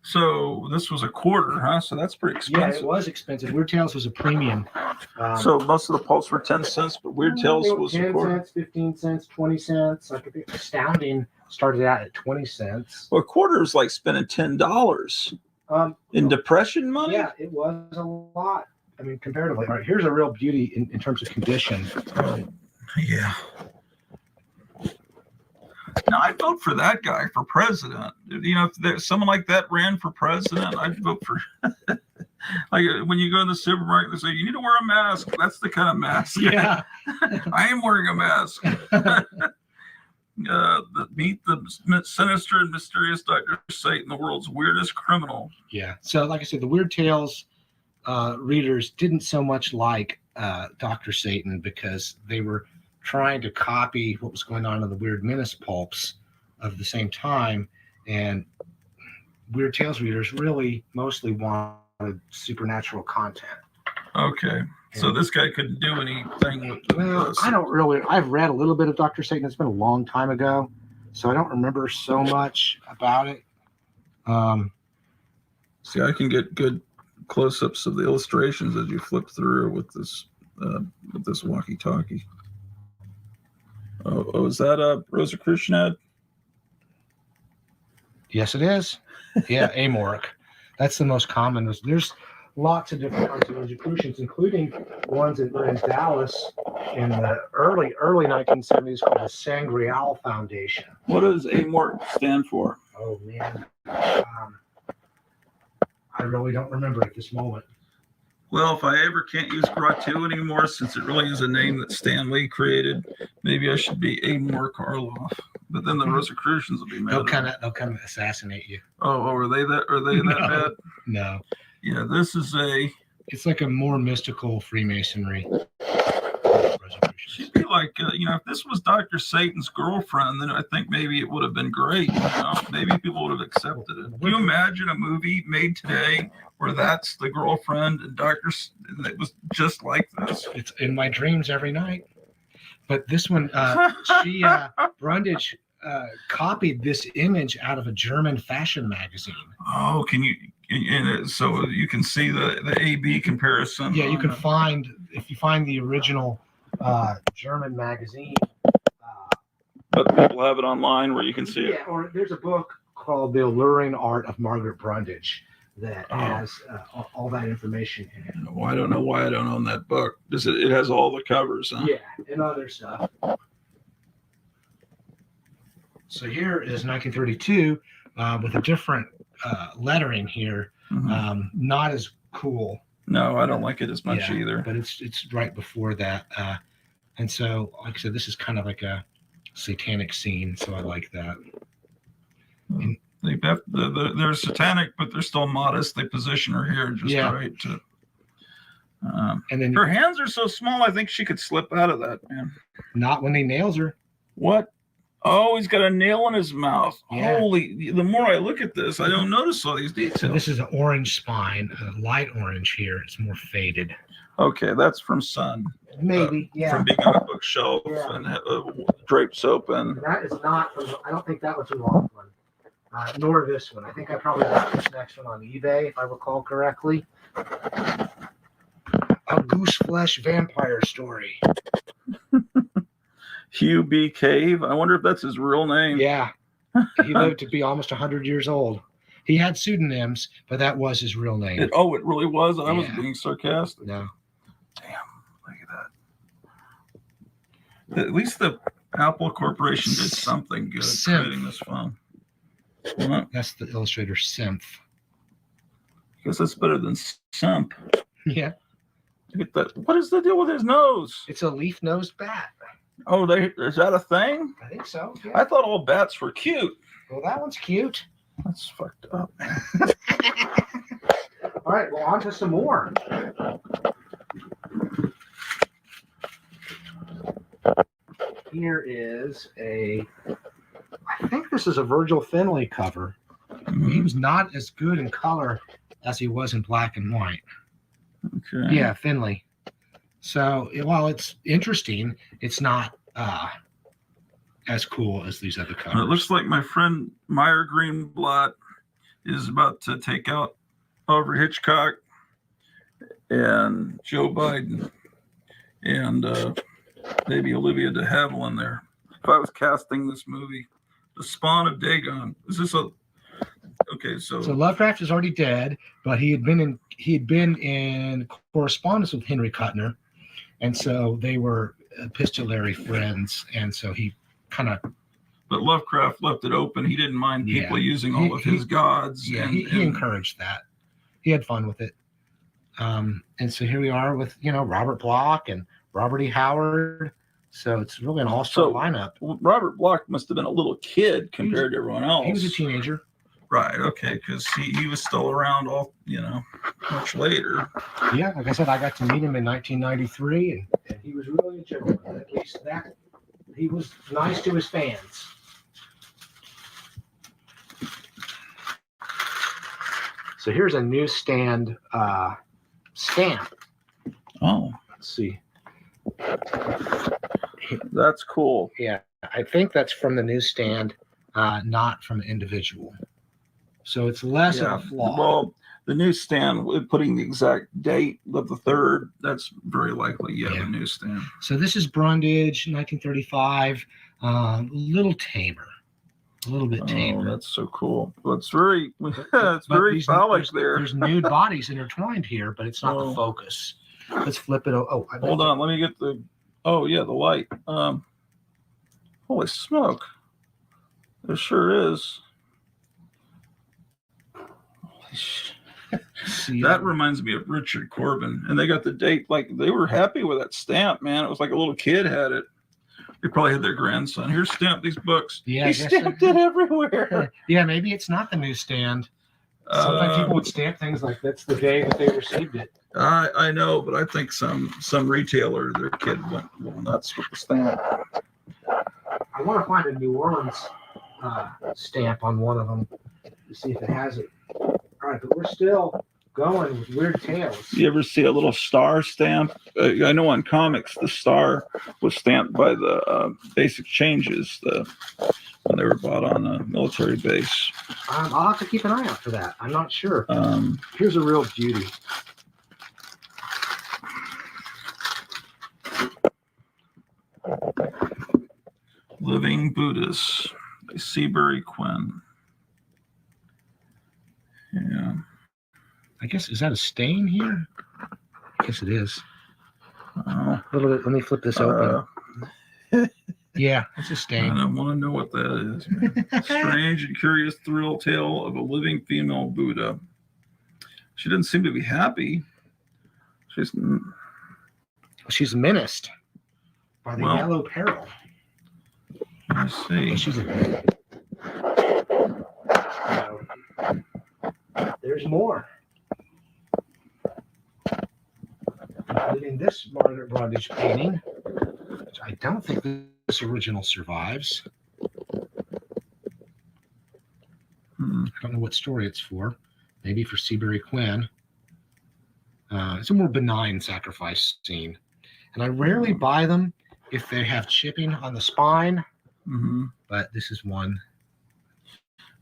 So this was a quarter, huh? So that's pretty expensive.
Yeah, it was expensive. Weird Tales was a premium.
So most of the pulps were 10 cents, but Weird Tales was
10
a quarter.
cents, 15 cents, 20 cents. Like Astounding started out at 20 cents.
Well, a quarter is like spending $10 in Depression money.
Yeah, it was a lot. I mean, comparatively. All right, here's a real beauty in terms of condition.
Yeah. Now, I'd vote for that guy for president. If there's someone like that ran for president, I'd vote for. Like when you go in the supermarket, they say you need to wear a mask. That's the kind of mask.
Yeah,
I am wearing a mask. Meet the sinister and mysterious Dr. Satan, the world's weirdest criminal.
Yeah. So, like I said, the Weird Tales readers didn't so much like Dr. Satan because they were trying to copy what was going on in the Weird Menace pulps of the same time, and Weird Tales readers really mostly wanted supernatural content.
Okay. So this guy couldn't do anything with the,
Well, I don't really. I've read a little bit of Dr. Satan. It's been a long time ago, so I don't remember so much about it.
See, I can get good close-ups of the illustrations as you flip through with this walkie-talkie. Oh, is that a Rosicrucian ad?
Yes, it is. Yeah, Amoric. That's the most common. There's lots of different kinds of Rosicrucians, including ones that were in Dallas in the early 1970s called the Sangreal Foundation.
What does Amoric stand for?
Oh man, I really don't remember at this moment.
Well, if I ever can't use Grottu anymore, since it really is a name that Stan Lee created, maybe I should be Amor Karloff. But then the Rosicrucians will be mad.
They'll kind of assassinate you.
Oh, are they that bad?
No.
Yeah, this is
it's like a more mystical Freemasonry.
She'd be like, if this was Dr. Satan's girlfriend, then I think maybe it would have been great. Maybe people would have accepted it. Can you imagine a movie made today where that's the girlfriend and it was just like this?
It's in my dreams every night. But this one, Brundage copied this image out of a German fashion magazine.
Oh, can you? So you can see the A/B comparison.
Yeah, you can find if you find the original German magazine.
But people have it online where you can see it.
Yeah, or there's a book called The Alluring Art of Margaret Brundage that has all that information in it.
Well, I don't know why I don't own that book. It has all the covers, huh?
Yeah, and other stuff. So here is 1932 with a different lettering here. Not as cool.
No, I don't like it as much either.
But it's right before that. And so, like I said, this is kind of like a satanic scene, so I like that. And,
they're satanic, but they're still modest. They position her here just right to.
And then
her hands are so small. I think she could slip out of that, man.
Not when he nails her.
What? Oh, he's got a nail in his mouth.
Yeah.
Holy! The more I look at this, I don't notice all these details.
So this is an orange spine, a light orange here. It's more faded.
Okay, that's from Sun.
Maybe,
From being on a bookshelf and drapes open.
That is not. I don't think that was the wrong one. Nor this one. I think I probably got this next one on eBay, if I recall correctly. A goose flesh vampire story.
Hugh B. Cave. I wonder if that's his real name.
Yeah. He lived to be almost 100 years old. He had pseudonyms, but that was his real name.
It really was? I was being sarcastic.
No.
Damn. Look at that. At least the Apple Corporation did something good creating this phone. What?
That's the illustrator Synth.
I guess that's better than Simp.
Yeah.
Look at that. What is the deal with his nose?
It's a leaf-nosed bat.
Oh, is that a thing?
I think so. Yeah.
I thought all bats were cute.
Well, that one's cute.
That's fucked up.
All right, well, on to some more. Here is I think this is a Virgil Finlay cover. He was not as good in color as he was in black and white.
Okay.
Yeah, Finlay. So while it's interesting, it's not as cool as these other covers.
It looks like my friend Meyer Greenblatt is about to take out Alfred Hitchcock and Joe Biden and maybe Olivia de Havilland there. If I was casting this movie, The Spawn of Dagon, is this a... Okay, so
Lovecraft is already dead, but he had been in correspondence with Henry Kuttner, and so they were epistolary friends, and so he kind of.
But Lovecraft left it open. He didn't mind people using all of his gods.
Yeah, he encouraged that. He had fun with it, and so here we are with Robert Bloch and Robert E. Howard. So it's really an all-star lineup.
Robert Bloch must have been a little kid compared to everyone else.
He was a teenager.
Right. Okay. Because he was still around much later.
Yeah. Like I said, I got to meet him in 1993, and he was really a gentleman. At least that he was nice to his fans. So here's a newsstand stamp.
Oh,
let's see.
That's cool.
Yeah, I think that's from the newsstand, not from an individual. So it's less of a flaw.
Well, the newsstand putting the exact date of the 3rd, that's very likely, the newsstand.
So this is Brundage, 1935, little tamer. A little bit tamer.
Oh, that's so cool. Well, it's very, it's very phallic there.
There's nude bodies intertwined here, but it's not the focus. Let's flip it. Oh,
hold on. Let me get the. Oh yeah, the light. Holy smoke! There sure is. That reminds me of Richard Corbin, and they got the date. Like they were happy with that stamp, man. It was like a little kid had it. They probably had their grandson. Here, stamp these books.
Yeah,
he stamped it everywhere.
Yeah, maybe it's not the newsstand. Sometimes people would stamp things like that's the day that they received it.
I know, but I think some retailer, their kid went nuts with the stamp.
I want to find a New Orleans stamp on one of them to see if it has it. All right, but we're still going with weird tales.
You ever see a little star stamp? I know on comics the star was stamped by the basic changes when they were bought on a military base.
I'll have to keep an eye out for that. I'm not sure. Here's a real beauty.
Living Buddhas by Seabury Quinn. Yeah.
I guess, is that a stain here? I guess it is. A little bit. Let me flip this open. Yeah, it's a stain.
I don't want to know what that is. Man. Strange and curious thrill tale of a living female Buddha. She didn't seem to be happy.
She's menaced by the yellow peril.
I see.
There's more. Including this Margaret Brundage painting, which I don't think this original survives. I don't know what story it's for. Maybe for Seabury Quinn. It's a more benign sacrifice scene. And I rarely buy them if they have chipping on the spine. But this is one.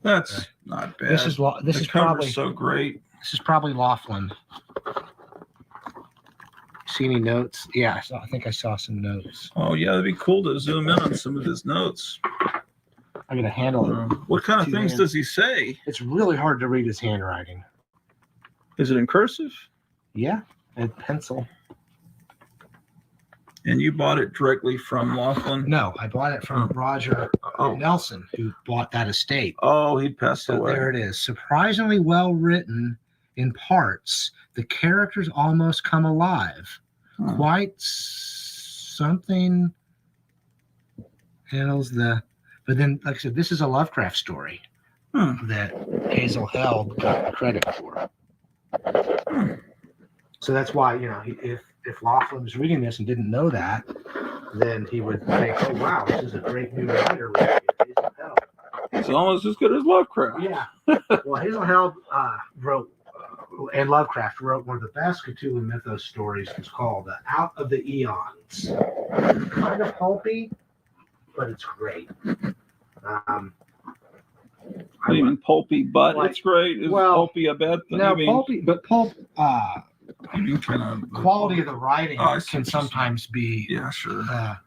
That's not bad.
This is probably
so great.
This is probably Laughlin. See any notes? Yeah, I think I saw some notes.
Oh yeah, it'd be cool to zoom in on some of his notes.
I'm gonna handle it.
What kind of things does he say?
It's really hard to read his handwriting.
Is it in cursive?
Yeah, and pencil.
And you bought it directly from Laughlin?
No, I bought it from Roger Nelson, who bought that estate.
Oh, he passed away.
There it is. Surprisingly well written in parts. The characters almost come alive. Quite something handles the. But then, like I said, this is a Lovecraft story that Hazel Held got the credit for. So that's why, if Laughlin was reading this and didn't know that, then he would think, oh, wow, this is a great new writer. Hazel Held.
It's almost as good as Lovecraft.
Yeah. Well, Hazel Held wrote, and Lovecraft wrote one of the best Cthulhu mythos stories. It's called Out of the Eons. Kind of pulpy, but it's great.
I mean, pulpy, but it's great. Is pulpy a bad thing?
No, pulpy, but pulp.
Kind of
quality of the writing can sometimes be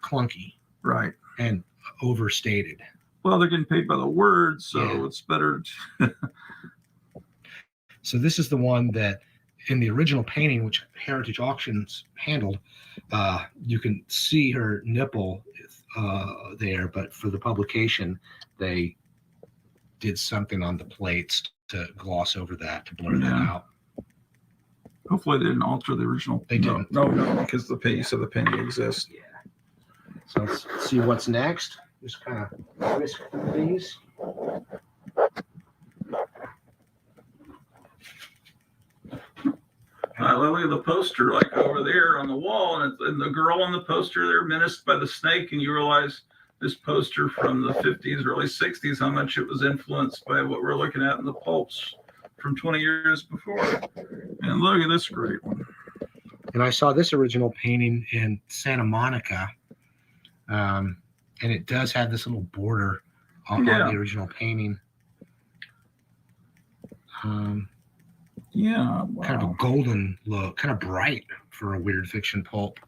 clunky,
right,
and overstated.
Well, they're getting paid by the word, so it's better.
So this is the one that, in the original painting, which Heritage Auctions handled, you can see her nipple there, but for the publication, they did something on the plates to gloss over that, to blur that out.
Hopefully, they didn't alter the original.
They didn't.
No, because the painting, so the painting exists.
Yeah. So let's see what's next. Just kind of whisk through these.
Look at the poster, like over there on the wall, and the girl on the poster there menaced by the snake, and you realize this poster from the 50s, early 60s, how much it was influenced by what we're looking at in the pulps from 20 years before. And look at this great one.
And I saw this original painting in Santa Monica, and it does have this little border on the original painting.
Yeah, wow.
Kind of a golden look, kind of bright for a weird fiction pulp.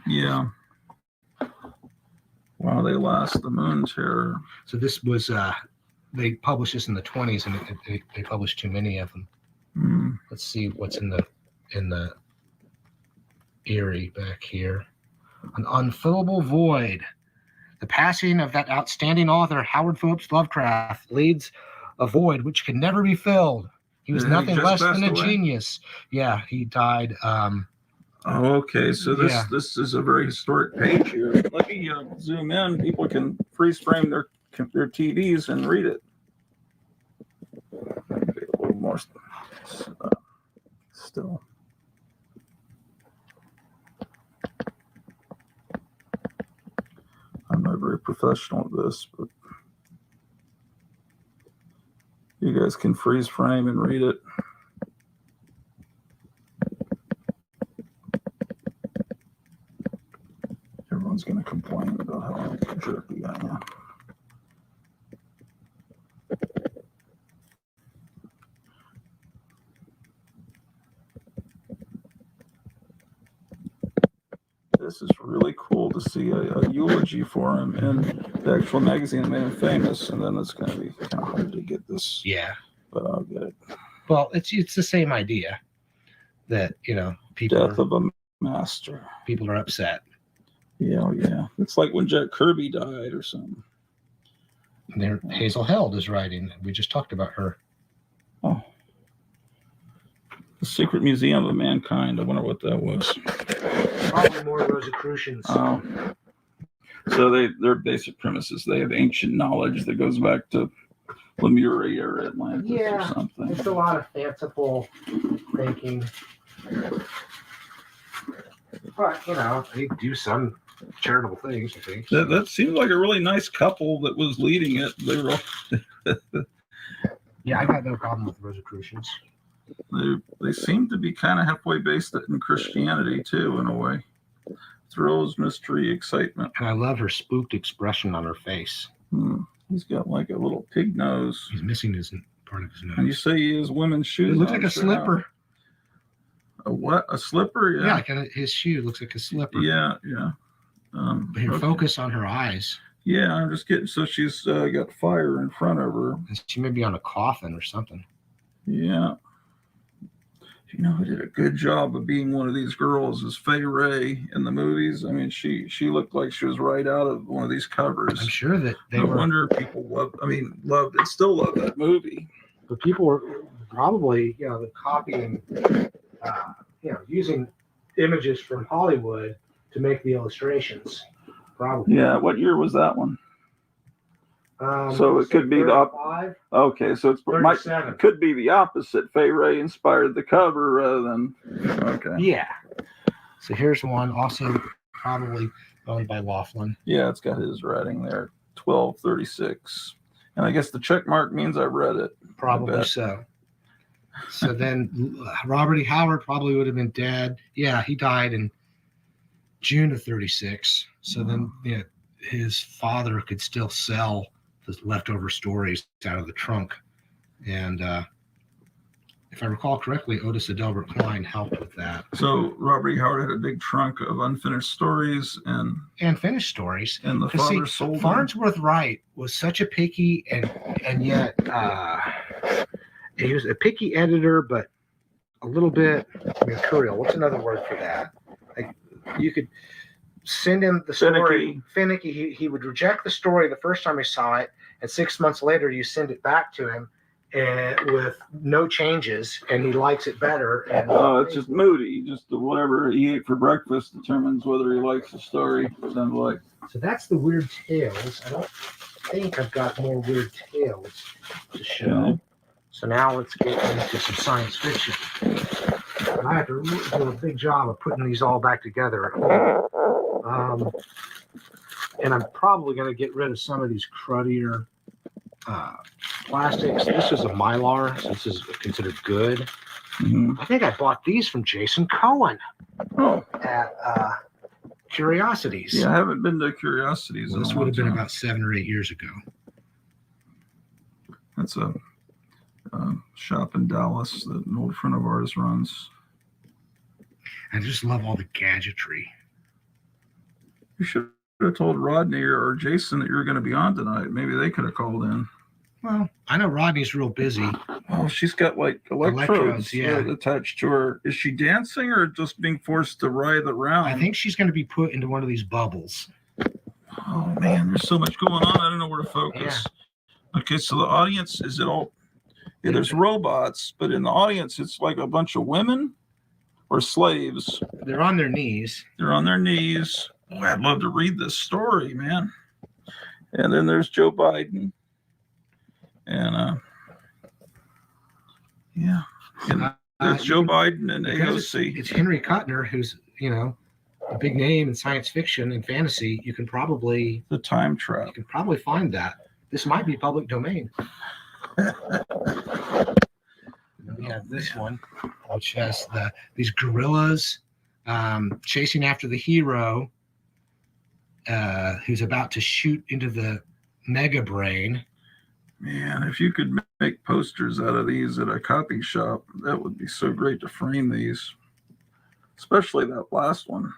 Yeah. Wow, they last. The Moon Terror.
So this was, they published this in the 20s, and they published too many of them. Let's see what's in the Erie back here. An unfillable void. The passing of that outstanding author, Howard Phillips Lovecraft, leads a void which can never be filled. He was nothing less than a genius. Yeah, he died.
Okay, so this is a very historic page here. Let me zoom in. People can freeze frame their TVs and read it. A little more still. I'm not very professional at this, but you guys can freeze frame and read it. Everyone's going to complain about how jerky I am. This is really cool to see a eulogy for him in the actual magazine that made him famous, and then it's going to be kind of hard to get this.
Yeah,
but I'll get it.
Well, it's the same idea that people.
Death of a master.
People are upset.
Yeah, yeah. It's like when Jack Kirby died or something.
And there, Hazel Held is writing. We just talked about her.
Oh. The Secret Museum of Mankind. I wonder what that was.
Probably more Rosicrucians.
So their basic premise is they have ancient knowledge that goes back to Lemuria or Atlantis or something.
It's a lot of fanciful thinking. But, they do some charitable things, I think.
That seemed like a really nice couple that was leading it. They were all
Yeah, I got no problem with Rosicrucians.
They seem to be kind of halfway based in Christianity, too, in a way. Thrills, mystery, excitement.
And I love her spooked expression on her face.
He's got like a little pig nose.
He's missing part of his nose.
And you say he has women's shoes.
It looks like a slipper.
A what? A slipper? Yeah.
Yeah, his shoe looks like a slipper.
Yeah, yeah.
But here, focus on her eyes.
Yeah, I'm just getting. So she's got fire in front of her.
And she may be on a coffin or something.
Yeah. Who did a good job of being one of these girls is Fay Wray in the movies. I mean, she looked like she was right out of one of these covers.
I'm sure that
No wonder people loved and still love that movie.
But people were probably, copying, using images from Hollywood to make the illustrations. Probably.
Yeah. What year was that one? So it could be the okay. So it could be the opposite. Fay Wray inspired the cover rather than okay.
Yeah. So here's one also probably owned by Laughlin.
Yeah, it's got his writing there. 1236, and I guess the check mark means I read it.
Probably so. So then Robert E. Howard probably would have been dead. Yeah, he died in June of 36. So then his father could still sell the leftover stories out of the trunk. And if I recall correctly, Otis Adelbert Klein helped with that.
So Robert E. Howard had a big trunk of unfinished stories and
finished stories.
And the father sold them.
Farnsworth Wright was such a picky and yet he was a picky editor, but a little bit mercurial. What's another word for that? Like you could send him the story. Finicky. He would reject the story the first time he saw it, and 6 months later you send it back to him with no changes, and he likes it better. And
it's just moody. Just whatever he ate for breakfast determines whether he likes the story. Sounds like.
So that's the weird tales. I don't think I've got more weird tales to show.
Okay.
So now let's get into some science fiction. And I have to do a big job of putting these all back together at home. And I'm probably going to get rid of some of these cruddier plastics. This is a Mylar, so this is considered good. I think I bought these from Jason Cohen at Curiosities.
Yeah, I haven't been to Curiosities.
Well, this would have been about 7 or 8 years ago.
That's a shop in Dallas that an old friend of ours runs.
I just love all the gadgetry.
You should have told Rodney or Jason that you were going to be on tonight. Maybe they could have called in.
Well, I know Rodney's real busy.
Oh, she's got like electrodes attached to her. Is she dancing or just being forced to writhe around?
I think she's going to be put into one of these bubbles.
Oh man, there's so much going on. I don't know where to focus. Yeah. Okay, so the audience, is it all? Yeah, there's robots, but in the audience, it's like a bunch of women or slaves.
They're on their knees.
They're on their knees. Oh, I'd love to read this story, man. And then there's Joe Biden. And yeah, there's Joe Biden and AOC.
It's Henry Kuttner, who's, you know, a big name in science fiction and fantasy. You can probably
The Time Trap.
You can probably find that. This might be public domain. We have this one, which has these gorillas chasing after the hero, who's about to shoot into the mega brain.
Man, if you could make posters out of these at a copy shop, that would be so great to frame these, especially that last one.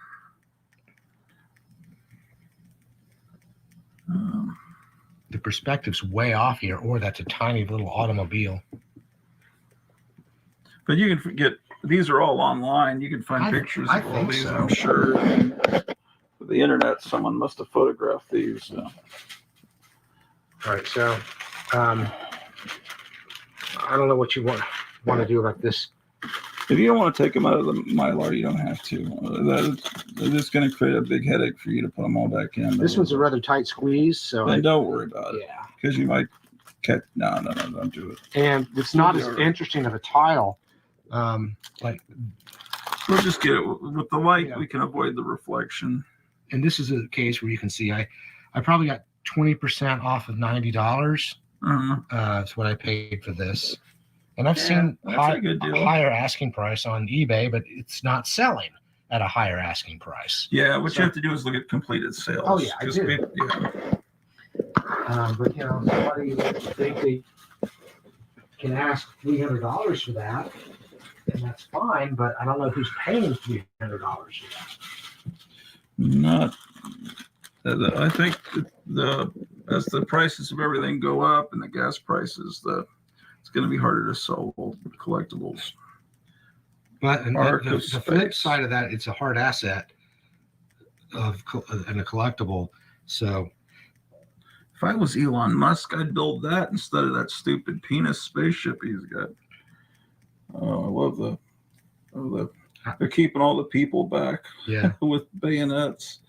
The perspective's way off here, or that's a tiny little automobile.
But you can forget, these are all online. You can find pictures of all these, I'm sure. With the internet, someone must have photographed these.
All right, so I don't know what you want to do about this.
If you don't want to take them out of the Mylar, you don't have to. That's going to create a big headache for you to put them all back in.
This one's a rather tight squeeze, so
then don't worry about it. Yeah, because you might catch. No, don't do it.
And it's not as interesting of a tile. Like
we'll just get it with the light. Yeah. We can avoid the reflection.
And this is a case where you can see I probably got 20% off of $90. That's what I paid for this. And I've seen a higher asking price on eBay, but it's not selling at a higher asking price.
Yeah, what you have to do is look at completed sales.
Oh yeah, I do. But you know, somebody would think they can ask $300 for that, and that's fine. But I don't know who's paying $300 for that.
Not. I think as the prices of everything go up and the gas prices, it's going to be harder to sell collectibles.
But the flip side of that, it's a hard asset and a collectible. So
if I was Elon Musk, I'd build that instead of that stupid penis spaceship he's got. Oh, I love they're keeping all the people back.
Yeah.
With bayonets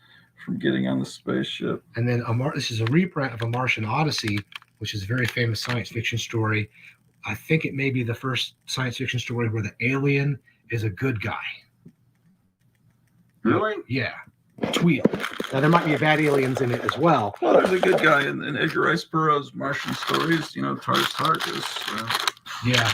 from getting on the spaceship.
And then this is a reprint of A Martian Odyssey, which is a very famous science fiction story. I think it may be the first science fiction story where the alien is a good guy.
Really?
Yeah. Tweet. Now there might be bad aliens in it as well.
Well, there's a good guy in Edgar Rice Burroughs' Martian stories. You know, Tartarus.
Yeah.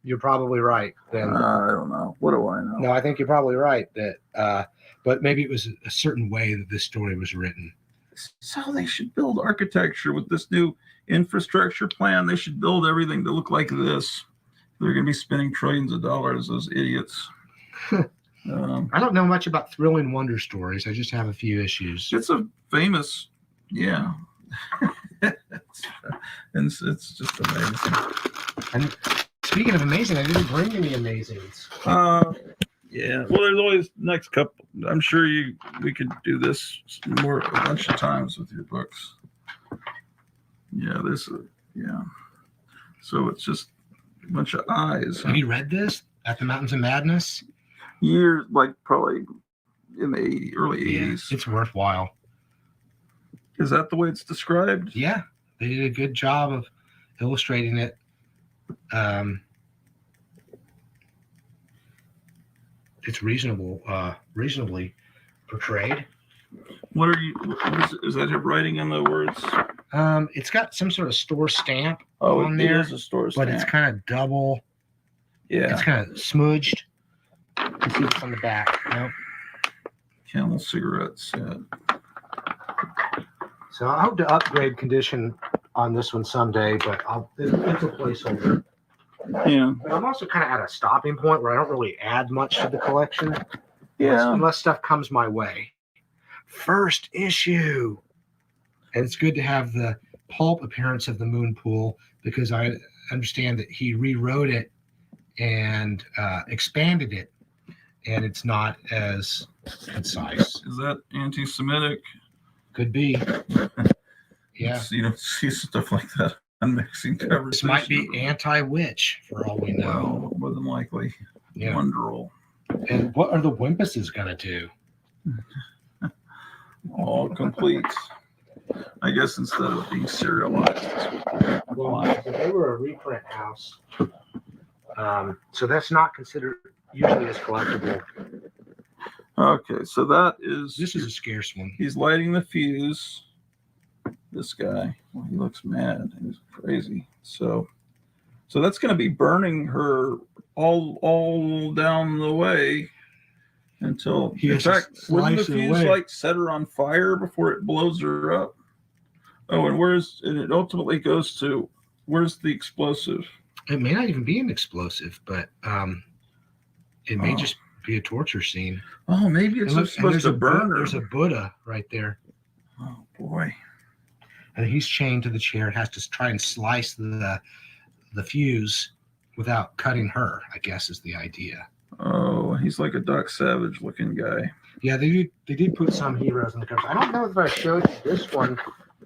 You're probably right. Then
I don't know. What do I know?
No, I think you're probably right that. But maybe it was a certain way that this story was written.
So they should build architecture with this new infrastructure plan. They should build everything to look like this. They're going to be spending trillions of dollars, those idiots.
I don't know much about thrilling wonder stories. I just have a few issues.
It's a famous, yeah. And it's just amazing.
And speaking of amazing, I didn't bring any amazings.
Yeah. Well, there's always next couple. I'm sure we could do this a bunch of times with your books. Yeah, yeah. So it's just a bunch of eyes.
Have you read this At the Mountains of Madness?
Years, like probably in the early 80s.
It's worthwhile.
Is that the way it's described?
Yeah, they did a good job of illustrating it. It's reasonably portrayed.
What are you? Is that him writing in the words?
It's got some sort of store stamp
Oh,
on
it
there.
is a store
but
stamp.
it's kind of double.
Yeah.
It's kind of smudged. Let's see what's on the back. Nope.
Camel cigarettes. Yeah.
So I hope to upgrade condition on this one someday, but it's a placeholder.
Yeah.
But I'm also kind of at a stopping point where I don't really add much to the collection.
Yeah.
Unless stuff comes my way. First issue. And it's good to have the pulp appearance of the Moon Pool because I understand that he rewrote it and expanded it, and it's not as concise.
Is that anti-Semitic?
Could be. Yeah.
You don't see stuff like that on mixing covers.
This might be anti-witch for all we know.
Well, more than likely.
Yeah.
Wonderful.
And what are the Wimpuses going to do?
All complete. I guess instead of being serialized.
Well, they were a reprint house. So that's not considered usually as collectible.
Okay, so this
is a scarce one.
He's lighting the fuse. This guy. Well, he looks mad. He's crazy. So that's going to be burning her all down the way until. In fact, wouldn't the fuse like set her on fire before it blows her up? Oh, and it ultimately goes to where's the explosive?
It may not even be an explosive, but it may just be a torture scene.
Oh, maybe it's supposed to burn her.
There's a Buddha right there.
Oh boy!
And he's chained to the chair. It has to try and slice the fuse without cutting her, I guess is the idea.
Oh, he's like a Doc Savage looking guy.
Yeah, they did put some heroes in the covers. I don't know if I showed you this one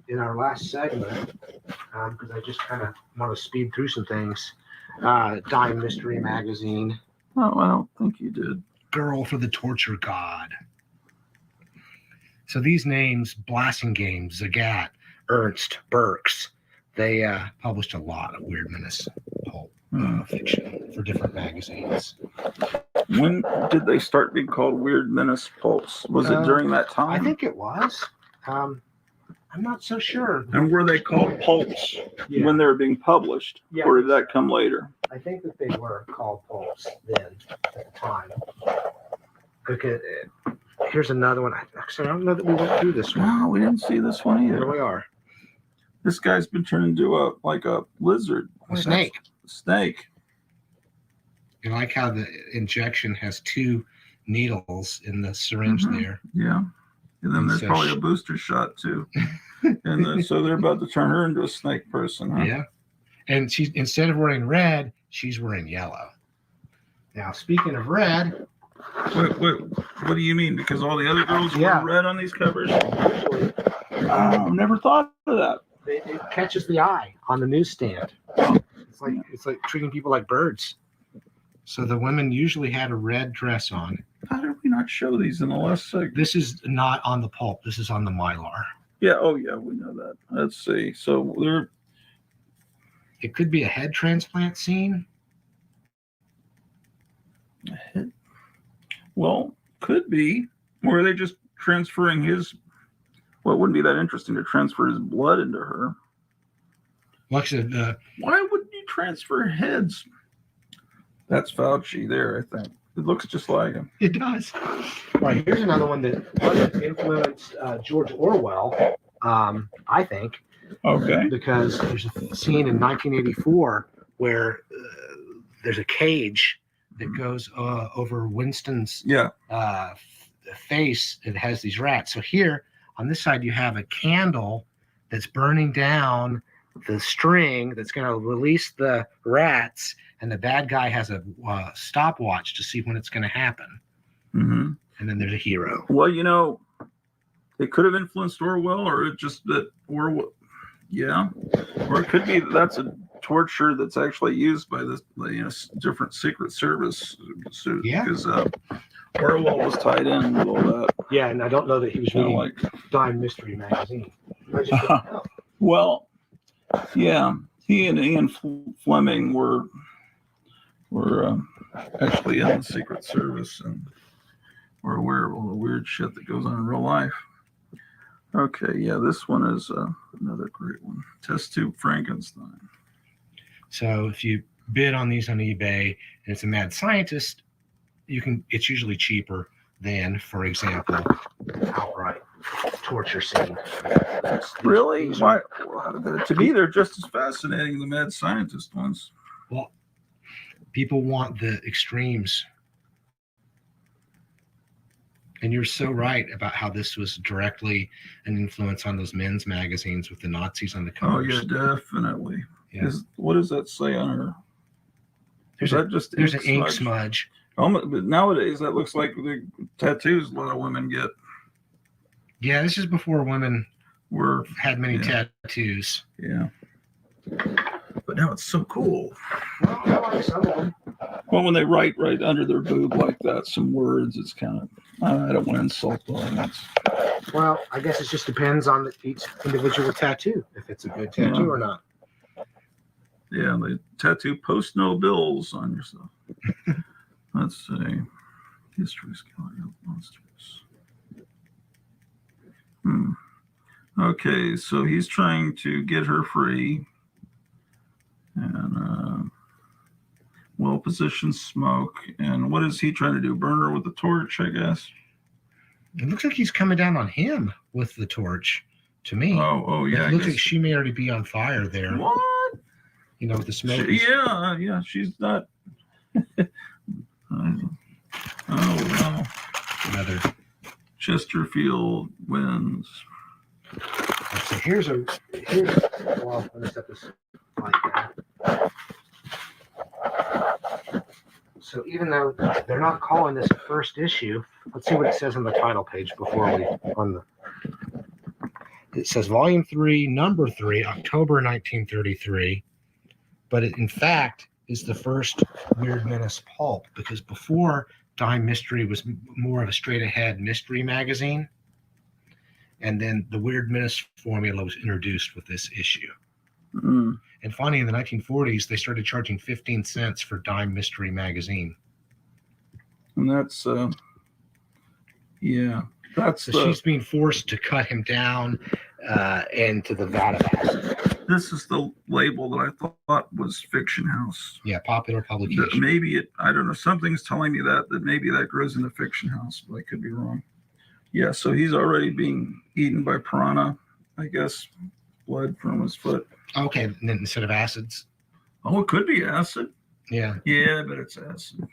in our last segment because I just kind of want to speed through some things. Dime Mystery Magazine.
Oh, I don't think you did.
Girl for the Torture God. So these names, Blasingame, Zagat, Ernst, Burks, they published a lot of Weird Menace pulp fiction for different magazines.
When did they start being called Weird Menace pulps? Was it during that time?
I think it was. I'm not so sure.
And were they called pulps when they were being published?
Yeah.
Or did that come later?
I think that they were called pulps then at the time. Okay, here's another one. Actually, I don't know that we went through this one.
No, we didn't see this one either.
Here we are.
This guy's been turned into a lizard.
A snake.
Snake.
You like how the injection has two needles in the syringe there.
Yeah. And then there's probably a booster shot too. And then, so they're about to turn her into a snake person, huh?
Yeah. And she's instead of wearing red, she's wearing yellow. Now, speaking of red.
Wait, what do you mean? Because all the other girls wear red on these covers? I've never thought of that.
It catches the eye on the newsstand. It's like treating people like birds. So the women usually had a red dress on.
How did we not show these in the last segment?
This is not on the pulp. This is on the Mylar.
Yeah. Oh, yeah. We know that. Let's see. So
it could be a head transplant scene.
Well, could be. Or are they just transferring his? Well, it wouldn't be that interesting to transfer his blood into her.
Like I said,
why wouldn't you transfer heads? That's Fauci there, I think. It looks just like him.
It does. All right, here's another one that influenced George Orwell, I think.
Okay.
Because there's a scene in 1984 where there's a cage that goes over Winston's face. It has these rats. So here on this side, you have a candle that's burning down the string that's going to release the rats, and the bad guy has a stopwatch to see when it's going to happen.
Mm-hmm.
And then there's a hero.
Well, it could have influenced Orwell, or it just that Orwell, or it could be that's a torture that's actually used by the different Secret Service. Because Orwell was tied in with all that.
Yeah, and I don't know that he was reading Dime Mystery Magazine.
Well, yeah, he and Ian Fleming were actually in the Secret Service and were aware of all the weird shit that goes on in real life. Okay, yeah, this one is another great one. Test tube Frankenstein.
So if you bid on these on eBay and it's a mad scientist, it's usually cheaper than, for example, outright torture scene.
Really? Why? To me, they're just as fascinating, the mad scientist ones.
Well, people want the extremes. And you're so right about how this was directly an influence on those men's magazines with the Nazis on the covers.
Oh, yeah, definitely.
Yeah.
What does that say on her?
There's an ink smudge.
But nowadays, that looks like the tattoos a lot of women get.
Yeah, this is before women had many tattoos.
Yeah. But now it's so cool.
Well, I like some of them.
Well, when they write right under their boob like that, some words, it's kind of, I don't want to insult them.
Well, I guess it just depends on each individual tattoo, if it's a good tattoo or not.
Yeah, they tattoo post no bills on yourself. Let's see. History's Gallery of Monsters. Okay, so he's trying to get her free. And well-positioned smoke. And what is he trying to do? Burn her with a torch, I guess?
It looks like he's coming down on him with the torch, to me.
Oh, yeah.
It looks like she may already be on fire there.
What?
You know, with the smoke.
Yeah, she's not. Oh, wow.
Another
Chesterfield wins.
So here's well, let me set this like that. So even though they're not calling this a first issue, let's see what it says on the title page before it says Volume 3, Number 3, October 1933, but it in fact is the first Weird Menace pulp, because before Dime Mystery was more of a straight-ahead mystery magazine, and then the Weird Menace formula was introduced with this issue. And finally, in the 1940s, they started charging 15 cents for Dime Mystery magazine.
And that's, so
she's being forced to cut him down into the vat of acid.
This is the label that I thought was Fiction House.
Yeah, popular publication.
Maybe I don't know. Something's telling me that maybe that grows into Fiction House, but I could be wrong. Yeah, so he's already being eaten by piranha, I guess. Blood from his foot.
Okay, and then instead of acids.
Oh, it could be acid.
Yeah.
Yeah, but it's acid.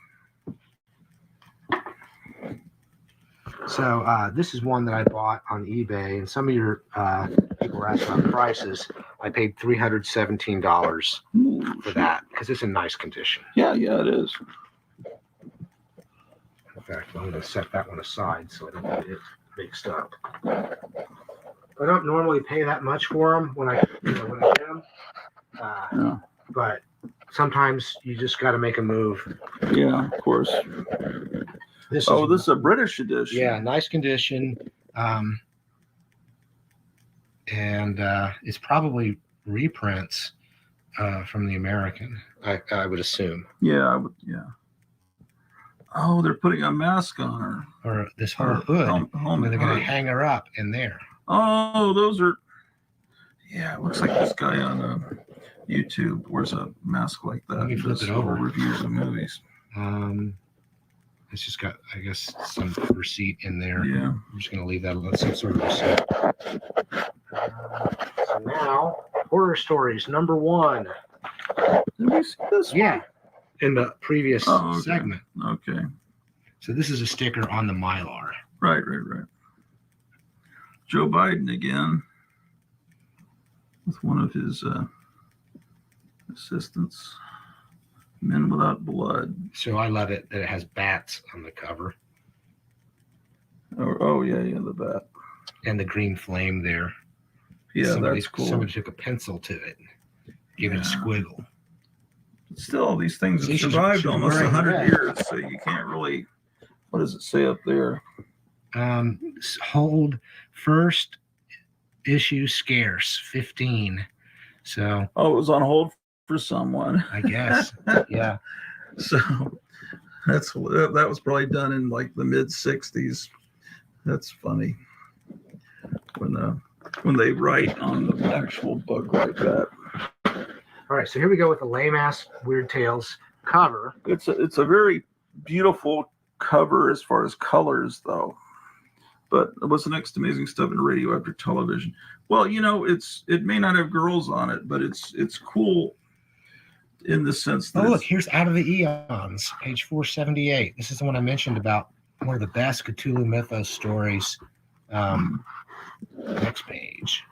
So this is one that I bought on eBay, and some of your people were asking about prices. I paid $317 for that because it's in nice condition.
Yeah, it is.
In fact, I'm going to set that one aside so I don't get it mixed up. I don't normally pay that much for them when I get them, but sometimes you just got to make a move.
Yeah, of course. This is a British edition.
Yeah, nice condition, and it's probably reprints from the American. I would assume.
Yeah, I would. Yeah. Oh, they're putting a mask on her.
Or this whole hood. They're going to hang her up in there.
Oh, those are. Yeah, it looks like this guy on YouTube wears a mask like that.
Let me flip it over.
Reviews of movies.
It's just got, I guess, some receipt in there.
Yeah.
I'm just going to leave that. That's some sort of receipt. So now, horror stories number 1.
Did we see this?
Yeah, in the previous segment.
Okay.
So this is a sticker on the Mylar.
Right. Joe Biden again with one of his assistants. Men Without Blood.
So I love it that it has bats on the cover.
Oh yeah, the bat.
And the green flame there.
Yeah, that's cool.
Somebody took a pencil to it, gave it a squiggle.
But still, these things have survived almost 100 years, so you can't really. What does it say up there?
Hold first issue scarce 15. So.
Oh, it was on hold for someone.
I guess. Yeah.
So that was probably done in like the mid 60s. That's funny. when they write on the actual book like that.
All right, so here we go with the lame ass Weird Tales cover.
It's a very beautiful cover as far as colors, though. But what's the next amazing stuff in radio after television? Well, it may not have girls on it, but it's cool in the sense that.
Oh, look, here's Out of the Eons, page 478. This is the one I mentioned about one of the best Cthulhu mythos stories. Next page.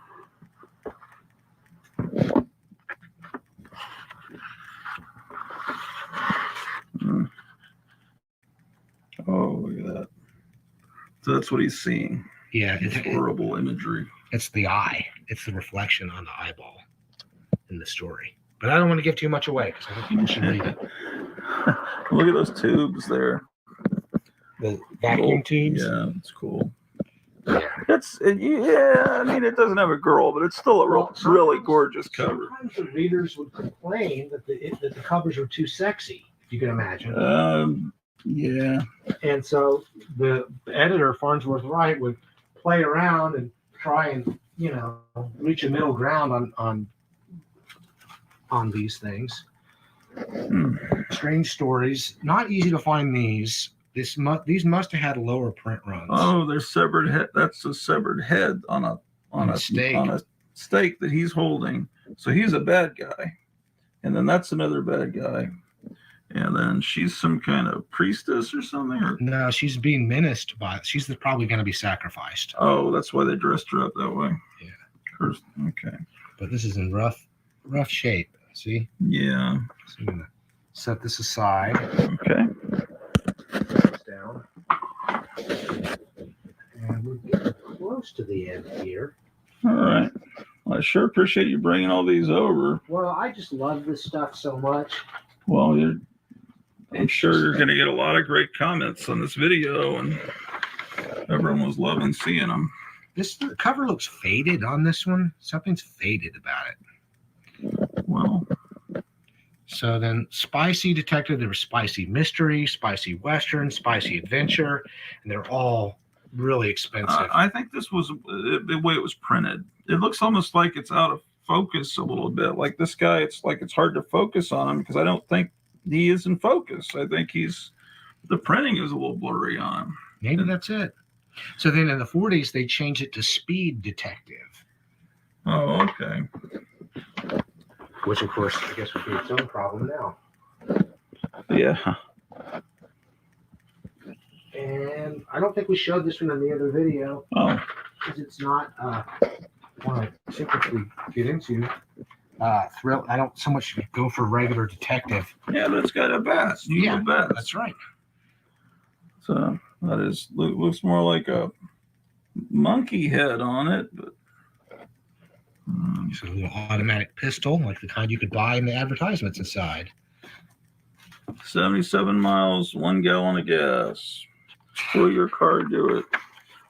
Oh, look at that. So that's what he's seeing.
Yeah, it's
horrible imagery.
It's the eye. It's the reflection on the eyeball in the story. But I don't want to give too much away because I think people should read it.
Look at those tubes there.
The vacuum tubes?
Yeah, it's cool.
Yeah.
I mean, it doesn't have a girl, but it's still a really gorgeous cover.
Sometimes the readers would complain that the covers were too sexy, if you can imagine.
Yeah.
And so the editor, Farnsworth Wright, would play around and try and, reach a middle ground on these things. Strange stories. Not easy to find these. These must have had lower print runs.
Oh, there's severed head. That's a severed head on a stake that he's holding. So he's a bad guy, and then that's another bad guy, and then she's some kind of priestess or something. Or
no, she's being menaced by. She's probably going to be sacrificed.
Oh, that's why they dressed her up that way.
Yeah.
Okay.
But this is in rough shape. See?
Yeah.
So I'm gonna set this aside.
Okay.
Down. And we're getting close to the end here.
All right. Well, I sure appreciate you bringing all these over.
Well, I just love this stuff so much.
Well, I'm sure you're going to get a lot of great comments on this video, and everyone was loving seeing them.
The cover looks faded on this one. Something's faded about it.
Well.
So then spicy detective, there was spicy mystery, spicy western, spicy adventure, and they're all really expensive.
I think this was the way it was printed. It looks almost like it's out of focus a little bit. Like this guy, it's like it's hard to focus on him because I don't think he is in focus. I think the printing is a little blurry on him.
Maybe that's it. So then in the 40s, they changed it to speed detective.
Oh, okay.
Which, of course, I guess would be its own problem now.
Yeah.
And I don't think we showed this one in the other video.
Oh.
Because it's not one I typically get into. Thrill. I don't so much go for regular detective.
Yeah, but it's got a vest.
Yeah, that's right.
So that looks more like a monkey head on it, but.
It's a little automatic pistol, like the kind you could buy in the advertisements inside.
77 miles, 1 gallon of gas. Will your car do it?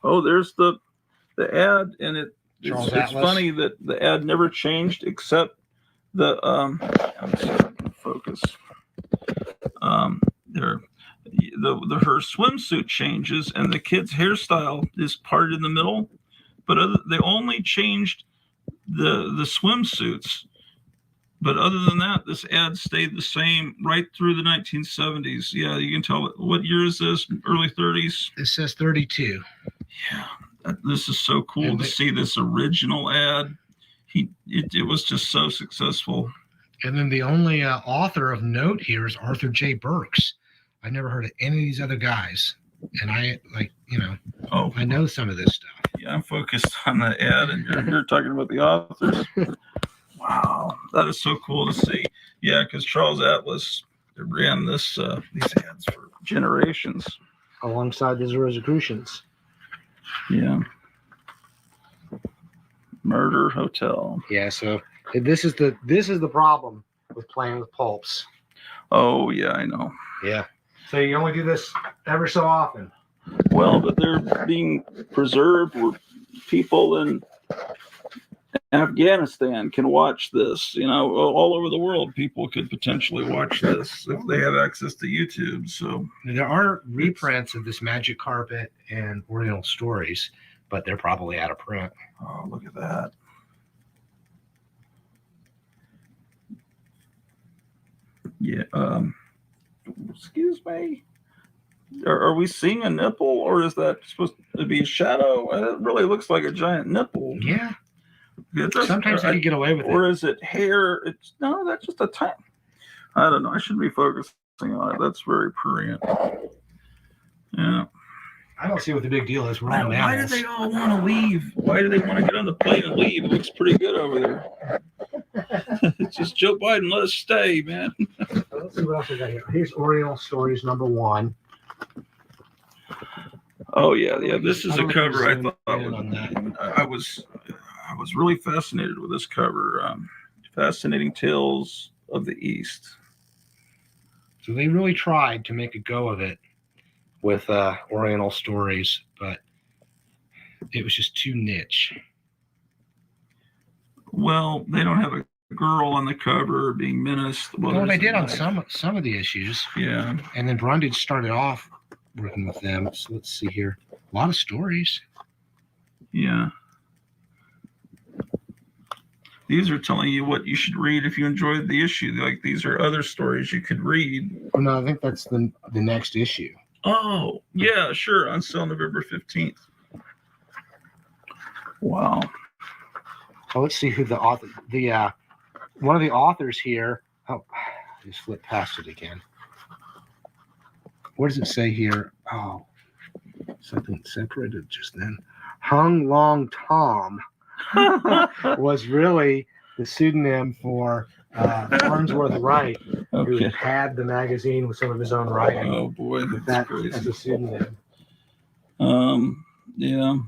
Oh, there's the ad, and it's funny that the ad never changed except the focus. Her swimsuit changes, and the kid's hairstyle is parted in the middle, but they only changed the swimsuits, but other than that, this ad stayed the same right through the 1970s. Yeah, you can tell. What year is this? Early 30s?
It says 32.
Yeah, this is so cool to see this original ad. It was just so successful.
And then the only author of note here is Arthur J. Burks. I never heard of any of these other guys, and I I know some of this stuff.
Yeah, I'm focused on the ad, and you're talking about the authors. Wow, that is so cool to see. Yeah, because Charles Atlas ran these ads for generations.
Alongside the Rosicrucians.
Yeah. Murder Hotel.
Yeah, so this is the problem with playing with pulps.
Oh, yeah, I know.
Yeah. So you only do this ever so often.
Well, but they're being preserved where people in Afghanistan can watch this. All over the world, people could potentially watch this if they have access to YouTube. So
there are reprints of this Magic Carpet and Oriental Stories, but they're probably out of print.
Oh, look at that. Yeah. Excuse me. Are we seeing a nipple, or is that supposed to be a shadow? It really looks like a giant nipple.
Yeah. Sometimes they can get away with it.
Or is it hair? It's no, that's just a tiny. I don't know. I shouldn't be focusing on it. That's very prurient. Yeah.
I don't see what the big deal is. We're all
Why do
mammals.
they all want to leave? Why do they want to get on the plane and leave? It looks pretty good over there. It's just Joe Biden, let us stay, man.
Let's see what else we got here. Here's Oriental Stories #1.
Oh yeah. This is a cover I thought I was really fascinated with this cover. Fascinating Tales of the East.
So they really tried to make a go of it with Oriental Stories, but it was just too niche.
Well, they don't have a girl on the cover being menaced.
Well, they did on some of the issues.
Yeah.
And then Brundage started off working with them. So let's see here. A lot of stories.
Yeah. These are telling you what you should read if you enjoyed the issue. Like, these are other stories you could read.
Oh, no, I think that's the next issue.
Oh, yeah, sure. On sale November 15th. Wow.
So let's see who the author, one of the authors here. Oh, I just flipped past it again. What does it say here? Oh, something separated just then. Hung Long Tom was really the pseudonym for Farnsworth Wright, who had the magazine with some of his own writing.
Oh boy, that's crazy.
As a pseudonym.
Yeah.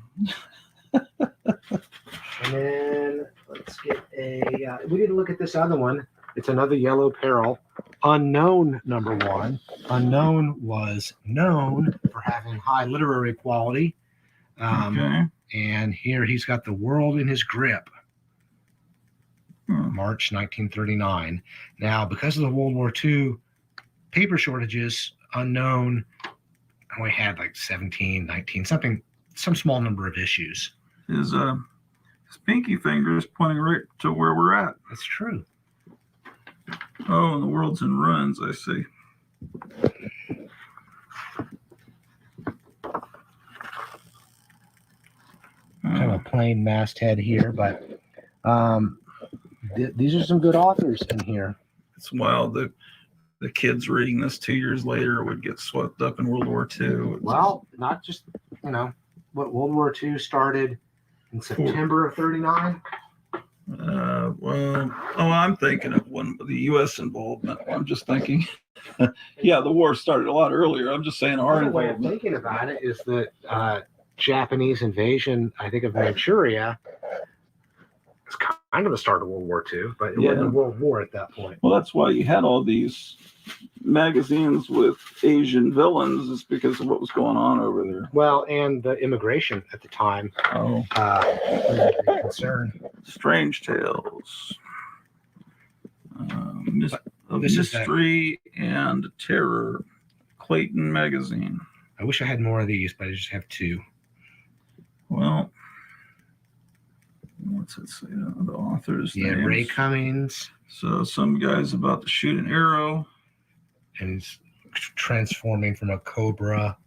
And then let's get we need to look at this other one. It's another Yellow Peril. Unknown #1. Unknown was known for having high literary quality. And here he's got The World in His Grip. March 1939. Now, because of the World War II paper shortages, Unknown only had like 17, 19, some small number of issues.
His pinky finger is pointing right to where we're at.
That's true.
Oh, and the world's in ruins, I see.
Kind of a plain masthead here, but these are some good authors in here.
It's wild that the kids reading this 2 years later would get swept up in World War II.
Well, not just, what World War II started in September of 39.
I'm thinking of the U.S. involvement. I'm just thinking, yeah, the war started a lot earlier. I'm just saying our
Another way of
involvement.
thinking about it is that Japanese invasion, I think, of Manchuria is kind of the start of World War II, but it wasn't a world war at that point.
Well, that's why you had all these magazines with Asian villains, is because of what was going on over there.
Well, and the immigration at the time.
Oh.
Was a big concern.
Strange Tales.
This is
Mystery and Terror. Clayton Magazine.
I wish I had more of these, but I just have 2.
Well, what's it say? The author's names.
Ray Cummings.
So some guy's about to shoot an arrow.
And he's transforming from a cobra.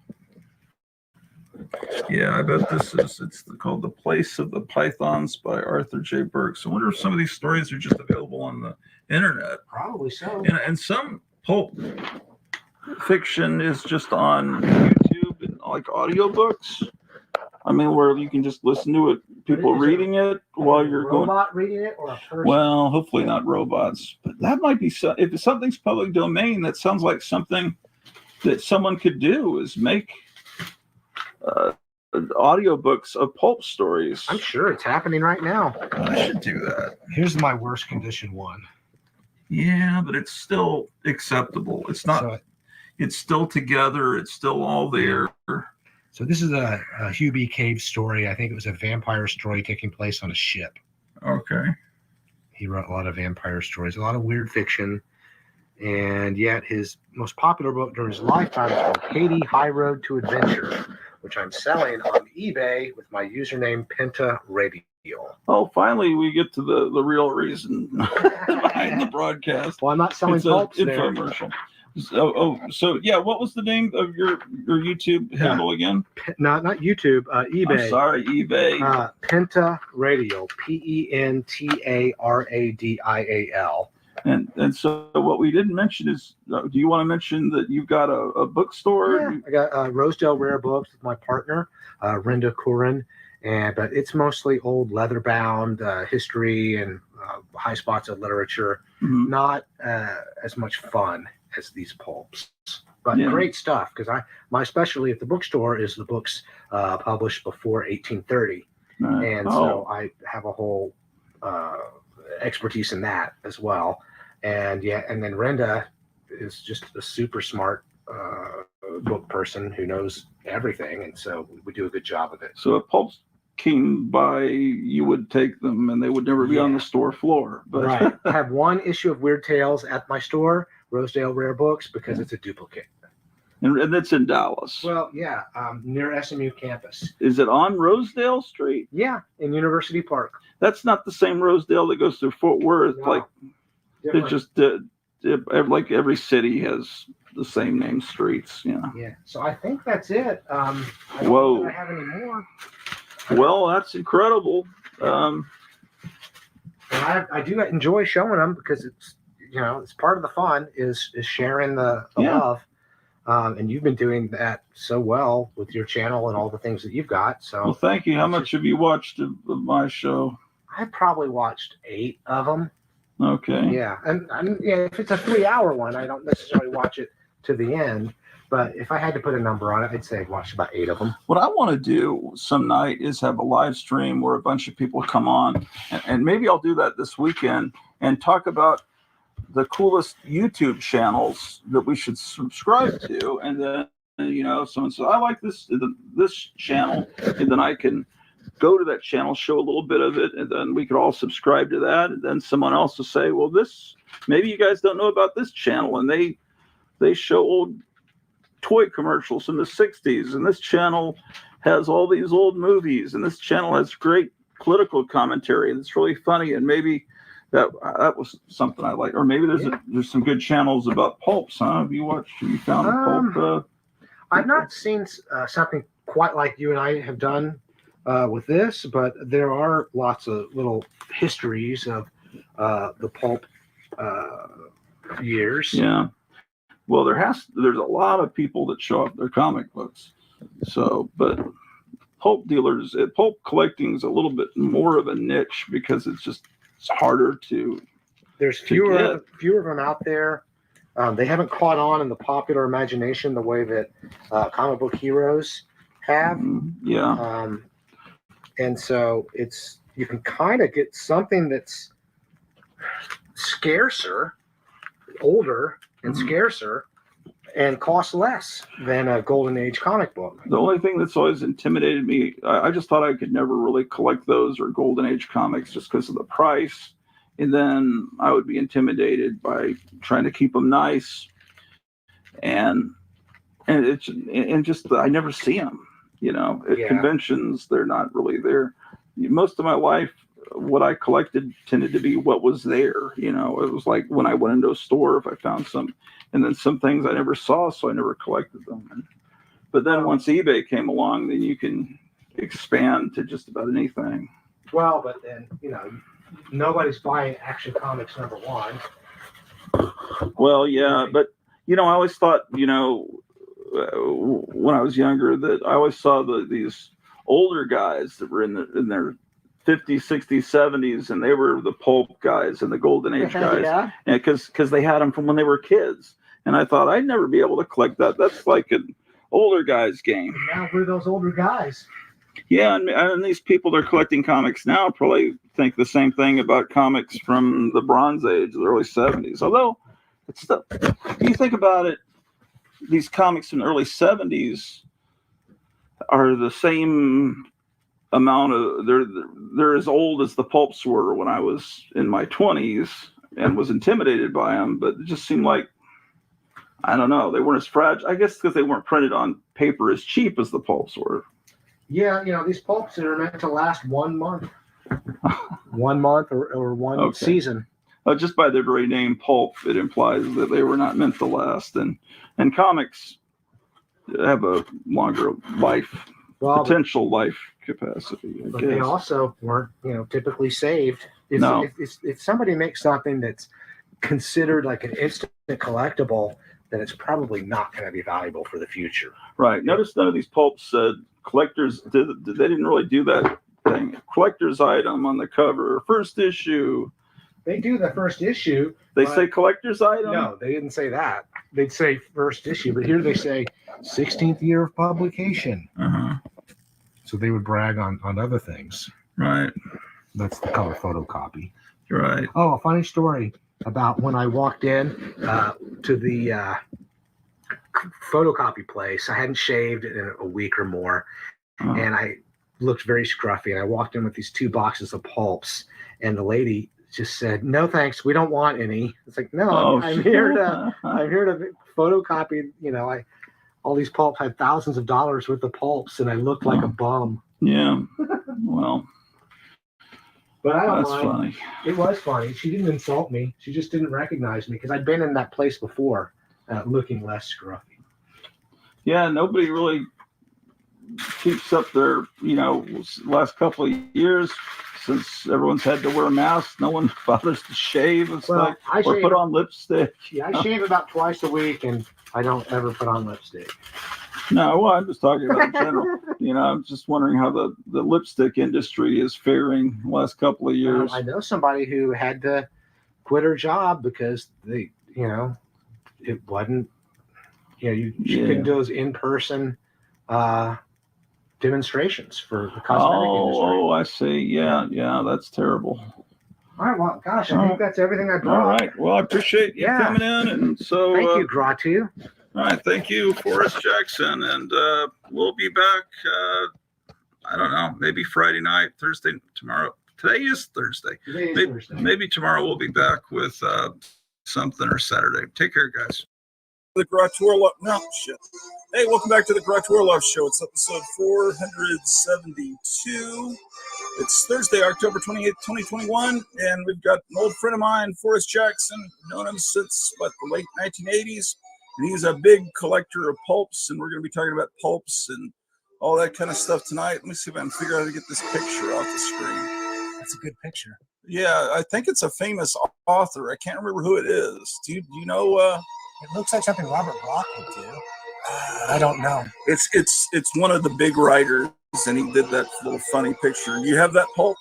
Yeah, I bet it's called The Place of the Pythons by Arthur J. Burks. I wonder if some of these stories are just available on the internet.
Probably so.
And some pulp fiction is just on YouTube and like audiobooks. I mean, where you can just listen to it, people reading it while you're going.
Robot reading it or a person?
Well, hopefully not robots, but that might be if something's public domain. That sounds like something that someone could do, is make audiobooks of pulp stories.
I'm sure it's happening right now.
I should do that.
Here's my worst condition one.
Yeah, but it's still acceptable. It's not. It's still together. It's still all there.
So this is a Hugh B. Cave story. I think it was a vampire story taking place on a ship.
Okay.
He wrote a lot of vampire stories, a lot of weird fiction. And yet his most popular book during his lifetime is called Haiti, High Road to Adventure. which I'm selling on eBay with my username Penta Radio.
Oh, finally we get to the real reason behind the broadcast.
Well, I'm not selling
It's an
pulps there.
infomercial. So yeah, what was the name of your YouTube handle again?
Not YouTube, eBay.
I'm sorry, eBay.
Penta Radio, PENTARADIAL.
And so what we didn't mention is, do you want to mention that you've got a bookstore?
Yeah, I got Rosedale Rare Books with my partner, Renda Curran, but it's mostly old leather-bound history and high spots of literature.
Mm-hmm.
Not as much fun as these pulps, but great stuff, because my specialty at the bookstore is the books published before 1830, and so I have a whole expertise in that as well. And then Renda is just a super smart book person who knows everything, and so we do a good job of it.
So if pulps came by, you would take them, and they would never be on the store floor. But
right, I have one issue of Weird Tales at my store, Rosedale Rare Books, because it's a duplicate.
And it's in Dallas.
Well, yeah, near SMU campus.
Is it on Rosedale Street?
Yeah, in University Park.
That's not the same Rosedale that goes through Fort Worth.
No,
it's just like every city has the same name streets.
Yeah. So I think that's it. I don't
Whoa.
know if I have any more.
Well, that's incredible.
And I do enjoy showing them, because it's it's part of the fun is sharing the love. And you've been doing that so well with your channel and all the things that you've got. So
well, thank you. How much have you watched of my show?
I probably watched 8 of them.
Okay.
Yeah, and if it's a 3-hour one, I don't necessarily watch it to the end. But if I had to put a number on it, I'd say I'd watched about 8 of them.
What I want to do some night is have a live stream where a bunch of people come on, and maybe I'll do that this weekend and talk about the coolest YouTube channels that we should subscribe to. And then, someone says, I like this channel, and then I can go to that channel, show a little bit of it, and then we could all subscribe to that. And then someone else will say, well, maybe you guys don't know about this channel, and they show old toy commercials from the 60s, and this channel has all these old movies, and this channel has great political commentary that's really funny, and maybe that was something I like. Or maybe there's some good channels about pulps, huh? Have you found a pulp?
I've not seen something quite like you and I have done with this, but there are lots of little histories of the pulp years.
Yeah. Well, there's a lot of people that show off their comic books. So, but pulp collecting is a little bit more of a niche, because it's harder to.
There's fewer of them out there. They haven't caught on in the popular imagination the way that comic book heroes have.
Yeah.
And so you can kind of get something that's scarcer, older and scarcer, and costs less than a Golden Age comic book.
The only thing that's always intimidated me, I just thought I could never really collect those or Golden Age comics just because of the price. And then I would be intimidated by trying to keep them nice. And I never see them, at conventions, they're not really there. Most of my life, what I collected tended to be what was there. It was like when I went into a store, if I found some, and then some things I never saw, so I never collected them. But then once eBay came along, then you can expand to just about anything.
Well, but then, nobody's buying Action Comics #1.
Well, yeah, but, I always thought, when I was younger, that I always saw these older guys that were in their 50s, 60s, 70s, and they were the pulp guys and the Golden Age guys.
Yeah.
And because they had them from when they were kids. And I thought I'd never be able to collect that. That's like an older guy's game.
Now we're those older guys.
Yeah, and these people that are collecting comics now probably think the same thing about comics from the Bronze Age, the early 70s. Although, if you think about it, these comics in the early 70s are the same amount of, they're as old as the pulps were when I was in my 20s and was intimidated by them, but it just seemed like, I don't know. They weren't as fragile. I guess because they weren't printed on paper as cheap as the pulps were.
Yeah, these pulps are meant to last 1 month. 1 month or one season.
Just by their very name, pulp, it implies that they were not meant to last. And comics have a longer life, potential life capacity. I
But
guess.
they also weren't, typically saved.
No.
If somebody makes something that's considered like an instant collectible, then it's probably not going to be valuable for the future.
Right. Notice none of these pulps said collectors did. They didn't really do that thing. Collector's item on the cover, first issue.
They do the first issue.
They say collector's item?
No, they didn't say that. They'd say first issue, but here they say 16th year of publication.
Uh-huh.
So they would brag on other things.
Right.
That's the color photocopy.
Right.
Oh, a funny story about when I walked in to the photocopy place. I hadn't shaved in a week or more, and I looked very scruffy. And I walked in with these 2 boxes of pulps, and the lady just said, "No, thanks. We don't want any." It's like, no, I'm here to photocopy. All these pulps had thousands of dollars worth of pulps, and I looked like a bum.
Yeah. Well.
But I don't
That's
mind.
funny.
It was funny. She didn't insult me. She just didn't recognize me because I'd been in that place before, looking less scruffy.
Yeah, nobody really keeps up their, last couple of years since everyone's had to wear masks. No one bothers to shave. It's or put on lipstick.
Yeah, I shave about twice a week, and I don't ever put on lipstick.
No, well, I'm just talking about in general. I'm just wondering how the lipstick industry is faring the last couple of years.
I know somebody who had to quit her job because it wasn't, she couldn't do those in-person demonstrations for the cosmetic industry.
Oh, I see. Yeah, that's terrible.
All right, well, gosh, I think that's everything I brought.
All right, well, I appreciate you coming in, and so
thank you, Grottu.
All right, thank you, Forrest Jackson, and we'll be back. I don't know, maybe Friday night, Thursday, tomorrow. Today is Thursday. Maybe tomorrow we'll be back with something, or Saturday. Take care, guys. The Grottu Love. No, shit. Hey, welcome back to the Grottu Love Show. It's episode 472. It's Thursday, October 28th, 2021, and we've got an old friend of mine, Forrest Jackson, known him since, the late 1980s, and he's a big collector of pulps, and we're going to be talking about pulps and all that kind of stuff tonight. Let me see if I can figure out how to get this picture off the screen.
That's a good picture.
Yeah, I think it's a famous author. I can't remember who it is. Do you know?
It looks like something Robert Bloch would do. I don't know.
It's one of the big writers, and he did that little funny picture. Do you have that pulp?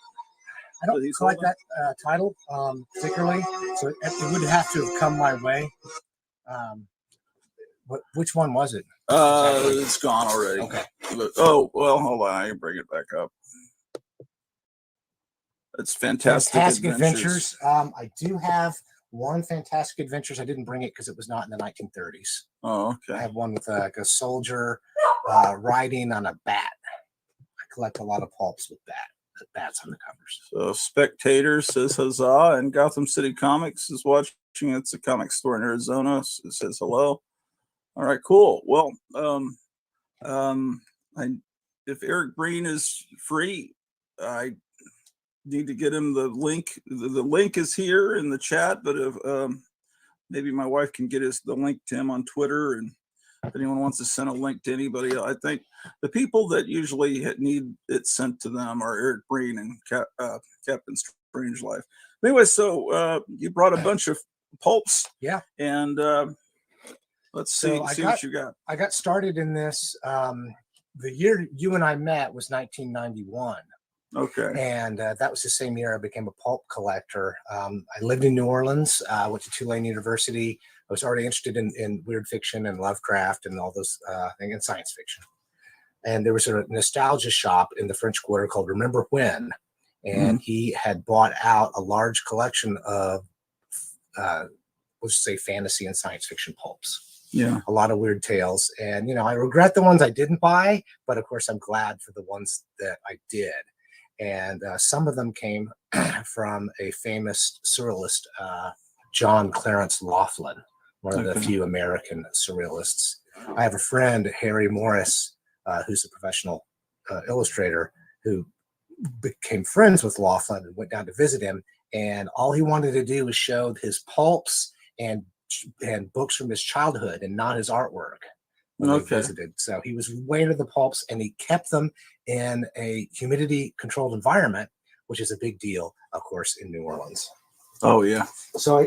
I don't collect that title particularly, so it would have to have come my way. Which one was it?
It's gone already.
Okay.
Oh, well, hold on. I can bring it back up. It's Fantastic Adventures.
I do have one Fantastic Adventures. I didn't bring it because it was not in the 1930s.
Oh, okay.
I have one with a soldier riding on a bat. I collect a lot of pulps with bats on the covers.
So Spectator says huzzah, and Gotham City Comics is watching. It's a comic store in Arizona. It says hello. All right, cool. Well, if Eric Breen is free, I need to get him the link. The link is here in the chat, but if maybe my wife can get us the link to him on Twitter, and if anyone wants to send a link to anybody, I think the people that usually need it sent to them are Eric Breen and Captain Strangelove. Anyway, so you brought a bunch of pulps.
Yeah.
And let's see what you got.
I got started in this. The year you and I met was 1991.
Okay.
And that was the same year I became a pulp collector. I lived in New Orleans. I went to Tulane University. I was already interested in weird fiction and Lovecraft and all those things, and science fiction. And there was a nostalgia shop in the French Quarter called Remember When. And he had bought out a large collection of, let's say, fantasy and science fiction pulps.
Yeah.
A lot of weird tales. And, I regret the ones I didn't buy, but of course I'm glad for the ones that I did. And some of them came from a famous surrealist, John Clarence Laughlin, one of the few American surrealists. I have a friend, Harry Morris, who's a professional illustrator, who became friends with Laughlin and went down to visit him. And all he wanted to do was show his pulps and books from his childhood and not his artwork when they visited. So he was way into the pulps, and he kept them in a humidity-controlled environment, which is a big deal, of course, in New Orleans.
Oh yeah.
So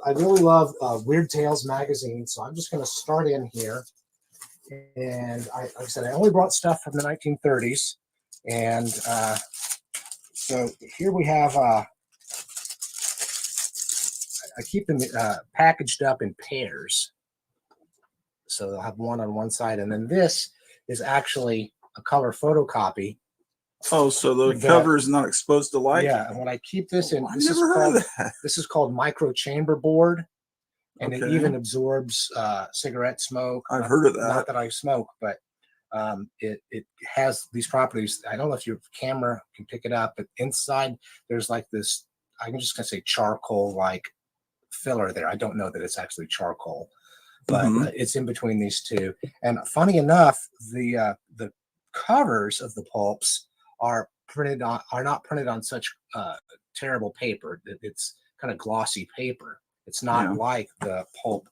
I really love Weird Tales magazine. So I'm just going to start in here, and like I said, I only brought stuff from the 1930s, and so here we have. I keep them packaged up in pairs. So they'll have one on one side, and then this is actually a color photocopy.
Oh, so the cover is not exposed to light?
Yeah, and when I keep this in, this is called micro chamber board, and it even absorbs cigarette smoke.
I've heard of that.
Not that I smoke, but it has these properties. I don't know if your camera can pick it up, but inside there's like this, I'm just gonna say charcoal like filler there. I don't know that it's actually charcoal, but it's in between these two. And funny enough, the covers of the pulps are not printed on such terrible paper. It's kind of glossy paper. It's not like the pulp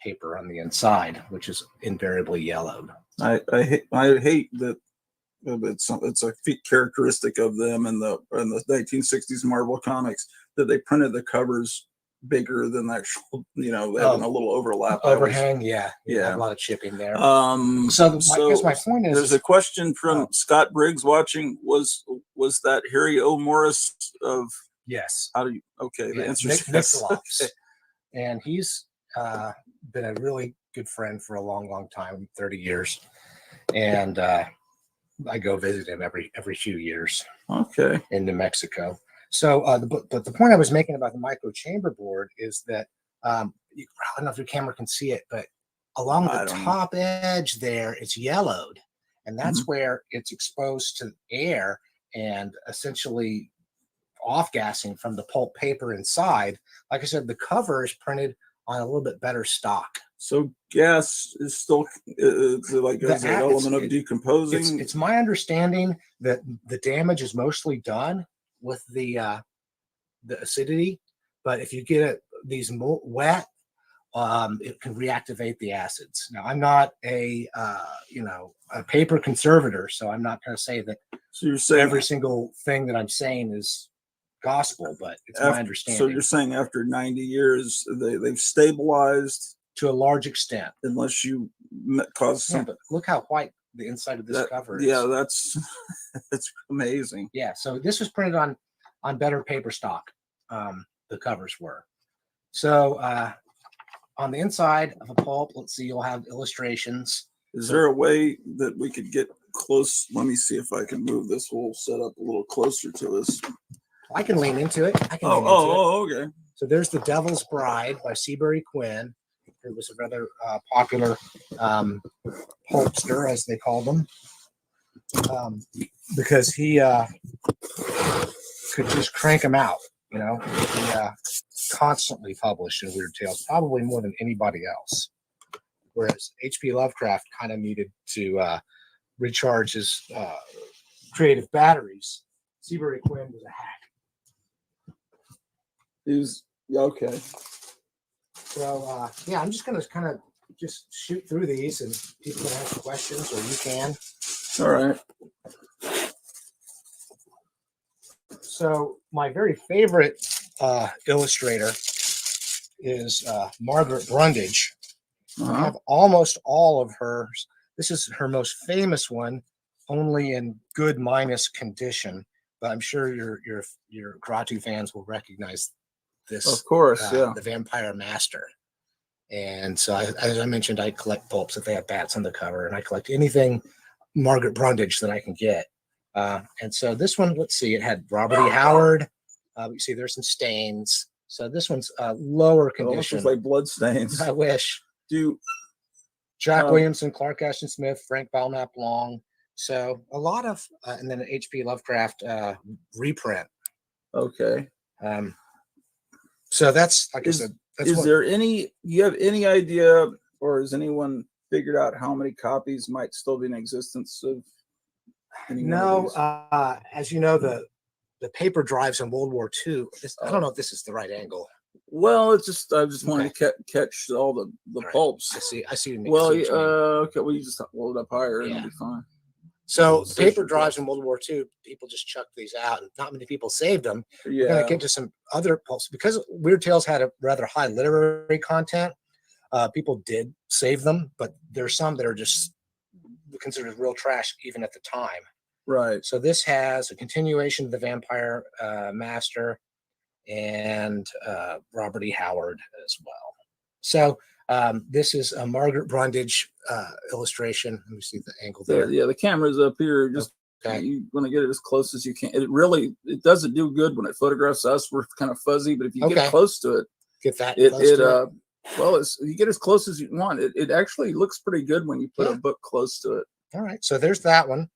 paper on the inside, which is invariably yellowed.
I hate that. It's a characteristic of them in the 1960s Marvel comics that they printed the covers bigger than the actual, having a little overlap.
Overhang, yeah. A lot of chipping there.
So
I guess my point is,
there's a question from Scott Briggs watching. Was that Harry O. Morris of?
Yes.
How do you? Okay, the answer is
yes. And he's been a really good friend for a long, long time, 30 years, and I go visit him every few years.
Okay.
In New Mexico. So, but the point I was making about the micro chamber board is that I don't know if your camera can see it, but along the top edge there, it's yellowed, and that's where it's exposed to air and essentially off-gassing from the pulp paper inside. Like I said, the cover is printed on a little bit better stock.
So gas is still like an element of decomposing.
It's my understanding that the damage is mostly done with the acidity, but if you get these wet, it can reactivate the acids. Now, I'm not a paper conservator, so I'm not going to say that.
So you're saying
every single thing that I'm saying is gospel, but it's my understanding.
So you're saying after 90 years, they've stabilized
to a large extent,
unless you cause some.
But look how white the inside of this cover is.
Yeah, that's amazing.
Yeah, so this was printed on better paper stock. The covers were. So on the inside of a pulp, let's see, you'll have illustrations.
Is there a way that we could get close? Let me see if I can move this whole setup a little closer to us.
I can lean into it.
Okay.
So there's The Devil's Bride by Seabury Quinn. It was a rather popular pulpster, as they called them, because he could just crank them out. He constantly published in Weird Tales, probably more than anybody else. Whereas H.P. Lovecraft kind of needed to recharge his creative batteries. Seabury Quinn was a hack.
Okay.
So I'm just gonna kind of just shoot through these, and people can ask questions, or you can.
All right.
So my very favorite illustrator is Margaret Brundage. I have almost all of hers. This is her most famous one, only in good minus condition. But I'm sure your Grottu fans will recognize this.
Of course, yeah.
The Vampire Master. And so, as I mentioned, I collect pulps if they have bats on the cover, and I collect anything Margaret Brundage that I can get. And so this one, let's see, it had Robert E. Howard. You see, there's some stains. So this one's lower condition.
It's like blood stains.
I wish. Jack Williamson, Clark Ashton Smith, Frank Belknap Long. So a lot of, and then an H.P. Lovecraft reprint.
Okay.
So that's, like I said,
Is there any? You have any idea, or has anyone figured out how many copies might still be in existence of any one of
No,
these?
as you know, the paper drives in World War II. I don't know if this is the right angle.
Well, it's just I just wanted to catch all the pulps.
I see. I see.
Well, okay. Well, you just hold it up higher and it'll be fine.
So the paper drives in World War II, people just chucked these out, and not many people saved them. We're going to get to some other pulps because Weird Tales had a rather high literary content. People did save them, but there's some that are just considered real trash even at the time.
Right.
So this has a continuation of the Vampire Master and Robert E. Howard as well. So this is a Margaret Brundage illustration. Let me see the angle there.
Yeah, the camera's up here. Just you want to get it as close as you can. It doesn't do good when it photographs us. We're kind of fuzzy, but if you get close to it, well, you get as close as you want. It actually looks pretty good when you put a book close to it.
All right, so there's that one.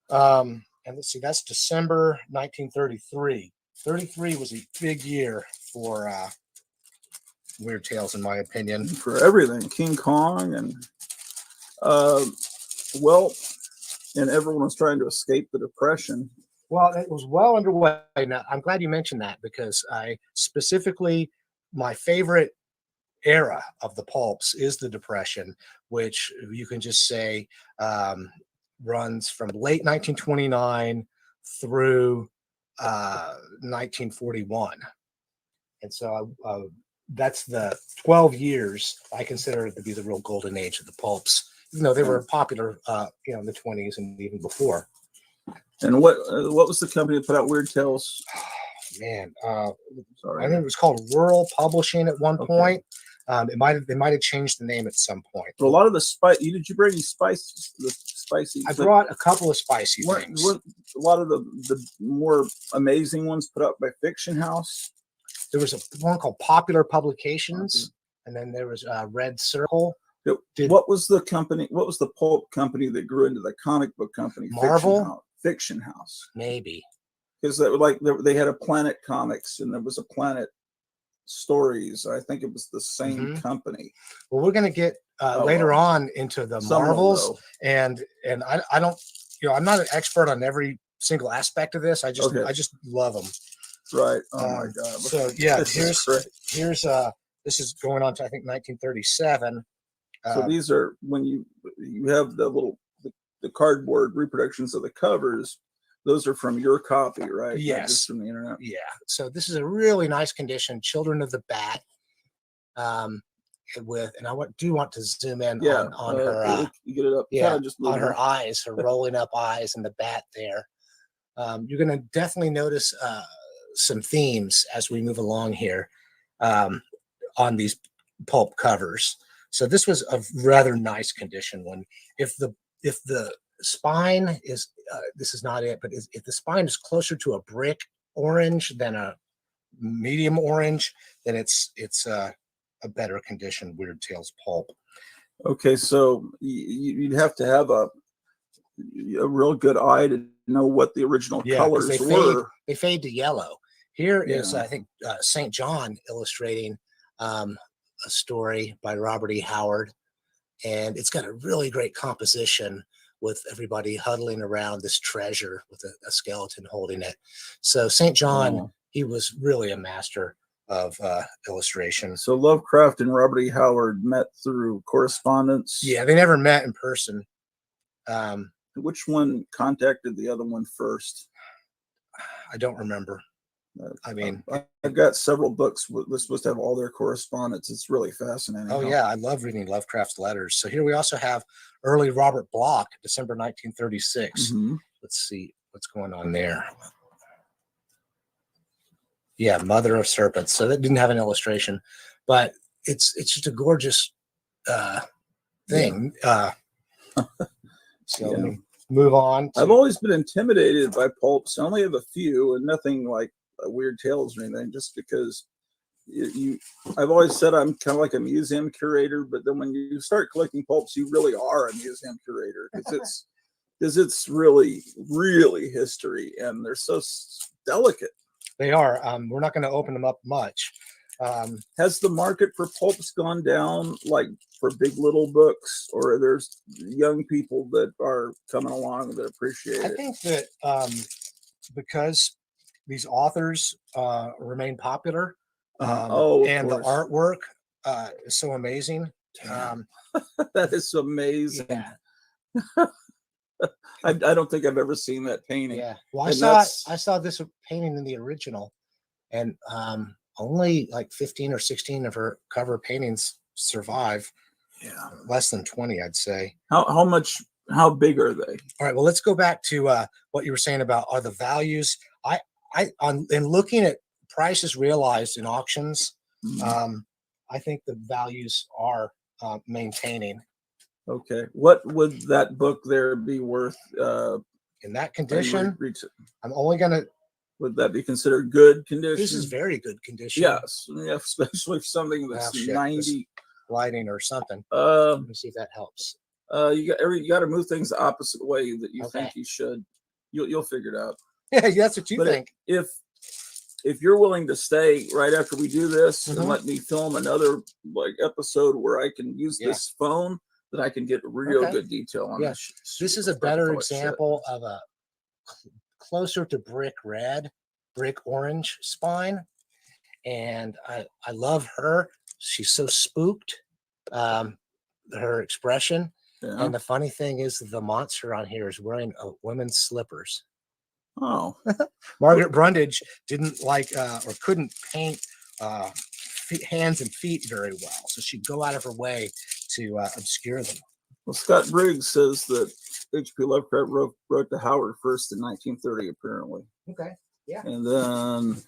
And let's see, that's December 1933. 33 was a big year for Weird Tales, in my opinion.
For everything, King Kong, and and everyone was trying to escape the Depression.
Well, it was well underway. Now, I'm glad you mentioned that because my favorite era of the pulps is the Depression, which you can just say runs from late 1929 through 1941. And so that's the 12 years I consider it to be the real golden age of the pulps, even though they were popular in the 20s and even before.
And what was the company that put out Weird Tales?
Man, sorry, I think it was called Rural Publishing at one point. They might have changed the name at some point.
Well, a lot of the spice. Did you bring any spice? The spicy.
I brought a couple of spicy things.
A lot of the more amazing ones put out by Fiction House.
There was one called Popular Publications, and then there was Red Circle.
What was the company? What was the pulp company that grew into the comic book company?
Marvel?
Fiction House.
Maybe.
Because they had a Planet Comics and there was a Planet Stories. I think it was the same company.
Well, we're going to get later on into the Marvels, and I don't, I'm not an expert on every single aspect of this. I just love them.
Right. Oh my God.
So yeah, here's this is going on to I think 1937.
So these are when you have the cardboard reproductions of the covers. Those are from your copy, right?
Yes.
Not just from the internet.
Yeah. So this is a really nice condition. Children of the Bat. And I do want to zoom in on her.
You get it up.
Yeah.
Just
on her eyes, her rolling up eyes, and the bat there. You're going to definitely notice some themes as we move along here on these pulp covers. So this was a rather nice condition one. If the spine is this is not it, but if the spine is closer to a brick orange than a medium orange, then it's a better condition Weird Tales pulp.
Okay, so you'd have to have a real good eye to know what the original colors were.
They fade to yellow. Here is I think St. John illustrating a story by Robert E. Howard, and it's got a really great composition with everybody huddling around this treasure with a skeleton holding it. So St. John, he was really a master of illustration.
So Lovecraft and Robert E. Howard met through correspondence.
Yeah, they never met in person.
Which one contacted the other one first?
I don't remember. I mean,
I've got several books. We're supposed to have all their correspondence. It's really fascinating.
Oh yeah, I love reading Lovecraft's letters. So here we also have early Robert Bloch, December 1936. Let's see what's going on there. Yeah, Mother of Serpents. So that didn't have an illustration, but it's just a gorgeous thing. So let me move on.
I've always been intimidated by pulps. I only have a few, and nothing like Weird Tales or anything, just because I've always said I'm kind of like a museum curator, but then when you start collecting pulps, you really are a museum curator because it's really, really history, and they're so delicate.
They are. We're not going to open them up much.
Has the market for pulps gone down, like for Big Little books, or there's young people that are coming along that appreciate
I
it?
think that because these authors remain popular, and the artwork is so amazing.
That is amazing.
Yeah.
I don't think I've ever seen that painting.
Yeah. Well,
And
I saw this painting in the original, and only like 15 or 16 of her cover paintings survive.
Yeah.
Less than 20, I'd say.
How big are they?
All right. Well, let's go back to what you were saying about are the values. In looking at prices realized in auctions, I think the values are maintaining.
Okay. What would that book there be worth?
In that condition, I'm only gonna.
Would that be considered good condition?
This is very good condition.
Yes, yeah, especially if something that's 90
lighting or something. Let me see if that helps.
You got to move things the opposite way that you think you should. You'll figure it out.
Yeah, that's what you think.
If you're willing to stay right after we do this and let me film another episode where I can use this phone, that I can get real good detail on this.
This is a better example of a closer to brick orange spine, and I love her. She's so spooked. Her expression, and the funny thing is, the monster on here is wearing a woman's slippers.
Oh,
Margaret Brundage didn't like or couldn't paint hands and feet very well, so she'd go out of her way to obscure them.
Well, Scott Briggs says that H.P. Lovecraft wrote to Howard first in 1930, apparently.
Okay, yeah.
And then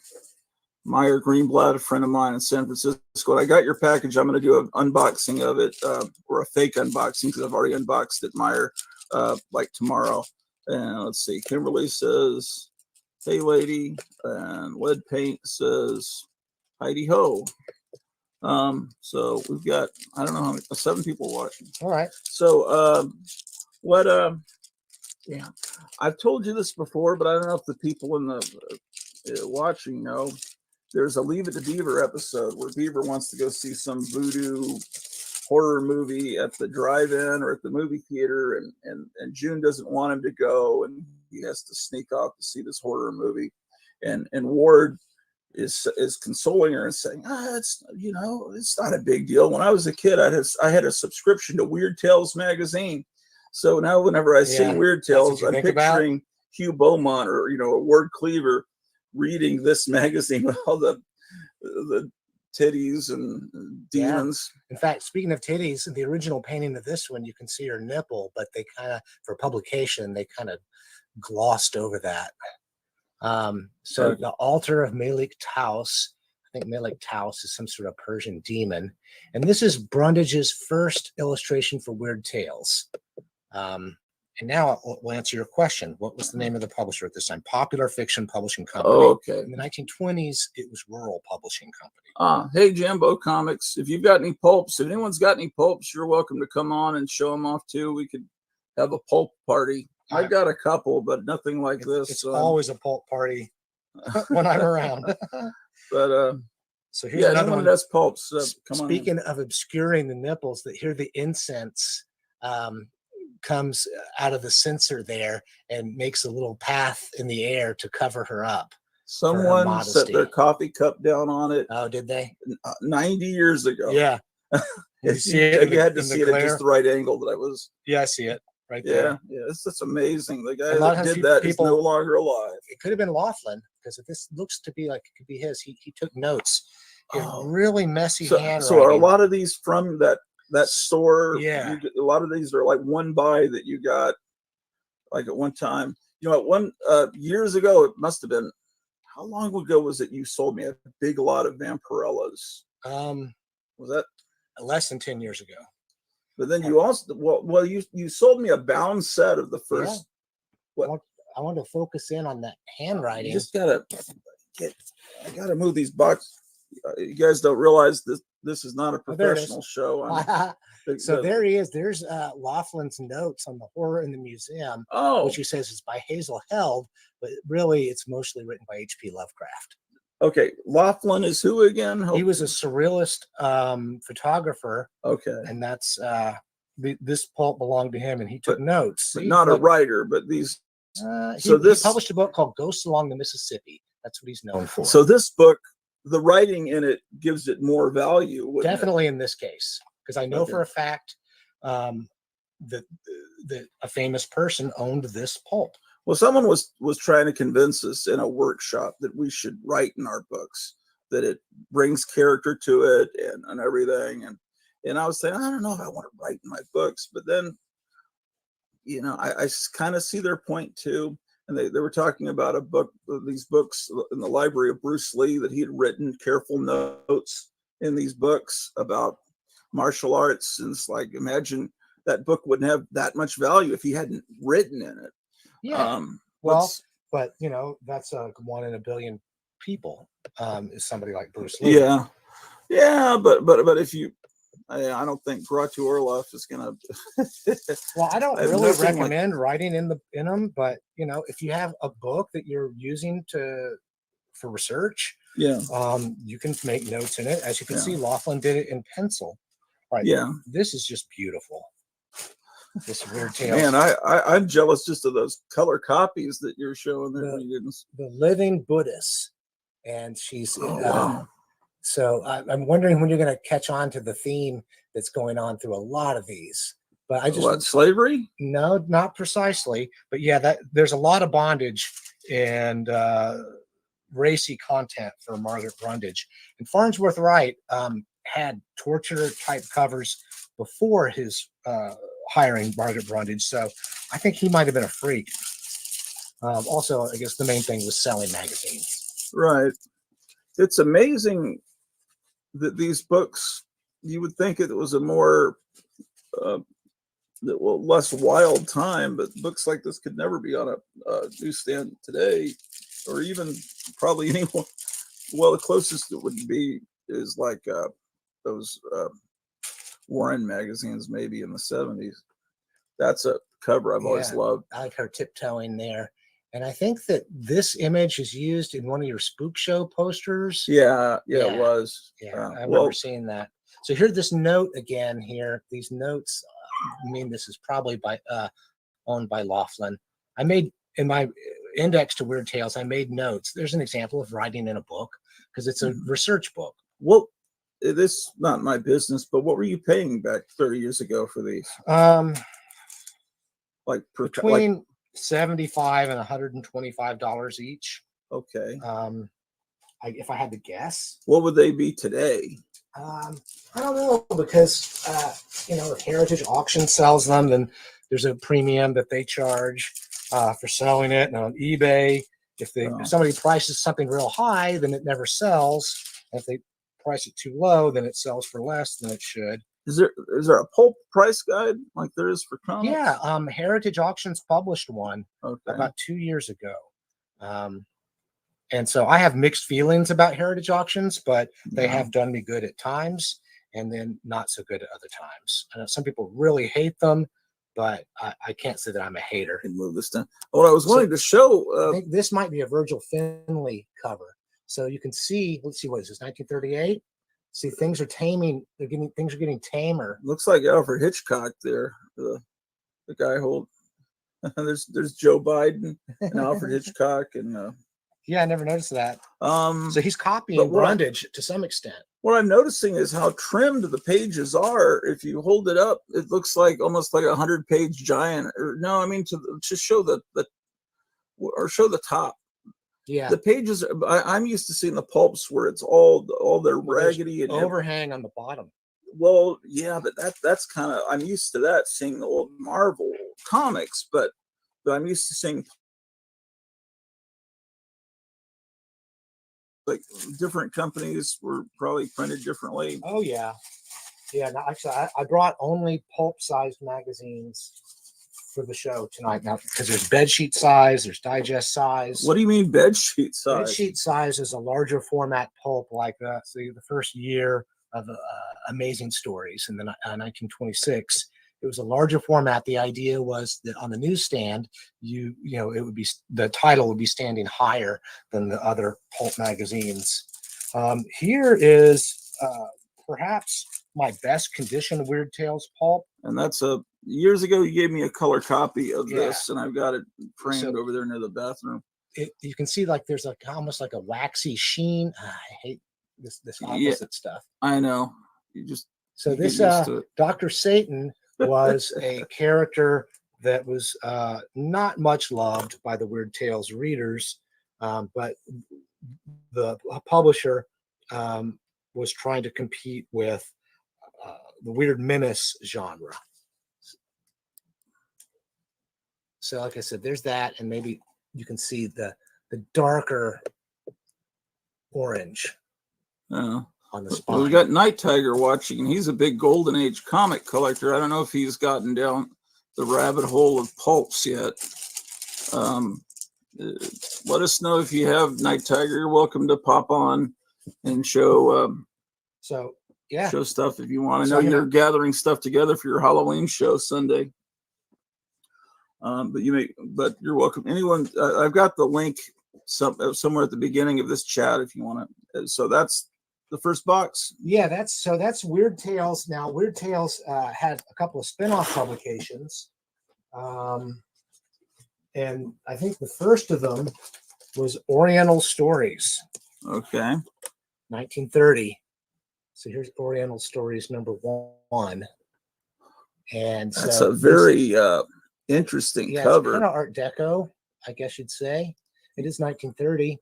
Meyer Greenblatt, a friend of mine in San Francisco. I got your package. I'm going to do an unboxing of it, or a fake unboxing, because I've already unboxed it, Meyer, like tomorrow. And let's see. Kimberly says, "Hey, lady," and Lead Paint says, "Heidi ho." So we've got, I don't know how many, 7 people watching.
All right.
So yeah, I've told you this before, but I don't know if the people in the watching know. There's a Leave It to Beaver episode where Beaver wants to go see some voodoo horror movie at the drive-in or at the movie theater, and June doesn't want him to go, and he has to sneak off to see this horror movie, and Ward is consoling her and saying, it's it's not a big deal. When I was a kid, I had a subscription to Weird Tales magazine, so now whenever I see Weird Tales, I'm picturing Hugh Beaumont or Ward Cleaver reading this magazine with all the titties and demons.
In fact, speaking of titties, in the original painting of this one, you can see her nipple, but they kind of, for publication, they kind of glossed over that. So the altar of Malik Taus, I think Malik Taus is some sort of Persian demon. And this is Brundage's first illustration for Weird Tales. And now we'll answer your question. What was the name of the publisher at this time? Popular Fiction Publishing Company.
Oh, okay.
In the 1920s, it was Rural Publishing Company.
Hey, Jambo Comics, if you've got any pulps, if anyone's got any pulps, you're welcome to come on and show them off too. We could have a pulp party. I've got a couple, but nothing like this.
It's always a pulp party when I'm around.
But
so here's another one
that's pulps. Come on.
Speaking of obscuring the nipples, that here the incense comes out of the censer there and makes a little path in the air to cover her up.
Someone set their coffee cup down on it.
Oh, did they?
90 years ago.
Yeah.
You see it? You had to see it at just the right angle that I was.
Yeah, I see it right there.
Yeah, it's amazing. The guy that did that is no longer alive.
It could have been Laughlin, because if this looks to be like it could be his, he took notes. Really messy handwriting.
So are a lot of these from that store?
Yeah.
A lot of these are like one buy that you got like at one time. At one years ago, it must have been, how long ago was it you sold me a big lot of Vampirellas? Was that
less than 10 years ago?
But then you also you sold me a bound set of the first.
Yeah. I want to focus in on that handwriting.
You just gotta I gotta move these boxes. You guys don't realize this is not a professional show.
So there he is. There's Laughlin's notes on the horror in the museum, which he says is by Hazel Held, but really it's mostly written by H.P. Lovecraft.
Okay, Laughlin is who again?
He was a surrealist photographer.
Okay.
And that's this pulp belonged to him, and he took notes.
But
See,
not
look,
a writer, but these.
he published a book called Ghosts Along the Mississippi. That's what he's known for.
So this book, the writing in it gives it more value.
Definitely in this case, because I know for a fact that a famous person owned this pulp.
Well, someone was trying to convince us in a workshop that we should write in our books, that it brings character to it and everything. And I was saying, I don't know if I want to write in my books, but then, you know, I kind of see their point too. And they were talking about a book, these books in the library of Bruce Lee, that he had written careful notes in these books about martial arts. And it's like, imagine that book wouldn't have that much value if he hadn't written in it.
Yeah. Well, but you know, that's a 1 in a billion people is somebody like Bruce Lee.
Yeah. Yeah. But if you, I don't think Grottu Orloff is going to.
Well, I don't really recommend writing in them, but you know, if you have a book that you're using for research,
yeah,
you can make notes in it. As you can see, Laughlin did it in pencil. Right.
Yeah.
This is just beautiful. This weird tale.
Man, I'm jealous just of those color copies that you're showing there.
The living Buddhist, and she's.
Wow.
So I'm wondering when you're going to catch on to the theme that's going on through a lot of these. But I just
slavery?
No, not precisely. But yeah, there's a lot of bondage and racy content for Margaret Brundage. And Farnsworth Wright had torture type covers before his hiring Margaret Brundage. So I think he might have been a freak. Also, I guess the main thing was selling magazines.
Right. It's amazing that these books, you would think it was a more less wild time, but books like this could never be on a newsstand today, or even probably anyone. Well, the closest it would be is like those Warren magazines, maybe in the 70s. That's a cover I've always loved.
I like her tiptoeing there. And I think that this image is used in one of your spook show posters.
Yeah, it was.
Yeah, I remember seeing that. So here's this note again here. These notes, I mean, this is probably owned by Laughlin. I made, in my index to Weird Tales, I made notes. There's an example of writing in a book because it's a research book.
Well, this is not my business, but what were you paying back 30 years ago for these?
Between $75 and $125 each.
Okay.
If I had to guess,
what would they be today?
I don't know, because you know, if Heritage Auction sells them, then there's a premium that they charge for selling it. And on eBay, if somebody prices something real high, then it never sells. And if they price it too low, then it sells for less than it should.
Is there a pulp price guide like there is for comics?
Yeah, Heritage Auctions published one about 2 years ago. And so I have mixed feelings about Heritage Auctions, but they have done me good at times and then not so good at other times. I know some people really hate them, but I can't say that I'm a hater.
Can move this down. What I was wanting to show,
I think this might be a Virgil Finlay cover. So you can see, let's see, what is this, 1938? See, things are taming. Things are getting tamer.
Looks like Alfred Hitchcock there. The guy there's Joe Biden and Alfred Hitchcock and.
Yeah, I never noticed that. So he's copying Brundage to some extent.
What I'm noticing is how trimmed the pages are. If you hold it up, it looks like almost like a 100-page giant. Or no, I mean to show show the top.
Yeah,
the pages. I'm used to seeing the pulps where it's all they're raggedy and
overhang on the bottom.
Well, yeah, but that's kind of, I'm used to that, seeing the old Marvel comics, but I'm used to seeing like different companies were probably printed differently.
Oh yeah. No, actually, I brought only pulp-sized magazines for the show tonight now, because there's bed sheet size, there's digest size.
What do you mean bed sheet size?
Bed sheet size is a larger format pulp, like the first year of Amazing Stories in the 1926. It was a larger format. The idea was that on the newsstand, you know, it would be, the title would be standing higher than the other pulp magazines. Here is perhaps my best condition Weird Tales pulp.
And that's years ago, you gave me a color copy of this, and I've got it framed over there near the bathroom.
You can see like there's like almost like a waxy sheen. I hate this opposite stuff.
I know. You just
so this Dr. Satan was a character that was not much loved by the Weird Tales readers, but the publisher was trying to compete with the weird menace genre. So like I said, there's that, and maybe you can see the darker orange on the spine.
Well, we got Night Tiger watching, and he's a big Golden Age comic collector. I don't know if he's gotten down the rabbit hole of pulps yet. Let us know if you have Night Tiger. You're welcome to pop on and show show stuff if you want. I know you're gathering stuff together for your Halloween show Sunday. But you're welcome. Anyone, I've got the link somewhere at the beginning of this chat if you want to. So that's the first box.
Yeah, that's Weird Tales. Now, Weird Tales had a couple of spin-off publications, and I think the first of them was Oriental Stories.
Okay.
1930. So here's Oriental Stories #1, and
that's a very interesting cover.
It's kind of Art Deco, I guess you'd say. It is 1930.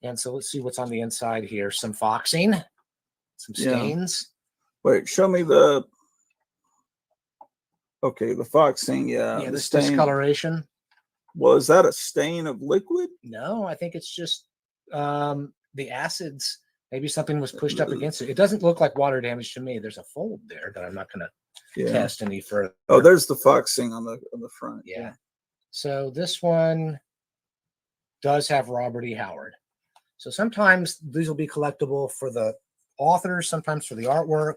And so let's see what's on the inside here. Some foxing, some stains.
Wait, show me the foxing. Yeah,
the discoloration.
Well, is that a stain of liquid?
No, I think it's just the acids. Maybe something was pushed up against it. It doesn't look like water damage to me. There's a fold there that I'm not going to test any further.
Oh, there's the foxing on the front.
Yeah. So this one does have Robert E. Howard. So sometimes these will be collectible for the authors, sometimes for the artwork.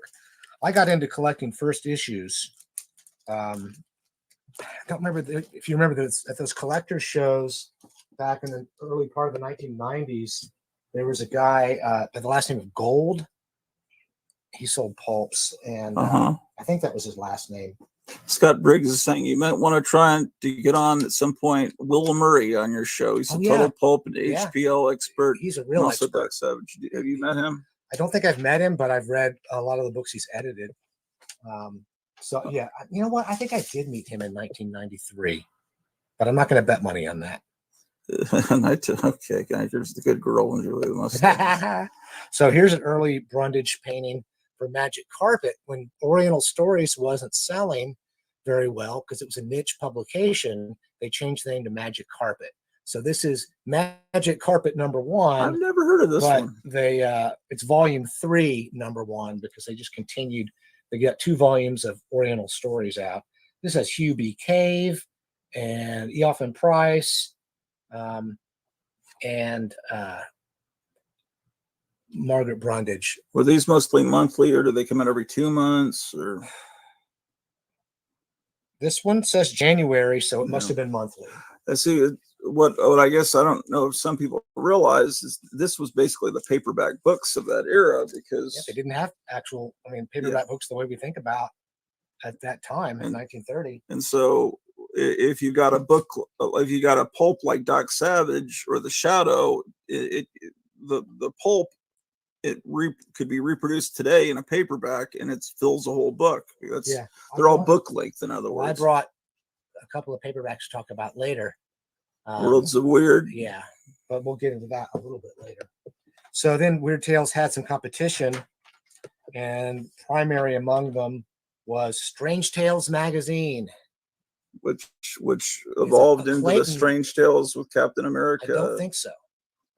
I got into collecting first issues. I don't remember if you remember at those collector shows back in the early part of the 1990s. There was a guy by the last name of Gold. He sold pulps, and I think that was his last name.
Scott Briggs is saying you might want to try to get on at some point Will Murray on your show. He's a total pulp and HPL expert.
He's a real expert.
Doc Savage. Have you met him?
I don't think I've met him, but I've read a lot of the books he's edited. So yeah, you know what? I think I did meet him in 1993, but I'm not going to bet money on that.
Okay, there's the good girl and Julie the
So here's an early Brundage painting for Magic Carpet when Oriental Stories wasn't selling very well because it was a niche publication. They changed the name to Magic Carpet. So this is Magic Carpet #1.
I've never heard of this one.
It's volume 3 #1 because they just continued. They got 2 volumes of Oriental Stories out. This has Hugh B. Cave and Eoff and Price. And Margaret Brundage.
Were these mostly monthly, or do they come out every 2 months? Or
this one says January, so it must have been monthly.
Let's see what I guess I don't know if some people realize is this was basically the paperback books of that era because
they didn't have actual. I mean, paperback books the way we think about at that time in 1930.
And so if you got a book, if you got a pulp like Doc Savage or The Shadow, the pulp could be reproduced today in a paperback, and it fills a whole book. They're all book length. In other words,
I brought a couple of paperbacks to talk about later.
Worlds of Weird.
Yeah, but we'll get into that a little bit later. So then Weird Tales had some competition, and primary among them was Strange Tales magazine,
which evolved into the Strange Tales with Captain America.
I don't think so.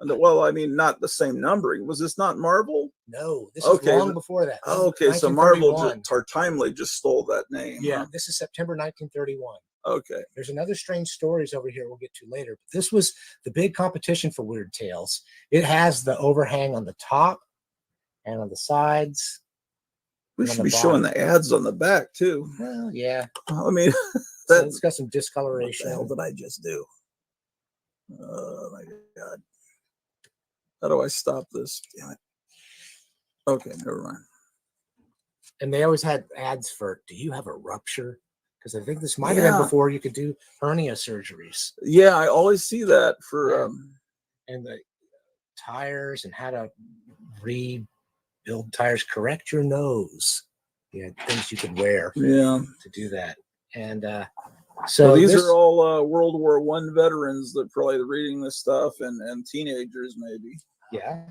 Well, I mean, not the same numbering. Was this not Marvel?
No, this is long before that.
Okay, so Marvel Timely just stole that name.
Yeah, this is September 1931.
Okay.
There's another Strange Stories over here we'll get to later. But this was the big competition for Weird Tales. It has the overhang on the top and on the sides.
We should be showing the ads on the back too.
Well, yeah.
I mean,
so it's got some discoloration.
What the hell did I just do? Oh my God. How do I stop this? Damn it. Okay, never mind.
And they always had ads for, do you have a rupture? Because I think this might have been before you could do hernia surgeries.
Yeah, I always see that for
and the tires and how to rebuild tires, correct your nose. You had things you could wear to do that. And so
these are all World War I veterans that probably are reading this stuff and teenagers maybe.
Yeah.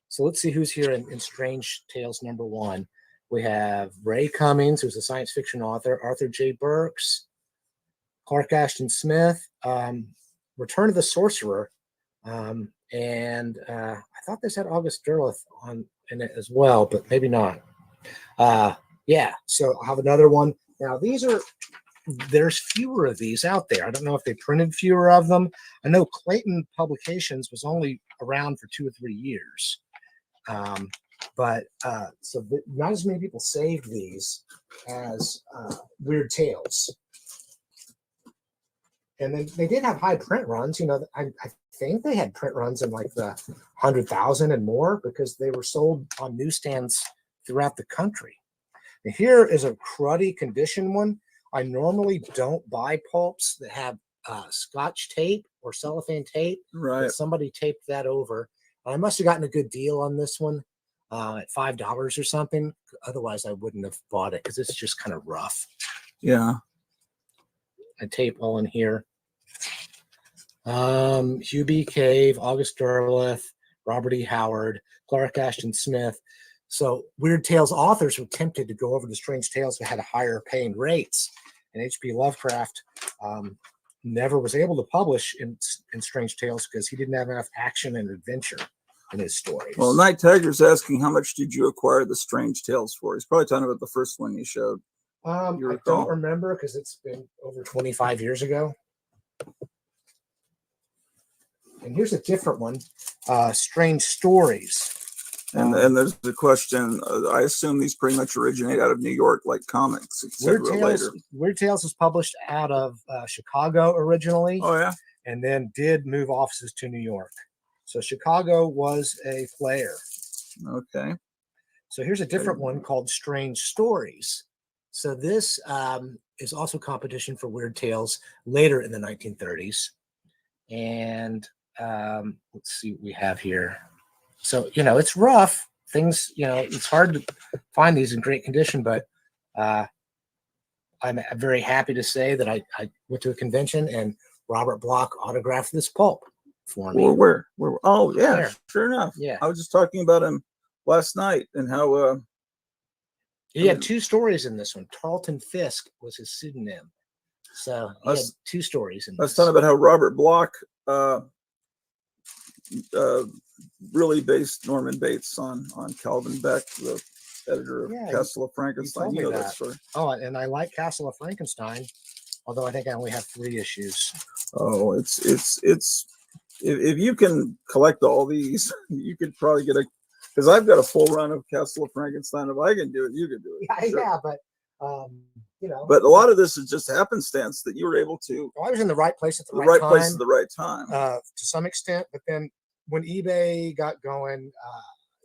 So let's see who's here in Strange Tales #1. We have Ray Cummings, who's a science fiction author, Arthur J. Burks, Clark Ashton Smith, Return of the Sorcerer, and I thought this had August Derleth in it as well, but maybe not. Yeah, so I'll have another one. Now, there's fewer of these out there. I don't know if they printed fewer of them. I know Clayton Publications was only around for 2 or 3 years. But so not as many people saved these as Weird Tales. And then they did have high print runs. You know, I think they had print runs in like the 100,000 and more because they were sold on newsstands throughout the country. And here is a cruddy condition one. I normally don't buy pulps that have Scotch tape or cellophane tape.
Right.
But somebody taped that over. I must have gotten a good deal on this one at $5 or something. Otherwise, I wouldn't have bought it because it's just kind of rough.
Yeah.
I tape all in here. Hugh B. Cave, August Derleth, Robert E. Howard, Clark Ashton Smith. So Weird Tales authors were tempted to go over to Strange Tales that had higher paying rates. And H.P. Lovecraft never was able to publish in Strange Tales because he didn't have enough action and adventure in his stories.
Well, Night Tiger's asking, how much did you acquire the Strange Tales for? He's probably talking about the first one you showed.
I don't remember because it's been over 25 years ago. And here's a different one, Strange Stories.
And there's the question, I assume these pretty much originate out of New York, like comics, etc.
Weird Tales was published out of Chicago originally.
Oh, yeah?
And then did move offices to New York. So Chicago was a player.
Okay.
So here's a different one called Strange Stories. So this is also competition for Weird Tales later in the 1930s. And let's see what we have here. So, you know, it's rough. Things, you know, it's hard to find these in great condition, but I'm very happy to say that I went to a convention and Robert Bloch autographed this pulp for me.
Where? Oh, yeah,
There.
sure enough.
Yeah.
I was just talking about him last night and how...
he had 2 stories in this one. Tarleton Fisk was his pseudonym. So he had 2 stories in this.
I was talking about how Robert Bloch really based Norman Bates on Calvin Beck, the editor of Castle of Frankenstein. You know that story.
Oh, and I like Castle of Frankenstein, although I think I only have 3 issues.
Oh, it's if you can collect all these, you could probably get because I've got a full run of Castle of Frankenstein. If I can do it, you can do it.
Yeah,
sure.
yeah, but you know.
But a lot of this is just happenstance that you were able to.
I was in the right place at the
right
time.
place at the right time.
To some extent, but then when eBay got going,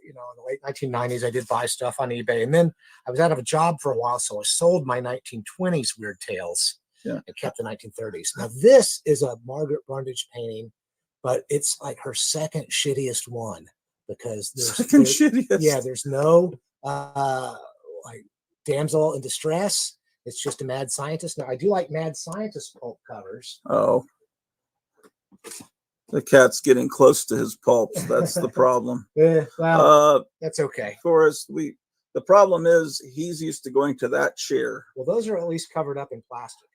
you know, in the late 1990s, I did buy stuff on eBay, and then I was out of a job for a while, so I sold my 1920s Weird Tales and kept the 1930s. Now this is a Margaret Brundage painting, but it's like her second shittiest one because there's no like damsel in distress. It's just a mad scientist. Now I do like mad scientist pulp covers.
Oh. The cat's getting close to his pulps. That's the problem.
Yeah, well, that's okay.
Forrest, the problem is he's used to going to that chair.
Well, those are at least covered up in plastic.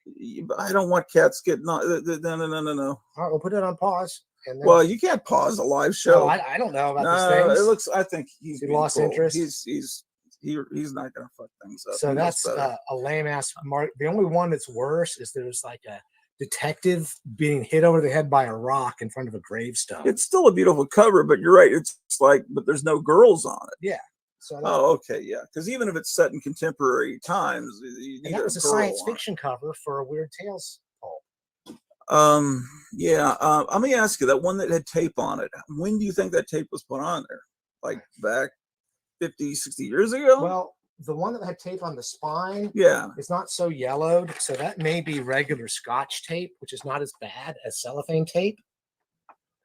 I don't want cats getting no.
All right, we'll put it on pause. And then,
well, you can't pause a live show.
No, I don't know about these things.
It looks. I think he's
lost interest.
He's not going to fuck things up.
So that's a lame ass mark. The only one that's worse is there's like a detective being hit over the head by a rock in front of a gravestone.
It's still a beautiful cover, but you're right. It's like, but there's no girls on it.
Yeah. So that,
Oh, okay, yeah. Because even if it's set in contemporary times, you need
and that was a
girl
science
on
fiction cover for a Weird Tales pulp.
it. Yeah. Let me ask you, that one that had tape on it, when do you think that tape was put on there? Like back 50, 60 years ago?
Well, the one that had tape on the spine,
yeah,
is not so yellowed, so that may be regular Scotch tape, which is not as bad as cellophane tape.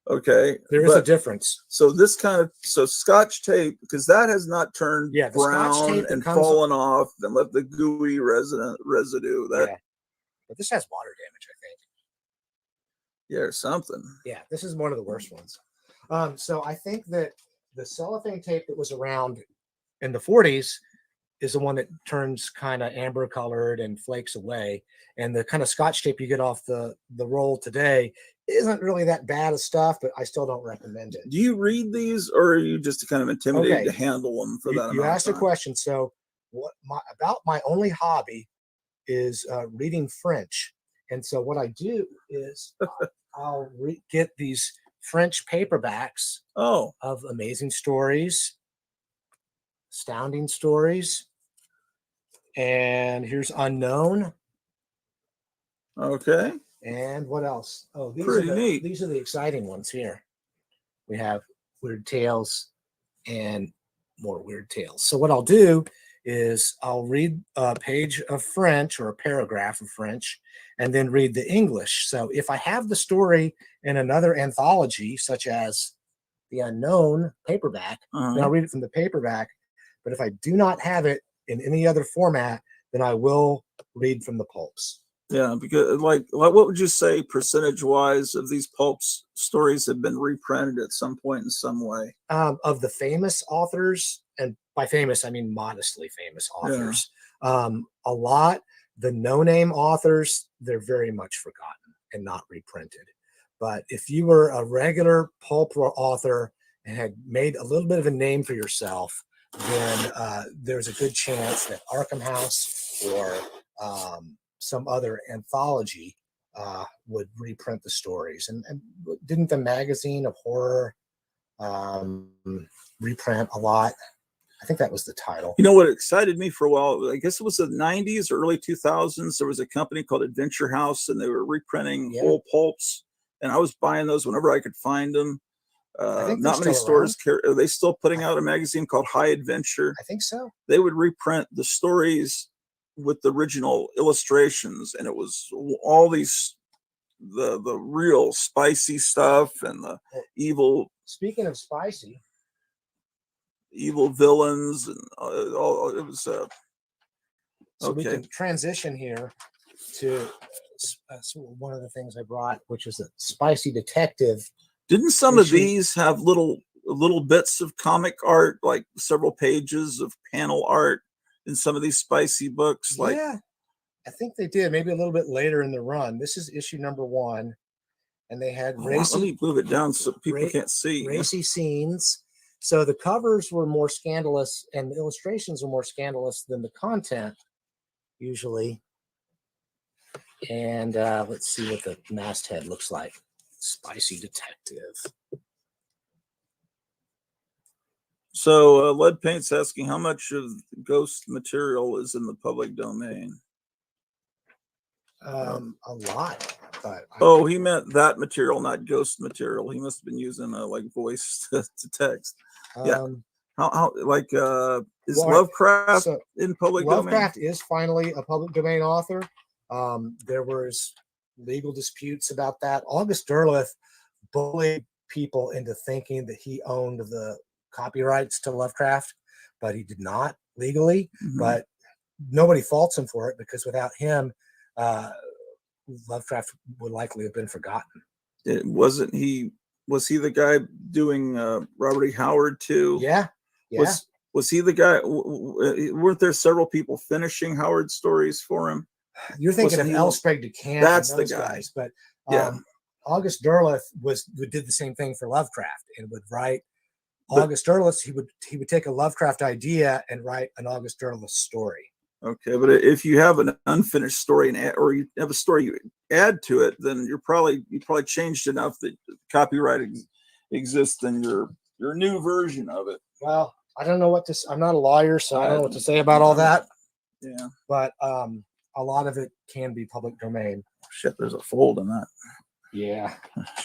okay.
There is a difference.
So this kind of Scotch tape, because that has not turned
the Scotch
brown
tape that
and
comes
fallen off and left the gooey residue. That
yeah, but this has water damage, I think.
Yeah, or something.
Yeah, this is one of the worst ones. So I think that the cellophane tape that was around in the 40s is the one that turns kind of amber colored and flakes away. And the kind of Scotch tape you get off the roll today isn't really that bad of stuff, but I still don't recommend it.
Do you read these, or are you just kind of intimidated to handle them for that amount
You asked
of
a
time?
question. So about my only hobby is reading French. And so what I do is I'll get these French paperbacks of amazing stories, astounding stories, and here's Unknown.
Okay.
And what else? Oh,
Pretty neat.
These are the exciting ones here. We have Weird Tales and more Weird Tales. So what I'll do is I'll read a page of French or a paragraph of French and then read the English. So if I have the story in another anthology, such as The Unknown paperback, then I'll read it from the paperback. But if I do not have it in any other format, then I will read from the pulps.
Yeah, because like what would you say percentage-wise of these pulps stories have been reprinted at some point in some way?
Of the famous authors, and by famous I mean modestly famous authors, a lot. The no-name authors, they're very much forgotten and not reprinted. But if you were a regular pulp author and had made a little bit of a name for yourself, then there's a good chance that Arkham House or some other anthology would reprint the stories. And didn't the Magazine of Horror reprint a lot? I think that was the title.
You know what excited me for a while? I guess it was the 90s or early 2000s. There was a company called Adventure House, and they were reprinting whole pulps. And I was buying those whenever I could find them. Not many stores care. Are they still putting out a magazine called High Adventure?
I think so.
They would reprint the stories with the original illustrations, and it was all these the real spicy stuff and the evil.
Speaking of spicy,
evil villains and all. It was
so we can transition here to one of the things I brought, which is a spicy detective.
Didn't some of these have little bits of comic art, like several pages of panel art in some of these spicy books? Like,
yeah, I think they did. Maybe a little bit later in the run. This is issue number 1, and they had racy.
Let me move it down so people can't see.
Racy scenes. So the covers were more scandalous, and the illustrations were more scandalous than the content usually. And let's see what the masthead looks like. Spicy detective.
So Lead Paint's asking how much of ghost material is in the public domain.
A lot.
But he meant that material, not ghost material. He must have been using like voice to text. Yeah. How like is Lovecraft in public domain?
Lovecraft is finally a public domain author. There was legal disputes about that. August Derleth bullied people into thinking that he owned the copyrights to Lovecraft, but he did not legally. But nobody faults him for it, because without him, Lovecraft would likely have been forgotten.
Was he the guy doing Robert E. Howard too?
Yeah.
Was he the guy? Weren't there several people finishing Howard stories for him?
You're thinking of L. Sprague de Camp.
That's
and those
the guy.
guys, but August Derleth did the same thing for Lovecraft and would write. August Derleth, he would take a Lovecraft idea and write an August Derleth story.
Okay, but if you have an unfinished story or you have a story you add to it, then you probably changed enough that copyright exists in your new version of it.
Well, I don't know what to. I'm not a lawyer, so I don't know what to say about all that.
Yeah.
But a lot of it can be public domain.
Shit, there's a fold in that.
Yeah.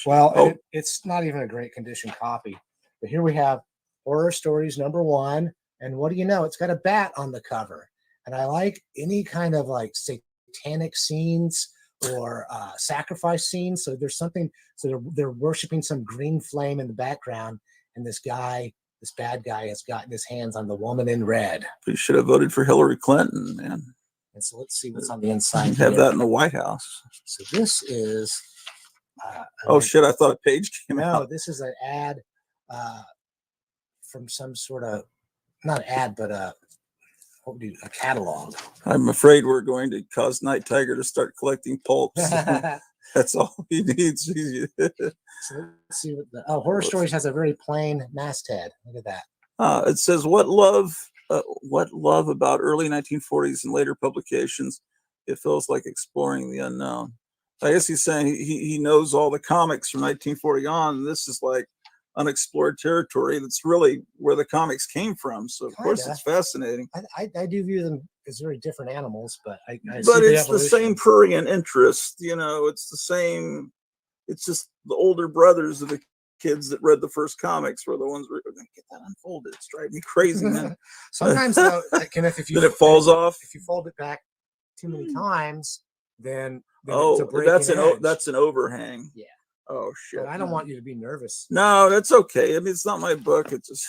Well,
Oh.
it's not even a great condition copy. But here we have Horror Stories #1, and what do you know? It's got a bat on the cover, and I like any kind of like satanic scenes or sacrifice scenes. So there's something. So they're worshiping some green flame in the background, and this bad guy has gotten his hands on the woman in red.
We should have voted for Hillary Clinton, man.
And so let's see what's on the inside.
Have
here.
that in the White House.
So this is.
Oh shit! I thought a page came out.
No, this is an ad from some sort of not ad, but a catalog.
I'm afraid we're going to cause Night Tiger to start collecting pulps. That's all he needs.
So let's see what Horror Stories has a very plain masthead. Look at that.
It says what love about early 1940s and later publications. It feels like exploring the unknown. I guess he's saying he knows all the comics from 1940 on. And this is like unexplored territory. That's really where the comics came from. So of course it's fascinating.
I do view them as very different animals, but
but it's the same prurient interest. You know, it's the same. It's just the older brothers of the kids that read the first comics were the ones who were going to get that unfolded. It's driving me crazy, man.
Sometimes though, Kenneth, if
it falls off,
if you fold it back too many times, then
oh,
it's
that's an overhang.
Yeah.
Oh shit!
But I don't want you to be nervous.
No, that's okay. I mean, it's not my book. It's just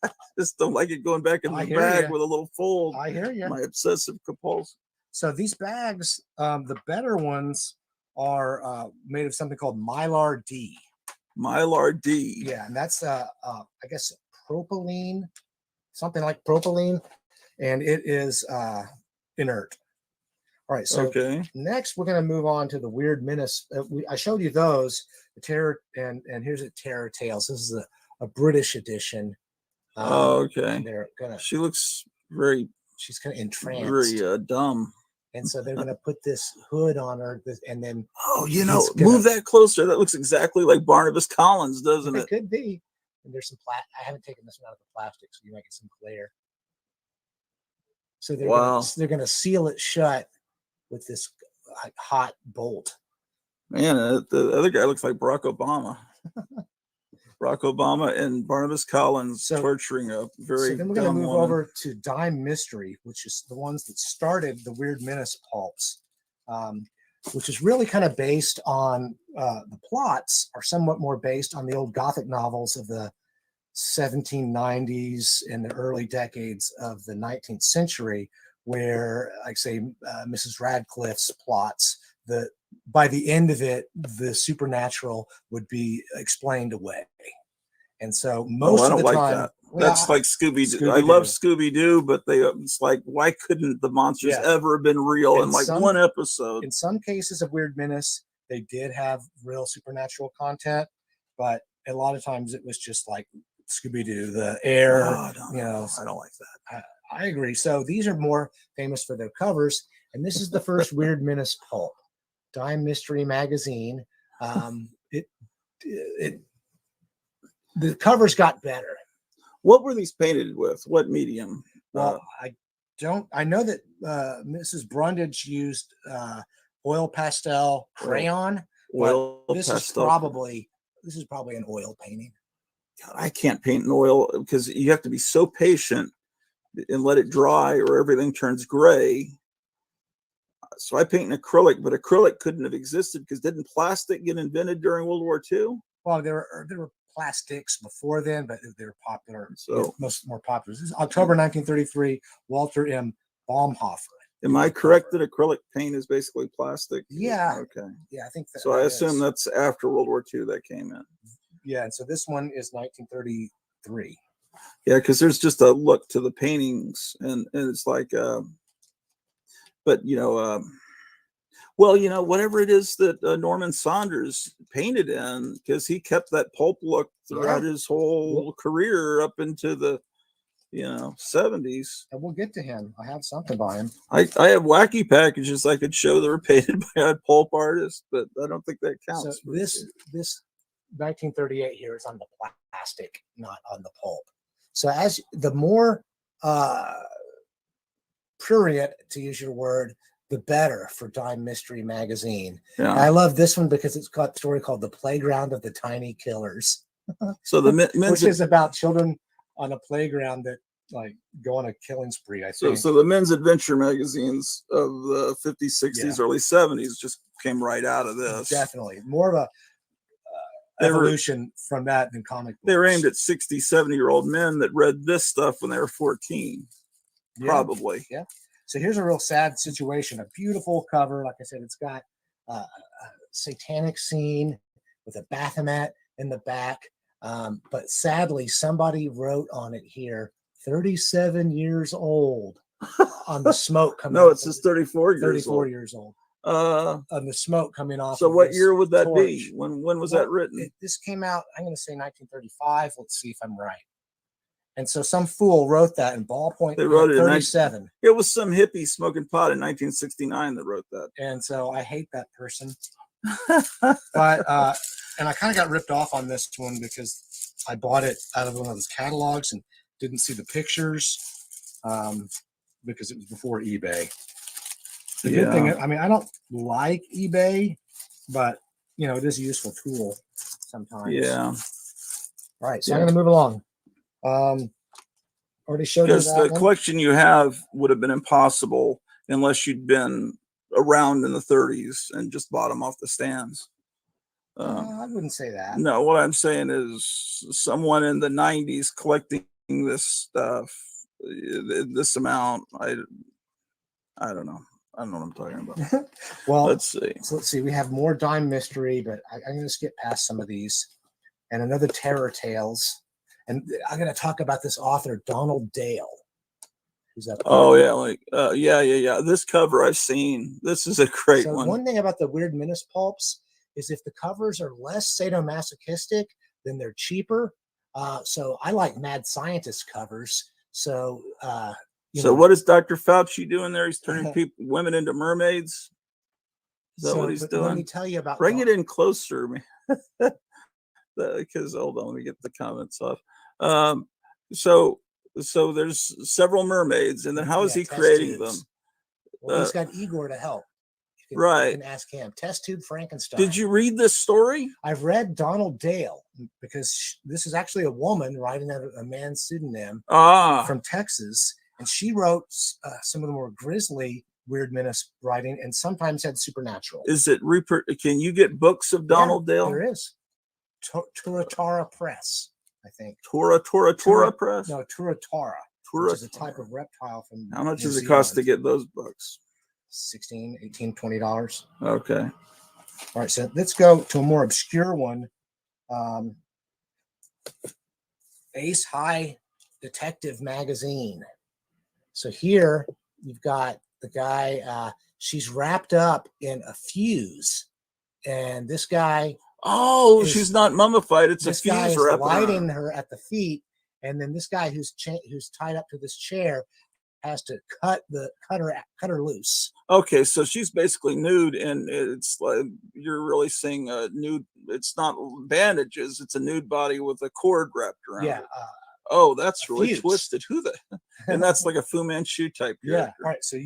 I just don't like it going back in the bag with a little fold.
I hear you.
My obsessive compulsion.
So these bags, the better ones are made of something called Mylar D.
Mylar D.
Yeah, and that's I guess propylene, something like propylene, and it is inert. All right, so next we're going to move on to the Weird Menace. I showed you those, the Terror, and here's a Terror Tales. This is a British edition.
Okay.
They're gonna.
She looks very.
She's kind of entranced.
Very dumb.
And so they're going to put this hood on her, and then.
Oh, you know, move that closer. That looks exactly like Barnabas Collins, doesn't it?
It could be. And there's some I haven't taken this one out of the plastic, so you might get some clear. So they're going to seal it shut with this hot bolt.
Man, the other guy looks like Barack Obama. Barack Obama and Barnabas Collins torturing a very.
So then we're going to move over to Dime Mystery, which is the ones that started the Weird Menace pulps, which is really kind of based on the plots are somewhat more based on the old Gothic novels of the 1790s and the early decades of the 19th century, where, like say, Mrs. Radcliffe's plots, by the end of it, the supernatural would be explained away. And so most of the time,
that. That's like Scooby-Doo. I love Scooby-Doo, but it's like, why couldn't the monsters ever have been real in like one episode?
In some cases of Weird Menace, they did have real supernatural content, but a lot of times it was just like Scooby-Doo, the air,
I don't like that.
I agree. So these are more famous for their covers, and this is the first Weird Menace pulp, Dime Mystery Magazine. The covers got better.
What were these painted with? What medium?
Well, I know that Mrs. Brundage used oil pastel crayon. This is probably an oil painting.
God, I can't paint in oil because you have to be so patient and let it dry or everything turns gray. So I paint in acrylic, but acrylic couldn't have existed because didn't plastic get invented during World War II?
Well, there were plastics before then, but they were popular. So more popular. This is October 1933. Walter M. Baumhofer.
Am I correct that acrylic paint is basically plastic?
Yeah.
Okay.
Yeah, I think that.
So I assume that's after World War II that came in.
Yeah, and so this one is 1933.
Yeah, because there's just a look to the paintings, and it's like, but whatever it is that Norman Saunders painted in, because he kept that pulp look throughout his whole career up into the 70s.
And we'll get to him. I have something by him.
I have wacky packages I could show that were painted by a pulp artist, but I don't think that counts.
So this 1938 here is on the plastic, not on the pulp. So as the more prurient, to use your word, the better for Dime Mystery Magazine.
Yeah.
And I love this one because it's got a story called The Playground of the Tiny Killers.
So the men's
which is about children on a playground that like go on a killing spree, I think.
So the men's adventure magazines of the 50s, 60s, early 70s just came right out of this.
Definitely. More of a evolution from that than comic books.
They were aimed at 60, 70-year-old men that read this stuff when they were 14. Probably.
Yeah. So here's a real sad situation. A beautiful cover. Like I said, it's got a satanic scene with a Baphomet in the back. But sadly, somebody wrote on it here, 37 years old on the smoke coming
No,
off.
it says 34
years old.
On
the smoke coming off.
So
of
what
this
year would that
torch.
be? When was that written?
This came out, I'm going to say 1935. Let's see if I'm right. And so some fool wrote that in ballpoint.
They wrote it
37.
in it was some hippie smoking pot in 1969 that wrote that.
And so I hate that person. But and I kind of got ripped off on this one because I bought it out of one of those catalogs and didn't see the pictures because it was before eBay. The good thing, I mean, I don't like eBay, but you know, it is a useful tool sometimes.
Yeah.
All right, so I'm going to move along. Already showed you
Because
that
the
one.
collection you have would have been impossible unless you'd been around in the 30s and just bought them off the stands.
I wouldn't say that.
No, what I'm saying is someone in the 90s collecting this stuff, this amount, I don't know. I don't know what I'm talking about.
Well,
let's see.
So let's see. We have more Dime Mystery, but I'm going to skip past some of these. And another Terror Tales. And I'm going to talk about this author, Donald Dale. Who's up there.
Oh, yeah. Like, yeah. This cover I've seen. This is a great one.
One thing about the Weird Menace pulps is if the covers are less sadomasochistic, then they're cheaper. So I like Mad Scientist covers. So,
what is Dr. Fauci doing there? He's turning women into mermaids. Is that what he's doing?
Let me tell you about.
Bring it in closer, man. Because hold on, let me get the comments off. So there's several mermaids, and then how is he creating them?
Well, he's got Igor to help. You can ask him. Test tube Frankenstein.
Did you read this story?
I've read Donald Dale because this is actually a woman writing under a man's pseudonym from Texas, and she wrote some of the more grisly Weird Menace writing, and sometimes had supernatural.
Is it Can you get books of Donald Dale?
There is. Turatara Press, I think.
Tora Press?
No, Turatara. Which is a type of reptile from
How much
New
does it cost to
Zealand.
get those books?
$16, $18, $20.
Okay.
All right, so let's go to a more obscure one. Ace High Detective Magazine. So here you've got the guy, she's wrapped up in a fuse. And this guy...
Oh, she's not mummified. It's a
fuse. This guy is
wrap
lighting her at the feet. And then this guy who's tied up to this chair has to cut her loose.
Okay, so she's basically nude, and it's like you're really seeing a nude. It's not bandages; it's a nude body with a cord wrapped around.
Yeah.
It. Oh, that's really
fuse.
twisted. And that's like a Fu Manchu type character.
Yeah. All right. So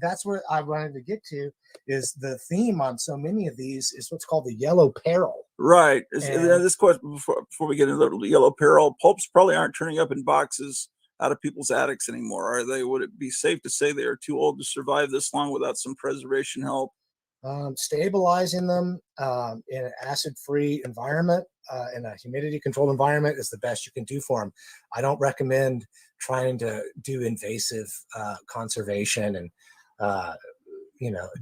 that's where I wanted to get to is the theme on so many of these is what's called the yellow peril.
Right. This question before we get into the yellow peril, pulps probably aren't turning up in boxes out of people's attics anymore, are they? Would it be safe to say they are too old to survive this long without some preservation help?
Stabilizing them in an acid-free environment, in a humidity-controlled environment is the best you can do for them. I don't recommend trying to do invasive conservation and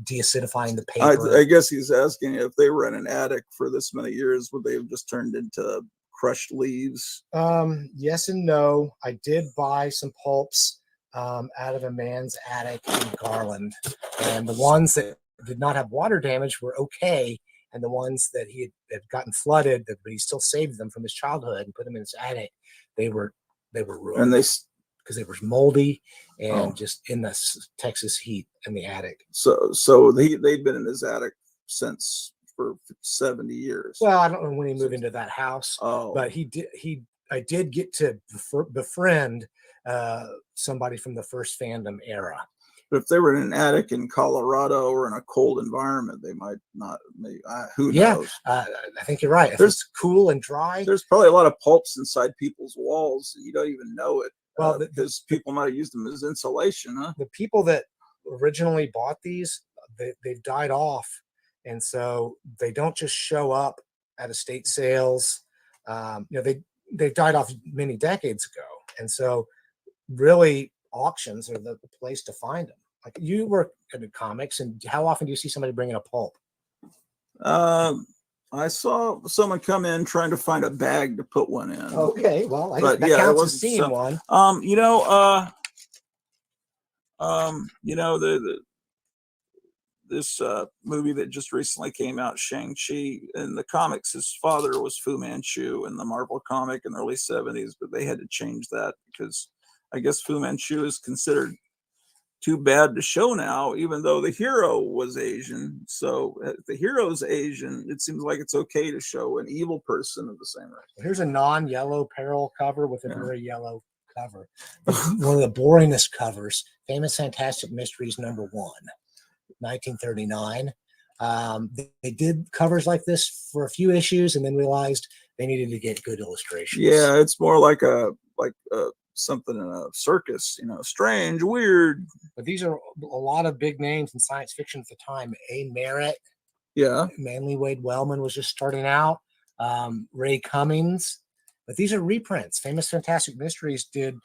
deacidifying the paper.
I guess he's asking if they were in an attic for this many years, would they have just turned into crushed leaves?
Yes and no. I did buy some pulps out of a man's attic in Garland, and the ones that did not have water damage were okay, and the ones that he had gotten flooded, but he still saved them from his childhood and put them in his attic, they were ruined.
And
because they were moldy and just in the Texas heat in the attic.
So they'd been in his attic for 70 years.
Well, I don't know when he moved into that house, but he did get to befriend somebody from the first fandom era.
But if they were in an attic in Colorado or in a cold environment, they might not. Maybe, who knows?
I think you're right. If
There's-
it's cool and dry,
There's probably a lot of pulps inside people's walls. You don't even know it.
Well,
because people might have used them as insulation, huh?
the people that originally bought these, they've died off, and so they don't just show up at estate sales. They've died off many decades ago, and so really auctions are the place to find them. Like, you work in comics, and how often do you see somebody bringing a pulp?
I saw someone come in trying to find a bag to put one in.
Okay, well,
But
that
yeah, it
counts as
wasn't
seeing
some-
one.
This movie that just recently came out, Shang-Chi, in the comics, his father was Fu Manchu in the Marvel comic in the early 70s, but they had to change that because I guess Fu Manchu is considered too bad to show now, even though the hero was Asian. So if the hero's Asian, it seems like it's okay to show an evil person of the same race.
Here's a non-yellow peril cover with a very yellow cover. One of the boringest covers, Famous Fantastic Mysteries #1, 1939. They did covers like this for a few issues and then realized they needed to get good illustrations.
Yeah, it's more like something in a circus, strange, weird.
But these are a lot of big names in science fiction at the time. A. Merritt.
Yeah.
Manly Wade Wellman was just starting out. Ray Cummings. But these are reprints. Famous Fantastic Mysteries did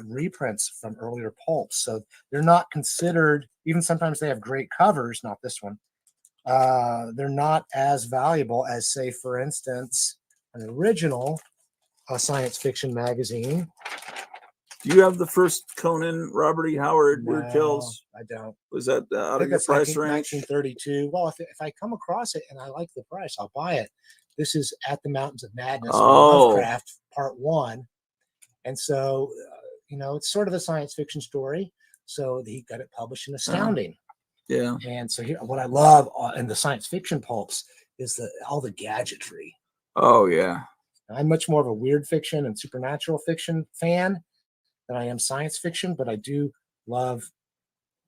reprints from earlier pulps. So they're not considered, even sometimes they have great covers, not this one. They're not as valuable as, say, for instance, an original science fiction magazine.
Do you have the first Conan, Robert E. Howard, Weird
No,
Tales?
I don't.
Was that
I
out
think
of your
that's
price range?
1932. Well, if I come across it and I like the price, I'll buy it. This is At the Mountains of Madness, Lovecraft, Part 1. And so, it's sort of a science fiction story. So he got it published in Astounding.
Yeah.
And so here, what I love in the science fiction pulps is all the gadgetry.
Oh, yeah.
I'm much more of a weird fiction and supernatural fiction fan than I am science fiction, but I do love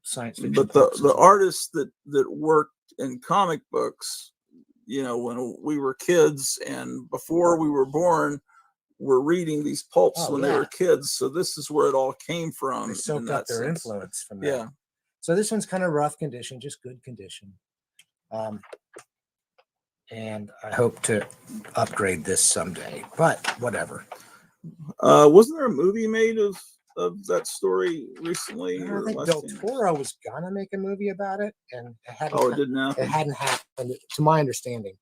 science fiction.
But the artists that worked in comic books, when we were kids and before we were born, were reading these pulps when they were kids. So this is where it all came from.
They soaked up their influence from that.
Yeah.
So this one's kind of rough condition, just good condition. And I hope to upgrade this someday, but whatever.
Wasn't there a movie made of that story recently?
I think Del Toro was gonna make a movie about it, and it hadn't.
Oh, it didn't happen.
It hadn't happened, to my understanding.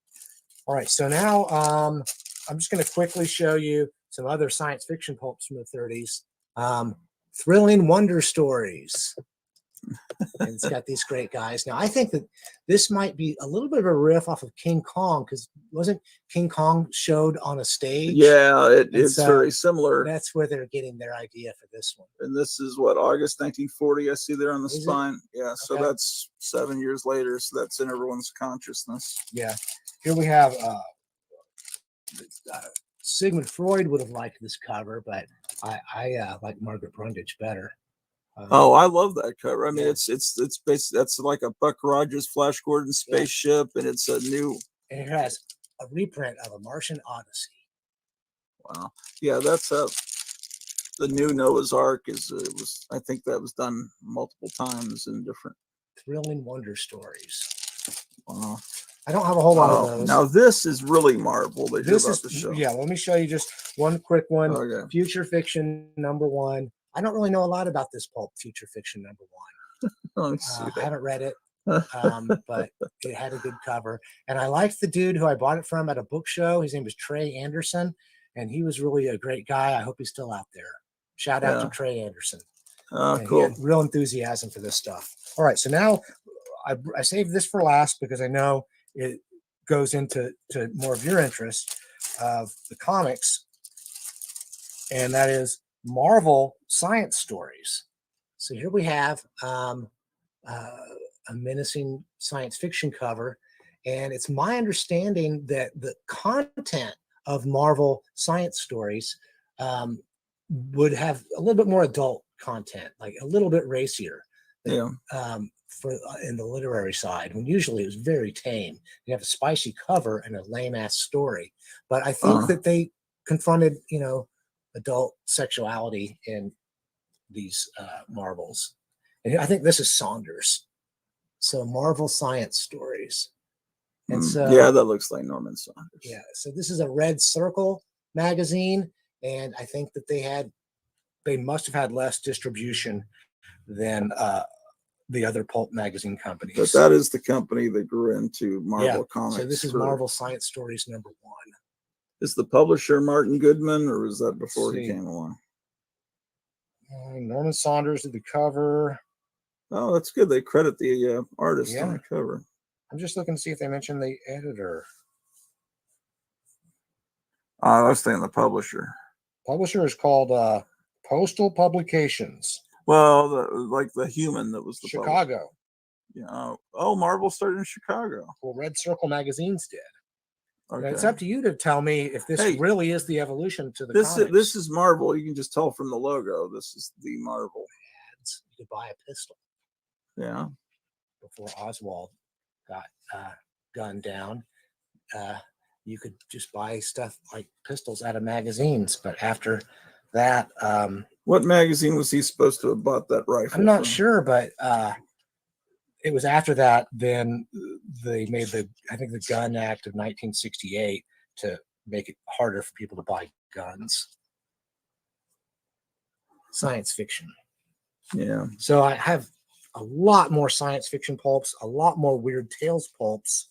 All right, so now I'm just going to quickly show you some other science fiction pulps from the 30s. Thrilling Wonder Stories. And it's got these great guys. Now, I think that this might be a little bit of a riff off of King Kong, because wasn't King Kong showed on a stage?
Yeah, it's very similar.
That's where they're getting their idea for this one.
And this is what, August 1940, I see there on the
Is it?
spine. Yeah, so
Okay.
that's 7 years later. So that's in everyone's consciousness.
Yeah. Here we have Sigmund Freud would have liked this cover, but I like Margaret Brundage better.
Oh, I love that cover. I mean, it's basically, that's like a Buck Rogers, Flash Gordon spaceship, and it's a new.
And it has a reprint of A Martian Odyssey.
Wow. Yeah, that's the new Noah's Ark I think that was done multiple times in different.
Thrilling Wonder Stories.
Wow.
I don't have a whole lot of those.
Now this is really Marvel that
This
you're
is
about to show.
yeah. Let me show you just one quick one.
Okay.
Future Fiction #1. I don't really know a lot about this pulp. Future Fiction #1.
Let me see
I haven't read it, but it had a good cover, and I liked the dude who I bought it from at a book show. His name was Trey Anderson, and he was really a great guy. I hope he's still out there. Shout out to Trey Anderson.
Oh,
He
cool.
had real enthusiasm for this stuff. All right, so now I saved this for last because I know it goes into more of your interest of the comics, and that is Marvel science stories. So here we have a menacing science fiction cover, and it's my understanding that the content of Marvel science stories would have a little bit more adult content, like a little bit racier.
Yeah.
For in the literary side, when usually it was very tame. You have a spicy cover and a lame ass story. But I think that they confronted, adult sexuality in these Marvels. And I think this is Saunders. So Marvel science stories. And so
yeah, that looks like Norman Saunders.
Yeah. So this is a Red Circle magazine, and I think that they must have had less distribution than the other pulp magazine companies.
But that is the company that grew into Marvel Comics.
So this is Marvel Science Stories #1.
Is the publisher Martin Goodman, or was that before he came along?
Norman Saunders did the cover.
Oh, that's good. They credit the artist on the cover.
I'm just looking to see if they mentioned the editor.
I was thinking the publisher.
Publisher is called Postal Publications.
Well, like the Human that was the
Chicago.
Yeah. Oh, Marvel started in Chicago.
Well, Red Circle magazines did.
Okay.
Now, it's up to you to tell me if this really is the evolution to the
this.
comics.
This is Marvel. You can just tell from the logo. This is the Marvel.
Ads. You could buy a pistol.
Yeah.
Before Oswald got gunned down, you could just buy stuff like pistols out of magazines. But after that,
what magazine was he supposed to have bought that rifle?
I'm not
from?
sure, but it was after that. Then they made the Gun Act of 1968 to make it harder for people to buy guns. Science fiction.
Yeah.
So I have a lot more science fiction pulps, a lot more Weird Tales pulps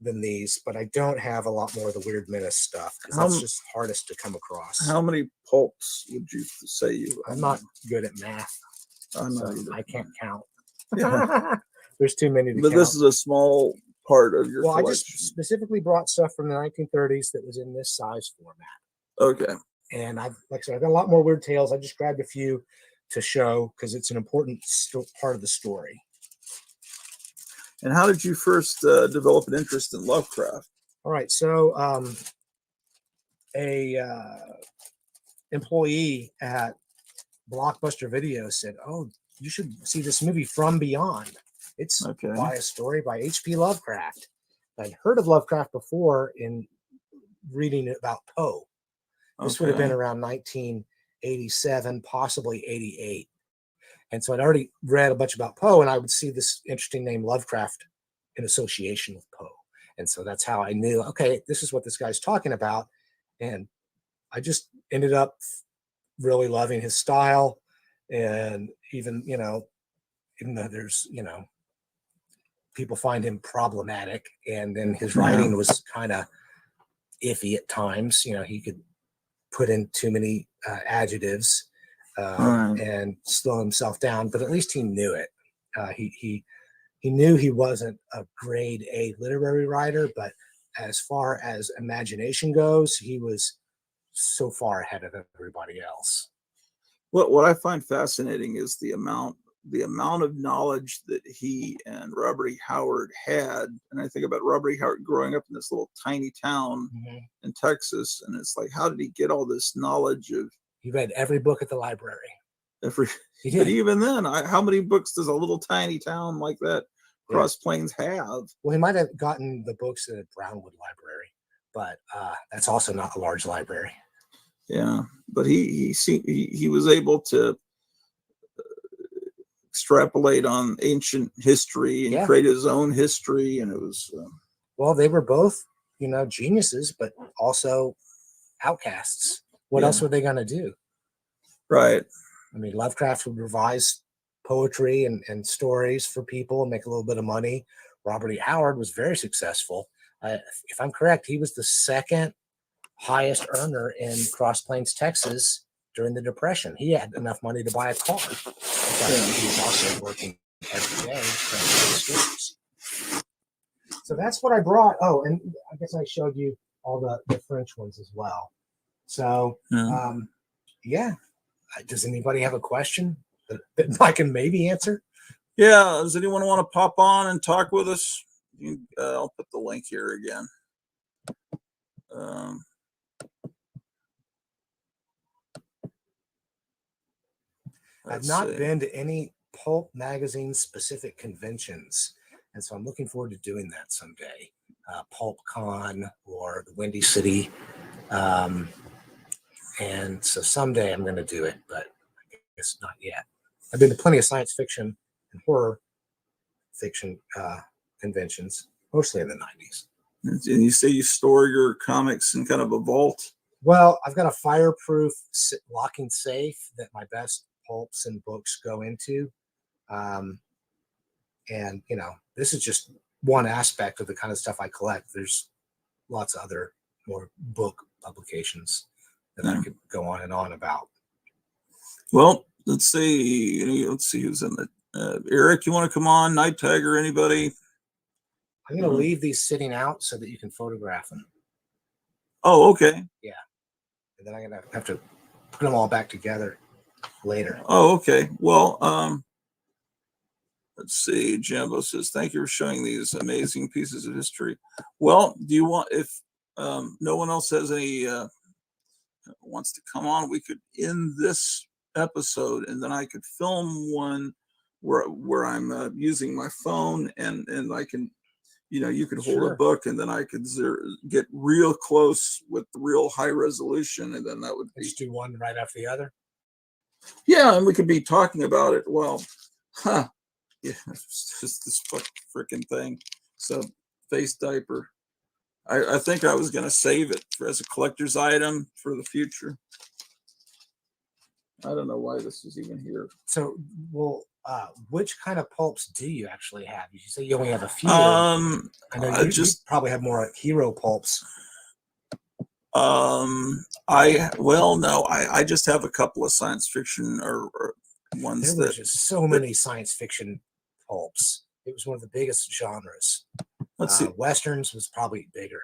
than these, but I don't have a lot more of the Weird Menace stuff because that's just hardest to come across.
How many pulps would you say you?
I'm not good at math. I can't count.
Yeah.
There's too many to
but
count.
This is a small part of your collection.
I just specifically brought stuff from the 1930s that was in this size format.
Okay.
And I've got a lot more Weird Tales. I just grabbed a few to show because it's an important part of the story.
And how did you first develop an interest in Lovecraft?
All right, so a employee at Blockbuster Video said, "Oh, you should see this movie From Beyond. It's by a story by H.P. Lovecraft." I'd heard of Lovecraft before in reading about Poe. This would have been around 1987, possibly 88. And so I'd already read a bunch about Poe, and I would see this interesting name Lovecraft in association with Poe. And so that's how I knew, okay, this is what this guy's talking about. And I just ended up really loving his style. And even though there's, people find him problematic, and then his writing was kind of iffy at times. He could put in too many adjectives and slow himself down, but at least he knew it. He knew he wasn't a grade A literary writer, but as far as imagination goes, he was so far ahead of everybody else.
What I find fascinating is the amount of knowledge that he and Robert E. Howard had. And I think about Robert E. Howard growing up in this little tiny town in Texas. And it's like, how did he get all this knowledge of?
He read every book at the library.
But even then, how many books does a little tiny town like that, Cross Plains, have?
Well, he might have gotten the books at Brownwood Library, but that's also not a large library.
Yeah, but he was able to extrapolate on ancient history and create his own history, and it was
well, they were both geniuses, but also outcasts. What else were they going to do?
Right.
I mean, Lovecraft would revise poetry and stories for people and make a little bit of money. Robert E. Howard was very successful. If I'm correct, he was the second highest earner in Cross Plains, Texas during the Depression. He had enough money to buy a car. But he was also working every day trying stories. So that's what I brought. Oh, and I guess I showed you all the French ones as well. So, does anybody have a question that I can maybe answer?
Yeah. Does anyone want to pop on and talk with us? I'll put the link here again.
I've not been to any pulp magazine specific conventions, and so I'm looking forward to doing that someday. Pulp Con or the Windy City. And so someday I'm going to do it, but I guess not yet. I've been to plenty of science fiction and horror fiction conventions, mostly in the 90s.
And you say you store your comics in kind of a vault?
Well, I've got a fireproof locking safe that my best pulps and books go into. And, you know, this is just one aspect of the kind of stuff I collect. There's lots of other more book publications that I could go on and on about.
Well, let's see who's in the Eric, you want to come on? Night Tiger, anybody?
I'm going to leave these sitting out so that you can photograph them.
Oh, okay.
Yeah. And then I'm going to have to put them all back together later.
Oh, okay. Well, let's see. Jambo says, thank you for showing these amazing pieces of history. Well, do you want, if no one else has any, wants to come on, we could end this episode and then I could film one where I'm using my phone and I can, you know, you could hold a book and then I could get real close with the real high resolution, and then that would be
just do one right after the other.
Yeah, and we could be talking about it. Well, yeah, it's just this freaking thing. So face diaper. I think I was going to save it as a collector's item for the future. I don't know why this is even here.
So, well, which kind of pulps do you actually have? You say you only have a few.
I
know you probably have more hero pulps.
I just have a couple of science fiction or ones
there was just so many science fiction pulps. It was one of the biggest genres.
Let's see.
Westerns was probably bigger.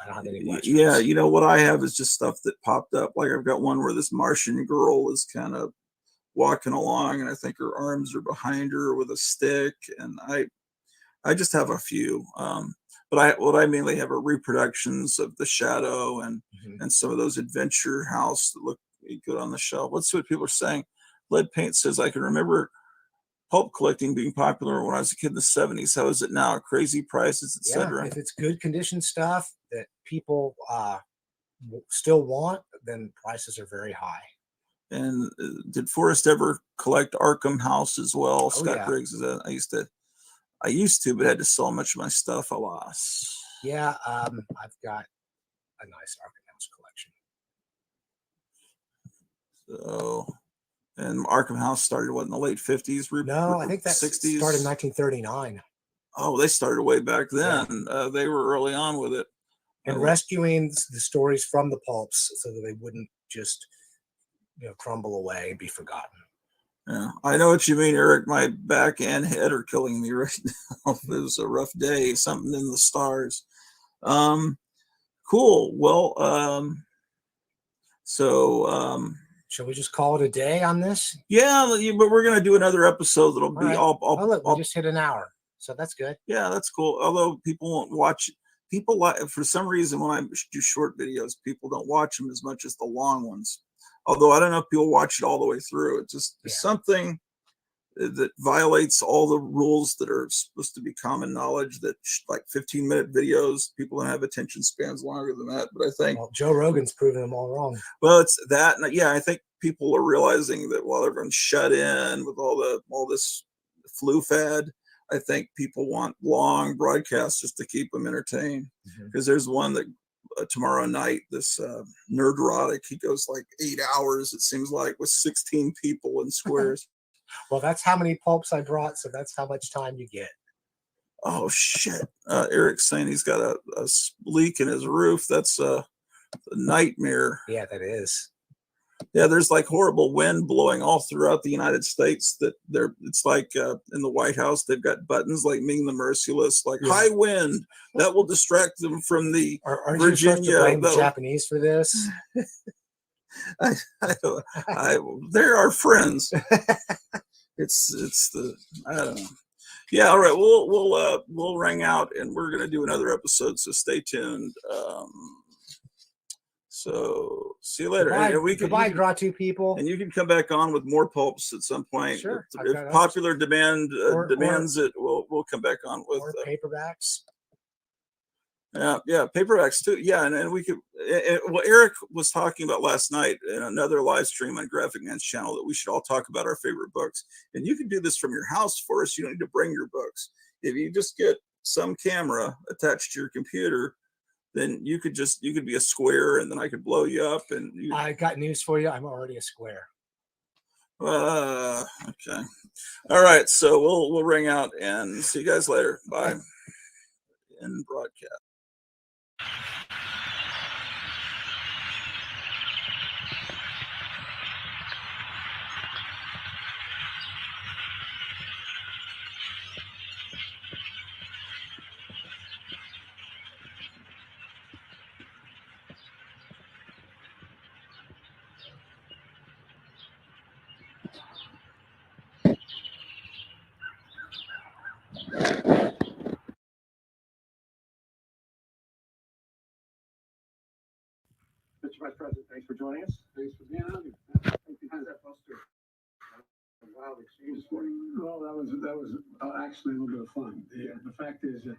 I don't have any westerns.
Yeah, you know what I have is just stuff that popped up. Like I've got one where this Martian girl is kind of walking along, and I think her arms are behind her with a stick. And I just have a few. But what I mainly have are reproductions of The Shadow and some of those Adventure House that look good on the shelf. Let's see what people are saying. Lead Paint says, I can remember pulp collecting being popular when I was a kid in the 70s. How is it now? Crazy prices, etc.
If it's good condition stuff that people still want, then prices are very high.
And did Forrest ever collect Arkham House as well? Scott
yeah.
Griggs is that I used to, but had to sell much of my stuff. I lost.
Yeah, I've got a nice Arkham House collection.
So, and Arkham House started in the late 50s?
No, I think that
60s.
Started in 1939.
Oh, they started way back then. Yeah. They were early on with it.
And rescuing the stories from the pulps so that they wouldn't just, crumble away and be forgotten.
Yeah, I know what you mean, Eric. My back and head are killing me right now. It was a rough day. Something in the stars. Cool. Well,
shall we just call it a day on this?
Yeah, but we're gonna do another episode that'll be.
Right. Look, we just hit an hour, so that's good.
Yeah, that's cool. Although people won't watch. People for some reason when I do short videos, people don't watch them as much as the long ones. Although I don't know if people watch it all the way through. It's just something that violates all the rules that are supposed to be common knowledge, that like 15-minute videos, people don't have attention spans longer than that. But I think
Joe Rogan's proven them all wrong.
Well, it's that. And yeah, I think people are realizing that while everyone's shut in with all this flu fad, I think people want long broadcasts just to keep them entertained. Because there's one that tomorrow night, this Nerdrotic, he goes like 8 hours, it seems like, with 16 people in squares.
Well, that's how many pulps I brought, so that's how much time you get.
Oh shit. Eric's saying he's got a leak in his roof. That's a nightmare.
Yeah, that is.
Yeah, there's like horrible wind blowing all throughout the United States. It's like in the White House, they've got buttons like Ming the Merciless, like high wind that will distract them from the
Aren't
Virginia.
You supposed to blame the Japanese for this?
They're our friends. It's the I don't know. Yeah, all right. We'll ring out and we're gonna do another episode. So stay tuned. So see you later.
Goodbye,
And we
goodbye, Grottu people.
And you can come back on with more pulps at some point.
Sure.
If popular demand demands it, we'll come back on with
more paperbacks.
Yeah, paperbacks too. Yeah, and we could. Well, Eric was talking about last night in another live stream on Graphic Man's channel that we should all talk about our favorite books. And you can do this from your house for us. You don't need to bring your books. If you just get some camera attached to your computer, then you could be a square, and then I could blow you up. And
I got news for you. I'm already a square.
Okay. All right. So we'll ring out and see you guys later. Bye. End broadcast.
Mr. Vice President, thanks for joining us. Thanks for being on here. How's that poster? Wild exchange for you.
Well, that was actually a little bit of fun. The fact is that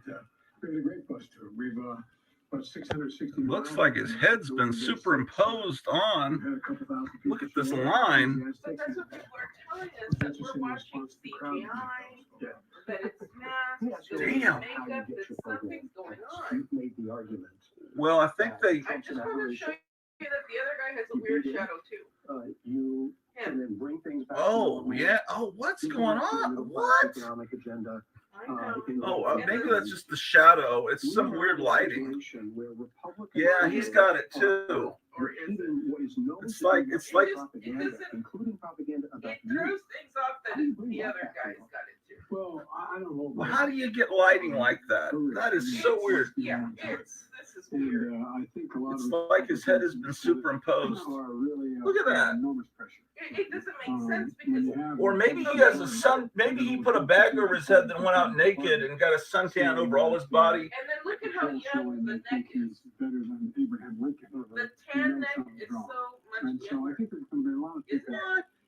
we had a great poster. We've about 660.
Looks like his head's been superimposed on. Look at this line.
But that's what people are telling us, that we're watching CGI, that it's masks, that it's
Damn.
makeup, that something's going on.
You've made the argument.
Well, I think they.
I just want to show you that the other guy has a weird shadow too.
You can then bring things back.
Oh yeah. Oh, what's going on? What?
Economic agenda.
Maybe that's just the shadow. It's some weird lighting. Yeah, he's got it too. It's like
including propaganda about
it throws things off that the other guy's got it too.
Well, I don't know.
Well, how do you get lighting like that? That is so weird.
Yeah, this is weird.
I think a lot
it's like his head has been superimposed. Look at that.
It doesn't make sense because.
Or maybe he has a sun. Maybe he put a bag over his head, then went out naked and got a suntan over all his body.
And then look at how young the neck is.
Better than Abraham Lincoln.
The tan neck is so much
And so I
younger.
think there's going to be a lot of people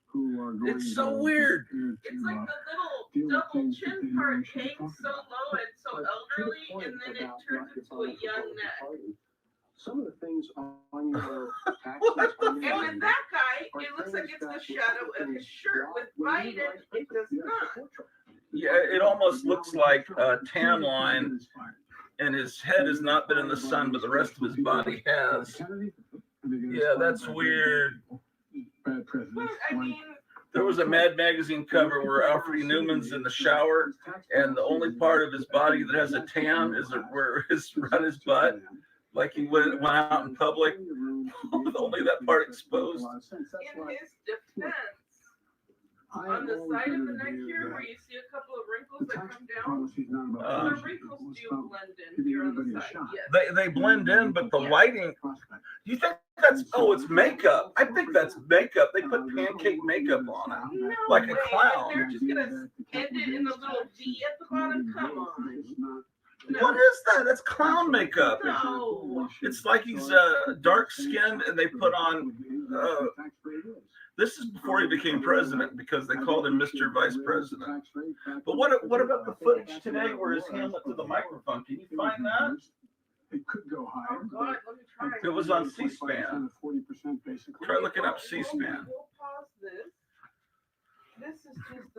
who are going.
It's so weird.
It's like the little double chin part hangs so low and so elderly, and then it turns into a young neck.
Some of the things on your tax
And with that guy, it looks like it's the shadow of his shirt. With Biden, it does not.
Yeah, it almost looks like a tan line, and his head has not been in the sun, but the rest of his body has. Yeah, that's weird.
But I mean,
There was a Mad Magazine cover where Alfred E. Newman's in the shower, and the only part of his body that has a tan is where his around his butt, like he went out in public with only that part exposed.
in his defense, on the side of the neck here, where you see a couple of wrinkles that come down, the wrinkles do blend in here on the side. Yes.
They blend in, but the lighting. You think that's it's makeup? I think that's makeup. They put pancake makeup on it,
No
like a
way.
clown.
And they're just gonna end it in the little V at the bottom. Come on. No.
What is that? That's clown makeup.
No.
It's like he's dark skinned, and they put on. This is before he became president because they called him Mr. Vice President. But what about the footage today where his hand went to the microphone? Can you find that?
It could go higher.
Oh God, let me try.
It was on C-SPAN.
40% basically.
Try looking up C-SPAN.
We'll pause this. This is just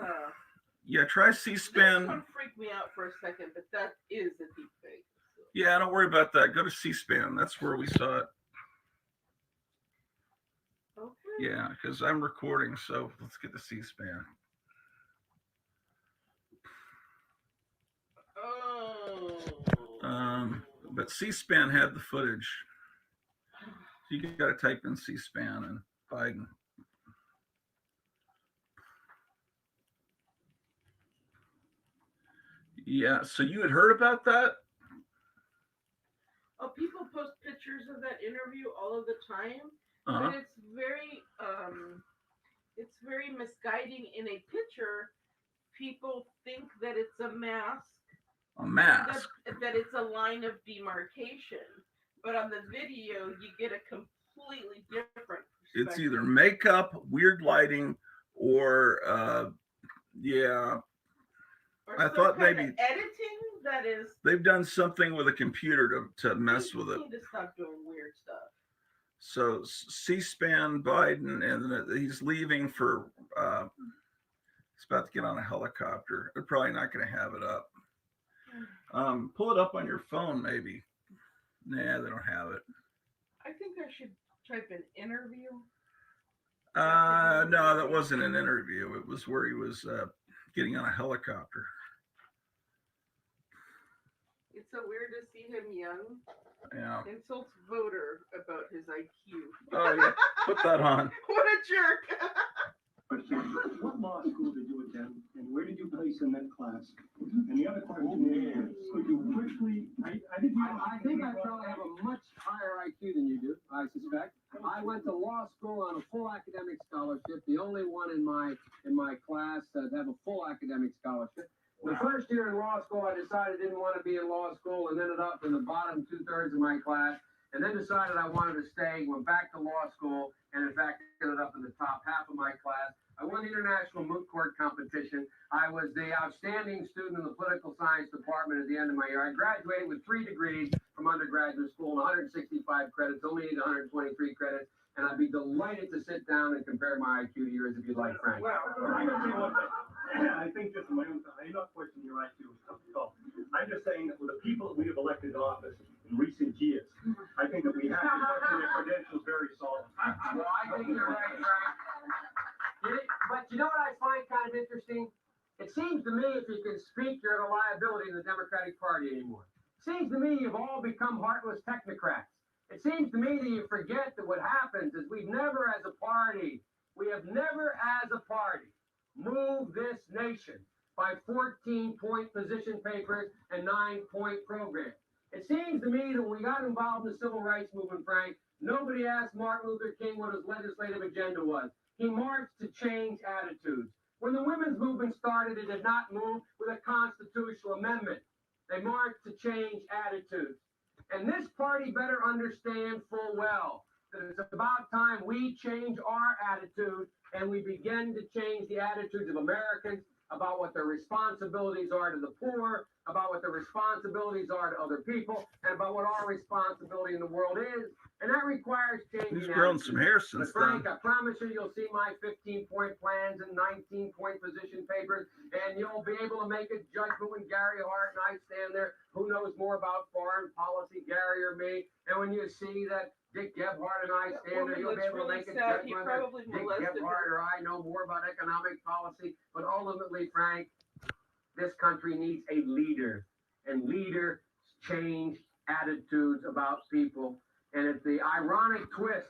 Yeah, try
This
C-SPAN.
one freaked me out for a second, but that is a deep fake.
Yeah, don't worry about that. Go to C-SPAN. That's where we saw it.
Okay.
Yeah, because I'm recording, so let's get to C-SPAN.
Oh.
But C-SPAN had the footage. You got to type in C-SPAN and Biden. Yeah, so you had heard about that?
Oh, people post pictures of that interview all of the time,
Uh-huh.
but it's very misguiding. In a picture, people think that it's a mask.
A mask.
That it's a line of demarcation. But on the video, you get a
completely different.
It's either makeup, weird lighting, or yeah.
Or
I
some
thought
kind
maybe
of editing that is.
they've done something with a computer to mess with it.
Need to stop doing weird stuff.
So C-SPAN Biden, and then he's leaving for. He's about to get on a helicopter. They're probably not going to have it up. Pull it up on your phone, maybe. Nah, they don't have it.
I think I should type an interview.
No, that wasn't an interview. It was where he was getting on a helicopter.
It's so weird to see him young.
Yeah.
Insults voter about his IQ.
Oh, yeah. Put that on.
What a jerk.
What law school did you attend, and where did you place in that class? And the other question is, could you quickly? I think I probably have a much higher IQ than you do. I suspect. I went to law school on a full academic scholarship, the only one in my class that have a full academic scholarship. The first year in law school, I decided I didn't want to be in law school, and ended up in the bottom 2/3 of my class. And then decided I wanted to stay, went back to law school, and in fact ended up in the top half of my class. I won the international moot court competition. I was the outstanding student in the political science department at the end of my year. I graduated with 3 degrees from undergraduate school and 165 credits, only need 123 credits. And I'd be delighted to sit down and compare my IQ to yours if you'd like, Frank.
Well, I'm going to tell you one thing. I think just in my own time, I'm not questioning your IQ or something at all. I'm just saying that with the people that we have elected to office in recent years, I think that we have to question their credentials very solemnly.
Well, I think you're right, Frank. But you know what I find kind of interesting? It seems to me if you can speak, you're a liability in the Democratic Party anymore. It seems to me you've all become heartless technocrats. It seems to me that you forget that what happens is we have never as a party moved this nation by 14-point position papers and 9-point programs. It seems to me that when we got involved in the civil rights movement, Frank, nobody asked Martin Luther King what his legislative agenda was. He marched to change attitudes. When the women's movement started, it did not move with a constitutional amendment. They marched to change attitudes. And this party better understand full well that it's about time we change our attitude and we begin to change the attitudes of Americans about what their responsibilities are to the poor, about what their responsibilities are to other people, and about what our responsibility in the world is. And that requires changing.
He's grown some hair since
but Frank,
then.
I promise you'll see my 15-point plans and 19-point position papers, and you'll be able to make a judgment when Gary Hart and I stand there. Who knows more about foreign policy, Gary or me? And when you see that Dick Gebhardt and I stand there, you'll be able to make a judgment whether Dick Gebhardt or I know more about economic policy. But ultimately, Frank, this country needs a leader, and leaders change attitudes about people. And it's the ironic twist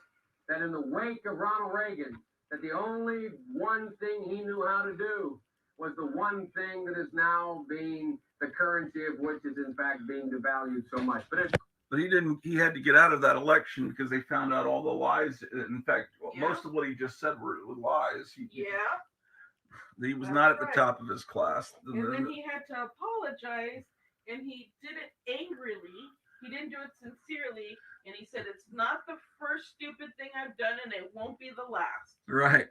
that in the wake of Ronald Reagan, that the only one thing he knew how to do was the one thing that is now being the currency of which is in fact being devalued so much.
But he didn't. He had to get out of that election because they found out all the lies. In fact, most of what he just said were lies. He was not at the top of his class.
And then he had to apologize, and he did it angrily. He didn't do it sincerely, and he said, "It's not the first stupid thing I've done, and it won't be the last."
Right.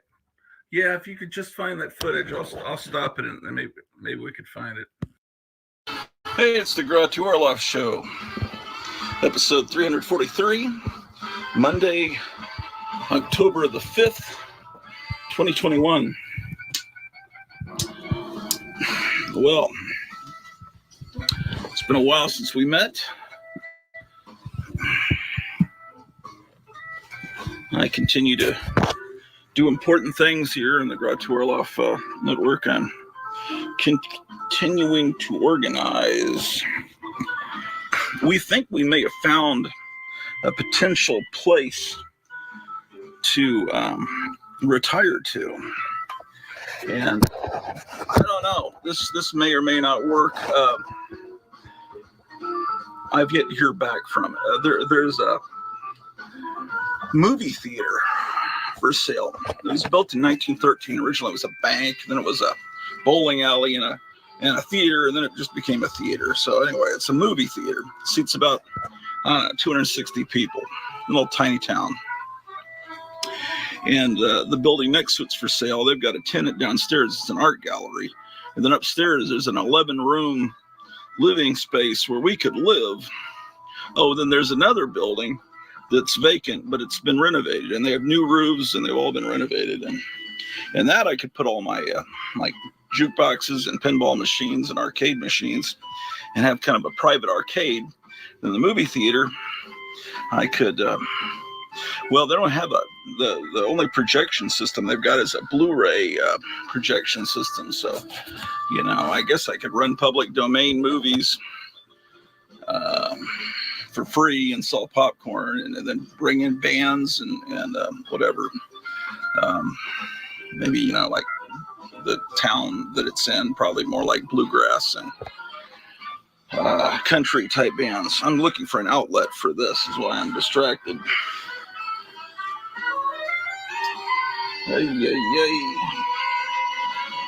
Yeah, if you could just find that footage, I'll stop it, and maybe we could find it. Hey, it's the Grottu Show, episode 343, Monday, October the 5th, 2021. Well, it's been a while since we met. I continue to do important things here in the Grottu network. I'm continuing to organize. We think we may have found a potential place to retire to. And I don't know, this may or may not work. I've yet to hear back from it. There's a movie theater for sale. It was built in 1913. Originally it was a bank, then it was a bowling alley and a theater, and then it just became a theater. So anyway, it's a movie theater. It seats about 260 people. A little tiny town. And the building next to it's for sale. They've got a tenant downstairs. It's an art gallery. And then upstairs, there's an 11-room living space where we could live. Oh, then there's another building that's vacant, but it's been renovated. And they have new roofs, and they've all been renovated. And that I could put all my like jukeboxes and pinball machines and arcade machines and have kind of a private arcade. In the movie theater, I could... well, they don't have the only projection system they've got is a Blu-ray projection system. So, you know, I guess I could run public domain movies for free and sell popcorn and then bring in bands and whatever. Maybe, you know, like the town that it's in, probably more like bluegrass and country type bands. I'm looking for an outlet for this, is why I'm distracted.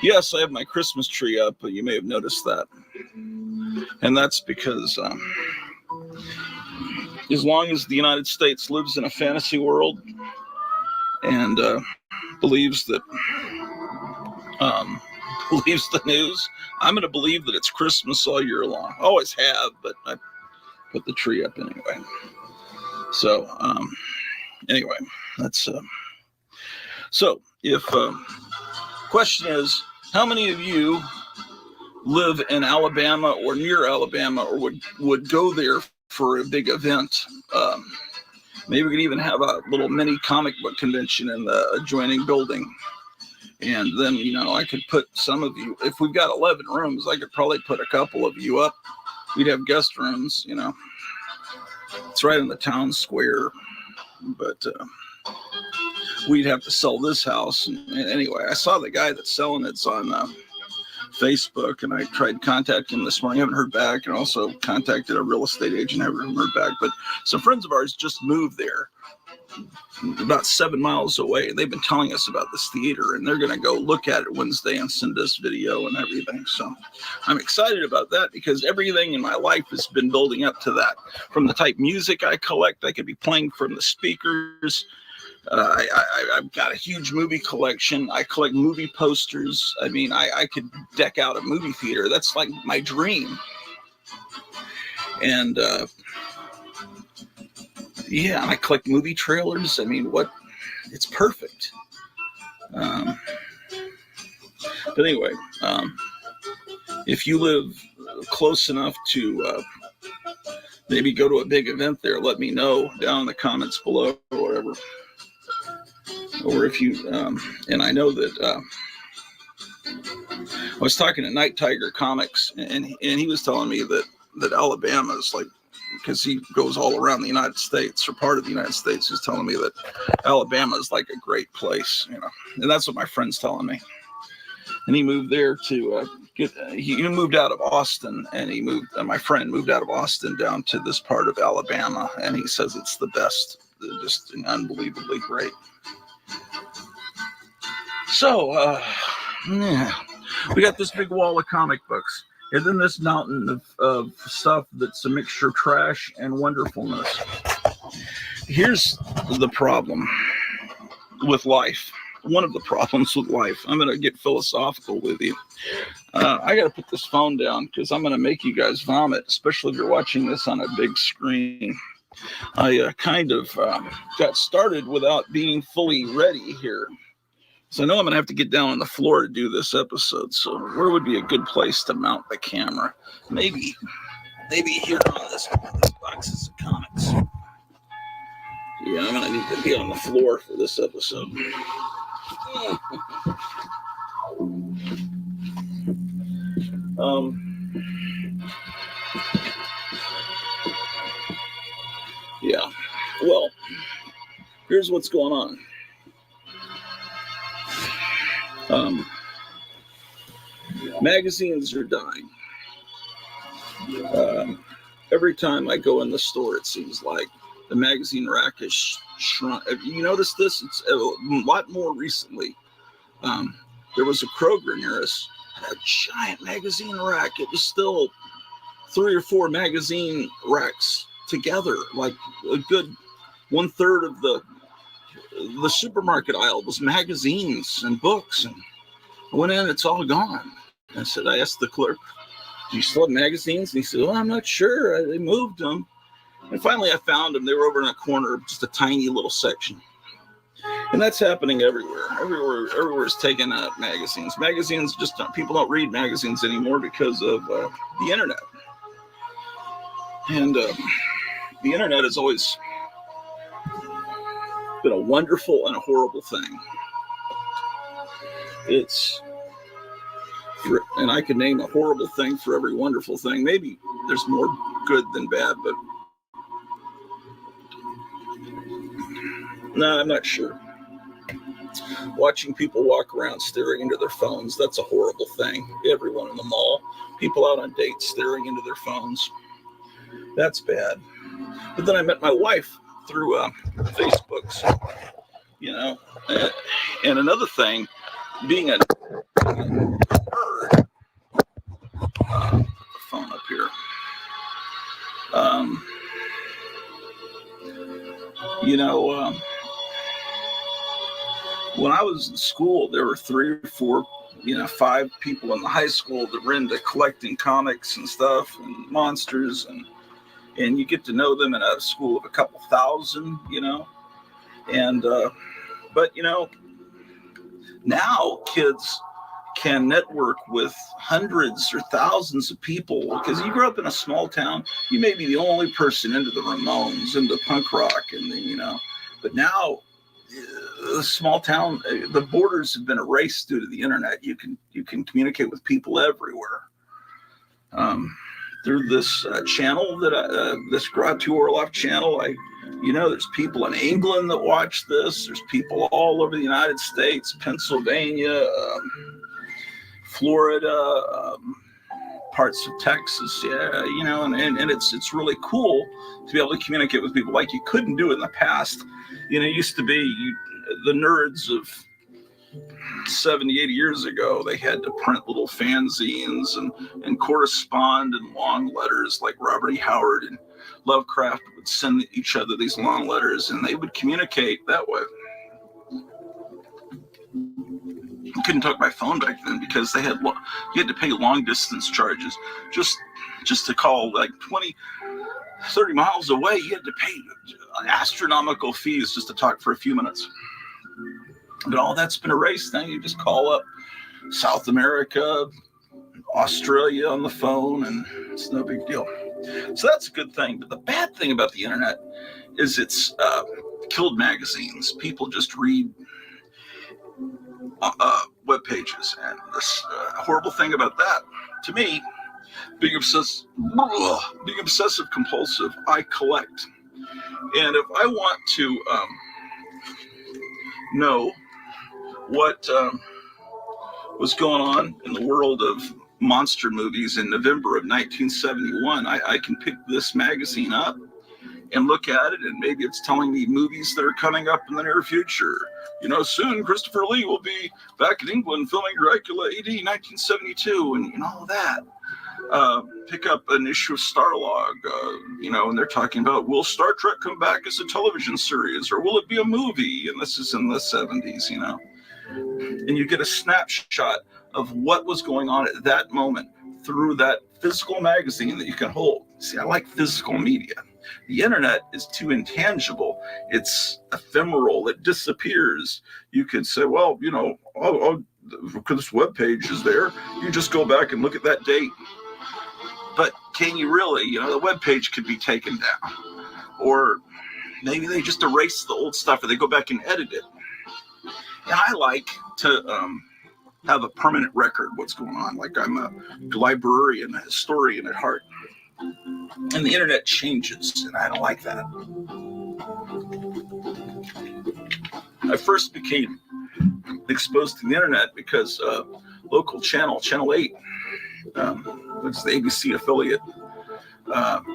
Yes, I have my Christmas tree up, but you may have noticed that. And that's because as long as the United States lives in a fantasy world and believes the news, I'm going to believe that it's Christmas all year long. Always have, but I put the tree up anyway. So, anyway, that's... So, if question is, how many of you live in Alabama or near Alabama or would go there for a big event? Maybe we could even have a little mini comic book convention in the adjoining building. And then, you know, I could put some of you, if we've got 11 rooms, I could probably put a couple of you up. We'd have guest rooms, you know. It's right in the town square. But... we'd have to sell this house. And anyway, I saw the guy that's selling it's on Facebook, and I tried contacting him this morning. I haven't heard back, and also contacted a real estate agent. I haven't heard back. But some friends of ours just moved there about 7 miles away. They've been telling us about this theater, and they're going to go look at it Wednesday and send us video and everything. So I'm excited about that because everything in my life has been building up to that. From the type of music I collect, I could be playing from the speakers. I've got a huge movie collection. I collect movie posters. I mean, I could deck out a movie theater. That's like my dream. And yeah, I collect movie trailers. I mean, it's perfect. But anyway, if you live close enough to maybe go to a big event there, let me know down in the comments below or whatever. Or if you, and I know that I was talking to Night Tiger Comics, and he was telling me that Alabama is like, because he goes all around the United States or part of the United States, he's telling me that Alabama is like a great place, you know, and that's what my friend's telling me. And he moved there to he moved out of Austin, and my friend moved out of Austin down to this part of Alabama, and he says it's the best, just unbelievably great. So, yeah, we got this big wall of comic books, and then this mountain of stuff that's a mixture of trash and wonderfulness. Here's the problem with life. One of the problems with life. I'm going to get philosophical with you. I got to put this phone down because I'm going to make you guys vomit, especially if you're watching this on a big screen. I kind of got started without being fully ready here. So I know I'm going to have to get down on the floor to do this episode. So where would be a good place to mount the camera? Maybe here on this boxes of comics. Yeah, I'm going to need to be on the floor for this episode. Yeah, well, here's what's going on. Magazines are dying. Every time I go in the store, it seems like the magazine rack is shrunk. Have you noticed this? It's a lot more recently. There was a Kroger near us, had a giant magazine rack. It was still 3 or 4 magazine racks together, like a good 1/3 of the the supermarket aisle was magazines and books, and I went in, it's all gone. I asked the clerk, do you still have magazines? And he said, well, I'm not sure. They moved them. And finally I found them. They were over in a corner, just a tiny little section. And that's happening everywhere. Everywhere is taking out magazines. Magazines people don't read magazines anymore because of the internet. And the internet has always been a wonderful and a horrible thing. And I can name a horrible thing for every wonderful thing. Maybe there's more good than bad, but no, I'm not sure. Watching people walk around staring into their phones, that's a horrible thing. Everyone in the mall, people out on dates staring into their phones, that's bad. But then I met my wife through Facebook, so, and another thing, being a nerd, phone up here, when I was in school, there were 3 or 4, 5 people in the high school that were into collecting comics and stuff and monsters, and you get to know them in a school of a couple thousand, and but now kids can network with hundreds or thousands of people, because you grew up in a small town, you may be the only person into the Ramones, into punk rock, and but now the small town, the borders have been erased due to the internet. You can communicate with people everywhere through this channel this Grottu Orloff channel. There's people in England that watch this. There's people all over the United States, Pennsylvania, Florida, parts of Texas. Yeah, and it's really cool to be able to communicate with people like you couldn't do it in the past. It used to be the nerds of 70, 80 years ago, they had to print little fanzines and correspond in long letters, like Robert E. Howard and Lovecraft would send each other these long letters, and they would communicate that way. You couldn't talk by phone back then because you had to pay long distance charges just to call, like 20, 30 miles away. You had to pay astronomical fees just to talk for a few minutes. But all that's been erased. Now you just call up South America, Australia on the phone, and it's no big deal. So that's a good thing. But the bad thing about the internet is it's killed magazines. People just read web pages, and this horrible thing about that, to me, being obsessive compulsive, I collect. And if I want to know what was going on in the world of monster movies in November of 1971, I can pick this magazine up and look at it, and maybe it's telling me movies that are coming up in the near future. Soon Christopher Lee will be back in England filming Dracula AD 1972, and all of that. Pick up an issue of Starlog, and they're talking about, will Star Trek come back as a television series, or will it be a movie? And this is in the 70s, and you get a snapshot of what was going on at that moment through that physical magazine that you can hold. See, I like physical media. The internet is too intangible. It's ephemeral. It disappears. You could say, well, because this web page is there, you just go back and look at that date. But can you really? The web page could be taken down, or maybe they just erase the old stuff, or they go back and edit it. And I like to have a permanent record of what's going on. Like I'm a librarian, a historian at heart. And the internet changes, and I don't like that. I first became exposed to the internet because local channel 8, which is the ABC affiliate,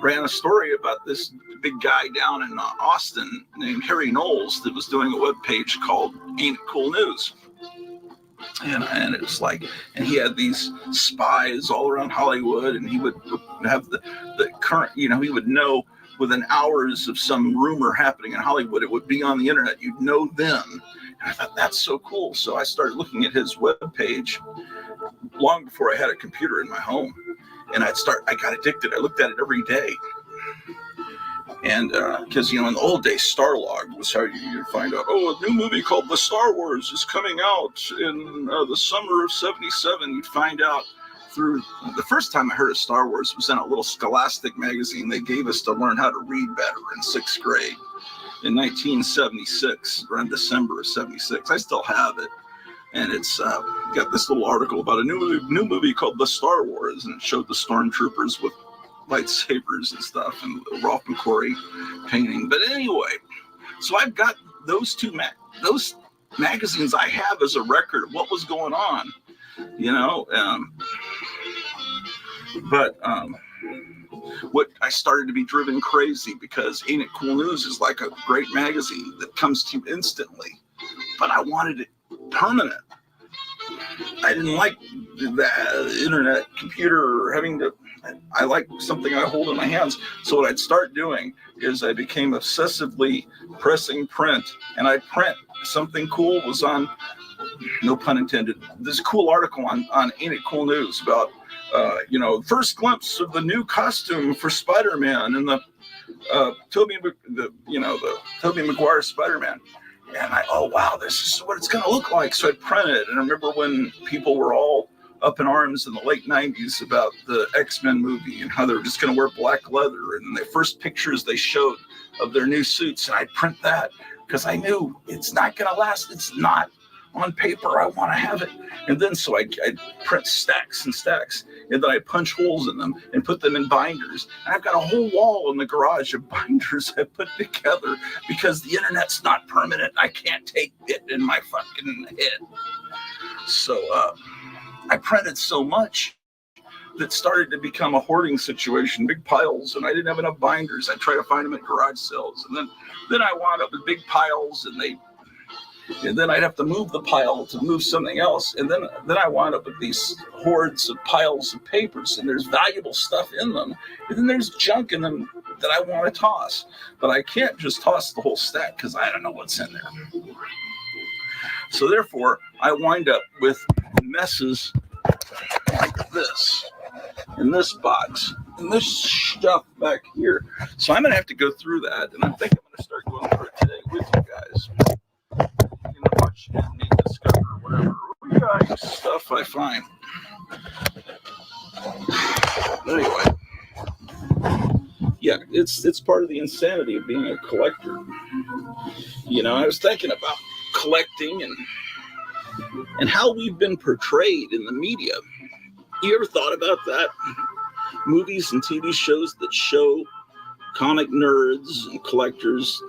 ran a story about this big guy down in Austin named Harry Knowles that was doing a webpage called Ain't It Cool News. And it was like, and he had these spies all around Hollywood, and he would have the current, he would know within hours of some rumor happening in Hollywood, it would be on the internet. You'd know then. And I thought, that's so cool. So I started looking at his webpage long before I had a computer in my home. And I got addicted. I looked at it every day. And because, in the old days, Starlog was how you find out, a new movie called The Star Wars is coming out in the summer of 77. You'd find out through, the first time I heard of Star Wars was in a little Scholastic magazine they gave us to learn how to read better in 6th grade in 1976, around December of 76. I still have it. And it's got this little article about a new movie called The Star Wars, and it showed the stormtroopers with lightsabers and stuff, and Ralph McQuarrie painting. But anyway, so I've got those those magazines I have as a record of what was going on, but what I started to be driven crazy because Ain't It Cool News is like a great magazine that comes to you instantly, but I wanted it permanent. I didn't like the internet computer or having to. I like something I hold in my hands. So what I'd start doing is I became obsessively pressing print, and I'd print something cool was on, no pun intended, this cool article on Ain't It Cool News about, first glimpse of the new costume for Spider-Man and the Tobey Maguire Spider-Man. And wow, this is what it's going to look like. So I printed it. And I remember when people were all up in arms in the late 90s about the X-Men movie and how they were just going to wear black leather. And the first pictures they showed of their new suits, and I'd print that because I knew it's not going to last. It's not on paper. I want to have it. And then so I'd print stacks and stacks, and then I punch holes in them and put them in binders. And I've got a whole wall in the garage of binders I put together because the internet's not permanent. I can't take it in my fucking head. So I printed so much that started to become a hoarding situation, big piles, and I didn't have enough binders. I tried to find them at garage sales, and then I wound up with big piles, and then I'd have to move the pile to move something else, and then I wound up with these hordes of piles of papers, and there's valuable stuff in them, and then there's junk in them that I want to toss, but I can't just toss the whole stack because I don't know what's in there. So therefore, I wind up with messes like this, in this box, and this stuff back here. So I'm going to have to go through that, and I think I'm going to start going through it today with you guys. Watch me discover whatever stuff I find. Anyway, yeah, it's part of the insanity of being a collector. I was thinking about collecting and how we've been portrayed in the media. You ever thought about that? Movies and TV shows that show comic nerds and collectors,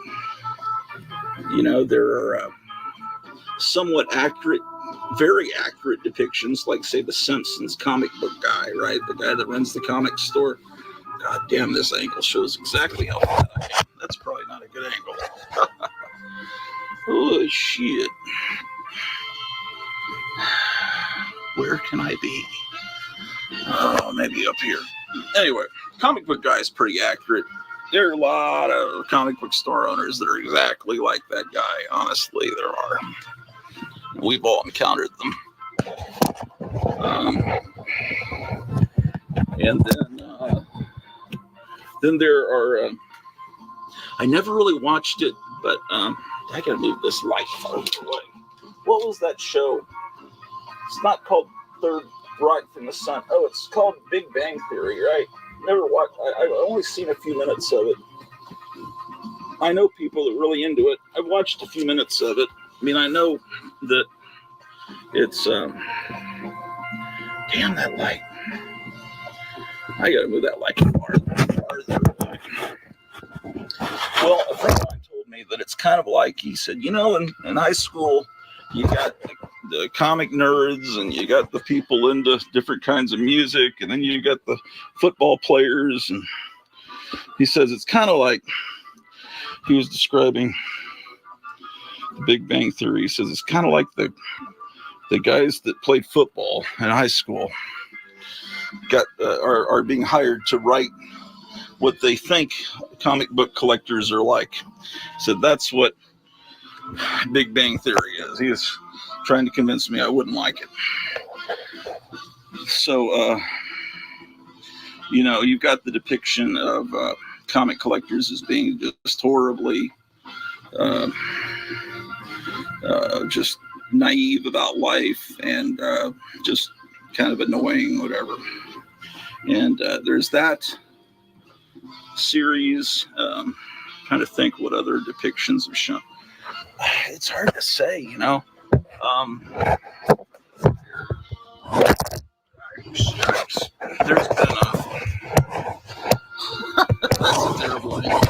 there are somewhat accurate, very accurate depictions, like, say, the Simpsons comic book guy, right? The guy that runs the comic store. God damn, this angle shows exactly how bad I am. That's probably not a good angle. Oh, shit. Where can I be? Oh, maybe up here. Anyway, comic book guy is pretty accurate. There are a lot of comic book store owners that are exactly like that guy. Honestly, there are. We've all encountered them. And then there are, I never really watched it, but I gotta move this light farther away. What was that show? It's not called Third Rock from the Sun. Oh, it's called Big Bang Theory, right? Never watched. I've only seen a few minutes of it. I know people that are really into it. I've watched a few minutes of it. I mean, I know that it's damn that light. I gotta move that light farther away. Well, a friend of mine told me that it's kind of like, he said, in high school, you got the comic nerds, and you got the people into different kinds of music, and then you got the football players. And he says it's kind of like, he was describing the Big Bang Theory. He says it's kind of like the guys that played football in high school are being hired to write what they think comic book collectors are like. So that's what Big Bang Theory is. He was trying to convince me I wouldn't like it. So, you've got the depiction of comic collectors as being just horribly just naive about life and just kind of annoying, whatever. And there's that series. Trying to think what other depictions have shown. It's hard to say, there's been that's a terrible name.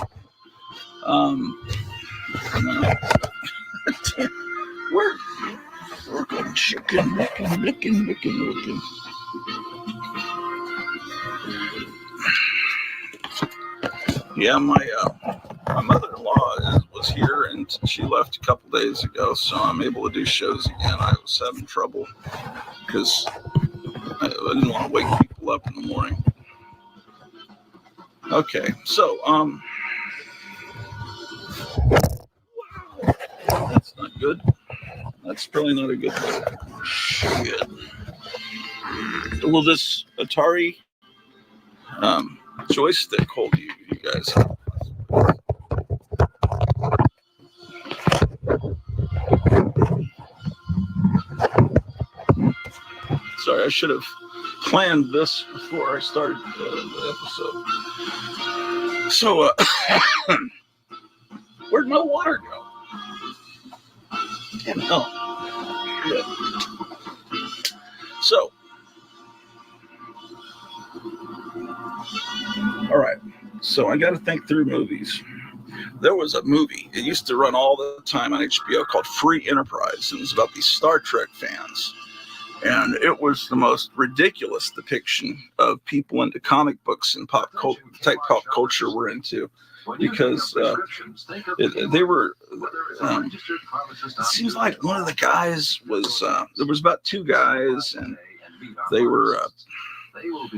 We're going chicken, licking. Yeah, my mother-in-law was here, and she left a couple days ago, so I'm able to do shows again. I was having trouble because I didn't want to wake people up in the morning. Okay, so that's not good. That's probably not a good thing. Shit. Will this Atari joystick hold you guys up? Sorry, I should have planned this before I started the episode. So, where'd my water go? Damn it. Oh. Good. So, all right. So I got to think through movies. There was a movie. It used to run all the time on HBO called Free Enterprise. And it was about these Star Trek fans. And it was the most ridiculous depiction of people into comic books and pop culture we're into. Because they were, it seems like one of the guys was, there was about two guys, and they were,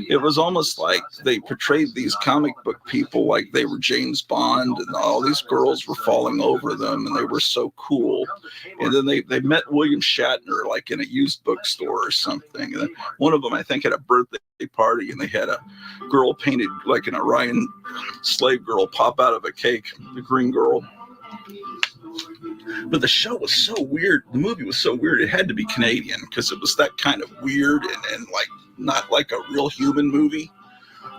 it was almost like they portrayed these comic book people like they were James Bond, and all these girls were falling over them, and they were so cool. And then they met William Shatner like in a used bookstore or something. And then one of them, I think, had a birthday party, and they had a girl painted like an Orion slave girl pop out of a cake, the green girl. But the show was so weird. The movie was so weird. It had to be Canadian because it was that kind of weird and like not like a real human movie.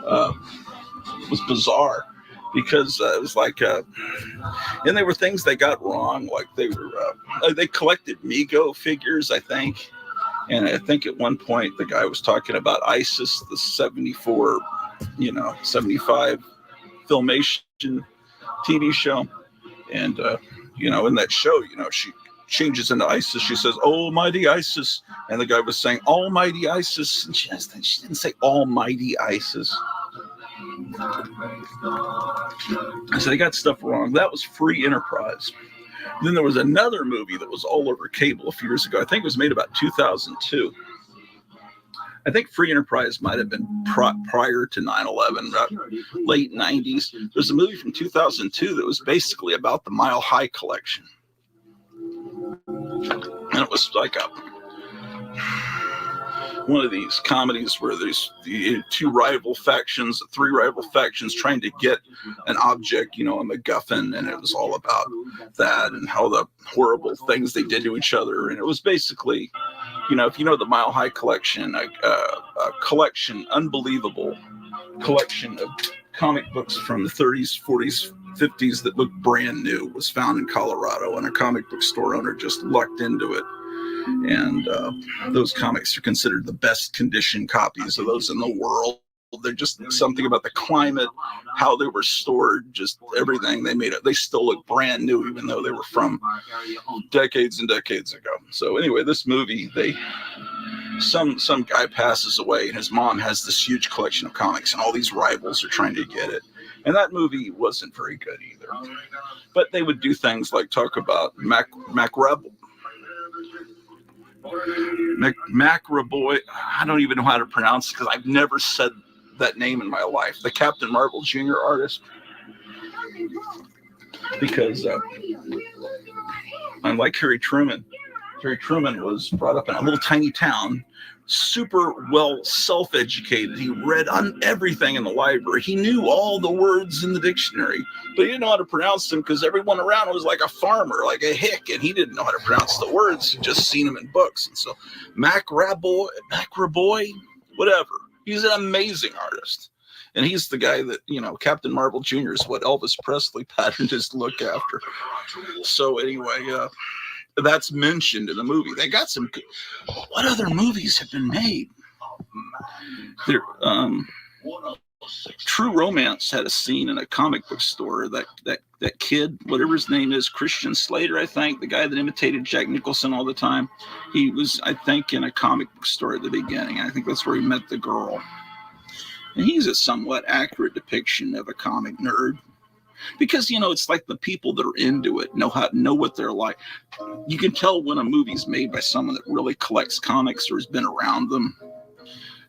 It was bizarre because it was like, and there were things they got wrong. Like they collected Mego figures, I think. And I think at one point the guy was talking about ISIS, the 74, 75 Filmation TV show. And, in that show, she changes into ISIS. She says, "Almighty ISIS." And the guy was saying, "Almighty ISIS." And she didn't say Almighty ISIS. So they got stuff wrong. That was Free Enterprise. Then there was another movie that was all over cable a few years ago. I think it was made about 2002. I think Free Enterprise might have been prior to 9/11, about late 90s. There's a movie from 2002 that was basically about the Mile High collection. And it was like one of these comedies where there's the three rival factions trying to get an object, a MacGuffin, and it was all about that and how the horrible things they did to each other. And it was basically, if you know the Mile High collection, a unbelievable collection of comic books from the 30s, 40s, 50s that looked brand new was found in Colorado, and a comic book store owner just lucked into it. And those comics are considered the best condition copies of those in the world. They're just something about the climate, how they were stored, just everything. They still look brand new, even though they were from decades and decades ago. So anyway, this movie, some guy passes away, and his mom has this huge collection of comics, and all these rivals are trying to get it. And that movie wasn't very good either. But they would do things like talk about Macraboy. I don't even know how to pronounce it because I've never said that name in my life, the Captain Marvel Jr. artist, because I'm like Harry Truman. Harry Truman was brought up in a little tiny town, super well self-educated. He read on everything in the library. He knew all the words in the dictionary, but he didn't know how to pronounce them because everyone around was like a farmer, like a hick, and he didn't know how to pronounce the words. He just seen them in books. And so Macraboy, whatever. He's an amazing artist. And he's the guy that, Captain Marvel Jr. is what Elvis Presley patterned his look after. So anyway, that's mentioned in the movie. They got some good. What other movies have been made? There, True Romance had a scene in a comic book store. That kid, whatever his name is, Christian Slater, I think, the guy that imitated Jack Nicholson all the time. He was, I think, in a comic book store at the beginning. I think that's where he met the girl. And he's a somewhat accurate depiction of a comic nerd. Because, it's like the people that are into it know what they're like. You can tell when a movie's made by someone that really collects comics or has been around them.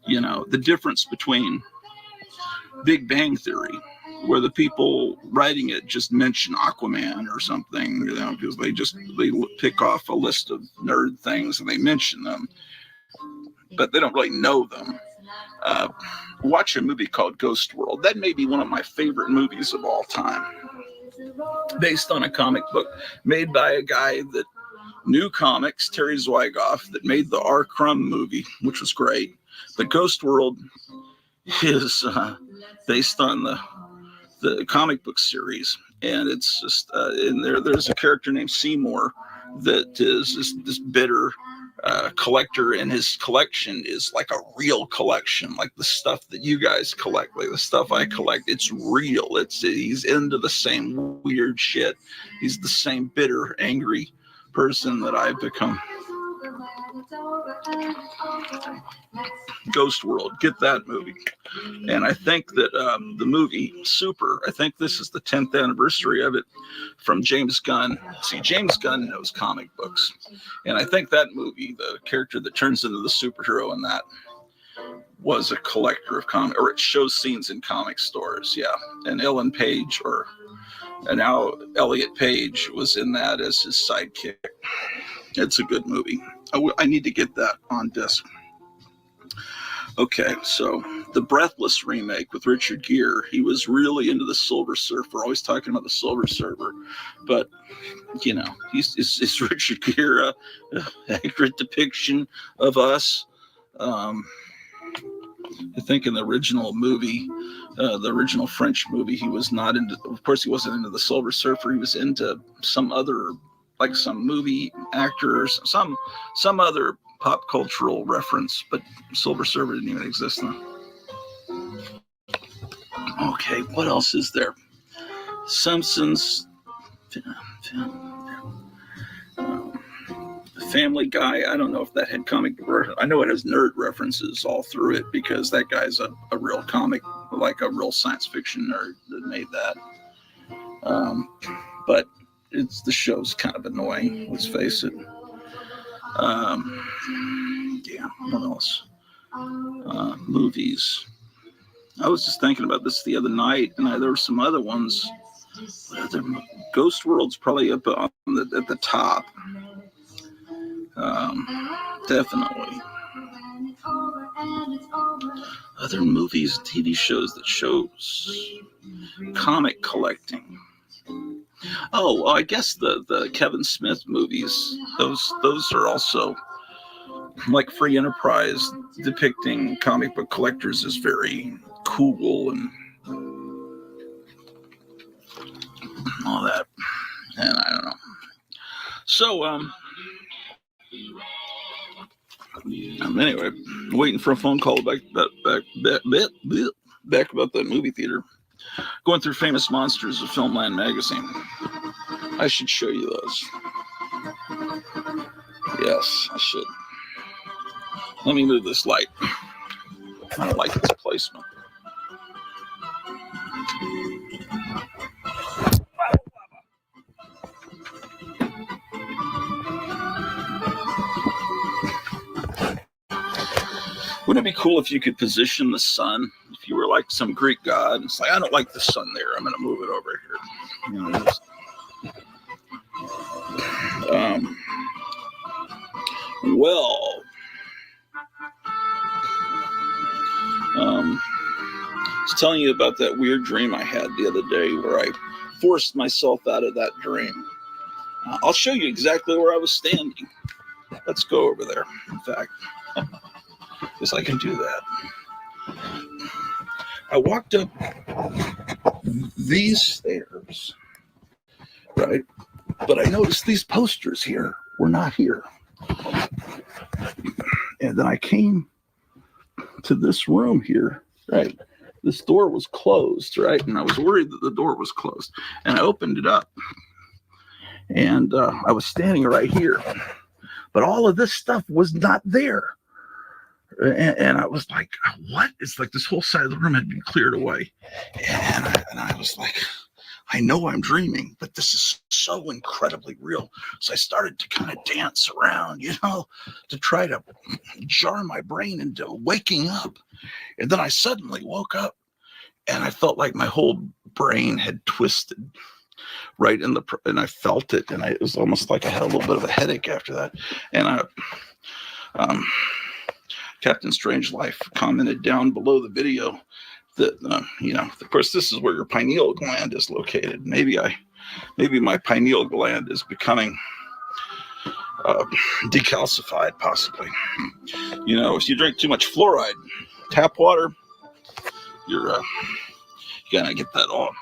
The difference between Big Bang Theory, where the people writing it just mention Aquaman or something, because they pick off a list of nerd things and they mention them, but they don't really know them. Watch a movie called Ghost World. That may be one of my favorite movies of all time. Based on a comic book made by a guy that knew comics, Terry Zwigoff, that made the R. Crumb movie, which was great. But Ghost World is based on the comic book series. And it's just, there's a character named Seymour that is this bitter collector, and his collection is like a real collection, like the stuff that you guys collect, like the stuff I collect. It's real. He's into the same weird shit. He's the same bitter, angry person that I've become. Ghost World, get that movie. And I think that the movie Super, I think this is the 10th anniversary of it, from James Gunn. See, James Gunn knows comic books. And I think that movie, the character that turns into the superhero in that, was a collector of comics, or it shows scenes in comic stores, yeah. And Ellen Page, and now Elliot Page, was in that as his sidekick. It's a good movie. I need to get that on disc. Okay, so the Breathless remake with Richard Gere, he was really into the Silver Surfer, always talking about the Silver Surfer. But, is Richard Gere an accurate depiction of us? I think in the original movie, the original French movie, he was not into, of course he wasn't into the Silver Surfer, he was into some other, like some movie actors, some other pop cultural reference, but Silver Surfer didn't even exist then. Okay, what else is there? Simpsons, Family Guy. I don't know if that had comic. I know it has nerd references all through it because that guy's a real comic, like a real science fiction nerd that made that. But the show's kind of annoying. Let's face it. Yeah, what else? Movies. I was just thinking about this the other night, and there were some other ones. Ghost World's probably up at the top. Definitely. Other movies, TV shows that shows comic collecting. Oh, well, I guess the Kevin Smith movies, those are also like Free Enterprise, depicting comic book collectors as very cool and all that. And I don't know. So, anyway, waiting for a phone call back about that movie theater. Going through Famous Monsters of Filmland magazine. I should show you those. Yes, I should. Let me move this light. I don't like its placement. Wouldn't it be cool if you could position the sun? If you were like some Greek god, it's like, I don't like the sun there, I'm going to move it over here. You know, just, I was telling you about that weird dream I had the other day where I forced myself out of that dream. I'll show you exactly where I was standing. Let's go over there, in fact, because I can do that. I walked up these stairs, right? But I noticed these posters here were not here. And then I came to this room here, right? This door was closed, right? And I was worried that the door was closed. And I opened it up. And I was standing right here. But all of this stuff was not there. And I was like, what? It's like this whole side of the room had been cleared away. And I was like, I know I'm dreaming, but this is so incredibly real. So I started to kind of dance around, you know, to try to jar my brain into waking up. And then I suddenly woke up and I felt like my whole brain had twisted right in and I felt it. And it was almost like I had a little bit of a headache after that. And Captain Strange Life commented down below the video that, you know, of course, this is where your pineal gland is located. Maybe my pineal gland is becoming decalcified, possibly. You know, if you drink too much fluoride, tap water, you're gonna get that all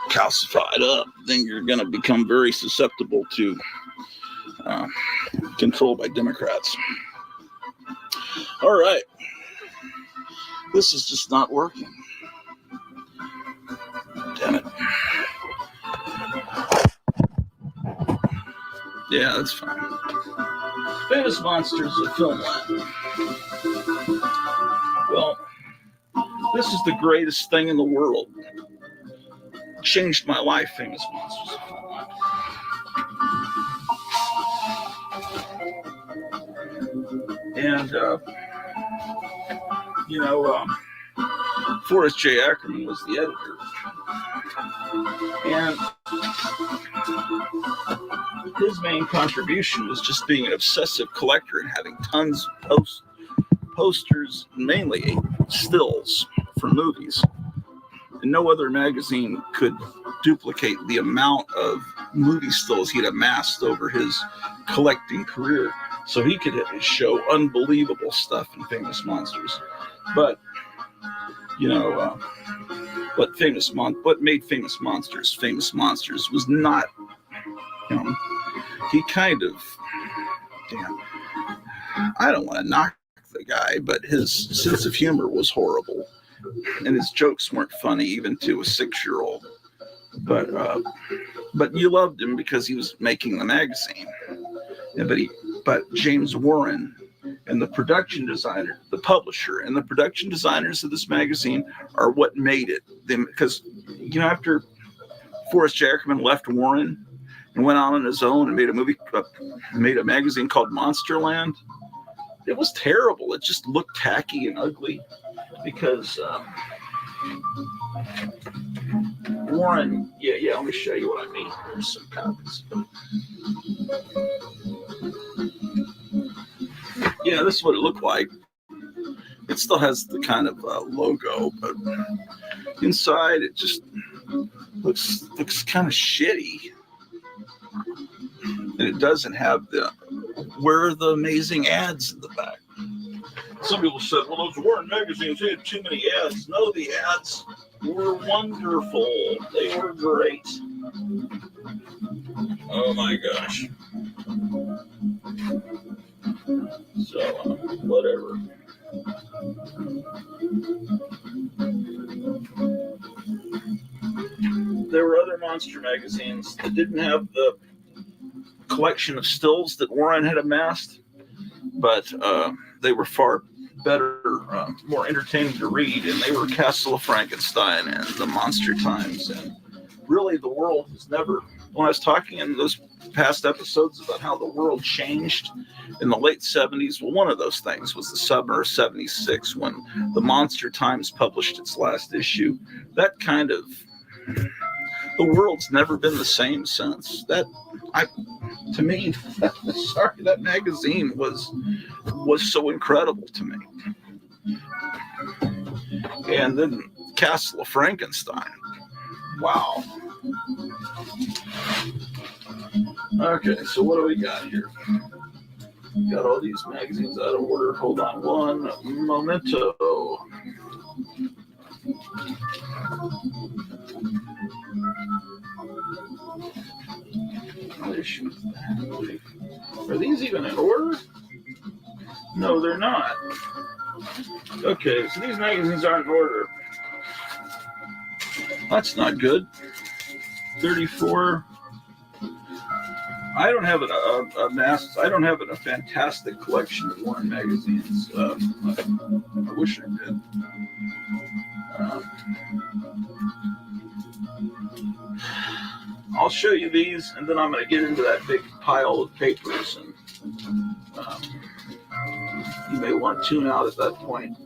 calcified up. Then you're gonna become very susceptible to control by Democrats. All right. This is just not working. Damn it. Yeah, that's fine. Famous Monsters of Filmland. Well, this is the greatest thing in the world. Changed my life, Famous Monsters of Filmland. And, you know, Forrest J. Ackerman was the editor. And his main contribution was just being an obsessive collector and having tons of posters, mainly stills for movies. And no other magazine could duplicate the amount of movie stills he'd amassed over his collecting career. So he could show unbelievable stuff in Famous Monsters. But, you know, what made Famous Monsters was not, you know, he kind of, damn, I don't want to knock the guy, but his sense of humor was horrible. And his jokes weren't funny even to a 6-year-old. But you loved him because he was making the magazine. Yeah, but James Warren and the production designer, the publisher, and the production designers of this magazine are what made it. Because, you know, after Forrest J. Ackerman left Warren and went on his own and made a magazine called Monsterland, it was terrible. It just looked tacky and ugly because Warren, yeah, let me show you what I mean. Here's some copies. Yeah, this is what it looked like. It still has the kind of logo, but inside it just looks kind of shitty. And it doesn't have where are the amazing ads in the back? Some people said, well, those Warren magazines had too many ads. No, the ads were wonderful. They were great. Oh my gosh. So, whatever. There were other monster magazines that didn't have the collection of stills that Warren had amassed, but they were far better, more entertaining to read, and they were Castle of Frankenstein and the Monster Times. And really, the world has never when I was talking in those past episodes about how the world changed in the late 70s. Well, one of those things was the summer of 76 when the Monster Times published its last issue. That kind of, the world's never been the same since. To me, sorry, that magazine was so incredible to me. And then Castle of Frankenstein. Wow. Okay, so what do we got here? Got all these magazines out of order. Hold on one momento. Are these even in order? No, they're not. Okay, so these magazines aren't in order. That's not good. 34. I don't have I don't have a fantastic collection of Warren magazines. I wish I did. I'll show you these, and then I'm going to get into that big pile of papers, and you may want to tune out at that point.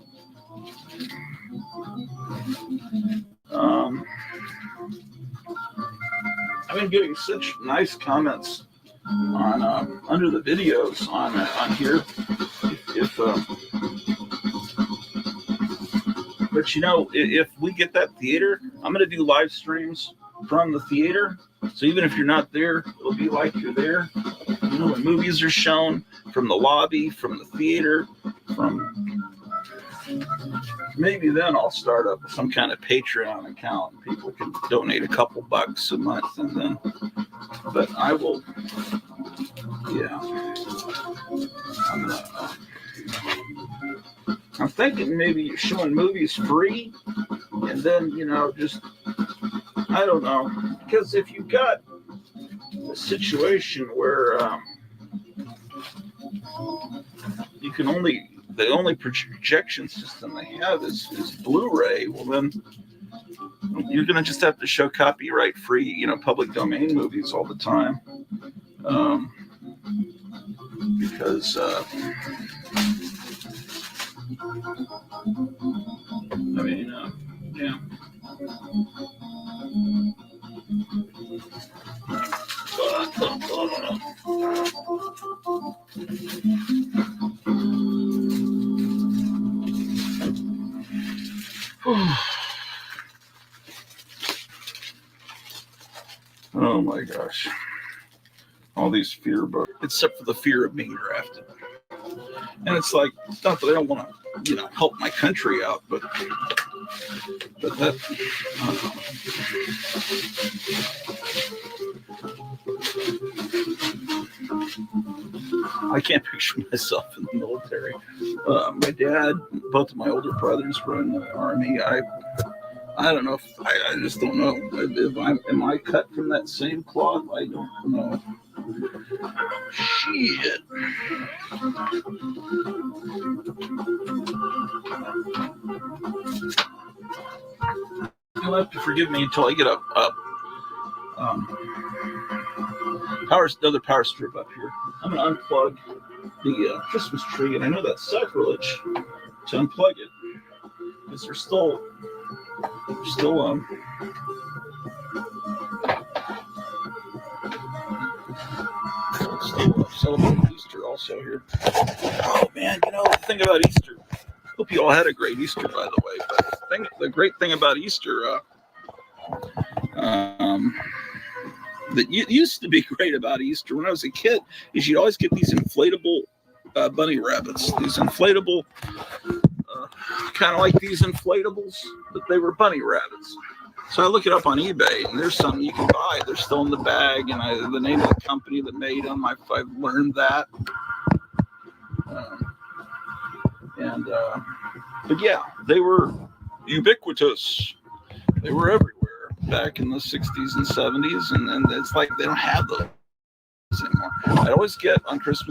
I've been getting such nice comments on under the videos on here. But you know, if we get that theater, I'm going to do live streams from the theater. So even if you're not there, it'll be like you're there. You know, when movies are shown from the lobby, from the theater, maybe then I'll start up some kind of Patreon account and people can donate a couple bucks a month, and then, but I will, yeah. I'm thinking maybe you're showing movies free, and then, you know, just, I don't know, because if you've got a situation where you can the only projection system they have is Blu-ray, well then you're going to just have to show copyright free, you know, public domain movies all the time. Because I mean, yeah. Oh my gosh. All these fear books, except for the fear of being drafted. And it's like, it's not that I don't want to, you know, help my country out, but that, I can't picture myself in the military. My dad, both of my older brothers were in the Army. I don't know if I just don't know if am I cut from that same cloth? I don't know. Shit. You'll have to forgive me until I get up. Another power strip up here. I'm gonna unplug the Christmas tree, and I know that's sacrilege to unplug it because they're still celebrating Easter also here. Oh man, you know the thing about Easter. Hope you all had a great Easter, by the way. But the great thing about Easter, that used to be great about Easter when I was a kid, is you'd always get these inflatable bunny rabbits. These inflatable, kind of like these inflatables, but they were bunny rabbits. So I look it up on eBay, and there's some you can buy. They're still in the bag, and the name of the company that made them, I've learned that. But yeah, they were ubiquitous. They were everywhere back in the 60s and 70s, and it's like they don't have those anymore. I always get on Christmas